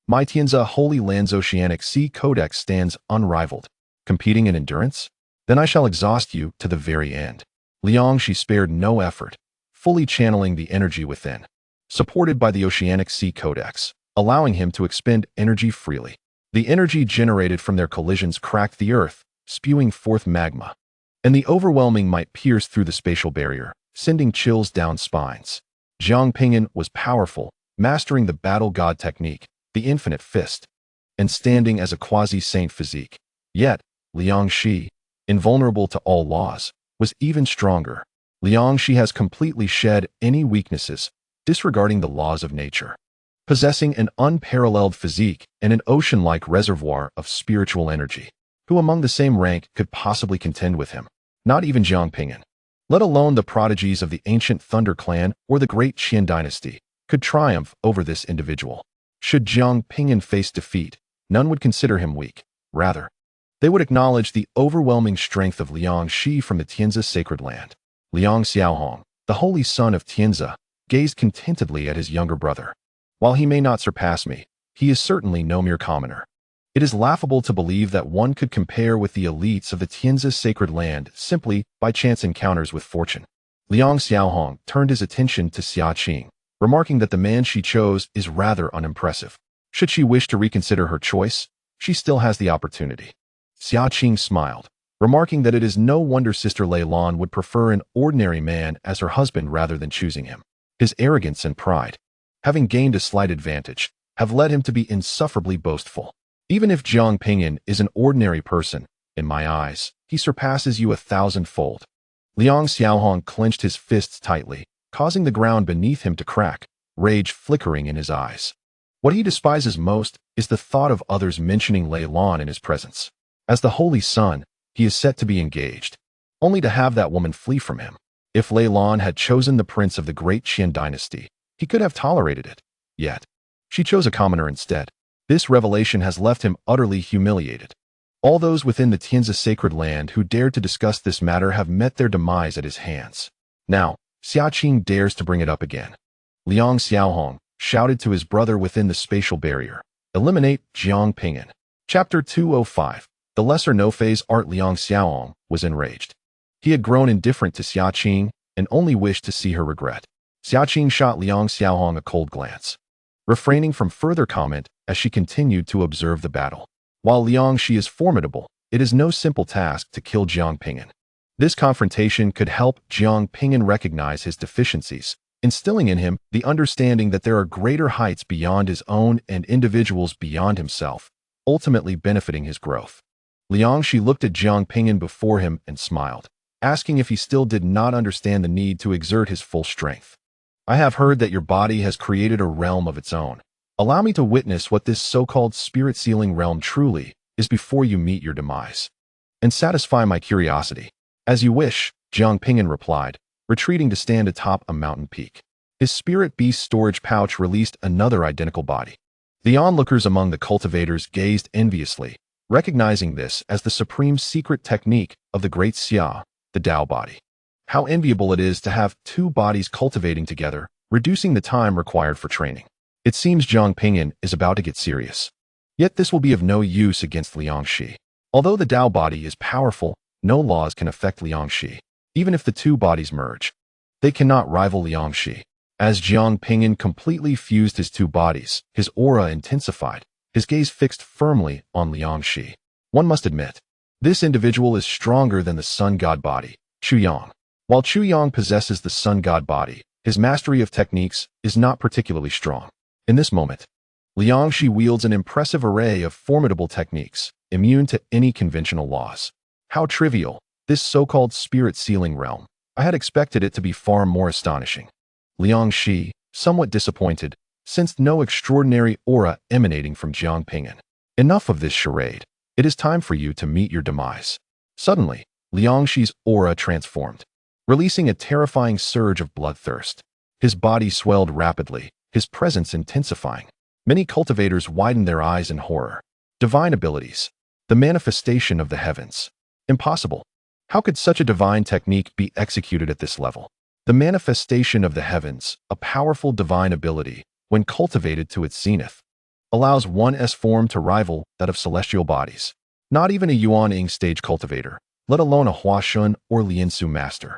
my Tianzi Holy Land's Oceanic Sea Codex stands unrivaled. Competing in endurance? Then I shall exhaust you to the very end. Liang Shi spared no effort, fully channeling the energy within, supported by the Oceanic Sea Codex, allowing him to expend energy freely. The energy generated from their collisions cracked the earth, spewing forth magma, and the overwhelming might pierce through the spatial barrier, sending chills down spines. Jiang Ping'an was powerful, mastering the battle god technique, the infinite fist, and standing as a quasi-saint physique. Yet, Liang Shi, invulnerable to all laws, was even stronger. Liang Shi has completely shed any weaknesses, disregarding the laws of nature. Possessing an unparalleled physique and an ocean-like reservoir of spiritual energy. Who among the same rank could possibly contend with him? Not even Jiang Ping'an, let alone the prodigies of the ancient Thunder Clan or the great Qian dynasty, could triumph over this individual. Should Jiang Ping'an face defeat, none would consider him weak. Rather, they would acknowledge the overwhelming strength of Liang Shi from the Tianzi sacred land. Liang Xiaohong, the holy son of Tianzi, gazed contentedly at his younger brother. While he may not surpass me, he is certainly no mere commoner. It is laughable to believe that one could compare with the elites of the Tianzi sacred land simply by chance encounters with fortune. Liang Xiaohong turned his attention to Xia Qing, remarking that the man she chose is rather unimpressive. Should she wish to reconsider her choice, she still has the opportunity. Xia Qing smiled, remarking that it is no wonder Sister Lei Lan would prefer an ordinary man as her husband rather than choosing him. His arrogance and pride, having gained a slight advantage, have led him to be insufferably boastful. Even if Jiang Ping'an is an ordinary person, in my eyes, he surpasses you 1,000-fold. Liang Xiaohong clenched his fists tightly, causing the ground beneath him to crack, rage flickering in his eyes. What he despises most is the thought of others mentioning Lei Lan in his presence. As the Holy Son, he is set to be engaged, only to have that woman flee from him. If Lei Lan had chosen the prince of the great Qian dynasty, he could have tolerated it. Yet, she chose a commoner instead. This revelation has left him utterly humiliated. All those within the Tianzi sacred land who dared to discuss this matter have met their demise at his hands. Now, Xia Qing dares to bring it up again. Liang Xiaohong shouted to his brother within the spatial barrier, "Eliminate Jiang Ping'an." Chapter 205. The lesser no-phase art. Liang Xiaohong was enraged. He had grown indifferent to Xia Qing and only wished to see her regret. Xia Qing shot Liang Xiaohong a cold glance, refraining from further comment as she continued to observe the battle. While Liang Shi is formidable, it is no simple task to kill Jiang Ping'an. This confrontation could help Jiang Ping'an recognize his deficiencies, instilling in him the understanding that there are greater heights beyond his own and individuals beyond himself, ultimately benefiting his growth. Liang Shi looked at Jiang Ping'an before him and smiled, asking if he still did not understand the need to exert his full strength. I have heard that your body has created a realm of its own. Allow me to witness what this so-called spirit-sealing realm truly is before you meet your demise, and satisfy my curiosity. As you wish, Jiang Ping'an replied, retreating to stand atop a mountain peak. His spirit beast storage pouch released another identical body. The onlookers among the cultivators gazed enviously, recognizing this as the supreme secret technique of the great Xia, the Tao body. How enviable it is to have two bodies cultivating together, reducing the time required for training. It seems Jiang Ping'an is about to get serious. Yet this will be of no use against Liangxi. Although the Tao body is powerful, no laws can affect Liangxi. Even if the two bodies merge, they cannot rival Liangxi. As Jiang Ping'an completely fused his two bodies, his aura intensified, his gaze fixed firmly on Liangxi. One must admit, this individual is stronger than the sun god body, Chuyang. While Chuyang possesses the sun god body, his mastery of techniques is not particularly strong. In this moment, Liangxi wields an impressive array of formidable techniques, immune to any conventional laws. How trivial, this so-called spirit sealing realm. I had expected it to be far more astonishing. Liangxi, somewhat disappointed, sensed no extraordinary aura emanating from Jiang Ping'an. Enough of this charade. It is time for you to meet your demise. Suddenly, Liangxi's aura transformed, releasing a terrifying surge of bloodthirst. His body swelled rapidly, his presence intensifying. Many cultivators widened their eyes in horror. Divine abilities. The manifestation of the heavens. Impossible. How could such a divine technique be executed at this level? The manifestation of the heavens, a powerful divine ability, when cultivated to its zenith, allows one's form to rival that of celestial bodies. Not even a Yuan stage cultivator, let alone a Huashun or Liansu master,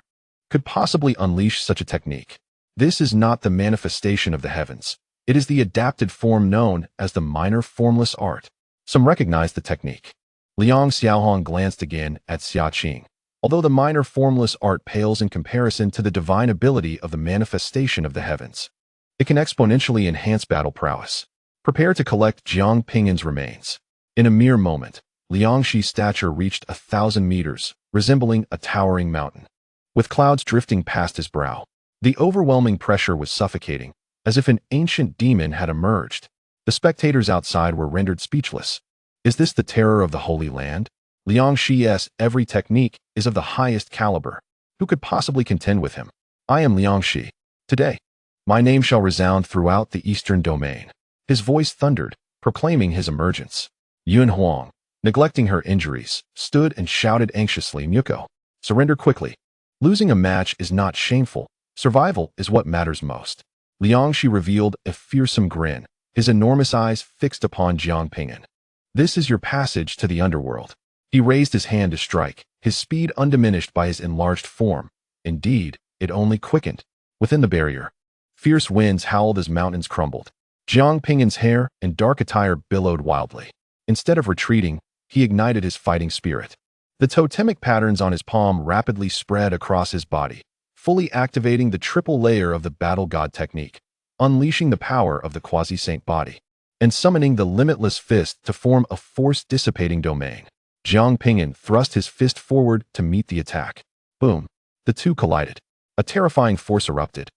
could possibly unleash such a technique. This is not the manifestation of the heavens. It is the adapted form known as the minor formless art. Some recognize the technique. Liang Xiaohong glanced again at Xia Qing. Although the minor formless art pales in comparison to the divine ability of the manifestation of the heavens, it can exponentially enhance battle prowess. Prepare to collect Jiang Ping'an's remains. In a mere moment, Liangxi's stature reached 1,000 meters, resembling a towering mountain. With clouds drifting past his brow, the overwhelming pressure was suffocating, as if an ancient demon had emerged. The spectators outside were rendered speechless. Is this the terror of the Holy Land? Liangxi's every technique is of the highest caliber. Who could possibly contend with him? I am Liangxi. Today, my name shall resound throughout the eastern domain. His voice thundered, proclaiming his emergence. Yun Huang, neglecting her injuries, stood and shouted anxiously, Muko, surrender quickly. Losing a match is not shameful. Survival is what matters most. Liangxi revealed a fearsome grin, his enormous eyes fixed upon Jiang Ping'an. This is your passage to the underworld. He raised his hand to strike, his speed undiminished by his enlarged form. Indeed, it only quickened. Within the barrier, fierce winds howled as mountains crumbled. Jiang Ping'an's hair and dark attire billowed wildly. Instead of retreating, he ignited his fighting spirit. The totemic patterns on his palm rapidly spread across his body, fully activating the triple layer of the battle god technique, unleashing the power of the quasi-saint body, and summoning the limitless fist to form a force-dissipating domain. Jiang Ping'an thrust his fist forward to meet the attack. Boom! The two collided. A terrifying force erupted,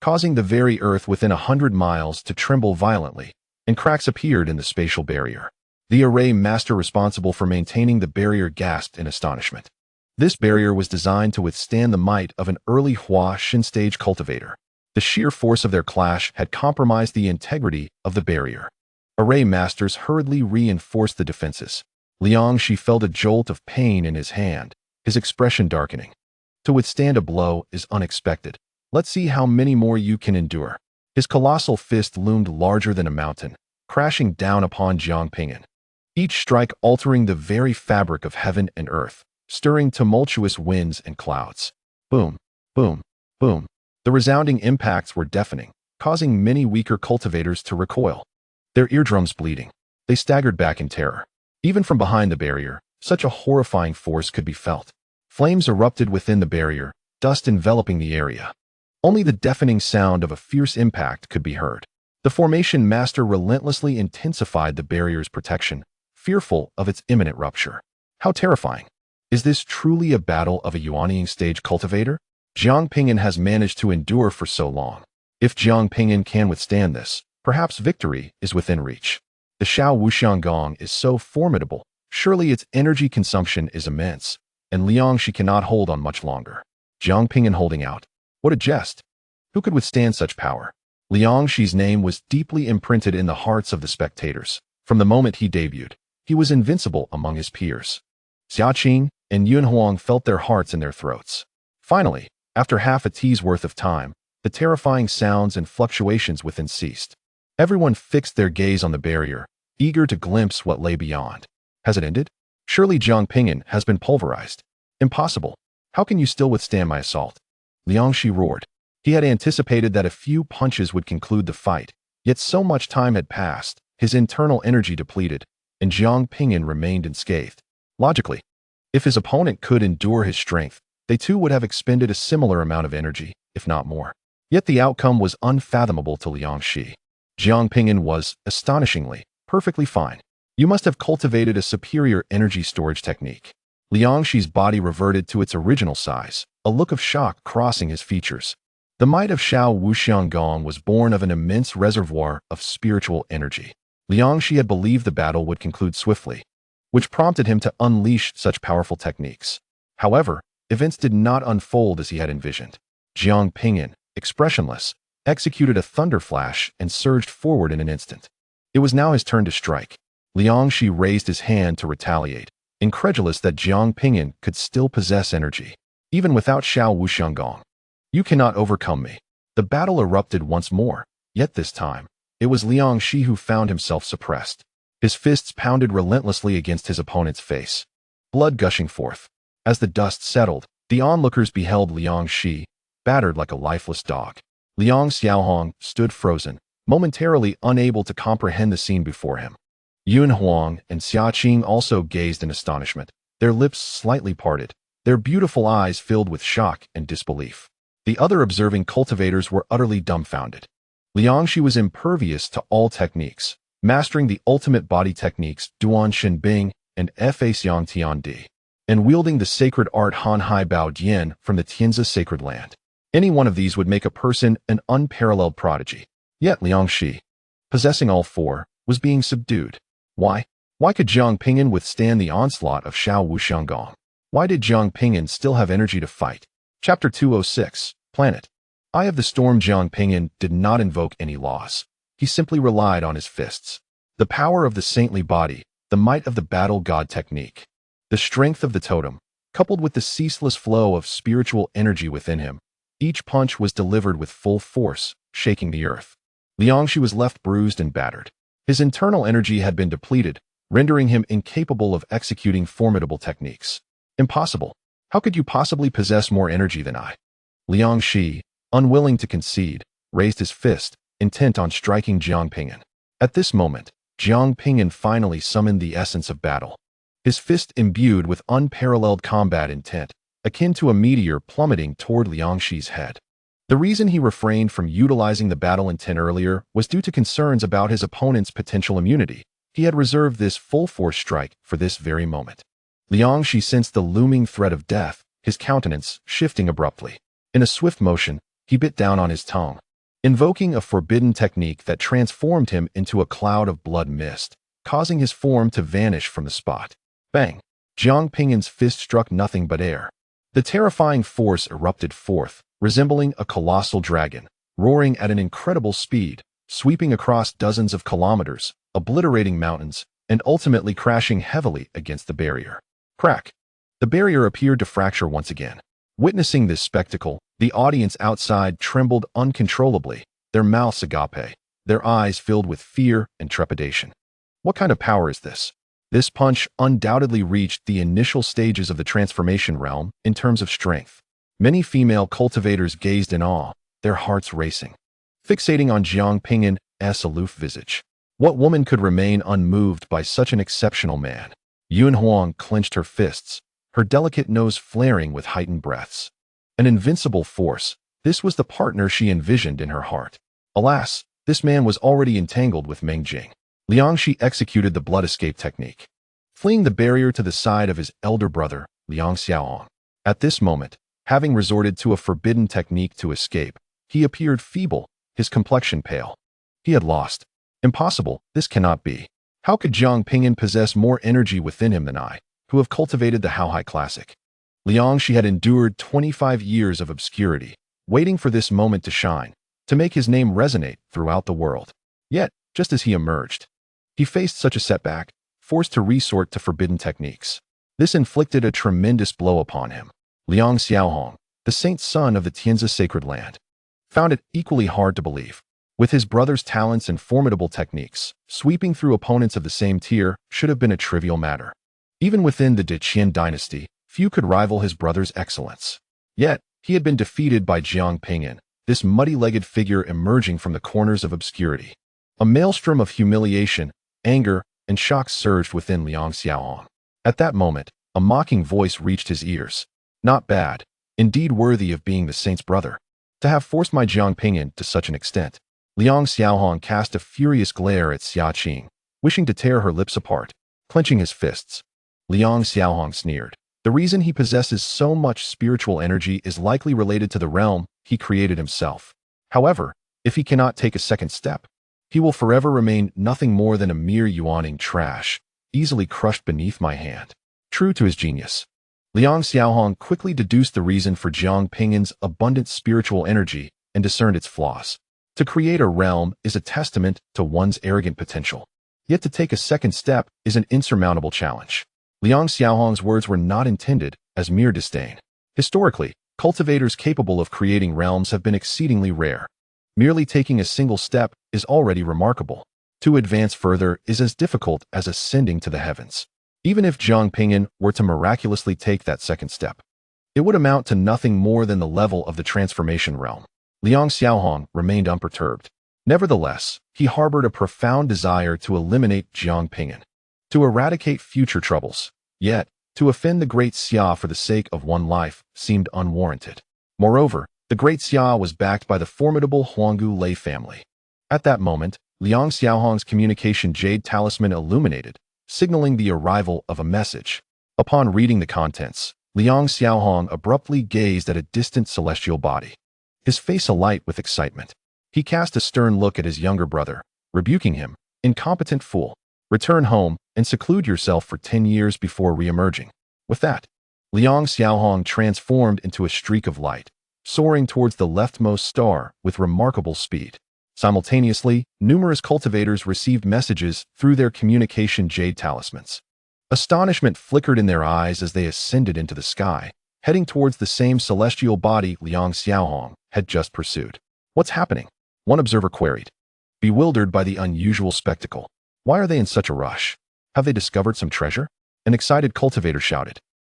causing the very earth within 100 miles to tremble violently, and cracks appeared in the spatial barrier. The array master responsible for maintaining the barrier gasped in astonishment. This barrier was designed to withstand the might of an early Hua Xin stage cultivator. The sheer force of their clash had compromised the integrity of the barrier. Array masters hurriedly reinforced the defenses. Liangxi felt a jolt of pain in his hand, his expression darkening. To withstand a blow is unexpected. Let's see how many more you can endure. His colossal fist loomed larger than a mountain, crashing down upon Jiang Ping'an. Each strike altering the very fabric of heaven and earth, stirring tumultuous winds and clouds. Boom, boom, boom. The resounding impacts were deafening, causing many weaker cultivators to recoil. Their eardrums bleeding, they staggered back in terror. Even from behind the barrier, such a horrifying force could be felt. Flames erupted within the barrier, dust enveloping the area. Only the deafening sound of a fierce impact could be heard. The formation master relentlessly intensified the barrier's protection, fearful of its imminent rupture. How terrifying! Is this truly a battle of a Yuanying stage cultivator? Jiang Ping'an has managed to endure for so long. If Jiang Ping'an can withstand this, perhaps victory is within reach. The Shao Wuxiang Gong is so formidable, surely its energy consumption is immense, and Liangxi cannot hold on much longer. Jiang Ping'an holding out. What a jest! Who could withstand such power? Liang Shi's name was deeply imprinted in the hearts of the spectators. From the moment he debuted, he was invincible among his peers. Xia Qing and Yun Huang felt their hearts in their throats. Finally, after half a tea's worth of time, the terrifying sounds and fluctuations within ceased. Everyone fixed their gaze on the barrier, eager to glimpse what lay beyond. Has it ended? Surely Jiang Ping'an has been pulverized. Impossible. How can you still withstand my assault? Liang Shi roared. He had anticipated that a few punches would conclude the fight, yet so much time had passed, his internal energy depleted, and Jiang Ping'an remained unscathed. Logically, if his opponent could endure his strength, they too would have expended a similar amount of energy, if not more. Yet the outcome was unfathomable to Liang Shi. Jiang Ping'an was, astonishingly, perfectly fine. You must have cultivated a superior energy storage technique. Liang Shi's body reverted to its original size, a look of shock crossing his features. The might of Shao Wuxianggong was born of an immense reservoir of spiritual energy. Liang Shi had believed the battle would conclude swiftly, which prompted him to unleash such powerful techniques. However, events did not unfold as he had envisioned. Jiang Ping'an, expressionless, executed a thunder flash and surged forward in an instant. It was now his turn to strike. Liang Shi raised his hand to retaliate, incredulous that Jiang Ping'an could still possess energy, even without Shao Wuxianggong. You cannot overcome me. The battle erupted once more, yet this time, it was Liang Shi who found himself suppressed. His fists pounded relentlessly against his opponent's face, blood gushing forth. As the dust settled, the onlookers beheld Liang Shi, battered like a lifeless dog. Liang Xiaohong stood frozen, momentarily unable to comprehend the scene before him. Yun Huang and Xia Qing also gazed in astonishment, their lips slightly parted, their beautiful eyes filled with shock and disbelief. The other observing cultivators were utterly dumbfounded. Liang Shi was impervious to all techniques, mastering the ultimate body techniques Duan Shenbing and Fa Xiang Tian Di, and wielding the sacred art Han Hai Bao Dian from the Tianzi sacred land. Any one of these would make a person an unparalleled prodigy. Yet Liang Shi, possessing all four, was being subdued. Why? Why could Jiang Ping'an withstand the onslaught of Shao Wuxianggong? Why did Jiang Ping'an still have energy to fight? Chapter 206, Planet. Eye of the Storm. Jiang Ping'an did not invoke any laws. He simply relied on his fists. The power of the saintly body, the might of the battle god technique, the strength of the totem, coupled with the ceaseless flow of spiritual energy within him. Each punch was delivered with full force, shaking the earth. Liang Shi was left bruised and battered. His internal energy had been depleted, rendering him incapable of executing formidable techniques. Impossible. How could you possibly possess more energy than I? Liang Shi, unwilling to concede, raised his fist, intent on striking Jiang Ping'an. At this moment, Jiang Ping'an finally summoned the essence of battle. His fist imbued with unparalleled combat intent, akin to a meteor plummeting toward Liang Shi's head. The reason he refrained from utilizing the battle intent earlier was due to concerns about his opponent's potential immunity. He had reserved this full-force strike for this very moment. Liang Shi sensed the looming threat of death, his countenance shifting abruptly. In a swift motion, he bit down on his tongue, invoking a forbidden technique that transformed him into a cloud of blood mist, causing his form to vanish from the spot. Bang! Jiang Ping'an's fist struck nothing but air. The terrifying force erupted forth, resembling a colossal dragon, roaring at an incredible speed, sweeping across dozens of kilometers, obliterating mountains, and ultimately crashing heavily against the barrier. Crack! The barrier appeared to fracture once again. Witnessing this spectacle, the audience outside trembled uncontrollably, their mouths agape, their eyes filled with fear and trepidation. What kind of power is this? This punch undoubtedly reached the initial stages of the transformation realm in terms of strength. Many female cultivators gazed in awe, their hearts racing, fixating on Jiang Ping'an's aloof visage. What woman could remain unmoved by such an exceptional man? Yun Huang clenched her fists, her delicate nose flaring with heightened breaths. An invincible force, this was the partner she envisioned in her heart. Alas, this man was already entangled with Meng Jing. Liang Shi executed the blood escape technique, fleeing the barrier to the side of his elder brother, Liang Xiaohong. At this moment, having resorted to a forbidden technique to escape, he appeared feeble, his complexion pale. He had lost. Impossible, this cannot be. How could Jiang Ping'an possess more energy within him than I, who have cultivated the Haohai Classic? She had endured 25 years of obscurity, waiting for this moment to shine, to make his name resonate throughout the world. Yet, just as he emerged, he faced such a setback, forced to resort to forbidden techniques. This inflicted a tremendous blow upon him. Liang Xiaohong, the saint's son of the Tianzi sacred land, found it equally hard to believe. With his brother's talents and formidable techniques, sweeping through opponents of the same tier should have been a trivial matter. Even within the De Qian dynasty, few could rival his brother's excellence. Yet, he had been defeated by Jiang Ping'an, this muddy-legged figure emerging from the corners of obscurity. A maelstrom of humiliation, anger, and shock surged within Liang Xiaohong. At that moment, a mocking voice reached his ears. Not bad, indeed worthy of being the saint's brother. To have forced my Jiang Ping'an to such an extent. Liang Xiaohong cast a furious glare at Xia Qing, wishing to tear her lips apart, clenching his fists. Liang Xiaohong sneered. The reason he possesses so much spiritual energy is likely related to the realm he created himself. However, if he cannot take a second step, he will forever remain nothing more than a mere yuaning trash, easily crushed beneath my hand. True to his genius, Liang Xiaohong quickly deduced the reason for Jiang Ping'an's abundant spiritual energy and discerned its flaws. To create a realm is a testament to one's arrogant potential. Yet to take a second step is an insurmountable challenge. Liang Xiaohong's words were not intended as mere disdain. Historically, cultivators capable of creating realms have been exceedingly rare. Merely taking a single step is already remarkable. To advance further is as difficult as ascending to the heavens. Even if Jiang Ping'an were to miraculously take that second step, it would amount to nothing more than the level of the transformation realm. Liang Xiaohong remained unperturbed. Nevertheless, he harbored a profound desire to eliminate Jiang Ping'an, to eradicate future troubles. Yet, to offend the great Xia for the sake of one life seemed unwarranted. Moreover, the great Xia was backed by the formidable Huanggu Lei family. At that moment, Liang Xiaohong's communication jade talisman illuminated, signaling the arrival of a message. Upon reading the contents, Liang Xiaohong abruptly gazed at a distant celestial body, his face alight with excitement. He cast a stern look at his younger brother, rebuking him. Incompetent fool. Return home and seclude yourself for 10 years before re-emerging. With that, Liang Xiaohong transformed into a streak of light, soaring towards the leftmost star with remarkable speed. Simultaneously, numerous cultivators received messages through their communication jade talismans. Astonishment flickered in their eyes as they ascended into the sky, heading towards the same celestial body Liang Xiaohong had just pursued. What's happening? One observer queried, bewildered by the unusual spectacle. Why are they in such a rush? Have they discovered some treasure? An excited cultivator shouted.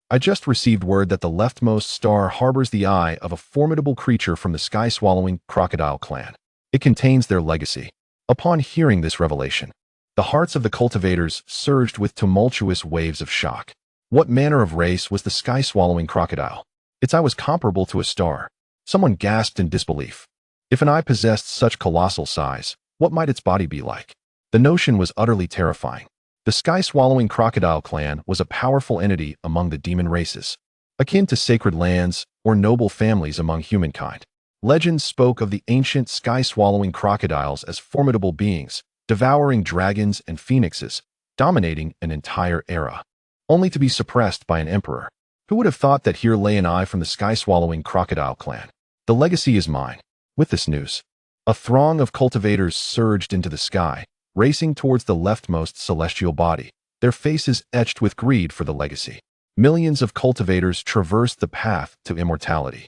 I just received word that the leftmost star harbors the eye of a formidable creature from the sky-swallowing crocodile clan. It contains their legacy. Upon hearing this revelation, the hearts of the cultivators surged with tumultuous waves of shock. What manner of race was the sky-swallowing crocodile? Its eye was comparable to a star. Someone gasped in disbelief. If an eye possessed such colossal size, what might its body be like? The notion was utterly terrifying. The sky-swallowing crocodile clan was a powerful entity among the demon races, akin to sacred lands or noble families among humankind. Legends spoke of the ancient sky-swallowing crocodiles as formidable beings, devouring dragons and phoenixes, dominating an entire era, only to be suppressed by an emperor. Who would have thought that here lay an eye from the sky-swallowing crocodile clan? The legacy is mine. With this news, a throng of cultivators surged into the sky, racing towards the leftmost celestial body, their faces etched with greed for the legacy. Millions of cultivators traversed the path to immortality.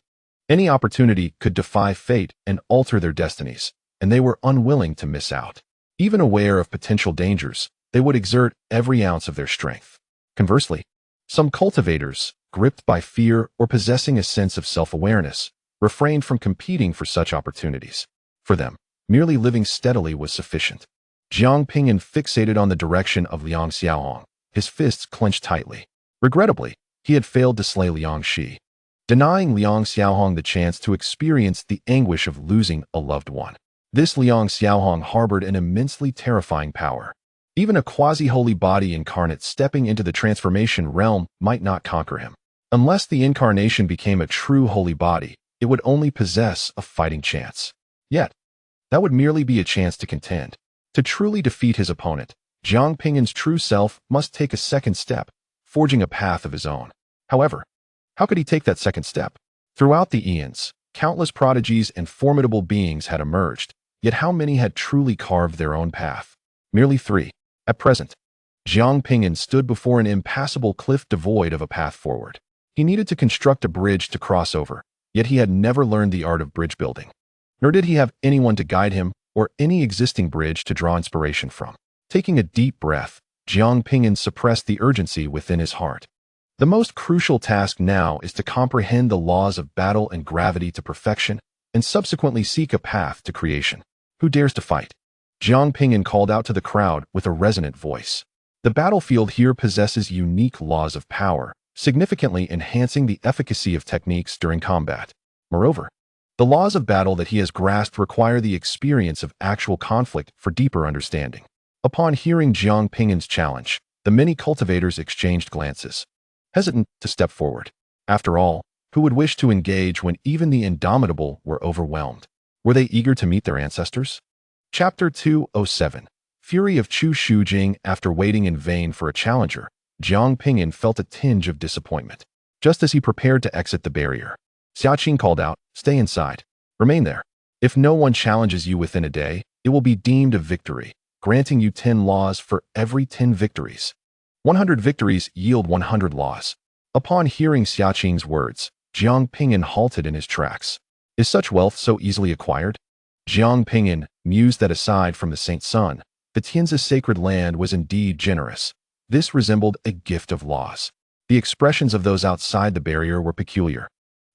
Any opportunity could defy fate and alter their destinies, and they were unwilling to miss out. Even aware of potential dangers, they would exert every ounce of their strength. Conversely, some cultivators, gripped by fear or possessing a sense of self-awareness, refrained from competing for such opportunities. For them, merely living steadily was sufficient. Jiang Ping'an fixated on the direction of Liang Xiaohong, his fists clenched tightly. Regrettably, he had failed to slay Liang Shi, denying Liang Xiaohong the chance to experience the anguish of losing a loved one. This Liang Xiaohong harbored an immensely terrifying power. Even a quasi-holy body incarnate stepping into the transformation realm might not conquer him. Unless the incarnation became a true holy body, it would only possess a fighting chance. Yet, that would merely be a chance to contend. To truly defeat his opponent, Jiang Ping'an's true self must take a second step, forging a path of his own. However, How could he take that second step? Throughout the eons, countless prodigies and formidable beings had emerged, yet how many had truly carved their own path? Merely 3. At present, Jiang Ping'an stood before an impassable cliff devoid of a path forward. He needed to construct a bridge to cross over, yet he had never learned the art of bridge building. Nor did he have anyone to guide him or any existing bridge to draw inspiration from. Taking a deep breath, Jiang Ping'an suppressed the urgency within his heart. The most crucial task now is to comprehend the laws of battle and gravity to perfection, and subsequently seek a path to creation. Who dares to fight? Jiang Ping'an called out to the crowd with a resonant voice. The battlefield here possesses unique laws of power, significantly enhancing the efficacy of techniques during combat. Moreover, the laws of battle that he has grasped require the experience of actual conflict for deeper understanding. Upon hearing Jiang Ping'an's challenge, the many cultivators exchanged glances, hesitant to step forward. After all, who would wish to engage when even the indomitable were overwhelmed? Were they eager to meet their ancestors? Chapter 207. Fury of Chu Shujing. After waiting in vain for a challenger, Jiang Ping'an felt a tinge of disappointment. Just as he prepared to exit the barrier, Xia Yuanhao called out, "Stay inside. Remain there. If no one challenges you within a day, it will be deemed a victory, granting you 10 laws for every 10 victories. 100 victories yield 100 laws." Upon hearing Xia Yuanhao's words, Jiang Ping'an halted in his tracks. Is such wealth so easily acquired? Jiang Ping'an mused that aside from the Saint Sun, the Tianzi's sacred land was indeed generous. This resembled a gift of laws. The expressions of those outside the barrier were peculiar,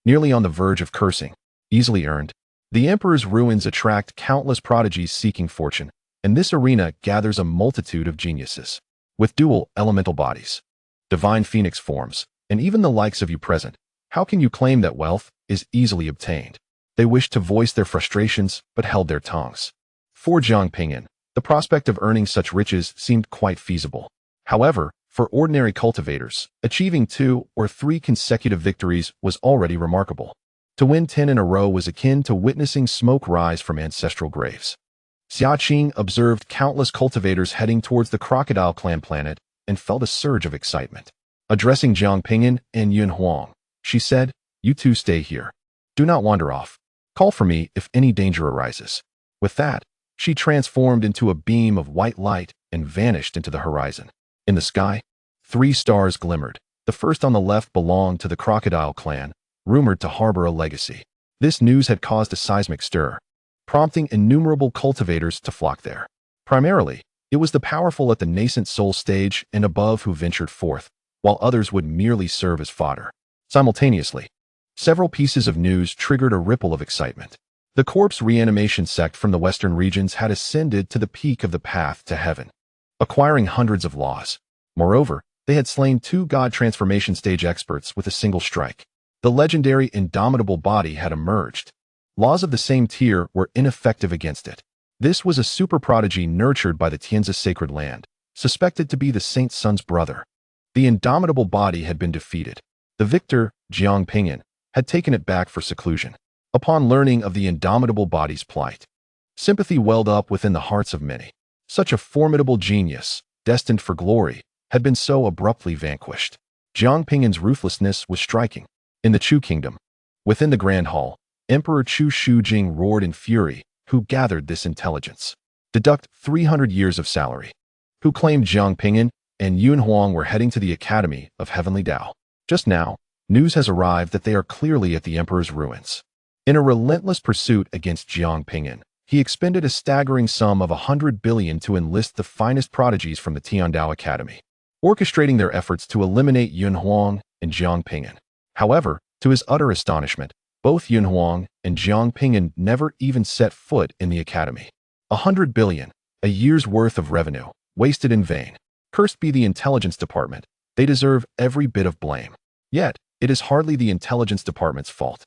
nearly on the verge of cursing. Easily earned. The emperor's ruins attract countless prodigies seeking fortune, and this arena gathers a multitude of geniuses, with dual elemental bodies, divine phoenix forms, and even the likes of you present. How can you claim that wealth is easily obtained? They wished to voice their frustrations, but held their tongues. For Jiang Ping'an, the prospect of earning such riches seemed quite feasible. However, for ordinary cultivators, achieving 2 or 3 consecutive victories was already remarkable. To win 10 in a row was akin to witnessing smoke rise from ancestral graves. Xia Yuanhao observed countless cultivators heading towards the Crocodile Clan planet and felt a surge of excitement. Addressing Jiang Ping'an and Yuanhao, she said, "You two stay here. Do not wander off. Call for me if any danger arises." With that, she transformed into a beam of white light and vanished into the horizon. In the sky, 3 stars glimmered. The first on the left belonged to the Crocodile Clan, rumored to harbor a legacy. This news had caused a seismic stir, prompting innumerable cultivators to flock there. Primarily, it was the powerful at the Nascent Soul stage and above who ventured forth, while others would merely serve as fodder. Simultaneously, several pieces of news triggered a ripple of excitement. The corpse reanimation sect from the western regions had ascended to the peak of the path to heaven, acquiring hundreds of laws. Moreover, they had slain 2 god transformation stage experts with a single strike. The legendary indomitable body had emerged. Laws of the same tier were ineffective against it. This was a super prodigy nurtured by the Tianzi's sacred land, suspected to be the Saint Sun's brother. The indomitable body had been defeated. The victor, Jiang Ping'an, had taken it back for seclusion. Upon learning of the indomitable body's plight, sympathy welled up within the hearts of many. Such a formidable genius, destined for glory, had been so abruptly vanquished. Jiang Ping'an's ruthlessness was striking. In the Chu kingdom, within the Grand Hall, Emperor Chu Shujing roared in fury. Who gathered this intelligence? Deduct 300 years of salary. Who claimed Jiang Ping'an and Yuanhao were heading to the Academy of Heavenly Tao? Just now, news has arrived that they are clearly at the Emperor's ruins. In a relentless pursuit against Jiang Ping'an, he expended a staggering sum of 100 billion to enlist the finest prodigies from the Tiandao Academy, orchestrating their efforts to eliminate Yuanhao and Jiang Ping'an. However, to his utter astonishment, both Yuanhao and Jiang Ping'an never even set foot in the academy. 100 billion, a year's worth of revenue, wasted in vain. Cursed be the intelligence department. They deserve every bit of blame. Yet, it is hardly the intelligence department's fault.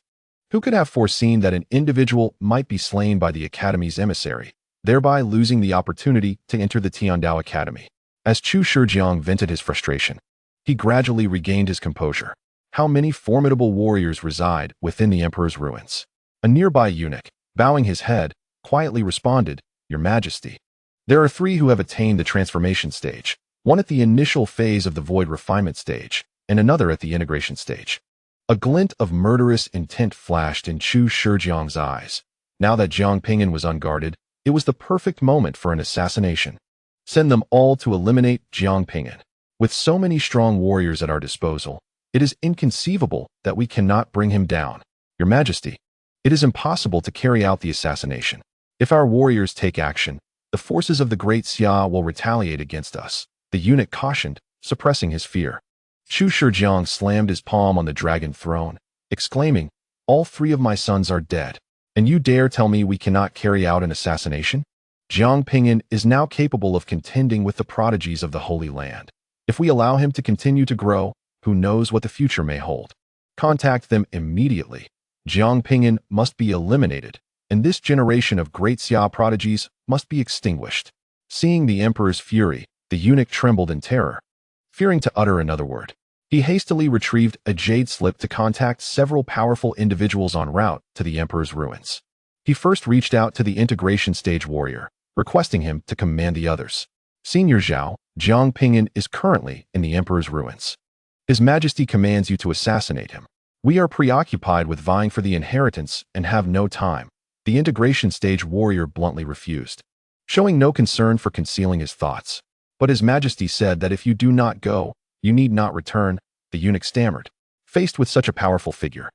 Who could have foreseen that an individual might be slain by the academy's emissary, thereby losing the opportunity to enter the Tiandao Academy? As Chu Shijiang vented his frustration, he gradually regained his composure. How many formidable warriors reside within the Emperor's ruins? A nearby eunuch, bowing his head, quietly responded, "Your Majesty. There are 3 who have attained the transformation stage, one at the initial phase of the void refinement stage, and another at the integration stage." A glint of murderous intent flashed in Chu Shijiang's eyes. Now that Jiang Ping'an was unguarded, it was the perfect moment for an assassination. Send them all to eliminate Jiang Ping'an. With so many strong warriors at our disposal, it is inconceivable that we cannot bring him down. Your Majesty, it is impossible to carry out the assassination. If our warriors take action, the forces of the great Xia will retaliate against us, the eunuch cautioned, suppressing his fear. Chu Shijiang slammed his palm on the dragon throne, exclaiming, "All three of my sons are dead, and you dare tell me we cannot carry out an assassination?" Jiang Ping'an is now capable of contending with the prodigies of the Holy Land. If we allow him to continue to grow, who knows what the future may hold? Contact them immediately. Jiang Ping'an must be eliminated, and this generation of great Xia prodigies must be extinguished. Seeing the emperor's fury, the eunuch trembled in terror. Fearing to utter another word, he hastily retrieved a jade slip to contact several powerful individuals en route to the emperor's ruins. He first reached out to the integration stage warrior, requesting him to command the others. Senior Zhao, Jiang Ping'an is currently in the emperor's ruins. His Majesty commands you to assassinate him. We are preoccupied with vying for the inheritance and have no time. The integration stage warrior bluntly refused, showing no concern for concealing his thoughts. But His Majesty said that if you do not go, you need not return, the eunuch stammered, faced with such a powerful figure.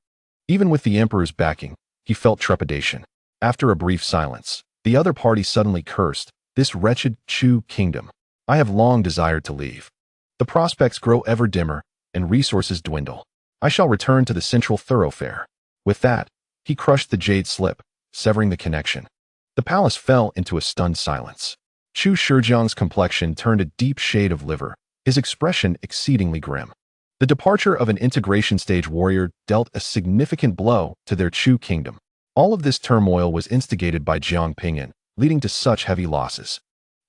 Even with the emperor's backing, he felt trepidation. After a brief silence, the other party suddenly cursed, "This wretched Chu kingdom. I have long desired to leave. The prospects grow ever dimmer, and resources dwindle. I shall return to the central thoroughfare." With that, he crushed the jade slip, severing the connection. The palace fell into a stunned silence. Chu Shijiang's complexion turned a deep shade of liver, his expression exceedingly grim. The departure of an integration stage warrior dealt a significant blow to their Chu kingdom. All of this turmoil was instigated by Jiang Ping'an, leading to such heavy losses.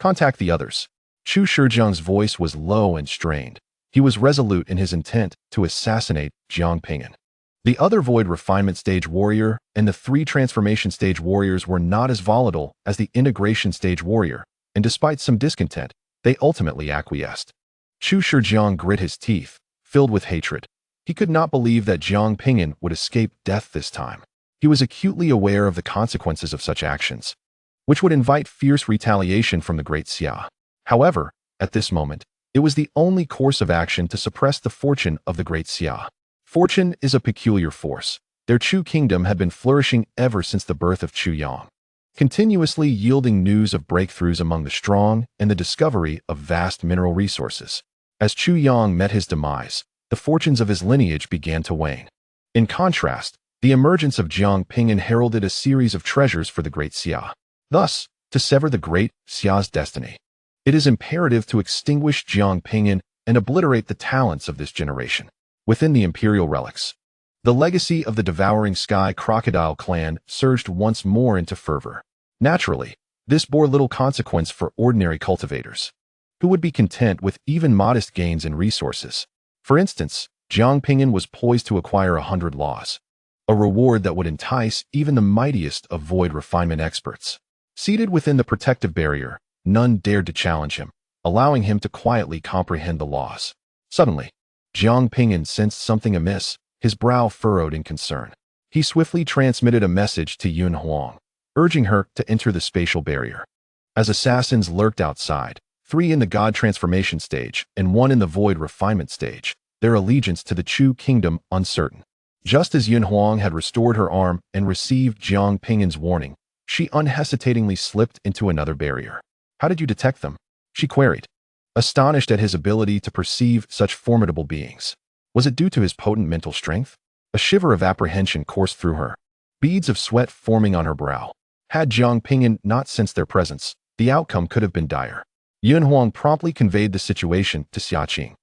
Contact the others. Chu Shijiang's voice was low and strained. He was resolute in his intent to assassinate Jiang Ping'an. The other void refinement stage warrior and the 3 transformation stage warriors were not as volatile as the integration stage warrior, and despite some discontent, they ultimately acquiesced. Chu Shijiang grit his teeth, filled with hatred. He could not believe that Jiang Ping'an would escape death this time. He was acutely aware of the consequences of such actions, which would invite fierce retaliation from the great Xia. However, at this moment, it was the only course of action to suppress the fortune of the great Xia. Fortune is a peculiar force. Their Chu kingdom had been flourishing ever since the birth of Chu Yang, continuously yielding news of breakthroughs among the strong and the discovery of vast mineral resources. As Chu Yang met his demise, the fortunes of his lineage began to wane. In contrast, the emergence of Jiang Ping'an heralded a series of treasures for the great Xia. Thus, to sever the great Xia's destiny, it is imperative to extinguish Jiang Ping'an and obliterate the talents of this generation. Within the imperial relics, the legacy of the devouring sky crocodile clan surged once more into fervor. Naturally, this bore little consequence for ordinary cultivators, who would be content with even modest gains in resources. For instance, Jiang Ping'an was poised to acquire 100 laws, a reward that would entice even the mightiest of void refinement experts. Seated within the protective barrier, none dared to challenge him, allowing him to quietly comprehend the laws. Suddenly, Jiang Ping'an sensed something amiss, his brow furrowed in concern. He swiftly transmitted a message to Yuanhao, urging her to enter the spatial barrier. As assassins lurked outside, 3 in the God transformation stage and 1 in the void refinement stage, their allegiance to the Chu kingdom uncertain. Just as Yuanhao had restored her arm and received Jiang Ping'an's warning, she unhesitatingly slipped into another barrier. "How did you detect them?" she queried, astonished at his ability to perceive such formidable beings. Was it due to his potent mental strength? A shiver of apprehension coursed through her, beads of sweat forming on her brow. Had Jiang Ping'an not sensed their presence, the outcome could have been dire. Yuanhao promptly conveyed the situation to Xia Qing.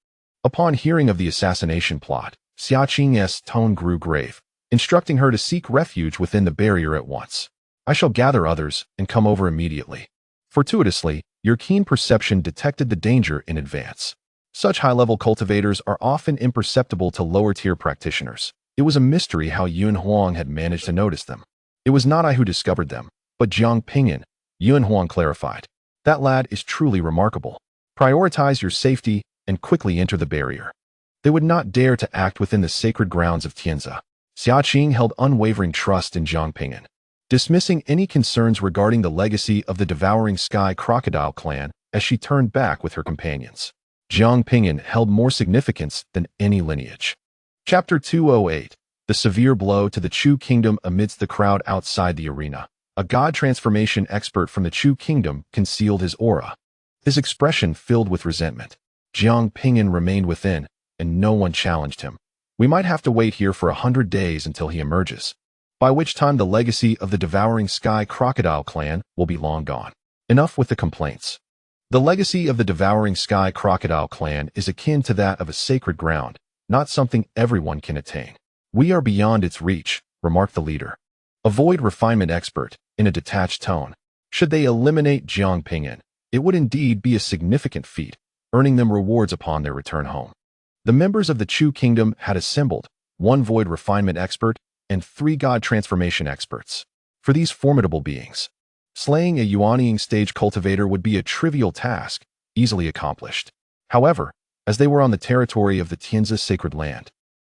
Upon hearing of the assassination plot, Xia Qing's tone grew grave, instructing her to seek refuge within the barrier at once. "I shall gather others and come over immediately." Fortuitously, your keen perception detected the danger in advance. Such high-level cultivators are often imperceptible to lower-tier practitioners. It was a mystery how Yuanhao had managed to notice them. "It was not I who discovered them, but Jiang Ping'an," Yuanhao clarified. "That lad is truly remarkable. Prioritize your safety and quickly enter the barrier." They would not dare to act within the sacred grounds of Tianzi. Xia Qing held unwavering trust in Jiang Ping'an, dismissing any concerns regarding the legacy of the Devouring Sky Crocodile clan as she turned back with her companions. Jiang Ping'an held more significance than any lineage. Chapter 208. The severe blow to the Chu kingdom amidst the crowd outside the arena. A god transformation expert from the Chu kingdom concealed his aura, his expression filled with resentment. Jiang Ping'an remained within, and no one challenged him. We might have to wait here for 100 days until he emerges, by which time the legacy of the Devouring Sky Crocodile clan will be long gone. Enough with the complaints. The legacy of the Devouring Sky Crocodile clan is akin to that of a sacred ground, not something everyone can attain. We are beyond its reach, remarked the leader. A void refinement expert, in a detached tone. Should they eliminate Jiang Ping'an, it would indeed be a significant feat, earning them rewards upon their return home. The members of the Chu kingdom had assembled, 1 void refinement expert and 3 god transformation experts. For these formidable beings, slaying a Yuanhao stage cultivator would be a trivial task, easily accomplished. However, as they were on the territory of the Tianzi sacred land,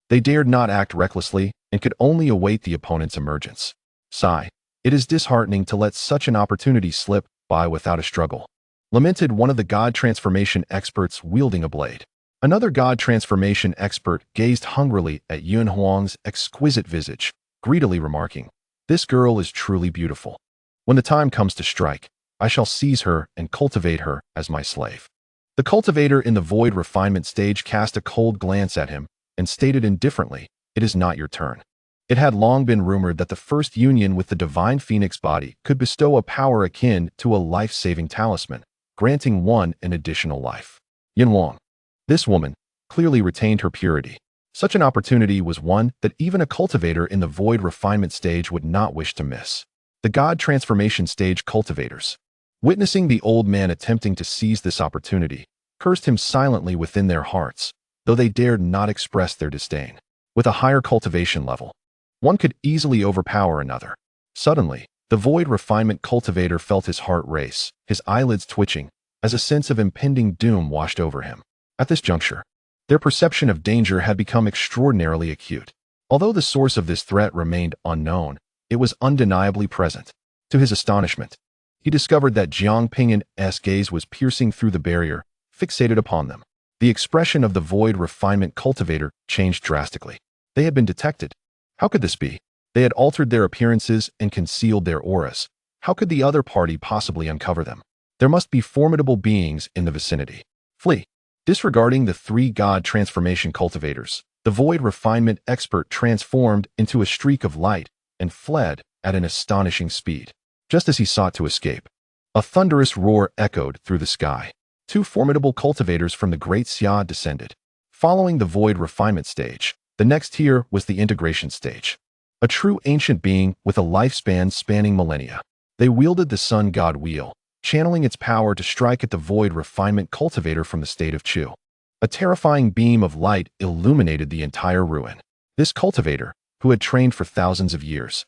they dared not act recklessly and could only await the opponent's emergence. Sigh, it is disheartening to let such an opportunity slip by without a struggle, lamented one of the god transformation experts wielding a blade. Another god transformation expert gazed hungrily at Yun Huang's exquisite visage, greedily remarking, "This girl is truly beautiful. When the time comes to strike, I shall seize her and cultivate her as my slave." The cultivator in the void refinement stage cast a cold glance at him and stated indifferently, "It is not your turn." It had long been rumored that the first union with the divine phoenix body could bestow a power akin to a life-saving talisman, granting one an additional life. Yin Wang. This woman clearly retained her purity. Such an opportunity was one that even a cultivator in the void refinement stage would not wish to miss. The god transformation stage cultivators, witnessing the old man attempting to seize this opportunity, cursed him silently within their hearts, though they dared not express their disdain. With a higher cultivation level, one could easily overpower another. Suddenly, the void refinement cultivator felt his heart race, his eyelids twitching, as a sense of impending doom washed over him. At this juncture, their perception of danger had become extraordinarily acute. Although the source of this threat remained unknown, it was undeniably present. To his astonishment, he discovered that Jiang Ping'an's gaze was piercing through the barrier, fixated upon them. The expression of the void refinement cultivator changed drastically. They had been detected. How could this be? They had altered their appearances and concealed their auras. How could the other party possibly uncover them? There must be formidable beings in the vicinity. Flee. Disregarding the 3 god transformation cultivators, the void refinement expert transformed into a streak of light and fled at an astonishing speed. Just as he sought to escape, a thunderous roar echoed through the sky. 2 formidable cultivators from the Great Xia descended. Following the void refinement stage, the next tier was the integration stage. A true ancient being with a lifespan spanning millennia. They wielded the sun god wheel, channeling its power to strike at the void refinement cultivator from the state of Chu. A terrifying beam of light illuminated the entire ruin. This cultivator, who had trained for thousands of years,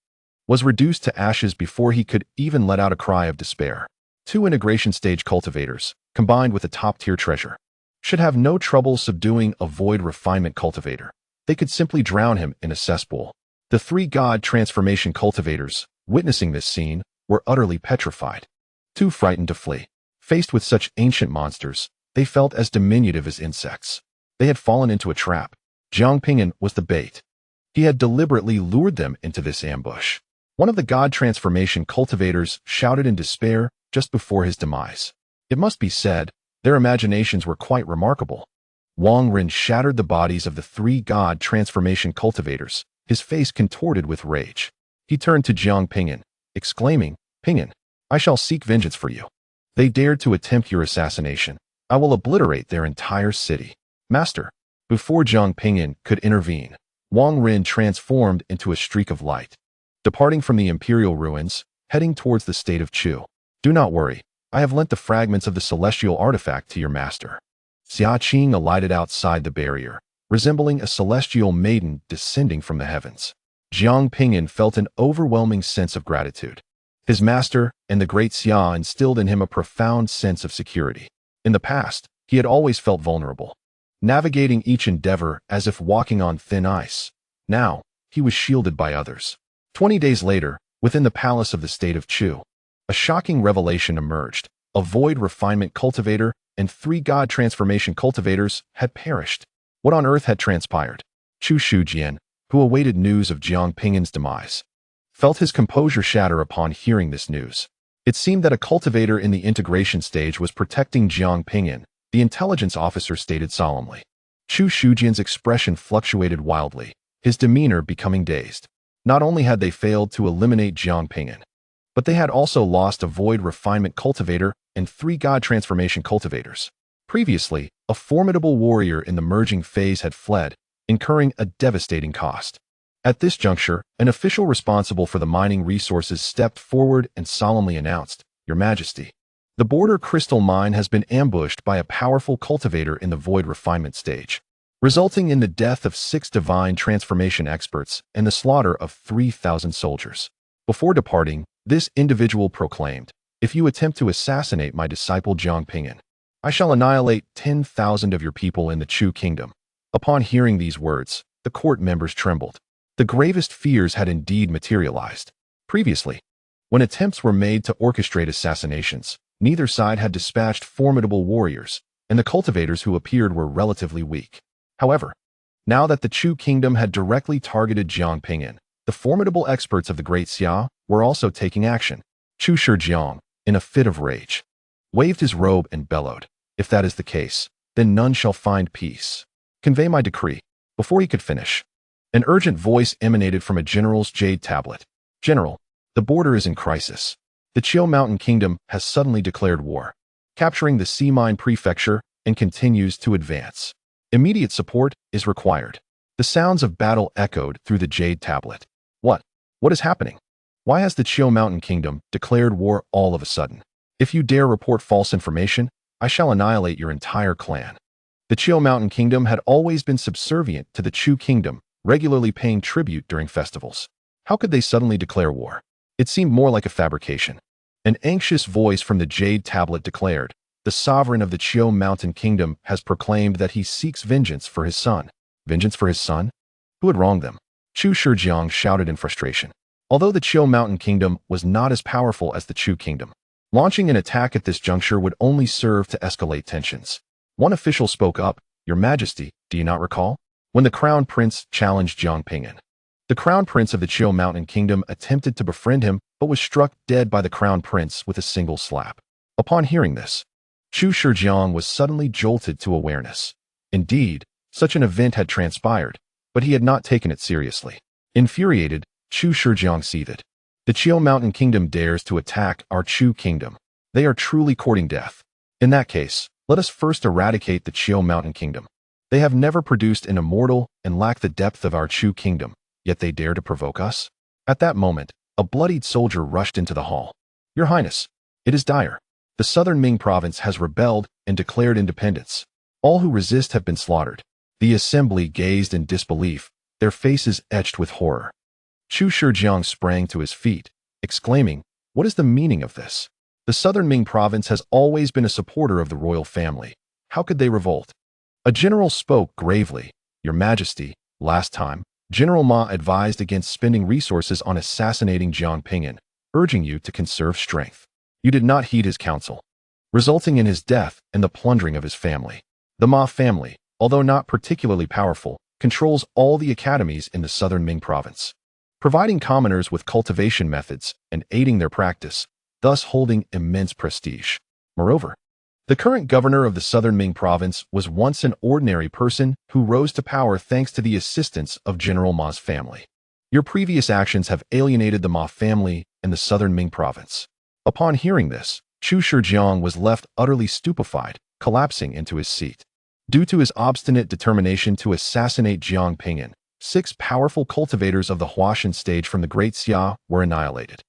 was reduced to ashes before he could even let out a cry of despair. 2 integration stage cultivators, combined with a top-tier treasure, should have no trouble subduing a void refinement cultivator. They could simply drown him in a cesspool. The 3 god transformation cultivators, witnessing this scene, were utterly petrified. Too frightened to flee. Faced with such ancient monsters, they felt as diminutive as insects. They had fallen into a trap. Jiang Ping'an was the bait. He had deliberately lured them into this ambush. One of the god transformation cultivators shouted in despair just before his demise. It must be said, their imaginations were quite remarkable. Wang Ren shattered the bodies of the 3 god transformation cultivators, his face contorted with rage. He turned to Jiang Ping'an, exclaiming, "Ping'an, I shall seek vengeance for you. They dared to attempt your assassination. I will obliterate their entire city." "Master." Before Jiang Ping'an could intervene, Wang Ren transformed into a streak of light, departing from the imperial ruins, heading towards the state of Chu. "Do not worry. I have lent the fragments of the celestial artifact to your master." Xia Qing alighted outside the barrier, resembling a celestial maiden descending from the heavens. Jiang Ping'an felt an overwhelming sense of gratitude. His master and the great Xia instilled in him a profound sense of security. In the past, he had always felt vulnerable. navigating each endeavor as if walking on thin ice. Now, he was shielded by others. 20 days later, within the palace of the state of Chu, a shocking revelation emerged. A void refinement cultivator and 3 god transformation cultivators had perished. What on earth had transpired? Chu Shujian, who awaited news of Jiang Ping'an's demise, felt his composure shatter upon hearing this news. It seemed that a cultivator in the integration stage was protecting Jiang Ping'an, the intelligence officer stated solemnly. Chu Shujian's expression fluctuated wildly, his demeanor becoming dazed. Not only had they failed to eliminate Jiang Ping'an, but they had also lost a void refinement cultivator and 3 god transformation cultivators. Previously, a formidable warrior in the merging phase had fled, incurring a devastating cost. At this juncture, an official responsible for the mining resources stepped forward and solemnly announced, "Your Majesty, the border crystal mine has been ambushed by a powerful cultivator in the void refinement stage, resulting in the death of 6 divine transformation experts and the slaughter of 3,000 soldiers." Before departing, this individual proclaimed, "If you attempt to assassinate my disciple Jiang Ping'an, I shall annihilate 10,000 of your people in the Chu kingdom." Upon hearing these words, the court members trembled. The gravest fears had indeed materialized. Previously, when attempts were made to orchestrate assassinations, neither side had dispatched formidable warriors, and the cultivators who appeared were relatively weak. However, now that the Chu kingdom had directly targeted Jiang Ping'an, the formidable experts of the Great Xia were also taking action. Chu Shijiang, in a fit of rage, waved his robe and bellowed, "If that is the case, then none shall find peace. Convey my decree." Before he could finish, an urgent voice emanated from a general's jade tablet. "General, the border is in crisis. The Qiu Mountain Kingdom has suddenly declared war, capturing the Sea Mine Prefecture, and continues to advance. Immediate support is required." The sounds of battle echoed through the jade tablet. What is happening? Why has the Qiu Mountain Kingdom declared war all of a sudden? If you dare report false information, I shall annihilate your entire clan. The Qiu Mountain Kingdom had always been subservient to the Chu Kingdom, regularly paying tribute during festivals. How could they suddenly declare war? It seemed more like a fabrication. An anxious voice from the jade tablet declared, "The sovereign of the Qiu Mountain Kingdom has proclaimed that he seeks vengeance for his son." Vengeance for his son? Who had wronged them? Chu Shijiang shouted in frustration. Although the Qiu Mountain Kingdom was not as powerful as the Chu Kingdom, launching an attack at this juncture would only serve to escalate tensions. One official spoke up, "Your Majesty, do you not recall? When the Crown Prince challenged Jiang Ping'an, the Crown Prince of the Qiu Mountain Kingdom attempted to befriend him but was struck dead by the Crown Prince with a single slap." Upon hearing this, Chu Shijiang was suddenly jolted to awareness. Indeed, such an event had transpired, but he had not taken it seriously. Infuriated, Chu Shijiang seethed. "The Qiu Mountain Kingdom dares to attack our Chu Kingdom. They are truly courting death. In that case, let us first eradicate the Qiu Mountain Kingdom. They have never produced an immortal and lack the depth of our Chu Kingdom, yet they dare to provoke us." At that moment, a bloodied soldier rushed into the hall. "Your Highness, it is dire. The southern Ming province has rebelled and declared independence. All who resist have been slaughtered." The assembly gazed in disbelief, their faces etched with horror. Chu Shijiang sprang to his feet, exclaiming, "What is the meaning of this? The southern Ming province has always been a supporter of the royal family. How could they revolt?" A general spoke gravely, "Your Majesty, last time, General Ma advised against spending resources on assassinating Jiang Ping'an, urging you to conserve strength. You did not heed his counsel, resulting in his death and the plundering of his family. The Ma family, although not particularly powerful, controls all the academies in the southern Ming province, providing commoners with cultivation methods and aiding their practice, thus holding immense prestige. Moreover, the current governor of the southern Ming province was once an ordinary person who rose to power thanks to the assistance of General Ma's family. Your previous actions have alienated the Ma family and the southern Ming province." Upon hearing this, Chu Shijiang was left utterly stupefied, collapsing into his seat. Due to his obstinate determination to assassinate Jiang Ping'an, 6 powerful cultivators of the Huashan stage from the Great Xia were annihilated.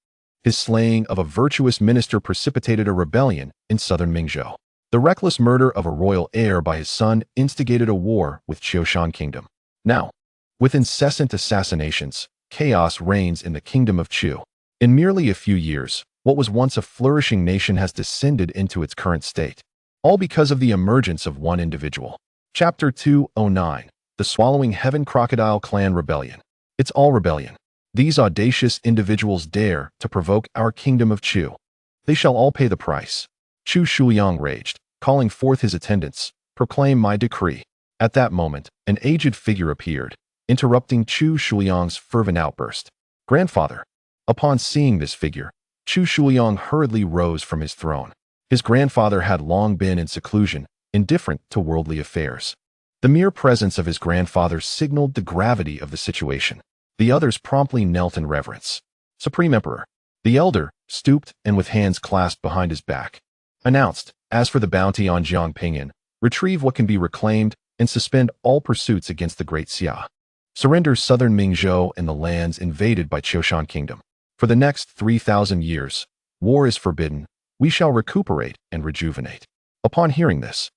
His slaying of a virtuous minister precipitated a rebellion in southern Mingzhou. The reckless murder of a royal heir by his son instigated a war with Qiushan Kingdom. Now, with incessant assassinations, chaos reigns in the kingdom of Chu. In merely a few years, what was once a flourishing nation has descended into its current state, all because of the emergence of one individual. Chapter 209. The Swallowing Heaven Crocodile Clan Rebellion. It's all rebellion. These audacious individuals dare to provoke our kingdom of Chu. They shall all pay the price. Chu Shuliang raged, calling forth his attendants. Proclaim my decree. At that moment, an aged figure appeared, interrupting Chu Shuliang's fervent outburst. Grandfather. Upon seeing this figure, Chu Shuliang hurriedly rose from his throne. His grandfather had long been in seclusion, indifferent to worldly affairs. The mere presence of his grandfather signaled the gravity of the situation. The others promptly knelt in reverence. Supreme Emperor. The elder, stooped and with hands clasped behind his back, announced, as for the bounty on Jiang Ping'an, retrieve what can be reclaimed and suspend all pursuits against the great Xia. Surrender southern Mingzhou and the lands invaded by Qiushan Kingdom. For the next 3,000 years, war is forbidden. We shall recuperate and rejuvenate. Upon hearing this,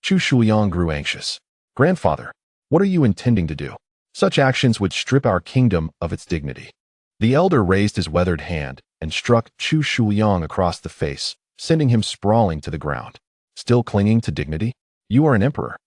Chu Shuliang grew anxious. Grandfather, what are you intending to do? Such actions would strip our kingdom of its dignity. The elder raised his weathered hand and struck Chu Shuliang across the face, sending him sprawling to the ground. Still clinging to dignity? You are an emperor,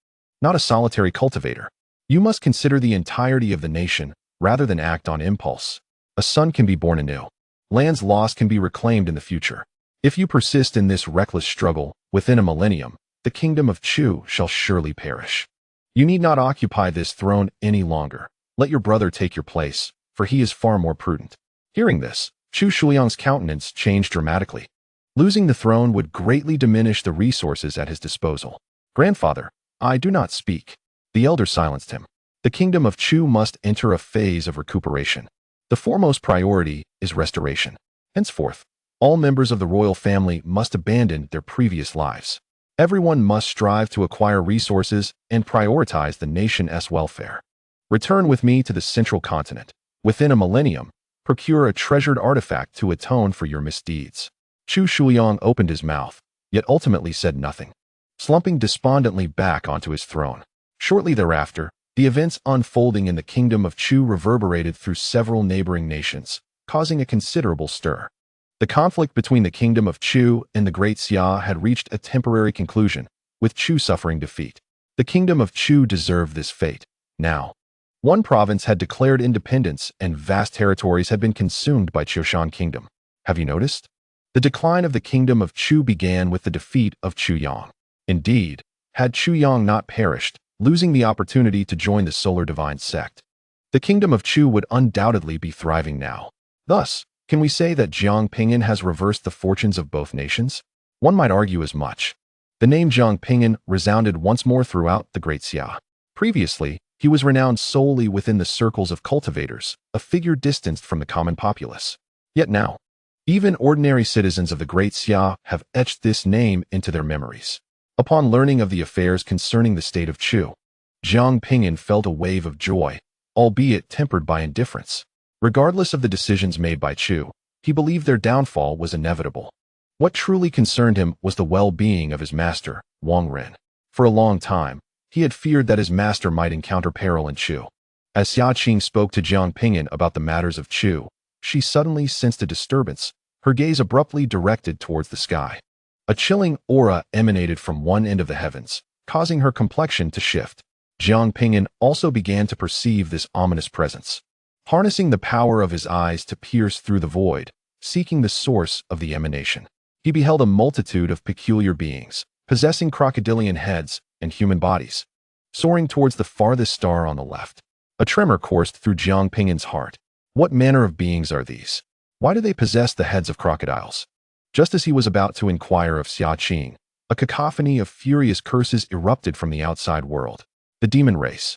not a solitary cultivator. You must consider the entirety of the nation rather than act on impulse. A son can be born anew. Lands lost can be reclaimed in the future. If you persist in this reckless struggle, within a millennium, the kingdom of Chu shall surely perish. You need not occupy this throne any longer. Let your brother take your place, for he is far more prudent. Hearing this, Chu Shuliang's countenance changed dramatically. Losing the throne would greatly diminish the resources at his disposal. Grandfather, I do not speak. The elder silenced him. The kingdom of Chu must enter a phase of recuperation. The foremost priority is restoration. Henceforth, all members of the royal family must abandon their previous lives. Everyone must strive to acquire resources and prioritize the nation's welfare. Return with me to the central continent. Within a millennium, procure a treasured artifact to atone for your misdeeds. Chu Shuliang opened his mouth, yet ultimately said nothing, slumping despondently back onto his throne. Shortly thereafter, the events unfolding in the kingdom of Chu reverberated through several neighboring nations, causing a considerable stir. The conflict between the kingdom of Chu and the great Xia had reached a temporary conclusion, with Chu suffering defeat. The kingdom of Chu deserved this fate. Now, one province had declared independence and vast territories had been consumed by Qiushan Kingdom. Have you noticed? The decline of the kingdom of Chu began with the defeat of Chu Yang. Indeed, had Chu Yang not perished, losing the opportunity to join the Solar Divine sect, the kingdom of Chu would undoubtedly be thriving now. Thus, can we say that Jiang Ping'an has reversed the fortunes of both nations? One might argue as much. The name Jiang Ping'an resounded once more throughout the great Xia. Previously, he was renowned solely within the circles of cultivators, a figure distanced from the common populace. Yet now, even ordinary citizens of the great Xia have etched this name into their memories. Upon learning of the affairs concerning the state of Chu, Jiang Ping'an felt a wave of joy, albeit tempered by indifference. Regardless of the decisions made by Chu, he believed their downfall was inevitable. What truly concerned him was the well-being of his master, Wang Ren. For a long time, he had feared that his master might encounter peril in Chu. As Xia Qing spoke to Jiang Ping'an about the matters of Chu, she suddenly sensed a disturbance, her gaze abruptly directed towards the sky. A chilling aura emanated from one end of the heavens, causing her complexion to shift. Jiang Ping'an also began to perceive this ominous presence. Harnessing the power of his eyes to pierce through the void, seeking the source of the emanation, he beheld a multitude of peculiar beings, possessing crocodilian heads and human bodies, soaring towards the farthest star on the left. A tremor coursed through Jiang Ping'an's heart. What manner of beings are these? Why do they possess the heads of crocodiles? Just as he was about to inquire of Xia Qing, a cacophony of furious curses erupted from the outside world. The demon race.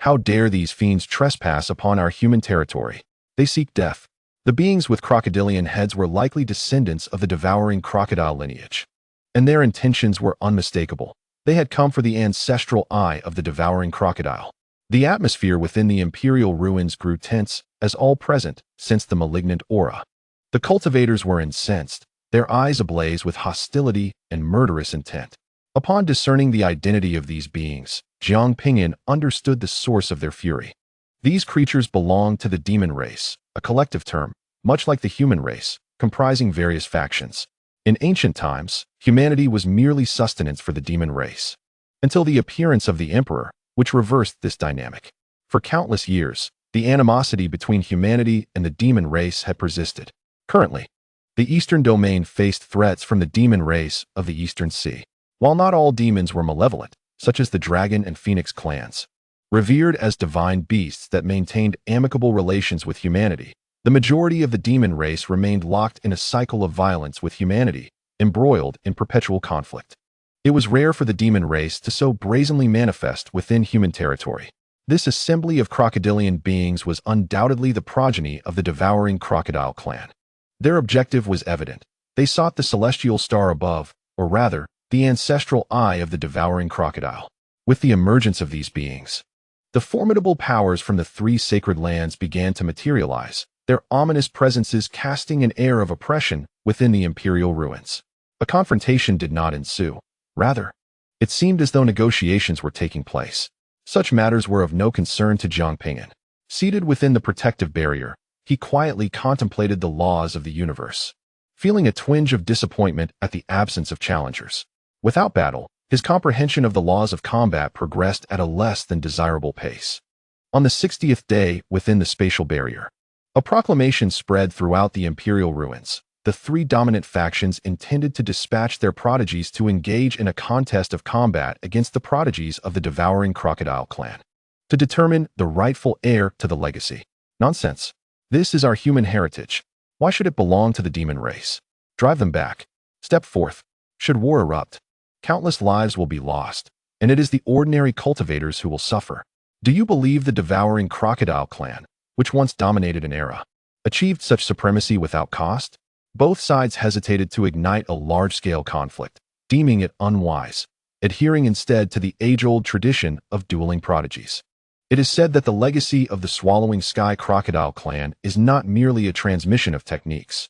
How dare these fiends trespass upon our human territory? They seek death. The beings with crocodilian heads were likely descendants of the devouring crocodile lineage, and their intentions were unmistakable. They had come for the ancestral eye of the devouring crocodile. The atmosphere within the imperial ruins grew tense as all present sensed the malignant aura. The cultivators were incensed, their eyes ablaze with hostility and murderous intent. Upon discerning the identity of these beings, Jiang Ping'an understood the source of their fury. These creatures belonged to the demon race, a collective term, much like the human race, comprising various factions. In ancient times, humanity was merely sustenance for the demon race. until the appearance of the emperor, which reversed this dynamic. For countless years, the animosity between humanity and the demon race had persisted. Currently, the Eastern Domain faced threats from the demon race of the Eastern Sea. While not all demons were malevolent, such as the Dragon and Phoenix clans, revered as divine beasts that maintained amicable relations with humanity, the majority of the demon race remained locked in a cycle of violence with humanity, embroiled in perpetual conflict. It was rare for the demon race to so brazenly manifest within human territory. This assembly of crocodilian beings was undoubtedly the progeny of the devouring crocodile clan. Their objective was evident. They sought the celestial star above, or rather, the ancestral eye of the devouring crocodile. With the emergence of these beings, the formidable powers from the three sacred lands began to materialize, their ominous presences casting an air of oppression within the imperial ruins. A confrontation did not ensue. Rather, it seemed as though negotiations were taking place. Such matters were of no concern to Jiang Ping'an. Seated within the protective barrier, he quietly contemplated the laws of the universe, feeling a twinge of disappointment at the absence of challengers. Without battle, his comprehension of the laws of combat progressed at a less than desirable pace. On the 60th day within the spatial barrier, a proclamation spread throughout the imperial ruins. The three dominant factions intended to dispatch their prodigies to engage in a contest of combat against the prodigies of the devouring crocodile clan, to determine the rightful heir to the legacy. Nonsense. This is our human heritage. Why should it belong to the demon race? Drive them back. Step forth. Should war erupt, countless lives will be lost, and it is the ordinary cultivators who will suffer. Do you believe the devouring crocodile clan, which once dominated an era, achieved such supremacy without cost? Both sides hesitated to ignite a large-scale conflict, deeming it unwise, adhering instead to the age-old tradition of dueling prodigies. It is said that the legacy of the Swallowing Sky Crocodile clan is not merely a transmission of techniques,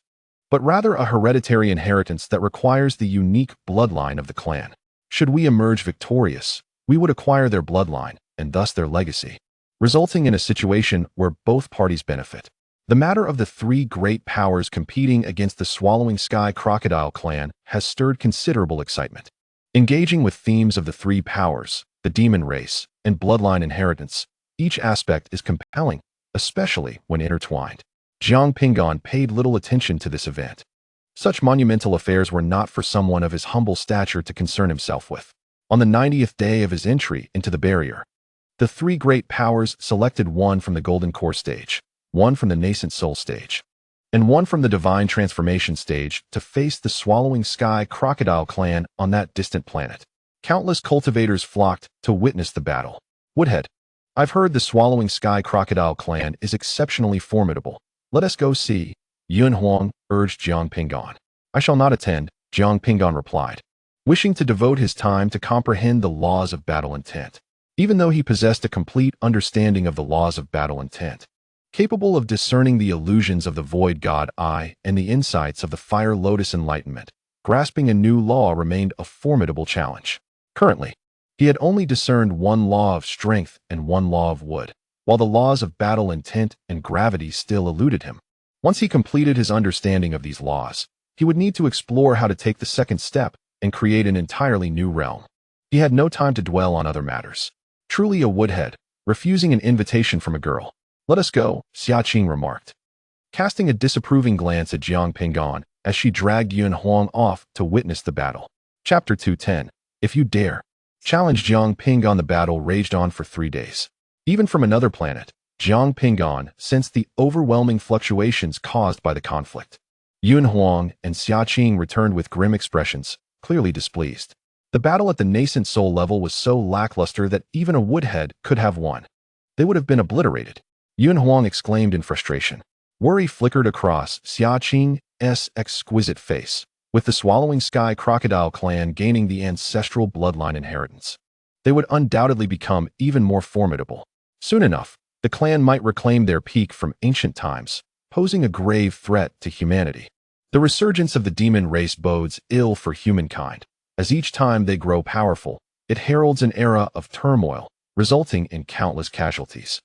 but rather a hereditary inheritance that requires the unique bloodline of the clan. Should we emerge victorious, we would acquire their bloodline, and thus their legacy, resulting in a situation where both parties benefit. The matter of the three great powers competing against the Swallowing Sky Crocodile clan has stirred considerable excitement. Engaging with themes of the three powers, the demon race, and bloodline inheritance, each aspect is compelling, especially when intertwined. Jiang Ping'an paid little attention to this event. Such monumental affairs were not for someone of his humble stature to concern himself with. On the 90th day of his entry into the barrier, the three great powers selected one from the Golden Core stage, one from the Nascent Soul stage, and one from the Divine Transformation stage to face the Swallowing Sky Crocodile clan on that distant planet. Countless cultivators flocked to witness the battle. Woodhead, I've heard the Swallowing Sky Crocodile clan is exceptionally formidable. Let us go see. Yuanhao urged Jiang Ping'an. I shall not attend, Jiang Ping'an replied, wishing to devote his time to comprehend the laws of battle intent. Even though he possessed a complete understanding of the laws of battle intent, capable of discerning the illusions of the void god eye and the insights of the fire lotus enlightenment, grasping a new law remained a formidable challenge. Currently, he had only discerned one law of strength and one law of wood, while the laws of battle intent and gravity still eluded him. Once he completed his understanding of these laws, he would need to explore how to take the second step and create an entirely new realm. He had no time to dwell on other matters. Truly a woodhead, refusing an invitation from a girl. Let us go, Xia Qing remarked, casting a disapproving glance at Jiang Ping'an as she dragged Yuanhao off to witness the battle. Chapter 210. If you dare. Challenge Jiang Ping'an. The battle raged on for 3 days. Even from another planet, Jiang Ping'an sensed the overwhelming fluctuations caused by the conflict. Yuanhao and Xia Qing returned with grim expressions, clearly displeased. The battle at the Nascent Soul level was so lackluster that even a woodhead could have won. They would have been obliterated. Yuanhao exclaimed in frustration. Worry flickered across Xia Qing's exquisite face, with the Swallowing Sky Crocodile clan gaining the ancestral bloodline inheritance. They would undoubtedly become even more formidable. Soon enough, the clan might reclaim their peak from ancient times, posing a grave threat to humanity. The resurgence of the demon race bodes ill for humankind. As each time they grow powerful, it heralds an era of turmoil, resulting in countless casualties.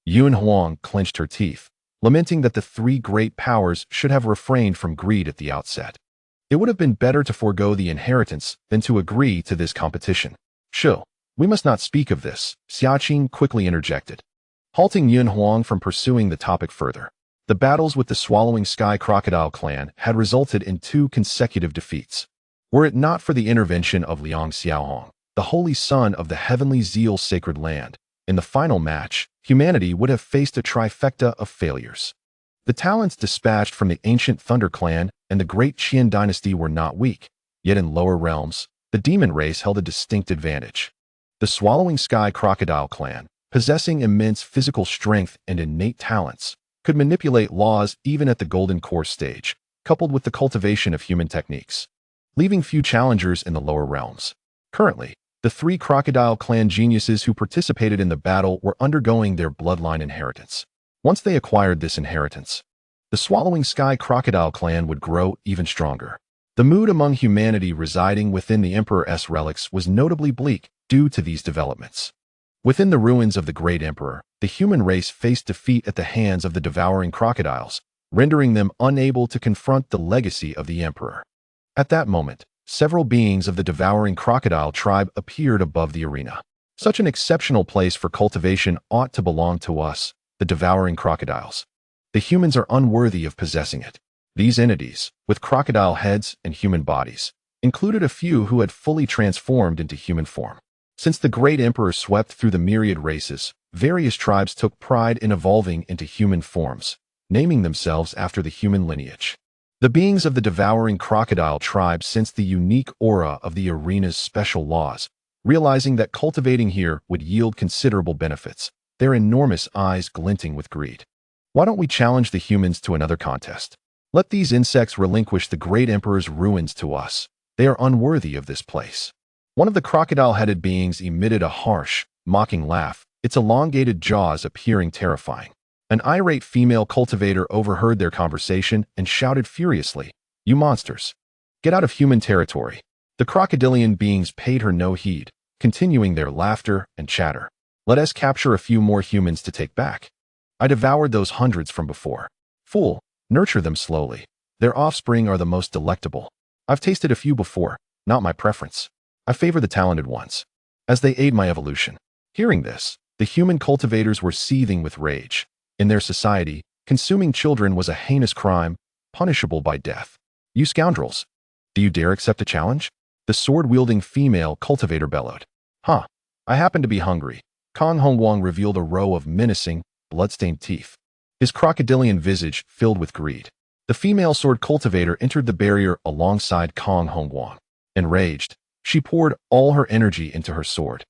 Yuanhao clenched her teeth, lamenting that the three great powers should have refrained from greed at the outset. It would have been better to forego the inheritance than to agree to this competition. Sure, We must not speak of this, Xia Qing quickly interjected, halting Yun Huang from pursuing the topic further. The battles with the Swallowing Sky Crocodile clan had resulted in 2 consecutive defeats. Were it not for the intervention of Liang Xiaohong, the holy son of the heavenly zeal sacred land, in the final match, humanity would have faced a trifecta of failures. The talents dispatched from the ancient Thunder clan and the great Qian dynasty were not weak, yet in lower realms, the demon race held a distinct advantage. The Swallowing Sky Crocodile clan, possessing immense physical strength and innate talents, could manipulate laws even at the Golden Core stage, coupled with the cultivation of human techniques, leaving few challengers in the lower realms. Currently, the 3 Crocodile clan geniuses who participated in the battle were undergoing their bloodline inheritance. Once they acquired this inheritance, the Swallowing Sky Crocodile clan would grow even stronger. The mood among humanity residing within the Emperor's relics was notably bleak due to these developments. Within the ruins of the Great Emperor, the human race faced defeat at the hands of the devouring crocodiles, rendering them unable to confront the legacy of the Emperor. At that moment, several beings of the devouring crocodile tribe appeared above the arena. Such an exceptional place for cultivation ought to belong to us, the devouring crocodiles. The humans are unworthy of possessing it. These entities, with crocodile heads and human bodies, included a few who had fully transformed into human form. Since the great emperor swept through the myriad races, various tribes took pride in evolving into human forms, naming themselves after the human lineage. The beings of the devouring crocodile tribe sensed the unique aura of the arena's special laws, realizing that cultivating here would yield considerable benefits, their enormous eyes glinting with greed. Why don't we challenge the humans to another contest? Let these insects relinquish the great emperor's ruins to us. They are unworthy of this place. One of the crocodile-headed beings emitted a harsh, mocking laugh, its elongated jaws appearing terrifying. An irate female cultivator overheard their conversation and shouted furiously, "You monsters! Get out of human territory!" The crocodilian beings paid her no heed, continuing their laughter and chatter. "Let us capture a few more humans to take back. I devoured those hundreds from before. Fool, nurture them slowly. Their offspring are the most delectable. I've tasted a few before, not my preference. I favor the talented ones, as they aid my evolution." Hearing this, the human cultivators were seething with rage. In their society, consuming children was a heinous crime, punishable by death. "You scoundrels! Do you dare accept a challenge?" The sword-wielding female cultivator bellowed. "Huh, I happen to be hungry." Kong Hongwang revealed a row of menacing, blood-stained teeth, his crocodilian visage filled with greed. The female sword cultivator entered the barrier alongside Kong Hongwang. Enraged, she poured all her energy into her sword,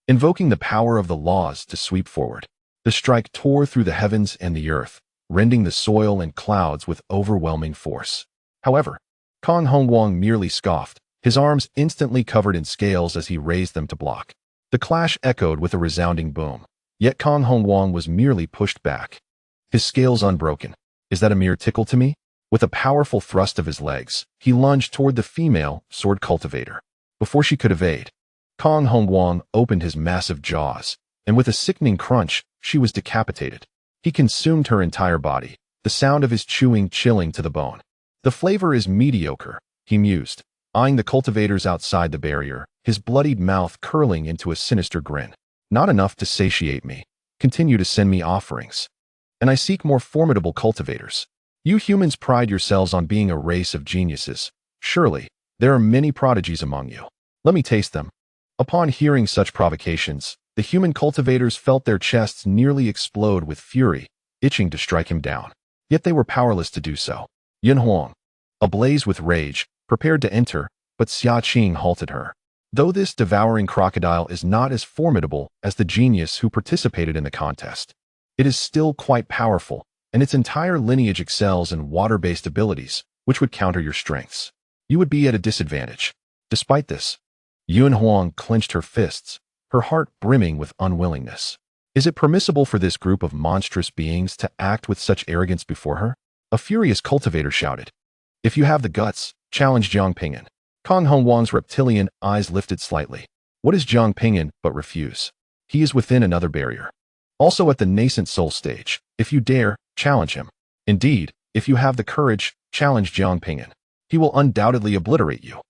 invoking the power of the laws to sweep forward. The strike tore through the heavens and the earth, rending the soil and clouds with overwhelming force. However, Kong Hongwang merely scoffed, his arms instantly covered in scales as he raised them to block. The clash echoed with a resounding boom, yet Kong Hongwang was merely pushed back, his scales unbroken. "Is that a mere tickle to me?" With a powerful thrust of his legs, he lunged toward the female sword cultivator. Before she could evade, Kong Hongwang opened his massive jaws, and with a sickening crunch, she was decapitated. He consumed her entire body, the sound of his chewing chilling to the bone. "The flavor is mediocre," he mused, eyeing the cultivators outside the barrier, his bloodied mouth curling into a sinister grin. "Not enough to satiate me. Continue to send me offerings, and I seek more formidable cultivators. You humans pride yourselves on being a race of geniuses. Surely, there are many prodigies among you. Let me taste them." Upon hearing such provocations, the human cultivators felt their chests nearly explode with fury, itching to strike him down. Yet they were powerless to do so. Yun Huang, ablaze with rage, prepared to enter, but Xia Qing halted her. Though this devouring crocodile is not as formidable as the genius who participated in the contest, it is still quite powerful, and its entire lineage excels in water-based abilities, which would counter your strengths. You would be at a disadvantage. Despite this, Yun Huang clenched her fists, her heart brimming with unwillingness. Is it permissible for this group of monstrous beings to act with such arrogance before her? A furious cultivator shouted. "If you have the guts, challenge Jiang Ping'an." Kong Hongwang's reptilian eyes lifted slightly. What is Jiang Ping'an but refuse? He is within another barrier. Also at the Nascent Soul stage. If you dare, challenge him. Indeed, if you have the courage, challenge Jiang Ping'an. He will undoubtedly obliterate you.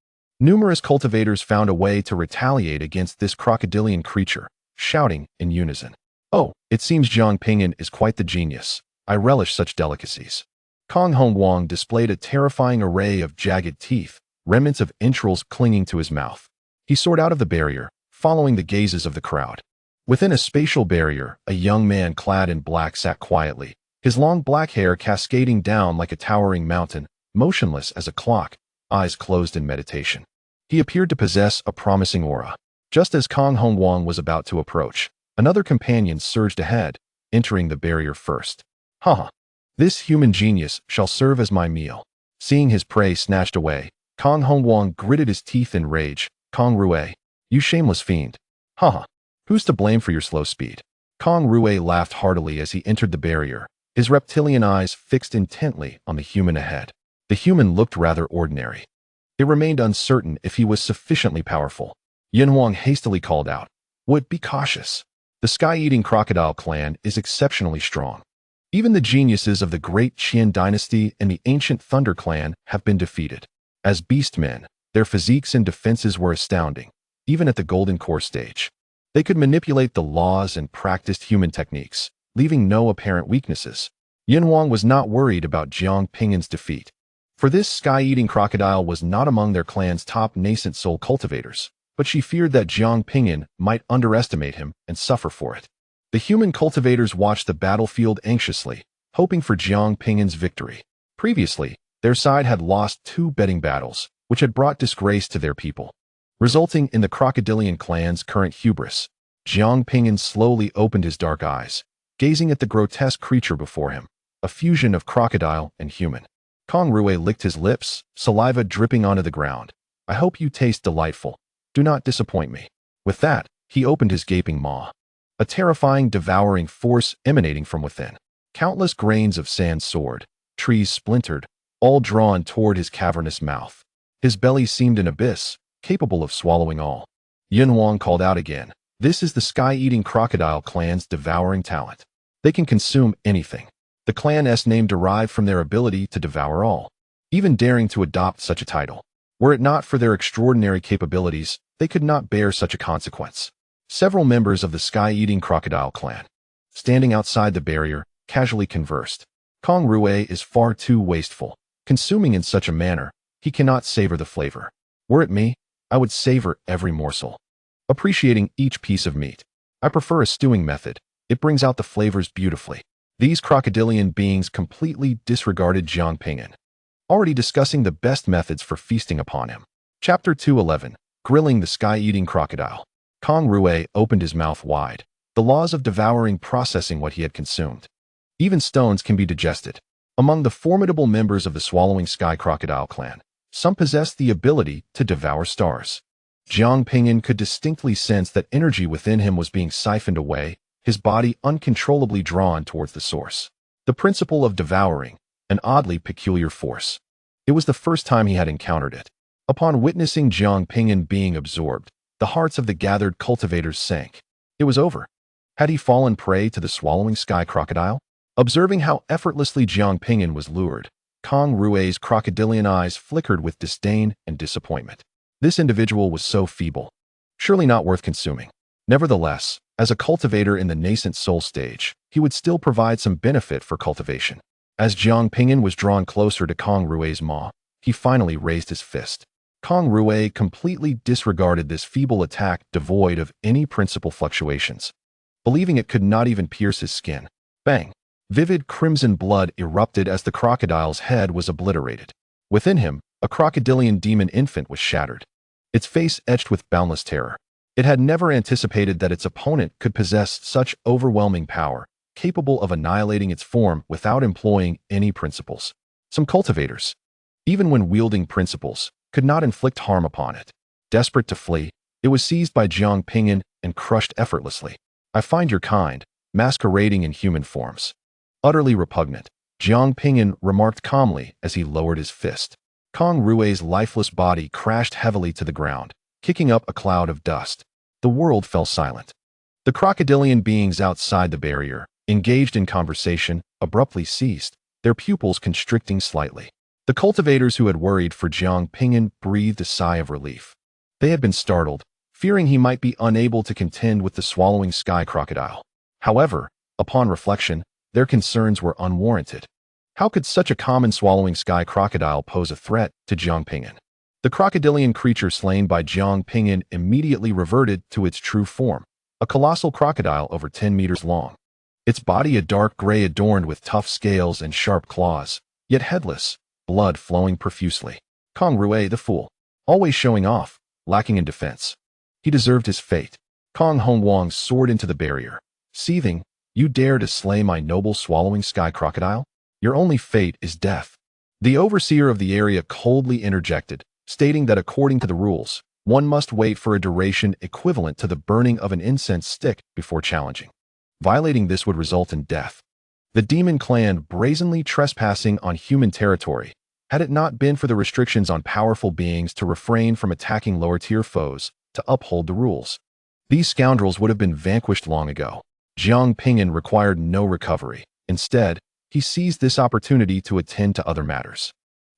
Numerous cultivators found a way to retaliate against this crocodilian creature, shouting in unison. "Oh, it seems Jiang Ping'an is quite the genius. I relish such delicacies." Kong Hongguang displayed a terrifying array of jagged teeth, remnants of entrails clinging to his mouth. He soared out of the barrier, following the gazes of the crowd. Within a spatial barrier, a young man clad in black sat quietly, his long black hair cascading down like a towering mountain, motionless as a clock, eyes closed in meditation. He appeared to possess a promising aura. Just as Kong Hongguang was about to approach, another companion surged ahead, entering the barrier first. "Haha! This human genius shall serve as my meal." Seeing his prey snatched away, Kong Hongguang gritted his teeth in rage. "Kong Rui, you shameless fiend. Haha! Who's to blame for your slow speed?" Kong Rui laughed heartily as he entered the barrier, his reptilian eyes fixed intently on the human ahead. The human looked rather ordinary. It remained uncertain if he was sufficiently powerful. Yuanhao hastily called out, "Would be cautious. The sky-eating crocodile clan is exceptionally strong. Even the geniuses of the great Qian dynasty and the ancient Thunder clan have been defeated. As beastmen, their physiques and defenses were astounding, even at the golden core stage. They could manipulate the laws and practiced human techniques, leaving no apparent weaknesses." Yuanhao was not worried about Jiang Ping'an's defeat, for this sky-eating crocodile was not among their clan's top Nascent Soul cultivators, but she feared that Jiang Ping'an might underestimate him and suffer for it. The human cultivators watched the battlefield anxiously, hoping for Jiang Ping'an's victory. Previously, their side had lost 2 betting battles, which had brought disgrace to their people, resulting in the crocodilian clan's current hubris. Jiang Ping'an slowly opened his dark eyes, gazing at the grotesque creature before him, a fusion of crocodile and human. Kong Rui licked his lips, saliva dripping onto the ground. "I hope you taste delightful. Do not disappoint me." With that, he opened his gaping maw. A terrifying, devouring force emanating from within. Countless grains of sand soared, trees splintered, all drawn toward his cavernous mouth. His belly seemed an abyss, capable of swallowing all. Yuanhao called out again, "This is the sky-eating crocodile clan's devouring talent. They can consume anything. The clan's name derived from their ability to devour all, even daring to adopt such a title. Were it not for their extraordinary capabilities, they could not bear such a consequence." Several members of the sky-eating crocodile clan, standing outside the barrier, casually conversed. "Kong Rui is far too wasteful. Consuming in such a manner, he cannot savor the flavor. Were it me, I would savor every morsel, appreciating each piece of meat. I prefer a stewing method. It brings out the flavors beautifully." These crocodilian beings completely disregarded Jiang Ping'an, already discussing the best methods for feasting upon him. Chapter 211, Grilling the Sky-Eating Crocodile. Kong Rui opened his mouth wide, the laws of devouring processing what he had consumed. Even stones can be digested. Among the formidable members of the swallowing sky crocodile clan, some possessed the ability to devour stars. Jiang Ping'an could distinctly sense that energy within him was being siphoned away, his body uncontrollably drawn towards the source. The principle of devouring, an oddly peculiar force. It was the first time he had encountered it. Upon witnessing Jiang Ping'an being absorbed, the hearts of the gathered cultivators sank. It was over. Had he fallen prey to the swallowing sky crocodile? Observing how effortlessly Jiang Ping'an was lured, Kong Rui's crocodilian eyes flickered with disdain and disappointment. This individual was so feeble. Surely not worth consuming. Nevertheless, as a cultivator in the Nascent Soul stage, he would still provide some benefit for cultivation. As Jiang Ping'an was drawn closer to Kong Rui's maw, he finally raised his fist. Kong Rui completely disregarded this feeble attack devoid of any principal fluctuations, believing it could not even pierce his skin. Bang! Vivid crimson blood erupted as the crocodile's head was obliterated. Within him, a crocodilian demon infant was shattered, its face etched with boundless terror. It had never anticipated that its opponent could possess such overwhelming power, capable of annihilating its form without employing any principles. Some cultivators, even when wielding principles, could not inflict harm upon it. Desperate to flee, it was seized by Jiang Ping'an and crushed effortlessly. "I find your kind, masquerading in human forms utterly repugnant," Jiang Ping'an remarked calmly as he lowered his fist. Kong Rui's lifeless body crashed heavily to the ground, kicking up a cloud of dust. The world fell silent. The crocodilian beings outside the barrier, engaged in conversation, abruptly ceased, their pupils constricting slightly. The cultivators who had worried for Jiang Ping'an breathed a sigh of relief. They had been startled, fearing he might be unable to contend with the swallowing sky crocodile. However, upon reflection, their concerns were unwarranted. How could such a common swallowing sky crocodile pose a threat to Jiang Ping'an? The crocodilian creature slain by Jiang Ping'an immediately reverted to its true form, a colossal crocodile over 10 meters long. Its body a dark gray adorned with tough scales and sharp claws, yet headless, blood flowing profusely. Kong Rui the fool, always showing off, lacking in defense. He deserved his fate. Kong Hongwang soared into the barrier, seething, "You dare to slay my noble swallowing sky crocodile? Your only fate is death." The overseer of the area coldly interjected, stating that according to the rules, one must wait for a duration equivalent to the burning of an incense stick before challenging. Violating this would result in death. The demon clan brazenly trespassing on human territory, had it not been for the restrictions on powerful beings to refrain from attacking lower-tier foes to uphold the rules. These scoundrels would have been vanquished long ago. Jiang Ping'an required no recovery. Instead, he seized this opportunity to attend to other matters.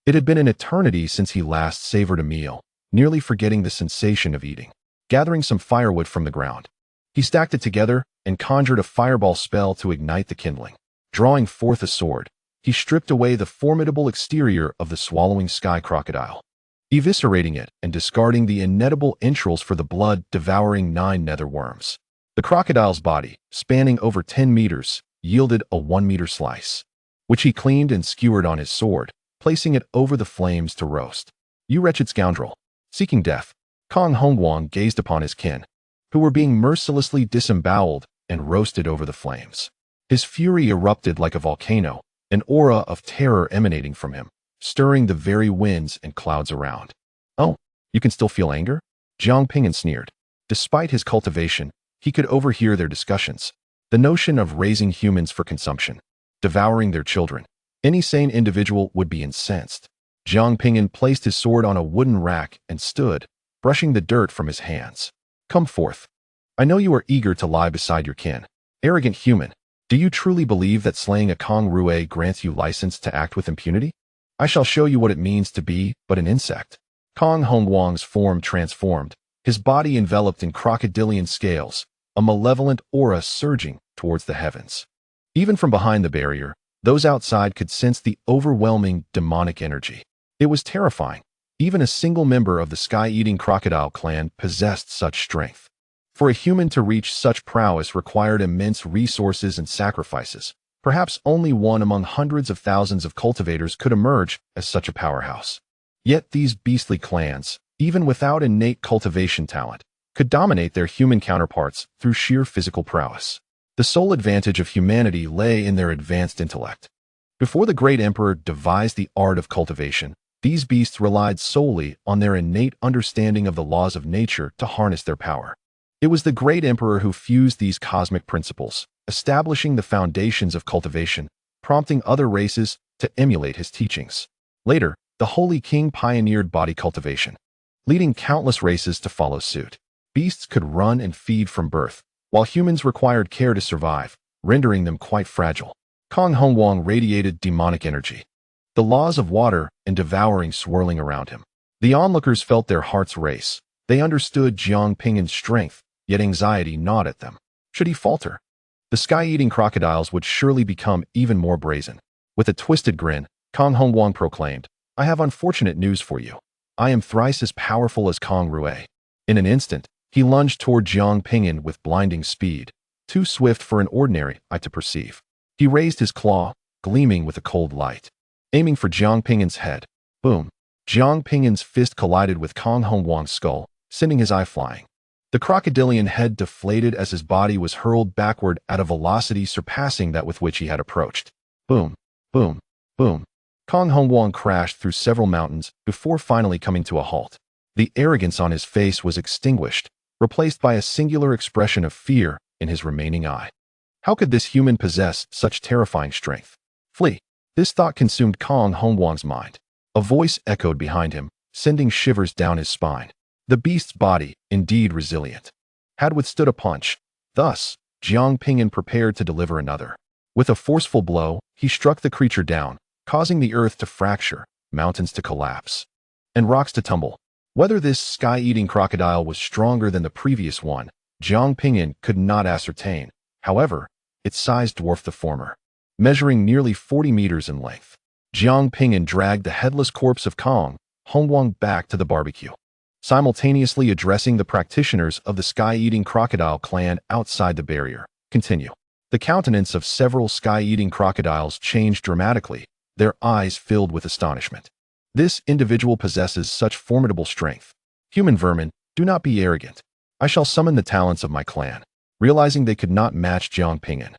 It had been an eternity since he last savored a meal, nearly forgetting the sensation of eating. Gathering some firewood from the ground, he stacked it together and conjured a fireball spell to ignite the kindling. Drawing forth a sword, he stripped away the formidable exterior of the swallowing sky crocodile, eviscerating it and discarding the inedible entrails for the blood-devouring 9 nether worms. The crocodile's body, spanning over 10 meters, yielded a 1-meter slice, which he cleaned and skewered on his sword, placing it over the flames to roast. "You wretched scoundrel!" Seeking death, Kong Hongwang gazed upon his kin, who were being mercilessly disemboweled and roasted over the flames. His fury erupted like a volcano, an aura of terror emanating from him, stirring the very winds and clouds around. "Oh, you can still feel anger?" Jiang Ping'an sneered. Despite his cultivation, he could overhear their discussions. The notion of raising humans for consumption, devouring their children. Any sane individual would be incensed. Jiang Ping'an placed his sword on a wooden rack and stood, brushing the dirt from his hands. "Come forth. I know you are eager to lie beside your kin. Arrogant human, do you truly believe that slaying a Kong Rui grants you license to act with impunity? I shall show you what it means to be but an insect." Kong Hongwang's form transformed, his body enveloped in crocodilian scales, a malevolent aura surging towards the heavens. Even from behind the barrier, those outside could sense the overwhelming demonic energy. It was terrifying. Even a single member of the sky-eating crocodile clan possessed such strength. For a human to reach such prowess required immense resources and sacrifices. Perhaps only one among hundreds of thousands of cultivators could emerge as such a powerhouse. Yet these beastly clans, even without innate cultivation talent, could dominate their human counterparts through sheer physical prowess. The sole advantage of humanity lay in their advanced intellect. Before the great emperor devised the art of cultivation, these beasts relied solely on their innate understanding of the laws of nature to harness their power. It was the great emperor who fused these cosmic principles, establishing the foundations of cultivation, prompting other races to emulate his teachings. Later, the Holy King pioneered body cultivation, leading countless races to follow suit. Beasts could run and feed from birth, while humans required care to survive, rendering them quite fragile. Kong Hongwang radiated demonic energy, the laws of water and devouring swirling around him. The onlookers felt their hearts race. They understood Jiang Ping'an's strength, yet anxiety gnawed at them. Should he falter, the sky-eating crocodiles would surely become even more brazen. With a twisted grin, Kong Hongwang proclaimed, "I have unfortunate news for you. I am thrice as powerful as Kong Rui." In an instant, he lunged toward Jiang Ping'an with blinding speed, too swift for an ordinary eye to perceive. He raised his claw, gleaming with a cold light, aiming for Jiang Ping'an's head. Boom! Jiang Ping'an's fist collided with Kong Hongwang's skull, sending his eye flying. The crocodilian head deflated as his body was hurled backward at a velocity surpassing that with which he had approached. Boom! Boom! Boom! Kong Hongwang crashed through several mountains before finally coming to a halt. The arrogance on his face was extinguished, replaced by a singular expression of fear in his remaining eye. How could this human possess such terrifying strength? Flee! This thought consumed Kong Hongwang's mind. A voice echoed behind him, sending shivers down his spine. The beast's body, indeed resilient, had withstood a punch. Thus, Jiang Ping'an prepared to deliver another. With a forceful blow, he struck the creature down, causing the earth to fracture, mountains to collapse, and rocks to tumble. Whether this sky-eating crocodile was stronger than the previous one, Jiang Ping'an could not ascertain. However, its size dwarfed the former, measuring nearly 40 meters in length. Jiang Ping'an dragged the headless corpse of Kong Hongguang back to the barbecue, simultaneously addressing the practitioners of the sky-eating crocodile clan outside the barrier. Continue. The countenance of several sky-eating crocodiles changed dramatically, their eyes filled with astonishment. This individual possesses such formidable strength. Human vermin, do not be arrogant. I shall summon the talents of my clan. Realizing they could not match Jiang Ping'an,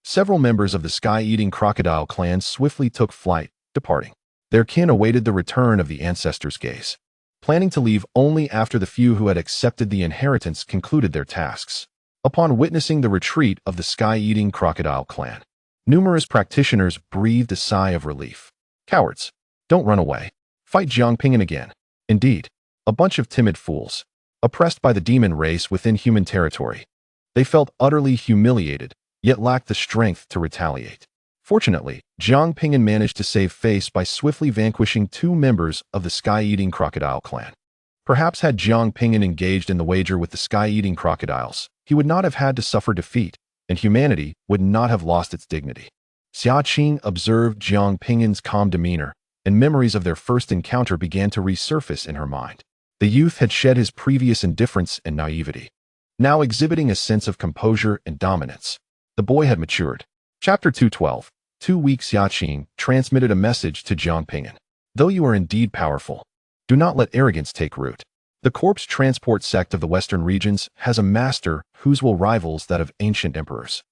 several members of the sky-eating crocodile clan swiftly took flight, departing. Their kin awaited the return of the ancestors' gaze, planning to leave only after the few who had accepted the inheritance concluded their tasks. Upon witnessing the retreat of the sky-eating crocodile clan, numerous practitioners breathed a sigh of relief. Cowards, don't run away. Fight Jiang Ping'an again. Indeed, a bunch of timid fools, oppressed by the demon race within human territory. They felt utterly humiliated, yet lacked the strength to retaliate. Fortunately, Jiang Ping'an managed to save face by swiftly vanquishing 2 members of the sky-eating crocodile clan. Perhaps had Jiang Ping'an engaged in the wager with the sky-eating crocodiles, he would not have had to suffer defeat, and humanity would not have lost its dignity. Xia Qing observed Jiang Ping'an's calm demeanor, and memories of their first encounter began to resurface in her mind. The youth had shed his previous indifference and naivety, now exhibiting a sense of composure and dominance. The boy had matured. Chapter 212. 2 weeks. Xia Qing transmitted a message to Jiang Ping'an. Though you are indeed powerful, do not let arrogance take root. The corpse transport sect of the western regions has a master whose will rivals that of ancient emperors.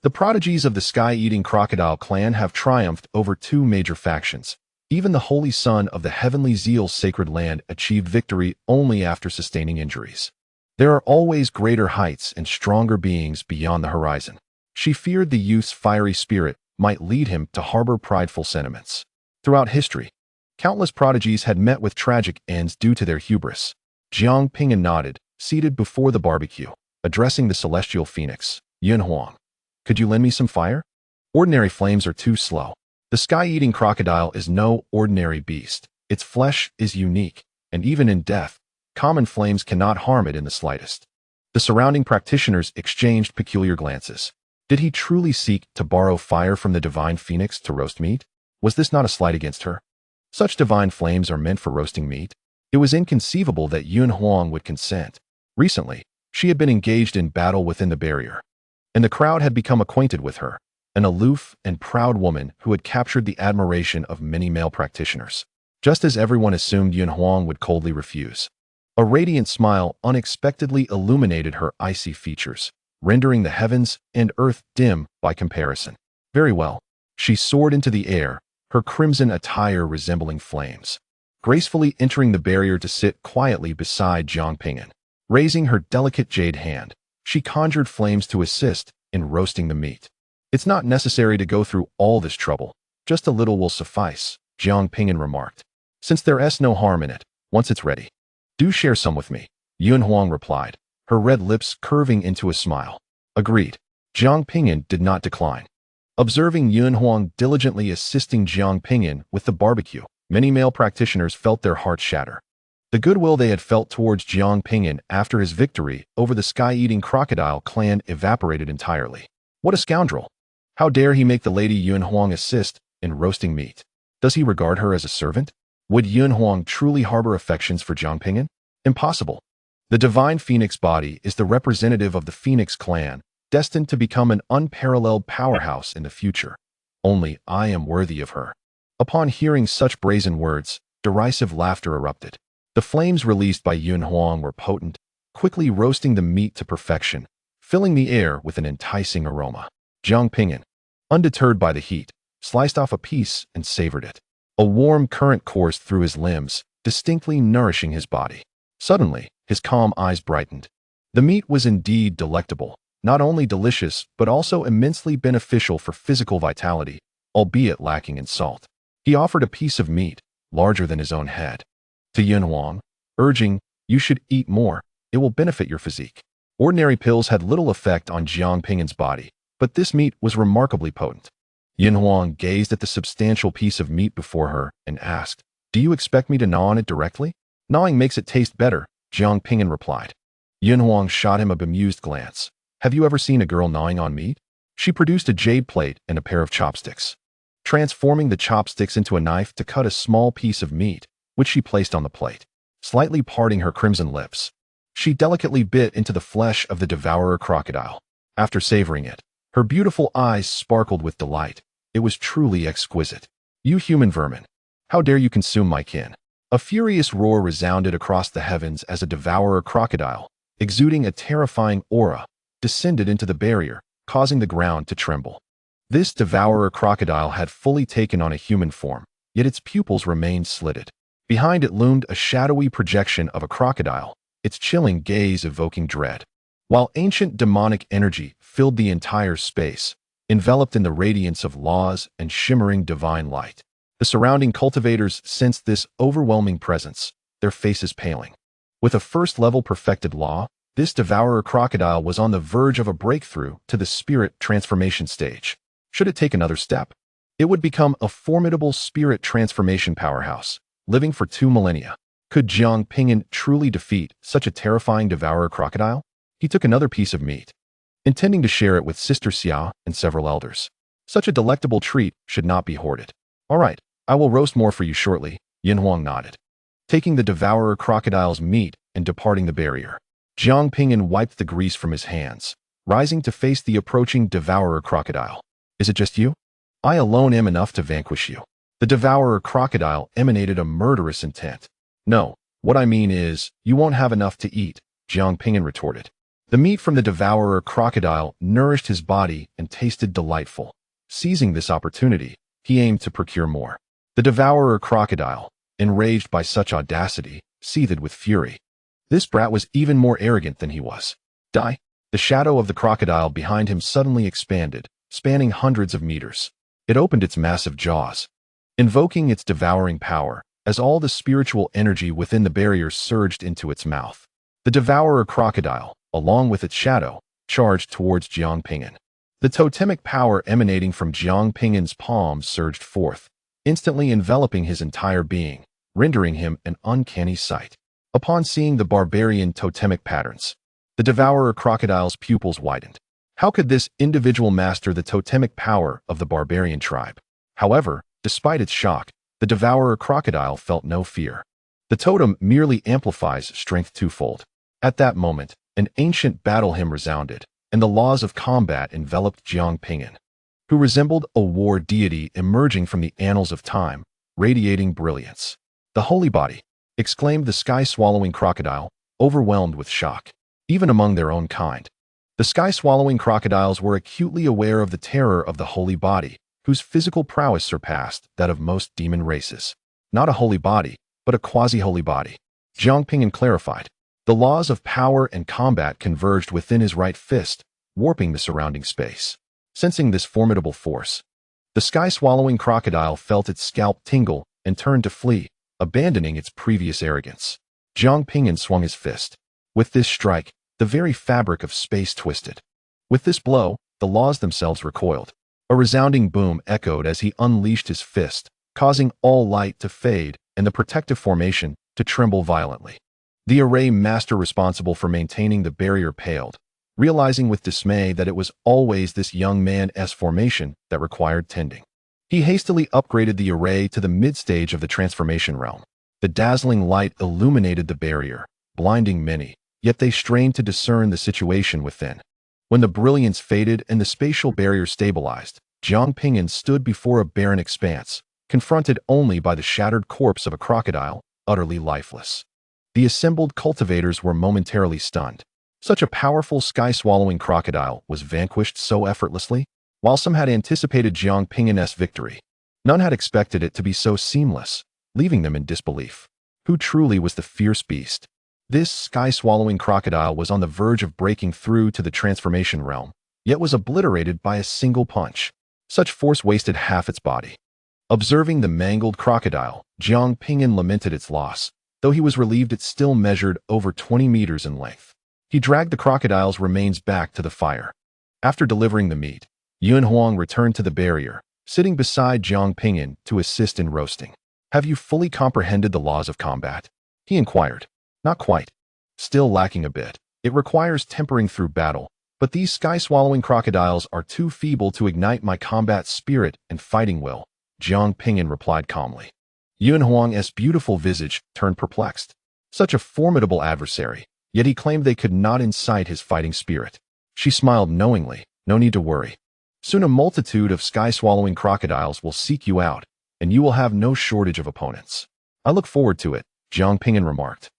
The prodigies of the sky-eating crocodile clan have triumphed over 2 major factions. Even the holy son of the heavenly zeal's sacred land achieved victory only after sustaining injuries. There are always greater heights and stronger beings beyond the horizon. She feared the youth's fiery spirit might lead him to harbor prideful sentiments. Throughout history, countless prodigies had met with tragic ends due to their hubris. Jiang Ping'an nodded, seated before the barbecue, addressing the celestial phoenix. Yuanhao, could you lend me some fire? Ordinary flames are too slow. The sky-eating crocodile is no ordinary beast. Its flesh is unique, and even in death, common flames cannot harm it in the slightest. The surrounding practitioners exchanged peculiar glances. Did he truly seek to borrow fire from the divine phoenix to roast meat? Was this not a slight against her? Such divine flames are meant for roasting meat. It was inconceivable that Yuanhao would consent. Recently, she had been engaged in battle within the barrier, and the crowd had become acquainted with her, an aloof and proud woman who had captured the admiration of many male practitioners. Just as everyone assumed Yuanhao would coldly refuse, a radiant smile unexpectedly illuminated her icy features, rendering the heavens and earth dim by comparison. Very well. She soared into the air, her crimson attire resembling flames, gracefully entering the barrier to sit quietly beside Jiang Ping'an. Raising her delicate jade hand, she conjured flames to assist in roasting the meat. It's not necessary to go through all this trouble. Just a little will suffice, Jiang Ping'an remarked. Since there's no harm in it, once it's ready. Do share some with me, Yuanhao replied, her red lips curving into a smile. Agreed. Jiang Ping'an did not decline. Observing Yuanhao diligently assisting Jiang Ping'an with the barbecue, many male practitioners felt their hearts shatter. The goodwill they had felt towards Jiang Ping'an after his victory over the sky-eating crocodile clan evaporated entirely. What a scoundrel! How dare he make the lady Yuanhao assist in roasting meat? Does he regard her as a servant? Would Yuanhao truly harbor affections for Jiang Ping'an? Impossible. The divine phoenix body is the representative of the phoenix clan, destined to become an unparalleled powerhouse in the future. Only I am worthy of her. Upon hearing such brazen words, derisive laughter erupted. The flames released by Yuanhao were potent, quickly roasting the meat to perfection, filling the air with an enticing aroma. Jiang Ping'an, undeterred by the heat, sliced off a piece and savored it. A warm current coursed through his limbs, distinctly nourishing his body. Suddenly, his calm eyes brightened. The meat was indeed delectable, not only delicious but also immensely beneficial for physical vitality, albeit lacking in salt. He offered a piece of meat, larger than his own head, to Yuanhao, urging, "You should eat more, it will benefit your physique." Ordinary pills had little effect on Jiang Ping'an's body, but this meat was remarkably potent. Yuanhao gazed at the substantial piece of meat before her and asked, Do you expect me to gnaw on it directly? Gnawing makes it taste better, Jiang Ping'an replied. Yuanhao shot him a bemused glance. Have you ever seen a girl gnawing on meat? She produced a jade plate and a pair of chopsticks, transforming the chopsticks into a knife to cut a small piece of meat, which she placed on the plate. Slightly parting her crimson lips, she delicately bit into the flesh of the devourer crocodile. After savoring it, her beautiful eyes sparkled with delight. It was truly exquisite. You human vermin! How dare you consume my kin? A furious roar resounded across the heavens as a devourer crocodile, exuding a terrifying aura, descended into the barrier, causing the ground to tremble. This devourer crocodile had fully taken on a human form, yet its pupils remained slitted. Behind it loomed a shadowy projection of a crocodile, its chilling gaze evoking dread. While ancient demonic energy filled the entire space, enveloped in the radiance of laws and shimmering divine light. The surrounding cultivators sensed this overwhelming presence, their faces paling. With a first-level perfected law, this devourer crocodile was on the verge of a breakthrough to the spirit transformation stage. Should it take another step, it would become a formidable spirit transformation powerhouse, living for 2 millennia. Could Jiang Ping'an truly defeat such a terrifying devourer crocodile? He took another piece of meat, intending to share it with Sister Xia and several elders. Such a delectable treat should not be hoarded. All right, I will roast more for you shortly, Yuanhao nodded, taking the devourer crocodile's meat and departing the barrier. Jiang Ping'an wiped the grease from his hands, rising to face the approaching devourer crocodile. Is it just you? I alone am enough to vanquish you. The devourer crocodile emanated a murderous intent. No, what I mean is, you won't have enough to eat, Jiang Ping'an retorted. The meat from the devourer crocodile nourished his body and tasted delightful. Seizing this opportunity, he aimed to procure more. The devourer crocodile, enraged by such audacity, seethed with fury. This brat was even more arrogant than he was. Die! The shadow of the crocodile behind him suddenly expanded, spanning hundreds of meters. It opened its massive jaws, invoking its devouring power, as all the spiritual energy within the barrier surged into its mouth. The devourer crocodile, along with its shadow, charged towards Jiang Ping'an. The totemic power emanating from Jiang Ping'an's palms surged forth, instantly enveloping his entire being, rendering him an uncanny sight. Upon seeing the barbarian totemic patterns, the devourer crocodile's pupils widened. How could this individual master the totemic power of the barbarian tribe? However, despite its shock, the devourer crocodile felt no fear. The totem merely amplifies strength twofold. At that moment, an ancient battle hymn resounded, and the laws of combat enveloped Jiang Ping'an, who resembled a war deity emerging from the annals of time, radiating brilliance. The holy body, exclaimed the sky-swallowing crocodile, overwhelmed with shock. Even among their own kind, the sky-swallowing crocodiles were acutely aware of the terror of the holy body, whose physical prowess surpassed that of most demon races. Not a holy body, but a quasi-holy body. Jiang Ping'an clarified. The laws of power and combat converged within his right fist, warping the surrounding space. Sensing this formidable force, the sky-swallowing crocodile felt its scalp tingle and turned to flee, abandoning its previous arrogance. Jiang Ping'an swung his fist. With this strike, the very fabric of space twisted. With this blow, the laws themselves recoiled. A resounding boom echoed as he unleashed his fist, causing all light to fade and the protective formation to tremble violently. The array master responsible for maintaining the barrier paled, realizing with dismay that it was always this young man's formation that required tending. He hastily upgraded the array to the mid-stage of the transformation realm. The dazzling light illuminated the barrier, blinding many, yet they strained to discern the situation within. When the brilliance faded and the spatial barrier stabilized, Jiang Ping'an stood before a barren expanse, confronted only by the shattered corpse of a crocodile, utterly lifeless. The assembled cultivators were momentarily stunned. Such a powerful sky-swallowing crocodile was vanquished so effortlessly. While some had anticipated Jiang Ping'an's victory, none had expected it to be so seamless, leaving them in disbelief. Who truly was the fierce beast? This sky-swallowing crocodile was on the verge of breaking through to the transformation realm, yet was obliterated by a single punch. Such force wasted half its body. Observing the mangled crocodile, Jiang Ping'an lamented its loss, though he was relieved it still measured over 20 meters in length. He dragged the crocodile's remains back to the fire. After delivering the meat, Yuanhao returned to the barrier, sitting beside Jiang Ping'an to assist in roasting. Have you fully comprehended the laws of combat? He inquired. Not quite. Still lacking a bit. It requires tempering through battle, but these sky-swallowing crocodiles are too feeble to ignite my combat spirit and fighting will, Jiang Ping'an replied calmly. Yuanhao's beautiful visage turned perplexed. Such a formidable adversary, yet he claimed they could not incite his fighting spirit. She smiled knowingly. No need to worry. Soon a multitude of sky-swallowing crocodiles will seek you out, and you will have no shortage of opponents. I look forward to it, Jiang Ping'an remarked,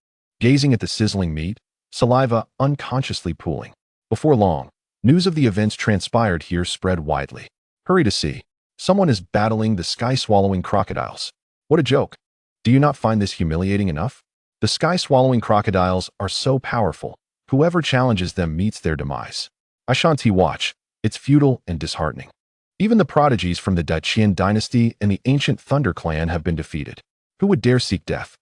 gazing at the sizzling meat, saliva unconsciously pooling. Before long, news of the events transpired here spread widely. Hurry to see. Someone is battling the sky-swallowing crocodiles. What a joke. Do you not find this humiliating enough? The sky-swallowing crocodiles are so powerful, whoever challenges them meets their demise. I shan't watch. It's futile and disheartening. Even the prodigies from the Daqian dynasty and the ancient Thunder clan have been defeated. Who would dare seek death?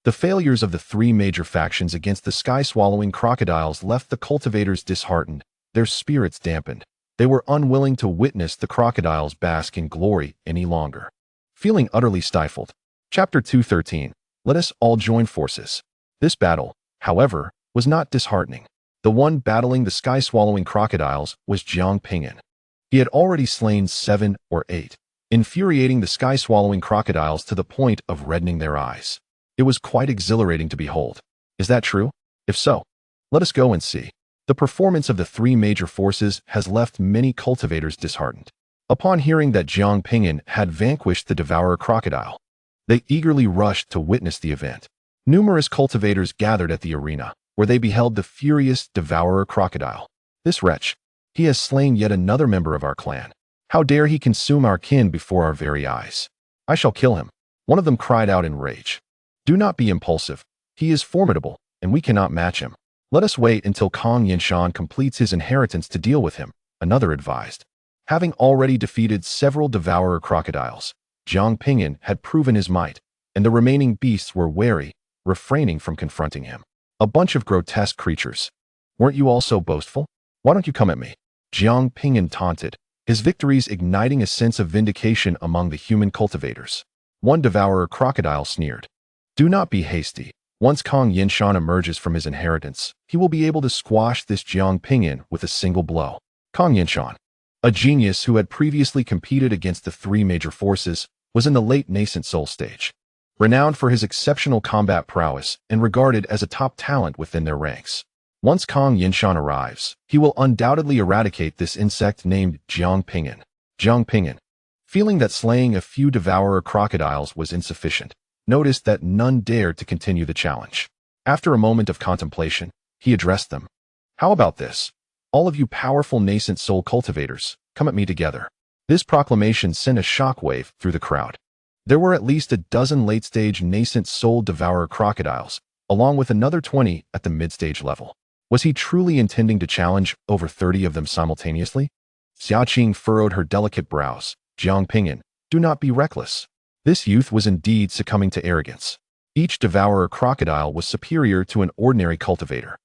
The failures of the three major factions against the sky-swallowing crocodiles left the cultivators disheartened, their spirits dampened. They were unwilling to witness the crocodiles bask in glory any longer. Feeling utterly stifled. Chapter 213. Let us all join forces. This battle, however, was not disheartening. The one battling the sky-swallowing crocodiles was Jiang Ping'an. He had already slain 7 or 8, infuriating the sky-swallowing crocodiles to the point of reddening their eyes. It was quite exhilarating to behold. Is that true? If so, let us go and see. The performance of the three major forces has left many cultivators disheartened. Upon hearing that Jiang Ping'an had vanquished the devourer crocodile, they eagerly rushed to witness the event. Numerous cultivators gathered at the arena, where they beheld the furious devourer crocodile. This wretch, he has slain yet another member of our clan. How dare he consume our kin before our very eyes? I shall kill him. One of them cried out in rage. Do not be impulsive. He is formidable, and we cannot match him. Let us wait until Kong Yinshan completes his inheritance to deal with him, another advised. Having already defeated several devourer crocodiles, Jiang Ping'an had proven his might, and the remaining beasts were wary, refraining from confronting him. A bunch of grotesque creatures. Weren't you all so boastful? Why don't you come at me? Jiang Ping'an taunted, his victories igniting a sense of vindication among the human cultivators. One devourer crocodile sneered. Do not be hasty. Once Kong Yinshan emerges from his inheritance, he will be able to squash this Jiang Ping'an with a single blow. Kong Yinshan, a genius who had previously competed against the three major forces, was in the late Nascent Soul stage. Renowned for his exceptional combat prowess and regarded as a top talent within their ranks. Once Kong Yinshan arrives, he will undoubtedly eradicate this insect named Jiang Ping'an. Jiang Ping'an, feeling that slaying a few devourer crocodiles was insufficient, noticed that none dared to continue the challenge. After a moment of contemplation, he addressed them. How about this? All of you powerful Nascent Soul cultivators, come at me together. This proclamation sent a shockwave through the crowd. There were at least a dozen late-stage Nascent Soul devourer crocodiles, along with another 20 at the mid-stage level. Was he truly intending to challenge over 30 of them simultaneously? Xiaqing furrowed her delicate brows. Jiang Ping'an, do not be reckless. This youth was indeed succumbing to arrogance. Each devourer crocodile was superior to an ordinary cultivator,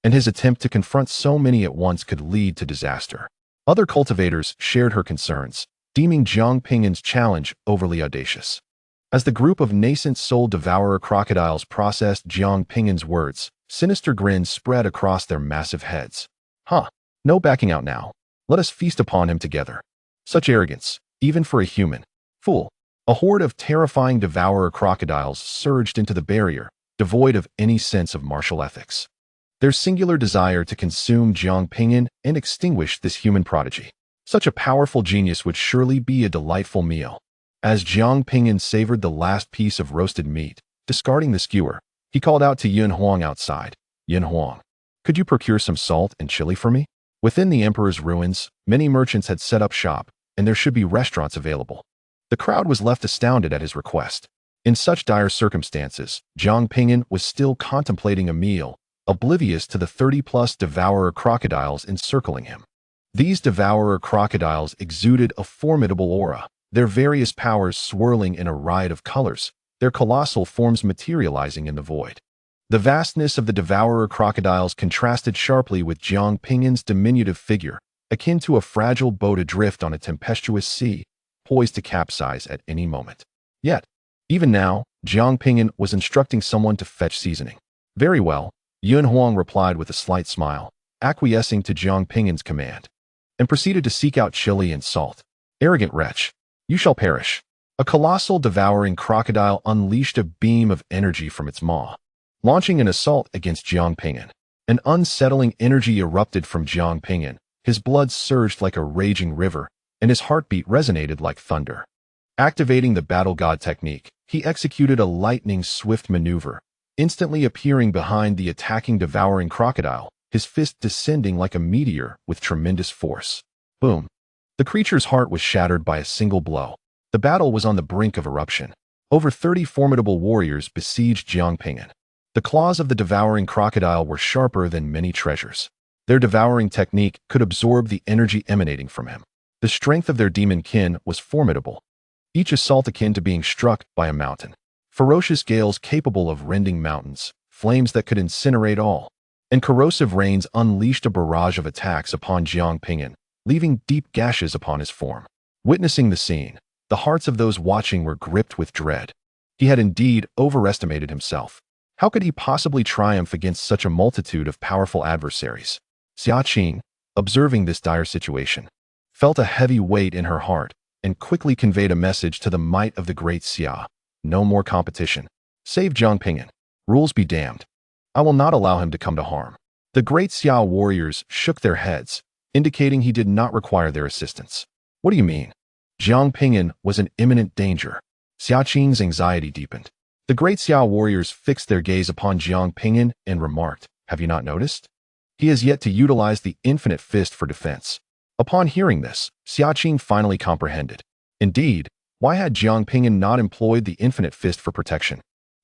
and his attempt to confront so many at once could lead to disaster. Other cultivators shared her concerns, deeming Jiang Ping'an's challenge overly audacious. As the group of Nascent Soul devourer crocodiles processed Jiang Ping'an's words, sinister grins spread across their massive heads. No backing out now. Let us feast upon him together. Such arrogance, even for a human. Fool. A horde of terrifying devourer crocodiles surged into the barrier, devoid of any sense of martial ethics. Their singular desire to consume Jiang Ping'an and extinguish this human prodigy. Such a powerful genius would surely be a delightful meal. As Jiang Ping'an savored the last piece of roasted meat, discarding the skewer, he called out to Yuanhao outside. Yuanhao, could you procure some salt and chili for me? Within the emperor's ruins, many merchants had set up shop, and there should be restaurants available. The crowd was left astounded at his request. In such dire circumstances, Jiang Ping'an was still contemplating a meal, oblivious to the 30-plus devourer crocodiles encircling him. These devourer crocodiles exuded a formidable aura, their various powers swirling in a riot of colors, their colossal forms materializing in the void. The vastness of the devourer crocodiles contrasted sharply with Jiang Ping'an's diminutive figure, akin to a fragile boat adrift on a tempestuous sea, poised to capsize at any moment. Yet, Even now, Jiang Ping'an was instructing someone to fetch seasoning. Very well, Yuanhao replied with a slight smile, acquiescing to Jiang Ping'an's command, and proceeded to seek out chili and salt. Arrogant wretch, you shall perish. A colossal devouring crocodile unleashed a beam of energy from its maw, launching an assault against Jiang Ping'an. An unsettling energy erupted from Jiang Ping'an. His blood surged like a raging river, and his heartbeat resonated like thunder. Activating the battle god technique, he executed a lightning-swift maneuver, instantly appearing behind the attacking devouring crocodile, his fist descending like a meteor with tremendous force. Boom! The creature's heart was shattered by a single blow. The battle was on the brink of eruption. Over 30 formidable warriors besieged Jiang Ping'an. The claws of the devouring crocodile were sharper than many treasures. Their devouring technique could absorb the energy emanating from him. The strength of their demon kin was formidable, each assault akin to being struck by a mountain. Ferocious gales capable of rending mountains, flames that could incinerate all, and corrosive rains unleashed a barrage of attacks upon Jiang Ping'an, leaving deep gashes upon his form. Witnessing the scene, the hearts of those watching were gripped with dread. He had indeed overestimated himself. How could he possibly triumph against such a multitude of powerful adversaries? Xia Qing, observing this dire situation, felt a heavy weight in her heart and quickly conveyed a message to the might of the great Xia. No more competition. Save Jiang Ping'an. Rules be damned. I will not allow him to come to harm. The great Xia warriors shook their heads, indicating he did not require their assistance. What do you mean? Jiang Ping'an was in imminent danger. Xia Qing's anxiety deepened. The great Xia warriors fixed their gaze upon Jiang Ping'an and remarked, have you not noticed? He has yet to utilize the infinite fist for defense. Upon hearing this, Xia Qing finally comprehended. Indeed, why had Jiang Ping'an not employed the infinite fist for protection?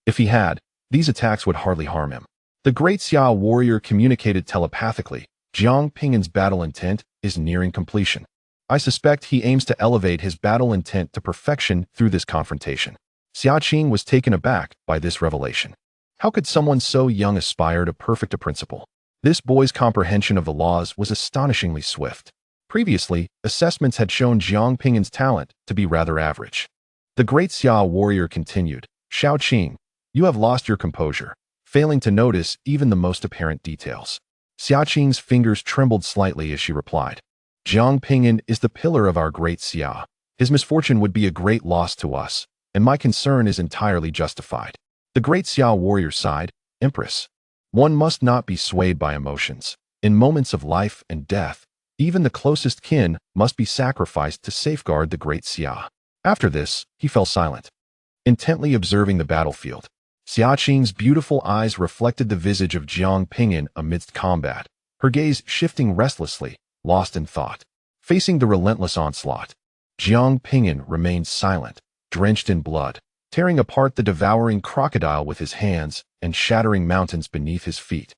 If he had, these attacks would hardly harm him. The great Xia warrior communicated telepathically, Jiang Ping'an's battle intent is nearing completion. I suspect he aims to elevate his battle intent to perfection through this confrontation. Xia Qing was taken aback by this revelation. How could someone so young aspire to perfect a principle? This boy's comprehension of the laws was astonishingly swift. Previously, assessments had shown Jiang Ping'an's talent to be rather average. The great Xia warrior continued, Xiao Qing, you have lost your composure, failing to notice even the most apparent details. Xia Qing's fingers trembled slightly as she replied, Jiang Ping'an is the pillar of our great Xia. His misfortune would be a great loss to us, and my concern is entirely justified. The great Xia warrior sighed, Empress, one must not be swayed by emotions. In moments of life and death, even the closest kin must be sacrificed to safeguard the great Xia. After this, he fell silent, intently observing the battlefield. Xia Qing's beautiful eyes reflected the visage of Jiang Ping'an amidst combat, her gaze shifting restlessly, lost in thought. Facing the relentless onslaught, Jiang Ping'an remained silent, drenched in blood, tearing apart the devouring crocodile with his hands and shattering mountains beneath his feet.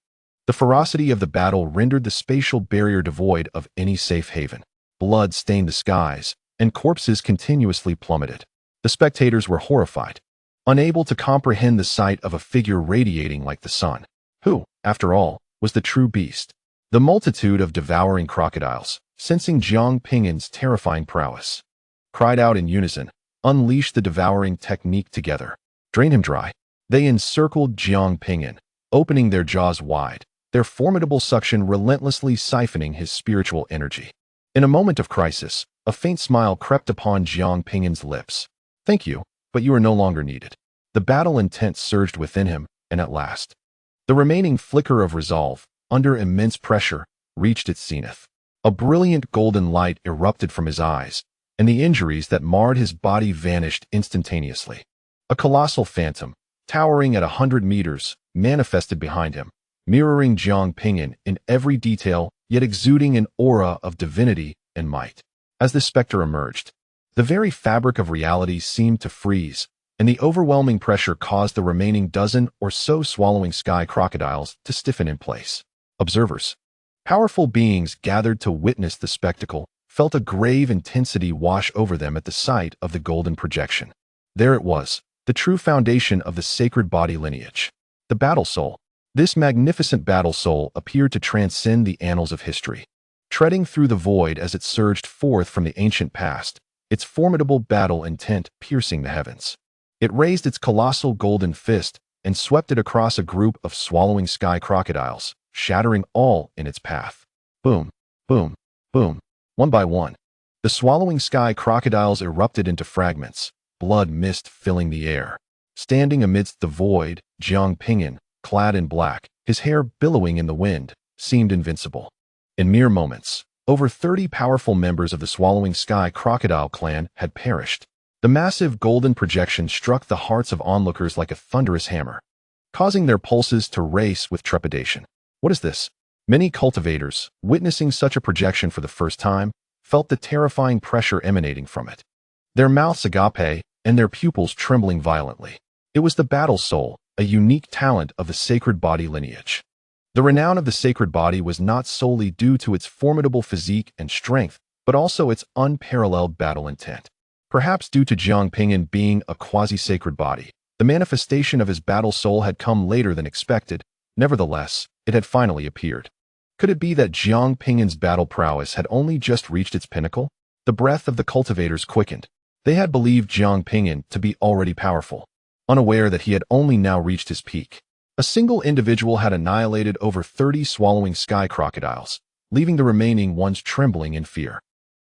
The ferocity of the battle rendered the spatial barrier devoid of any safe haven. Blood stained the skies, and corpses continuously plummeted. The spectators were horrified, unable to comprehend the sight of a figure radiating like the sun. Who, after all, was the true beast? The multitude of devouring crocodiles, sensing Jiang Ping'an's terrifying prowess, cried out in unison, unleashed the devouring technique together. Drain him dry. They encircled Jiang Ping'an, opening their jaws wide, their formidable suction relentlessly siphoning his spiritual energy. In a moment of crisis, a faint smile crept upon Jiang Ping'an's lips. Thank you, but you are no longer needed. The battle intent surged within him, and at last, the remaining flicker of resolve, under immense pressure, reached its zenith. A brilliant golden light erupted from his eyes, and the injuries that marred his body vanished instantaneously. A colossal phantom, towering at 100 meters, manifested behind him, mirroring Jiang Ping'an in every detail, yet exuding an aura of divinity and might. As the specter emerged, the very fabric of reality seemed to freeze, and the overwhelming pressure caused the remaining dozen or so swallowing sky crocodiles to stiffen in place. Observers, powerful beings gathered to witness the spectacle, felt a grave intensity wash over them at the sight of the golden projection. There it was, the true foundation of the sacred body lineage. The battle soul. This magnificent battle soul appeared to transcend the annals of history. Treading through the void as it surged forth from the ancient past, its formidable battle intent piercing the heavens. It raised its colossal golden fist and swept it across a group of swallowing sky crocodiles, shattering all in its path. Boom, boom, boom. One by one, the swallowing sky crocodiles erupted into fragments, blood mist filling the air. Standing amidst the void, Jiang Ping'an, clad in black, his hair billowing in the wind, seemed invincible. In mere moments, over 30 powerful members of the swallowing sky crocodile clan had perished. The massive golden projection struck the hearts of onlookers like a thunderous hammer, causing their pulses to race with trepidation. What is this? Many cultivators, witnessing such a projection for the first time, felt the terrifying pressure emanating from it. Their mouths agape and their pupils trembling violently. It was the battle soul, a unique talent of the sacred body lineage. The renown of the sacred body was not solely due to its formidable physique and strength, but also its unparalleled battle intent. Perhaps due to Jiang Ping'an being a quasi-sacred body, the manifestation of his battle soul had come later than expected. Nevertheless, it had finally appeared. Could it be that Jiang Ping'an's battle prowess had only just reached its pinnacle? The breath of the cultivators quickened. They had believed Jiang Ping'an to be already powerful, unaware that he had only now reached his peak. A single individual had annihilated over 30 swallowing sky crocodiles, leaving the remaining ones trembling in fear.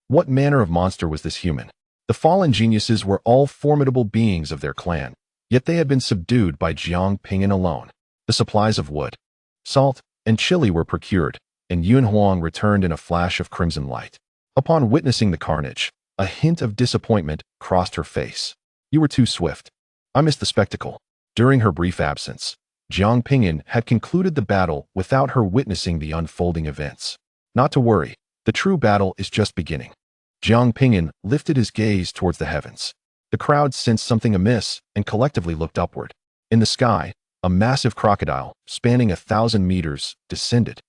What manner of monster was this human? The fallen geniuses were all formidable beings of their clan, yet they had been subdued by Jiang Ping'an alone. The supplies of wood, salt, and chili were procured, and Yuanhao returned in a flash of crimson light. Upon witnessing the carnage, a hint of disappointment crossed her face. You were too swift. I missed the spectacle. During her brief absence, Jiang Ping'an had concluded the battle without her witnessing the unfolding events. Not to worry, the true battle is just beginning. Jiang Ping'an lifted his gaze towards the heavens. The crowd sensed something amiss and collectively looked upward. In the sky, a massive crocodile, spanning 1,000 meters, descended,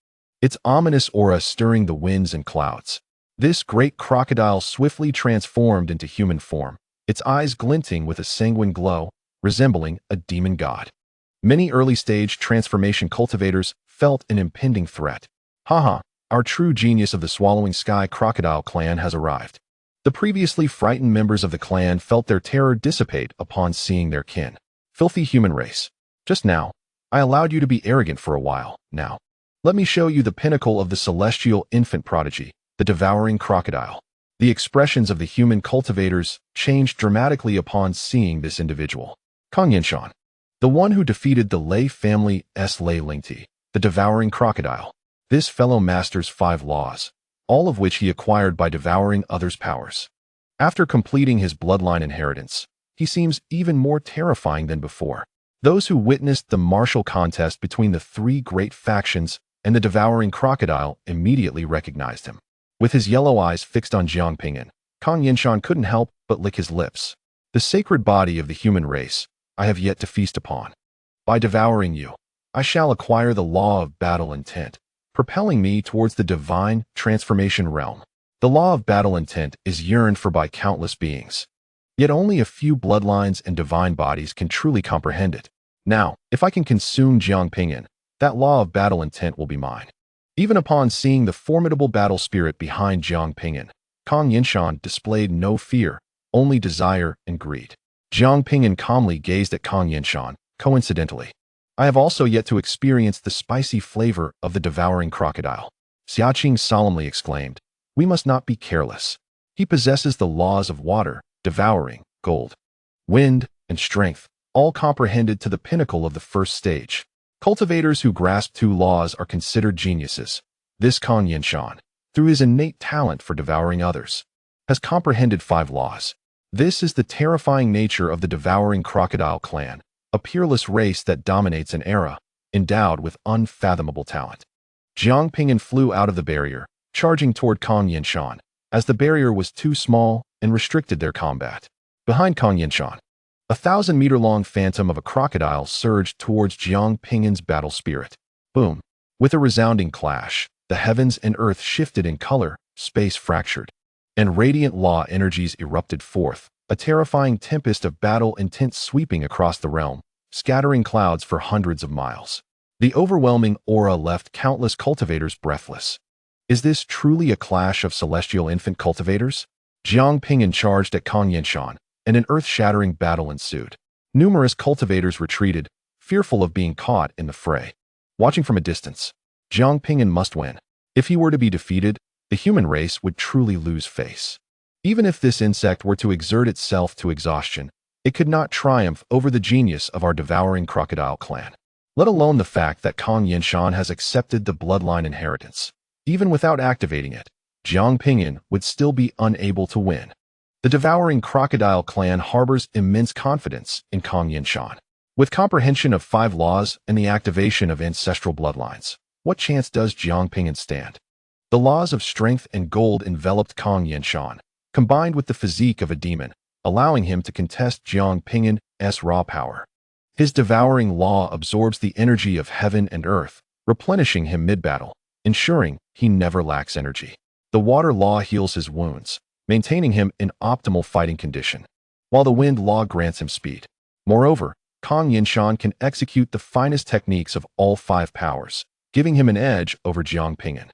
its ominous aura stirring the winds and clouds. This great crocodile swiftly transformed into human form, its eyes glinting with a sanguine glow, resembling a demon god. Many early-stage transformation cultivators felt an impending threat. Haha, our true genius of the swallowing sky crocodile clan has arrived. The previously frightened members of the clan felt their terror dissipate upon seeing their kin. Filthy human race. Just now, I allowed you to be arrogant for a while. Now, let me show you the pinnacle of the celestial infant prodigy, the devouring crocodile. The expressions of the human cultivators changed dramatically upon seeing this individual. Kang Yinshan, the one who defeated the Lei family's Lei Lingti, the devouring crocodile. This fellow masters 5 laws, all of which he acquired by devouring others' powers. After completing his bloodline inheritance, he seems even more terrifying than before. Those who witnessed the martial contest between the 3 great factions and the devouring crocodile immediately recognized him. With his yellow eyes fixed on Jiang Ping'an, Kang Yinshan couldn't help but lick his lips. The sacred body of the human race, I have yet to feast upon. By devouring you, I shall acquire the law of battle intent, propelling me towards the divine transformation realm. The law of battle intent is yearned for by countless beings. Yet only a few bloodlines and divine bodies can truly comprehend it. Now, if I can consume Jiang Ping'an, that law of battle intent will be mine. Even upon seeing the formidable battle spirit behind Jiang Ping'an, Kang Yinshan displayed no fear, only desire and greed. Jiang Ping'an calmly gazed at Kang Yinshan. Coincidentally, I have also yet to experience the spicy flavor of the devouring crocodile. Xiaqing solemnly exclaimed, we must not be careless. He possesses the laws of water, devouring, gold, wind, and strength, all comprehended to the pinnacle of the first stage. Cultivators who grasp 2 laws are considered geniuses. This Kang Yinshan, through his innate talent for devouring others, has comprehended 5 laws. This is the terrifying nature of the devouring crocodile clan, a peerless race that dominates an era, endowed with unfathomable talent. Jiang Ping'an flew out of the barrier, charging toward Kang Yinshan, as the barrier was too small and restricted their combat. Behind Kang Yinshan, a 1,000-meter-long phantom of a crocodile surged towards Jiang Ping'an's battle spirit. Boom! With a resounding clash, the heavens and earth shifted in color, space fractured, and radiant law energies erupted forth, a terrifying tempest of battle intent sweeping across the realm, scattering clouds for hundreds of miles. The overwhelming aura left countless cultivators breathless. Is this truly a clash of celestial infant cultivators? Jiang Ping'an charged at Kang Yinshan, and an earth-shattering battle ensued. Numerous cultivators retreated, fearful of being caught in the fray. Watching from a distance, Jiang Ping'an must win. If he were to be defeated, the human race would truly lose face. Even if this insect were to exert itself to exhaustion, it could not triumph over the genius of our devouring crocodile clan. Let alone the fact that Kang Yinshan has accepted the bloodline inheritance. Even without activating it, Jiang Ping'an would still be unable to win. The devouring crocodile clan harbors immense confidence in Kang Yinshan. With comprehension of 5 laws and the activation of ancestral bloodlines, what chance does Jiang Ping'an stand? The laws of strength and gold enveloped Kang Yinshan, combined with the physique of a demon, allowing him to contest Jiang Ping'an's raw power. His devouring law absorbs the energy of heaven and earth, replenishing him mid-battle, ensuring he never lacks energy. The water law heals his wounds, maintaining him in optimal fighting condition, while the wind law grants him speed. Moreover, Kang Yinshan can execute the finest techniques of all 5 powers, giving him an edge over Jiang Ping'an,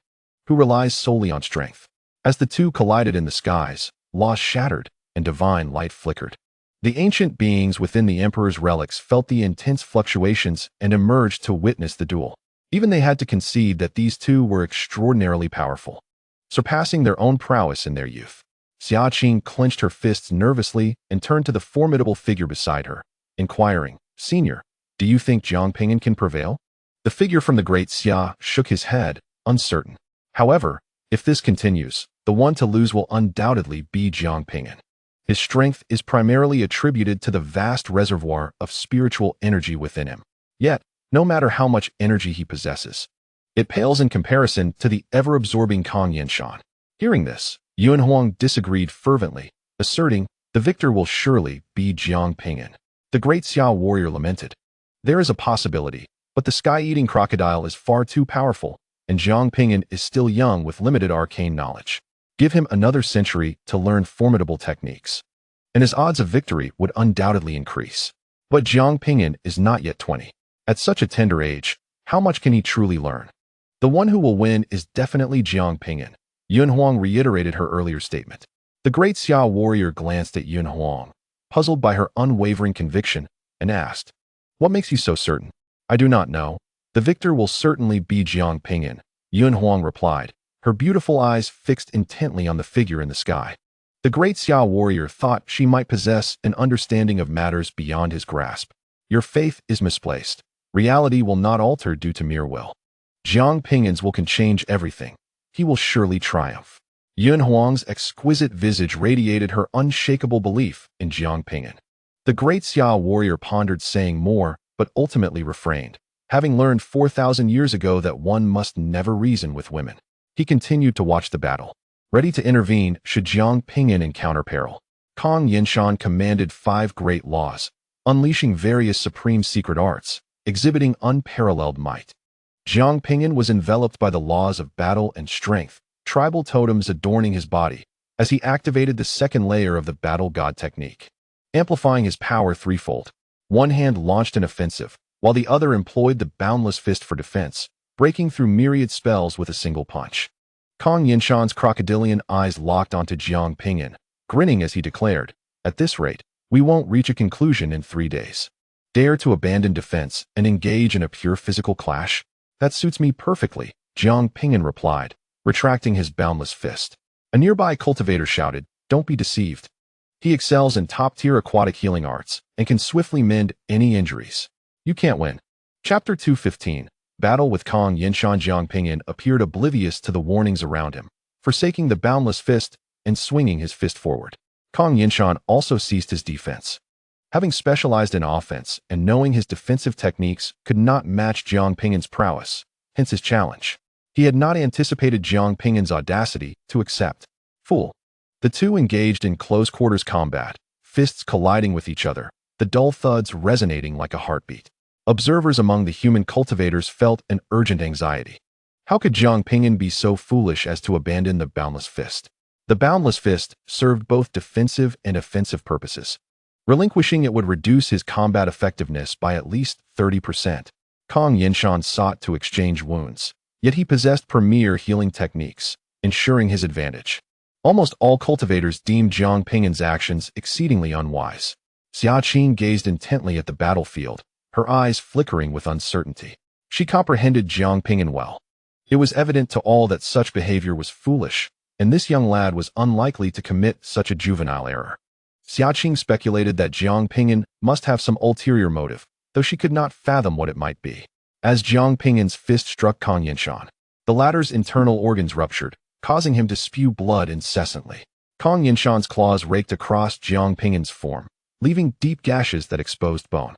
who relies solely on strength. As the two collided in the skies, law shattered and divine light flickered. The ancient beings within the Emperor's relics felt the intense fluctuations and emerged to witness the duel. Even they had to concede that these two were extraordinarily powerful, surpassing their own prowess in their youth. Xia Qing clenched her fists nervously and turned to the formidable figure beside her, inquiring, "Senior, do you think Jiang Ping'an can prevail?" The figure from the great Xia shook his head, uncertain. However, if this continues, the one to lose will undoubtedly be Jiang Ping'an. His strength is primarily attributed to the vast reservoir of spiritual energy within him. Yet, no matter how much energy he possesses, it pales in comparison to the ever-absorbing Kang Yinshan. Hearing this, Yuan Huang disagreed fervently, asserting, "The victor will surely be Jiang Ping'an." The great Xia warrior lamented, "There is a possibility, but the sky-eating crocodile is far too powerful, and Jiang Ping'an is still young with limited arcane knowledge. Give him another century to learn formidable techniques, and his odds of victory would undoubtedly increase." But Jiang Ping'an is not yet 20. At such a tender age, how much can he truly learn? The one who will win is definitely Jiang Ping'an. Yuan Huang reiterated her earlier statement. The great Xia warrior glanced at Yuan Huang, puzzled by her unwavering conviction, and asked, "What makes you so certain?" "I do not know. The victor will certainly be Jiang Ping'an," Yuan Huang replied, her beautiful eyes fixed intently on the figure in the sky. The great Xia warrior thought she might possess an understanding of matters beyond his grasp. "Your faith is misplaced. Reality will not alter due to mere will. Jiang Ping'an's will can change everything. He will surely triumph." Yuan Huang's exquisite visage radiated her unshakable belief in Jiang Ping'an. The great Xia warrior pondered saying more, but ultimately refrained, having learned 4,000 years ago that one must never reason with women. He continued to watch the battle, ready to intervene should Jiang Ping'an encounter peril. Kang Yinshan commanded 5 great laws, unleashing various supreme secret arts, exhibiting unparalleled might. Jiang Ping'an was enveloped by the laws of battle and strength, tribal totems adorning his body, as he activated the second layer of the battle god technique, amplifying his power threefold. One hand launched an offensive, while the other employed the boundless fist for defense, breaking through myriad spells with a single punch. Kang Yinshan's crocodilian eyes locked onto Jiang Ping'an, grinning as he declared, "At this rate, we won't reach a conclusion in 3 days. Dare to abandon defense and engage in a pure physical clash? That suits me perfectly," Jiang Ping'an replied, retracting his boundless fist. A nearby cultivator shouted, "Don't be deceived. He excels in top-tier aquatic healing arts and can swiftly mend any injuries. You can't win." Chapter 215. Battle with Kang Yinshan. Jiang Ping'an appeared oblivious to the warnings around him, forsaking the boundless fist and swinging his fist forward. Kang Yinshan also ceased his defense. Having specialized in offense and knowing his defensive techniques could not match Jiang Ping'an's prowess, hence his challenge. He had not anticipated Jiang Ping'an's audacity to accept. Fool. The two engaged in close-quarters combat, fists colliding with each other, the dull thuds resonating like a heartbeat. Observers among the human cultivators felt an urgent anxiety. How could Jiang Ping'an be so foolish as to abandon the boundless fist? The boundless fist served both defensive and offensive purposes. Relinquishing it would reduce his combat effectiveness by at least 30%. Kang Yinshan sought to exchange wounds, yet he possessed premier healing techniques, ensuring his advantage. Almost all cultivators deemed Jiang Ping'an's actions exceedingly unwise. Xia Qing gazed intently at the battlefield, her eyes flickering with uncertainty. She comprehended Jiang Ping'an well. It was evident to all that such behavior was foolish, and this young lad was unlikely to commit such a juvenile error. Xia Qing speculated that Jiang Ping'an must have some ulterior motive, though she could not fathom what it might be. As Jiang Ping'an's fist struck Kang Yinshan, the latter's internal organs ruptured, causing him to spew blood incessantly. Kang Yinshan's claws raked across Jiang Ping'an's form, leaving deep gashes that exposed bone.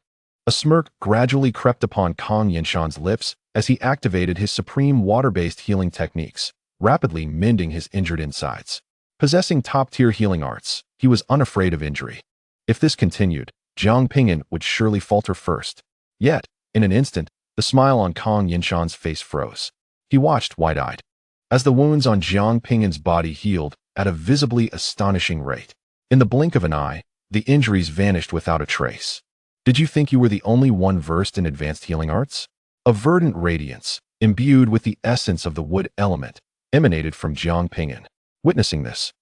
A smirk gradually crept upon Kang Yinshan's lips as he activated his supreme water-based healing techniques, rapidly mending his injured insides. Possessing top-tier healing arts, he was unafraid of injury. If this continued, Jiang Ping'an would surely falter first. Yet, in an instant, the smile on Kang Yinshan's face froze. He watched wide-eyed as the wounds on Jiang Ping'an's body healed at a visibly astonishing rate. In the blink of an eye, the injuries vanished without a trace. Did you think you were the only one versed in advanced healing arts? A verdant radiance, imbued with the essence of the wood element, emanated from Jiang Ping'an. Witnessing this,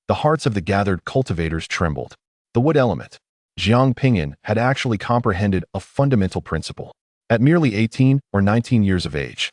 the hearts of the gathered cultivators trembled. The wood element. Jiang Ping'an had actually comprehended a fundamental principle. At merely 18 or 19 years of age,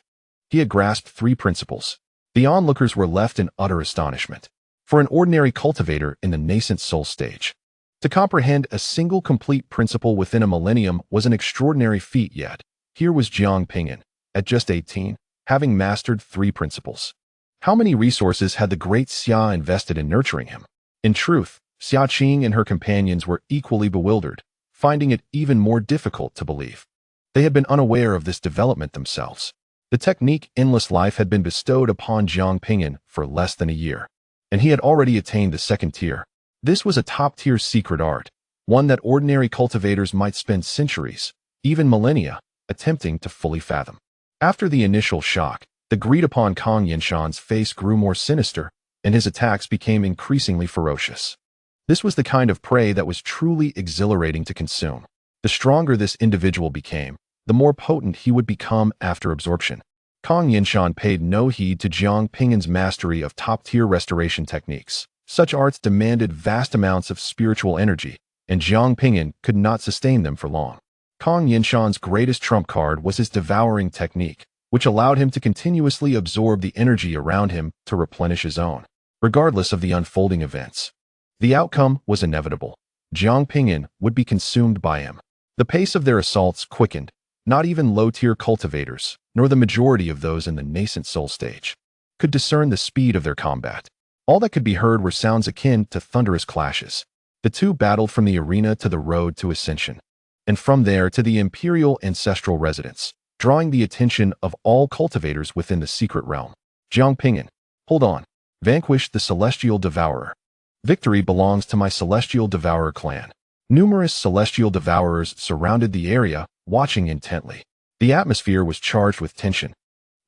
he had grasped 3 principles. The onlookers were left in utter astonishment. For an ordinary cultivator in the nascent soul stage, to comprehend a single complete principle within a millennium was an extraordinary feat, yet here was Jiang Ping'an, at just 18, having mastered 3 principles. How many resources had the great Xia invested in nurturing him? In truth, Xia Qing and her companions were equally bewildered, finding it even more difficult to believe. They had been unaware of this development themselves. The technique Endless Life had been bestowed upon Jiang Ping'an for less than a year, and he had already attained the 2nd tier. This was a top-tier secret art, one that ordinary cultivators might spend centuries, even millennia, attempting to fully fathom. After the initial shock, the greed upon Kang Yinshan's face grew more sinister, and his attacks became increasingly ferocious. This was the kind of prey that was truly exhilarating to consume. The stronger this individual became, the more potent he would become after absorption. Kang Yinshan paid no heed to Jiang Ping'an's mastery of top-tier restoration techniques. Such arts demanded vast amounts of spiritual energy, and Jiang Ping'an could not sustain them for long. Kang Yinshan's greatest trump card was his devouring technique, which allowed him to continuously absorb the energy around him to replenish his own, regardless of the unfolding events. The outcome was inevitable. Jiang Ping'an would be consumed by him. The pace of their assaults quickened. Not even low-tier cultivators, nor the majority of those in the nascent soul stage, could discern the speed of their combat. All that could be heard were sounds akin to thunderous clashes. The two battled from the arena to the road to ascension, and from there to the imperial ancestral residence, drawing the attention of all cultivators within the secret realm. Jiang Ping'an, hold on. Vanquish the celestial devourer. Victory belongs to my celestial devourer clan. Numerous celestial devourers surrounded the area, watching intently. The atmosphere was charged with tension.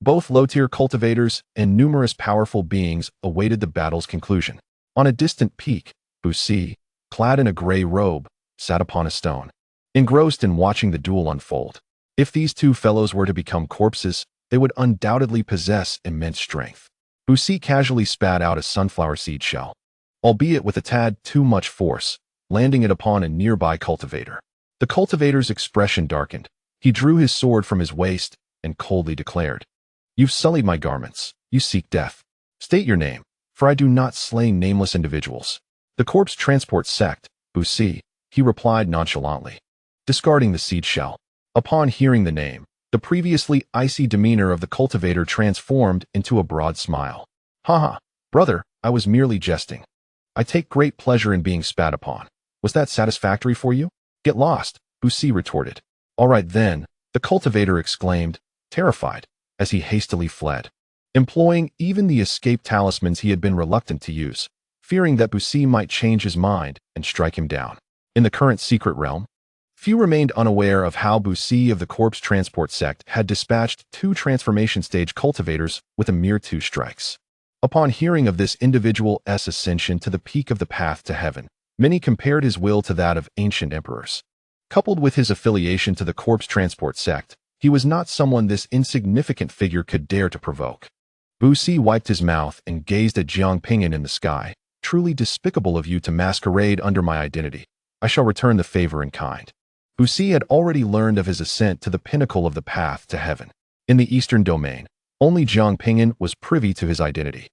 Both low-tier cultivators and numerous powerful beings awaited the battle's conclusion. On a distant peak, Busi, clad in a gray robe, sat upon a stone, engrossed in watching the duel unfold. If these two fellows were to become corpses, they would undoubtedly possess immense strength. Busi casually spat out a sunflower seed shell, albeit with a tad too much force, landing it upon a nearby cultivator. The cultivator's expression darkened. He drew his sword from his waist and coldly declared, "You've sullied my garments. You seek death. State your name, for I do not slay nameless individuals." "The corpse transport sect, Busi," he replied nonchalantly, discarding the seed shell. Upon hearing the name, the previously icy demeanor of the cultivator transformed into a broad smile. "Haha, brother, I was merely jesting. I take great pleasure in being spat upon. Was that satisfactory for you?" "Get lost," Busi retorted. "All right then," the cultivator exclaimed, terrified, as he hastily fled, employing even the escape talismans he had been reluctant to use, fearing that Busi might change his mind and strike him down. In the current secret realm, few remained unaware of how Busi of the Corpse Transport sect had dispatched 2 transformation stage cultivators with a mere 2 strikes. Upon hearing of this individual's ascension to the peak of the path to heaven, many compared his will to that of ancient emperors. Coupled with his affiliation to the Corpse Transport sect, he was not someone this insignificant figure could dare to provoke. Busi wiped his mouth and gazed at Jiang Ping'an in the sky. "Truly despicable of you to masquerade under my identity. I shall return the favor in kind. Buxi had already learned of his ascent to the pinnacle of the path to heaven. In the eastern domain, only Jiang Ping'an was privy to his identity,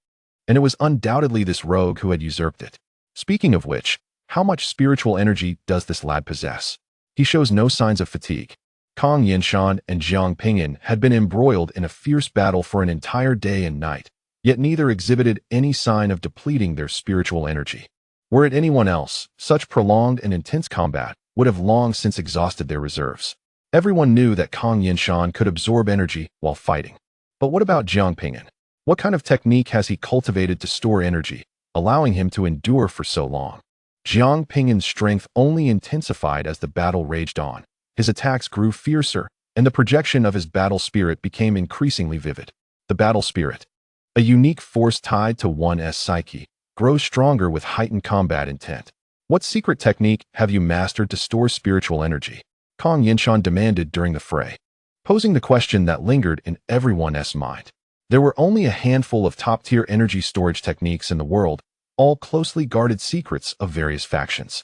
and it was undoubtedly this rogue who had usurped it. Speaking of which, how much spiritual energy does this lad possess? He shows no signs of fatigue. Kang Yinshan and Jiang Ping'an had been embroiled in a fierce battle for an entire day and night, yet neither exhibited any sign of depleting their spiritual energy. Were it anyone else, such prolonged and intense combat would have long since exhausted their reserves. Everyone knew that Kang Yinshan could absorb energy while fighting. But what about Jiang Ping'an? What kind of technique has he cultivated to store energy, allowing him to endure for so long? Jiang Ping'an's strength only intensified as the battle raged on. His attacks grew fiercer, and the projection of his battle spirit became increasingly vivid. The battle spirit, a unique force tied to one's psyche, grows stronger with heightened combat intent. What secret technique have you mastered to store spiritual energy? Kang Yinshan demanded during the fray, posing the question that lingered in everyone's mind. There were only a handful of top-tier energy storage techniques in the world, all closely guarded secrets of various factions.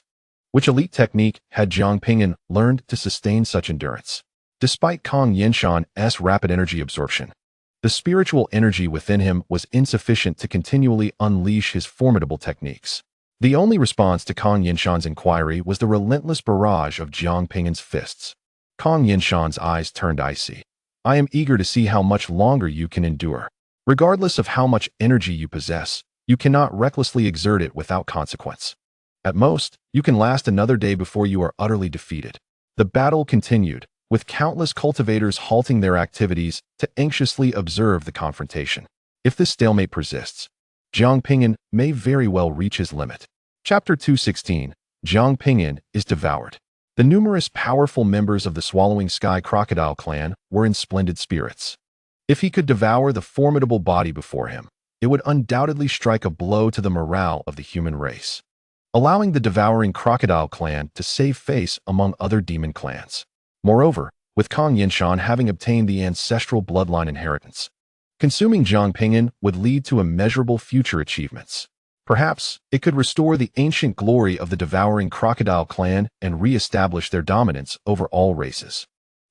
Which elite technique had Jiang Ping'an learned to sustain such endurance? Despite Kang Yinshan's rapid energy absorption, the spiritual energy within him was insufficient to continually unleash his formidable techniques. The only response to Kang Yinshan's inquiry was the relentless barrage of Jiang Ping'an's fists. Kang Yinshan's eyes turned icy. I am eager to see how much longer you can endure. Regardless of how much energy you possess, you cannot recklessly exert it without consequence. At most, you can last another day before you are utterly defeated. The battle continued, with countless cultivators halting their activities to anxiously observe the confrontation. If this stalemate persists, Jiang Ping'an may very well reach his limit. Chapter 216. Jiang Ping'an is devoured. The numerous powerful members of the Swallowing Sky Crocodile clan were in splendid spirits. If he could devour the formidable body before him, it would undoubtedly strike a blow to the morale of the human race, allowing the devouring crocodile clan to save face among other demon clans. Moreover, with Kang Yinshan having obtained the ancestral bloodline inheritance, consuming Jiang Ping'an would lead to immeasurable future achievements. Perhaps it could restore the ancient glory of the devouring crocodile clan and re-establish their dominance over all races.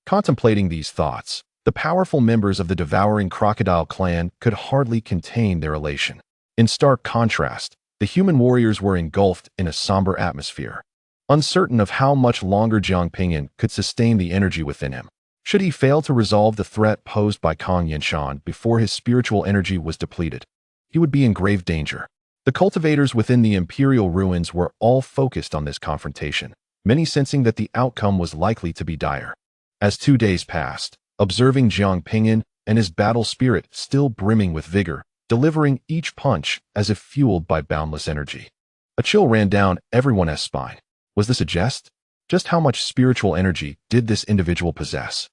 Contemplating these thoughts, the powerful members of the devouring crocodile clan could hardly contain their elation. In stark contrast, the human warriors were engulfed in a somber atmosphere, uncertain of how much longer Jiang Ping'an could sustain the energy within him. Should he fail to resolve the threat posed by Kang Yinshan before his spiritual energy was depleted, he would be in grave danger. The cultivators within the imperial ruins were all focused on this confrontation, many sensing that the outcome was likely to be dire. As 2 days passed, observing Jiang Ping'an and his battle spirit still brimming with vigor, delivering each punch as if fueled by boundless energy, a chill ran down everyone's spine. Was this a jest? Just how much spiritual energy did this individual possess?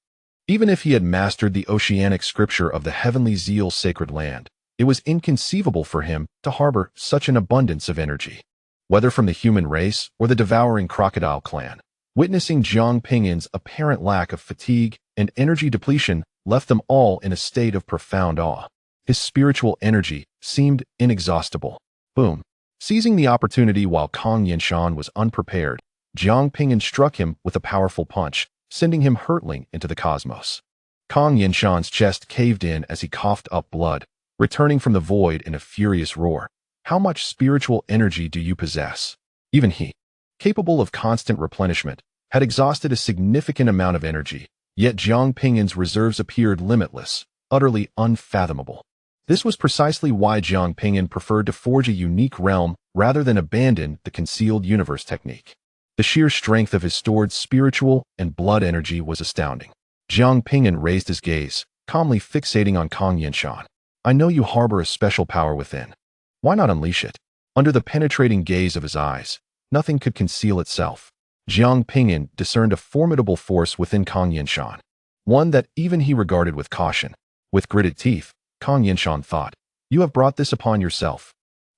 Even if he had mastered the oceanic scripture of the heavenly zeal sacred land, it was inconceivable for him to harbor such an abundance of energy. Whether from the human race or the devouring crocodile clan, witnessing Jiang Ping'an's apparent lack of fatigue and energy depletion left them all in a state of profound awe. His spiritual energy seemed inexhaustible. Boom. Seizing the opportunity while Kang Yinshan was unprepared, Jiang Ping'an struck him with a powerful punch, sending him hurtling into the cosmos. Kang Yinshan's chest caved in as he coughed up blood, returning from the void in a furious roar. How much spiritual energy do you possess? Even he, capable of constant replenishment, had exhausted a significant amount of energy, yet Jiang Ping'an's reserves appeared limitless, utterly unfathomable. This was precisely why Jiang Ping'an preferred to forge a unique realm rather than abandon the concealed universe technique. The sheer strength of his stored spiritual and blood energy was astounding. Jiang Ping'an raised his gaze, calmly fixating on Kang Yinshan. I know you harbor a special power within. Why not unleash it? Under the penetrating gaze of his eyes, nothing could conceal itself. Jiang Ping'an discerned a formidable force within Kang Yinshan, one that even he regarded with caution. With gritted teeth, Kang Yinshan thought, you have brought this upon yourself.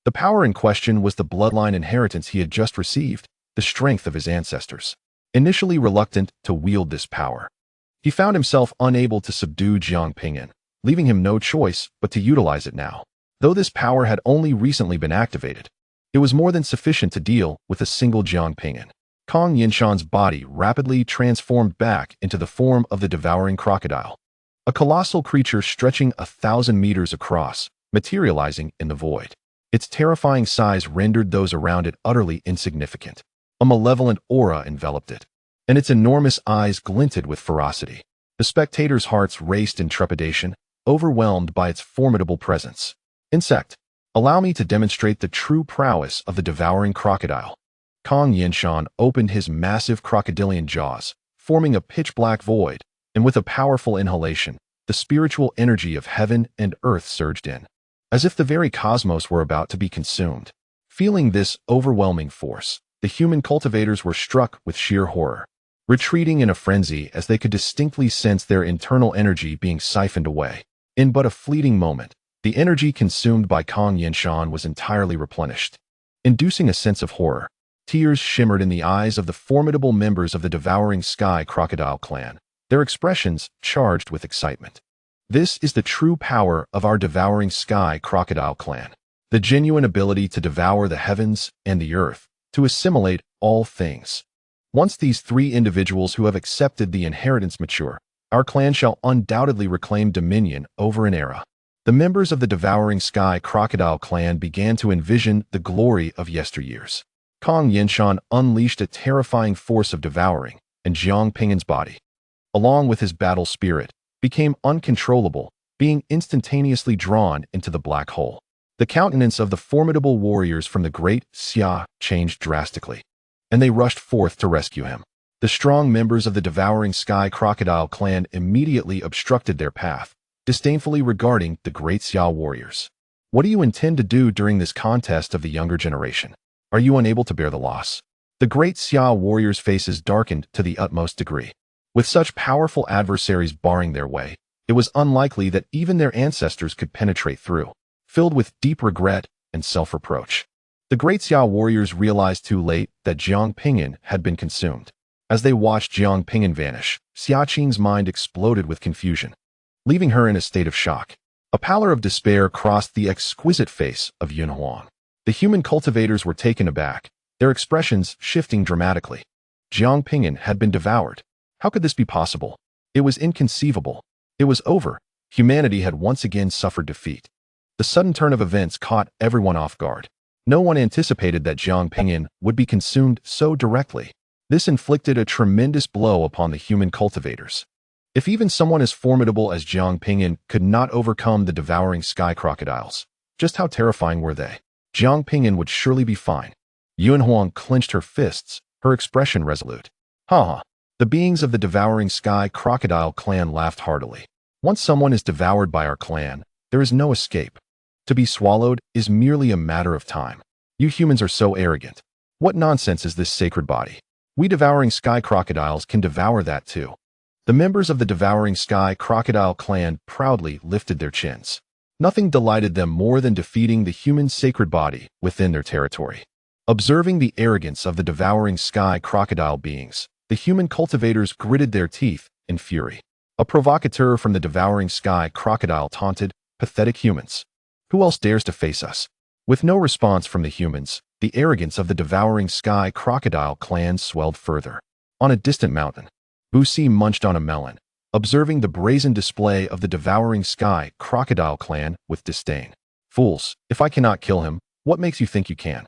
The power in question was the bloodline inheritance he had just received, the strength of his ancestors. Initially reluctant to wield this power, he found himself unable to subdue Jiang Ping'an, leaving him no choice but to utilize it now. Though this power had only recently been activated, it was more than sufficient to deal with a single Jiang Ping'an. Kong Yinshan's body rapidly transformed back into the form of the devouring crocodile, a colossal creature stretching 1,000 meters across, materializing in the void. Its terrifying size rendered those around it utterly insignificant. A malevolent aura enveloped it, and its enormous eyes glinted with ferocity. The spectators' hearts raced in trepidation, overwhelmed by its formidable presence. Insect, allow me to demonstrate the true prowess of the devouring crocodile. Kong Yinshan opened his massive crocodilian jaws, forming a pitch-black void, and with a powerful inhalation, the spiritual energy of heaven and earth surged in, as if the very cosmos were about to be consumed. Feeling this overwhelming force, the human cultivators were struck with sheer horror, retreating in a frenzy as they could distinctly sense their internal energy being siphoned away. In but a fleeting moment, the energy consumed by Kong Yinshan was entirely replenished, inducing a sense of horror. Tears shimmered in the eyes of the formidable members of the Devouring Sky Crocodile clan, their expressions charged with excitement. This is the true power of our Devouring Sky Crocodile clan, the genuine ability to devour the heavens and the earth, to assimilate all things. Once these three individuals who have accepted the inheritance mature, our clan shall undoubtedly reclaim dominion over an era. The members of the Devouring Sky Crocodile clan began to envision the glory of yesteryears. Kong Yinshan unleashed a terrifying force of devouring, and Jiang Ping'an's body, along with his battle spirit, became uncontrollable, being instantaneously drawn into the black hole. The countenance of the formidable warriors from the great Xia changed drastically, and they rushed forth to rescue him. The strong members of the Devouring Sky Crocodile clan immediately obstructed their path, disdainfully regarding the great Xia warriors. What do you intend to do during this contest of the younger generation? Are you unable to bear the loss? The great Xia warriors' faces darkened to the utmost degree. With such powerful adversaries barring their way, it was unlikely that even their ancestors could penetrate through. Filled with deep regret and self-reproach, the great Xia warriors realized too late that Jiang Ping'an had been consumed. As they watched Jiang Ping'an vanish, Xia Qing's mind exploded with confusion, leaving her in a state of shock. A pallor of despair crossed the exquisite face of Yuanhao. The human cultivators were taken aback, their expressions shifting dramatically. Jiang Ping'an had been devoured. How could this be possible? It was inconceivable. It was over. Humanity had once again suffered defeat. The sudden turn of events caught everyone off guard. No one anticipated that Jiang Ping'an would be consumed so directly. This inflicted a tremendous blow upon the human cultivators. If even someone as formidable as Jiang Ping'an could not overcome the devouring sky crocodiles, just how terrifying were they? Jiang Ping'an would surely be fine. Yuanhao clenched her fists, her expression resolute. Ha! The beings of the Devouring Sky Crocodile clan laughed heartily. Once someone is devoured by our clan, there is no escape. To be swallowed is merely a matter of time. You humans are so arrogant. What nonsense is this sacred body? We Devouring Sky Crocodiles can devour that too. The members of the Devouring Sky Crocodile clan proudly lifted their chins. Nothing delighted them more than defeating the human sacred body within their territory. Observing the arrogance of the Devouring Sky Crocodile beings, the human cultivators gritted their teeth in fury. A provocateur from the Devouring Sky Crocodile taunted, "Pathetic humans. Who else dares to face us?" With no response from the humans, the arrogance of the Devouring Sky Crocodile clan swelled further. On a distant mountain, Busi munched on a melon, observing the brazen display of the Devouring Sky Crocodile clan with disdain. Fools, if I cannot kill him, what makes you think you can?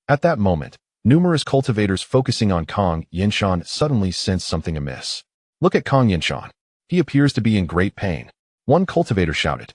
At that moment, numerous cultivators focusing on Kong Yinshan suddenly sensed something amiss. Look at Kong Yinshan. He appears to be in great pain. One cultivator shouted.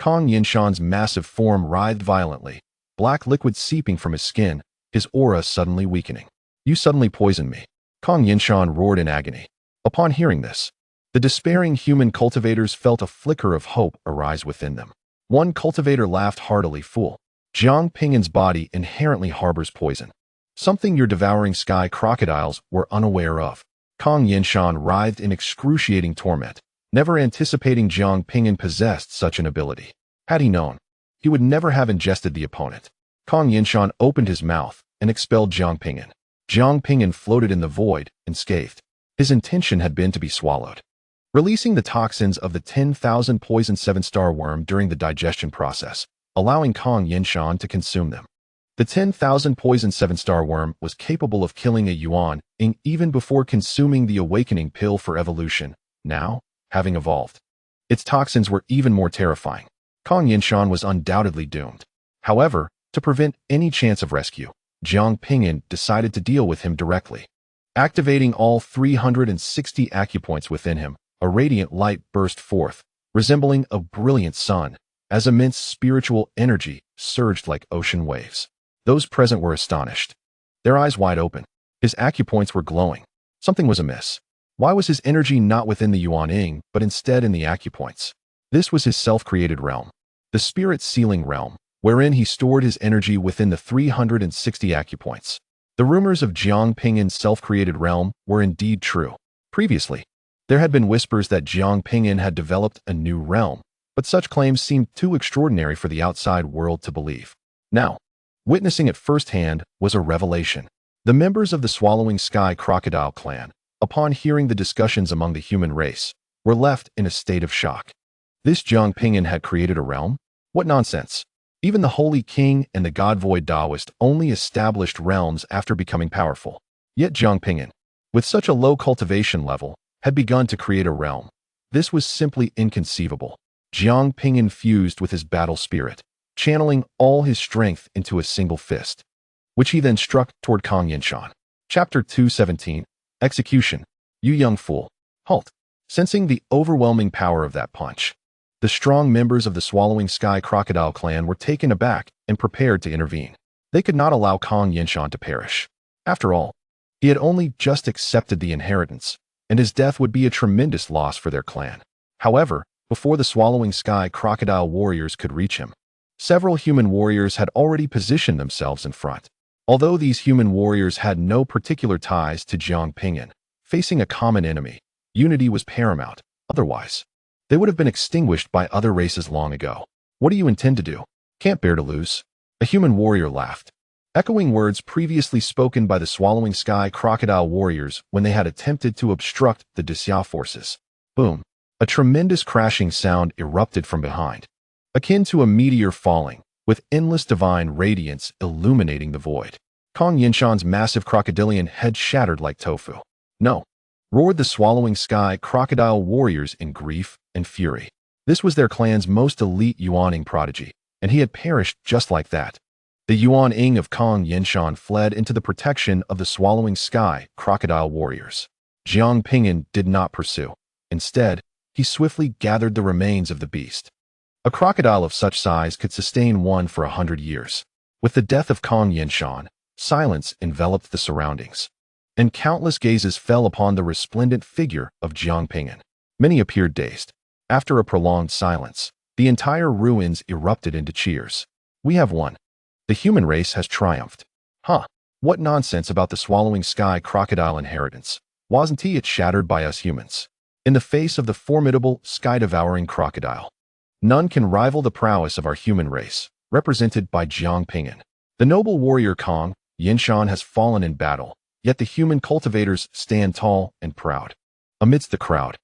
Kong Yinshan's massive form writhed violently, black liquid seeping from his skin, his aura suddenly weakening. You suddenly poisoned me. Kong Yinshan roared in agony. Upon hearing this, the despairing human cultivators felt a flicker of hope arise within them. One cultivator laughed heartily. Fool. Jiang Ping'an's body inherently harbors poison, something your Devouring Sky Crocodiles were unaware of. Kong Yinshan writhed in excruciating torment, never anticipating Jiang Ping'an possessed such an ability. Had he known, he would never have ingested the opponent. Kong Yinshan opened his mouth and expelled Jiang Ping'an. Jiang Ping'an floated in the void, unscathed. His intention had been to be swallowed, releasing the toxins of the 10,000 poison 7-star worm during the digestion process, allowing Kong Yinshan to consume them. The 10,000 poison 7-star worm was capable of killing a Yuan-ing even before consuming the awakening pill for evolution. Now, having evolved, its toxins were even more terrifying. Kong Yinshan was undoubtedly doomed. However, to prevent any chance of rescue, Jiang Ping'an decided to deal with him directly. Activating all 360 acupoints within him, a radiant light burst forth, resembling a brilliant sun, as immense spiritual energy surged like ocean waves. Those present were astonished, their eyes wide open. His acupoints were glowing. Something was amiss. Why was his energy not within the Yuan-ing, but instead in the acupoints? This was his self-created realm, the spirit sealing realm, wherein he stored his energy within the 360 acupoints. The rumors of Jiang Ping'an's self-created realm were indeed true. Previously, there had been whispers that Jiang Ping'an had developed a new realm, but such claims seemed too extraordinary for the outside world to believe. Now, witnessing it firsthand was a revelation. The members of the Swallowing Sky Crocodile clan, upon hearing the discussions among the human race, were left in a state of shock. This Jiang Ping'an had created a realm? What nonsense! Even the Holy King and the God-void Taoist only established realms after becoming powerful. Yet Jiang Ping'an, with such a low cultivation level, had begun to create a realm. This was simply inconceivable. Jiang Ping'an fused with his battle spirit, channeling all his strength into a single fist, which he then struck toward Kong Yinshan. Chapter 217, Execution. You young fool. Halt. Sensing the overwhelming power of that punch, the strong members of the Swallowing Sky Crocodile clan were taken aback and prepared to intervene. They could not allow Kong Yinshan to perish. After all, he had only just accepted the inheritance, and his death would be a tremendous loss for their clan. However, before the Swallowing Sky Crocodile warriors could reach him, several human warriors had already positioned themselves in front. Although these human warriors had no particular ties to Jiang Ping'an, facing a common enemy, unity was paramount. Otherwise, they would have been extinguished by other races long ago. What do you intend to do? Can't bear to lose. A human warrior laughed, echoing words previously spoken by the Swallowing Sky Crocodile warriors when they had attempted to obstruct the Xia forces. Boom! A tremendous crashing sound erupted from behind, akin to a meteor falling, with endless divine radiance illuminating the void. Kong Yinshan's massive crocodilian head shattered like tofu. No! Roared the Swallowing Sky Crocodile warriors in grief and fury. This was their clan's most elite Yuan-ing prodigy, and he had perished just like that. The Yuan-ing of Kong Yinshan fled into the protection of the Swallowing Sky Crocodile warriors. Jiang Ping'an did not pursue. Instead, he swiftly gathered the remains of the beast. A crocodile of such size could sustain one for 100 years. With the death of Kong Yinshan, silence enveloped the surroundings, and countless gazes fell upon the resplendent figure of Jiang Ping'an. Many appeared dazed. After a prolonged silence, the entire ruins erupted into cheers. We have won. The human race has triumphed. Huh. What nonsense about the Swallowing Sky Crocodile inheritance. Wasn't it shattered by us humans? In the face of the formidable, sky-devouring crocodile, none can rival the prowess of our human race, represented by Jiang Ping'an. The noble warrior Kong Yinshan has fallen in battle, yet the human cultivators stand tall and proud. Amidst the crowd,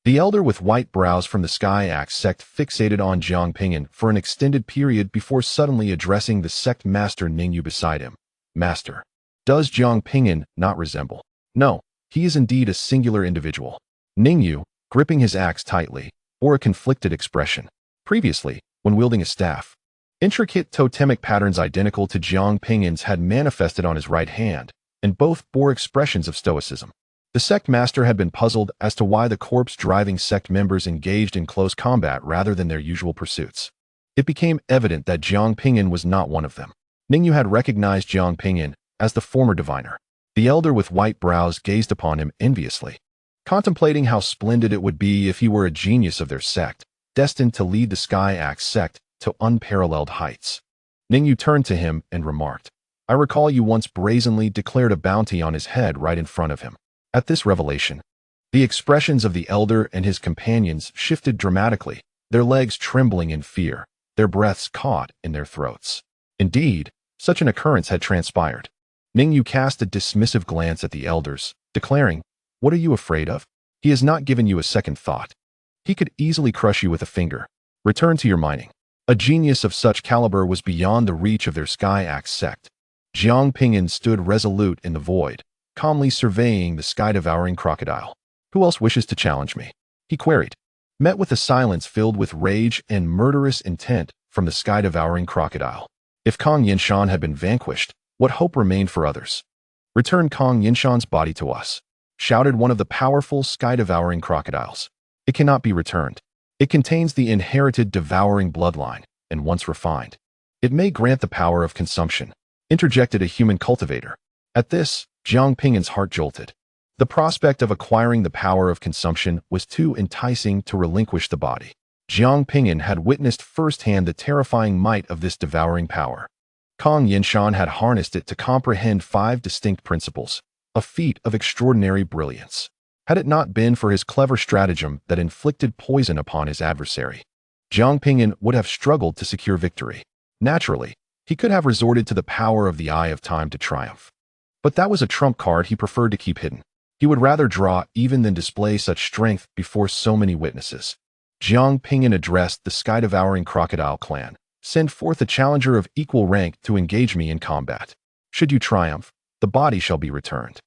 the elder with white brows from the Sky Axe sect fixated on Jiang Ping'an for an extended period before suddenly addressing the sect master Ningyu beside him. Master, does Jiang Ping'an not resemble? No, he is indeed a singular individual. Ningyu, gripping his axe tightly, bore a conflicted expression. Previously, when wielding a staff, intricate totemic patterns identical to Jiang Ping'an's had manifested on his right hand, and both bore expressions of stoicism. The sect master had been puzzled as to why the corpse-driving sect members engaged in close combat rather than their usual pursuits. It became evident that Jiang Ping'an was not one of them. Ningyu had recognized Jiang Ping'an as the former diviner. The elder with white brows gazed upon him enviously, contemplating how splendid it would be if he were a genius of their sect, destined to lead the Sky Axe sect to unparalleled heights. Ningyu turned to him and remarked, I recall you once brazenly declared a bounty on his head right in front of him. At this revelation, the expressions of the elder and his companions shifted dramatically, their legs trembling in fear, their breaths caught in their throats. Indeed, such an occurrence had transpired. Ningyu cast a dismissive glance at the elders, declaring, What are you afraid of? He has not given you a second thought. He could easily crush you with a finger. Return to your mining. A genius of such caliber was beyond the reach of their Sky Axe sect. Jiang Ping'an stood resolute in the void, calmly surveying the sky-devouring crocodile. "Who else wishes to challenge me?" he queried, met with a silence filled with rage and murderous intent from the sky-devouring crocodile. If Kong Yinshan had been vanquished, what hope remained for others? "Return Kong Yinshan's body to us," shouted one of the powerful sky-devouring crocodiles. "It cannot be returned. It contains the inherited devouring bloodline, and once refined, it may grant the power of consumption," interjected a human cultivator. At this, Jiang Ping'an's heart jolted. The prospect of acquiring the power of consumption was too enticing to relinquish the body. Jiang Ping'an had witnessed firsthand the terrifying might of this devouring power. Kong Yinshan had harnessed it to comprehend 5 distinct principles, a feat of extraordinary brilliance. Had it not been for his clever stratagem that inflicted poison upon his adversary, Jiang Ping'an would have struggled to secure victory. Naturally, he could have resorted to the power of the Eye of Time to triumph. But that was a trump card he preferred to keep hidden. He would rather draw even than display such strength before so many witnesses. Jiang Ping'an addressed the sky-devouring crocodile clan. "Send forth a challenger of equal rank to engage me in combat. Should you triumph, the body shall be returned."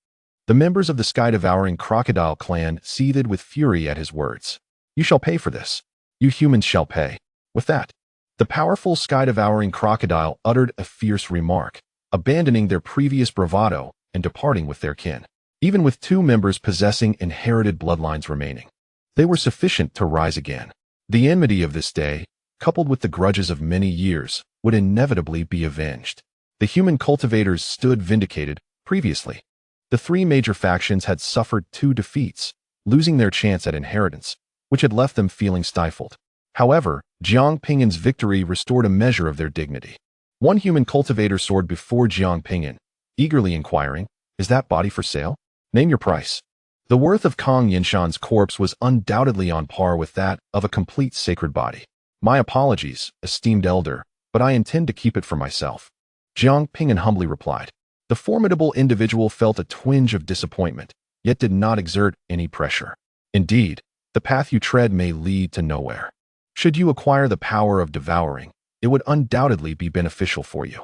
The members of the sky-devouring crocodile clan seethed with fury at his words. "You shall pay for this. You humans shall pay." With that, the powerful sky-devouring crocodile uttered a fierce remark, abandoning their previous bravado and departing with their kin. Even with 2 members possessing inherited bloodlines remaining, they were sufficient to rise again. The enmity of this day, coupled with the grudges of many years, would inevitably be avenged. The human cultivators stood vindicated. Previously, the 3 major factions had suffered 2 defeats, losing their chance at inheritance, which had left them feeling stifled. However, Jiang Ping'an's victory restored a measure of their dignity. One human cultivator soared before Jiang Ping'an, eagerly inquiring, "Is that body for sale? Name your price." The worth of Kong Yinshan's corpse was undoubtedly on par with that of a complete sacred body. "My apologies, esteemed elder, but I intend to keep it for myself," Jiang Ping'an humbly replied. The formidable individual felt a twinge of disappointment, yet did not exert any pressure. "Indeed, the path you tread may lead to nowhere. Should you acquire the power of devouring, it would undoubtedly be beneficial for you."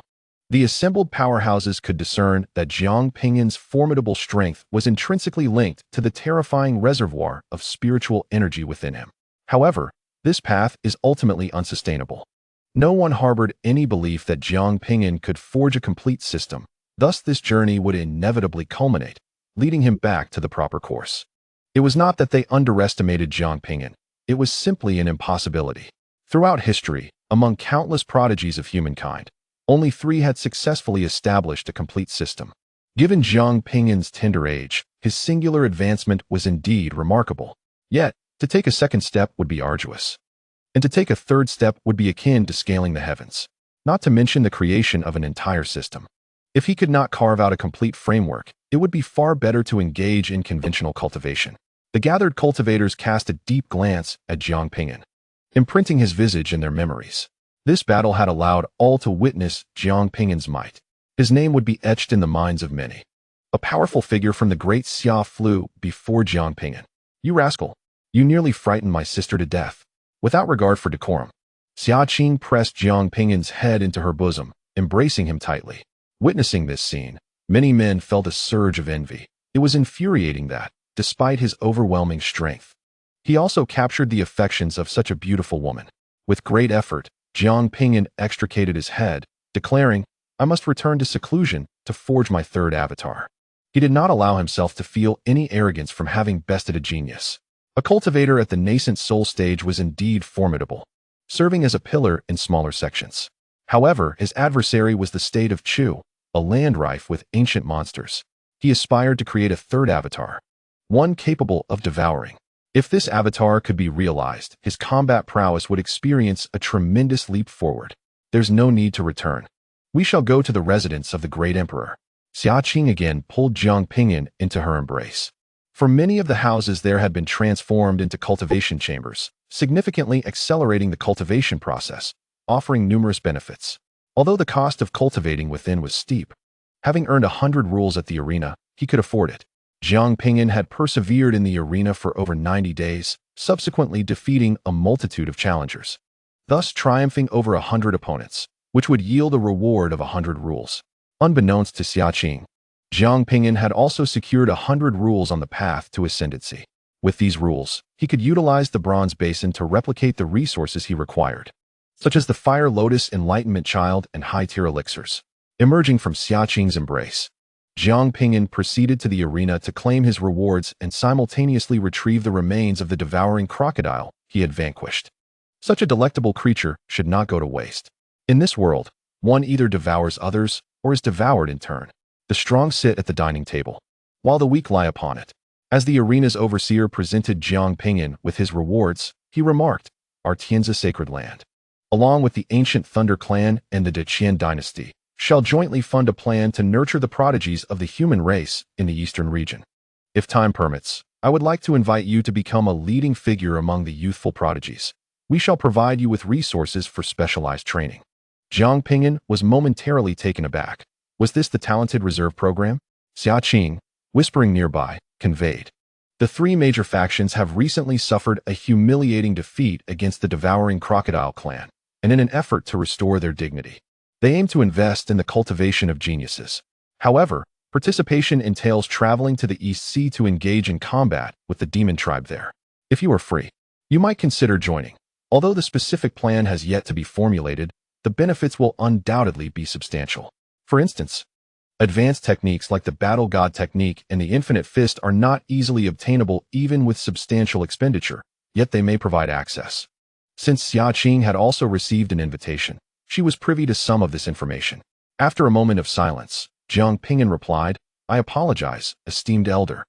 The assembled powerhouses could discern that Jiang Ping'an's formidable strength was intrinsically linked to the terrifying reservoir of spiritual energy within him. However, this path is ultimately unsustainable. No one harbored any belief that Jiang Ping'an could forge a complete system, thus this journey would inevitably culminate, leading him back to the proper course. It was not that they underestimated Jiang Ping'an, it was simply an impossibility. Throughout history, among countless prodigies of humankind, only 3 had successfully established a complete system. Given Jiang Ping'an's tender age, his singular advancement was indeed remarkable. Yet, to take a second step would be arduous. And to take a third step would be akin to scaling the heavens, not to mention the creation of an entire system. If he could not carve out a complete framework, it would be far better to engage in conventional cultivation. The gathered cultivators cast a deep glance at Jiang Ping'an, imprinting his visage in their memories. This battle had allowed all to witness Jiang Ping'an's might. His name would be etched in the minds of many. A powerful figure from the great Xia flew before Jiang Ping'an. "You rascal! You nearly frightened my sister to death." Without regard for decorum, Xia Qing pressed Jiang Ping'an's head into her bosom, embracing him tightly. Witnessing this scene, many men felt a surge of envy. It was infuriating that, despite his overwhelming strength, he also captured the affections of such a beautiful woman. With great effort, Jiang Ping'an extricated his head, declaring, "I must return to seclusion to forge my 3rd avatar." He did not allow himself to feel any arrogance from having bested a genius. A cultivator at the Nascent Soul stage was indeed formidable, serving as a pillar in smaller sections. However, his adversary was the state of Chu, a land rife with ancient monsters. He aspired to create a 3rd avatar, one capable of devouring. If this avatar could be realized, his combat prowess would experience a tremendous leap forward. "There's no need to return. We shall go to the residence of the great emperor." Xia Qing again pulled Jiang Ping'an into her embrace. For many of the houses there had been transformed into cultivation chambers, significantly accelerating the cultivation process, offering numerous benefits. Although the cost of cultivating within was steep, having earned 100 rules at the arena, he could afford it. Jiang Ping'an had persevered in the arena for over 90 days, subsequently defeating a multitude of challengers. thus triumphing over 100 opponents, which would yield a reward of 100 rules. Unbeknownst to Xia Qing, Jiang Ping'an had also secured 100 rules on the path to ascendancy. With these rules, he could utilize the bronze basin to replicate the resources he required, such as the Fire Lotus Enlightenment Child and high-tier elixirs. Emerging from Xia Qing's embrace, Jiang Ping'an proceeded to the arena to claim his rewards and simultaneously retrieve the remains of the devouring crocodile he had vanquished. Such a delectable creature should not go to waste. In this world, one either devours others or is devoured in turn. The strong sit at the dining table, while the weak lie upon it. As the arena's overseer presented Jiang Ping'an with his rewards, he remarked, "Our Tianzi sacred land, along with the ancient Thunder clan and the Deqian dynasty, shall jointly fund a plan to nurture the prodigies of the human race in the eastern region. If time permits, I would like to invite you to become a leading figure among the youthful prodigies. We shall provide you with resources for specialized training." Jiang Ping'an was momentarily taken aback. Was this the talented reserve program? Xia Qing, whispering nearby, conveyed. The three major factions have recently suffered a humiliating defeat against the devouring crocodile clan, and in an effort to restore their dignity, they aim to invest in the cultivation of geniuses. However, participation entails traveling to the East Sea to engage in combat with the demon tribe there. If you are free, you might consider joining. Although the specific plan has yet to be formulated, the benefits will undoubtedly be substantial. For instance, advanced techniques like the Battle God technique and the Infinite Fist are not easily obtainable even with substantial expenditure, yet they may provide access. Since Xia Qing had also received an invitation, she was privy to some of this information. After a moment of silence, Jiang Ping'an replied, "I apologize, esteemed elder,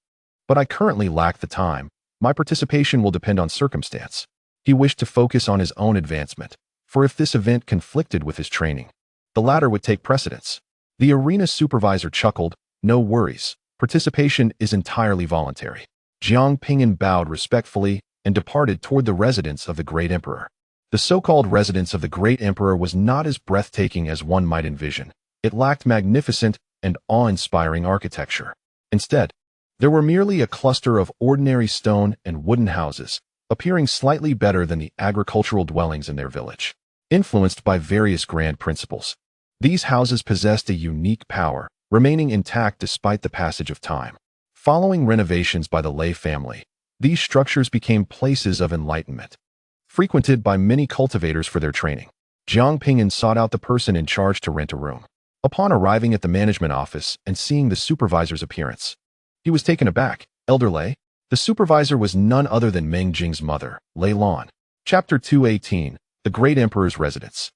but I currently lack the time. My participation will depend on circumstance." He wished to focus on his own advancement, for if this event conflicted with his training, the latter would take precedence. The arena supervisor chuckled, "No worries, participation is entirely voluntary." Jiang Ping'an bowed respectfully and departed toward the residence of the Great Emperor. The so-called residence of the Great Emperor was not as breathtaking as one might envision. It lacked magnificent and awe-inspiring architecture. Instead, there were merely a cluster of ordinary stone and wooden houses, appearing slightly better than the agricultural dwellings in their village. Influenced by various grand principles, these houses possessed a unique power, remaining intact despite the passage of time. Following renovations by the Lei family, these structures became places of enlightenment, frequented by many cultivators for their training. Jiang Ping'an sought out the person in charge to rent a room. Upon arriving at the management office and seeing the supervisor's appearance, he was taken aback. "Elder Lei?" The supervisor was none other than Meng Jing's mother, Lei Lan. Chapter 218, The Great Emperor's Residence.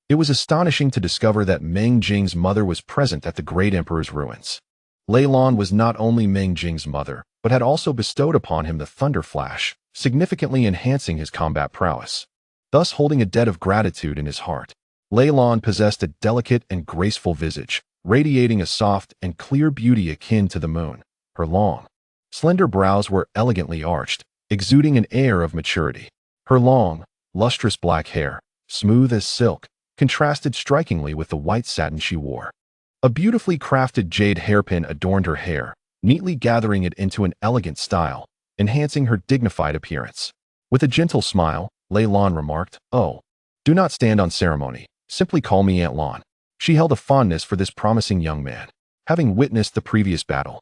It was astonishing to discover that Meng Jing's mother was present at the Great Emperor's ruins. Lei Lan was not only Meng Jing's mother, but had also bestowed upon him the Thunder Flash, significantly enhancing his combat prowess, thus holding a debt of gratitude in his heart. Lei Lan possessed a delicate and graceful visage, radiating a soft and clear beauty akin to the moon. Her long, slender brows were elegantly arched, exuding an air of maturity. Her long, lustrous black hair, smooth as silk, contrasted strikingly with the white satin she wore. A beautifully crafted jade hairpin adorned her hair, neatly gathering it into an elegant style, enhancing her dignified appearance. With a gentle smile, Lei Lan remarked, "Oh, do not stand on ceremony. Simply call me Aunt Lan." She held a fondness for this promising young man. Having witnessed the previous battle,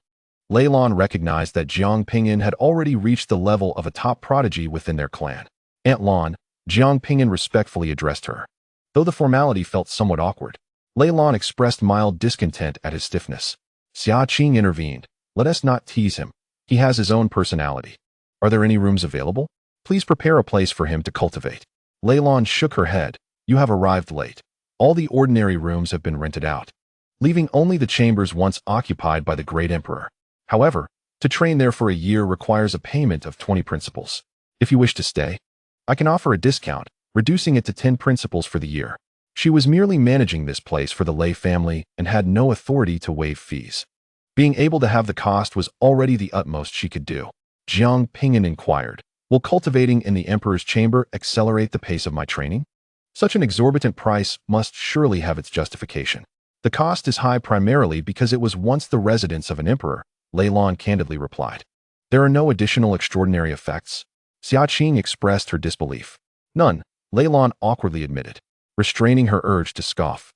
Lei Lan recognized that Jiang Ping'an had already reached the level of a top prodigy within their clan. "Aunt Lan," Jiang Ping'an respectfully addressed her. Though the formality felt somewhat awkward, Lei Lan expressed mild discontent at his stiffness. Xia Qing intervened. "Let us not tease him. He has his own personality. Are there any rooms available? Please prepare a place for him to cultivate." Lei Lan shook her head. "You have arrived late. All the ordinary rooms have been rented out, leaving only the chambers once occupied by the Great Emperor. However, to train there for a year requires a payment of 20 principles. If you wish to stay, I can offer a discount, reducing it to 10 principles for the year." She was merely managing this place for the Lei family and had no authority to waive fees. Being able to have the cost was already the utmost she could do. Jiang Ping'an inquired, "Will cultivating in the Emperor's chamber accelerate the pace of my training?" Such an exorbitant price must surely have its justification. "The cost is high primarily because it was once the residence of an emperor," Lei Lan candidly replied. "There are no additional extraordinary effects?" Xia Qing expressed her disbelief. "None. Leilan awkwardly admitted, restraining her urge to scoff.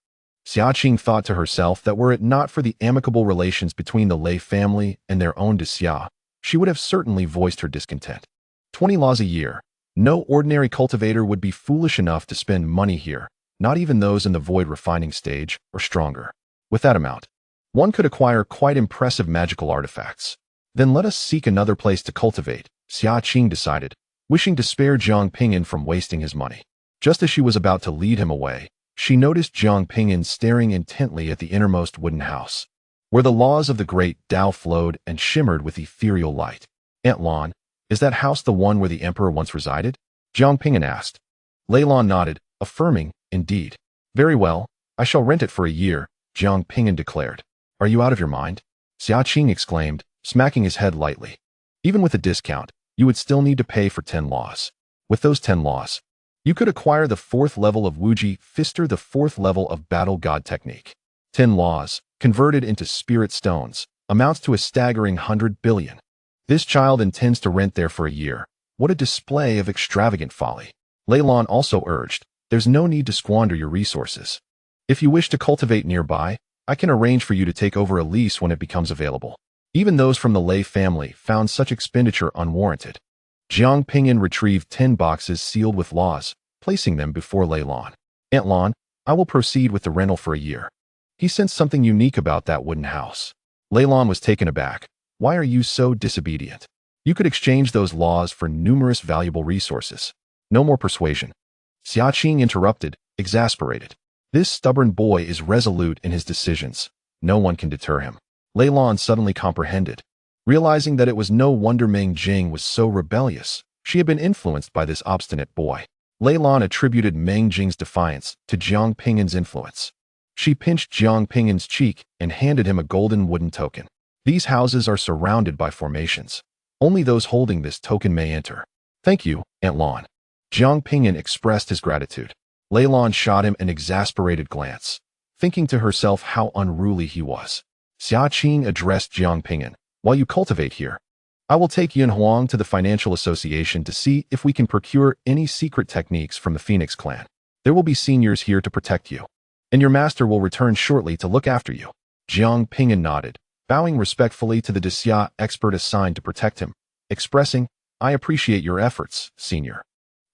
Xia Qing thought to herself that were it not for the amicable relations between the Lei family and their own de Xia, she would have certainly voiced her discontent. 20 laws a year. No ordinary cultivator would be foolish enough to spend money here, not even those in the void refining stage or stronger. With that amount, one could acquire quite impressive magical artifacts. Then let us seek another place to cultivate, Xia Qing decided, wishing to spare Jiang Ping'an from wasting his money. Just as she was about to lead him away, she noticed Jiang Ping'an staring intently at the innermost wooden house, where the laws of the great Tao flowed and shimmered with ethereal light. Aunt Lan, is that house the one where the emperor once resided? Jiang Ping'an asked. Leilan nodded, affirming, indeed. Very well, I shall rent it for a year, Jiang Ping'an declared. Are you out of your mind? Xia Qing exclaimed, smacking his head lightly. Even with a discount, you would still need to pay for 10 laws. With those 10 laws, you could acquire the 4th level of Wuji Fister, the 4th level of Battle God Technique. 10 laws, converted into spirit stones, amounts to a staggering 100 billion. This child intends to rent there for a year. What a display of extravagant folly. Leilan also urged, there's no need to squander your resources. If you wish to cultivate nearby, I can arrange for you to take over a lease when it becomes available. Even those from the Lei family found such expenditure unwarranted. Jiang Ping'an retrieved 10 boxes sealed with laws, placing them before Leilan. Aunt Lan, I will proceed with the rental for a year. He sensed something unique about that wooden house. Leilan was taken aback. Why are you so disobedient? You could exchange those laws for numerous valuable resources. No more persuasion. Xia Qing interrupted, exasperated. This stubborn boy is resolute in his decisions. No one can deter him. Leilan suddenly comprehended. Realizing that it was no wonder Meng Jing was so rebellious, she had been influenced by this obstinate boy. Leilan attributed Meng Jing's defiance to Jiang Ping'an's influence. She pinched Jiang Ping'an's cheek and handed him a golden wooden token. These houses are surrounded by formations. Only those holding this token may enter. Thank you, Aunt Lan. Jiang Ping'an expressed his gratitude. Leilan shot him an exasperated glance, thinking to herself how unruly he was. Xia Qing addressed Jiang Ping'an. While you cultivate here, I will take Yun Huang to the Financial Association to see if we can procure any secret techniques from the Phoenix clan. There will be seniors here to protect you, and your master will return shortly to look after you. Jiang Ping'an nodded, bowing respectfully to the de Xia expert assigned to protect him, expressing, I appreciate your efforts, senior.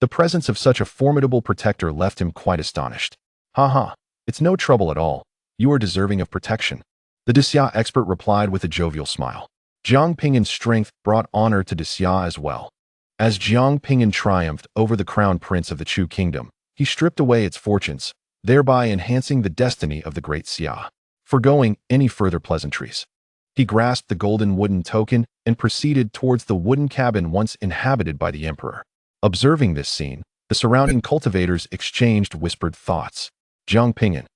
The presence of such a formidable protector left him quite astonished. Ha, it's no trouble at all. You are deserving of protection. The de Xia expert replied with a jovial smile. Jiang Ping'an's strength brought honor to de Xia as well. As Jiang Ping'an triumphed over the crown prince of the Chu kingdom, he stripped away its fortunes, thereby enhancing the destiny of the great Xia. Foregoing any further pleasantries, he grasped the golden wooden token and proceeded towards the wooden cabin once inhabited by the emperor. Observing this scene, the surrounding cultivators exchanged whispered thoughts. Jiang Ping'an,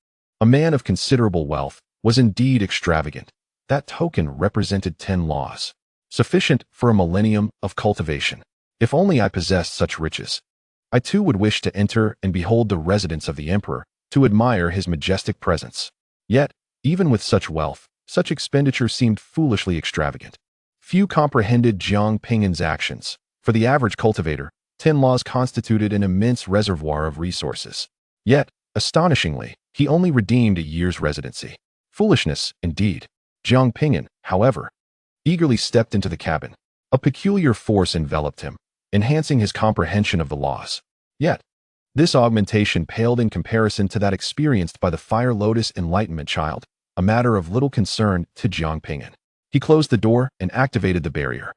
a man of considerable wealth, was indeed extravagant. That token represented 10 laws, sufficient for a millennium of cultivation. If only I possessed such riches, I too would wish to enter and behold the residence of the emperor, to admire his majestic presence. Yet, even with such wealth, such expenditure seemed foolishly extravagant. Few comprehended Jiang Ping'an's actions. For the average cultivator, 10 laws constituted an immense reservoir of resources. Yet, astonishingly, he only redeemed a year's residency. Foolishness, indeed. Jiang Ping'an, however, eagerly stepped into the cabin. A peculiar force enveloped him, enhancing his comprehension of the laws. Yet, this augmentation paled in comparison to that experienced by the Fire Lotus Enlightenment child, a matter of little concern to Jiang Ping'an. He closed the door and activated the barrier,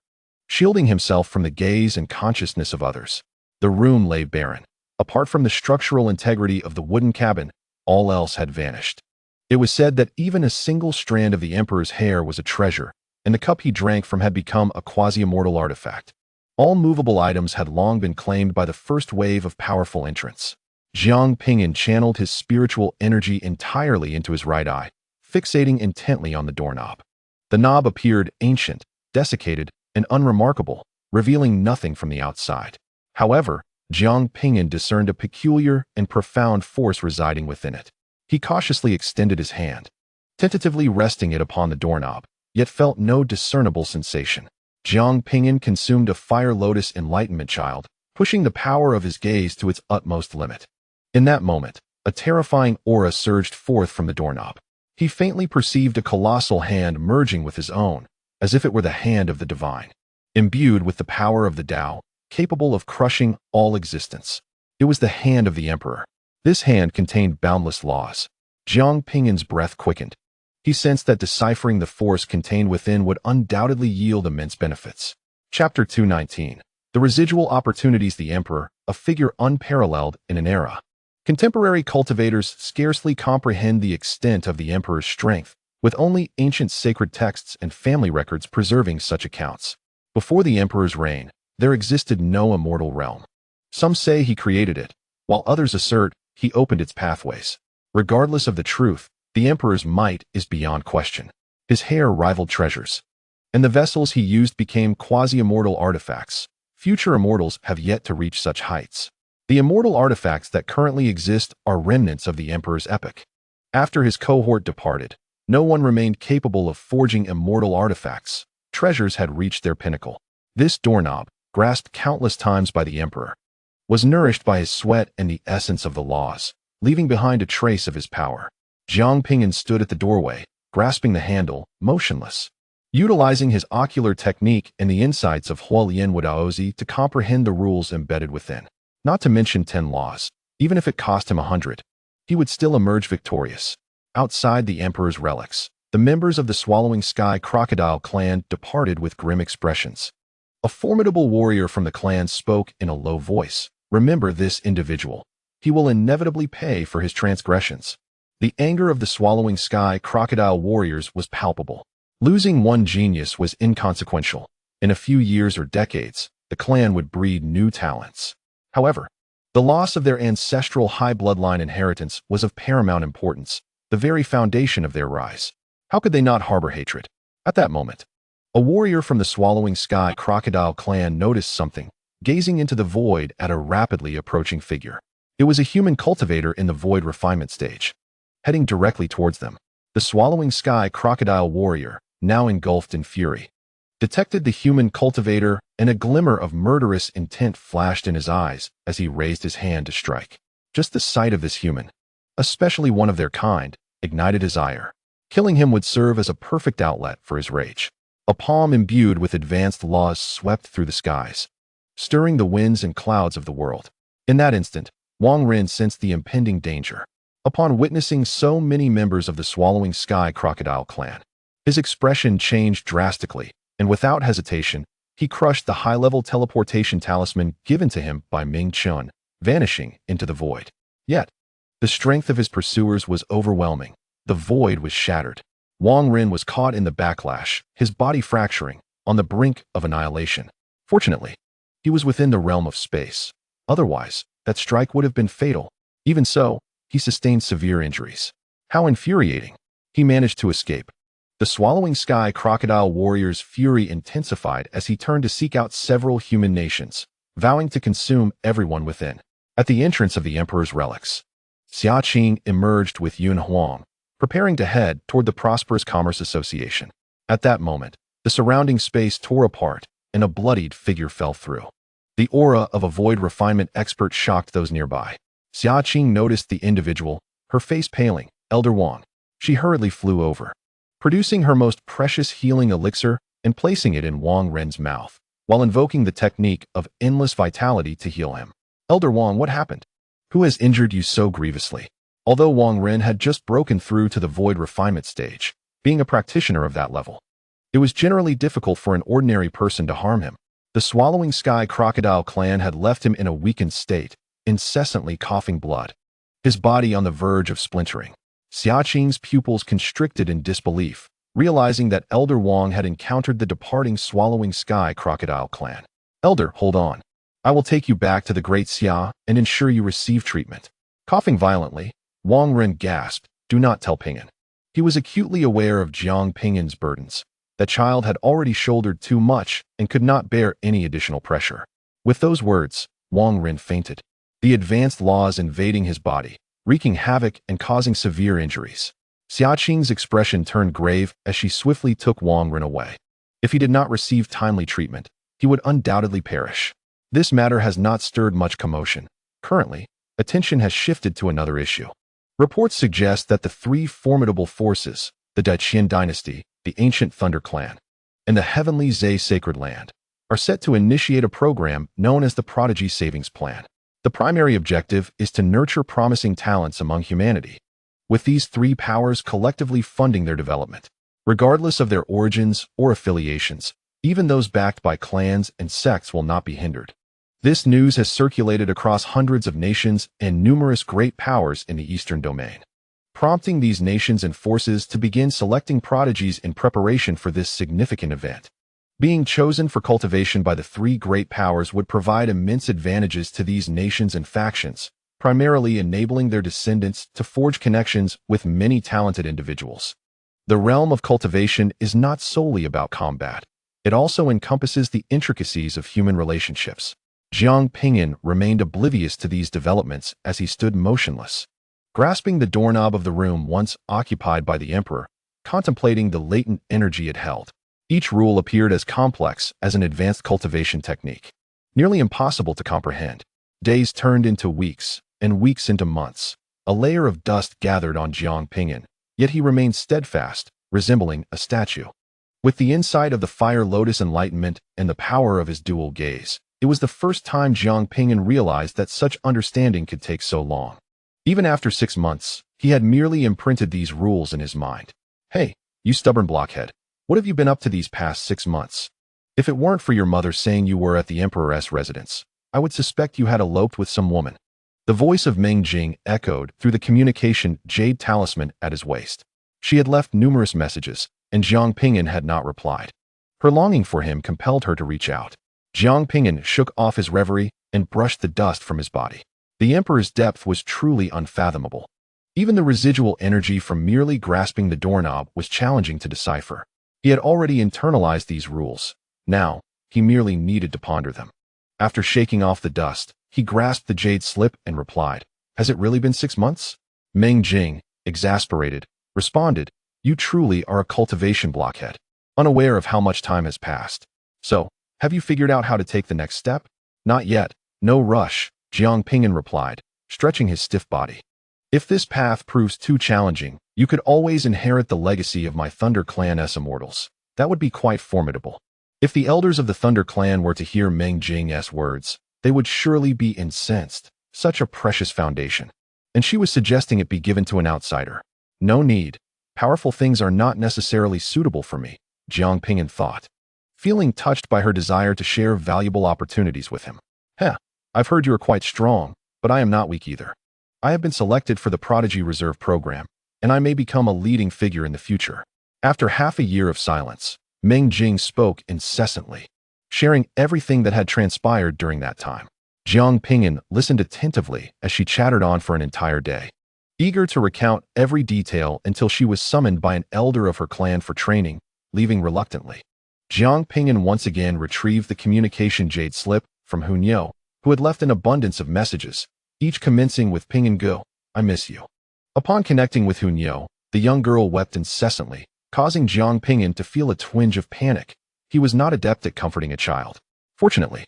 shielding himself from the gaze and consciousness of others. The room lay barren. Apart from the structural integrity of the wooden cabin, all else had vanished. It was said that even a single strand of the emperor's hair was a treasure, and the cup he drank from had become a quasi-immortal artifact. All movable items had long been claimed by the first wave of powerful entrants. Jiang Ping'an channeled his spiritual energy entirely into his right eye, fixating intently on the doorknob. The knob appeared ancient, desiccated, and unremarkable, revealing nothing from the outside. However, Jiang Ping'an discerned a peculiar and profound force residing within it. He cautiously extended his hand, tentatively resting it upon the doorknob, yet felt no discernible sensation. Jiang Ping'an consumed a Fire Lotus Enlightenment child, pushing the power of his gaze to its utmost limit. In that moment, a terrifying aura surged forth from the doorknob. He faintly perceived a colossal hand merging with his own, as if it were the hand of the divine. Imbued with the power of the Tao, capable of crushing all existence. It was the hand of the emperor. This hand contained boundless laws. Jiang Ping'an's breath quickened. He sensed that deciphering the force contained within would undoubtedly yield immense benefits. Chapter 219. The residual opportunities. The emperor, a figure unparalleled in an era. Contemporary cultivators scarcely comprehend the extent of the emperor's strength, with only ancient sacred texts and family records preserving such accounts. Before the emperor's reign, there existed no immortal realm. Some say he created it, while others assert he opened its pathways. Regardless of the truth, the emperor's might is beyond question. His hair rivaled treasures, and the vessels he used became quasi-immortal artifacts. Future immortals have yet to reach such heights. The immortal artifacts that currently exist are remnants of the emperor's epoch. After his cohort departed, no one remained capable of forging immortal artifacts. Treasures had reached their pinnacle. This doorknob, grasped countless times by the emperor, was nourished by his sweat and the essence of the laws, leaving behind a trace of his power. Jiang Ping'an stood at the doorway, grasping the handle, motionless. Utilizing his ocular technique and the insights of Hualien Wadaozi to comprehend the rules embedded within. Not to mention 10 laws, even if it cost him 100, he would still emerge victorious. Outside the emperor's relics, the members of the Swallowing Sky Crocodile clan departed with grim expressions. A formidable warrior from the clan spoke in a low voice. Remember this individual. He will inevitably pay for his transgressions. The anger of the Swallowing Sky Crocodile warriors was palpable. Losing one genius was inconsequential. In a few years or decades, the clan would breed new talents. However, the loss of their ancestral high bloodline inheritance was of paramount importance, the very foundation of their rise. How could they not harbor hatred? At that moment, a warrior from the Swallowing Sky Crocodile clan noticed something, gazing into the void at a rapidly approaching figure. It was a human cultivator in the void refinement stage. Heading directly towards them, the Swallowing Sky Crocodile warrior, now engulfed in fury, detected the human cultivator, and a glimmer of murderous intent flashed in his eyes as he raised his hand to strike. Just the sight of this human, especially one of their kind, ignited his ire. Killing him would serve as a perfect outlet for his rage. A palm imbued with advanced laws swept through the skies, stirring the winds and clouds of the world. In that instant, Wang Ren sensed the impending danger. Upon witnessing so many members of the Swallowing Sky Crocodile clan, his expression changed drastically, and without hesitation, he crushed the high-level teleportation talisman given to him by Ming Chun, vanishing into the void. Yet, the strength of his pursuers was overwhelming. The void was shattered. Wang Ren was caught in the backlash, his body fracturing, on the brink of annihilation. Fortunately, he was within the realm of space. Otherwise, that strike would have been fatal. Even so, he sustained severe injuries. How infuriating! He managed to escape. The Swallowing Sky Crocodile warrior's fury intensified as he turned to seek out several human nations, vowing to consume everyone within. At the entrance of the emperor's relics, Xia Qing emerged with Yun Huang, preparing to head toward the Prosperous Commerce Association. At that moment, the surrounding space tore apart, and a bloodied figure fell through. The aura of a void refinement expert shocked those nearby. Xia Qing noticed the individual, her face paling. Elder Wang. She hurriedly flew over, producing her most precious healing elixir and placing it in Wang Ren's mouth, while invoking the technique of endless vitality to heal him. Elder Wang, what happened? Who has injured you so grievously? Although Wang Ren had just broken through to the void refinement stage, being a practitioner of that level, it was generally difficult for an ordinary person to harm him. The Swallowing Sky Crocodile clan had left him in a weakened state, incessantly coughing blood, his body on the verge of splintering. Xia Qing's pupils constricted in disbelief, realizing that Elder Wang had encountered the departing Swallowing Sky Crocodile clan. Elder, hold on. I will take you back to the Great Xia and ensure you receive treatment. Coughing violently, Wang Ren gasped, do not tell Ping'an. He was acutely aware of Jiang Ping'an's burdens. The child had already shouldered too much and could not bear any additional pressure. With those words, Wang Ren fainted, the advanced laws invading his body, wreaking havoc and causing severe injuries. Xia Qing's expression turned grave as she swiftly took Wang Ren away. If he did not receive timely treatment, he would undoubtedly perish. This matter has not stirred much commotion. Currently, attention has shifted to another issue. Reports suggest that the three formidable forces, the Daiqian dynasty, the ancient Thunder Clan, and the heavenly Zhe Sacred Land, are set to initiate a program known as the Prodigy Savings Plan. The primary objective is to nurture promising talents among humanity, with these three powers collectively funding their development. Regardless of their origins or affiliations, even those backed by clans and sects will not be hindered. This news has circulated across hundreds of nations and numerous great powers in the Eastern domain, prompting these nations and forces to begin selecting prodigies in preparation for this significant event. Being chosen for cultivation by the three great powers would provide immense advantages to these nations and factions, primarily enabling their descendants to forge connections with many talented individuals. The realm of cultivation is not solely about combat. It also encompasses the intricacies of human relationships. Jiang Ping'an remained oblivious to these developments as he stood motionless, grasping the doorknob of the room once occupied by the emperor, contemplating the latent energy it held. Each rule appeared as complex as an advanced cultivation technique, nearly impossible to comprehend. Days turned into weeks, and weeks into months. A layer of dust gathered on Jiang Ping'an, yet he remained steadfast, resembling a statue. With the insight of the Fire Lotus enlightenment and the power of his dual gaze, it was the first time Jiang Ping'an realized that such understanding could take so long. Even after 6 months, he had merely imprinted these rules in his mind. Hey, you stubborn blockhead, what have you been up to these past 6 months? If it weren't for your mother saying you were at the emperor's residence, I would suspect you had eloped with some woman. The voice of Meng Jing echoed through the communication jade talisman at his waist. She had left numerous messages, and Jiang Ping'an had not replied. Her longing for him compelled her to reach out. Jiang Ping'an shook off his reverie and brushed the dust from his body. The emperor's depth was truly unfathomable. Even the residual energy from merely grasping the doorknob was challenging to decipher. He had already internalized these rules. Now, he merely needed to ponder them. After shaking off the dust, he grasped the jade slip and replied, "Has it really been 6 months?" Meng Jing, exasperated, responded, "You truly are a cultivation blockhead, unaware of how much time has passed. So, have you figured out how to take the next step?" "Not yet. No rush," Jiang Ping'an replied, stretching his stiff body. "If this path proves too challenging, you could always inherit the legacy of my Thunder Clan's immortals. That would be quite formidable." If the elders of the Thunder Clan were to hear Meng Jing's words, they would surely be incensed. Such a precious foundation. And she was suggesting it be given to an outsider. No need. Powerful things are not necessarily suitable for me, Jiang Ping'an thought, feeling touched by her desire to share valuable opportunities with him. I've heard you are quite strong, but I am not weak either. I have been selected for the Prodigy Reserve program, and I may become a leading figure in the future." After half a year of silence, Meng Jing spoke incessantly, sharing everything that had transpired during that time. Jiang Ping'an listened attentively as she chattered on for an entire day, eager to recount every detail until she was summoned by an elder of her clan for training, leaving reluctantly. Jiang Ping'an once again retrieved the communication jade slip from Hunyao, who had left an abundance of messages, each commencing with "Ping'an Go, I miss you." Upon connecting with Hunyao, the young girl wept incessantly, causing Jiang Ping'an to feel a twinge of panic. He was not adept at comforting a child. Fortunately,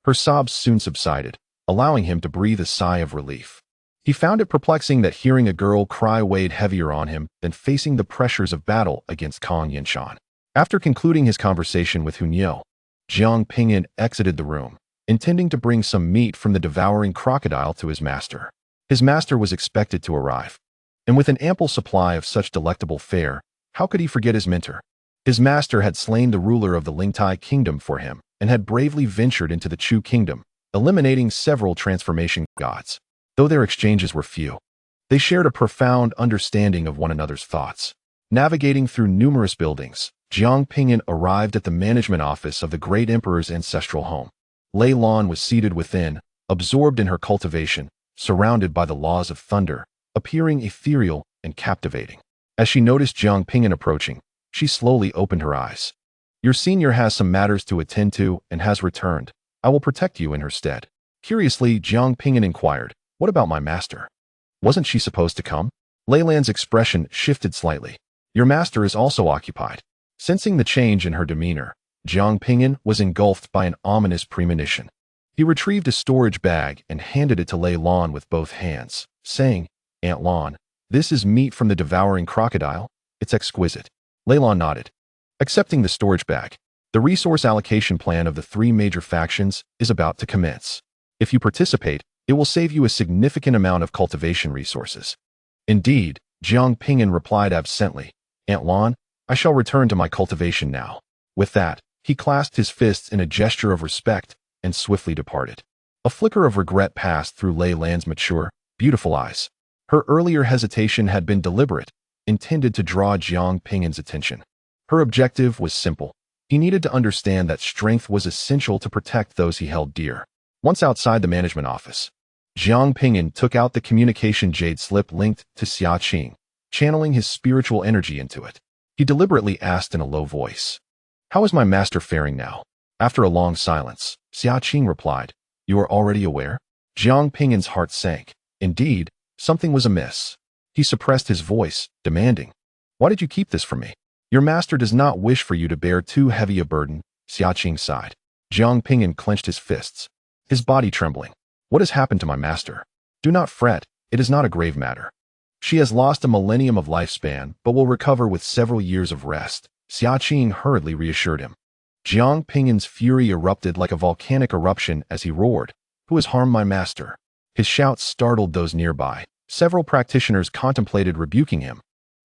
her sobs soon subsided, allowing him to breathe a sigh of relief. He found it perplexing that hearing a girl cry weighed heavier on him than facing the pressures of battle against Kang Yinshan. After concluding his conversation with Hunyao, Jiang Ping'an exited the room, intending to bring some meat from the devouring crocodile to his master. His master was expected to arrive, and with an ample supply of such delectable fare, how could he forget his mentor? His master had slain the ruler of the Lingtai kingdom for him, and had bravely ventured into the Chu kingdom, eliminating several transformation gods. Though their exchanges were few, they shared a profound understanding of one another's thoughts. Navigating through numerous buildings, Jiang Ping'an arrived at the management office of the great emperor's ancestral home. Lei Lan was seated within, absorbed in her cultivation, surrounded by the laws of thunder, appearing ethereal and captivating. As she noticed Jiang Ping'an approaching, she slowly opened her eyes. "Your senior has some matters to attend to and has returned. I will protect you in her stead." Curiously, Jiang Ping'an inquired, "What about my master? Wasn't she supposed to come?" Lei Lan's expression shifted slightly. "Your master is also occupied." Sensing the change in her demeanor, Jiang Ping'an was engulfed by an ominous premonition. He retrieved a storage bag and handed it to Lei Lan with both hands, saying, "Aunt Lan, this is meat from the devouring crocodile. It's exquisite." Lei Lan nodded. Accepting the storage bag, the resource allocation plan of the three major factions is about to commence. If you participate, it will save you a significant amount of cultivation resources. Indeed, Jiang Ping'an replied absently, "Aunt Lan, I shall return to my cultivation now." With that, he clasped his fists in a gesture of respect and swiftly departed. A flicker of regret passed through Lei Lan's mature, beautiful eyes. Her earlier hesitation had been deliberate, intended to draw Jiang Ping'an's attention. Her objective was simple. He needed to understand that strength was essential to protect those he held dear. Once outside the management office, Jiang Ping'an took out the communication jade slip linked to Xia Qing, channeling his spiritual energy into it. He deliberately asked in a low voice, "How is my master faring now?" After a long silence, Xia Qing replied, "You are already aware?" Jiang Ping'an's heart sank. Indeed, something was amiss. He suppressed his voice, demanding, "Why did you keep this from me?" "Your master does not wish for you to bear too heavy a burden," Xia Qing sighed. Jiang Ping'an clenched his fists, his body trembling. "What has happened to my master?" "Do not fret, it is not a grave matter. She has lost a millennium of lifespan, but will recover with several years of rest," Xia Qing hurriedly reassured him. Jiang Ping'an's fury erupted like a volcanic eruption as he roared, "Who has harmed my master?" His shouts startled those nearby. Several practitioners contemplated rebuking him,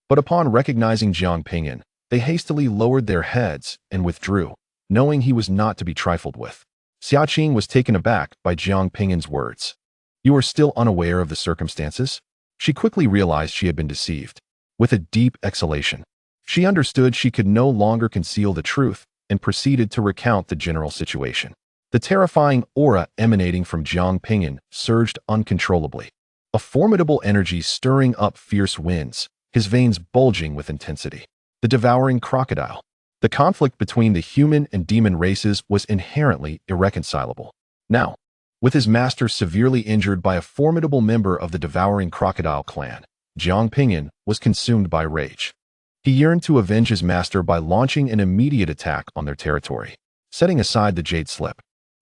but upon recognizing Jiang Ping'an, they hastily lowered their heads and withdrew, knowing he was not to be trifled with. Xia Qing was taken aback by Jiang Ping'an's words. "You are still unaware of the circumstances?" She quickly realized she had been deceived. With a deep exhalation, she understood she could no longer conceal the truth and proceeded to recount the general situation. The terrifying aura emanating from Jiang Ping'an surged uncontrollably, a formidable energy stirring up fierce winds, his veins bulging with intensity. The devouring crocodile. The conflict between the human and demon races was inherently irreconcilable. Now, with his master severely injured by a formidable member of the devouring crocodile clan, Jiang Ping'an was consumed by rage. He yearned to avenge his master by launching an immediate attack on their territory. Setting aside the jade slip,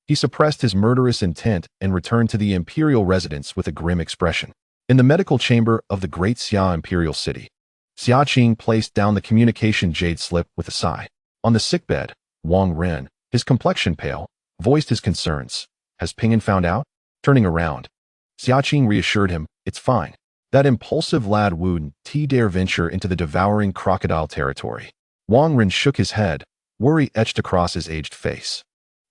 he suppressed his murderous intent and returned to the imperial residence with a grim expression. In the medical chamber of the great Xia imperial city, Xia Qing placed down the communication jade slip with a sigh. On the sickbed, Wang Ren, his complexion pale, voiced his concerns. "Has Ping'an found out?" Turning around, Xia Qing reassured him, "It's fine. That impulsive lad wouldn't dare venture into the devouring crocodile territory." Wang Ren shook his head, worry etched across his aged face.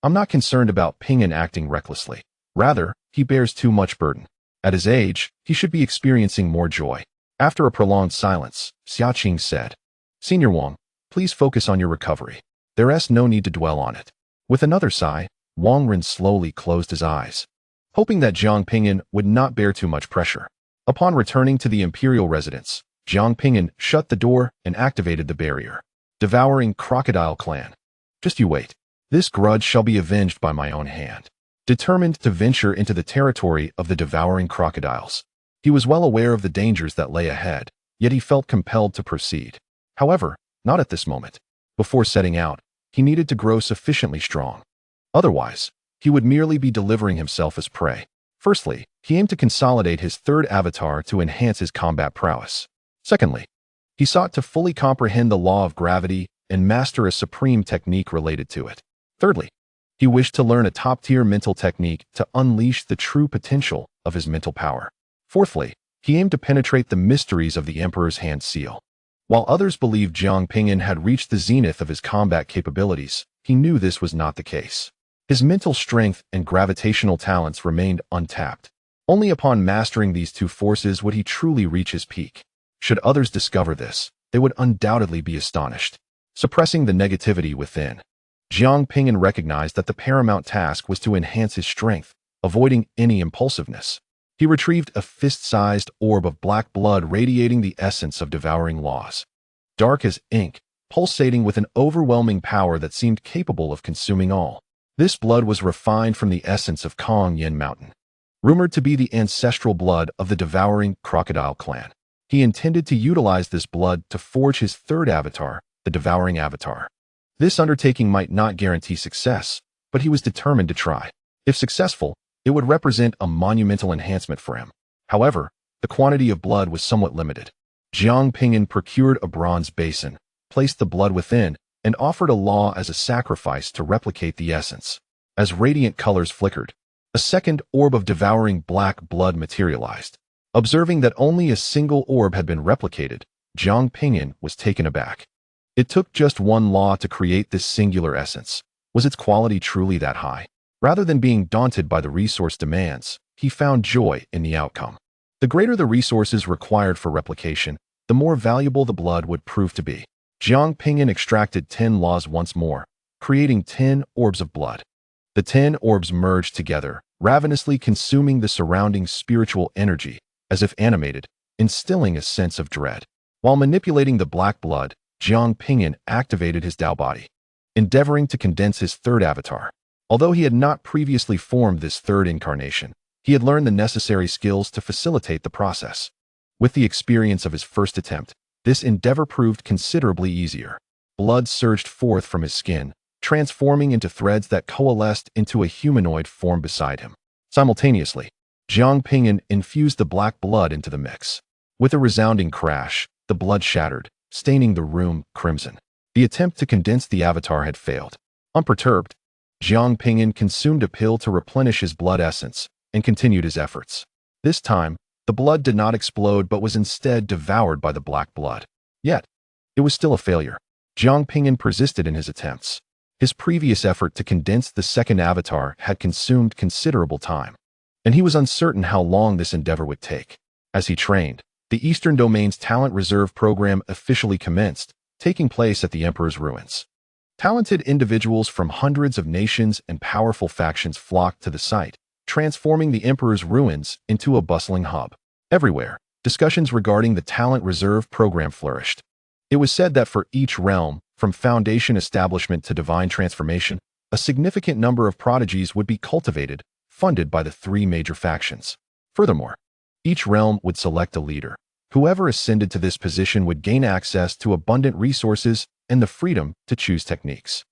"I'm not concerned about Ping'an acting recklessly. Rather, he bears too much burden. At his age, he should be experiencing more joy." After a prolonged silence, Xia Qing said, "Senior Wang, please focus on your recovery. There's no need to dwell on it." With another sigh, Wang Ren slowly closed his eyes, hoping that Jiang Ping'an would not bear too much pressure. Upon returning to the imperial residence, Jiang Ping'an shut the door and activated the barrier. Devouring crocodile clan. "Just you wait. This grudge shall be avenged by my own hand." Determined to venture into the territory of the devouring crocodiles, he was well aware of the dangers that lay ahead, yet he felt compelled to proceed. However, not at this moment. Before setting out, he needed to grow sufficiently strong. Otherwise, he would merely be delivering himself as prey. Firstly, he aimed to consolidate his third avatar to enhance his combat prowess. Secondly, he sought to fully comprehend the law of gravity and master a supreme technique related to it. Thirdly, he wished to learn a top-tier mental technique to unleash the true potential of his mental power. Fourthly, he aimed to penetrate the mysteries of the Emperor's hand seal. While others believed Jiang Ping'an had reached the zenith of his combat capabilities, he knew this was not the case. His mental strength and gravitational talents remained untapped. Only upon mastering these two forces would he truly reach his peak. Should others discover this, they would undoubtedly be astonished. Suppressing the negativity within, Jiang Ping'an recognized that the paramount task was to enhance his strength, avoiding any impulsiveness. He retrieved a fist-sized orb of black blood radiating the essence of devouring laws. Dark as ink, pulsating with an overwhelming power that seemed capable of consuming all. This blood was refined from the essence of Kong Yin Mountain, rumored to be the ancestral blood of the devouring crocodile clan. He intended to utilize this blood to forge his third avatar, the devouring avatar. This undertaking might not guarantee success, but he was determined to try. If successful, it would represent a monumental enhancement for him. However, the quantity of blood was somewhat limited. Jiang Ping'an procured a bronze basin, placed the blood within, and offered a law as a sacrifice to replicate the essence. As radiant colors flickered, a second orb of devouring black blood materialized. Observing that only a single orb had been replicated, Jiang Ping'an was taken aback. It took just one law to create this singular essence. Was its quality truly that high? Rather than being daunted by the resource demands, he found joy in the outcome. The greater the resources required for replication, the more valuable the blood would prove to be. Jiang Ping'an extracted 10 laws once more, creating 10 orbs of blood. The 10 orbs merged together, ravenously consuming the surrounding spiritual energy, as if animated, instilling a sense of dread. While manipulating the black blood, Jiang Ping'an activated his Tao body, endeavoring to condense his third avatar. Although he had not previously formed this third incarnation, he had learned the necessary skills to facilitate the process. With the experience of his first attempt, this endeavor proved considerably easier. Blood surged forth from his skin, transforming into threads that coalesced into a humanoid form beside him. Simultaneously, Jiang Ping'an infused the black blood into the mix. With a resounding crash, the blood shattered, staining the room crimson. The attempt to condense the avatar had failed. Unperturbed, Jiang Ping'an consumed a pill to replenish his blood essence and continued his efforts. This time, the blood did not explode but was instead devoured by the black blood. Yet, it was still a failure. Jiang Ping'an persisted in his attempts. His previous effort to condense the second avatar had consumed considerable time, and he was uncertain how long this endeavor would take. As he trained, the Eastern Domain's Talent Reserve program officially commenced, taking place at the Emperor's ruins. Talented individuals from hundreds of nations and powerful factions flocked to the site, transforming the Emperor's ruins into a bustling hub. Everywhere, discussions regarding the Talent Reserve program flourished. It was said that for each realm, from foundation establishment to divine transformation, a significant number of prodigies would be cultivated, funded by the 3 major factions. Furthermore, each realm would select a leader. Whoever ascended to this position would gain access to abundant resources and the freedom to choose techniques.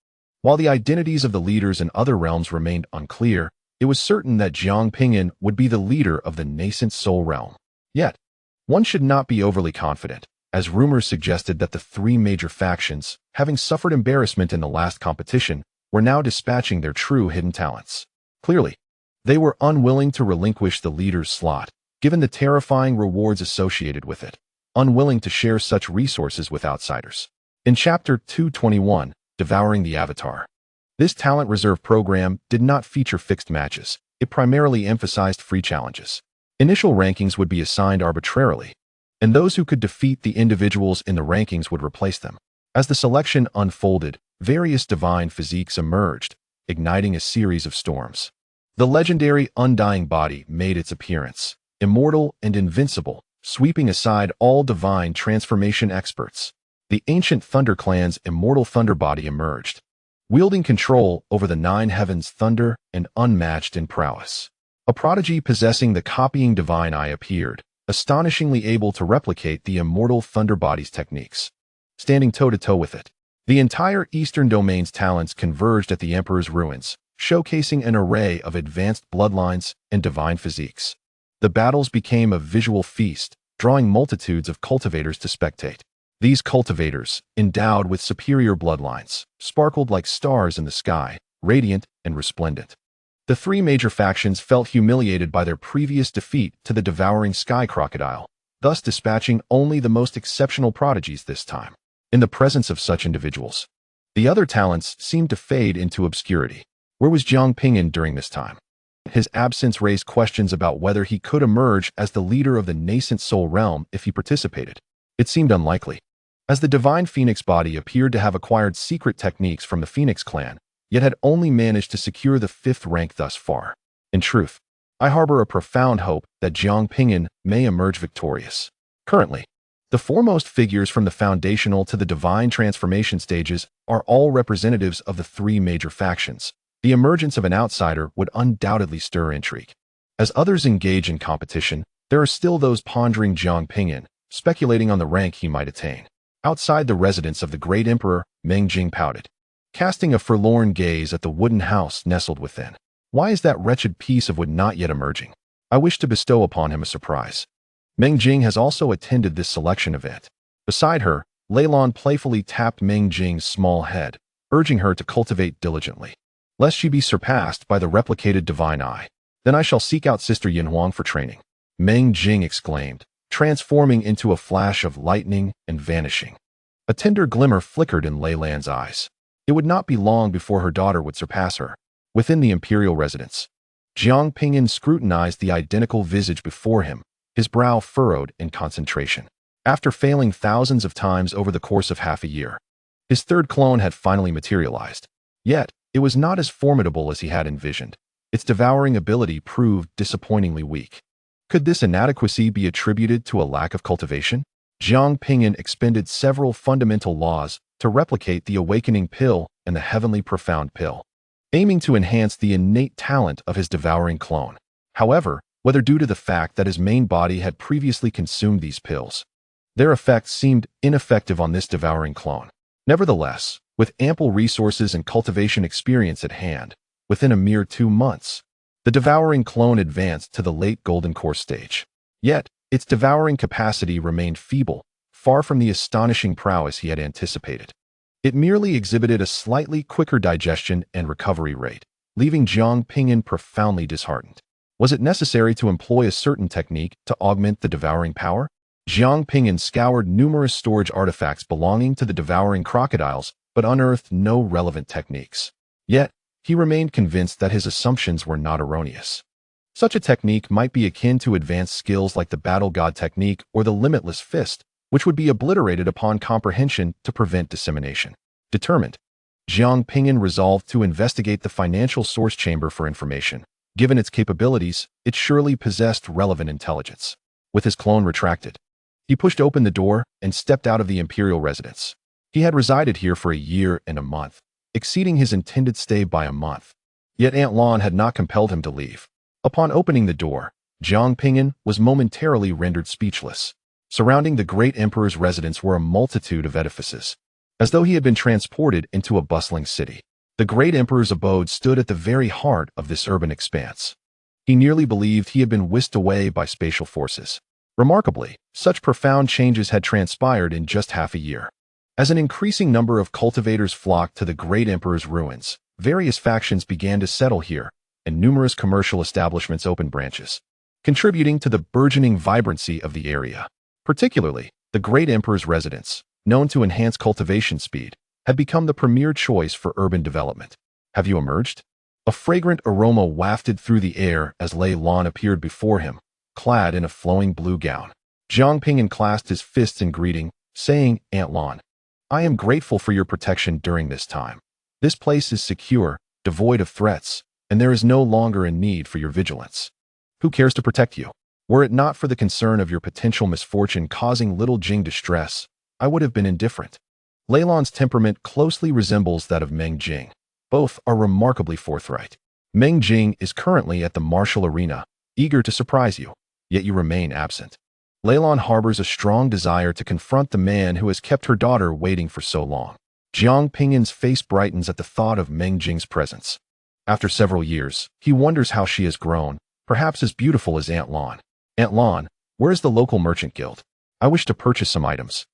While the identities of the leaders in other realms remained unclear, it was certain that Jiang Ping'an would be the leader of the Nascent Soul realm. Yet, one should not be overly confident, as rumors suggested that the 3 major factions, having suffered embarrassment in the last competition, were now dispatching their true hidden talents. Clearly, they were unwilling to relinquish the leader's slot, given the terrifying rewards associated with it, unwilling to share such resources with outsiders. In Chapter 221, Devouring the Avatar, this Talent Reserve program did not feature fixed matches. It primarily emphasized free challenges. Initial rankings would be assigned arbitrarily, and those who could defeat the individuals in the rankings would replace them. As the selection unfolded, various divine physiques emerged, igniting a series of storms. The legendary Undying Body made its appearance, immortal and invincible, sweeping aside all divine transformation experts. The ancient Thunder Clan's Immortal Thunder Body emerged, wielding control over the 9 heavens' thunder and unmatched in prowess. A prodigy possessing the Copying Divine Eye appeared, astonishingly able to replicate the Immortal Thunder Body's techniques. Standing toe-to-toe with it, the entire Eastern Domain's talents converged at the Emperor's ruins, showcasing an array of advanced bloodlines and divine physiques. The battles became a visual feast, drawing multitudes of cultivators to spectate. These cultivators, endowed with superior bloodlines, sparkled like stars in the sky, radiant and resplendent. The 3 major factions felt humiliated by their previous defeat to the devouring sky crocodile, thus dispatching only the most exceptional prodigies this time. In the presence of such individuals, the other talents seemed to fade into obscurity. Where was Jiang Ping'an during this time? His absence raised questions about whether he could emerge as the leader of the Nascent Soul realm if he participated. It seemed unlikely, as the Divine Phoenix Body appeared to have acquired secret techniques from the Phoenix clan, yet had only managed to secure the 5th rank thus far. In truth, I harbor a profound hope that Jiang Ping'an may emerge victorious. Currently, the foremost figures from the foundational to the divine transformation stages are all representatives of the 3 major factions. The emergence of an outsider would undoubtedly stir intrigue. As others engage in competition, there are still those pondering Jiang Ping'an, speculating on the rank he might attain. Outside the residence of the great emperor, Meng Jing pouted, casting a forlorn gaze at the wooden house nestled within. Why is that wretched piece of wood not yet emerging? I wish to bestow upon him a surprise. Meng Jing has also attended this selection event. Beside her, Lei Lan playfully tapped Meng Jing's small head, urging her to cultivate diligently, lest she be surpassed by the replicated divine eye. Then I shall seek out Sister Yinhuang for training, Meng Jing exclaimed, transforming into a flash of lightning and vanishing. A tender glimmer flickered in Lei Lan's eyes. It would not be long before her daughter would surpass her. Within the imperial residence, Jiang Ping'an scrutinized the identical visage before him, his brow furrowed in concentration. After failing thousands of times over the course of half a year, his third clone had finally materialized. Yet, it was not as formidable as he had envisioned. Its devouring ability proved disappointingly weak. Could this inadequacy be attributed to a lack of cultivation? Jiang Ping'an expended several fundamental laws to replicate the awakening pill and the heavenly profound pill, aiming to enhance the innate talent of his devouring clone. However, whether due to the fact that his main body had previously consumed these pills, their effects seemed ineffective on this devouring clone. Nevertheless, with ample resources and cultivation experience at hand, within a mere 2 months, the devouring clone advanced to the late golden core stage. Yet, its devouring capacity remained feeble, far from the astonishing prowess he had anticipated. It merely exhibited a slightly quicker digestion and recovery rate, leaving Jiang Ping'an profoundly disheartened. Was it necessary to employ a certain technique to augment the devouring power? Jiang Ping'an scoured numerous storage artifacts belonging to the devouring crocodiles, but unearthed no relevant techniques. Yet, he remained convinced that his assumptions were not erroneous. Such a technique might be akin to advanced skills like the battle god technique or the limitless fist, which would be obliterated upon comprehension to prevent dissemination. Determined, Jiang Ping'an resolved to investigate the financial source chamber for information. Given its capabilities, it surely possessed relevant intelligence. With his clone retracted, he pushed open the door and stepped out of the imperial residence. He had resided here for a year and a month, exceeding his intended stay by a month. Yet Aunt Lan had not compelled him to leave. Upon opening the door, Jiang Ping'an was momentarily rendered speechless. Surrounding the great emperor's residence were a multitude of edifices, as though he had been transported into a bustling city. The great emperor's abode stood at the very heart of this urban expanse. He nearly believed he had been whisked away by spatial forces. Remarkably, such profound changes had transpired in just half a year. As an increasing number of cultivators flocked to the great emperor's ruins, various factions began to settle here, and numerous commercial establishments opened branches, contributing to the burgeoning vibrancy of the area. Particularly, the great emperor's residence, known to enhance cultivation speed, had become the premier choice for urban development. Have you emerged? A fragrant aroma wafted through the air as Lei Lan appeared before him, clad in a flowing blue gown. Jiang Ping'an clasped his fists in greeting, saying, "Aunt Lan, I am grateful for your protection during this time. This place is secure, devoid of threats, and there is no longer a need for your vigilance. Who cares to protect you? Were it not for the concern of your potential misfortune causing little Jing distress, I would have been indifferent." Lei Lan's temperament closely resembles that of Meng Jing. Both are remarkably forthright. Meng Jing is currently at the martial arena, eager to surprise you, yet you remain absent. Lei Lan harbors a strong desire to confront the man who has kept her daughter waiting for so long. Jiang Ping'an's face brightens at the thought of Meng Jing's presence. After several years, he wonders how she has grown, perhaps as beautiful as Aunt Lan. "Aunt Lan, where is the local merchant guild? I wish to purchase some items."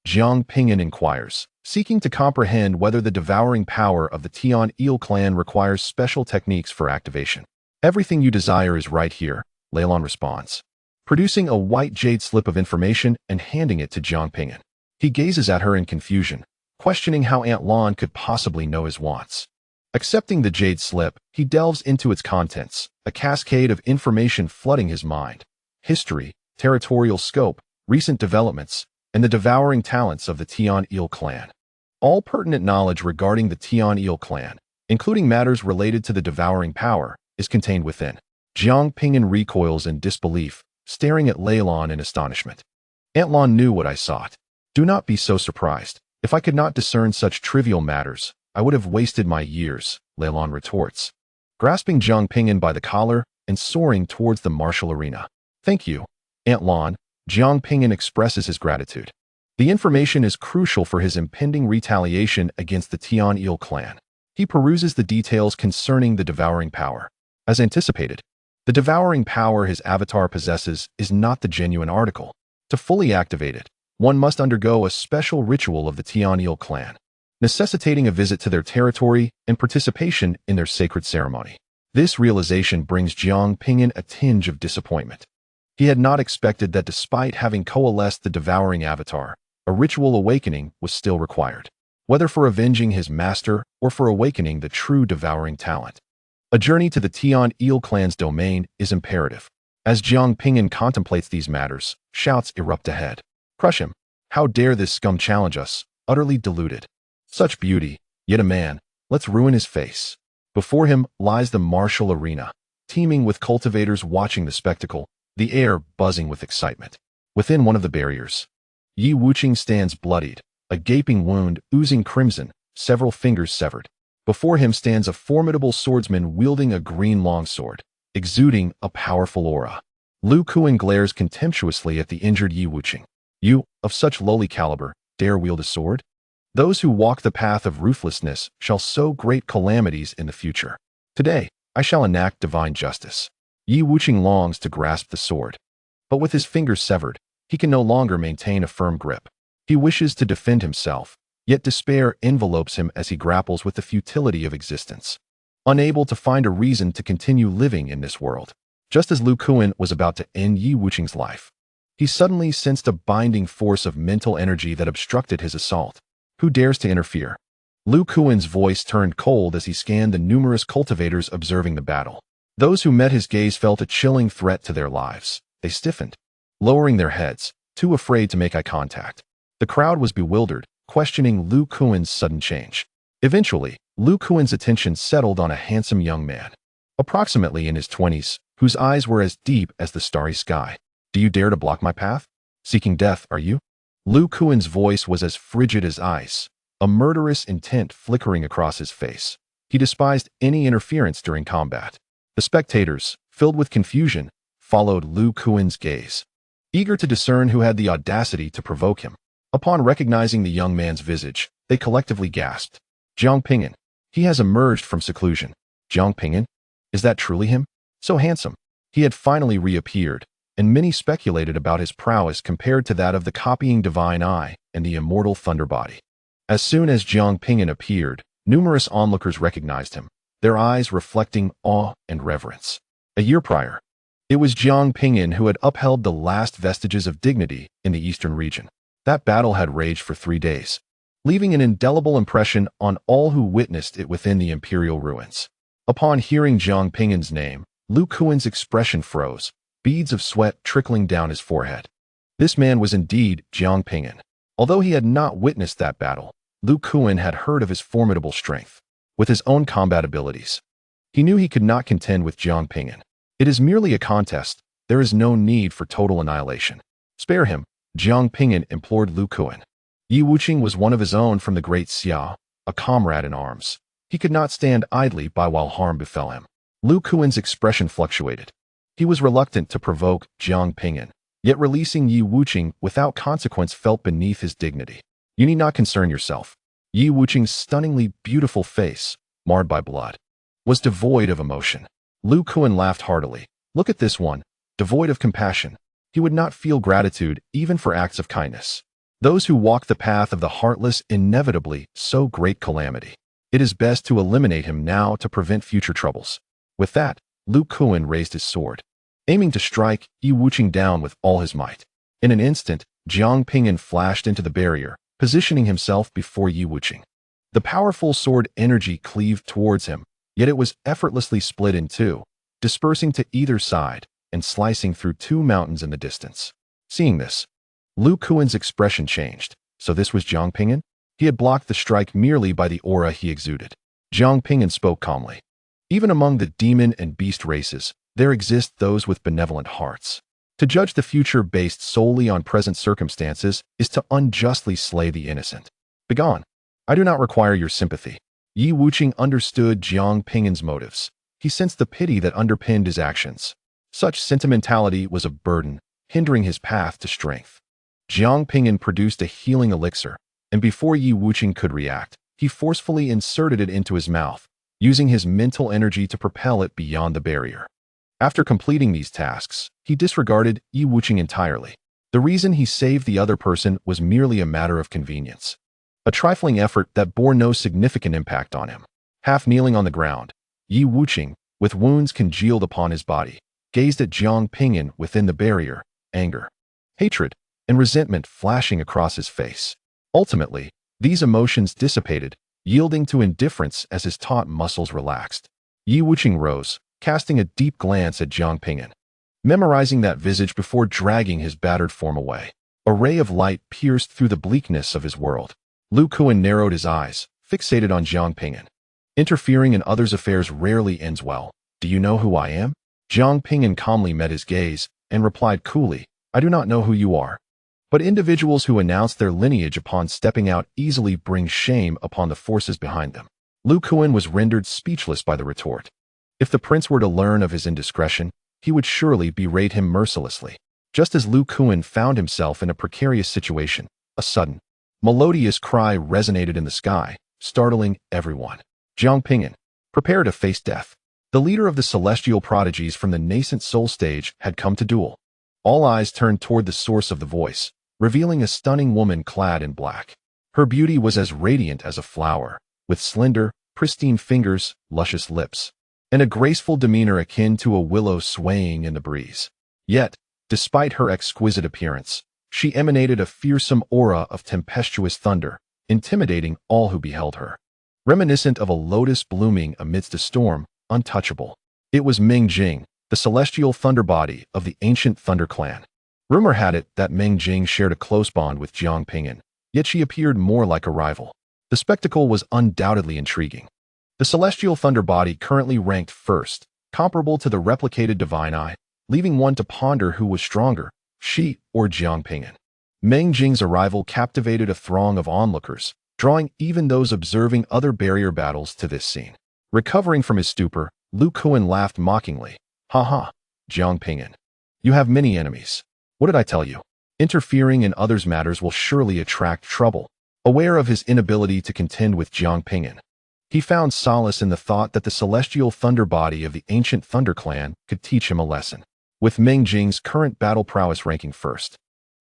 Jiang Ping'an inquires, seeking to comprehend whether the devouring power of the Tian Il clan requires special techniques for activation. "Everything you desire is right here," Lei Lan responds, producing a white jade slip of information and handing it to Jiang Ping'an. He gazes at her in confusion, questioning how Aunt Lan could possibly know his wants. Accepting the jade slip, he delves into its contents, a cascade of information flooding his mind. History, territorial scope, recent developments, and the devouring talents of the Tian Il clan. All pertinent knowledge regarding the Tian Il clan, including matters related to the devouring power, is contained within. Jiang Ping'an recoils in disbelief, staring at Lei Lan in astonishment. "Aunt Lan knew what I sought. Do not be so surprised. If I could not discern such trivial matters, I would have wasted my years," Lei Lan retorts, grasping Jiang Ping'an by the collar and soaring towards the martial arena. "Thank you, Aunt Lan." Jiang Ping'an expresses his gratitude. The information is crucial for his impending retaliation against the Tian Il clan. He peruses the details concerning the devouring power, As anticipated, the devouring power his avatar possesses is not the genuine article. To fully activate it, one must undergo a special ritual of the Tian'il clan, necessitating a visit to their territory and participation in their sacred ceremony. This realization brings Jiang Ping'an a tinge of disappointment. He had not expected that despite having coalesced the devouring avatar, a ritual awakening was still required, whether for avenging his master or for awakening the true devouring talent. A journey to the Tian'il clan's domain is imperative. As Jiang Ping'an contemplates these matters, shouts erupt ahead. Crush him! How dare this scum challenge us, utterly deluded. Such beauty, yet a man, let's ruin his face. Before him lies the martial arena, teeming with cultivators watching the spectacle, the air buzzing with excitement. Within one of the barriers, Yi Wuqing stands bloodied, a gaping wound oozing crimson, several fingers severed. Before him stands a formidable swordsman wielding a green longsword, exuding a powerful aura. Lu Kuan glares contemptuously at the injured Yi Wuqing. You, of such lowly caliber, dare wield a sword? Those who walk the path of ruthlessness shall sow great calamities in the future. Today, I shall enact divine justice. Yi Wuqing longs to grasp the sword, but with his fingers severed, he can no longer maintain a firm grip. He wishes to defend himself, yet despair envelopes him as he grapples with the futility of existence. Unable to find a reason to continue living in this world, just as Lu Kuan was about to end Yi Wuqing's life, he suddenly sensed a binding force of mental energy that obstructed his assault. Who dares to interfere? Lu Kuan's voice turned cold as he scanned the numerous cultivators observing the battle. Those who met his gaze felt a chilling threat to their lives. They stiffened, lowering their heads, too afraid to make eye contact. The crowd was bewildered, questioning Lu Kuan's sudden change. Eventually, Lu Kuan's attention settled on a handsome young man, approximately in his 20s, whose eyes were as deep as the starry sky. Do you dare to block my path? Seeking death, are you? Lu Kuan's voice was as frigid as ice, a murderous intent flickering across his face. He despised any interference during combat. The spectators, filled with confusion, followed Lu Kuan's gaze, eager to discern who had the audacity to provoke him. Upon recognizing the young man's visage, they collectively gasped. Jiang Ping'an. He has emerged from seclusion. Jiang Ping'an? Is that truly him? So handsome. He had finally reappeared, and many speculated about his prowess compared to that of the copying divine eye and the immortal thunder body. As soon as Jiang Ping'an appeared, numerous onlookers recognized him, their eyes reflecting awe and reverence. A year prior, it was Jiang Ping'an who had upheld the last vestiges of dignity in the eastern region. That battle had raged for 3 days, leaving an indelible impression on all who witnessed it within the imperial ruins. Upon hearing Jiang Ping'an's name, Lu Kuan's expression froze, beads of sweat trickling down his forehead. This man was indeed Jiang Ping'an. Although he had not witnessed that battle, Lu Kuan had heard of his formidable strength. With his own combat abilities, he knew he could not contend with Jiang Ping'an. It is merely a contest. There is no need for total annihilation. Spare him, Jiang Ping'an implored Lu Kuan. Yi Wuqing was one of his own from the great Xia, a comrade in arms. He could not stand idly by while harm befell him. Lu Kuan's expression fluctuated. He was reluctant to provoke Jiang Ping'an, yet releasing Yi Wuqing without consequence felt beneath his dignity. You need not concern yourself. Yi Wuqing's stunningly beautiful face, marred by blood, was devoid of emotion. Lu Kuan laughed heartily. Look at this one, devoid of compassion. He would not feel gratitude even for acts of kindness. Those who walk the path of the heartless inevitably sow great calamity. It is best to eliminate him now to prevent future troubles. With that, Lu Kuan raised his sword, aiming to strike Yi Wuqing down with all his might. In an instant, Jiang Ping'an flashed into the barrier, positioning himself before Yi Wuqing. The powerful sword energy cleaved towards him, yet it was effortlessly split in two, dispersing to either side and slicing through 2 mountains in the distance. Seeing this, Lu Kuan's expression changed. So this was Jiang Ping'an? He had blocked the strike merely by the aura he exuded. Jiang Ping'an spoke calmly. Even among the demon and beast races, there exist those with benevolent hearts. To judge the future based solely on present circumstances is to unjustly slay the innocent. Begone. I do not require your sympathy. Yi Wuqing understood Jiang Ping'an's motives. He sensed the pity that underpinned his actions. Such sentimentality was a burden, hindering his path to strength. Jiang Ping'an produced a healing elixir, and before Yi Wuqing could react, he forcefully inserted it into his mouth, using his mental energy to propel it beyond the barrier. After completing these tasks, he disregarded Yi Wuqing entirely. The reason he saved the other person was merely a matter of convenience. A trifling effort that bore no significant impact on him. Half kneeling on the ground, Yi Wuqing, with wounds congealed upon his body, gazed at Jiang Ping'an within the barrier, anger, hatred, and resentment flashing across his face. Ultimately, these emotions dissipated, yielding to indifference as his taut muscles relaxed. Yi Wuqing rose, casting a deep glance at Jiang Ping'an, memorizing that visage before dragging his battered form away. A ray of light pierced through the bleakness of his world. Lu Kuan narrowed his eyes, fixated on Jiang Ping'an. Interfering in others' affairs rarely ends well. Do you know who I am? Jiang Ping'an calmly met his gaze and replied coolly, I do not know who you are. But individuals who announce their lineage upon stepping out easily bring shame upon the forces behind them. Lu Kuan was rendered speechless by the retort. If the prince were to learn of his indiscretion, he would surely berate him mercilessly. Just as Lu Kuan found himself in a precarious situation, a sudden, melodious cry resonated in the sky, startling everyone. Jiang Ping'an, prepare to face death. The leader of the celestial prodigies from the Nascent Soul stage had come to duel. All eyes turned toward the source of the voice, revealing a stunning woman clad in black. Her beauty was as radiant as a flower, with slender, pristine fingers, luscious lips, and a graceful demeanor akin to a willow swaying in the breeze. Yet, despite her exquisite appearance, she emanated a fearsome aura of tempestuous thunder, intimidating all who beheld her. Reminiscent of a lotus blooming amidst a storm, untouchable. It was Meng Jing, the celestial thunder body of the ancient Thunder Clan. Rumor had it that Meng Jing shared a close bond with Jiang Ping'an, yet she appeared more like a rival. The spectacle was undoubtedly intriguing. The celestial thunder body currently ranked first, comparable to the replicated divine eye, leaving one to ponder who was stronger, she or Jiang Ping'an. Meng Jing's arrival captivated a throng of onlookers, drawing even those observing other barrier battles to this scene. Recovering from his stupor, Lu Kuan laughed mockingly. Ha ha, Jiang Ping'an. You have many enemies. What did I tell you? Interfering in others' matters will surely attract trouble. Aware of his inability to contend with Jiang Ping'an, he found solace in the thought that the celestial thunder body of the ancient Thunder Clan could teach him a lesson. With Meng Jing's current battle prowess ranking first,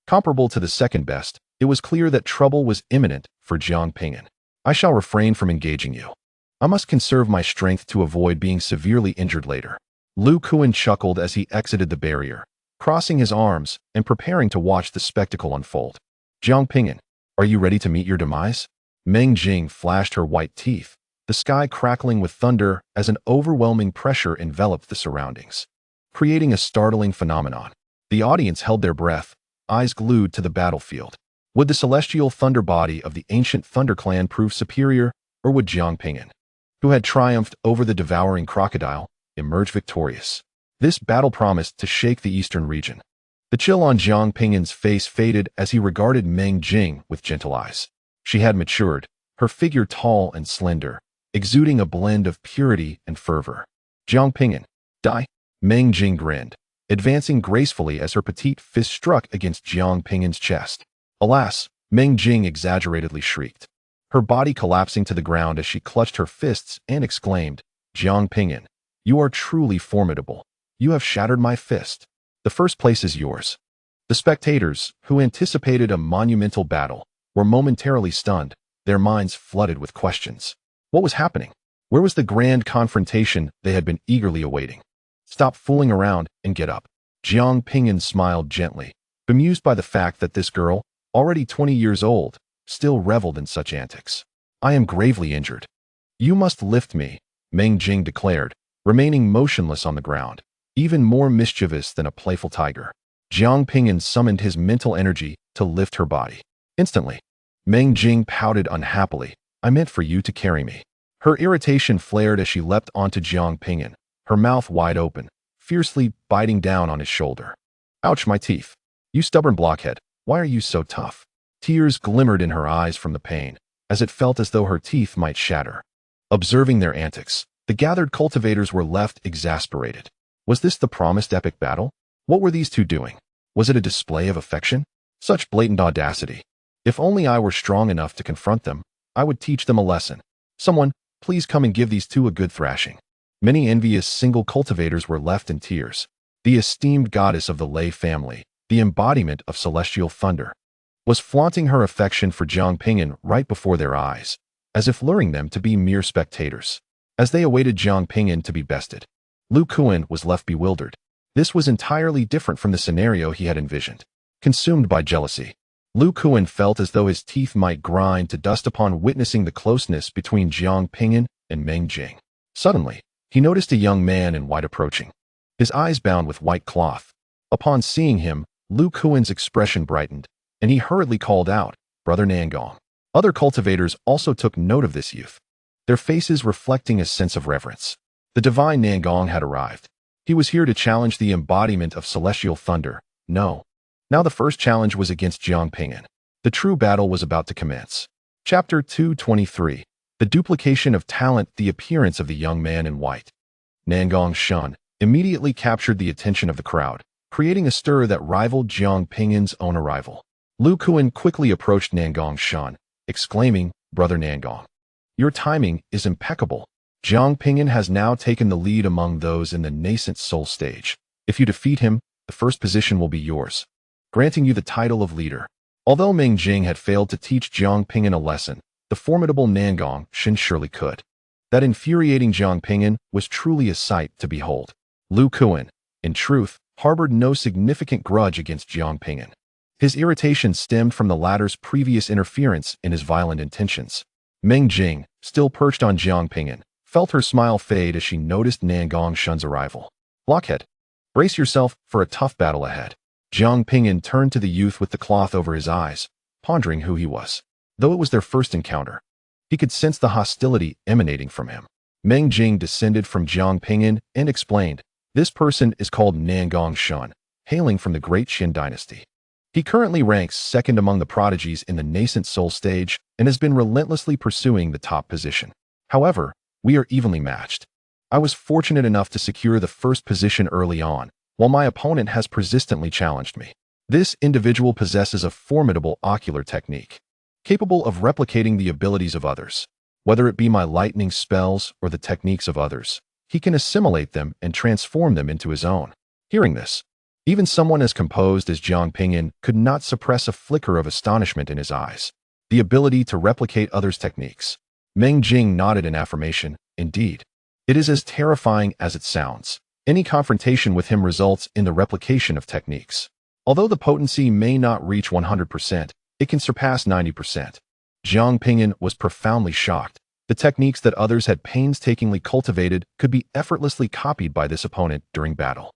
comparable to the second best, it was clear that trouble was imminent for Jiang Ping'an. I shall refrain from engaging you. I must conserve my strength to avoid being severely injured later. Lu Kuan chuckled as he exited the barrier, crossing his arms and preparing to watch the spectacle unfold. Jiang Ping'an, are you ready to meet your demise? Meng Jing flashed her white teeth, the sky crackling with thunder as an overwhelming pressure enveloped the surroundings, creating a startling phenomenon. The audience held their breath, eyes glued to the battlefield. Would the celestial thunder body of the ancient Thunder Clan prove superior, or would Jiang Ping'an, who had triumphed over the devouring crocodile, emerge victorious? This battle promised to shake the eastern region. The chill on Jiang Ping'an's face faded as he regarded Meng Jing with gentle eyes. She had matured, her figure tall and slender, exuding a blend of purity and fervor. Jiang Ping'an, die? Meng Jing grinned, advancing gracefully as her petite fist struck against Jiang Ping'an's chest. Alas, Meng Jing exaggeratedly shrieked, her body collapsing to the ground as she clutched her fists and exclaimed, Jiang Ping'an, you are truly formidable. You have shattered my fist. The first place is yours. The spectators, who anticipated a monumental battle, were momentarily stunned, their minds flooded with questions. What was happening? Where was the grand confrontation they had been eagerly awaiting? Stop fooling around and get up. Jiang Ping'an smiled gently, bemused by the fact that this girl, already 20 years old, still reveled in such antics. I am gravely injured. You must lift me, Meng Jing declared, remaining motionless on the ground, even more mischievous than a playful tiger. Jiang Ping'an summoned his mental energy to lift her body. Instantly, Meng Jing pouted unhappily. I meant for you to carry me. Her irritation flared as she leapt onto Jiang Ping'an, her mouth wide open, fiercely biting down on his shoulder. Ouch, my teeth. You stubborn blockhead, why are you so tough? Tears glimmered in her eyes from the pain, as it felt as though her teeth might shatter. Observing their antics, the gathered cultivators were left exasperated. Was this the promised epic battle? What were these two doing? Was it a display of affection? Such blatant audacity. If only I were strong enough to confront them, I would teach them a lesson. Someone, Please come and give these two a good thrashing." Many envious single cultivators were left in tears. The esteemed goddess of the Lei family, the embodiment of celestial thunder, was flaunting her affection for Jiang Ping'an right before their eyes, as if luring them to be mere spectators. As they awaited Jiang Ping'an to be bested, Lu Kuan was left bewildered. This was entirely different from the scenario he had envisioned. Consumed by jealousy, Lu Kuan felt as though his teeth might grind to dust upon witnessing the closeness between Jiang Ping'an and Meng Jing. Suddenly, he noticed a young man in white approaching, his eyes bound with white cloth. Upon seeing him, Lu Kuan's expression brightened, and he hurriedly called out, "Brother Nangong." Other cultivators also took note of this youth, their faces reflecting a sense of reverence. The divine Nangong had arrived. He was here to challenge the embodiment of celestial thunder. No. Now the first challenge was against Jiang Ping'an. The true battle was about to commence. Chapter 223. The duplication of talent. The appearance of the young man in white, Nangong Shun, immediately captured the attention of the crowd, creating a stir that rivaled Jiang Ping'an's own arrival. Lu Kuan quickly approached Nangong Shun, exclaiming, "Brother Nangong, your timing is impeccable. Jiang Ping'an has now taken the lead among those in the Nascent Soul stage. If you defeat him, the first position will be yours, granting you the title of leader." Although Meng Jing had failed to teach Jiang Ping'an a lesson, the formidable Nangong Shun surely could. That infuriating Jiang Ping'an was truly a sight to behold. Lu Kuan, in truth, harbored no significant grudge against Jiang Ping'an. His irritation stemmed from the latter's previous interference in his violent intentions. Meng Jing, still perched on Jiang Ping'an, felt her smile fade as she noticed Nangong Shun's arrival. "Blockhead, brace yourself for a tough battle ahead." Jiang Ping'an turned to the youth with the cloth over his eyes, pondering who he was. Though it was their first encounter, he could sense the hostility emanating from him. Meng Jing descended from Jiang Ping'an and explained, "This person is called Nangong Shun, hailing from the Great Qin dynasty. He currently ranks second among the prodigies in the Nascent Soul stage and has been relentlessly pursuing the top position. However, we are evenly matched. I was fortunate enough to secure the first position early on, while my opponent has persistently challenged me. This individual possesses a formidable ocular technique, capable of replicating the abilities of others. Whether it be my lightning spells or the techniques of others, he can assimilate them and transform them into his own." Hearing this, even someone as composed as Jiang Ping'an could not suppress a flicker of astonishment in his eyes. The ability to replicate others' techniques. Meng Jing nodded in affirmation. "Indeed, it is as terrifying as it sounds. Any confrontation with him results in the replication of techniques. Although the potency may not reach 100%, it can surpass 90%. Jiang Ping'an was profoundly shocked. The techniques that others had painstakingly cultivated could be effortlessly copied by this opponent during battle.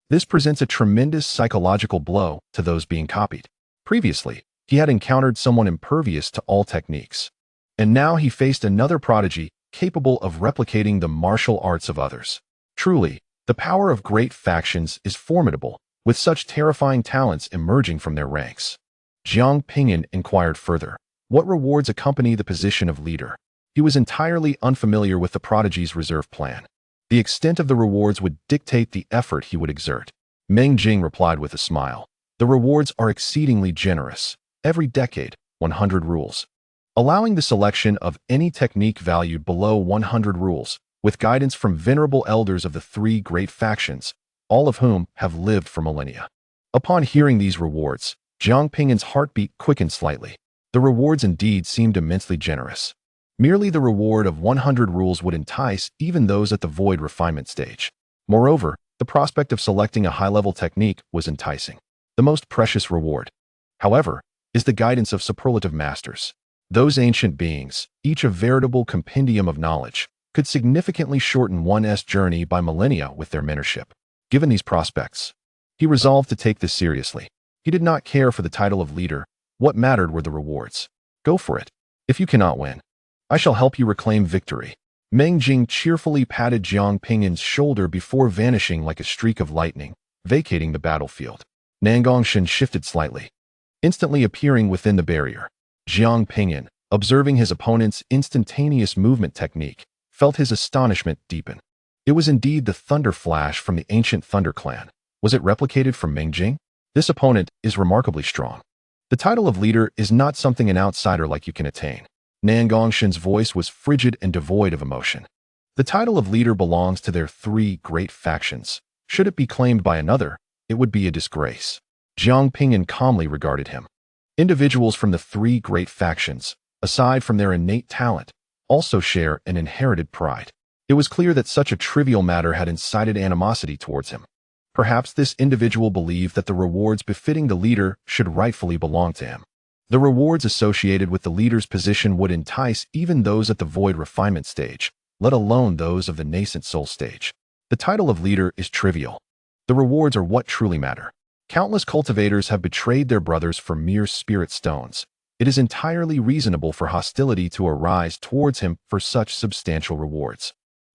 This presents a tremendous psychological blow to those being copied. Previously, he had encountered someone impervious to all techniques, and now he faced another prodigy capable of replicating the martial arts of others. Truly, the power of great factions is formidable, with such terrifying talents emerging from their ranks. Jiang Ping'an inquired further, "What rewards accompany the position of leader?" He was entirely unfamiliar with the prodigy's reserve plan. The extent of the rewards would dictate the effort he would exert. Meng Jing replied with a smile, "The rewards are exceedingly generous. Every decade, 100 rules, allowing the selection of any technique valued below 100 rules, with guidance from venerable elders of the three great factions, all of whom have lived for millennia." Upon hearing these rewards, Jiang Ping'an's heartbeat quickened slightly. The rewards indeed seemed immensely generous. Merely the reward of 100 rules would entice even those at the void refinement stage. Moreover, the prospect of selecting a high-level technique was enticing. The most precious reward, however, is the guidance of superlative masters. Those ancient beings, each a veritable compendium of knowledge, could significantly shorten one's journey by millennia with their mentorship. Given these prospects, he resolved to take this seriously. He did not care for the title of leader. What mattered were the rewards. "Go for it. If you cannot win, I shall help you reclaim victory." Meng Jing cheerfully patted Jiang Ping'an's shoulder before vanishing like a streak of lightning, vacating the battlefield. Nangong Shun shifted slightly, instantly appearing within the barrier. Jiang Ping'an, observing his opponent's instantaneous movement technique, felt his astonishment deepen. It was indeed the thunder flash from the ancient Thunder Clan. Was it replicated from Meng Jing? This opponent is remarkably strong. The title of leader is not something an outsider like you can attain. Nan Gongshan's voice was frigid and devoid of emotion. The title of leader belongs to their three great factions. Should it be claimed by another, it would be a disgrace. Jiang Ping'an calmly regarded him. Individuals from the three great factions, aside from their innate talent, also share an inherited pride. It was clear that such a trivial matter had incited animosity towards him. Perhaps this individual believed that the rewards befitting the leader should rightfully belong to him. The rewards associated with the leader's position would entice even those at the void refinement stage, let alone those of the nascent soul stage. The title of leader is trivial. The rewards are what truly matter. Countless cultivators have betrayed their brothers for mere spirit stones. It is entirely reasonable for hostility to arise towards him for such substantial rewards.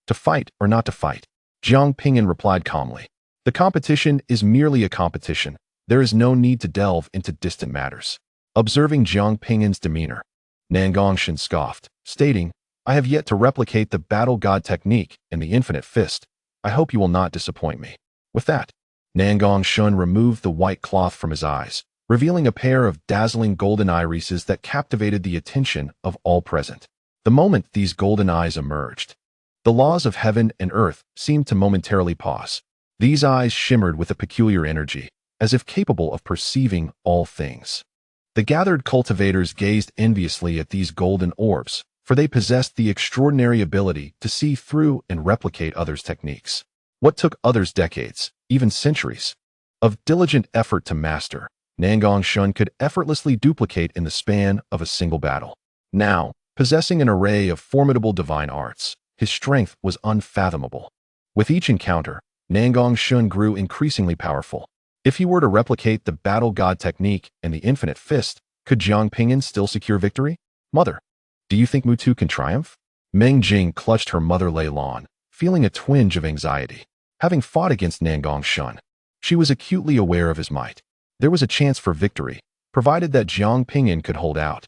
To fight or not to fight? Jiang Ping'an replied calmly. The competition is merely a competition. There is no need to delve into distant matters. Observing Jiang Ping'an's demeanor, Nan Gongshan scoffed, stating, I have yet to replicate the battle god technique and the infinite fist. I hope you will not disappoint me. With that, Nan Gongshan removed the white cloth from his eyes, revealing a pair of dazzling golden irises that captivated the attention of all present. The moment these golden eyes emerged, the laws of heaven and earth seemed to momentarily pause. These eyes shimmered with a peculiar energy, as if capable of perceiving all things. The gathered cultivators gazed enviously at these golden orbs, for they possessed the extraordinary ability to see through and replicate others' techniques. What took others decades, even centuries, of diligent effort to master, Nan Gongshan could effortlessly duplicate in the span of a single battle. Now, possessing an array of formidable divine arts, his strength was unfathomable. With each encounter, Nan Gongshan grew increasingly powerful. If he were to replicate the battle god technique and the infinite fist, could Jiang Ping'an still secure victory? Mother, do you think Mutu can triumph? Meng Jing clutched her mother Lei Lan, feeling a twinge of anxiety. Having fought against Nan Gongshan, she was acutely aware of his might. There was a chance for victory, provided that Jiang Ping'an could hold out.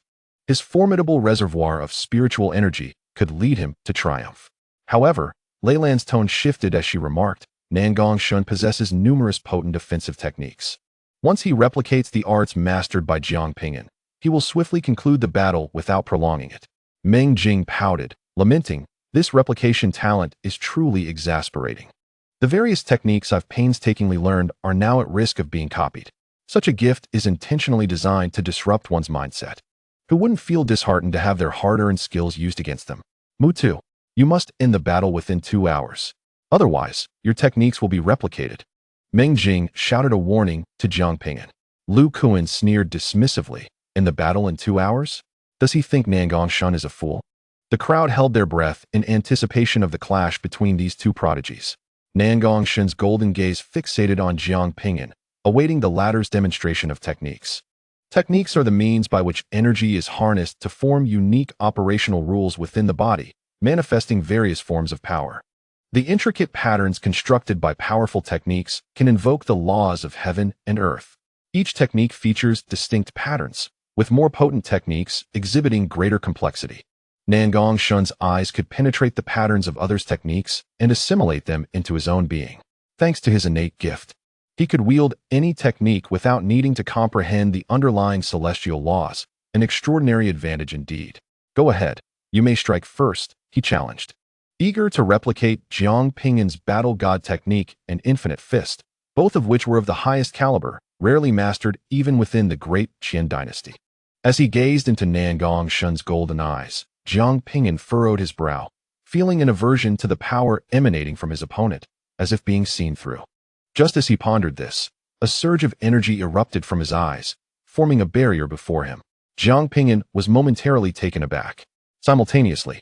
His formidable reservoir of spiritual energy could lead him to triumph. However, Lei Lan's tone shifted as she remarked, Nan Gongshan possesses numerous potent defensive techniques. Once he replicates the arts mastered by Jiang Ping'an, he will swiftly conclude the battle without prolonging it. Meng Jing pouted, lamenting, this replication talent is truly exasperating. The various techniques I've painstakingly learned are now at risk of being copied. Such a gift is intentionally designed to disrupt one's mindset. Who wouldn't feel disheartened to have their hard-earned skills used against them? Mutu, you must end the battle within 2 hours. Otherwise, your techniques will be replicated. Meng Jing shouted a warning to Jiang Ping'an. Lu Kuan sneered dismissively. In the battle in 2 hours? Does he think Nan Gongshan is a fool? The crowd held their breath in anticipation of the clash between these two prodigies. Nan Gongshan's golden gaze fixated on Jiang Ping'an, awaiting the latter's demonstration of techniques. Techniques are the means by which energy is harnessed to form unique operational rules within the body, manifesting various forms of power. The intricate patterns constructed by powerful techniques can invoke the laws of heaven and earth. Each technique features distinct patterns, with more potent techniques exhibiting greater complexity. Nan Gongshan's eyes could penetrate the patterns of others' techniques and assimilate them into his own being. Thanks to his innate gift, he could wield any technique without needing to comprehend the underlying celestial laws, an extraordinary advantage indeed. Go ahead, you may strike first, he challenged. Eager to replicate Jiang Ping'an's battle god technique and infinite fist, both of which were of the highest caliber, rarely mastered even within the great Qin dynasty. As he gazed into Nan Gongshan's golden eyes, Jiang Ping'an furrowed his brow, feeling an aversion to the power emanating from his opponent, as if being seen through. Just as he pondered this, a surge of energy erupted from his eyes, forming a barrier before him. Jiang Ping'an was momentarily taken aback. Simultaneously,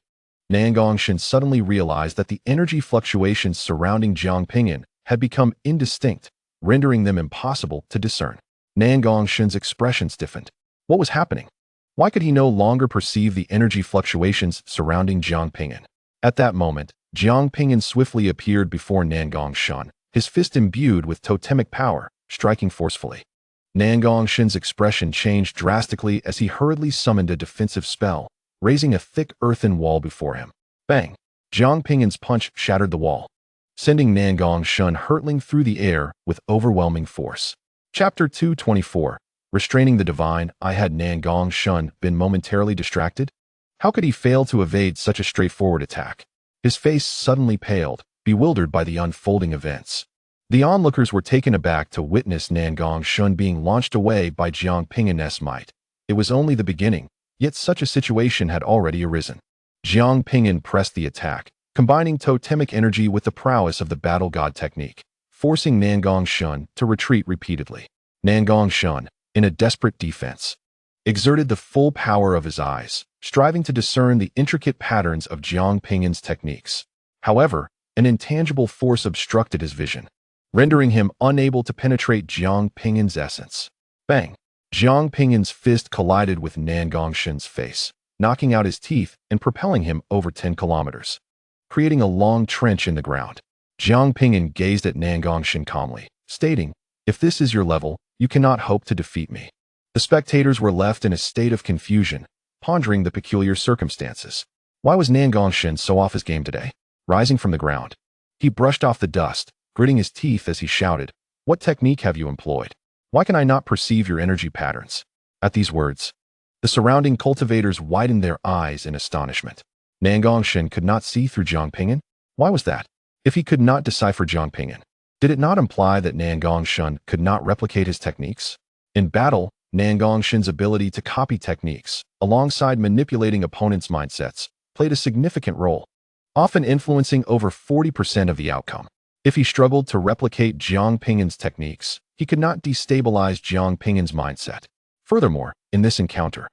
Nan Gongshan suddenly realized that the energy fluctuations surrounding Jiang Ping'an had become indistinct, rendering them impossible to discern. Nan Gongshan's expression stiffened. What was happening? Why could he no longer perceive the energy fluctuations surrounding Jiang Ping'an? At that moment, Jiang Ping'an swiftly appeared before Nan Gongshan, his fist imbued with totemic power, striking forcefully. Nan Gongshan's expression changed drastically as he hurriedly summoned a defensive spell, raising a thick earthen wall before him. Bang! Jiang Ping'an's punch shattered the wall, sending Nan Gongshan hurtling through the air with overwhelming force. Chapter 224. Restraining the divine. Had Nan Gongshan been momentarily distracted? How could he fail to evade such a straightforward attack? His face suddenly paled, bewildered by the unfolding events. The onlookers were taken aback to witness Nangong Shun being launched away by Jiang Ping'an's might. It was only the beginning, yet such a situation had already arisen. Jiang Ping'an pressed the attack, combining totemic energy with the prowess of the battle god technique, forcing Nangong Shun to retreat repeatedly. Nangong Shun, in a desperate defense, exerted the full power of his eyes, striving to discern the intricate patterns of Jiang Ping'an's techniques. However, an intangible force obstructed his vision, rendering him unable to penetrate Jiang Ping'an's essence. Bang! Jiang Ping'an's fist collided with Nangong Shun's face, knocking out his teeth and propelling him over 10 kilometers, creating a long trench in the ground. Jiang Ping'an gazed at Nangong Shun calmly, stating, "If this is your level, you cannot hope to defeat me." The spectators were left in a state of confusion, pondering the peculiar circumstances. Why was Nangong Shun so off his game today? Rising from the ground, he brushed off the dust, gritting his teeth as he shouted, "What technique have you employed? Why can I not perceive your energy patterns?" At these words, the surrounding cultivators widened their eyes in astonishment. Nangong Shun could not see through Jiang Ping'an? Why was that? If he could not decipher Jiang Ping'an, did it not imply that Nangong Shun could not replicate his techniques? In battle, Nangong Shun's ability to copy techniques, alongside manipulating opponents' mindsets, played a significant role, often influencing over 40% of the outcome. If he struggled to replicate Jiang Ping'an's techniques, he could not destabilize Jiang Ping'an's mindset. Furthermore, in this encounter,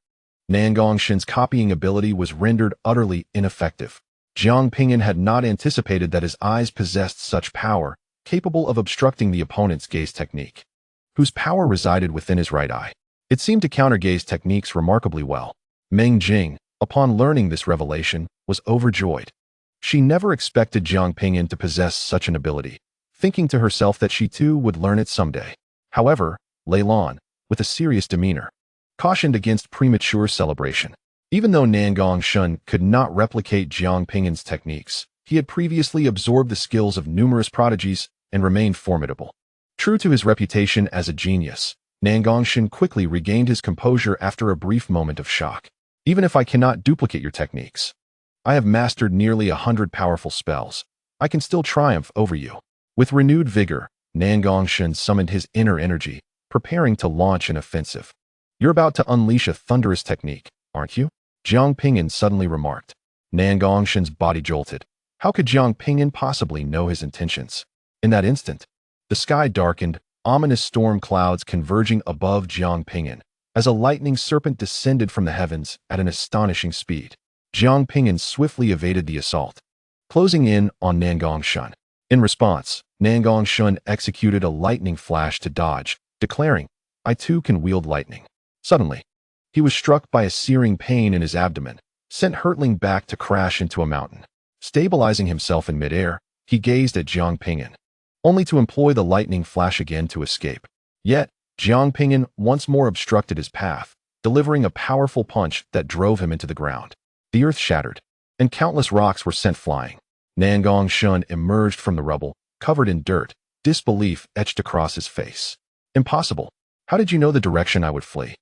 Nangong Shun's copying ability was rendered utterly ineffective. Jiang Ping'an had not anticipated that his eyes possessed such power, capable of obstructing the opponent's gaze technique, whose power resided within his right eye. It seemed to counter gaze techniques remarkably well. Meng Jing, upon learning this revelation, was overjoyed. She never expected Jiang Ping'an to possess such an ability, thinking to herself that she too would learn it someday. However, Lei Lan, with a serious demeanor, cautioned against premature celebration. Even though Nangong Shun could not replicate Jiang Ping'an's techniques, he had previously absorbed the skills of numerous prodigies and remained formidable. True to his reputation as a genius, Nangong Shun quickly regained his composure after a brief moment of shock. "Even if I cannot duplicate your techniques, I have mastered nearly 100 powerful spells. I can still triumph over you." With renewed vigor, Nangong Shun summoned his inner energy, preparing to launch an offensive. "You're about to unleash a thunderous technique, aren't you?" Jiang Ping'an suddenly remarked. Nangong Shun's body jolted. How could Jiang Ping'an possibly know his intentions? In that instant, the sky darkened, ominous storm clouds converging above Jiang Ping'an, as a lightning serpent descended from the heavens at an astonishing speed. Jiang Ping'an swiftly evaded the assault, closing in on Nangong Shun. In response, Nangong Shun executed a lightning flash to dodge, declaring, "I too can wield lightning." Suddenly, he was struck by a searing pain in his abdomen, sent hurtling back to crash into a mountain. Stabilizing himself in midair, he gazed at Jiang Ping'an, only to employ the lightning flash again to escape. Yet, Jiang Ping'an once more obstructed his path, delivering a powerful punch that drove him into the ground. The earth shattered, and countless rocks were sent flying. Nangong Shun emerged from the rubble, covered in dirt, disbelief etched across his face. "Impossible. How did you know the direction I would flee?"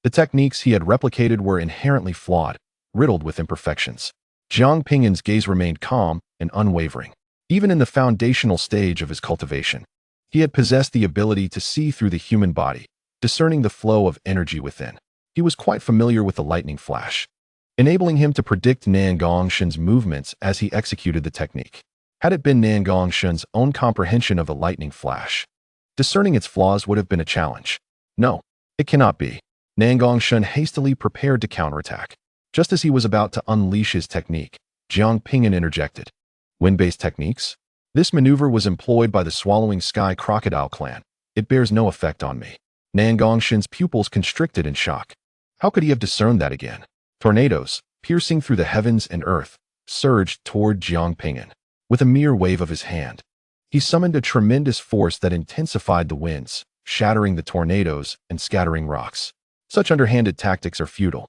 The techniques he had replicated were inherently flawed, riddled with imperfections. Jiang Ping'an's gaze remained calm and unwavering. Even in the foundational stage of his cultivation, he had possessed the ability to see through the human body, discerning the flow of energy within. He was quite familiar with the lightning flash, enabling him to predict Nangong Shun's movements as he executed the technique. Had it been Nangong Shun's own comprehension of the lightning flash, discerning its flaws would have been a challenge. No, it cannot be. Nangong Shun hastily prepared to counterattack. Just as he was about to unleash his technique, Jiang Ping'an interjected. "Wind-based techniques? This maneuver was employed by the Swallowing Sky Crocodile clan. It bears no effect on me." Nangong Shun's pupils constricted in shock. How could he have discerned that again? Tornadoes, piercing through the heavens and earth, surged toward Jiang Ping'an. With a mere wave of his hand, he summoned a tremendous force that intensified the winds, shattering the tornadoes and scattering rocks. Such underhanded tactics are futile.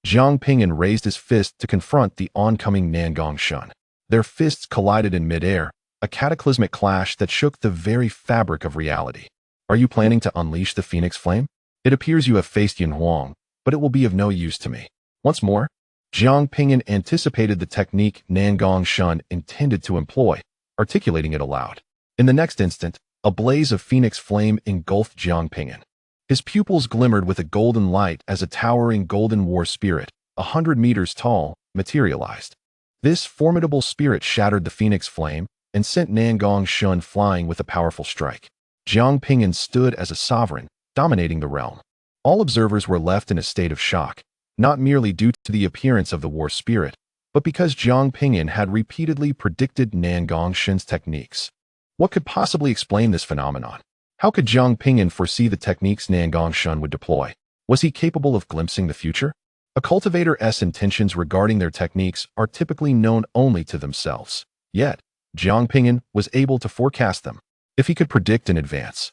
Jiang Ping'an raised his fist to confront the oncoming Nangong Shun. Their fists collided in midair, a cataclysmic clash that shook the very fabric of reality. "Are you planning to unleash the Phoenix Flame? It appears you have faced Yin Huang, but it will be of no use to me." Once more, Jiang Ping'an anticipated the technique Nangong Shun intended to employ, articulating it aloud. In the next instant, a blaze of phoenix flame engulfed Jiang Ping'an. His pupils glimmered with a golden light as a towering golden war spirit, 100 meters tall, materialized. This formidable spirit shattered the phoenix flame and sent Nangong Shun flying with a powerful strike. Jiang Ping'an stood as a sovereign, dominating the realm. All observers were left in a state of shock, not merely due to the appearance of the war spirit, but because Jiang Ping'an had repeatedly predicted Nangong Shun's techniques. What could possibly explain this phenomenon? How could Jiang Ping'an foresee the techniques Nangong Shun would deploy? Was he capable of glimpsing the future? A cultivator's intentions regarding their techniques are typically known only to themselves. Yet, Jiang Ping'an was able to forecast them. If he could predict in advance,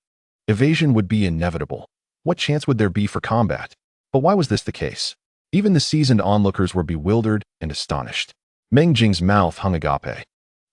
evasion would be inevitable. What chance would there be for combat? But why was this the case? Even the seasoned onlookers were bewildered and astonished. Meng Jing's mouth hung agape.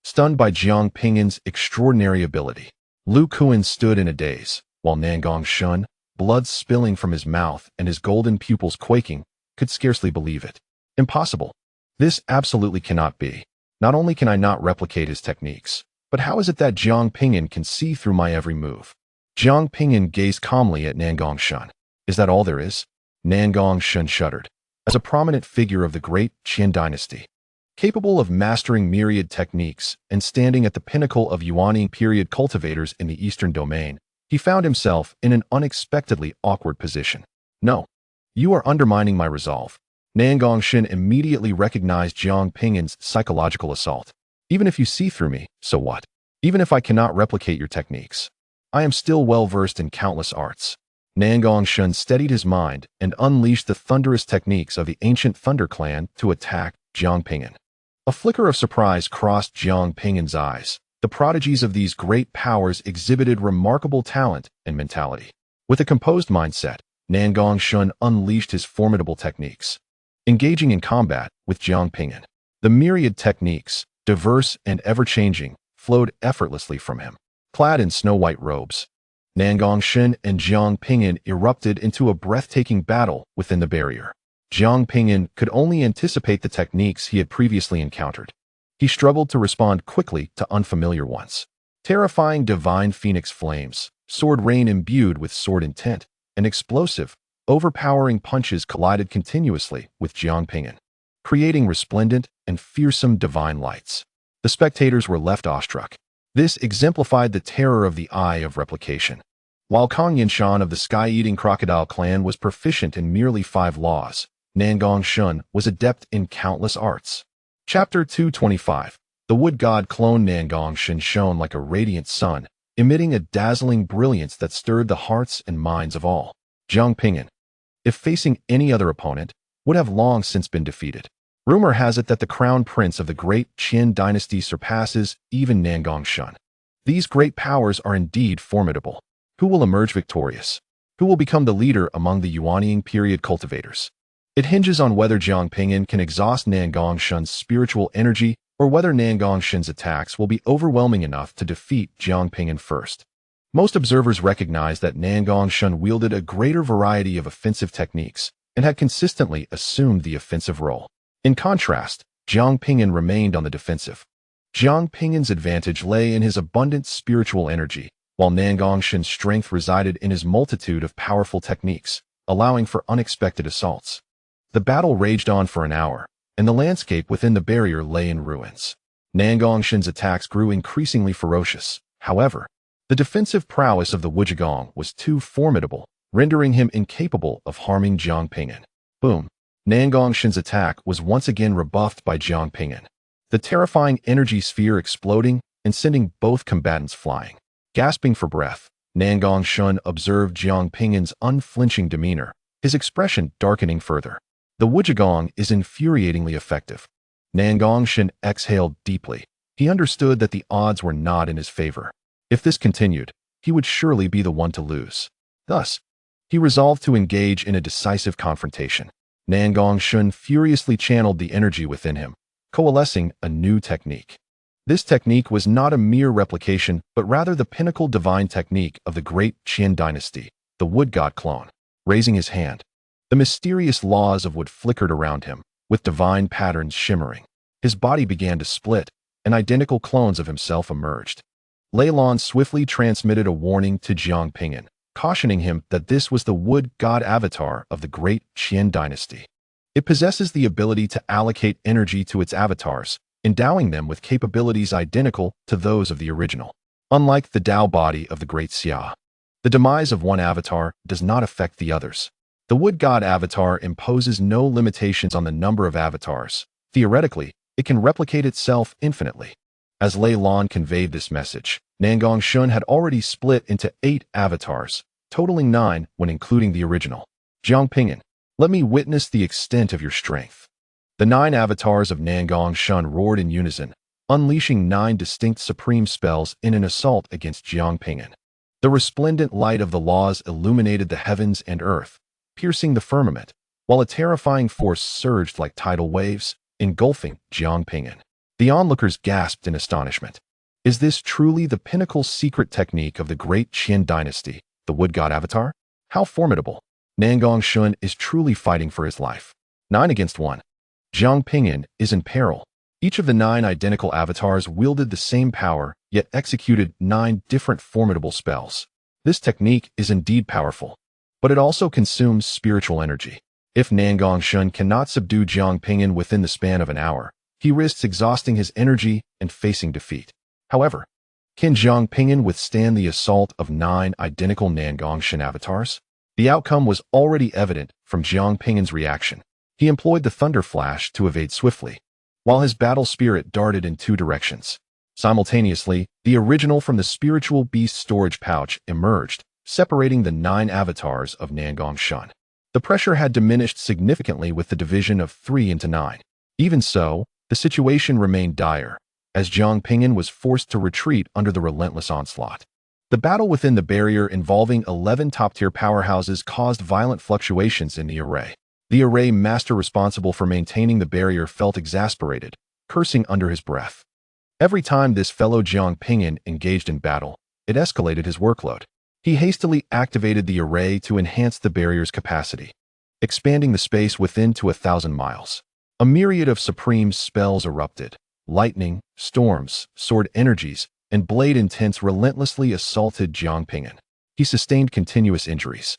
Stunned by Jiang Ping'an's extraordinary ability, Lu Kuan stood in a daze, while Nangong Shun, blood spilling from his mouth and his golden pupils quaking, could scarcely believe it. Impossible. This absolutely cannot be. Not only can I not replicate his techniques, but how is it that Jiang Ping'an can see through my every move? Jiang Ping'an gazed calmly at Nangong Shun. Is that all there is? Nangong Shun shuddered. As a prominent figure of the great Qin dynasty, capable of mastering myriad techniques and standing at the pinnacle of Yuanhao period cultivators in the eastern domain, he found himself in an unexpectedly awkward position. No, you are undermining my resolve. Nangong Shun immediately recognized Jiang Ping'an's psychological assault. Even if you see through me, so what? Even if I cannot replicate your techniques, I am still well versed in countless arts. Nangong Shun steadied his mind and unleashed the thunderous techniques of the ancient Thunder Clan to attack Jiang Ping'an. A flicker of surprise crossed Jiang Ping'an's eyes. The prodigies of these great powers exhibited remarkable talent and mentality. With a composed mindset, Nangong Shun unleashed his formidable techniques. Engaging in combat with Jiang Ping'an, the myriad techniques, diverse and ever-changing, flowed effortlessly from him. Clad in snow-white robes, Nangong Shun and Jiang Ping'an erupted into a breathtaking battle within the barrier. Jiang Ping'an could only anticipate the techniques he had previously encountered. He struggled to respond quickly to unfamiliar ones. Terrifying divine phoenix flames, sword rain imbued with sword intent, and explosive, overpowering punches collided continuously with Jiang Ping'an, creating resplendent and fearsome divine lights. The spectators were left awestruck. This exemplified the terror of the eye of replication. While Kang Yinshan of the Sky-Eating Crocodile clan was proficient in merely 5 laws, Nangong Shun was adept in countless arts. Chapter 225. The wood god clone Nangong Shun shone like a radiant sun, emitting a dazzling brilliance that stirred the hearts and minds of all. Jiang Ping'an, if facing any other opponent, would have long since been defeated. Rumor has it that the crown prince of the great Qin dynasty surpasses even Nangong Shun. These great powers are indeed formidable. Who will emerge victorious? Who will become the leader among the Yuanhao period cultivators? It hinges on whether Jiang Ping'an can exhaust Nangong Shun's spiritual energy or whether Nangong Shun's attacks will be overwhelming enough to defeat Jiang Ping'an first. Most observers recognize that Nangong Shun wielded a greater variety of offensive techniques and had consistently assumed the offensive role. In contrast, Jiang Ping'an remained on the defensive. Jiang Ping'an's advantage lay in his abundant spiritual energy, while Nangong Shun's strength resided in his multitude of powerful techniques, allowing for unexpected assaults. The battle raged on for an hour, and the landscape within the barrier lay in ruins. Nangong Shun's attacks grew increasingly ferocious. However, the defensive prowess of the Wujigong was too formidable, rendering him incapable of harming Jiang Ping'an. Boom! Nangong Shun's attack was once again rebuffed by Jiang Ping'an, the terrifying energy sphere exploding and sending both combatants flying. Gasping for breath, Nangong Shun observed Jiang Ping'an's unflinching demeanor, his expression darkening further. The Wujigong is infuriatingly effective. Nangong Shun exhaled deeply. He understood that the odds were not in his favor. If this continued, he would surely be the one to lose. Thus, he resolved to engage in a decisive confrontation. Nangong Shun furiously channeled the energy within him, coalescing a new technique. This technique was not a mere replication, but rather the pinnacle divine technique of the great Qin dynasty, the wood god clone. Raising his hand, the mysterious laws of wood flickered around him, with divine patterns shimmering. His body began to split, and identical clones of himself emerged. Lei Lan swiftly transmitted a warning to Jiang Ping'an, cautioning him that this was the wood god avatar of the great Qian dynasty. It possesses the ability to allocate energy to its avatars, endowing them with capabilities identical to those of the original. Unlike the Tao body of the great Xia, the demise of one avatar does not affect the others. The wood god avatar imposes no limitations on the number of avatars. Theoretically, it can replicate itself infinitely. As Lei Lan conveyed this message, Nangong Shun had already split into 8 avatars, totaling 9 when including the original. Jiang Ping'an, let me witness the extent of your strength. The 9 avatars of Nangong Shun roared in unison, unleashing 9 distinct supreme spells in an assault against Jiang Ping'an. The resplendent light of the laws illuminated the heavens and earth, piercing the firmament, while a terrifying force surged like tidal waves, engulfing Jiang Ping'an. The onlookers gasped in astonishment. Is this truly the pinnacle secret technique of the great Qian dynasty, the wood god avatar? How formidable! Nangong Shun is truly fighting for his life. 9 against 1. Jiang Ping'an is in peril. Each of the 9 identical avatars wielded the same power, yet executed 9 different formidable spells. This technique is indeed powerful, but it also consumes spiritual energy. If Nangong Shun cannot subdue Jiang Ping'an within the span of an hour, he risks exhausting his energy and facing defeat. However, can Jiang Ping'an withstand the assault of 9 identical Nangong Shun avatars? The outcome was already evident from Jiang Ping'an's reaction. He employed the Thunder Flash to evade swiftly, while his battle spirit darted in 2 directions. Simultaneously, the original from the spiritual beast storage pouch emerged, separating the 9 avatars of Nangong Shun. The pressure had diminished significantly with the division of 3 into 9. Even so, the situation remained dire, as Jiang Ping'an was forced to retreat under the relentless onslaught. The battle within the barrier involving 11 top-tier powerhouses caused violent fluctuations in the array. The array master responsible for maintaining the barrier felt exasperated, cursing under his breath. Every time this fellow Jiang Ping'an engaged in battle, it escalated his workload. He hastily activated the array to enhance the barrier's capacity, expanding the space within to 1,000 miles. A myriad of supreme spells erupted. Lightning, storms, sword energies, and blade intents relentlessly assaulted Jiang Ping'an. He sustained continuous injuries.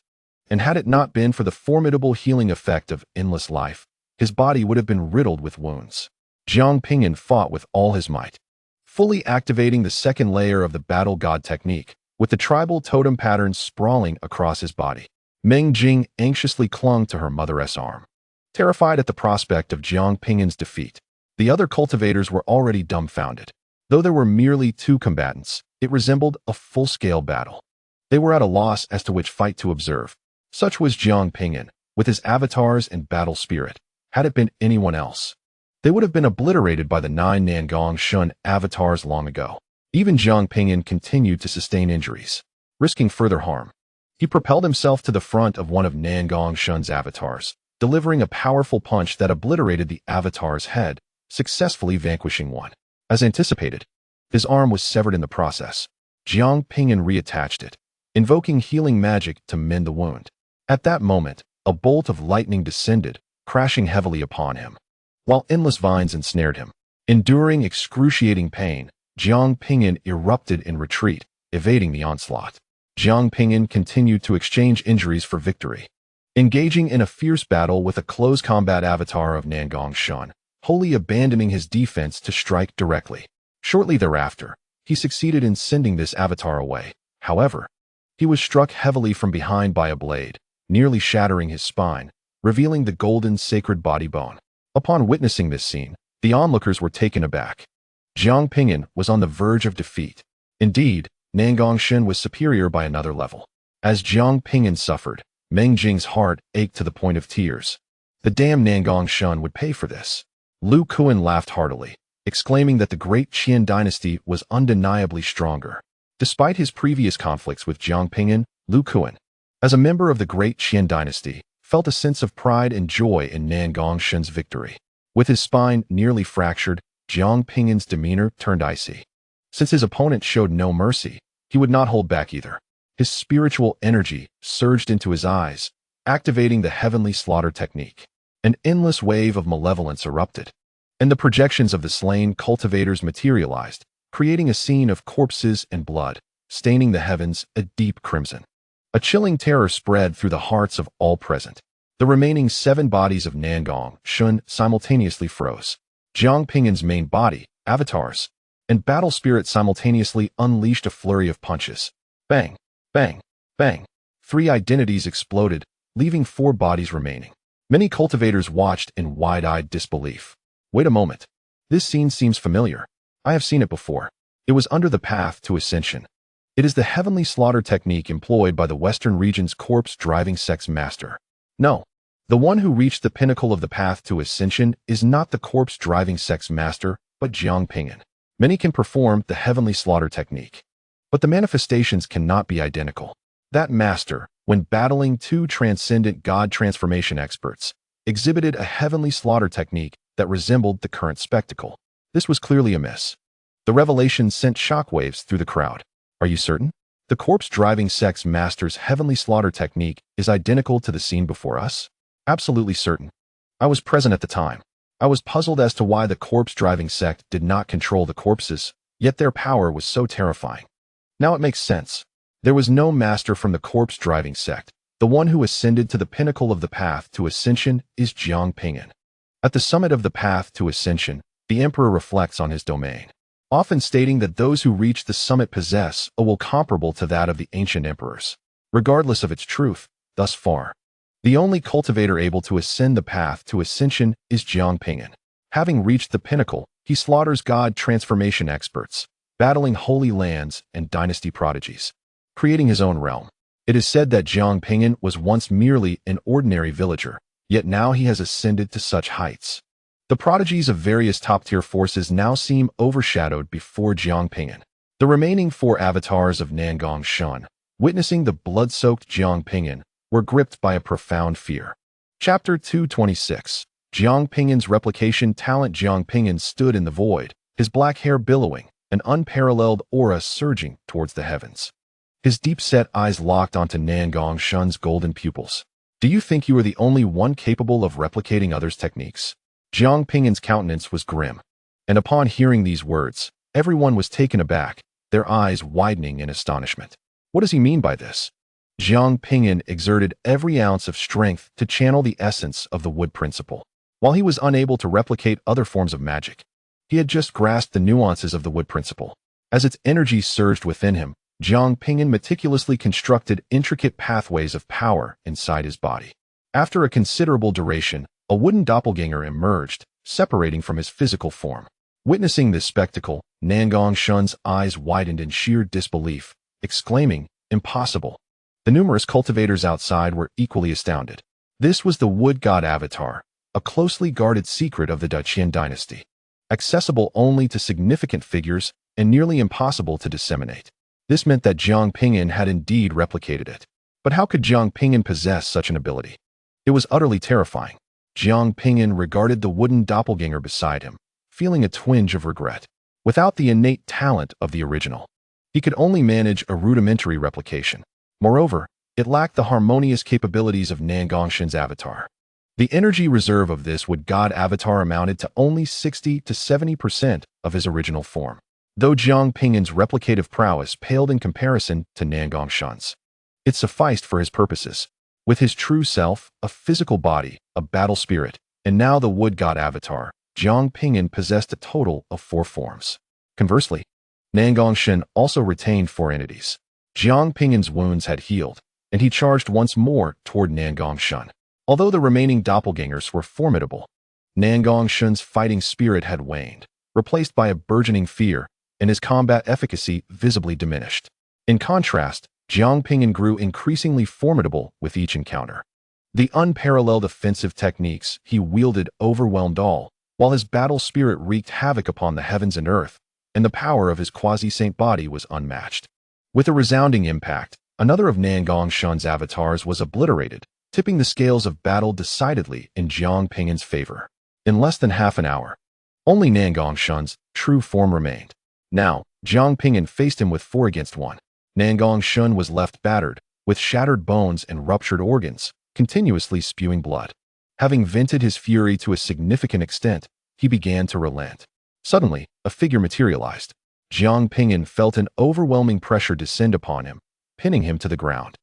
And had it not been for the formidable healing effect of endless life, his body would have been riddled with wounds. Jiang Ping'an fought with all his might, fully activating the second layer of the battle god technique, with the tribal totem patterns sprawling across his body. Meng Jing anxiously clung to her mother's arm, terrified at the prospect of Jiang Ping'an's defeat. The other cultivators were already dumbfounded. Though there were merely 2 combatants, it resembled a full-scale battle. They were at a loss as to which fight to observe. Such was Jiang Ping'an, with his avatars and battle spirit. Had it been anyone else, they would have been obliterated by the 9 Nangong Shun avatars long ago. Even Jiang Ping'an continued to sustain injuries, risking further harm. He propelled himself to the front of one of Nangong Shun's avatars, delivering a powerful punch that obliterated the avatar's head, successfully vanquishing one. As anticipated, his arm was severed in the process. Jiang Ping'an reattached it, invoking healing magic to mend the wound. At that moment, a bolt of lightning descended, crashing heavily upon him, while endless vines ensnared him. Enduring excruciating pain, Jiang Ping'an erupted in retreat, evading the onslaught. Jiang Ping'an continued to exchange injuries for victory, engaging in a fierce battle with a close combat avatar of Nangong Shun, wholly abandoning his defense to strike directly. Shortly thereafter, he succeeded in sending this avatar away. However, he was struck heavily from behind by a blade, nearly shattering his spine, revealing the golden sacred body bone. Upon witnessing this scene, the onlookers were taken aback. Jiang Ping'an was on the verge of defeat. Indeed, Nangong Shun was superior by another level. As Jiang Ping'an suffered, Meng Jing's heart ached to the point of tears. The damn Nangong Shun would pay for this. Lu Kuan laughed heartily, exclaiming that the great Qian dynasty was undeniably stronger. Despite his previous conflicts with Jiang Ping'an, Lu Kuan, as a member of the great Qian dynasty, felt a sense of pride and joy in Nangong Shun's victory. With his spine nearly fractured, Jiang Ping'an's demeanor turned icy. Since his opponent showed no mercy, he would not hold back either. His spiritual energy surged into his eyes, activating the heavenly slaughter technique. An endless wave of malevolence erupted, and the projections of the slain cultivators materialized, creating a scene of corpses and blood, staining the heavens a deep crimson. A chilling terror spread through the hearts of all present. The remaining 7 bodies of Nangong Shun simultaneously froze. Jiang Ping'an's main body, avatars, and battle spirit simultaneously unleashed a flurry of punches. Bang, bang, bang. 3 identities exploded, leaving 4 bodies remaining. Many cultivators watched in wide-eyed disbelief. Wait a moment. This scene seems familiar. I have seen it before. It was under the path to ascension. It is the heavenly slaughter technique employed by the Western region's corpse-driving sex master. No. The one who reached the pinnacle of the path to ascension is not the corpse-driving sex master, but Jiang Ping'an. Many can perform the heavenly slaughter technique, but the manifestations cannot be identical. That master, when battling 2 transcendent god transformation experts, exhibited a heavenly slaughter technique that resembled the current spectacle. This was clearly amiss. The revelation sent shockwaves through the crowd. Are you certain? The corpse-driving sex master's heavenly slaughter technique is identical to the scene before us? Absolutely certain. I was present at the time. I was puzzled as to why the corpse-driving sect did not control the corpses, yet their power was so terrifying. Now it makes sense. There was no master from the corpse-driving sect. The one who ascended to the pinnacle of the path to ascension is Jiang Ping'an. At the summit of the path to ascension, the emperor reflects on his domain, often stating that those who reach the summit possess a will comparable to that of the ancient emperors. Regardless of its truth, thus far, the only cultivator able to ascend the path to ascension is Jiang Ping'an. Having reached the pinnacle, he slaughters god transformation experts, battling holy lands and dynasty prodigies, creating his own realm. It is said that Jiang Ping'an was once merely an ordinary villager, yet now he has ascended to such heights. The prodigies of various top-tier forces now seem overshadowed before Jiang Ping'an. The remaining 4 avatars of Nangong Shun, witnessing the blood-soaked Jiang Ping'an, were gripped by a profound fear. Chapter 226. Jiang Ping'an's replication talent. Jiang Ping'an stood in the void, his black hair billowing, an unparalleled aura surging towards the heavens. His deep-set eyes locked onto Nangong Shun's golden pupils. Do you think you are the only one capable of replicating others' techniques? Jiang Ping'an's countenance was grim, and upon hearing these words, everyone was taken aback, their eyes widening in astonishment. What does he mean by this? Jiang Ping'an exerted every ounce of strength to channel the essence of the wood principle. While he was unable to replicate other forms of magic, he had just grasped the nuances of the wood principle. As its energy surged within him, Jiang Ping'an meticulously constructed intricate pathways of power inside his body. After a considerable duration, a wooden doppelganger emerged, separating from his physical form. Witnessing this spectacle, Nangong Shun's eyes widened in sheer disbelief, exclaiming, "Impossible!" The numerous cultivators outside were equally astounded. This was the wood god avatar, a closely guarded secret of the Daqian dynasty, accessible only to significant figures and nearly impossible to disseminate. This meant that Jiang Ping'an had indeed replicated it. But how could Jiang Ping'an possess such an ability? It was utterly terrifying. Jiang Ping'an regarded the wooden doppelganger beside him, feeling a twinge of regret. Without the innate talent of the original, he could only manage a rudimentary replication. Moreover, it lacked the harmonious capabilities of Nangong Shun's avatar. The energy reserve of this wood god avatar amounted to only 60 to 70% of his original form, though Jiang Ping'an's replicative prowess paled in comparison to Nangong Shun's. It sufficed for his purposes. With his true self, a physical body, a battle spirit, and now the wood god avatar, Jiang Ping'an possessed a total of 4 forms. Conversely, Nangong Shun also retained 4 entities. Jiang Ping'an's wounds had healed, and he charged once more toward Nangong Shun. Although the remaining doppelgangers were formidable, Nangong Shun's fighting spirit had waned, replaced by a burgeoning fear, and his combat efficacy visibly diminished. In contrast, Jiang Ping'an grew increasingly formidable with each encounter. The unparalleled offensive techniques he wielded overwhelmed all, while his battle spirit wreaked havoc upon the heavens and earth, and the power of his quasi-saint body was unmatched. With a resounding impact, another of Nangong Shun's avatars was obliterated, tipping the scales of battle decidedly in Jiang Ping'an's favor. In less than half an hour, only Nangong Shun's true form remained. Now, Jiang Ping'an faced him with 4 against 1. Nangong Shun was left battered, with shattered bones and ruptured organs, continuously spewing blood. Having vented his fury to a significant extent, he began to relent. Suddenly, a figure materialized. Jiang Ping'an felt an overwhelming pressure descend upon him, pinning him to the ground,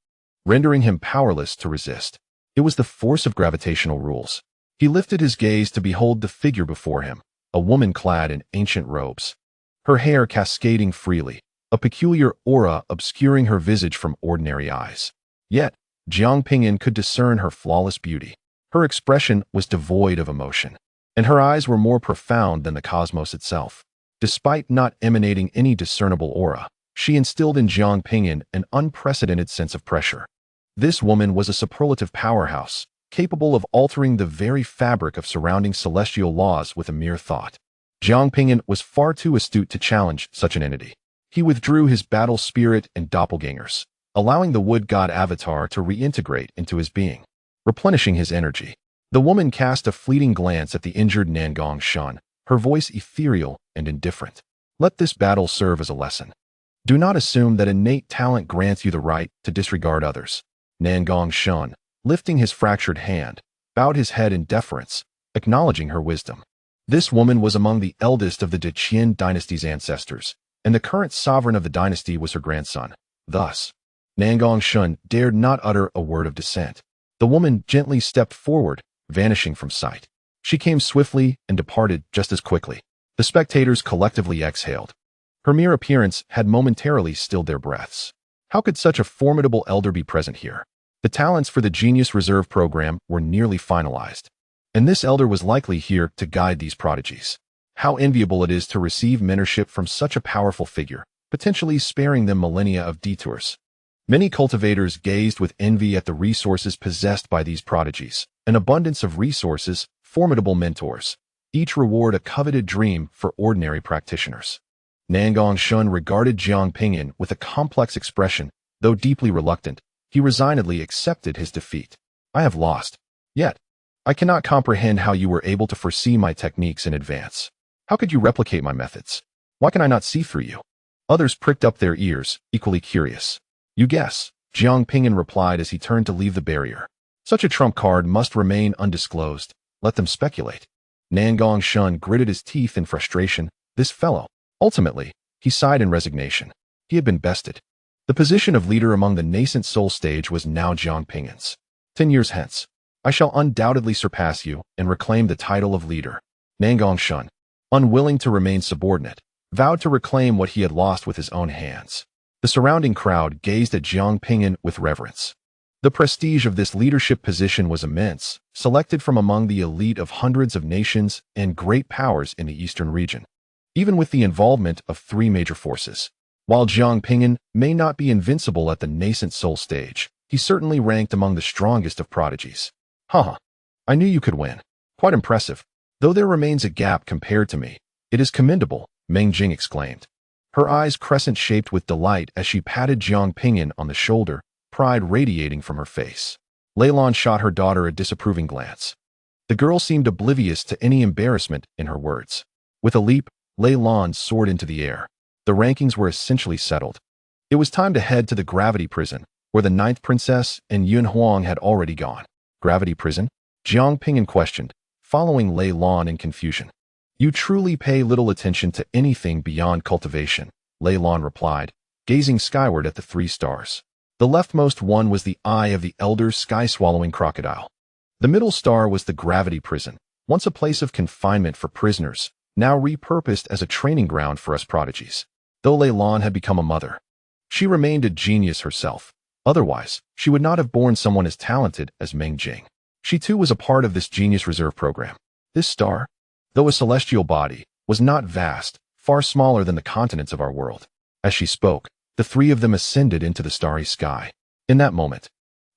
rendering him powerless to resist. It was the force of gravitational rules. He lifted his gaze to behold the figure before him, a woman clad in ancient robes. Her hair cascading freely, a peculiar aura obscuring her visage from ordinary eyes. Yet, Jiang Ping'an could discern her flawless beauty. Her expression was devoid of emotion, and her eyes were more profound than the cosmos itself. Despite not emanating any discernible aura, she instilled in Jiang Ping'an an unprecedented sense of pressure. This woman was a superlative powerhouse, capable of altering the very fabric of surrounding celestial laws with a mere thought. Jiang Ping'an was far too astute to challenge such an entity. He withdrew his battle spirit and doppelgangers, allowing the wood god avatar to reintegrate into his being, replenishing his energy. The woman cast a fleeting glance at the injured Nangong Shun, her voice ethereal and indifferent. Let this battle serve as a lesson. Do not assume that innate talent grants you the right to disregard others. Nangong Shun, lifting his fractured hand, bowed his head in deference, acknowledging her wisdom. This woman was among the eldest of the De Qian dynasty's ancestors, and the current sovereign of the dynasty was her grandson. Thus, Nangong Shun dared not utter a word of dissent. The woman gently stepped forward, vanishing from sight. She came swiftly and departed just as quickly. The spectators collectively exhaled. Her mere appearance had momentarily stilled their breaths. How could such a formidable elder be present here? The talents for the Genius Reserve program were nearly finalized, and this elder was likely here to guide these prodigies. How enviable it is to receive mentorship from such a powerful figure, potentially sparing them millennia of detours. Many cultivators gazed with envy at the resources possessed by these prodigies, an abundance of resources, formidable mentors, each reward a coveted dream for ordinary practitioners. Nangong Shun regarded Jiang Ping'an with a complex expression. Though deeply reluctant, he resignedly accepted his defeat. I have lost. Yet, I cannot comprehend how you were able to foresee my techniques in advance. How could you replicate my methods? Why can I not see through you? Others pricked up their ears, equally curious. You guess, Jiang Ping'an replied as he turned to leave the barrier. Such a trump card must remain undisclosed. Let them speculate. Nangong Shun gritted his teeth in frustration. This fellow. Ultimately, he sighed in resignation. He had been bested. The position of leader among the Nascent Soul stage was now Jiang Ping'an's. 10 years hence, I shall undoubtedly surpass you and reclaim the title of leader. Nangong Shun, unwilling to remain subordinate, vowed to reclaim what he had lost with his own hands. The surrounding crowd gazed at Jiang Ping'an with reverence. The prestige of this leadership position was immense, selected from among the elite of hundreds of nations and great powers in the eastern region. Even with the involvement of 3 major forces. While Jiang Ping'an may not be invincible at the Nascent Soul stage, he certainly ranked among the strongest of prodigies. Haha, I knew you could win. Quite impressive. Though there remains a gap compared to me, it is commendable, Meng Jing exclaimed. Her eyes crescent-shaped with delight as she patted Jiang Ping'an on the shoulder, pride radiating from her face. Leilan shot her daughter a disapproving glance. The girl seemed oblivious to any embarrassment in her words. With a leap, Leilan soared into the air. The rankings were essentially settled. It was time to head to the gravity prison, where the 9th princess and Yun Huang had already gone. Gravity prison? Jiang Ping'an questioned, following Leilan in confusion. You truly pay little attention to anything beyond cultivation, Leilan replied, gazing skyward at the 3 stars. The leftmost one was the eye of the elder sky-swallowing crocodile. The middle star was the gravity prison, once a place of confinement for prisoners, now repurposed as a training ground for us prodigies. Though Leilan had become a mother, she remained a genius herself. Otherwise, she would not have borne someone as talented as Meng Jing. She too was a part of this Genius Reserve program. This star, though a celestial body, was not vast, far smaller than the continents of our world. As she spoke, the 3 of them ascended into the starry sky. In that moment,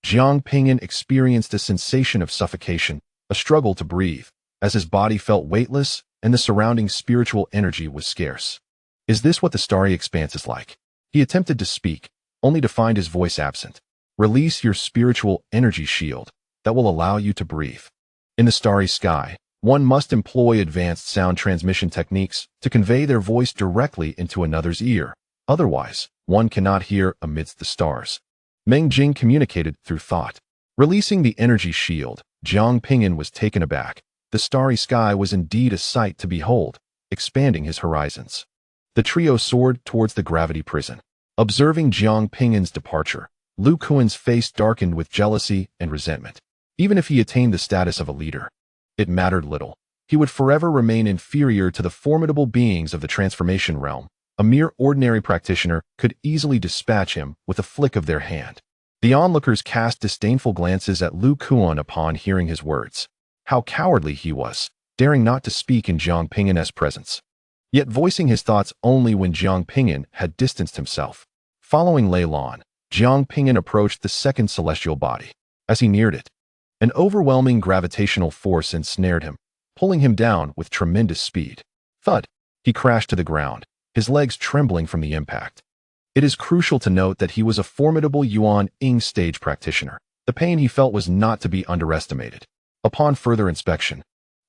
Jiang Ping'an experienced a sensation of suffocation, a struggle to breathe, as his body felt weightless and the surrounding spiritual energy was scarce. Is this what the starry expanse is like? He attempted to speak, only to find his voice absent. Release your spiritual energy shield that will allow you to breathe. In the starry sky, one must employ advanced sound transmission techniques to convey their voice directly into another's ear. Otherwise, one cannot hear amidst the stars. Meng Jing communicated through thought. Releasing the energy shield, Jiang Ping'an was taken aback. The starry sky was indeed a sight to behold, expanding his horizons. The trio soared towards the gravity prison. Observing Jiang Ping'an's departure, Lu Kuan's face darkened with jealousy and resentment. Even if he attained the status of a leader, it mattered little. He would forever remain inferior to the formidable beings of the transformation realm. A mere ordinary practitioner could easily dispatch him with a flick of their hand. The onlookers cast disdainful glances at Lu Kuan upon hearing his words. How cowardly he was, daring not to speak in Jiang Ping'an's presence, yet voicing his thoughts only when Jiang Ping'an had distanced himself. Following Lei Lan, Jiang Ping'an approached the second celestial body. As he neared it, an overwhelming gravitational force ensnared him, pulling him down with tremendous speed. Thud! He crashed to the ground, his legs trembling from the impact. It is crucial to note that he was a formidable Yuan Ying stage practitioner. The pain he felt was not to be underestimated. Upon further inspection,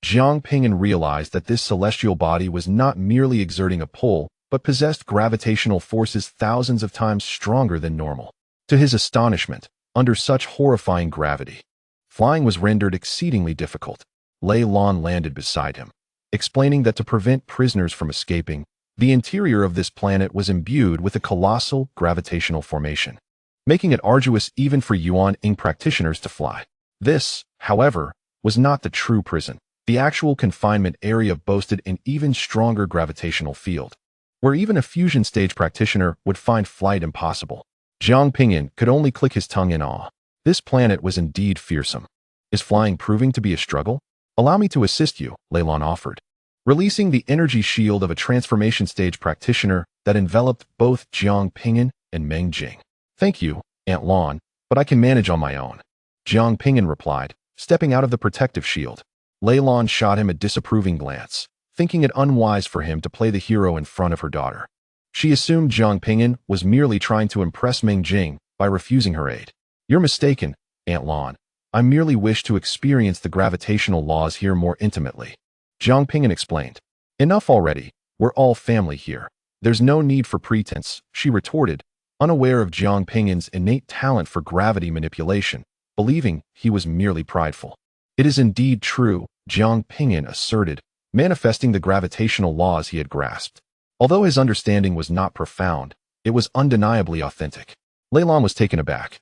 Jiang Ping'an realized that this celestial body was not merely exerting a pull, but possessed gravitational forces thousands of times stronger than normal. To his astonishment, under such horrifying gravity, flying was rendered exceedingly difficult. Lei Lan landed beside him, explaining that to prevent prisoners from escaping, the interior of this planet was imbued with a colossal gravitational formation, making it arduous even for Yuan Ying practitioners to fly. This, however, was not the true prison. The actual confinement area boasted an even stronger gravitational field, where even a fusion stage practitioner would find flight impossible. Jiang Ping'an could only click his tongue in awe. This planet was indeed fearsome. Is flying proving to be a struggle? Allow me to assist you, Lei Lan offered, releasing the energy shield of a transformation stage practitioner that enveloped both Jiang Ping'an and Meng Jing. Thank you, Aunt Lan, but I can manage on my own, Jiang Ping'an replied, stepping out of the protective shield. Lei Lan shot him a disapproving glance, thinking it unwise for him to play the hero in front of her daughter. She assumed Jiang Ping'an was merely trying to impress Meng Jing by refusing her aid. You're mistaken, Aunt Lan. I merely wish to experience the gravitational laws here more intimately, Jiang Ping'an explained. Enough already, we're all family here. There's no need for pretense, she retorted, unaware of Jiang Ping'an's innate talent for gravity manipulation, believing he was merely prideful. It is indeed true, Jiang Ping'an asserted, manifesting the gravitational laws he had grasped. Although his understanding was not profound, it was undeniably authentic. Lei Lan was taken aback.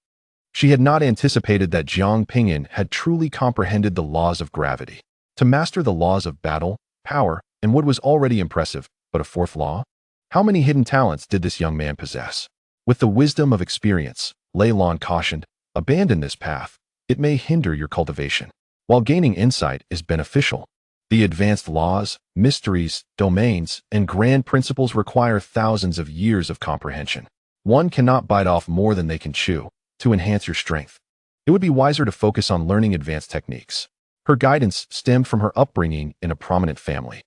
She had not anticipated that Jiang Ping'an had truly comprehended the laws of gravity. To master the laws of battle, power, and what was already impressive, but a fourth law? How many hidden talents did this young man possess? With the wisdom of experience, Lei Lan cautioned, abandon this path. It may hinder your cultivation. While gaining insight is beneficial, the advanced laws, mysteries, domains, and grand principles require thousands of years of comprehension. One cannot bite off more than they can chew to enhance your strength. It would be wiser to focus on learning advanced techniques. Her guidance stemmed from her upbringing in a prominent family,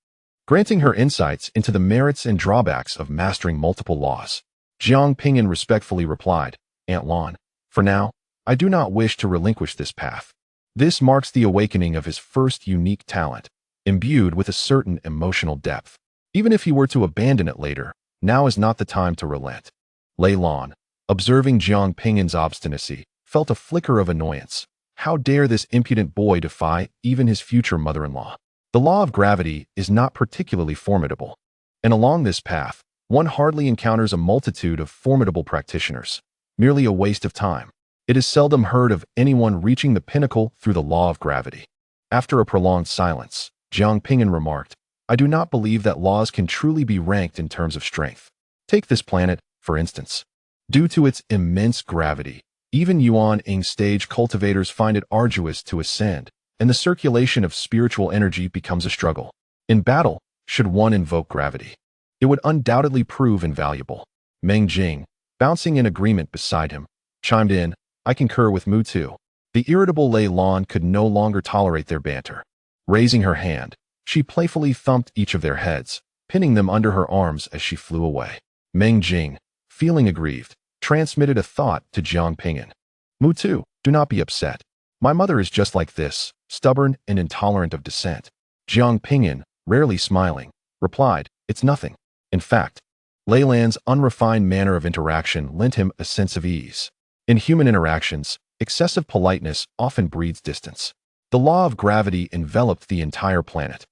granting her insights into the merits and drawbacks of mastering multiple laws. Jiang Ping'an respectfully replied, Aunt Lan, for now, I do not wish to relinquish this path. This marks the awakening of his first unique talent, imbued with a certain emotional depth. Even if he were to abandon it later, now is not the time to relent. Lei Lan, observing Jiang Ping'an's obstinacy, felt a flicker of annoyance. How dare this impudent boy defy even his future mother-in-law? The law of gravity is not particularly formidable, and along this path, one hardly encounters a multitude of formidable practitioners. Merely a waste of time. It is seldom heard of anyone reaching the pinnacle through the law of gravity. After a prolonged silence, Jiang Ping'an remarked, I do not believe that laws can truly be ranked in terms of strength. Take this planet, for instance. Due to its immense gravity, even Yuan Ying stage cultivators find it arduous to ascend, and the circulation of spiritual energy becomes a struggle. In battle, should one invoke gravity, it would undoubtedly prove invaluable. Meng Jing, bouncing in agreement beside him, chimed in, I concur with Mu too. The irritable Lei Lan could no longer tolerate their banter. Raising her hand, she playfully thumped each of their heads, pinning them under her arms as she flew away. Meng Jing, feeling aggrieved, transmitted a thought to Jiang Ping'an. Mu too, do not be upset. My mother is just like this, stubborn and intolerant of dissent. Jiang Ping'an, rarely smiling, replied, it's nothing. In fact, Lei Lan's unrefined manner of interaction lent him a sense of ease. In human interactions, excessive politeness often breeds distance. The law of gravity enveloped the entire planet,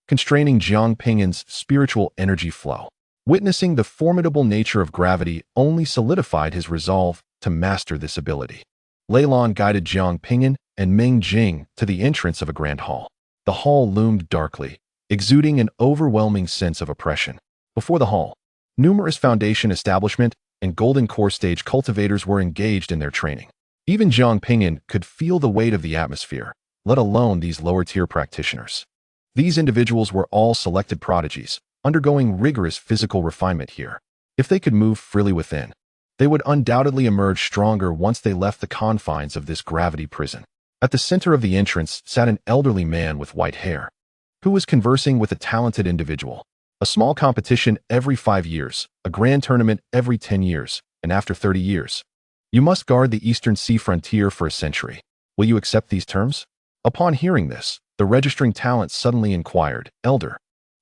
constraining Jiang Ping'an's spiritual energy flow. Witnessing the formidable nature of gravity only solidified his resolve to master this ability. Lei Lan guided Jiang Ping'an and Meng Jing to the entrance of a grand hall. The hall loomed darkly, exuding an overwhelming sense of oppression. Before the hall, numerous foundation establishment and golden core stage cultivators were engaged in their training. Even Jiang Ping'an could feel the weight of the atmosphere, let alone these lower-tier practitioners. These individuals were all selected prodigies, undergoing rigorous physical refinement here. If they could move freely within, they would undoubtedly emerge stronger once they left the confines of this gravity prison. At the center of the entrance sat an elderly man with white hair, who was conversing with a talented individual. A small competition every 5 years, a grand tournament every 10 years, and after 30 years. You must guard the eastern sea frontier for a century. Will you accept these terms? Upon hearing this, the registering talent suddenly inquired, Elder,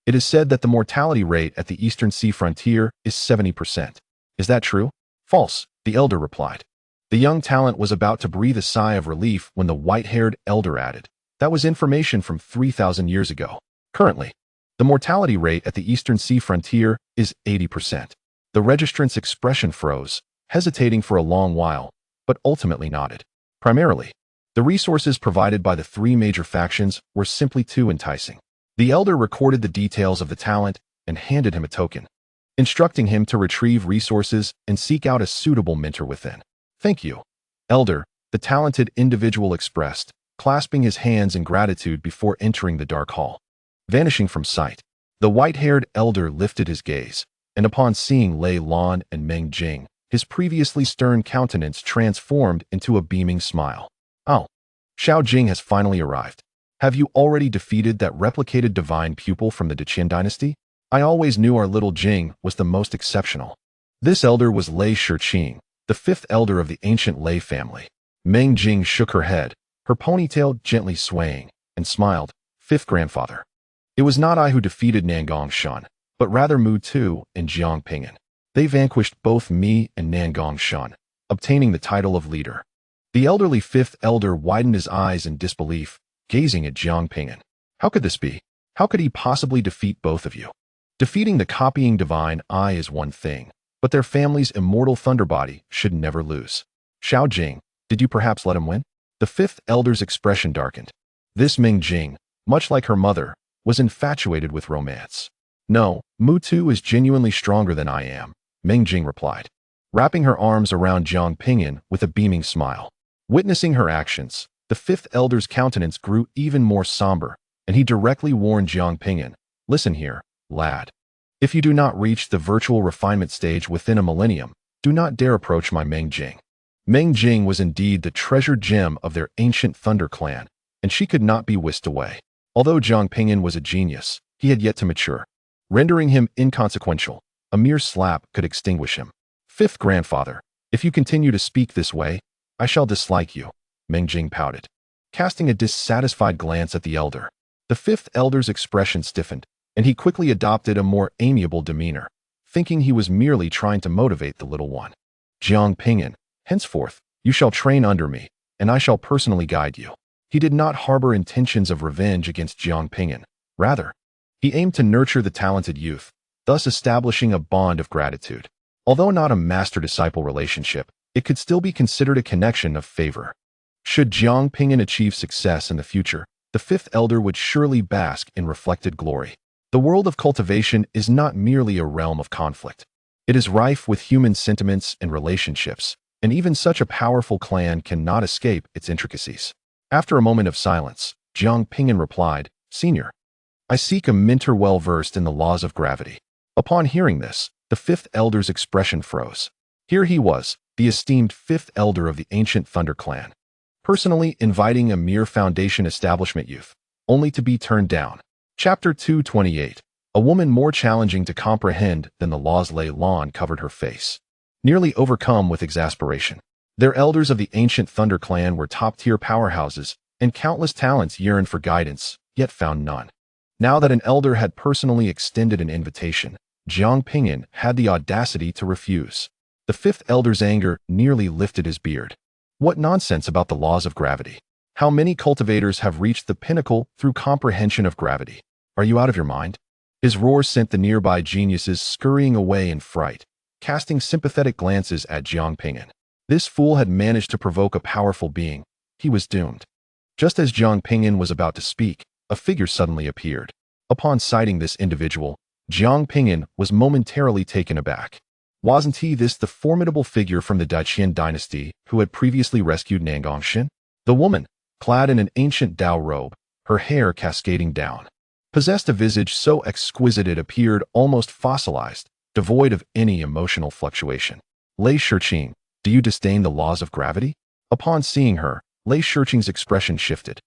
it is said that the mortality rate at the eastern sea frontier is 70%. Is that true? False, the elder replied. The young talent was about to breathe a sigh of relief when the white-haired elder added, that was information from 3,000 years ago. Currently, the mortality rate at the eastern sea frontier is 80%. The registrant's expression froze, hesitating for a long while, but ultimately nodded. Primarily, the resources provided by the 3 major factions were simply too enticing. The elder recorded the details of the talent and handed him a token, instructing him to retrieve resources and seek out a suitable mentor within. Thank you, Elder, the talented individual expressed, clasping his hands in gratitude before entering the dark hall. Vanishing from sight, the white-haired elder lifted his gaze, and upon seeing Lei Lan and Meng Jing, his previously stern countenance transformed into a beaming smile. Oh, Xiao Jing has finally arrived. Have you already defeated that replicated divine pupil from the Deqian dynasty? I always knew our little Jing was the most exceptional. This elder was Lei Shiqing, the 5th elder of the ancient Lei family. Meng Jing shook her head, her ponytail gently swaying, and smiled, 5th grandfather. It was not I who defeated Nangong Shan, but rather Mu Tu and Jiang Ping'an. They vanquished both me and Nangong Shan, obtaining the title of leader. The elderly 5th elder widened his eyes in disbelief, gazing at Jiang Ping'an. How could this be? How could he possibly defeat both of you? Defeating the copying divine eye is one thing, but their family's immortal thunderbody should never lose. Xiao Jing, did you perhaps let him win? The 5th elder's expression darkened. This Meng Jing, much like her mother, was infatuated with romance. No, Mu Tu is genuinely stronger than I am, Meng Jing replied, wrapping her arms around Jiang Ping'an with a beaming smile. Witnessing her actions, the 5th elder's countenance grew even more somber, and he directly warned Jiang Ping'an, listen here, lad. If you do not reach the virtual refinement stage within a millennium, do not dare approach my Meng Jing. Meng Jing was indeed the treasured gem of their ancient Thunder clan, and she could not be whisked away. Although Jiang Ping'an was a genius, he had yet to mature, rendering him inconsequential. A mere slap could extinguish him. 5th grandfather, if you continue to speak this way, I shall dislike you, Meng Jing pouted, casting a dissatisfied glance at the elder. The 5th elder's expression stiffened, and he quickly adopted a more amiable demeanor, thinking he was merely trying to motivate the little one. Jiang Ping'an, henceforth, you shall train under me, and I shall personally guide you. He did not harbor intentions of revenge against Jiang Ping'an. Rather, he aimed to nurture the talented youth, thus establishing a bond of gratitude. Although not a master-disciple relationship, it could still be considered a connection of favor. Should Jiang Ping'an achieve success in the future, the 5th elder would surely bask in reflected glory. The world of cultivation is not merely a realm of conflict. It is rife with human sentiments and relationships, and even such a powerful clan cannot escape its intricacies. After a moment of silence, Jiang Ping'an replied, Senior, I seek a mentor well-versed in the laws of gravity. Upon hearing this, the 5th elder's expression froze. Here he was, the esteemed 5th elder of the ancient Thunder clan, personally inviting a mere foundation establishment youth, only to be turned down. Chapter 228. A woman more challenging to comprehend than the laws. Lei Lan covered her face, nearly overcome with exasperation. Their elders of the ancient Thunder clan were top-tier powerhouses, and countless talents yearned for guidance, yet found none. Now that an elder had personally extended an invitation, Jiang Ping'an had the audacity to refuse. The 5th elder's anger nearly lifted his beard. What nonsense about the laws of gravity. How many cultivators have reached the pinnacle through comprehension of gravity? Are you out of your mind? His roar sent the nearby geniuses scurrying away in fright, casting sympathetic glances at Jiang Ping'an. This fool had managed to provoke a powerful being. He was doomed. Just as Jiang Ping'an was about to speak, a figure suddenly appeared. Upon sighting this individual, Jiang Ping'an was momentarily taken aback. Wasn't he this the formidable figure from the Daiqian dynasty who had previously rescued Nangongshin? The woman, clad in an ancient Dao robe, her hair cascading down, possessed a visage so exquisite it appeared almost fossilized, devoid of any emotional fluctuation. Lei Shiqing, do you disdain the laws of gravity? Upon seeing her, Lei Shiqing's expression shifted.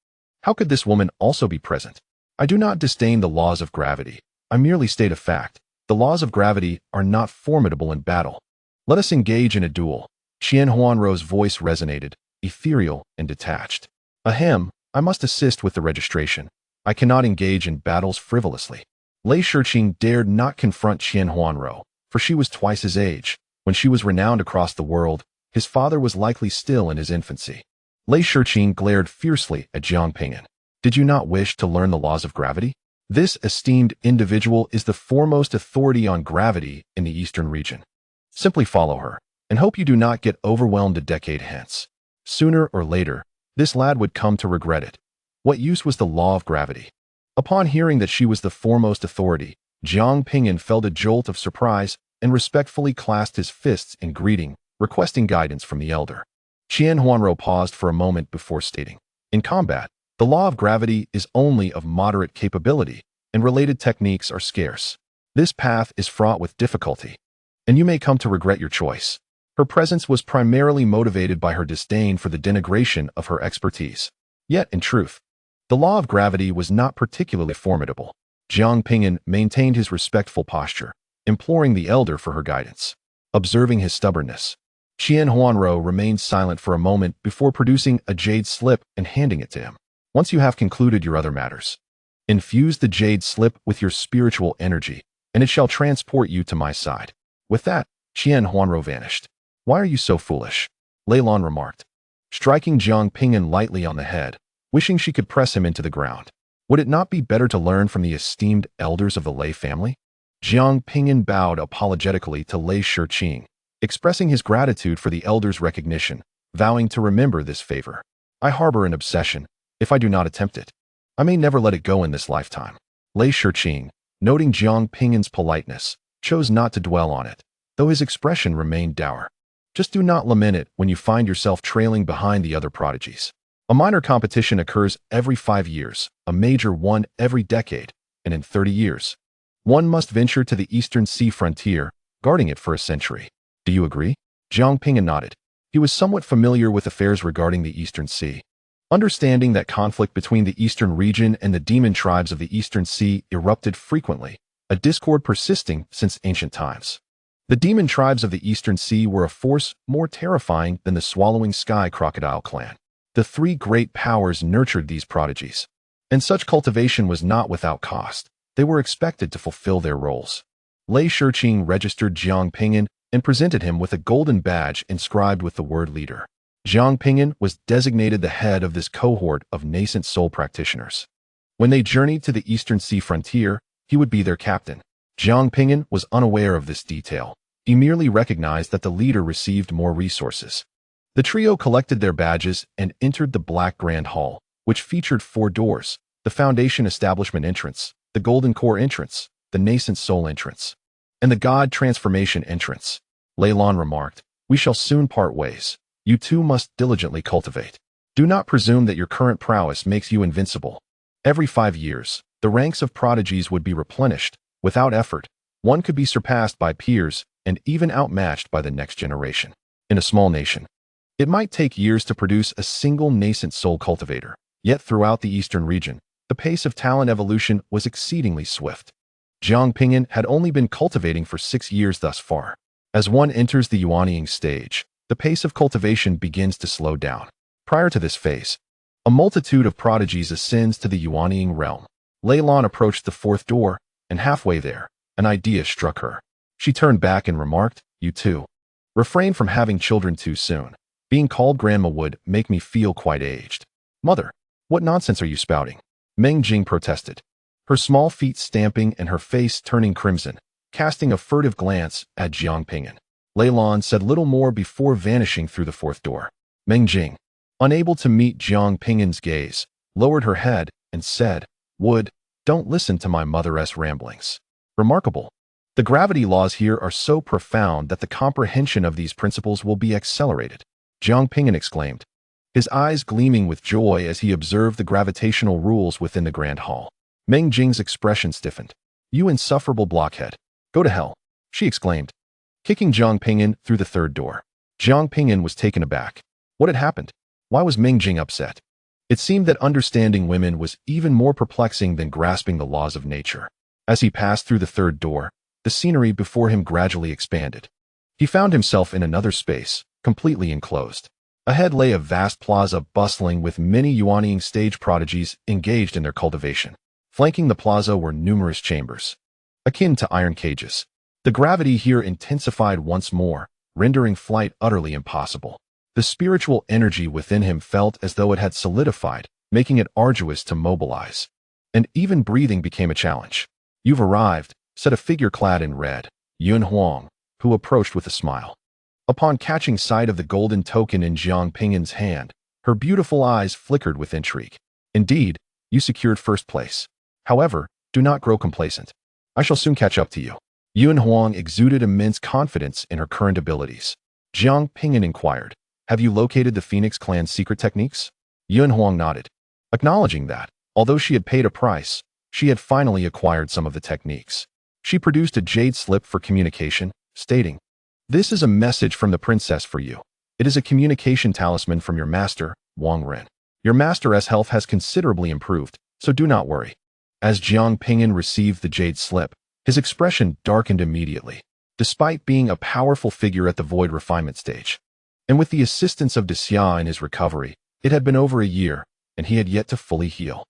How could this woman also be present? I do not disdain the laws of gravity. I merely state a fact. The laws of gravity are not formidable in battle. Let us engage in a duel. Qian Huanrou's voice resonated, ethereal and detached. Ahem, I must assist with the registration. I cannot engage in battles frivolously. Lei Shiqing dared not confront Qian Huanrou, for she was twice his age. When she was renowned across the world, his father was likely still in his infancy. Lei Shiqing glared fiercely at Jiang Ping'an. Did you not wish to learn the laws of gravity? This esteemed individual is the foremost authority on gravity in the eastern region. Simply follow her, and hope you do not get overwhelmed a decade hence. Sooner or later, this lad would come to regret it. What use was the law of gravity? Upon hearing that she was the foremost authority, Jiang Ping'an felt a jolt of surprise and respectfully clasped his fists in greeting, requesting guidance from the elder. Qian Huanrou paused for a moment before stating, in combat, the law of gravity is only of moderate capability, and related techniques are scarce. This path is fraught with difficulty, and you may come to regret your choice. Her presence was primarily motivated by her disdain for the denigration of her expertise. Yet, in truth, the law of gravity was not particularly formidable. Jiang Ping'an maintained his respectful posture, imploring the elder for her guidance. Observing his stubbornness, Qian Huanrou remained silent for a moment before producing a jade slip and handing it to him. Once you have concluded your other matters, infuse the jade slip with your spiritual energy, and it shall transport you to my side. With that, Qian Huanrou vanished. Why are you so foolish? Lei Lan remarked, striking Jiang Ping'an lightly on the head, wishing she could press him into the ground. Would it not be better to learn from the esteemed elders of the Lei family? Jiang Ping'an bowed apologetically to Lei Shiqing, expressing his gratitude for the elder's recognition, vowing to remember this favor. I harbor an obsession. If I do not attempt it, I may never let it go in this lifetime. Lei Shiqing, noting Jiang Ping'an's politeness, chose not to dwell on it, though his expression remained dour. Just do not lament it when you find yourself trailing behind the other prodigies. A minor competition occurs every 5 years, a major one every decade, and in 30 years, one must venture to the eastern sea frontier, guarding it for a century. Do you agree? Jiang Ping'an nodded. He was somewhat familiar with affairs regarding the eastern sea. Understanding that conflict between the eastern region and the demon tribes of the eastern sea erupted frequently, a discord persisting since ancient times. The demon tribes of the eastern sea were a force more terrifying than the swallowing sky crocodile clan. The 3 great powers nurtured these prodigies, and such cultivation was not without cost. They were expected to fulfill their roles. Lei Shiqing registered Jiang Ping'an and presented him with a golden badge inscribed with the word leader. Jiang Ping'an was designated the head of this cohort of nascent soul practitioners. When they journeyed to the eastern sea frontier, he would be their captain. Jiang Ping'an was unaware of this detail. He merely recognized that the leader received more resources. The trio collected their badges and entered the Black Grand Hall, which featured 4 doors: the Foundation Establishment entrance, the Golden Core entrance, the Nascent Soul entrance, and the God Transformation entrance. Lei Lan remarked, we shall soon part ways. You two must diligently cultivate. Do not presume that your current prowess makes you invincible. Every 5 years, the ranks of prodigies would be replenished. Without effort, one could be surpassed by peers and even outmatched by the next generation. In a small nation, it might take years to produce a single nascent soul cultivator. Yet throughout the eastern region, the pace of talent evolution was exceedingly swift. Jiang Ping'an had only been cultivating for 6 years thus far. As one enters the Yuanying stage, the pace of cultivation begins to slow down. Prior to this phase, a multitude of prodigies ascends to the Yuanying realm. Lei Lan approached the 4th door, and halfway there, an idea struck her. She turned back and remarked, you two, refrain from having children too soon. Being called grandma would make me feel quite aged. Mother, what nonsense are you spouting? Meng Jing protested, her small feet stamping and her face turning crimson, casting a furtive glance at Jiang Ping'an. Lei Lan said little more before vanishing through the fourth door. Meng Jing, unable to meet Jiang Ping'an's gaze, lowered her head and said, Wood, don't listen to my mother's ramblings. Remarkable. The gravity laws here are so profound that the comprehension of these principles will be accelerated, Jiang Ping'an exclaimed, his eyes gleaming with joy as he observed the gravitational rules within the grand hall. Meng Jing's expression stiffened. You insufferable blockhead. Go to hell, she exclaimed, kicking Jiang Ping'an through the third door. Jiang Ping'an was taken aback. What had happened? Why was Meng Jing upset? It seemed that understanding women was even more perplexing than grasping the laws of nature. As he passed through the third door, the scenery before him gradually expanded. He found himself in another space, completely enclosed. Ahead lay a vast plaza bustling with many Yuanhao stage prodigies engaged in their cultivation. Flanking the plaza were numerous chambers, akin to iron cages. The gravity here intensified once more, rendering flight utterly impossible. The spiritual energy within him felt as though it had solidified, making it arduous to mobilize. And even breathing became a challenge. You've arrived, said a figure clad in red, Yun Huang, who approached with a smile. Upon catching sight of the golden token in Jiang Ping'an's hand, her beautiful eyes flickered with intrigue. Indeed, you secured first place. However, do not grow complacent. I shall soon catch up to you. Yun Huang exuded immense confidence in her current abilities. Jiang Ping'an inquired, Have you located the Phoenix clan's secret techniques? Yun Huang nodded, acknowledging that, although she had paid a price, she had finally acquired some of the techniques. She produced a jade slip for communication, stating, This is a message from the princess for you. It is a communication talisman from your master, Wang Ren. Your master's health has considerably improved, so do not worry. As Jiang Ping'an received the jade slip, his expression darkened immediately, despite being a powerful figure at the void refinement stage. And with the assistance of Xia in his recovery, it had been over a year, and he had yet to fully heal.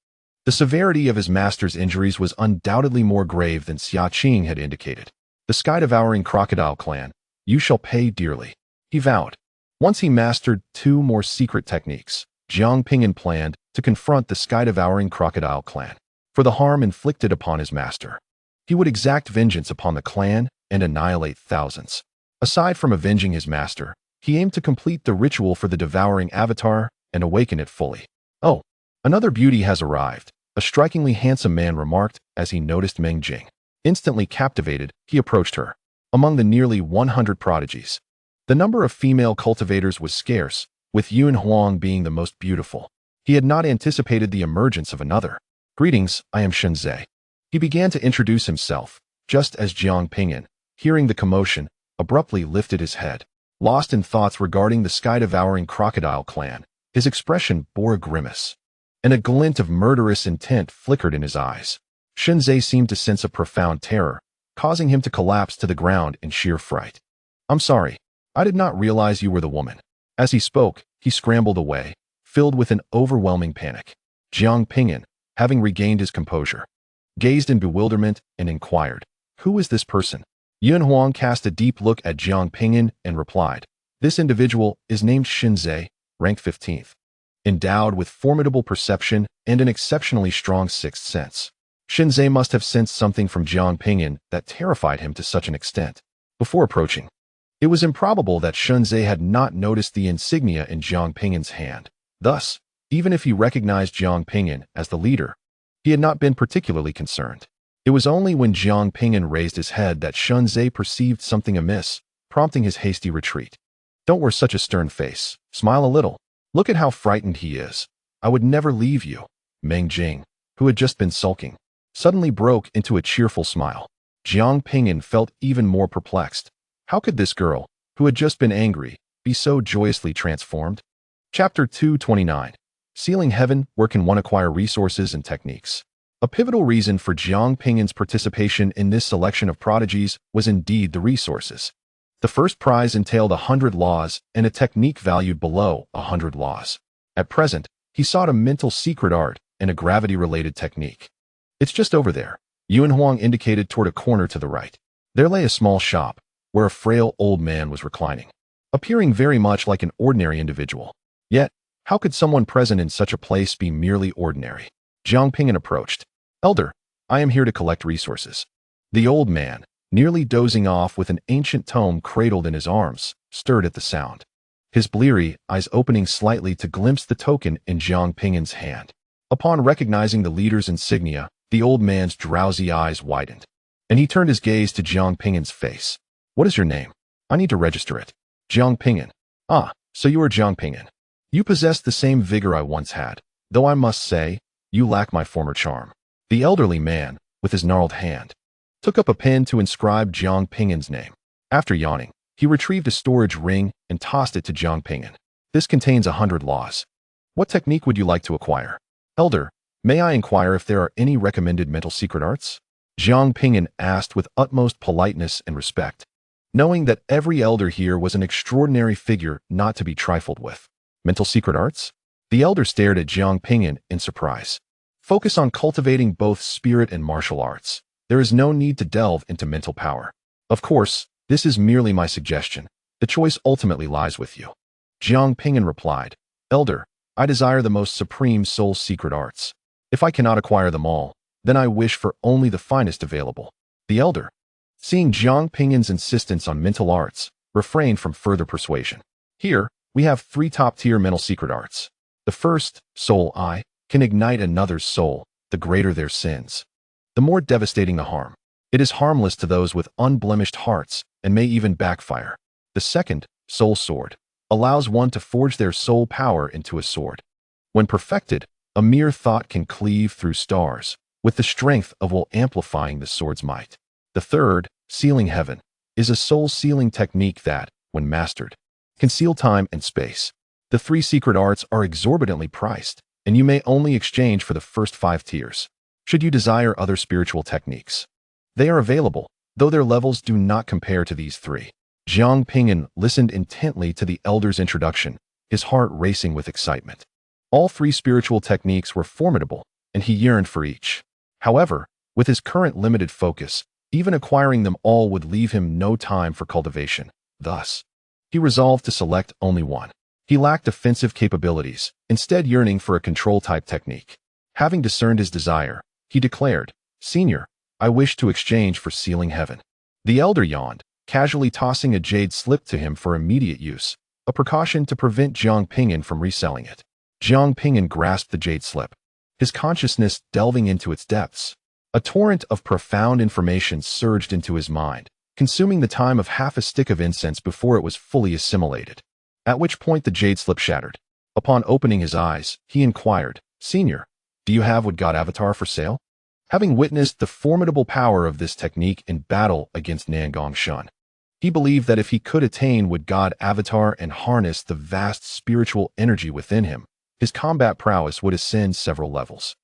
The severity of his master's injuries was undoubtedly more grave than Xia Qing had indicated. The sky-devouring crocodile clan, you shall pay dearly, he vowed. Once he mastered 2 more secret techniques, Jiang Ping'an planned to confront the sky-devouring crocodile clan for the harm inflicted upon his master. He would exact vengeance upon the clan and annihilate thousands. Aside from avenging his master, he aimed to complete the ritual for the devouring avatar and awaken it fully. Oh, another beauty has arrived, a strikingly handsome man remarked as he noticed Meng Jing. Instantly captivated, he approached her. Among the nearly 100 prodigies, the number of female cultivators was scarce, with Yun Huang being the most beautiful. He had not anticipated the emergence of another. Greetings, I am Shenzhe. He began to introduce himself, just as Jiang Ping'an, hearing the commotion, abruptly lifted his head. Lost in thoughts regarding the sky-devouring crocodile clan, his expression bore a grimace, and a glint of murderous intent flickered in his eyes. Shenzhe seemed to sense a profound terror, causing him to collapse to the ground in sheer fright. I'm sorry, I did not realize you were the woman. As he spoke, he scrambled away, filled with an overwhelming panic. Jiang Ping'an, having regained his composure, gazed in bewilderment and inquired, Who is this person? Yun Huang cast a deep look at Jiang Ping'an and replied, This individual is named Shenzhe, ranked 15th, endowed with formidable perception and an exceptionally strong sixth sense. Shenzhe must have sensed something from Jiang Ping'an that terrified him to such an extent. Before approaching, it was improbable that Shenzhe had not noticed the insignia in Jiang Ping'an's hand. Thus, even if he recognized Jiang Ping'an as the leader, he had not been particularly concerned. It was only when Jiang Ping'an raised his head that Shenzhe perceived something amiss, prompting his hasty retreat. Don't wear such a stern face. Smile a little. Look at how frightened he is. I would never leave you. Meng Jing, who had just been sulking, suddenly broke into a cheerful smile. Jiang Ping'an felt even more perplexed. How could this girl, who had just been angry, be so joyously transformed? Chapter 229. Sealing Heaven, Where Can One Acquire Resources and Techniques? A pivotal reason for Jiang Ping'an's participation in this selection of prodigies was indeed the resources. The first prize entailed 100 laws and a technique valued below 100 laws. At present, he sought a mental secret art and a gravity-related technique. It's just over there. Yun Huang indicated toward a corner to the right. There lay a small shop, where a frail old man was reclining. appearing very much like an ordinary individual. Yet, how could someone present in such a place be merely ordinary? Jiang Ping'an approached. Elder, I am here to collect resources. The old man, nearly dozing off with an ancient tome cradled in his arms, stirred at the sound. His bleary eyes opening slightly to glimpse the token in Jiang Ping'an's hand. Upon recognizing the leader's insignia, the old man's drowsy eyes widened, and he turned his gaze to Jiang Ping'an's face. What is your name? I need to register it. Jiang Ping'an. Ah, so you are Jiang Ping'an. You possess the same vigor I once had, though I must say, you lack my former charm. The elderly man, with his gnarled hand, took up a pen to inscribe Jiang Ping'an's name. After yawning, he retrieved a storage ring and tossed it to Jiang Ping'an. This contains 100 laws. What technique would you like to acquire? Elder, may I inquire if there are any recommended mental secret arts? Jiang Ping'an asked with utmost politeness and respect, knowing that every elder here was an extraordinary figure not to be trifled with. Mental secret arts? The elder stared at Jiang Ping'an in surprise. Focus on cultivating both spirit and martial arts. There is no need to delve into mental power. Of course, this is merely my suggestion. The choice ultimately lies with you. Jiang Ping'an replied, Elder, I desire the most supreme soul secret arts. If I cannot acquire them all, then I wish for only the finest available. The elder, seeing Jiang Ping'an's insistence on mental arts, refrained from further persuasion. Here, we have 3 top-tier mental secret arts. The first, Soul Eye, can ignite another's soul, the greater their sins, the more devastating the harm. It is harmless to those with unblemished hearts and may even backfire. The second, Soul Sword, allows one to forge their soul power into a sword. When perfected, a mere thought can cleave through stars, with the strength of will amplifying the sword's might. The third, Sealing Heaven, is a soul-sealing technique that, when mastered, can seal time and space. The 3 secret arts are exorbitantly priced, and you may only exchange for the first 5 tiers. Should you desire other spiritual techniques, they are available, though their levels do not compare to these 3. Jiang Ping'an listened intently to the elder's introduction, his heart racing with excitement. All 3 spiritual techniques were formidable, and he yearned for each. However, with his current limited focus, even acquiring them all would leave him no time for cultivation. Thus, he resolved to select only one. He lacked offensive capabilities, instead yearning for a control-type technique. Having discerned his desire, he declared, Senior, I wish to exchange for Sealing Heaven. The elder yawned, casually tossing a jade slip to him for immediate use, a precaution to prevent Jiang Ping'an from reselling it. Jiang Ping'an grasped the jade slip, his consciousness delving into its depths. A torrent of profound information surged into his mind, consuming the time of half a stick of incense before it was fully assimilated. At which point the jade slip shattered. Upon opening his eyes, he inquired, Senior, do you have Wood God Avatar for sale? Having witnessed the formidable power of this technique in battle against Nangong Shun, he believed that if he could attain Wood God Avatar and harness the vast spiritual energy within him, his combat prowess would ascend several levels.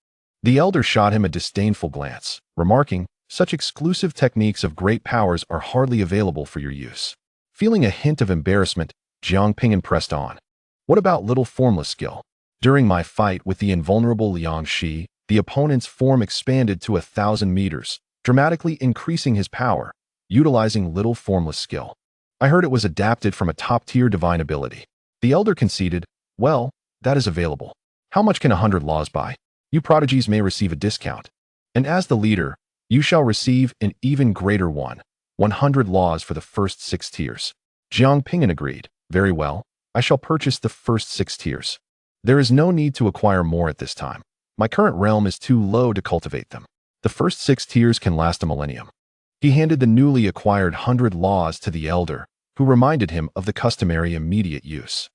The elder shot him a disdainful glance, remarking, Such exclusive techniques of great powers are hardly available for your use. Feeling a hint of embarrassment, Jiang Ping'an pressed on. What about little formless skill? During my fight with the invulnerable Liang Shi, the opponent's form expanded to 1,000 meters, dramatically increasing his power, utilizing little formless skill. I heard it was adapted from a top-tier divine ability. The elder conceded, Well, that is available. How much can 100 laws buy? You prodigies may receive a discount. And as the leader, you shall receive an even greater one, 100 laws for the first 6 tiers. Jiang Ping'an agreed. Very well, I shall purchase the first 6 tiers. There is no need to acquire more at this time. My current realm is too low to cultivate them. The first 6 tiers can last a millennium. He handed the newly acquired 100 laws to the elder, who reminded him of the customary immediate use.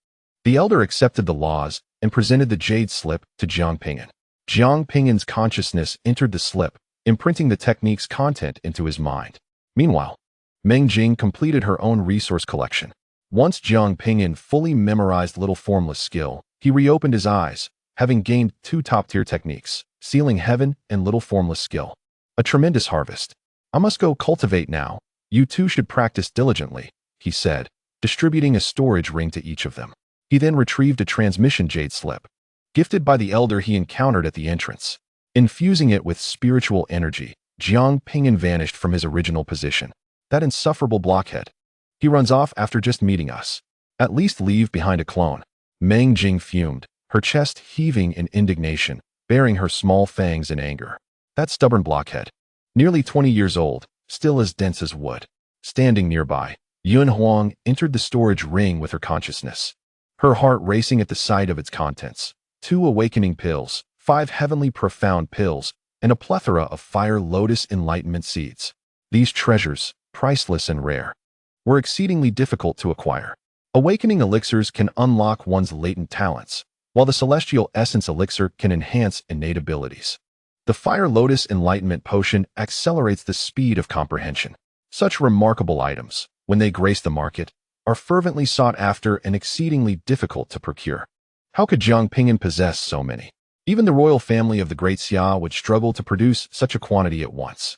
The elder accepted the laws and presented the jade slip to Jiang Ping'an. Jiang Ping'an's consciousness entered the slip, imprinting the technique's content into his mind. Meanwhile, Meng Jing completed her own resource collection. Once Jiang Ping'an fully memorized little formless skill, he reopened his eyes, having gained 2 top-tier techniques, Sealing Heaven and little formless skill. A tremendous harvest. I must go cultivate now. You two should practice diligently, he said, distributing a storage ring to each of them. He then retrieved a transmission jade slip, gifted by the elder he encountered at the entrance. Infusing it with spiritual energy, Jiang Ping'an vanished from his original position. That insufferable blockhead. He runs off after just meeting us. At least leave behind a clone. Meng Jing fumed, her chest heaving in indignation, baring her small fangs in anger. That stubborn blockhead. Nearly 20 years old, still as dense as wood. Standing nearby, Yun Huang entered the storage ring with her consciousness. Her heart racing at the sight of its contents. 2 awakening pills, 5 heavenly profound pills, and a plethora of fire lotus enlightenment seeds. These treasures, priceless and rare, were exceedingly difficult to acquire. Awakening elixirs can unlock one's latent talents, while the celestial essence elixir can enhance innate abilities. The fire lotus enlightenment potion accelerates the speed of comprehension. Such remarkable items, when they grace the market, are fervently sought after and exceedingly difficult to procure. How could Jiang Ping'an possess so many? Even the royal family of the great Xia would struggle to produce such a quantity at once.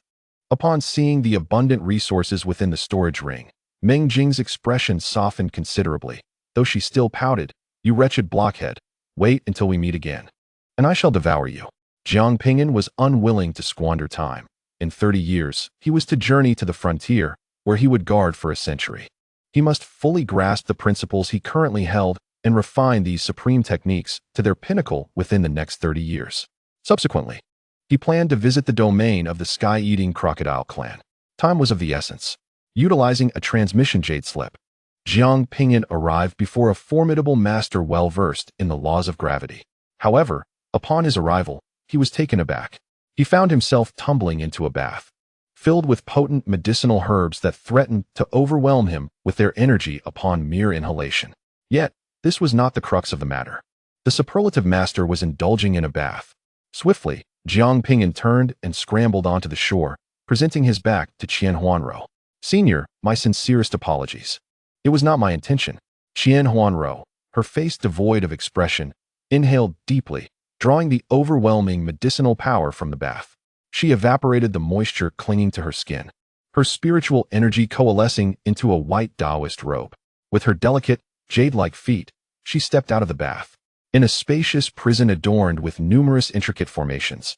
Upon seeing the abundant resources within the storage ring, Meng Jing's expression softened considerably, though she still pouted, "You wretched blockhead, wait until we meet again, and I shall devour you." Jiang Ping'an was unwilling to squander time. In 30 years, he was to journey to the frontier, where he would guard for a century. He must fully grasp the principles he currently held and refine these supreme techniques to their pinnacle within the next 30 years. Subsequently, he planned to visit the domain of the sky-eating crocodile clan. Time was of the essence. Utilizing a transmission jade slip, Jiang Ping'an arrived before a formidable master well-versed in the laws of gravity. However, upon his arrival, he was taken aback. He found himself tumbling into a bath, filled with potent medicinal herbs that threatened to overwhelm him with their energy upon mere inhalation. Yet, this was not the crux of the matter. The superlative master was indulging in a bath. Swiftly, Jiang Ping'an turned and scrambled onto the shore, presenting his back to Qian Huanro. "Senior, my sincerest apologies. It was not my intention." Qian Huanro, her face devoid of expression, inhaled deeply, drawing the overwhelming medicinal power from the bath. She evaporated the moisture clinging to her skin, her spiritual energy coalescing into a white Taoist robe. With her delicate, jade-like feet, she stepped out of the bath. In a spacious prison adorned with numerous intricate formations,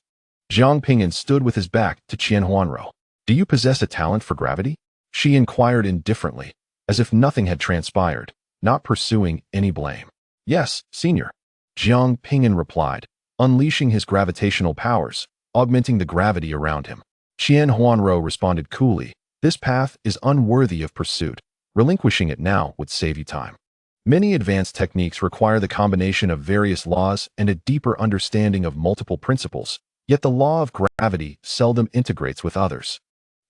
Jiang Ping'an stood with his back to Qian Huanro. "Do you possess a talent for gravity?" she inquired indifferently, as if nothing had transpired, not pursuing any blame. "Yes, senior," Jiang Ping'an replied, unleashing his gravitational powers, augmenting the gravity around him. Qian Huanro responded coolly, "This path is unworthy of pursuit. Relinquishing it now would save you time. Many advanced techniques require the combination of various laws and a deeper understanding of multiple principles, yet the law of gravity seldom integrates with others.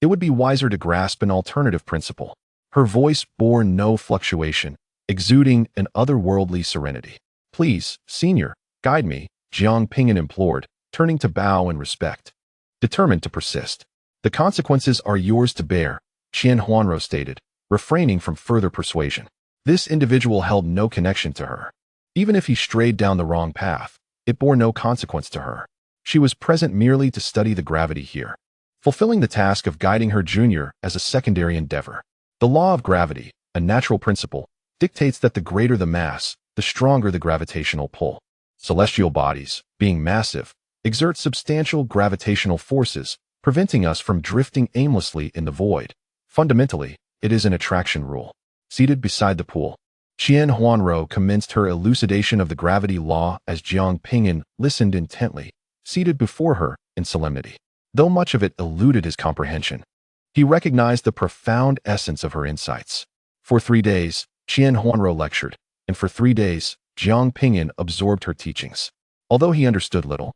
It would be wiser to grasp an alternative principle." Her voice bore no fluctuation, exuding an otherworldly serenity. "Please, senior, guide me," Jiang Ping'an implored, turning to bow in respect. Determined to persist. "The consequences are yours to bear," Qian Huanro stated, refraining from further persuasion. This individual held no connection to her. Even if he strayed down the wrong path, it bore no consequence to her. She was present merely to study the gravity here, fulfilling the task of guiding her junior as a secondary endeavor. The law of gravity, a natural principle, dictates that the greater the mass, the stronger the gravitational pull. Celestial bodies, being massive, exert substantial gravitational forces, preventing us from drifting aimlessly in the void. Fundamentally, it is an attraction rule. Seated beside the pool, Qian Huanro commenced her elucidation of the gravity law as Jiang Ping'an listened intently, seated before her in solemnity. Though much of it eluded his comprehension, he recognized the profound essence of her insights. For 3 days, Qian Huanro lectured, and for 3 days, Jiang Ping'an absorbed her teachings. Although he understood little,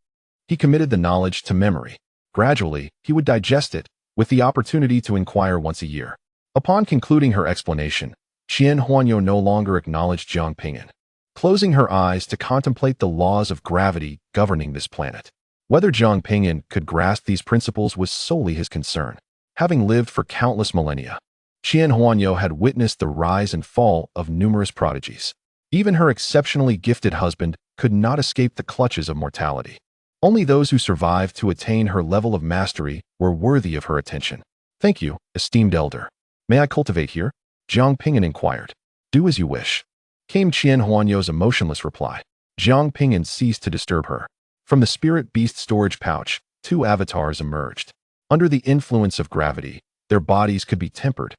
he committed the knowledge to memory. Gradually, he would digest it, with the opportunity to inquire once a year. Upon concluding her explanation, Qian Huanyo no longer acknowledged Jiang Ping'an, closing her eyes to contemplate the laws of gravity governing this planet. Whether Jiang Ping'an could grasp these principles was solely his concern. Having lived for countless millennia, Qian Huanyo had witnessed the rise and fall of numerous prodigies. Even her exceptionally gifted husband could not escape the clutches of mortality. Only those who survived to attain her level of mastery were worthy of her attention. "Thank you, esteemed elder. May I cultivate here?" Jiang Ping'an inquired. "Do as you wish," came Qian Huanyo's emotionless reply. Jiang Ping'an ceased to disturb her. From the spirit beast storage pouch, 2 avatars emerged. Under the influence of gravity, their bodies could be tempered,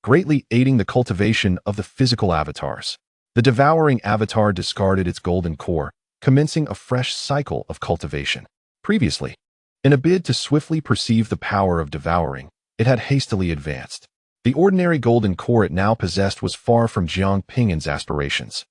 greatly aiding the cultivation of the physical avatars. The devouring avatar discarded its golden core, commencing a fresh cycle of cultivation. Previously, in a bid to swiftly perceive the power of devouring, it had hastily advanced. The ordinary golden core it now possessed was far from Jiang Ping'an's aspirations.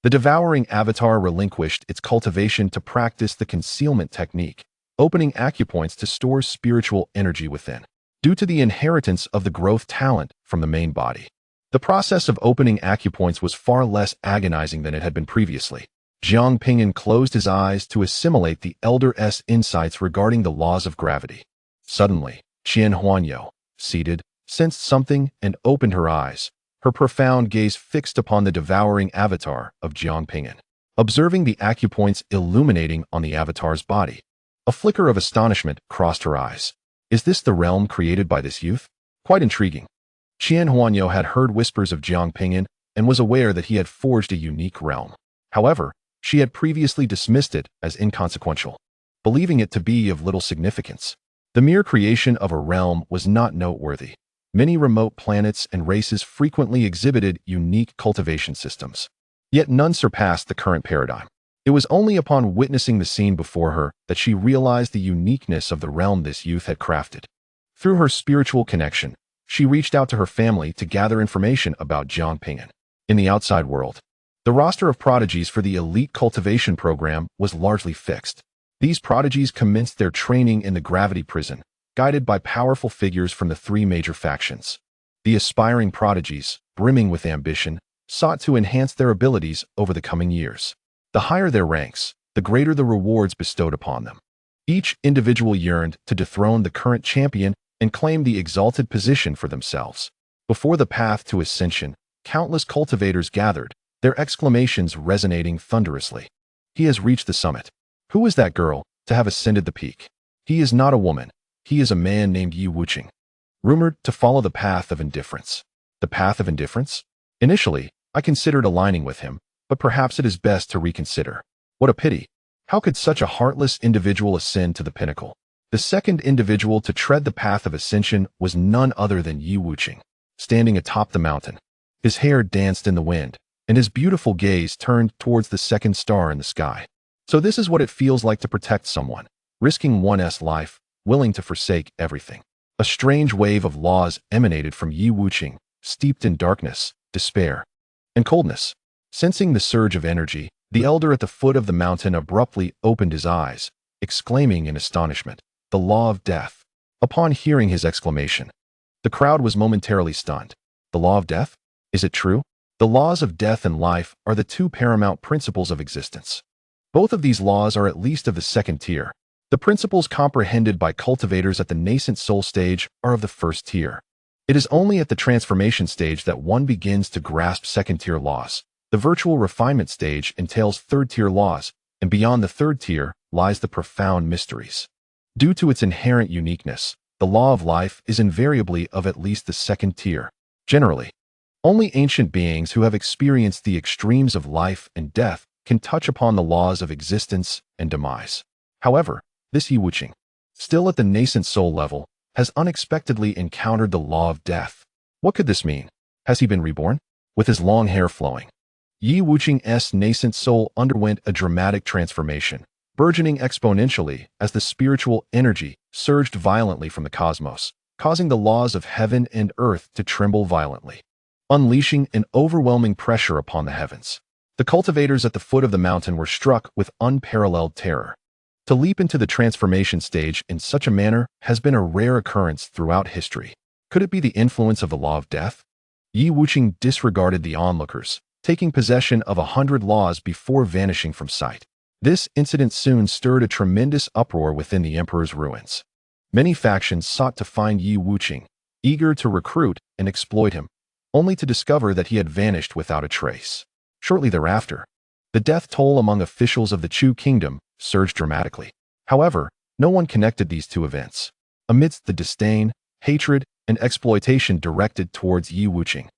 The devouring avatar relinquished its cultivation to practice the concealment technique, opening acupoints to store spiritual energy within. Due to the inheritance of the growth talent from the main body, the process of opening acupoints was far less agonizing than it had been previously. Jiang Ping'an closed his eyes to assimilate the elder's insights regarding the laws of gravity. Suddenly, Xia Yuanhao, seated, sensed something and opened her eyes, her profound gaze fixed upon the devouring avatar of Jiang Ping'an. Observing the acupoints illuminating on the avatar's body, a flicker of astonishment crossed her eyes. Is this the realm created by this youth? Quite intriguing. Xia Yuanhao had heard whispers of Jiang Ping'an and was aware that he had forged a unique realm. However, she had previously dismissed it as inconsequential, believing it to be of little significance. The mere creation of a realm was not noteworthy. Many remote planets and races frequently exhibited unique cultivation systems. Yet none surpassed the current paradigm. It was only upon witnessing the scene before her that she realized the uniqueness of the realm this youth had crafted. Through her spiritual connection, she reached out to her family to gather information about Jiang Ping'an. In the outside world, the roster of prodigies for the elite cultivation program was largely fixed. These prodigies commenced their training in the gravity prison, guided by powerful figures from the three major factions. The aspiring prodigies, brimming with ambition, sought to enhance their abilities over the coming years. The higher their ranks, the greater the rewards bestowed upon them. Each individual yearned to dethrone the current champion and claim the exalted position for themselves. Before the path to ascension, countless cultivators gathered, their exclamations resonating thunderously. He has reached the summit. Who is that girl to have ascended the peak? He is not a woman. He is a man named Yi Wuqing, rumored to follow the path of indifference. The path of indifference? Initially, I considered aligning with him, but perhaps it is best to reconsider. What a pity. How could such a heartless individual ascend to the pinnacle? The second individual to tread the path of ascension was none other than Yi Wuqing, standing atop the mountain. His hair danced in the wind, and his beautiful gaze turned towards the second star in the sky. So this is what it feels like to protect someone, risking one's life, willing to forsake everything. A strange wave of laws emanated from Yi Wuqing, steeped in darkness, despair, and coldness. Sensing the surge of energy, the elder at the foot of the mountain abruptly opened his eyes, exclaiming in astonishment, "The law of death." Upon hearing his exclamation, the crowd was momentarily stunned. The law of death? Is it true? The laws of death and life are the two paramount principles of existence. Both of these laws are at least of the second tier. The principles comprehended by cultivators at the nascent soul stage are of the first tier. It is only at the transformation stage that one begins to grasp second-tier laws. The virtual refinement stage entails third-tier laws, and beyond the third tier lies the profound mysteries. Due to its inherent uniqueness, the law of life is invariably of at least the second tier. Generally, only ancient beings who have experienced the extremes of life and death can touch upon the laws of existence and demise. However, this Yi Wuqing, still at the nascent soul level, has unexpectedly encountered the law of death. What could this mean? Has he been reborn? With his long hair flowing, Yi Wuqing's nascent soul underwent a dramatic transformation, burgeoning exponentially as the spiritual energy surged violently from the cosmos, causing the laws of heaven and earth to tremble violently, unleashing an overwhelming pressure upon the heavens. The cultivators at the foot of the mountain were struck with unparalleled terror. To leap into the transformation stage in such a manner has been a rare occurrence throughout history. Could it be the influence of the law of death? Yi Wuqing disregarded the onlookers, taking possession of 100 laws before vanishing from sight. This incident soon stirred a tremendous uproar within the emperor's ruins. Many factions sought to find Yi Wuqing, eager to recruit and exploit him, only to discover that he had vanished without a trace. Shortly thereafter, the death toll among officials of the Chu kingdom surged dramatically. However, no one connected these two events. Amidst the disdain, hatred, and exploitation directed towards Yi Wuqing,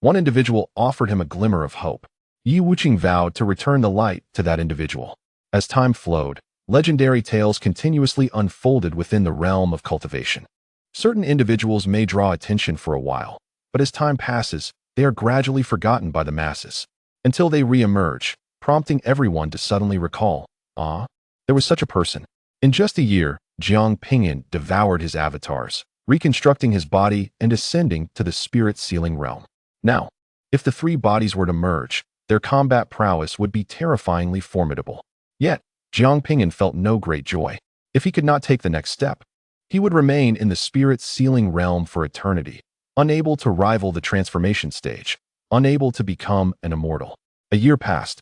one individual offered him a glimmer of hope. Yi Wuqing vowed to return the light to that individual. As time flowed, legendary tales continuously unfolded within the realm of cultivation. Certain individuals may draw attention for a while, but as time passes, they are gradually forgotten by the masses. until they re-emerge, prompting everyone to suddenly recall, ah, there was such a person. In just a year, Jiang Ping'an devoured his avatars, reconstructing his body and ascending to the spirit-sealing realm. Now, if the three bodies were to merge, their combat prowess would be terrifyingly formidable. Yet, Jiang Ping'an felt no great joy. If he could not take the next step, he would remain in the spirit-sealing realm for eternity, unable to rival the transformation stage, unable to become an immortal. A year passed,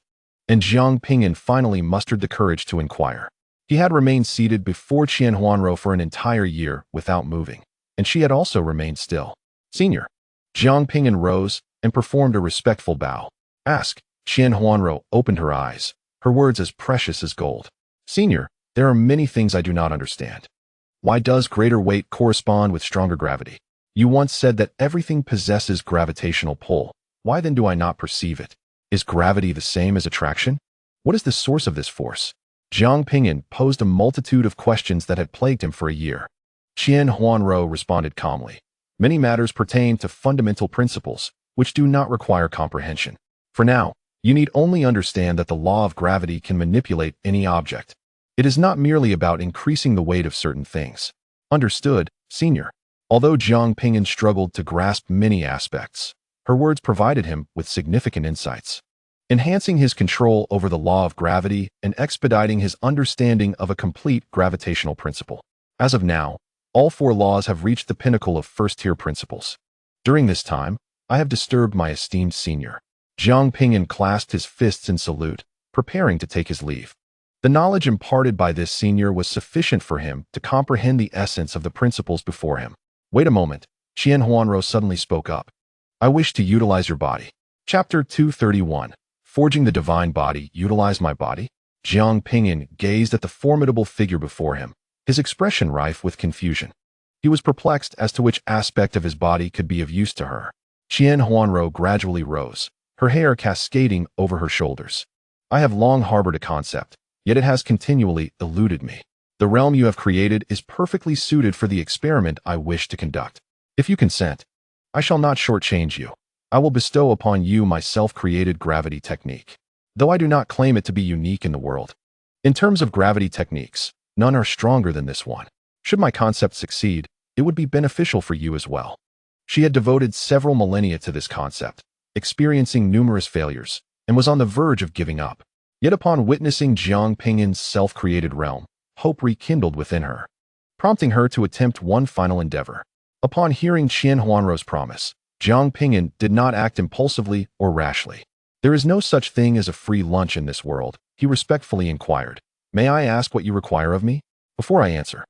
and Jiang Ping'an finally mustered the courage to inquire. He had remained seated before Xia Yuanhao for an entire year without moving, and she had also remained still. Senior. Jiang Ping'an rose and performed a respectful bow. Ask. Xia Yuanhao opened her eyes, her words as precious as gold. Senior, there are many things I do not understand. Why does greater weight correspond with stronger gravity? You once said that everything possesses gravitational pull. Why then do I not perceive it? Is gravity the same as attraction? What is the source of this force? Jiang Ping'an posed a multitude of questions that had plagued him for a year. Xia Yuanhao responded calmly. Many matters pertain to fundamental principles, which do not require comprehension. For now, you need only understand that the law of gravity can manipulate any object. It is not merely about increasing the weight of certain things. Understood, Senior. Although Jiang Ping'an struggled to grasp many aspects, her words provided him with significant insights, enhancing his control over the law of gravity and expediting his understanding of a complete gravitational principle. As of now, all four laws have reached the pinnacle of first-tier principles. During this time, I have disturbed my esteemed senior. Jiang Ping'an clasped his fists in salute, preparing to take his leave. The knowledge imparted by this senior was sufficient for him to comprehend the essence of the principles before him. Wait a moment, Xia Yuanhao suddenly spoke up. I wish to utilize your body. Chapter 231. Forging the divine body, utilize my body? Jiang Ping'an gazed at the formidable figure before him, his expression rife with confusion. He was perplexed as to which aspect of his body could be of use to her. Xia Yuanhao gradually rose, her hair cascading over her shoulders. I have long harbored a concept, yet it has continually eluded me. The realm you have created is perfectly suited for the experiment I wish to conduct. If you consent, I shall not shortchange you. I will bestow upon you my self-created gravity technique, though I do not claim it to be unique in the world. In terms of gravity techniques, none are stronger than this one. Should my concept succeed, it would be beneficial for you as well. She had devoted several millennia to this concept, experiencing numerous failures, and was on the verge of giving up. Yet upon witnessing Jiang Ping'an's self-created realm, hope rekindled within her, prompting her to attempt one final endeavor. Upon hearing Xia Yuanhao's promise, Jiang Ping'an did not act impulsively or rashly. There is no such thing as a free lunch in this world, he respectfully inquired. May I ask what you require of me? Before I answer,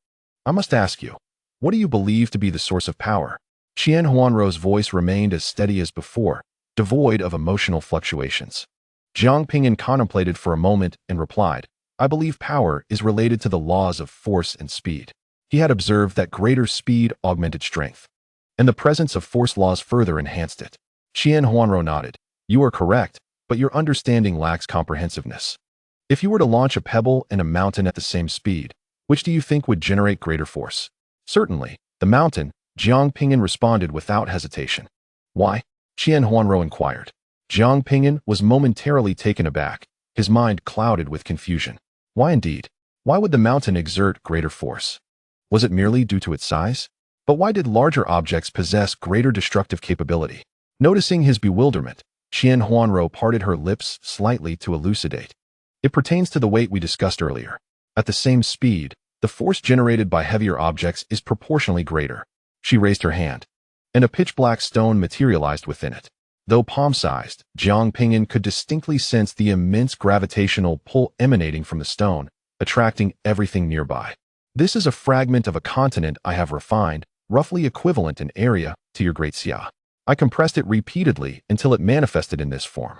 I must ask you, what do you believe to be the source of power? Xia Yuanhao's voice remained as steady as before, devoid of emotional fluctuations. Jiang Ping'an contemplated for a moment and replied, I believe power is related to the laws of force and speed. He had observed that greater speed augmented strength, and the presence of force laws further enhanced it. Xia Yuanhao nodded. You are correct, but your understanding lacks comprehensiveness. If you were to launch a pebble and a mountain at the same speed, which do you think would generate greater force? Certainly, the mountain, Jiang Ping'an responded without hesitation. Why? Xia Yuanhao inquired. Jiang Ping'an was momentarily taken aback, his mind clouded with confusion. Why indeed? Why would the mountain exert greater force? Was it merely due to its size? But why did larger objects possess greater destructive capability? Noticing his bewilderment, Xia Yuanhao parted her lips slightly to elucidate. It pertains to the weight we discussed earlier. At the same speed, the force generated by heavier objects is proportionally greater. She raised her hand, and a pitch-black stone materialized within it. Though palm-sized, Jiang Ping'an could distinctly sense the immense gravitational pull emanating from the stone, attracting everything nearby. This is a fragment of a continent I have refined, roughly equivalent in area to your great Xia. I compressed it repeatedly until it manifested in this form.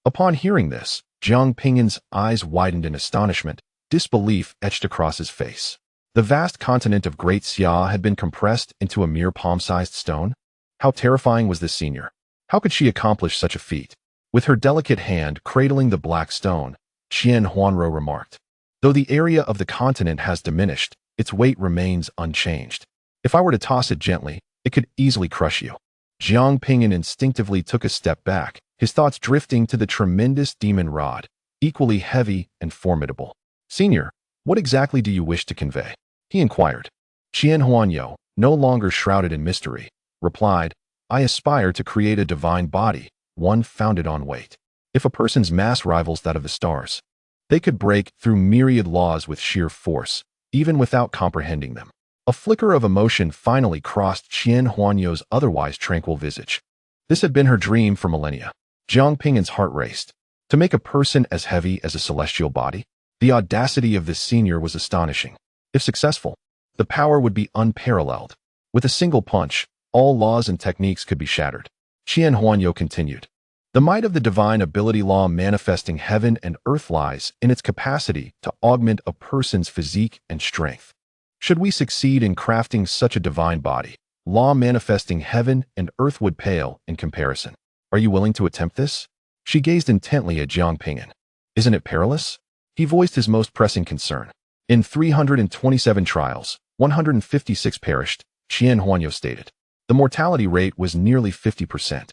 Upon hearing this, Jiang Ping'an's eyes widened in astonishment, disbelief etched across his face. The vast continent of Great Xia had been compressed into a mere palm-sized stone? How terrifying was this senior? How could she accomplish such a feat? With her delicate hand cradling the black stone, Xia Yuanhao remarked, though the area of the continent has diminished, its weight remains unchanged. If I were to toss it gently, it could easily crush you. Jiang Ping'an instinctively took a step back, his his thoughts drifting to the tremendous demon rod, equally heavy and formidable. "Senior, what exactly do you wish to convey?" he inquired. Jiang Yuanhao, no longer shrouded in mystery, replied, "I aspire to create a divine body, one founded on weight. If a person's mass rivals that of the stars, they could break through myriad laws with sheer force, even without comprehending them." A flicker of emotion finally crossed Jiang Yuanhao's otherwise tranquil visage. This had been her dream for millennia. Jiang Ping'an's heart raced. To make a person as heavy as a celestial body? The audacity of this senior was astonishing. If successful, the power would be unparalleled. With a single punch, all laws and techniques could be shattered. Jiang Yuanhao continued. The might of the divine ability law manifesting heaven and earth lies in its capacity to augment a person's physique and strength. Should we succeed in crafting such a divine body, law manifesting heaven and earth would pale in comparison. Are you willing to attempt this? She gazed intently at Jiang Ping'an. Isn't it perilous? He voiced his most pressing concern. In 327 trials, 156 perished, Jiang Yuanhao stated. The mortality rate was nearly 50%.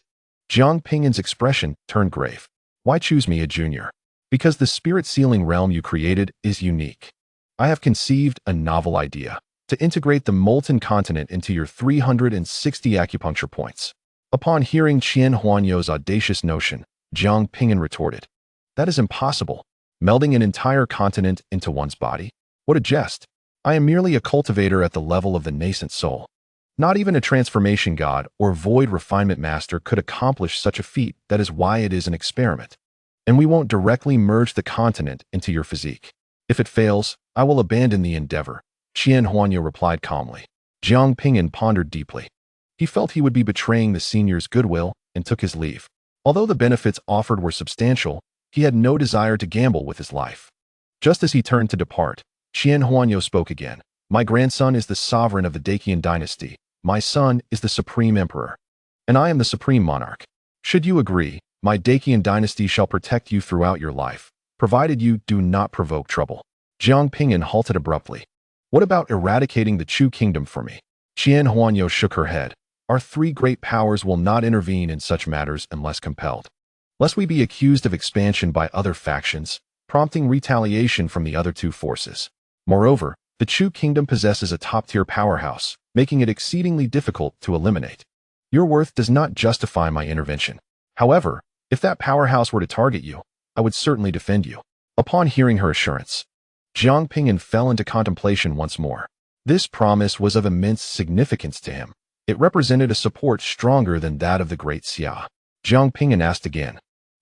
Jiang Ping'an's expression turned grave. Why choose me a junior? Because the spirit-sealing realm you created is unique. I have conceived a novel idea to integrate the molten continent into your 360 acupuncture points. Upon hearing Jiang Yuanhao's audacious notion, Jiang Ping'an retorted, "That is impossible. Melding an entire continent into one's body? What a jest. I am merely a cultivator at the level of the Nascent Soul. Not even a transformation god or void refinement master could accomplish such a feat. That is why it is an experiment. And we won't directly merge the continent into your physique. If it fails, I will abandon the endeavor," Jiang Yuanhao replied calmly. Jiang Ping'an pondered deeply. He felt he would be betraying the senior's goodwill and took his leave. Although the benefits offered were substantial, he had no desire to gamble with his life. Just as he turned to depart, Jiang Yuanhao spoke again. "My grandson is the sovereign of the Dacian dynasty. My son is the supreme emperor. And I am the supreme monarch. Should you agree, my Dacian dynasty shall protect you throughout your life, provided you do not provoke trouble." Jiang Ping'an halted abruptly. "What about eradicating the Chu kingdom for me?" Jiang Yuanhao shook her head. "Our three great powers will not intervene in such matters unless compelled. Lest we be accused of expansion by other factions, prompting retaliation from the other two forces. Moreover, the Chu kingdom possesses a top-tier powerhouse, making it exceedingly difficult to eliminate. Your worth does not justify my intervention. However, if that powerhouse were to target you, I would certainly defend you." Upon hearing her assurance, Jiang Ping'an fell into contemplation once more. This promise was of immense significance to him. It represented a support stronger than that of the great Xia. Jiang Ping'an asked again,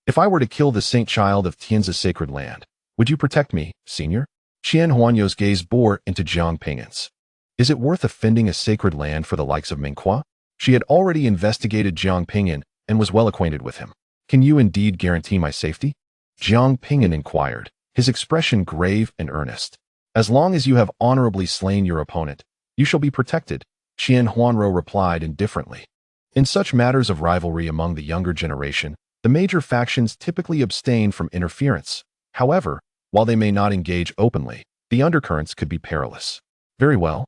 "If I were to kill the saint child of Tianzi's sacred land, would you protect me, senior?" Jiang Yuanhao's gaze bore into Jiang Ping'an's. Is it worth offending a sacred land for the likes of Mingqua? She had already investigated Jiang Ping'an and was well acquainted with him. "Can you indeed guarantee my safety?" Jiang Ping'an inquired, his expression grave and earnest. "As long as you have honorably slain your opponent, you shall be protected," Jiang Yuanhao replied indifferently. In such matters of rivalry among the younger generation, the major factions typically abstain from interference. However, while they may not engage openly, the undercurrents could be perilous. "Very well.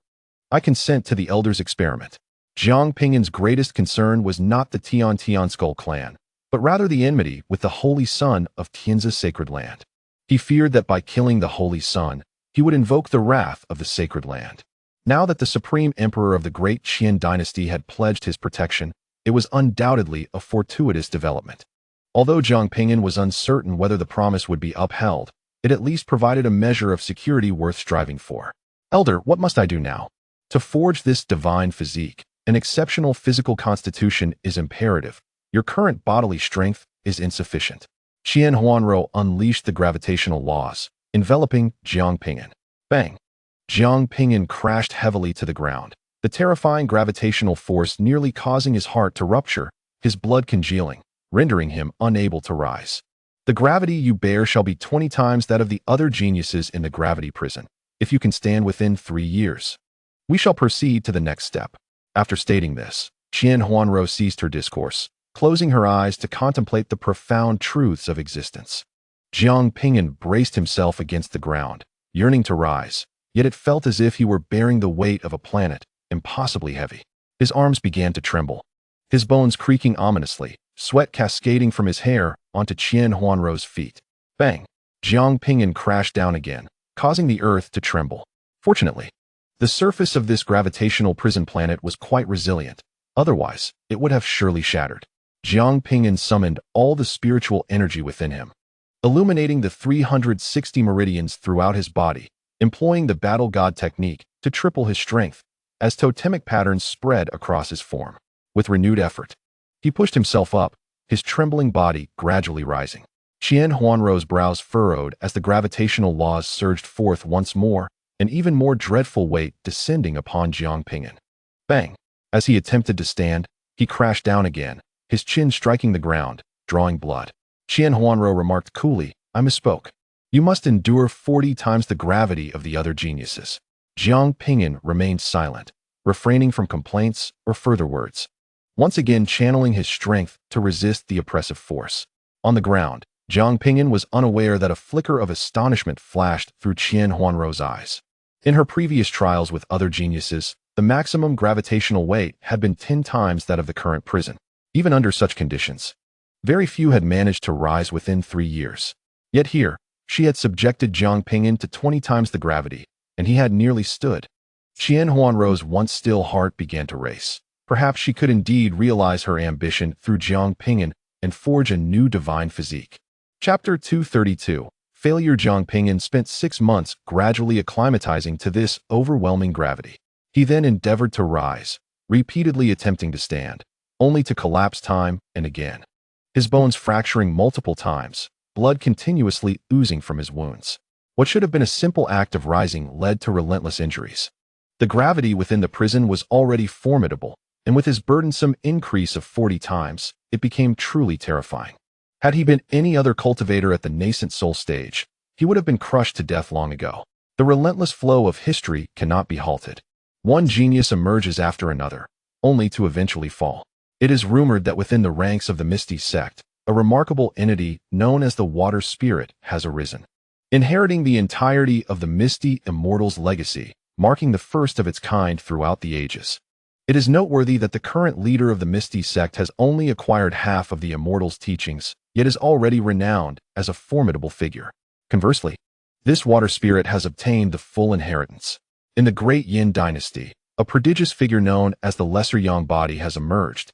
I consent to the elder's experiment." Jiang Ping'an's greatest concern was not the Tian Skull clan, but rather the enmity with the holy son of Tianzi's sacred land. He feared that by killing the holy son, he would invoke the wrath of the sacred land. Now that the supreme emperor of the great Qian dynasty had pledged his protection, it was undoubtedly a fortuitous development. Although Jiang Ping'an was uncertain whether the promise would be upheld, it at least provided a measure of security worth striving for. "Elder, what must I do now? To forge this divine physique, an exceptional physical constitution is imperative. Your current bodily strength is insufficient." Jiang Yuanhao unleashed the gravitational laws, enveloping Jiang Ping'an. Bang! Jiang Ping'an crashed heavily to the ground, the terrifying gravitational force nearly causing his heart to rupture, his blood congealing, rendering him unable to rise. "The gravity you bear shall be 20 times that of the other geniuses in the gravity prison, if you can stand within 3 years. We shall proceed to the next step." After stating this, Jiang Yuanhao ceased her discourse, closing her eyes to contemplate the profound truths of existence. Jiang Ping'an braced himself against the ground, yearning to rise, yet it felt as if he were bearing the weight of a planet, impossibly heavy. His arms began to tremble, his bones creaking ominously, sweat cascading from his hair onto Jiang Huanrou's feet. Bang! Jiang Ping'an crashed down again, causing the earth to tremble. Fortunately, the surface of this gravitational prison planet was quite resilient. Otherwise, it would have surely shattered. Jiang Ping'an summoned all the spiritual energy within him, illuminating the 360 meridians throughout his body, employing the battle god technique to triple his strength as totemic patterns spread across his form. With renewed effort, he pushed himself up, his trembling body gradually rising. Jiang Huanrou's brows furrowed as the gravitational laws surged forth once more, an even more dreadful weight descending upon Jiang Ping'an. Bang! As he attempted to stand, he crashed down again, his chin striking the ground, drawing blood. Jiang Huanrou remarked coolly, "I misspoke. You must endure 40 times the gravity of the other geniuses." Jiang Ping'an remained silent, refraining from complaints or further words, once again channeling his strength to resist the oppressive force. On the ground, Jiang Ping'an was unaware that a flicker of astonishment flashed through Jiang Huanrou's eyes. In her previous trials with other geniuses, the maximum gravitational weight had been 10 times that of the current prison. Even under such conditions, very few had managed to rise within 3 years. Yet here, she had subjected Jiang Ping'an to 20 times the gravity, and he had nearly stood. Jiang Huanrou's once still heart began to race. Perhaps she could indeed realize her ambition through Jiang Ping'an and forge a new divine physique. Chapter 232. Failure. Jiang Ping'an spent 6 months gradually acclimatizing to this overwhelming gravity. He then endeavored to rise, repeatedly attempting to stand, only to collapse time and again, his bones fracturing multiple times, blood continuously oozing from his wounds. What should have been a simple act of rising led to relentless injuries. The gravity within the prison was already formidable, and with his burdensome increase of 40 times, it became truly terrifying. Had he been any other cultivator at the Nascent Soul stage, he would have been crushed to death long ago. The relentless flow of history cannot be halted. One genius emerges after another, only to eventually fall. It is rumored that within the ranks of the Misty sect, a remarkable entity known as the Water Spirit has arisen, inheriting the entirety of the Misty Immortal's legacy, marking the first of its kind throughout the ages. It is noteworthy that the current leader of the Misty sect has only acquired half of the Immortal's teachings, yet is already renowned as a formidable figure. Conversely, this Water Spirit has obtained the full inheritance. In the Great Yin dynasty, a prodigious figure known as the Lesser Yang Body has emerged,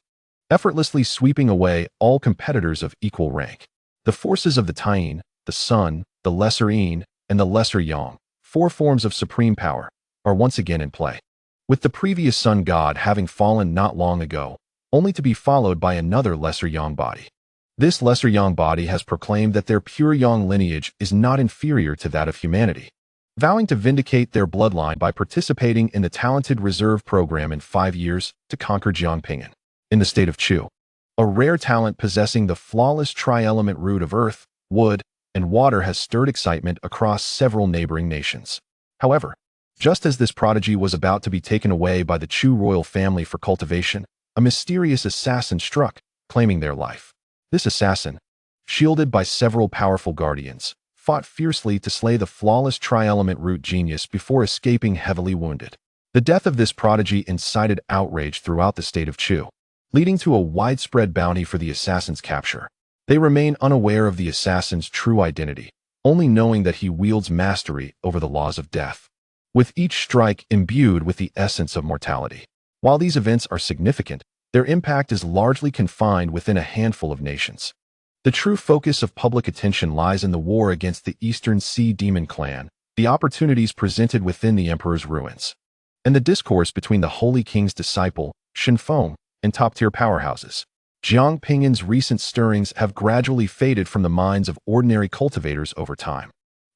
effortlessly sweeping away all competitors of equal rank. The forces of the Taiyin, the Sun, the Lesser Yin, and the Lesser Yang, 4 forms of supreme power, are once again in play. With the previous Sun God having fallen not long ago, only to be followed by another Lesser Yang Body. This Lesser Yang Body has proclaimed that their pure Yang lineage is not inferior to that of humanity, vowing to vindicate their bloodline by participating in the Talented Reserve program in 5 years to conquer Jiang Ping'an. In the state of Chu, a rare talent possessing the flawless tri-element root of earth, wood, and water has stirred excitement across several neighboring nations. However, just as this prodigy was about to be taken away by the Chu royal family for cultivation, a mysterious assassin struck, claiming their life. This assassin, shielded by several powerful guardians, fought fiercely to slay the flawless tri-element root genius before escaping heavily wounded. The death of this prodigy incited outrage throughout the state of Chu, leading to a widespread bounty for the assassin's capture. They remain unaware of the assassin's true identity, only knowing that he wields mastery over the laws of death, with each strike imbued with the essence of mortality. While these events are significant, their impact is largely confined within a handful of nations. The true focus of public attention lies in the war against the Eastern Sea Demon Clan, the opportunities presented within the Emperor's ruins, and the discourse between the Holy King's disciple, Shenfeng, and top-tier powerhouses. Jiang Ping'an's recent stirrings have gradually faded from the minds of ordinary cultivators over time.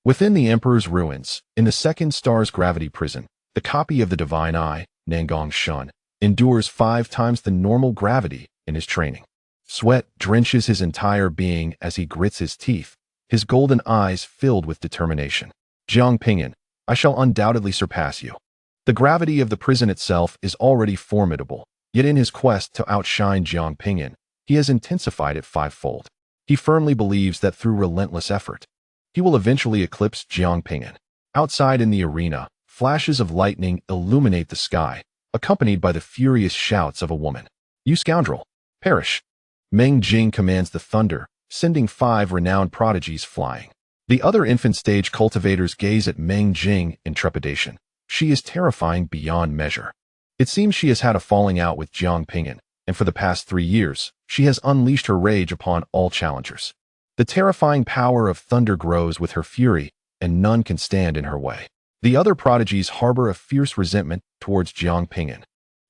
Within the Emperor's ruins, in the second star's gravity prison, the copy of the Divine Eye, Nangong Shun, endures 5 times the normal gravity in his training. Sweat drenches his entire being as he grits his teeth, his golden eyes filled with determination. Jiang Ping'an, I shall undoubtedly surpass you. The gravity of the prison itself is already formidable, yet in his quest to outshine Jiang Ping'an, he has intensified it 5-fold. He firmly believes that through relentless effort, he will eventually eclipse Jiang Ping'an. Outside in the arena, flashes of lightning illuminate the sky, accompanied by the furious shouts of a woman. You scoundrel! Perish! Meng Jing commands the thunder, sending 5 renowned prodigies flying. The other infant stage cultivators gaze at Meng Jing in trepidation. She is terrifying beyond measure. It seems she has had a falling out with Jiang Ping'an, and for the past 3 years, she has unleashed her rage upon all challengers. The terrifying power of thunder grows with her fury, and none can stand in her way. The other prodigies harbor a fierce resentment towards Jiang Ping'an,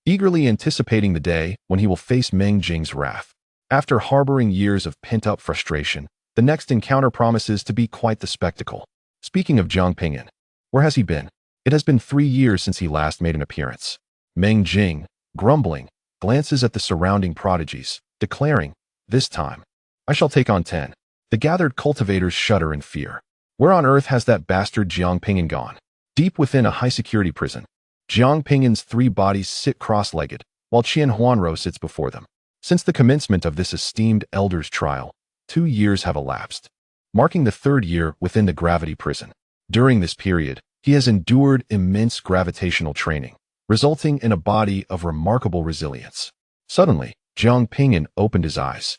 eagerly anticipating the day when he will face Meng Jing's wrath. After harboring years of pent-up frustration, the next encounter promises to be quite the spectacle. Speaking of Jiang Ping'an, where has he been? It has been 3 years since he last made an appearance. Meng Jing, grumbling, glances at the surrounding prodigies, declaring, "This time, I shall take on 10. The gathered cultivators shudder in fear. Where on earth has that bastard Jiang Ping'an gone? Deep within a high-security prison, Jiang Ping'an's 3 bodies sit cross-legged, while Jiang Yuanhao sits before them. Since the commencement of this esteemed elder's trial, 2 years have elapsed, marking the 3rd year within the gravity prison. During this period, he has endured immense gravitational training, resulting in a body of remarkable resilience. Suddenly, Jiang Ping'an opened his eyes.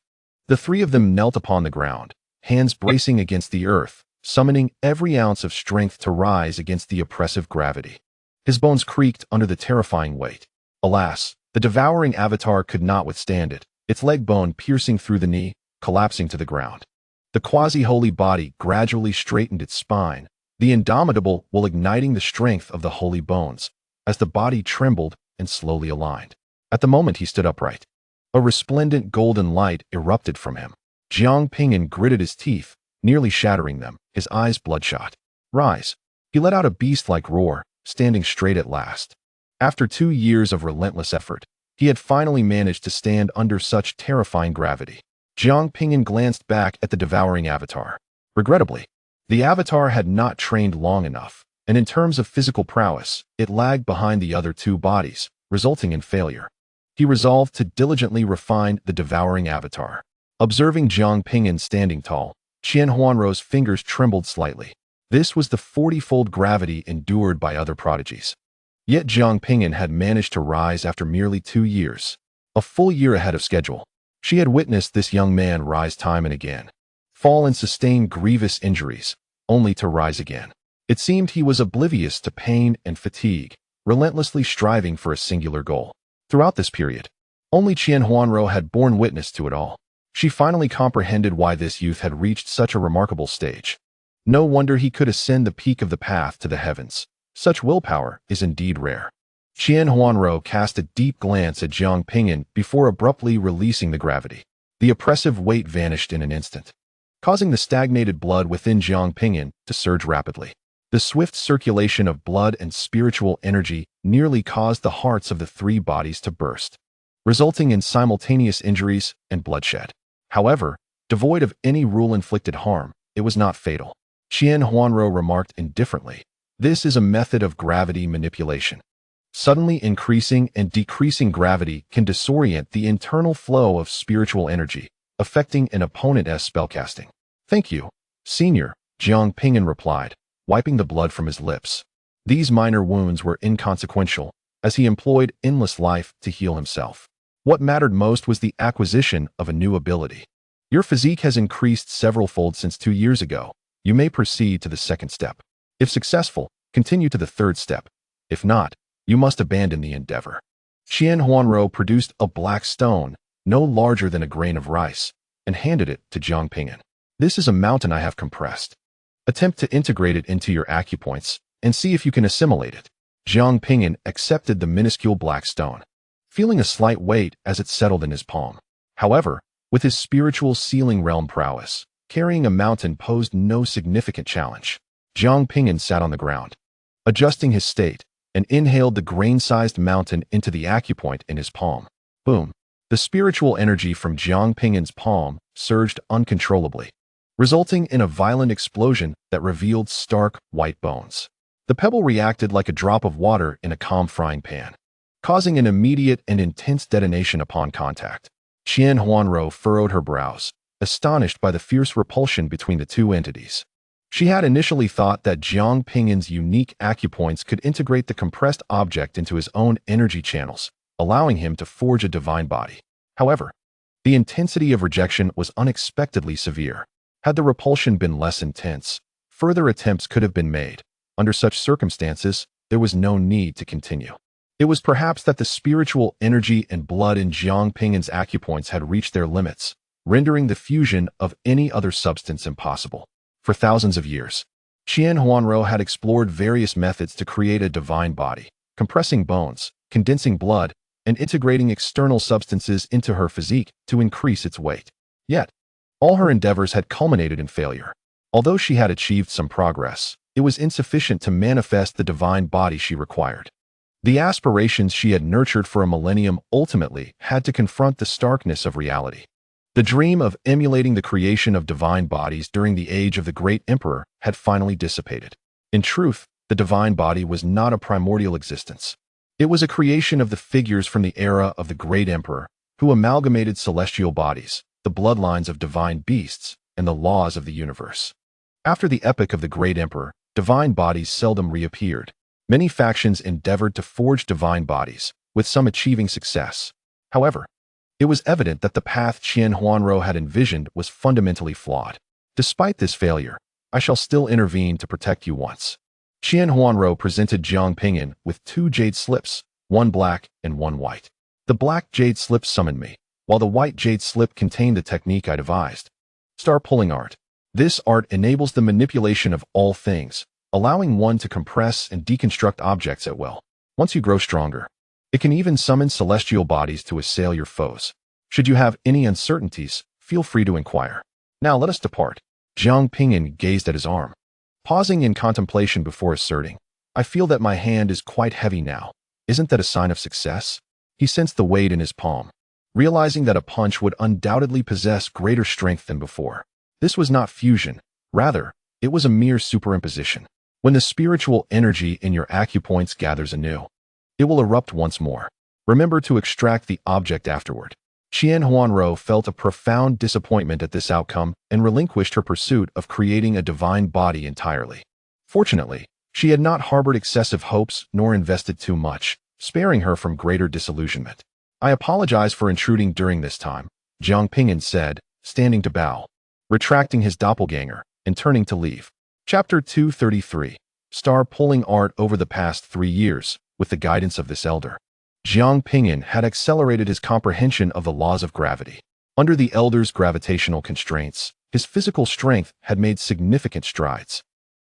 The 3 of them knelt upon the ground, hands bracing against the earth, summoning every ounce of strength to rise against the oppressive gravity. His bones creaked under the terrifying weight. Alas, the devouring avatar could not withstand it, its leg bone piercing through the knee, collapsing to the ground. The quasi-holy body gradually straightened its spine, the indomitable will igniting the strength of the holy bones, as the body trembled and slowly aligned. At the moment he stood upright, a resplendent golden light erupted from him. Jiang Ping'an gritted his teeth, nearly shattering them, his eyes bloodshot. "Rise." He let out a beast-like roar, standing straight at last. After 2 years of relentless effort, he had finally managed to stand under such terrifying gravity. Jiang Ping'an glanced back at the devouring avatar. Regrettably, the avatar had not trained long enough, and in terms of physical prowess, it lagged behind the other 2 bodies, resulting in failure. He resolved to diligently refine the devouring avatar. Observing Jiang Ping'an standing tall, Jiang Yuanhao's fingers trembled slightly. This was the 40-fold gravity endured by other prodigies. Yet Jiang Ping'an had managed to rise after merely 2 years, a full year ahead of schedule. She had witnessed this young man rise time and again, fall and sustain grievous injuries, only to rise again. It seemed he was oblivious to pain and fatigue, relentlessly striving for a singular goal. Throughout this period, only Jiang Yuanhao had borne witness to it all. She finally comprehended why this youth had reached such a remarkable stage. No wonder he could ascend the peak of the path to the heavens. Such willpower is indeed rare. Jiang Yuanhao cast a deep glance at Jiang Ping'an before abruptly releasing the gravity. The oppressive weight vanished in an instant, causing the stagnated blood within Jiang Ping'an to surge rapidly. The swift circulation of blood and spiritual energy nearly caused the hearts of the 3 bodies to burst, resulting in simultaneous injuries and bloodshed. However, devoid of any rule-inflicted harm, it was not fatal. Jiang Yuanhao remarked indifferently, "This is a method of gravity manipulation. Suddenly increasing and decreasing gravity can disorient the internal flow of spiritual energy, affecting an opponent's spellcasting." "Thank you, Senior," Jiang Ping'an replied, wiping the blood from his lips. These minor wounds were inconsequential, as he employed endless life to heal himself. What mattered most was the acquisition of a new ability. "Your physique has increased several-fold since 2 years ago. You may proceed to the 2nd step. If successful, continue to the 3rd step. If not, you must abandon the endeavor." Jiang Yuanhao produced a black stone, no larger than a grain of rice, and handed it to Jiang Ping'an. "This is a mountain I have compressed. Attempt to integrate it into your acupoints, and see if you can assimilate it." Jiang Ping'an accepted the minuscule black stone, feeling a slight weight as it settled in his palm. However, with his spiritual sealing realm prowess, carrying a mountain posed no significant challenge. Jiang Ping'an sat on the ground, adjusting his state, and inhaled the grain-sized mountain into the acupoint in his palm. Boom! The spiritual energy from Jiang Ping'an's palm surged uncontrollably, resulting in a violent explosion that revealed stark, white bones. The pebble reacted like a drop of water in a calm frying pan, causing an immediate and intense detonation upon contact. Jiang Yuanhao furrowed her brows, astonished by the fierce repulsion between the 2 entities. She had initially thought that Jiang Ping'an's unique acupoints could integrate the compressed object into his own energy channels, allowing him to forge a divine body. However, The intensity of rejection was unexpectedly severe. Had the repulsion been less intense, further attempts could have been made. Under such circumstances, there was no need to continue. It was perhaps that the spiritual energy and blood in Jiang Ping'an's acupoints had reached their limits, rendering the fusion of any other substance impossible. For thousands of years, Xia Yuanhao had explored various methods to create a divine body, compressing bones, condensing blood, and integrating external substances into her physique to increase its weight. Yet, all her endeavors had culminated in failure. Although she had achieved some progress, it was insufficient to manifest the divine body she required. The aspirations she had nurtured for a millennium ultimately had to confront the starkness of reality. The dream of emulating the creation of divine bodies during the age of the great emperor had finally dissipated. In truth, the divine body was not a primordial existence. It was a creation of the figures from the era of the great emperor, who amalgamated celestial bodies, the bloodlines of divine beasts, and the laws of the universe. After the epoch of the great emperor, divine bodies seldom reappeared. Many factions endeavored to forge divine bodies, with some achieving success. However, it was evident that the path Xia Yuanhao had envisioned was fundamentally flawed. Despite this failure, I shall still intervene to protect you once. Xia Yuanhao presented Jiang Ping'an with 2 jade slips, one black and one white. The black jade slip summoned me, while the white jade slip contained the technique I devised. Star pulling art. This art enables the manipulation of all things, allowing one to compress and deconstruct objects at will. Once you grow stronger, it can even summon celestial bodies to assail your foes. Should you have any uncertainties, feel free to inquire. Now let us depart. Jiang Ping'an gazed at his arm, pausing in contemplation before asserting, I feel that my hand is quite heavy now. Isn't that a sign of success? He sensed the weight in his palm, realizing that a punch would undoubtedly possess greater strength than before. This was not fusion. Rather, it was a mere superimposition. When the spiritual energy in your acupoints gathers anew, it will erupt once more. Remember to extract the object afterward. Xia Yuanhao felt a profound disappointment at this outcome and relinquished her pursuit of creating a divine body entirely. Fortunately, she had not harbored excessive hopes nor invested too much, sparing her from greater disillusionment. I apologize for intruding during this time, Jiang Ping'an said, standing to bow, retracting his doppelganger, and turning to leave. Chapter 233. Star pulling art. Over the past 3 years, with the guidance of this elder, Jiang Ping'an had accelerated his comprehension of the laws of gravity. Under the elder's gravitational constraints, his physical strength had made significant strides.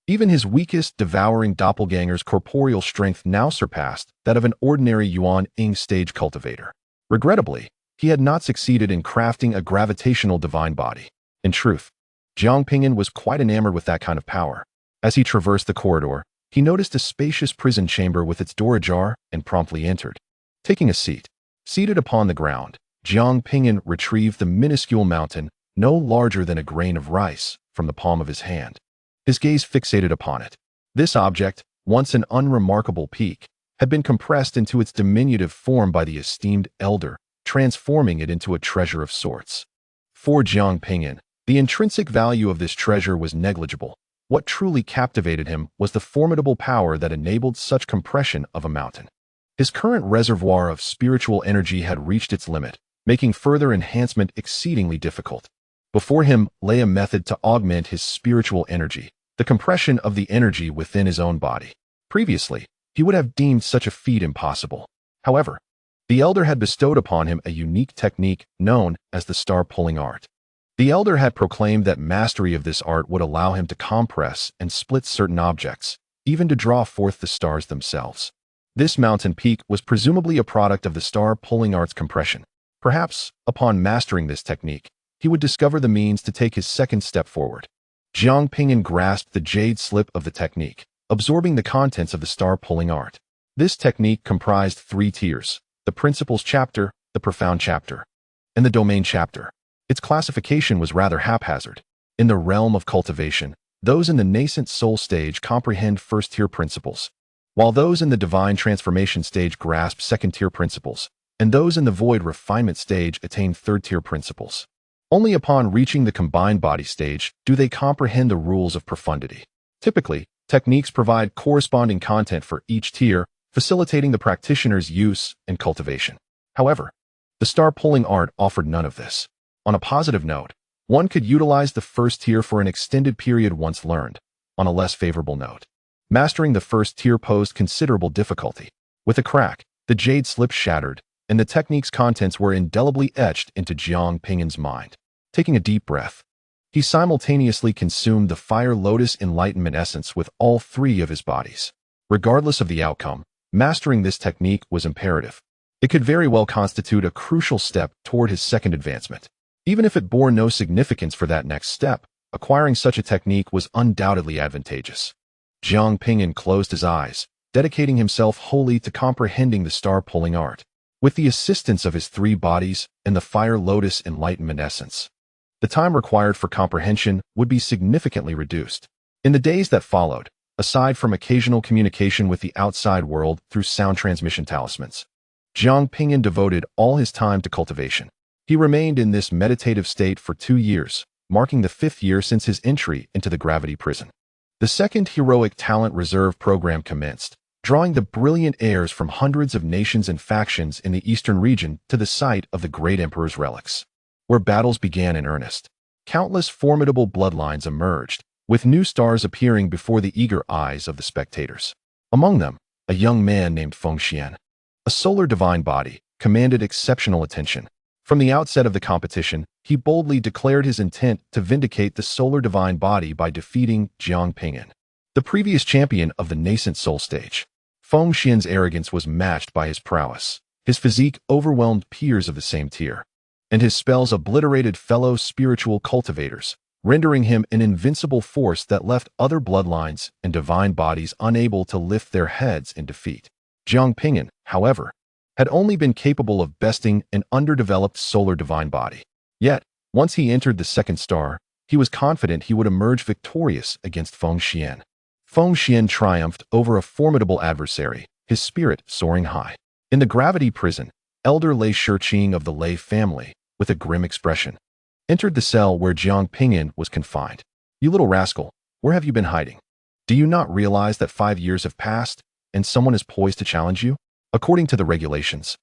Even his weakest, devouring doppelganger's corporeal strength now surpassed that of an ordinary Yuan-Ing stage cultivator. Regrettably, he had not succeeded in crafting a gravitational divine body. In truth, Jiang Ping'an was quite enamored with that kind of power. As he traversed the corridor, he noticed a spacious prison chamber with its door ajar and promptly entered. Taking a seat, seated upon the ground, Jiang Ping'an retrieved the minuscule mountain, no larger than a grain of rice, from the palm of his hand. His gaze fixated upon it. This object, once an unremarkable peak, had been compressed into its diminutive form by the esteemed elder, transforming it into a treasure of sorts. For Jiang Ping'an, the intrinsic value of this treasure was negligible. What truly captivated him was the formidable power that enabled such compression of a mountain. His current reservoir of spiritual energy had reached its limit, making further enhancement exceedingly difficult. Before him lay a method to augment his spiritual energy, the compression of the energy within his own body. Previously, he would have deemed such a feat impossible. However, the elder had bestowed upon him a unique technique known as the star-pulling art. The elder had proclaimed that mastery of this art would allow him to compress and split certain objects, even to draw forth the stars themselves. This mountain peak was presumably a product of the star-pulling art's compression. Perhaps, upon mastering this technique, he would discover the means to take his second step forward. Jiang Ping'an grasped the jade slip of the technique, absorbing the contents of the star-pulling art. This technique comprised 3 tiers: the principles chapter, the profound chapter, and the domain chapter. Its classification was rather haphazard. In the realm of cultivation, those in the nascent soul stage comprehend first-tier principles, while those in the divine transformation stage grasp second-tier principles, and those in the void refinement stage attain third-tier principles. Only upon reaching the combined body stage do they comprehend the rules of profundity. Typically, techniques provide corresponding content for each tier, facilitating the practitioner's use and cultivation. However, The star-pulling art offered none of this. On a positive note, one could utilize the first tier for an extended period once learned. On a less favorable note, mastering the first tier posed considerable difficulty. With a crack, the jade slip shattered, and the technique's contents were indelibly etched into Jiang Ping'an's mind. Taking a deep breath, he simultaneously consumed the Fire Lotus Enlightenment essence with all three of his bodies. Regardless of the outcome, mastering this technique was imperative. It could very well constitute a crucial step toward his second advancement. Even if it bore no significance for that next step, acquiring such a technique was undoubtedly advantageous. Jiang Ping'an closed his eyes, dedicating himself wholly to comprehending the star-pulling art. With the assistance of his three bodies and the Fire Lotus Enlightenment essence, the time required for comprehension would be significantly reduced. In the days that followed, aside from occasional communication with the outside world through sound transmission talismans, Jiang Ping'an devoted all his time to cultivation. He remained in this meditative state for 2 years, marking the 5th year since his entry into the gravity prison. The second Heroic Talent Reserve program commenced, drawing the brilliant heirs from hundreds of nations and factions in the eastern region to the site of the Great Emperor's relics, where battles began in earnest. Countless formidable bloodlines emerged, with new stars appearing before the eager eyes of the spectators. Among them, a young man named Feng Xian, a solar divine body, commanded exceptional attention. From the outset of the competition, he boldly declared his intent to vindicate the solar divine body by defeating Jiang Ping'an, the previous champion of the Nascent Soul stage. Feng Xian's arrogance was matched by his prowess. His physique overwhelmed peers of the same tier, and his spells obliterated fellow spiritual cultivators, rendering him an invincible force that left other bloodlines and divine bodies unable to lift their heads in defeat. Jiang Ping'an, however, had only been capable of besting an underdeveloped solar divine body. Yet, once he entered the second star, he was confident he would emerge victorious against Feng Xian. Feng Xian triumphed over a formidable adversary, his spirit soaring high. In the gravity prison, Elder Lei Shiqing of the Lei family, with a grim expression, entered the cell where Jiang Ping'an was confined. "You little rascal, where have you been hiding? Do you not realize that 5 years have passed, and someone is poised to challenge you? According to the regulations,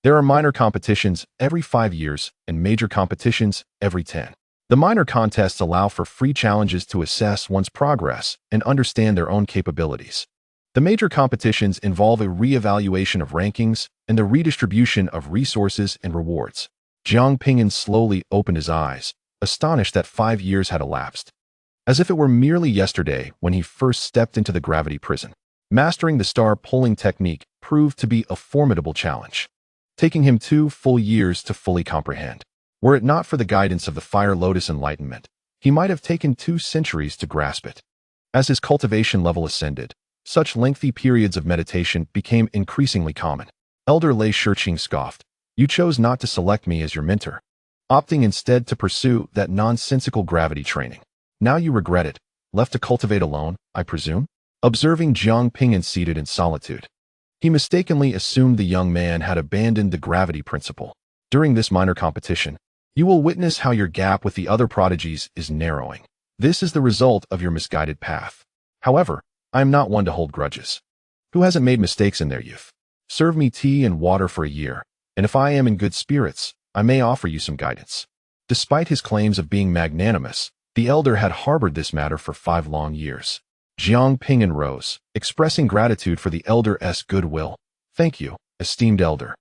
there are minor competitions every 5 years and major competitions every 10. The minor contests allow for free challenges to assess one's progress and understand their own capabilities. The major competitions involve a re-evaluation of rankings and the redistribution of resources and rewards." Jiang Ping'an slowly opened his eyes, astonished that 5 years had elapsed. As if it were merely yesterday when he first stepped into the gravity prison, mastering the star-pulling technique proved to be a formidable challenge, taking him 2 full years to fully comprehend. Were it not for the guidance of the Fire Lotus Enlightenment, he might have taken 2 centuries to grasp it. As his cultivation level ascended, such lengthy periods of meditation became increasingly common. Elder Lei Shiqing scoffed, "You chose not to select me as your mentor, opting instead to pursue that nonsensical gravity training. Now you regret it, left to cultivate alone, I presume?" Observing Jiang Ping'an seated in solitude, he mistakenly assumed the young man had abandoned the gravity principle. "During this minor competition, you will witness how your gap with the other prodigies is narrowing. This is the result of your misguided path. However, I am not one to hold grudges. Who hasn't made mistakes in their youth? Serve me tea and water for a year, and if I am in good spirits, I may offer you some guidance." Despite his claims of being magnanimous, the elder had harbored this matter for 5 long years. Jiang Ping'an rose, expressing gratitude for the elder's goodwill. "Thank you, esteemed elder.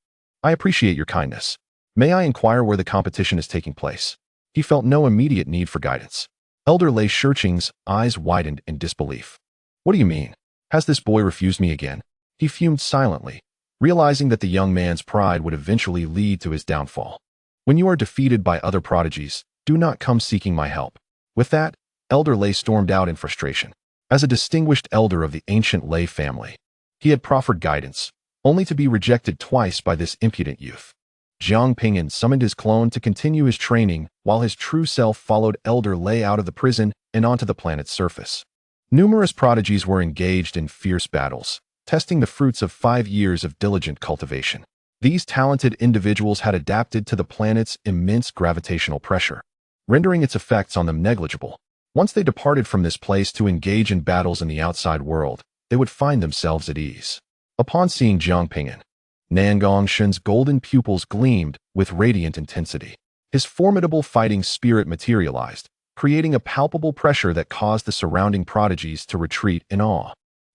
I appreciate your kindness. May I inquire where the competition is taking place?" He felt no immediate need for guidance. Elder Lei Shiqing's eyes widened in disbelief. "What do you mean? Has this boy refused me again?" He fumed silently, realizing that the young man's pride would eventually lead to his downfall. "When you are defeated by other prodigies, do not come seeking my help." With that, Elder Lei stormed out in frustration. As a distinguished elder of the ancient Lei family, he had proffered guidance, only to be rejected twice by this impudent youth. Jiang Ping'an summoned his clone to continue his training, while his true self followed Elder Lei out of the prison and onto the planet's surface. Numerous prodigies were engaged in fierce battles, testing the fruits of 5 years of diligent cultivation. These talented individuals had adapted to the planet's immense gravitational pressure, rendering its effects on them negligible. Once they departed from this place to engage in battles in the outside world, they would find themselves at ease. Upon seeing Jiang Ping'an, Nan Gongshen's golden pupils gleamed with radiant intensity. His formidable fighting spirit materialized, creating a palpable pressure that caused the surrounding prodigies to retreat in awe.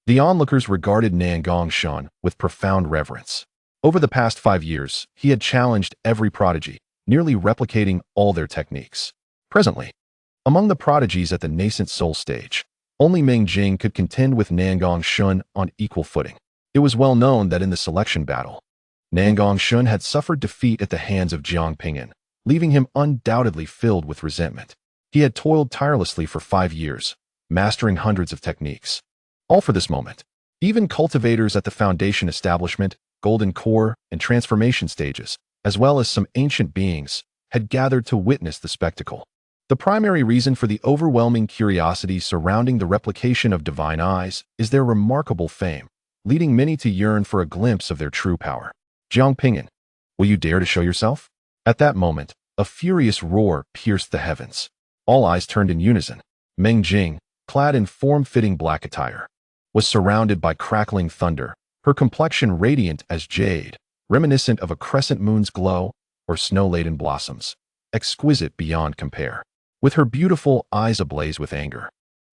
The onlookers regarded Nan Gongshan with profound reverence. Over the past 5 years, he had challenged every prodigy, nearly replicating all their techniques. Presently, among the prodigies at the Nascent Soul stage, only Meng Jing could contend with Nan Gongshan on equal footing. It was well known that in the selection battle, Nan Gongshan had suffered defeat at the hands of Jiang Ping'an, leaving him undoubtedly filled with resentment. He had toiled tirelessly for 5 years, mastering hundreds of techniques. All for this moment. Even cultivators at the Foundation establishment, Golden Core, and transformation stages, as well as some ancient beings, had gathered to witness the spectacle. The primary reason for the overwhelming curiosity surrounding the replication of divine eyes is their remarkable fame, leading many to yearn for a glimpse of their true power. Jiang Ping'an, will you dare to show yourself? At that moment, a furious roar pierced the heavens. All eyes turned in unison. Meng Jing, clad in form-fitting black attire, was surrounded by crackling thunder, her complexion radiant as jade, reminiscent of a crescent moon's glow or snow-laden blossoms, exquisite beyond compare. With her beautiful eyes ablaze with anger,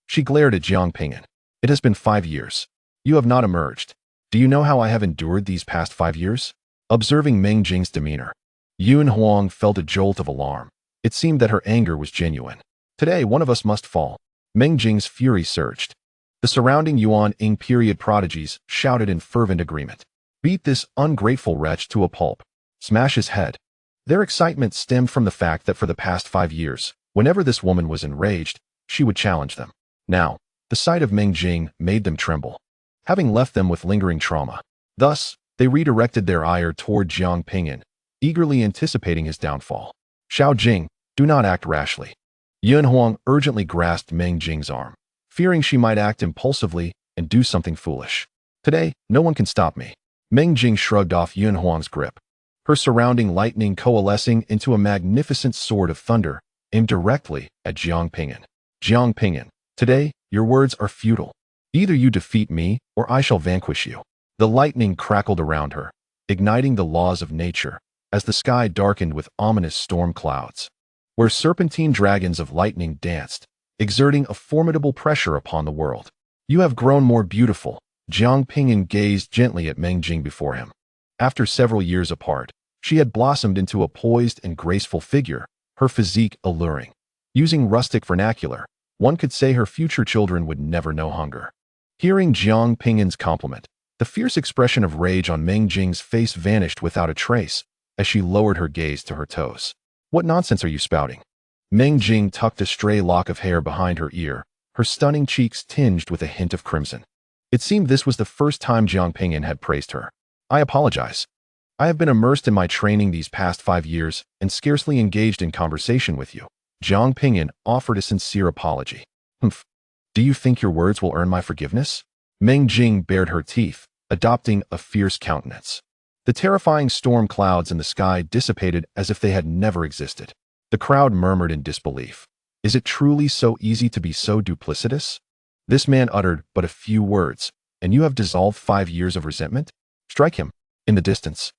she glared at Jiang Ping'an. It has been 5 years. You have not emerged. Do you know how I have endured these past 5 years? Observing Meng Jing's demeanor, Yun Huang felt a jolt of alarm. It seemed that her anger was genuine. Today, one of us must fall. Meng Jing's fury surged. The surrounding Yuan Ying period prodigies shouted in fervent agreement. Beat this ungrateful wretch to a pulp. Smash his head. Their excitement stemmed from the fact that for the past 5 years, whenever this woman was enraged, she would challenge them. Now, the sight of Meng Jing made them tremble, having left them with lingering trauma. Thus, they redirected their ire toward Jiang Ping'an, eagerly anticipating his downfall. Xiao Jing, do not act rashly. Yun Huang urgently grasped Meng Jing's arm, fearing she might act impulsively and do something foolish. Today, no one can stop me. Meng Jing shrugged off Yun Huang's grip, her surrounding lightning coalescing into a magnificent sword of thunder aimed directly at Jiang Ping'an. Jiang Ping'an, today, your words are futile. Either you defeat me, or I shall vanquish you. The lightning crackled around her, igniting the laws of nature, as the sky darkened with ominous storm clouds, where serpentine dragons of lightning danced, exerting a formidable pressure upon the world. You have grown more beautiful. Jiang Ping'an gazed gently at Meng Jing before him. After several years apart, she had blossomed into a poised and graceful figure, her physique alluring. Using rustic vernacular, one could say her future children would never know hunger. Hearing Jiang Ping'an's compliment, the fierce expression of rage on Meng Jing's face vanished without a trace as she lowered her gaze to her toes. What nonsense are you spouting? Meng Jing tucked a stray lock of hair behind her ear, her stunning cheeks tinged with a hint of crimson. It seemed this was the first time Jiang Ping'an had praised her. I apologize. I have been immersed in my training these past 5 years and scarcely engaged in conversation with you. Jiang Ping'an offered a sincere apology. Humph. Do you think your words will earn my forgiveness? Meng Jing bared her teeth, adopting a fierce countenance. The terrifying storm clouds in the sky dissipated as if they had never existed. The crowd murmured in disbelief. Is it truly so easy to be so duplicitous? This man uttered but a few words, and you have dissolved 5 years of resentment? Strike him. In the distance,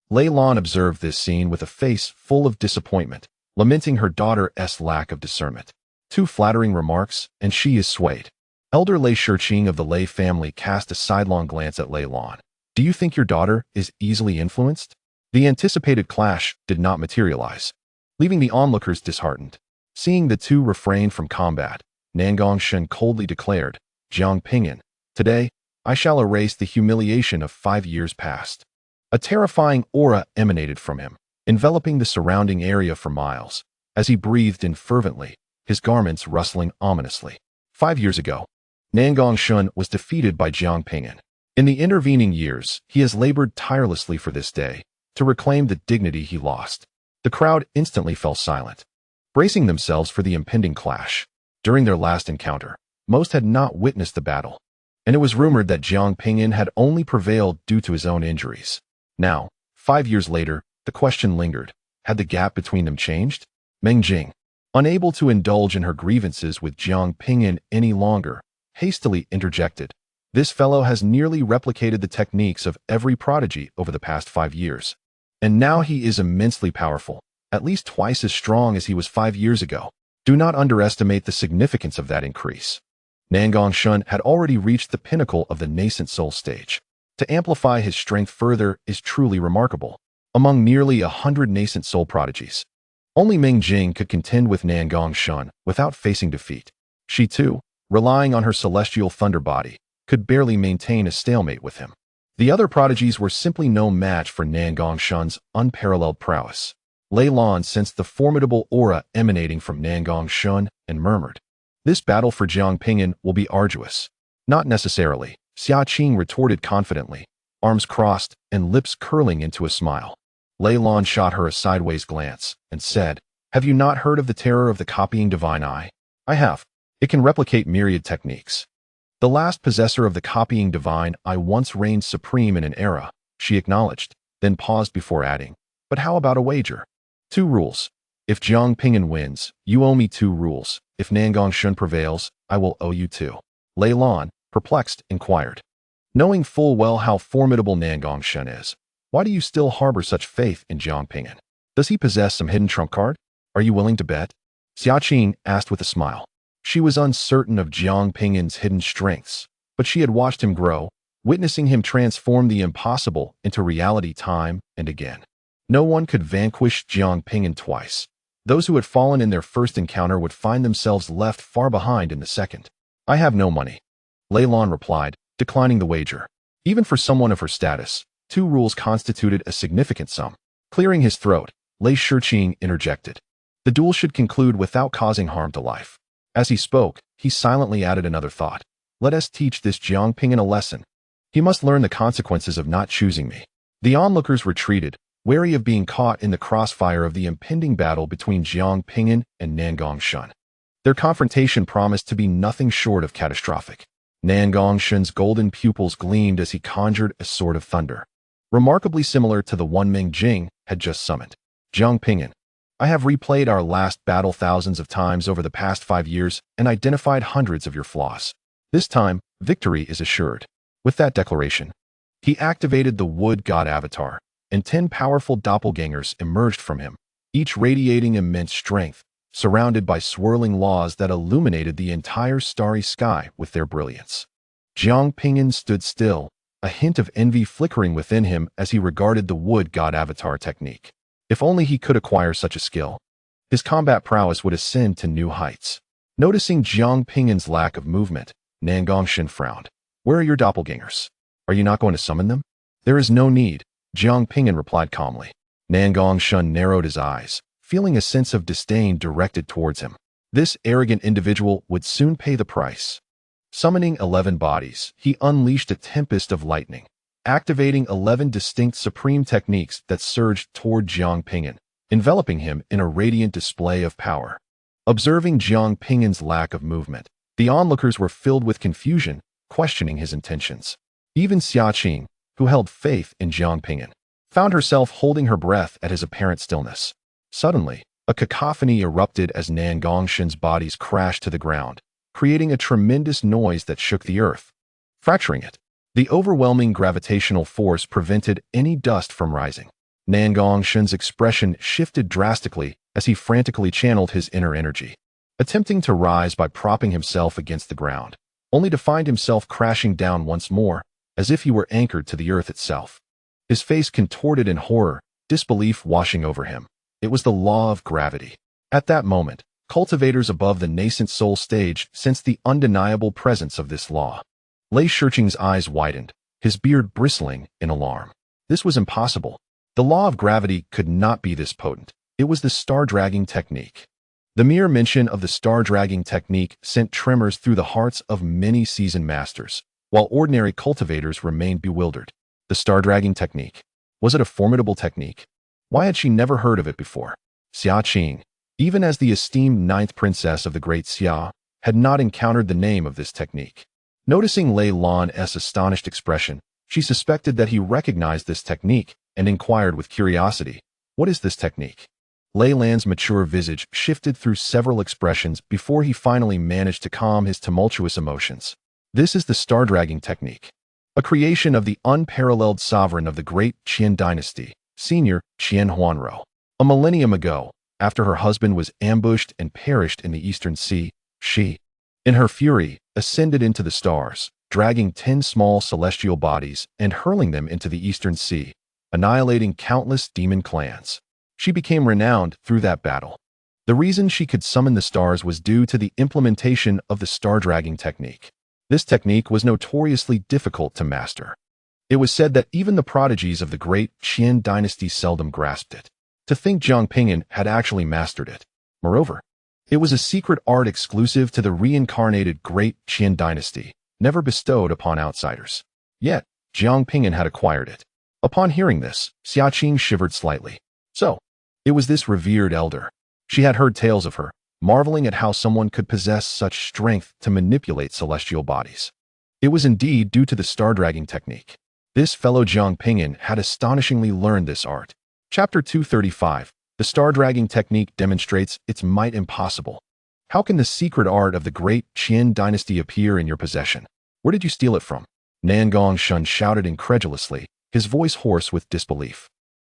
Lei Lan observed this scene with a face full of disappointment, lamenting her daughter's lack of discernment. 2 flattering remarks, and she is swayed. Elder Lei Shiqing of the Lei family cast a sidelong glance at Lei Lan. Do you think your daughter is easily influenced? The anticipated clash did not materialize, leaving the onlookers disheartened. Seeing the two refrain from combat, Nan Gongshan coldly declared, Jiang Ping'an, today, I shall erase the humiliation of 5 years past. A terrifying aura emanated from him, enveloping the surrounding area for miles, as he breathed in fervently, his garments rustling ominously. 5 years ago, Nan Gongshan was defeated by Jiang Ping'an. In the intervening years, he has labored tirelessly for this day, to reclaim the dignity he lost. The crowd instantly fell silent, bracing themselves for the impending clash. During their last encounter, most had not witnessed the battle, and it was rumored that Jiang Ping'an had only prevailed due to his own injuries. Now, 5 years later, the question lingered. Had the gap between them changed? Meng Jing, unable to indulge in her grievances with Jiang Ping'an any longer, hastily interjected. This fellow has nearly replicated the techniques of every prodigy over the past 5 years. And now he is immensely powerful, at least twice as strong as he was 5 years ago. Do not underestimate the significance of that increase. Nangongshun had already reached the pinnacle of the Nascent Soul stage. To amplify his strength further is truly remarkable. Among nearly 100 Nascent Soul prodigies, only Ming Jing could contend with Nangongshun without facing defeat. She too, relying on her celestial thunder body, could barely maintain a stalemate with him. The other prodigies were simply no match for Nangongshun's unparalleled prowess. Lei Lan sensed the formidable aura emanating from Nangongshun and murmured, "This battle for Jiang Ping'an will be arduous." "Not necessarily," Xia Qing retorted confidently, arms crossed and lips curling into a smile. Lei Lan shot her a sideways glance and said, "Have you not heard of the terror of the copying divine eye?" "I have. It can replicate myriad techniques." "The last possessor of the copying divine eye once reigned supreme in an era," she acknowledged, then paused before adding, "But how about a wager? 2 rules. If Jiang Ping'an wins, you owe me 2 rules. If Nangongshun prevails, I will owe you 2. Lei Lan, perplexed, inquired, "Knowing full well how formidable Nangongshun is, why do you still harbor such faith in Jiang Ping'an? Does he possess some hidden trump card? Are you willing to bet?" Xia Qing asked with a smile. She was uncertain of Jiang Ping'an's hidden strengths, but she had watched him grow, witnessing him transform the impossible into reality time and again. No one could vanquish Jiang Ping'an twice. Those who had fallen in their first encounter would find themselves left far behind in the second. "I have no money," Lei Lan replied, declining the wager. Even for someone of her status, 2 rules constituted a significant sum. Clearing his throat, Lei Shiqing interjected, "The duel should conclude without causing harm to life." As he spoke, he silently added another thought. "Let us teach this Jiang Ping'an a lesson. He must learn the consequences of not choosing me." The onlookers retreated, wary of being caught in the crossfire of the impending battle between Jiang Ping'an and Nangongshun. Their confrontation promised to be nothing short of catastrophic. Nangongshun's golden pupils gleamed as he conjured a sword of thunder, remarkably similar to the one Ming Jing had just summoned. "Jiang Ping'an, I have replayed our last battle thousands of times over the past 5 years and identified hundreds of your flaws. This time, victory is assured." With that declaration, he activated the wood god avatar, and 10 powerful doppelgangers emerged from him, each radiating immense strength, surrounded by swirling laws that illuminated the entire starry sky with their brilliance. Jiang Ping'an stood still, a hint of envy flickering within him as he regarded the wood god avatar technique. If only he could acquire such a skill, his combat prowess would ascend to new heights. Noticing Jiang Ping'an's lack of movement, Nangongshun frowned. "Where are your doppelgangers? Are you not going to summon them?" "There is no need," Jiang Ping'an replied calmly. Nangongshun narrowed his eyes, feeling a sense of disdain directed towards him. This arrogant individual would soon pay the price. Summoning 11 bodies, he unleashed a tempest of lightning, activating 11 distinct supreme techniques that surged toward Jiang Ping'an, enveloping him in a radiant display of power. Observing Jiang Ping'an's lack of movement, the onlookers were filled with confusion, questioning his intentions. Even Xia Qing, who held faith in Jiang Ping'an, found herself holding her breath at his apparent stillness. Suddenly, a cacophony erupted as Nangongshun's bodies crashed to the ground, creating a tremendous noise that shook the earth, fracturing it. The overwhelming gravitational force prevented any dust from rising. Nangongshun's expression shifted drastically as he frantically channeled his inner energy, attempting to rise by propping himself against the ground, only to find himself crashing down once more, as if he were anchored to the earth itself. His face contorted in horror, disbelief washing over him. It was the law of gravity. At that moment, cultivators above the Nascent Soul stage sensed the undeniable presence of this law. Lei Shiqing's eyes widened, his beard bristling in alarm. This was impossible. The law of gravity could not be this potent. It was the star-dragging technique. The mere mention of the star-dragging technique sent tremors through the hearts of many seasoned masters, while ordinary cultivators remained bewildered. The star-dragging technique. Was it a formidable technique? Why had she never heard of it before? Xia Qing, even as the esteemed 9th princess of the Great Xia, had not encountered the name of this technique. Noticing Lei Lan's astonished expression, she suspected that he recognized this technique and inquired with curiosity, "What is this technique?" Lei Lan's mature visage shifted through several expressions before he finally managed to calm his tumultuous emotions. This is the star-dragging technique, a creation of the unparalleled sovereign of the great Qin dynasty, Senior Xia Yuanhao. A millennium ago, after her husband was ambushed and perished in the Eastern Sea, she, in her fury, ascended into the stars, dragging 10 small celestial bodies and hurling them into the Eastern Sea, annihilating countless demon clans. She became renowned through that battle. The reason she could summon the stars was due to the implementation of the star-dragging technique. This technique was notoriously difficult to master. It was said that even the prodigies of the great Qin dynasty seldom grasped it. To think Jiang Ping'an had actually mastered it. Moreover, it was a secret art exclusive to the reincarnated great Qin dynasty, never bestowed upon outsiders. Yet, Jiang Ping'an had acquired it. Upon hearing this, Xia Qing shivered slightly. So, it was this revered elder. She had heard tales of her, marveling at how someone could possess such strength to manipulate celestial bodies. It was indeed due to the star-dragging technique. This fellow Jiang Ping'an had astonishingly learned this art. Chapter 235. The star-dragging technique demonstrates its might impossible. How can the secret art of the great Qin dynasty appear in your possession? Where did you steal it from? Nan Gongshun shouted incredulously, his voice hoarse with disbelief.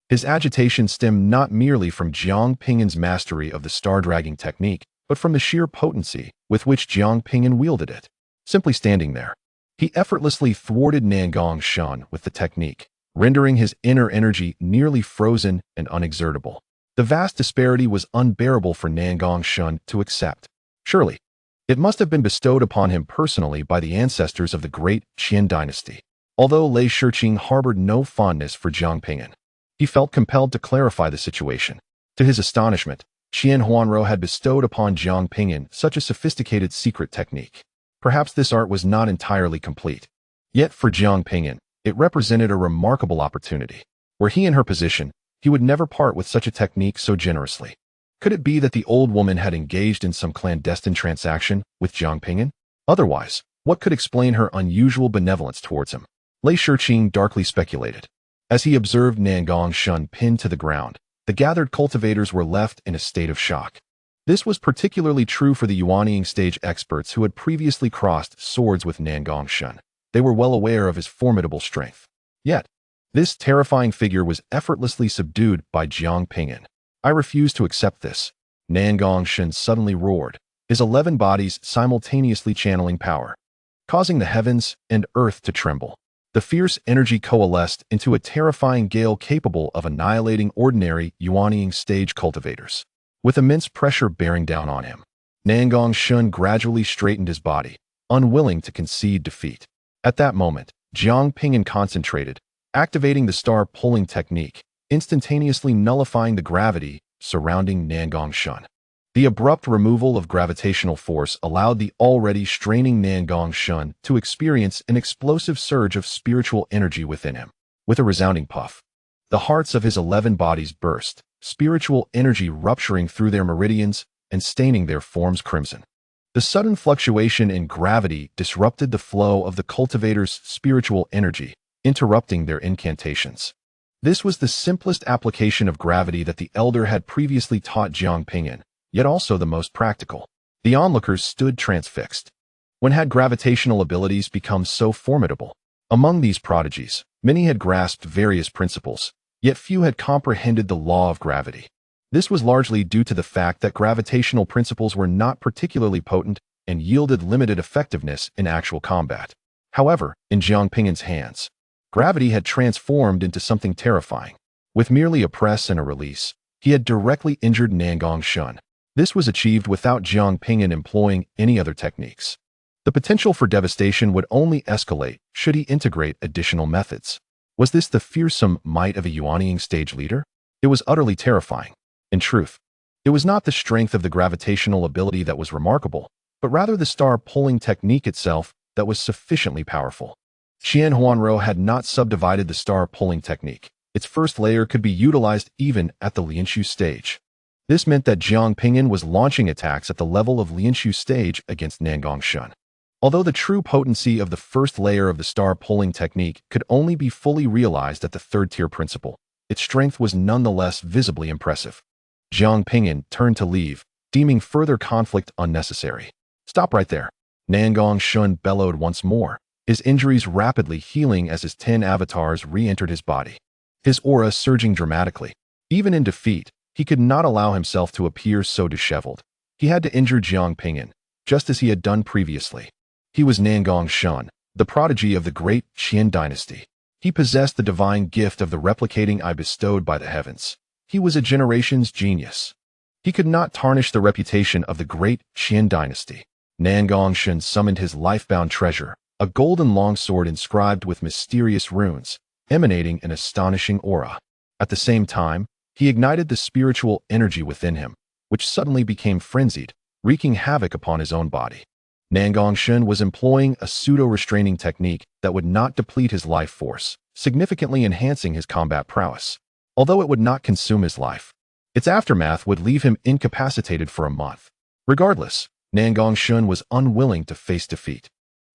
His agitation stemmed not merely from Jiang Ping'an's mastery of the star-dragging technique, but from the sheer potency with which Jiang Ping'an wielded it. Simply standing there, he effortlessly thwarted Nan Gongshun with the technique, rendering his inner energy nearly frozen and unexertable. The vast disparity was unbearable for Nan Gongshun to accept. Surely, it must have been bestowed upon him personally by the ancestors of the great Qin dynasty. Although Lei Shiqing harbored no fondness for Jiang Ping'an, he felt compelled to clarify the situation. To his astonishment, Xia Yuanhao had bestowed upon Jiang Ping'an such a sophisticated secret technique. Perhaps this art was not entirely complete. Yet for Jiang Ping'an, it represented a remarkable opportunity. Were he in her position, he would never part with such a technique so generously. Could it be that the old woman had engaged in some clandestine transaction with Jiang Ping'an? Otherwise, what could explain her unusual benevolence towards him? Lei Shiqing darkly speculated. As he observed Nan Gongshun pinned to the ground, the gathered cultivators were left in a state of shock. This was particularly true for the Yuanying stage experts who had previously crossed swords with Nan Gongshun. They were well aware of his formidable strength. Yet, this terrifying figure was effortlessly subdued by Jiang Ping'an. I refuse to accept this. Nan Gongshun suddenly roared, his 11 bodies simultaneously channeling power, causing the heavens and earth to tremble. The fierce energy coalesced into a terrifying gale capable of annihilating ordinary Yuanying stage cultivators. With immense pressure bearing down on him, Nan Gongshun gradually straightened his body, unwilling to concede defeat. At that moment, Jiang Ping'an concentrated, activating the star-pulling technique, instantaneously nullifying the gravity surrounding Nan Gongshun. The abrupt removal of gravitational force allowed the already straining Nan Gongshun to experience an explosive surge of spiritual energy within him. With a resounding puff, the hearts of his 11 bodies burst, spiritual energy rupturing through their meridians and staining their forms crimson. The sudden fluctuation in gravity disrupted the flow of the cultivators' spiritual energy, interrupting their incantations. This was the simplest application of gravity that the elder had previously taught Jiang Ping'an, yet also the most practical. The onlookers stood transfixed. When had gravitational abilities become so formidable? Among these prodigies, many had grasped various principles, yet few had comprehended the law of gravity. This was largely due to the fact that gravitational principles were not particularly potent and yielded limited effectiveness in actual combat. However, in Jiang Ping'an's hands, gravity had transformed into something terrifying. With merely a press and a release, he had directly injured Nan Gongshun. This was achieved without Jiang Ping'an employing any other techniques. The potential for devastation would only escalate should he integrate additional methods. Was this the fearsome might of a Yuanying stage leader? It was utterly terrifying. In truth, it was not the strength of the gravitational ability that was remarkable, but rather the star-pulling technique itself that was sufficiently powerful. Xia Yuanhao had not subdivided the star-pulling technique. Its first layer could be utilized even at the Lianshu stage. This meant that Jiang Ping'an was launching attacks at the level of Lianshu stage against Nan Gongshun. Although the true potency of the first layer of the star-pulling technique could only be fully realized at the third-tier principle, its strength was nonetheless visibly impressive. Jiang Ping'an turned to leave, deeming further conflict unnecessary. Stop right there. Nangong Shun bellowed once more, his injuries rapidly healing as his 10 avatars re-entered his body, his aura surging dramatically. Even in defeat, he could not allow himself to appear so disheveled. He had to injure Jiang Ping'an, just as he had done previously. He was Nangong Shun, the prodigy of the great Qian dynasty. He possessed the divine gift of the replicating eye bestowed by the heavens. He was a generation's genius. He could not tarnish the reputation of the great Qian dynasty. Nangong Shun summoned his life-bound treasure, a golden longsword inscribed with mysterious runes, emanating an astonishing aura. At the same time, he ignited the spiritual energy within him, which suddenly became frenzied, wreaking havoc upon his own body. Nangong Shun was employing a pseudo-restraining technique that would not deplete his life force, significantly enhancing his combat prowess. Although it would not consume his life, its aftermath would leave him incapacitated for a month. Regardless, Nangong Shun was unwilling to face defeat.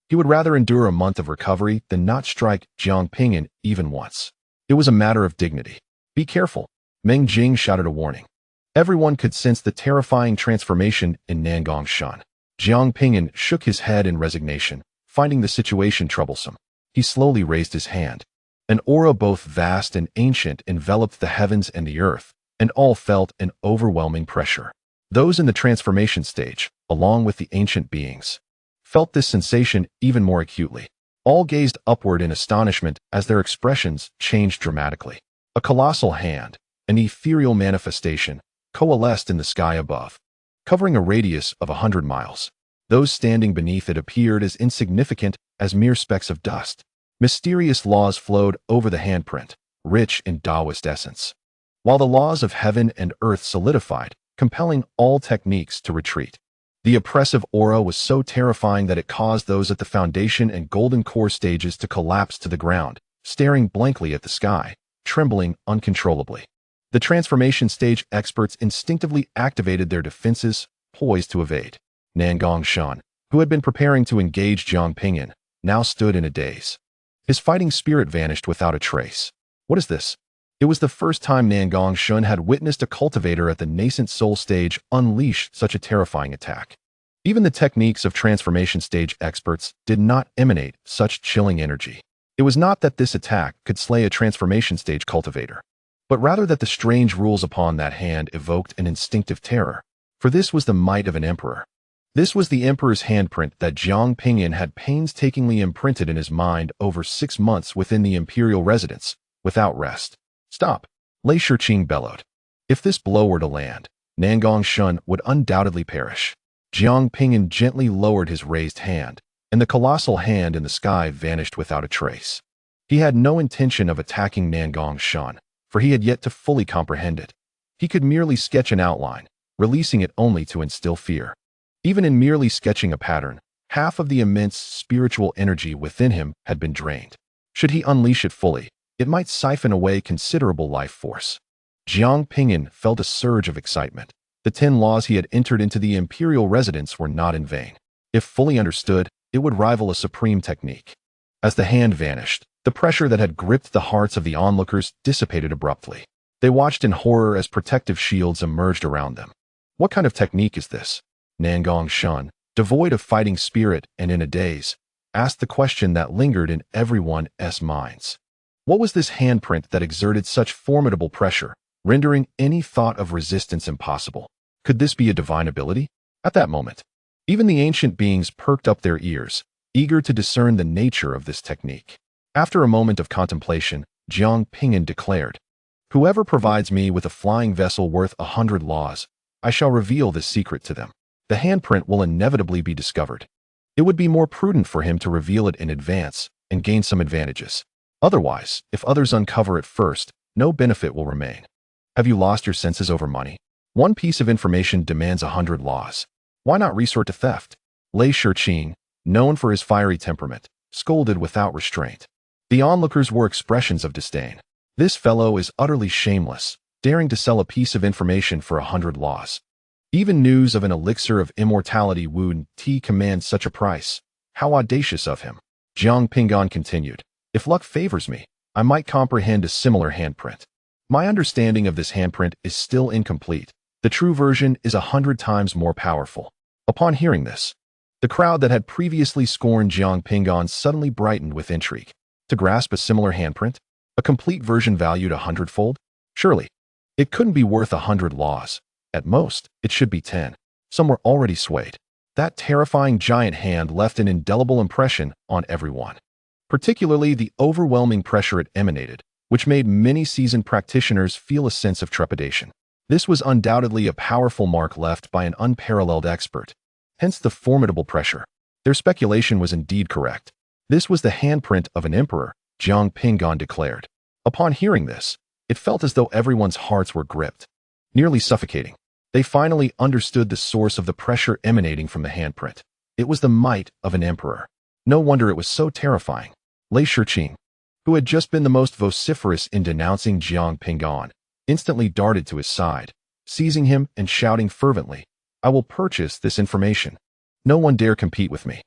He would rather endure a month of recovery than not strike Jiang Ping'an even once. It was a matter of dignity. Be careful, Meng Jing shouted a warning. Everyone could sense the terrifying transformation in Nangong Shun. Jiang Ping'an shook his head in resignation, finding the situation troublesome. He slowly raised his hand. An aura both vast and ancient enveloped the heavens and the earth, and all felt an overwhelming pressure. Those in the transformation stage, along with the ancient beings, felt this sensation even more acutely. All gazed upward in astonishment as their expressions changed dramatically. A colossal hand, an ethereal manifestation, coalesced in the sky above, covering a radius of 100 miles. Those standing beneath it appeared as insignificant as mere specks of dust. Mysterious laws flowed over the handprint, rich in Taoist essence, while the laws of heaven and earth solidified, compelling all techniques to retreat. The oppressive aura was so terrifying that it caused those at the foundation and golden core stages to collapse to the ground, staring blankly at the sky, trembling uncontrollably. The transformation stage experts instinctively activated their defenses, poised to evade. Nangong Shun, who had been preparing to engage Jiang Ping'an, now stood in a daze. His fighting spirit vanished without a trace. What is this? It was the first time Nangong Shun had witnessed a cultivator at the Nascent Soul stage unleash such a terrifying attack. Even the techniques of transformation stage experts did not emanate such chilling energy. It was not that this attack could slay a transformation stage cultivator, but rather that the strange rules upon that hand evoked an instinctive terror, for this was the might of an emperor. This was the emperor's handprint that Jiang Ping'an had painstakingly imprinted in his mind over 6 months within the imperial residence, without rest. Stop, Lei Shiqing bellowed. If this blow were to land, Nangong Shun would undoubtedly perish. Jiang Ping'an gently lowered his raised hand, and the colossal hand in the sky vanished without a trace. He had no intention of attacking Nangong Shun, for he had yet to fully comprehend it. He could merely sketch an outline, releasing it only to instill fear. Even in merely sketching a pattern, half of the immense spiritual energy within him had been drained. Should he unleash it fully, it might siphon away considerable life force. Jiang Ping'an felt a surge of excitement. The 10 laws he had entered into the imperial residence were not in vain. If fully understood, it would rival a supreme technique. As the hand vanished, the pressure that had gripped the hearts of the onlookers dissipated abruptly. They watched in horror as protective shields emerged around them. What kind of technique is this? Nangong Shun, devoid of fighting spirit and in a daze, asked the question that lingered in everyone's minds. What was this handprint that exerted such formidable pressure, rendering any thought of resistance impossible? Could this be a divine ability? At that moment, even the ancient beings perked up their ears, eager to discern the nature of this technique. After a moment of contemplation, Jiang Ping'an declared, "Whoever provides me with a flying vessel worth 100 laws, I shall reveal this secret to them. The handprint will inevitably be discovered. It would be more prudent for him to reveal it in advance and gain some advantages. Otherwise, if others uncover it first, no benefit will remain. Have you lost your senses over money? One piece of information demands 100 laws. Why not resort to theft?" Lei Shiqing, known for his fiery temperament, scolded without restraint. The onlookers wore expressions of disdain. This fellow is utterly shameless, daring to sell a piece of information for 100 laws. Even news of an elixir of immortality would command such a price. How audacious of him. Jiang Ping'an continued, "If luck favors me, I might comprehend a similar handprint. My understanding of this handprint is still incomplete. The true version is 100 times more powerful." Upon hearing this, The crowd that had previously scorned Jiang Ping'an suddenly brightened with intrigue. To grasp a similar handprint? A complete version valued 100-fold? Surely, it couldn't be worth 100 laws. At most, it should be 10. Some were already swayed. That terrifying giant hand left an indelible impression on everyone, particularly the overwhelming pressure it emanated, which made many seasoned practitioners feel a sense of trepidation. This was undoubtedly a powerful mark left by an unparalleled expert, hence the formidable pressure. Their speculation was indeed correct. This was the handprint of an emperor, Jiang Ping'an declared. Upon hearing this, it felt as though everyone's hearts were gripped, nearly suffocating. They finally understood the source of the pressure emanating from the handprint. It was the might of an emperor. No wonder it was so terrifying. Lei Shiqing, who had just been the most vociferous in denouncing Jiang Ping'an, instantly darted to his side, seizing him and shouting fervently, "I will purchase this information. No one dare compete with me."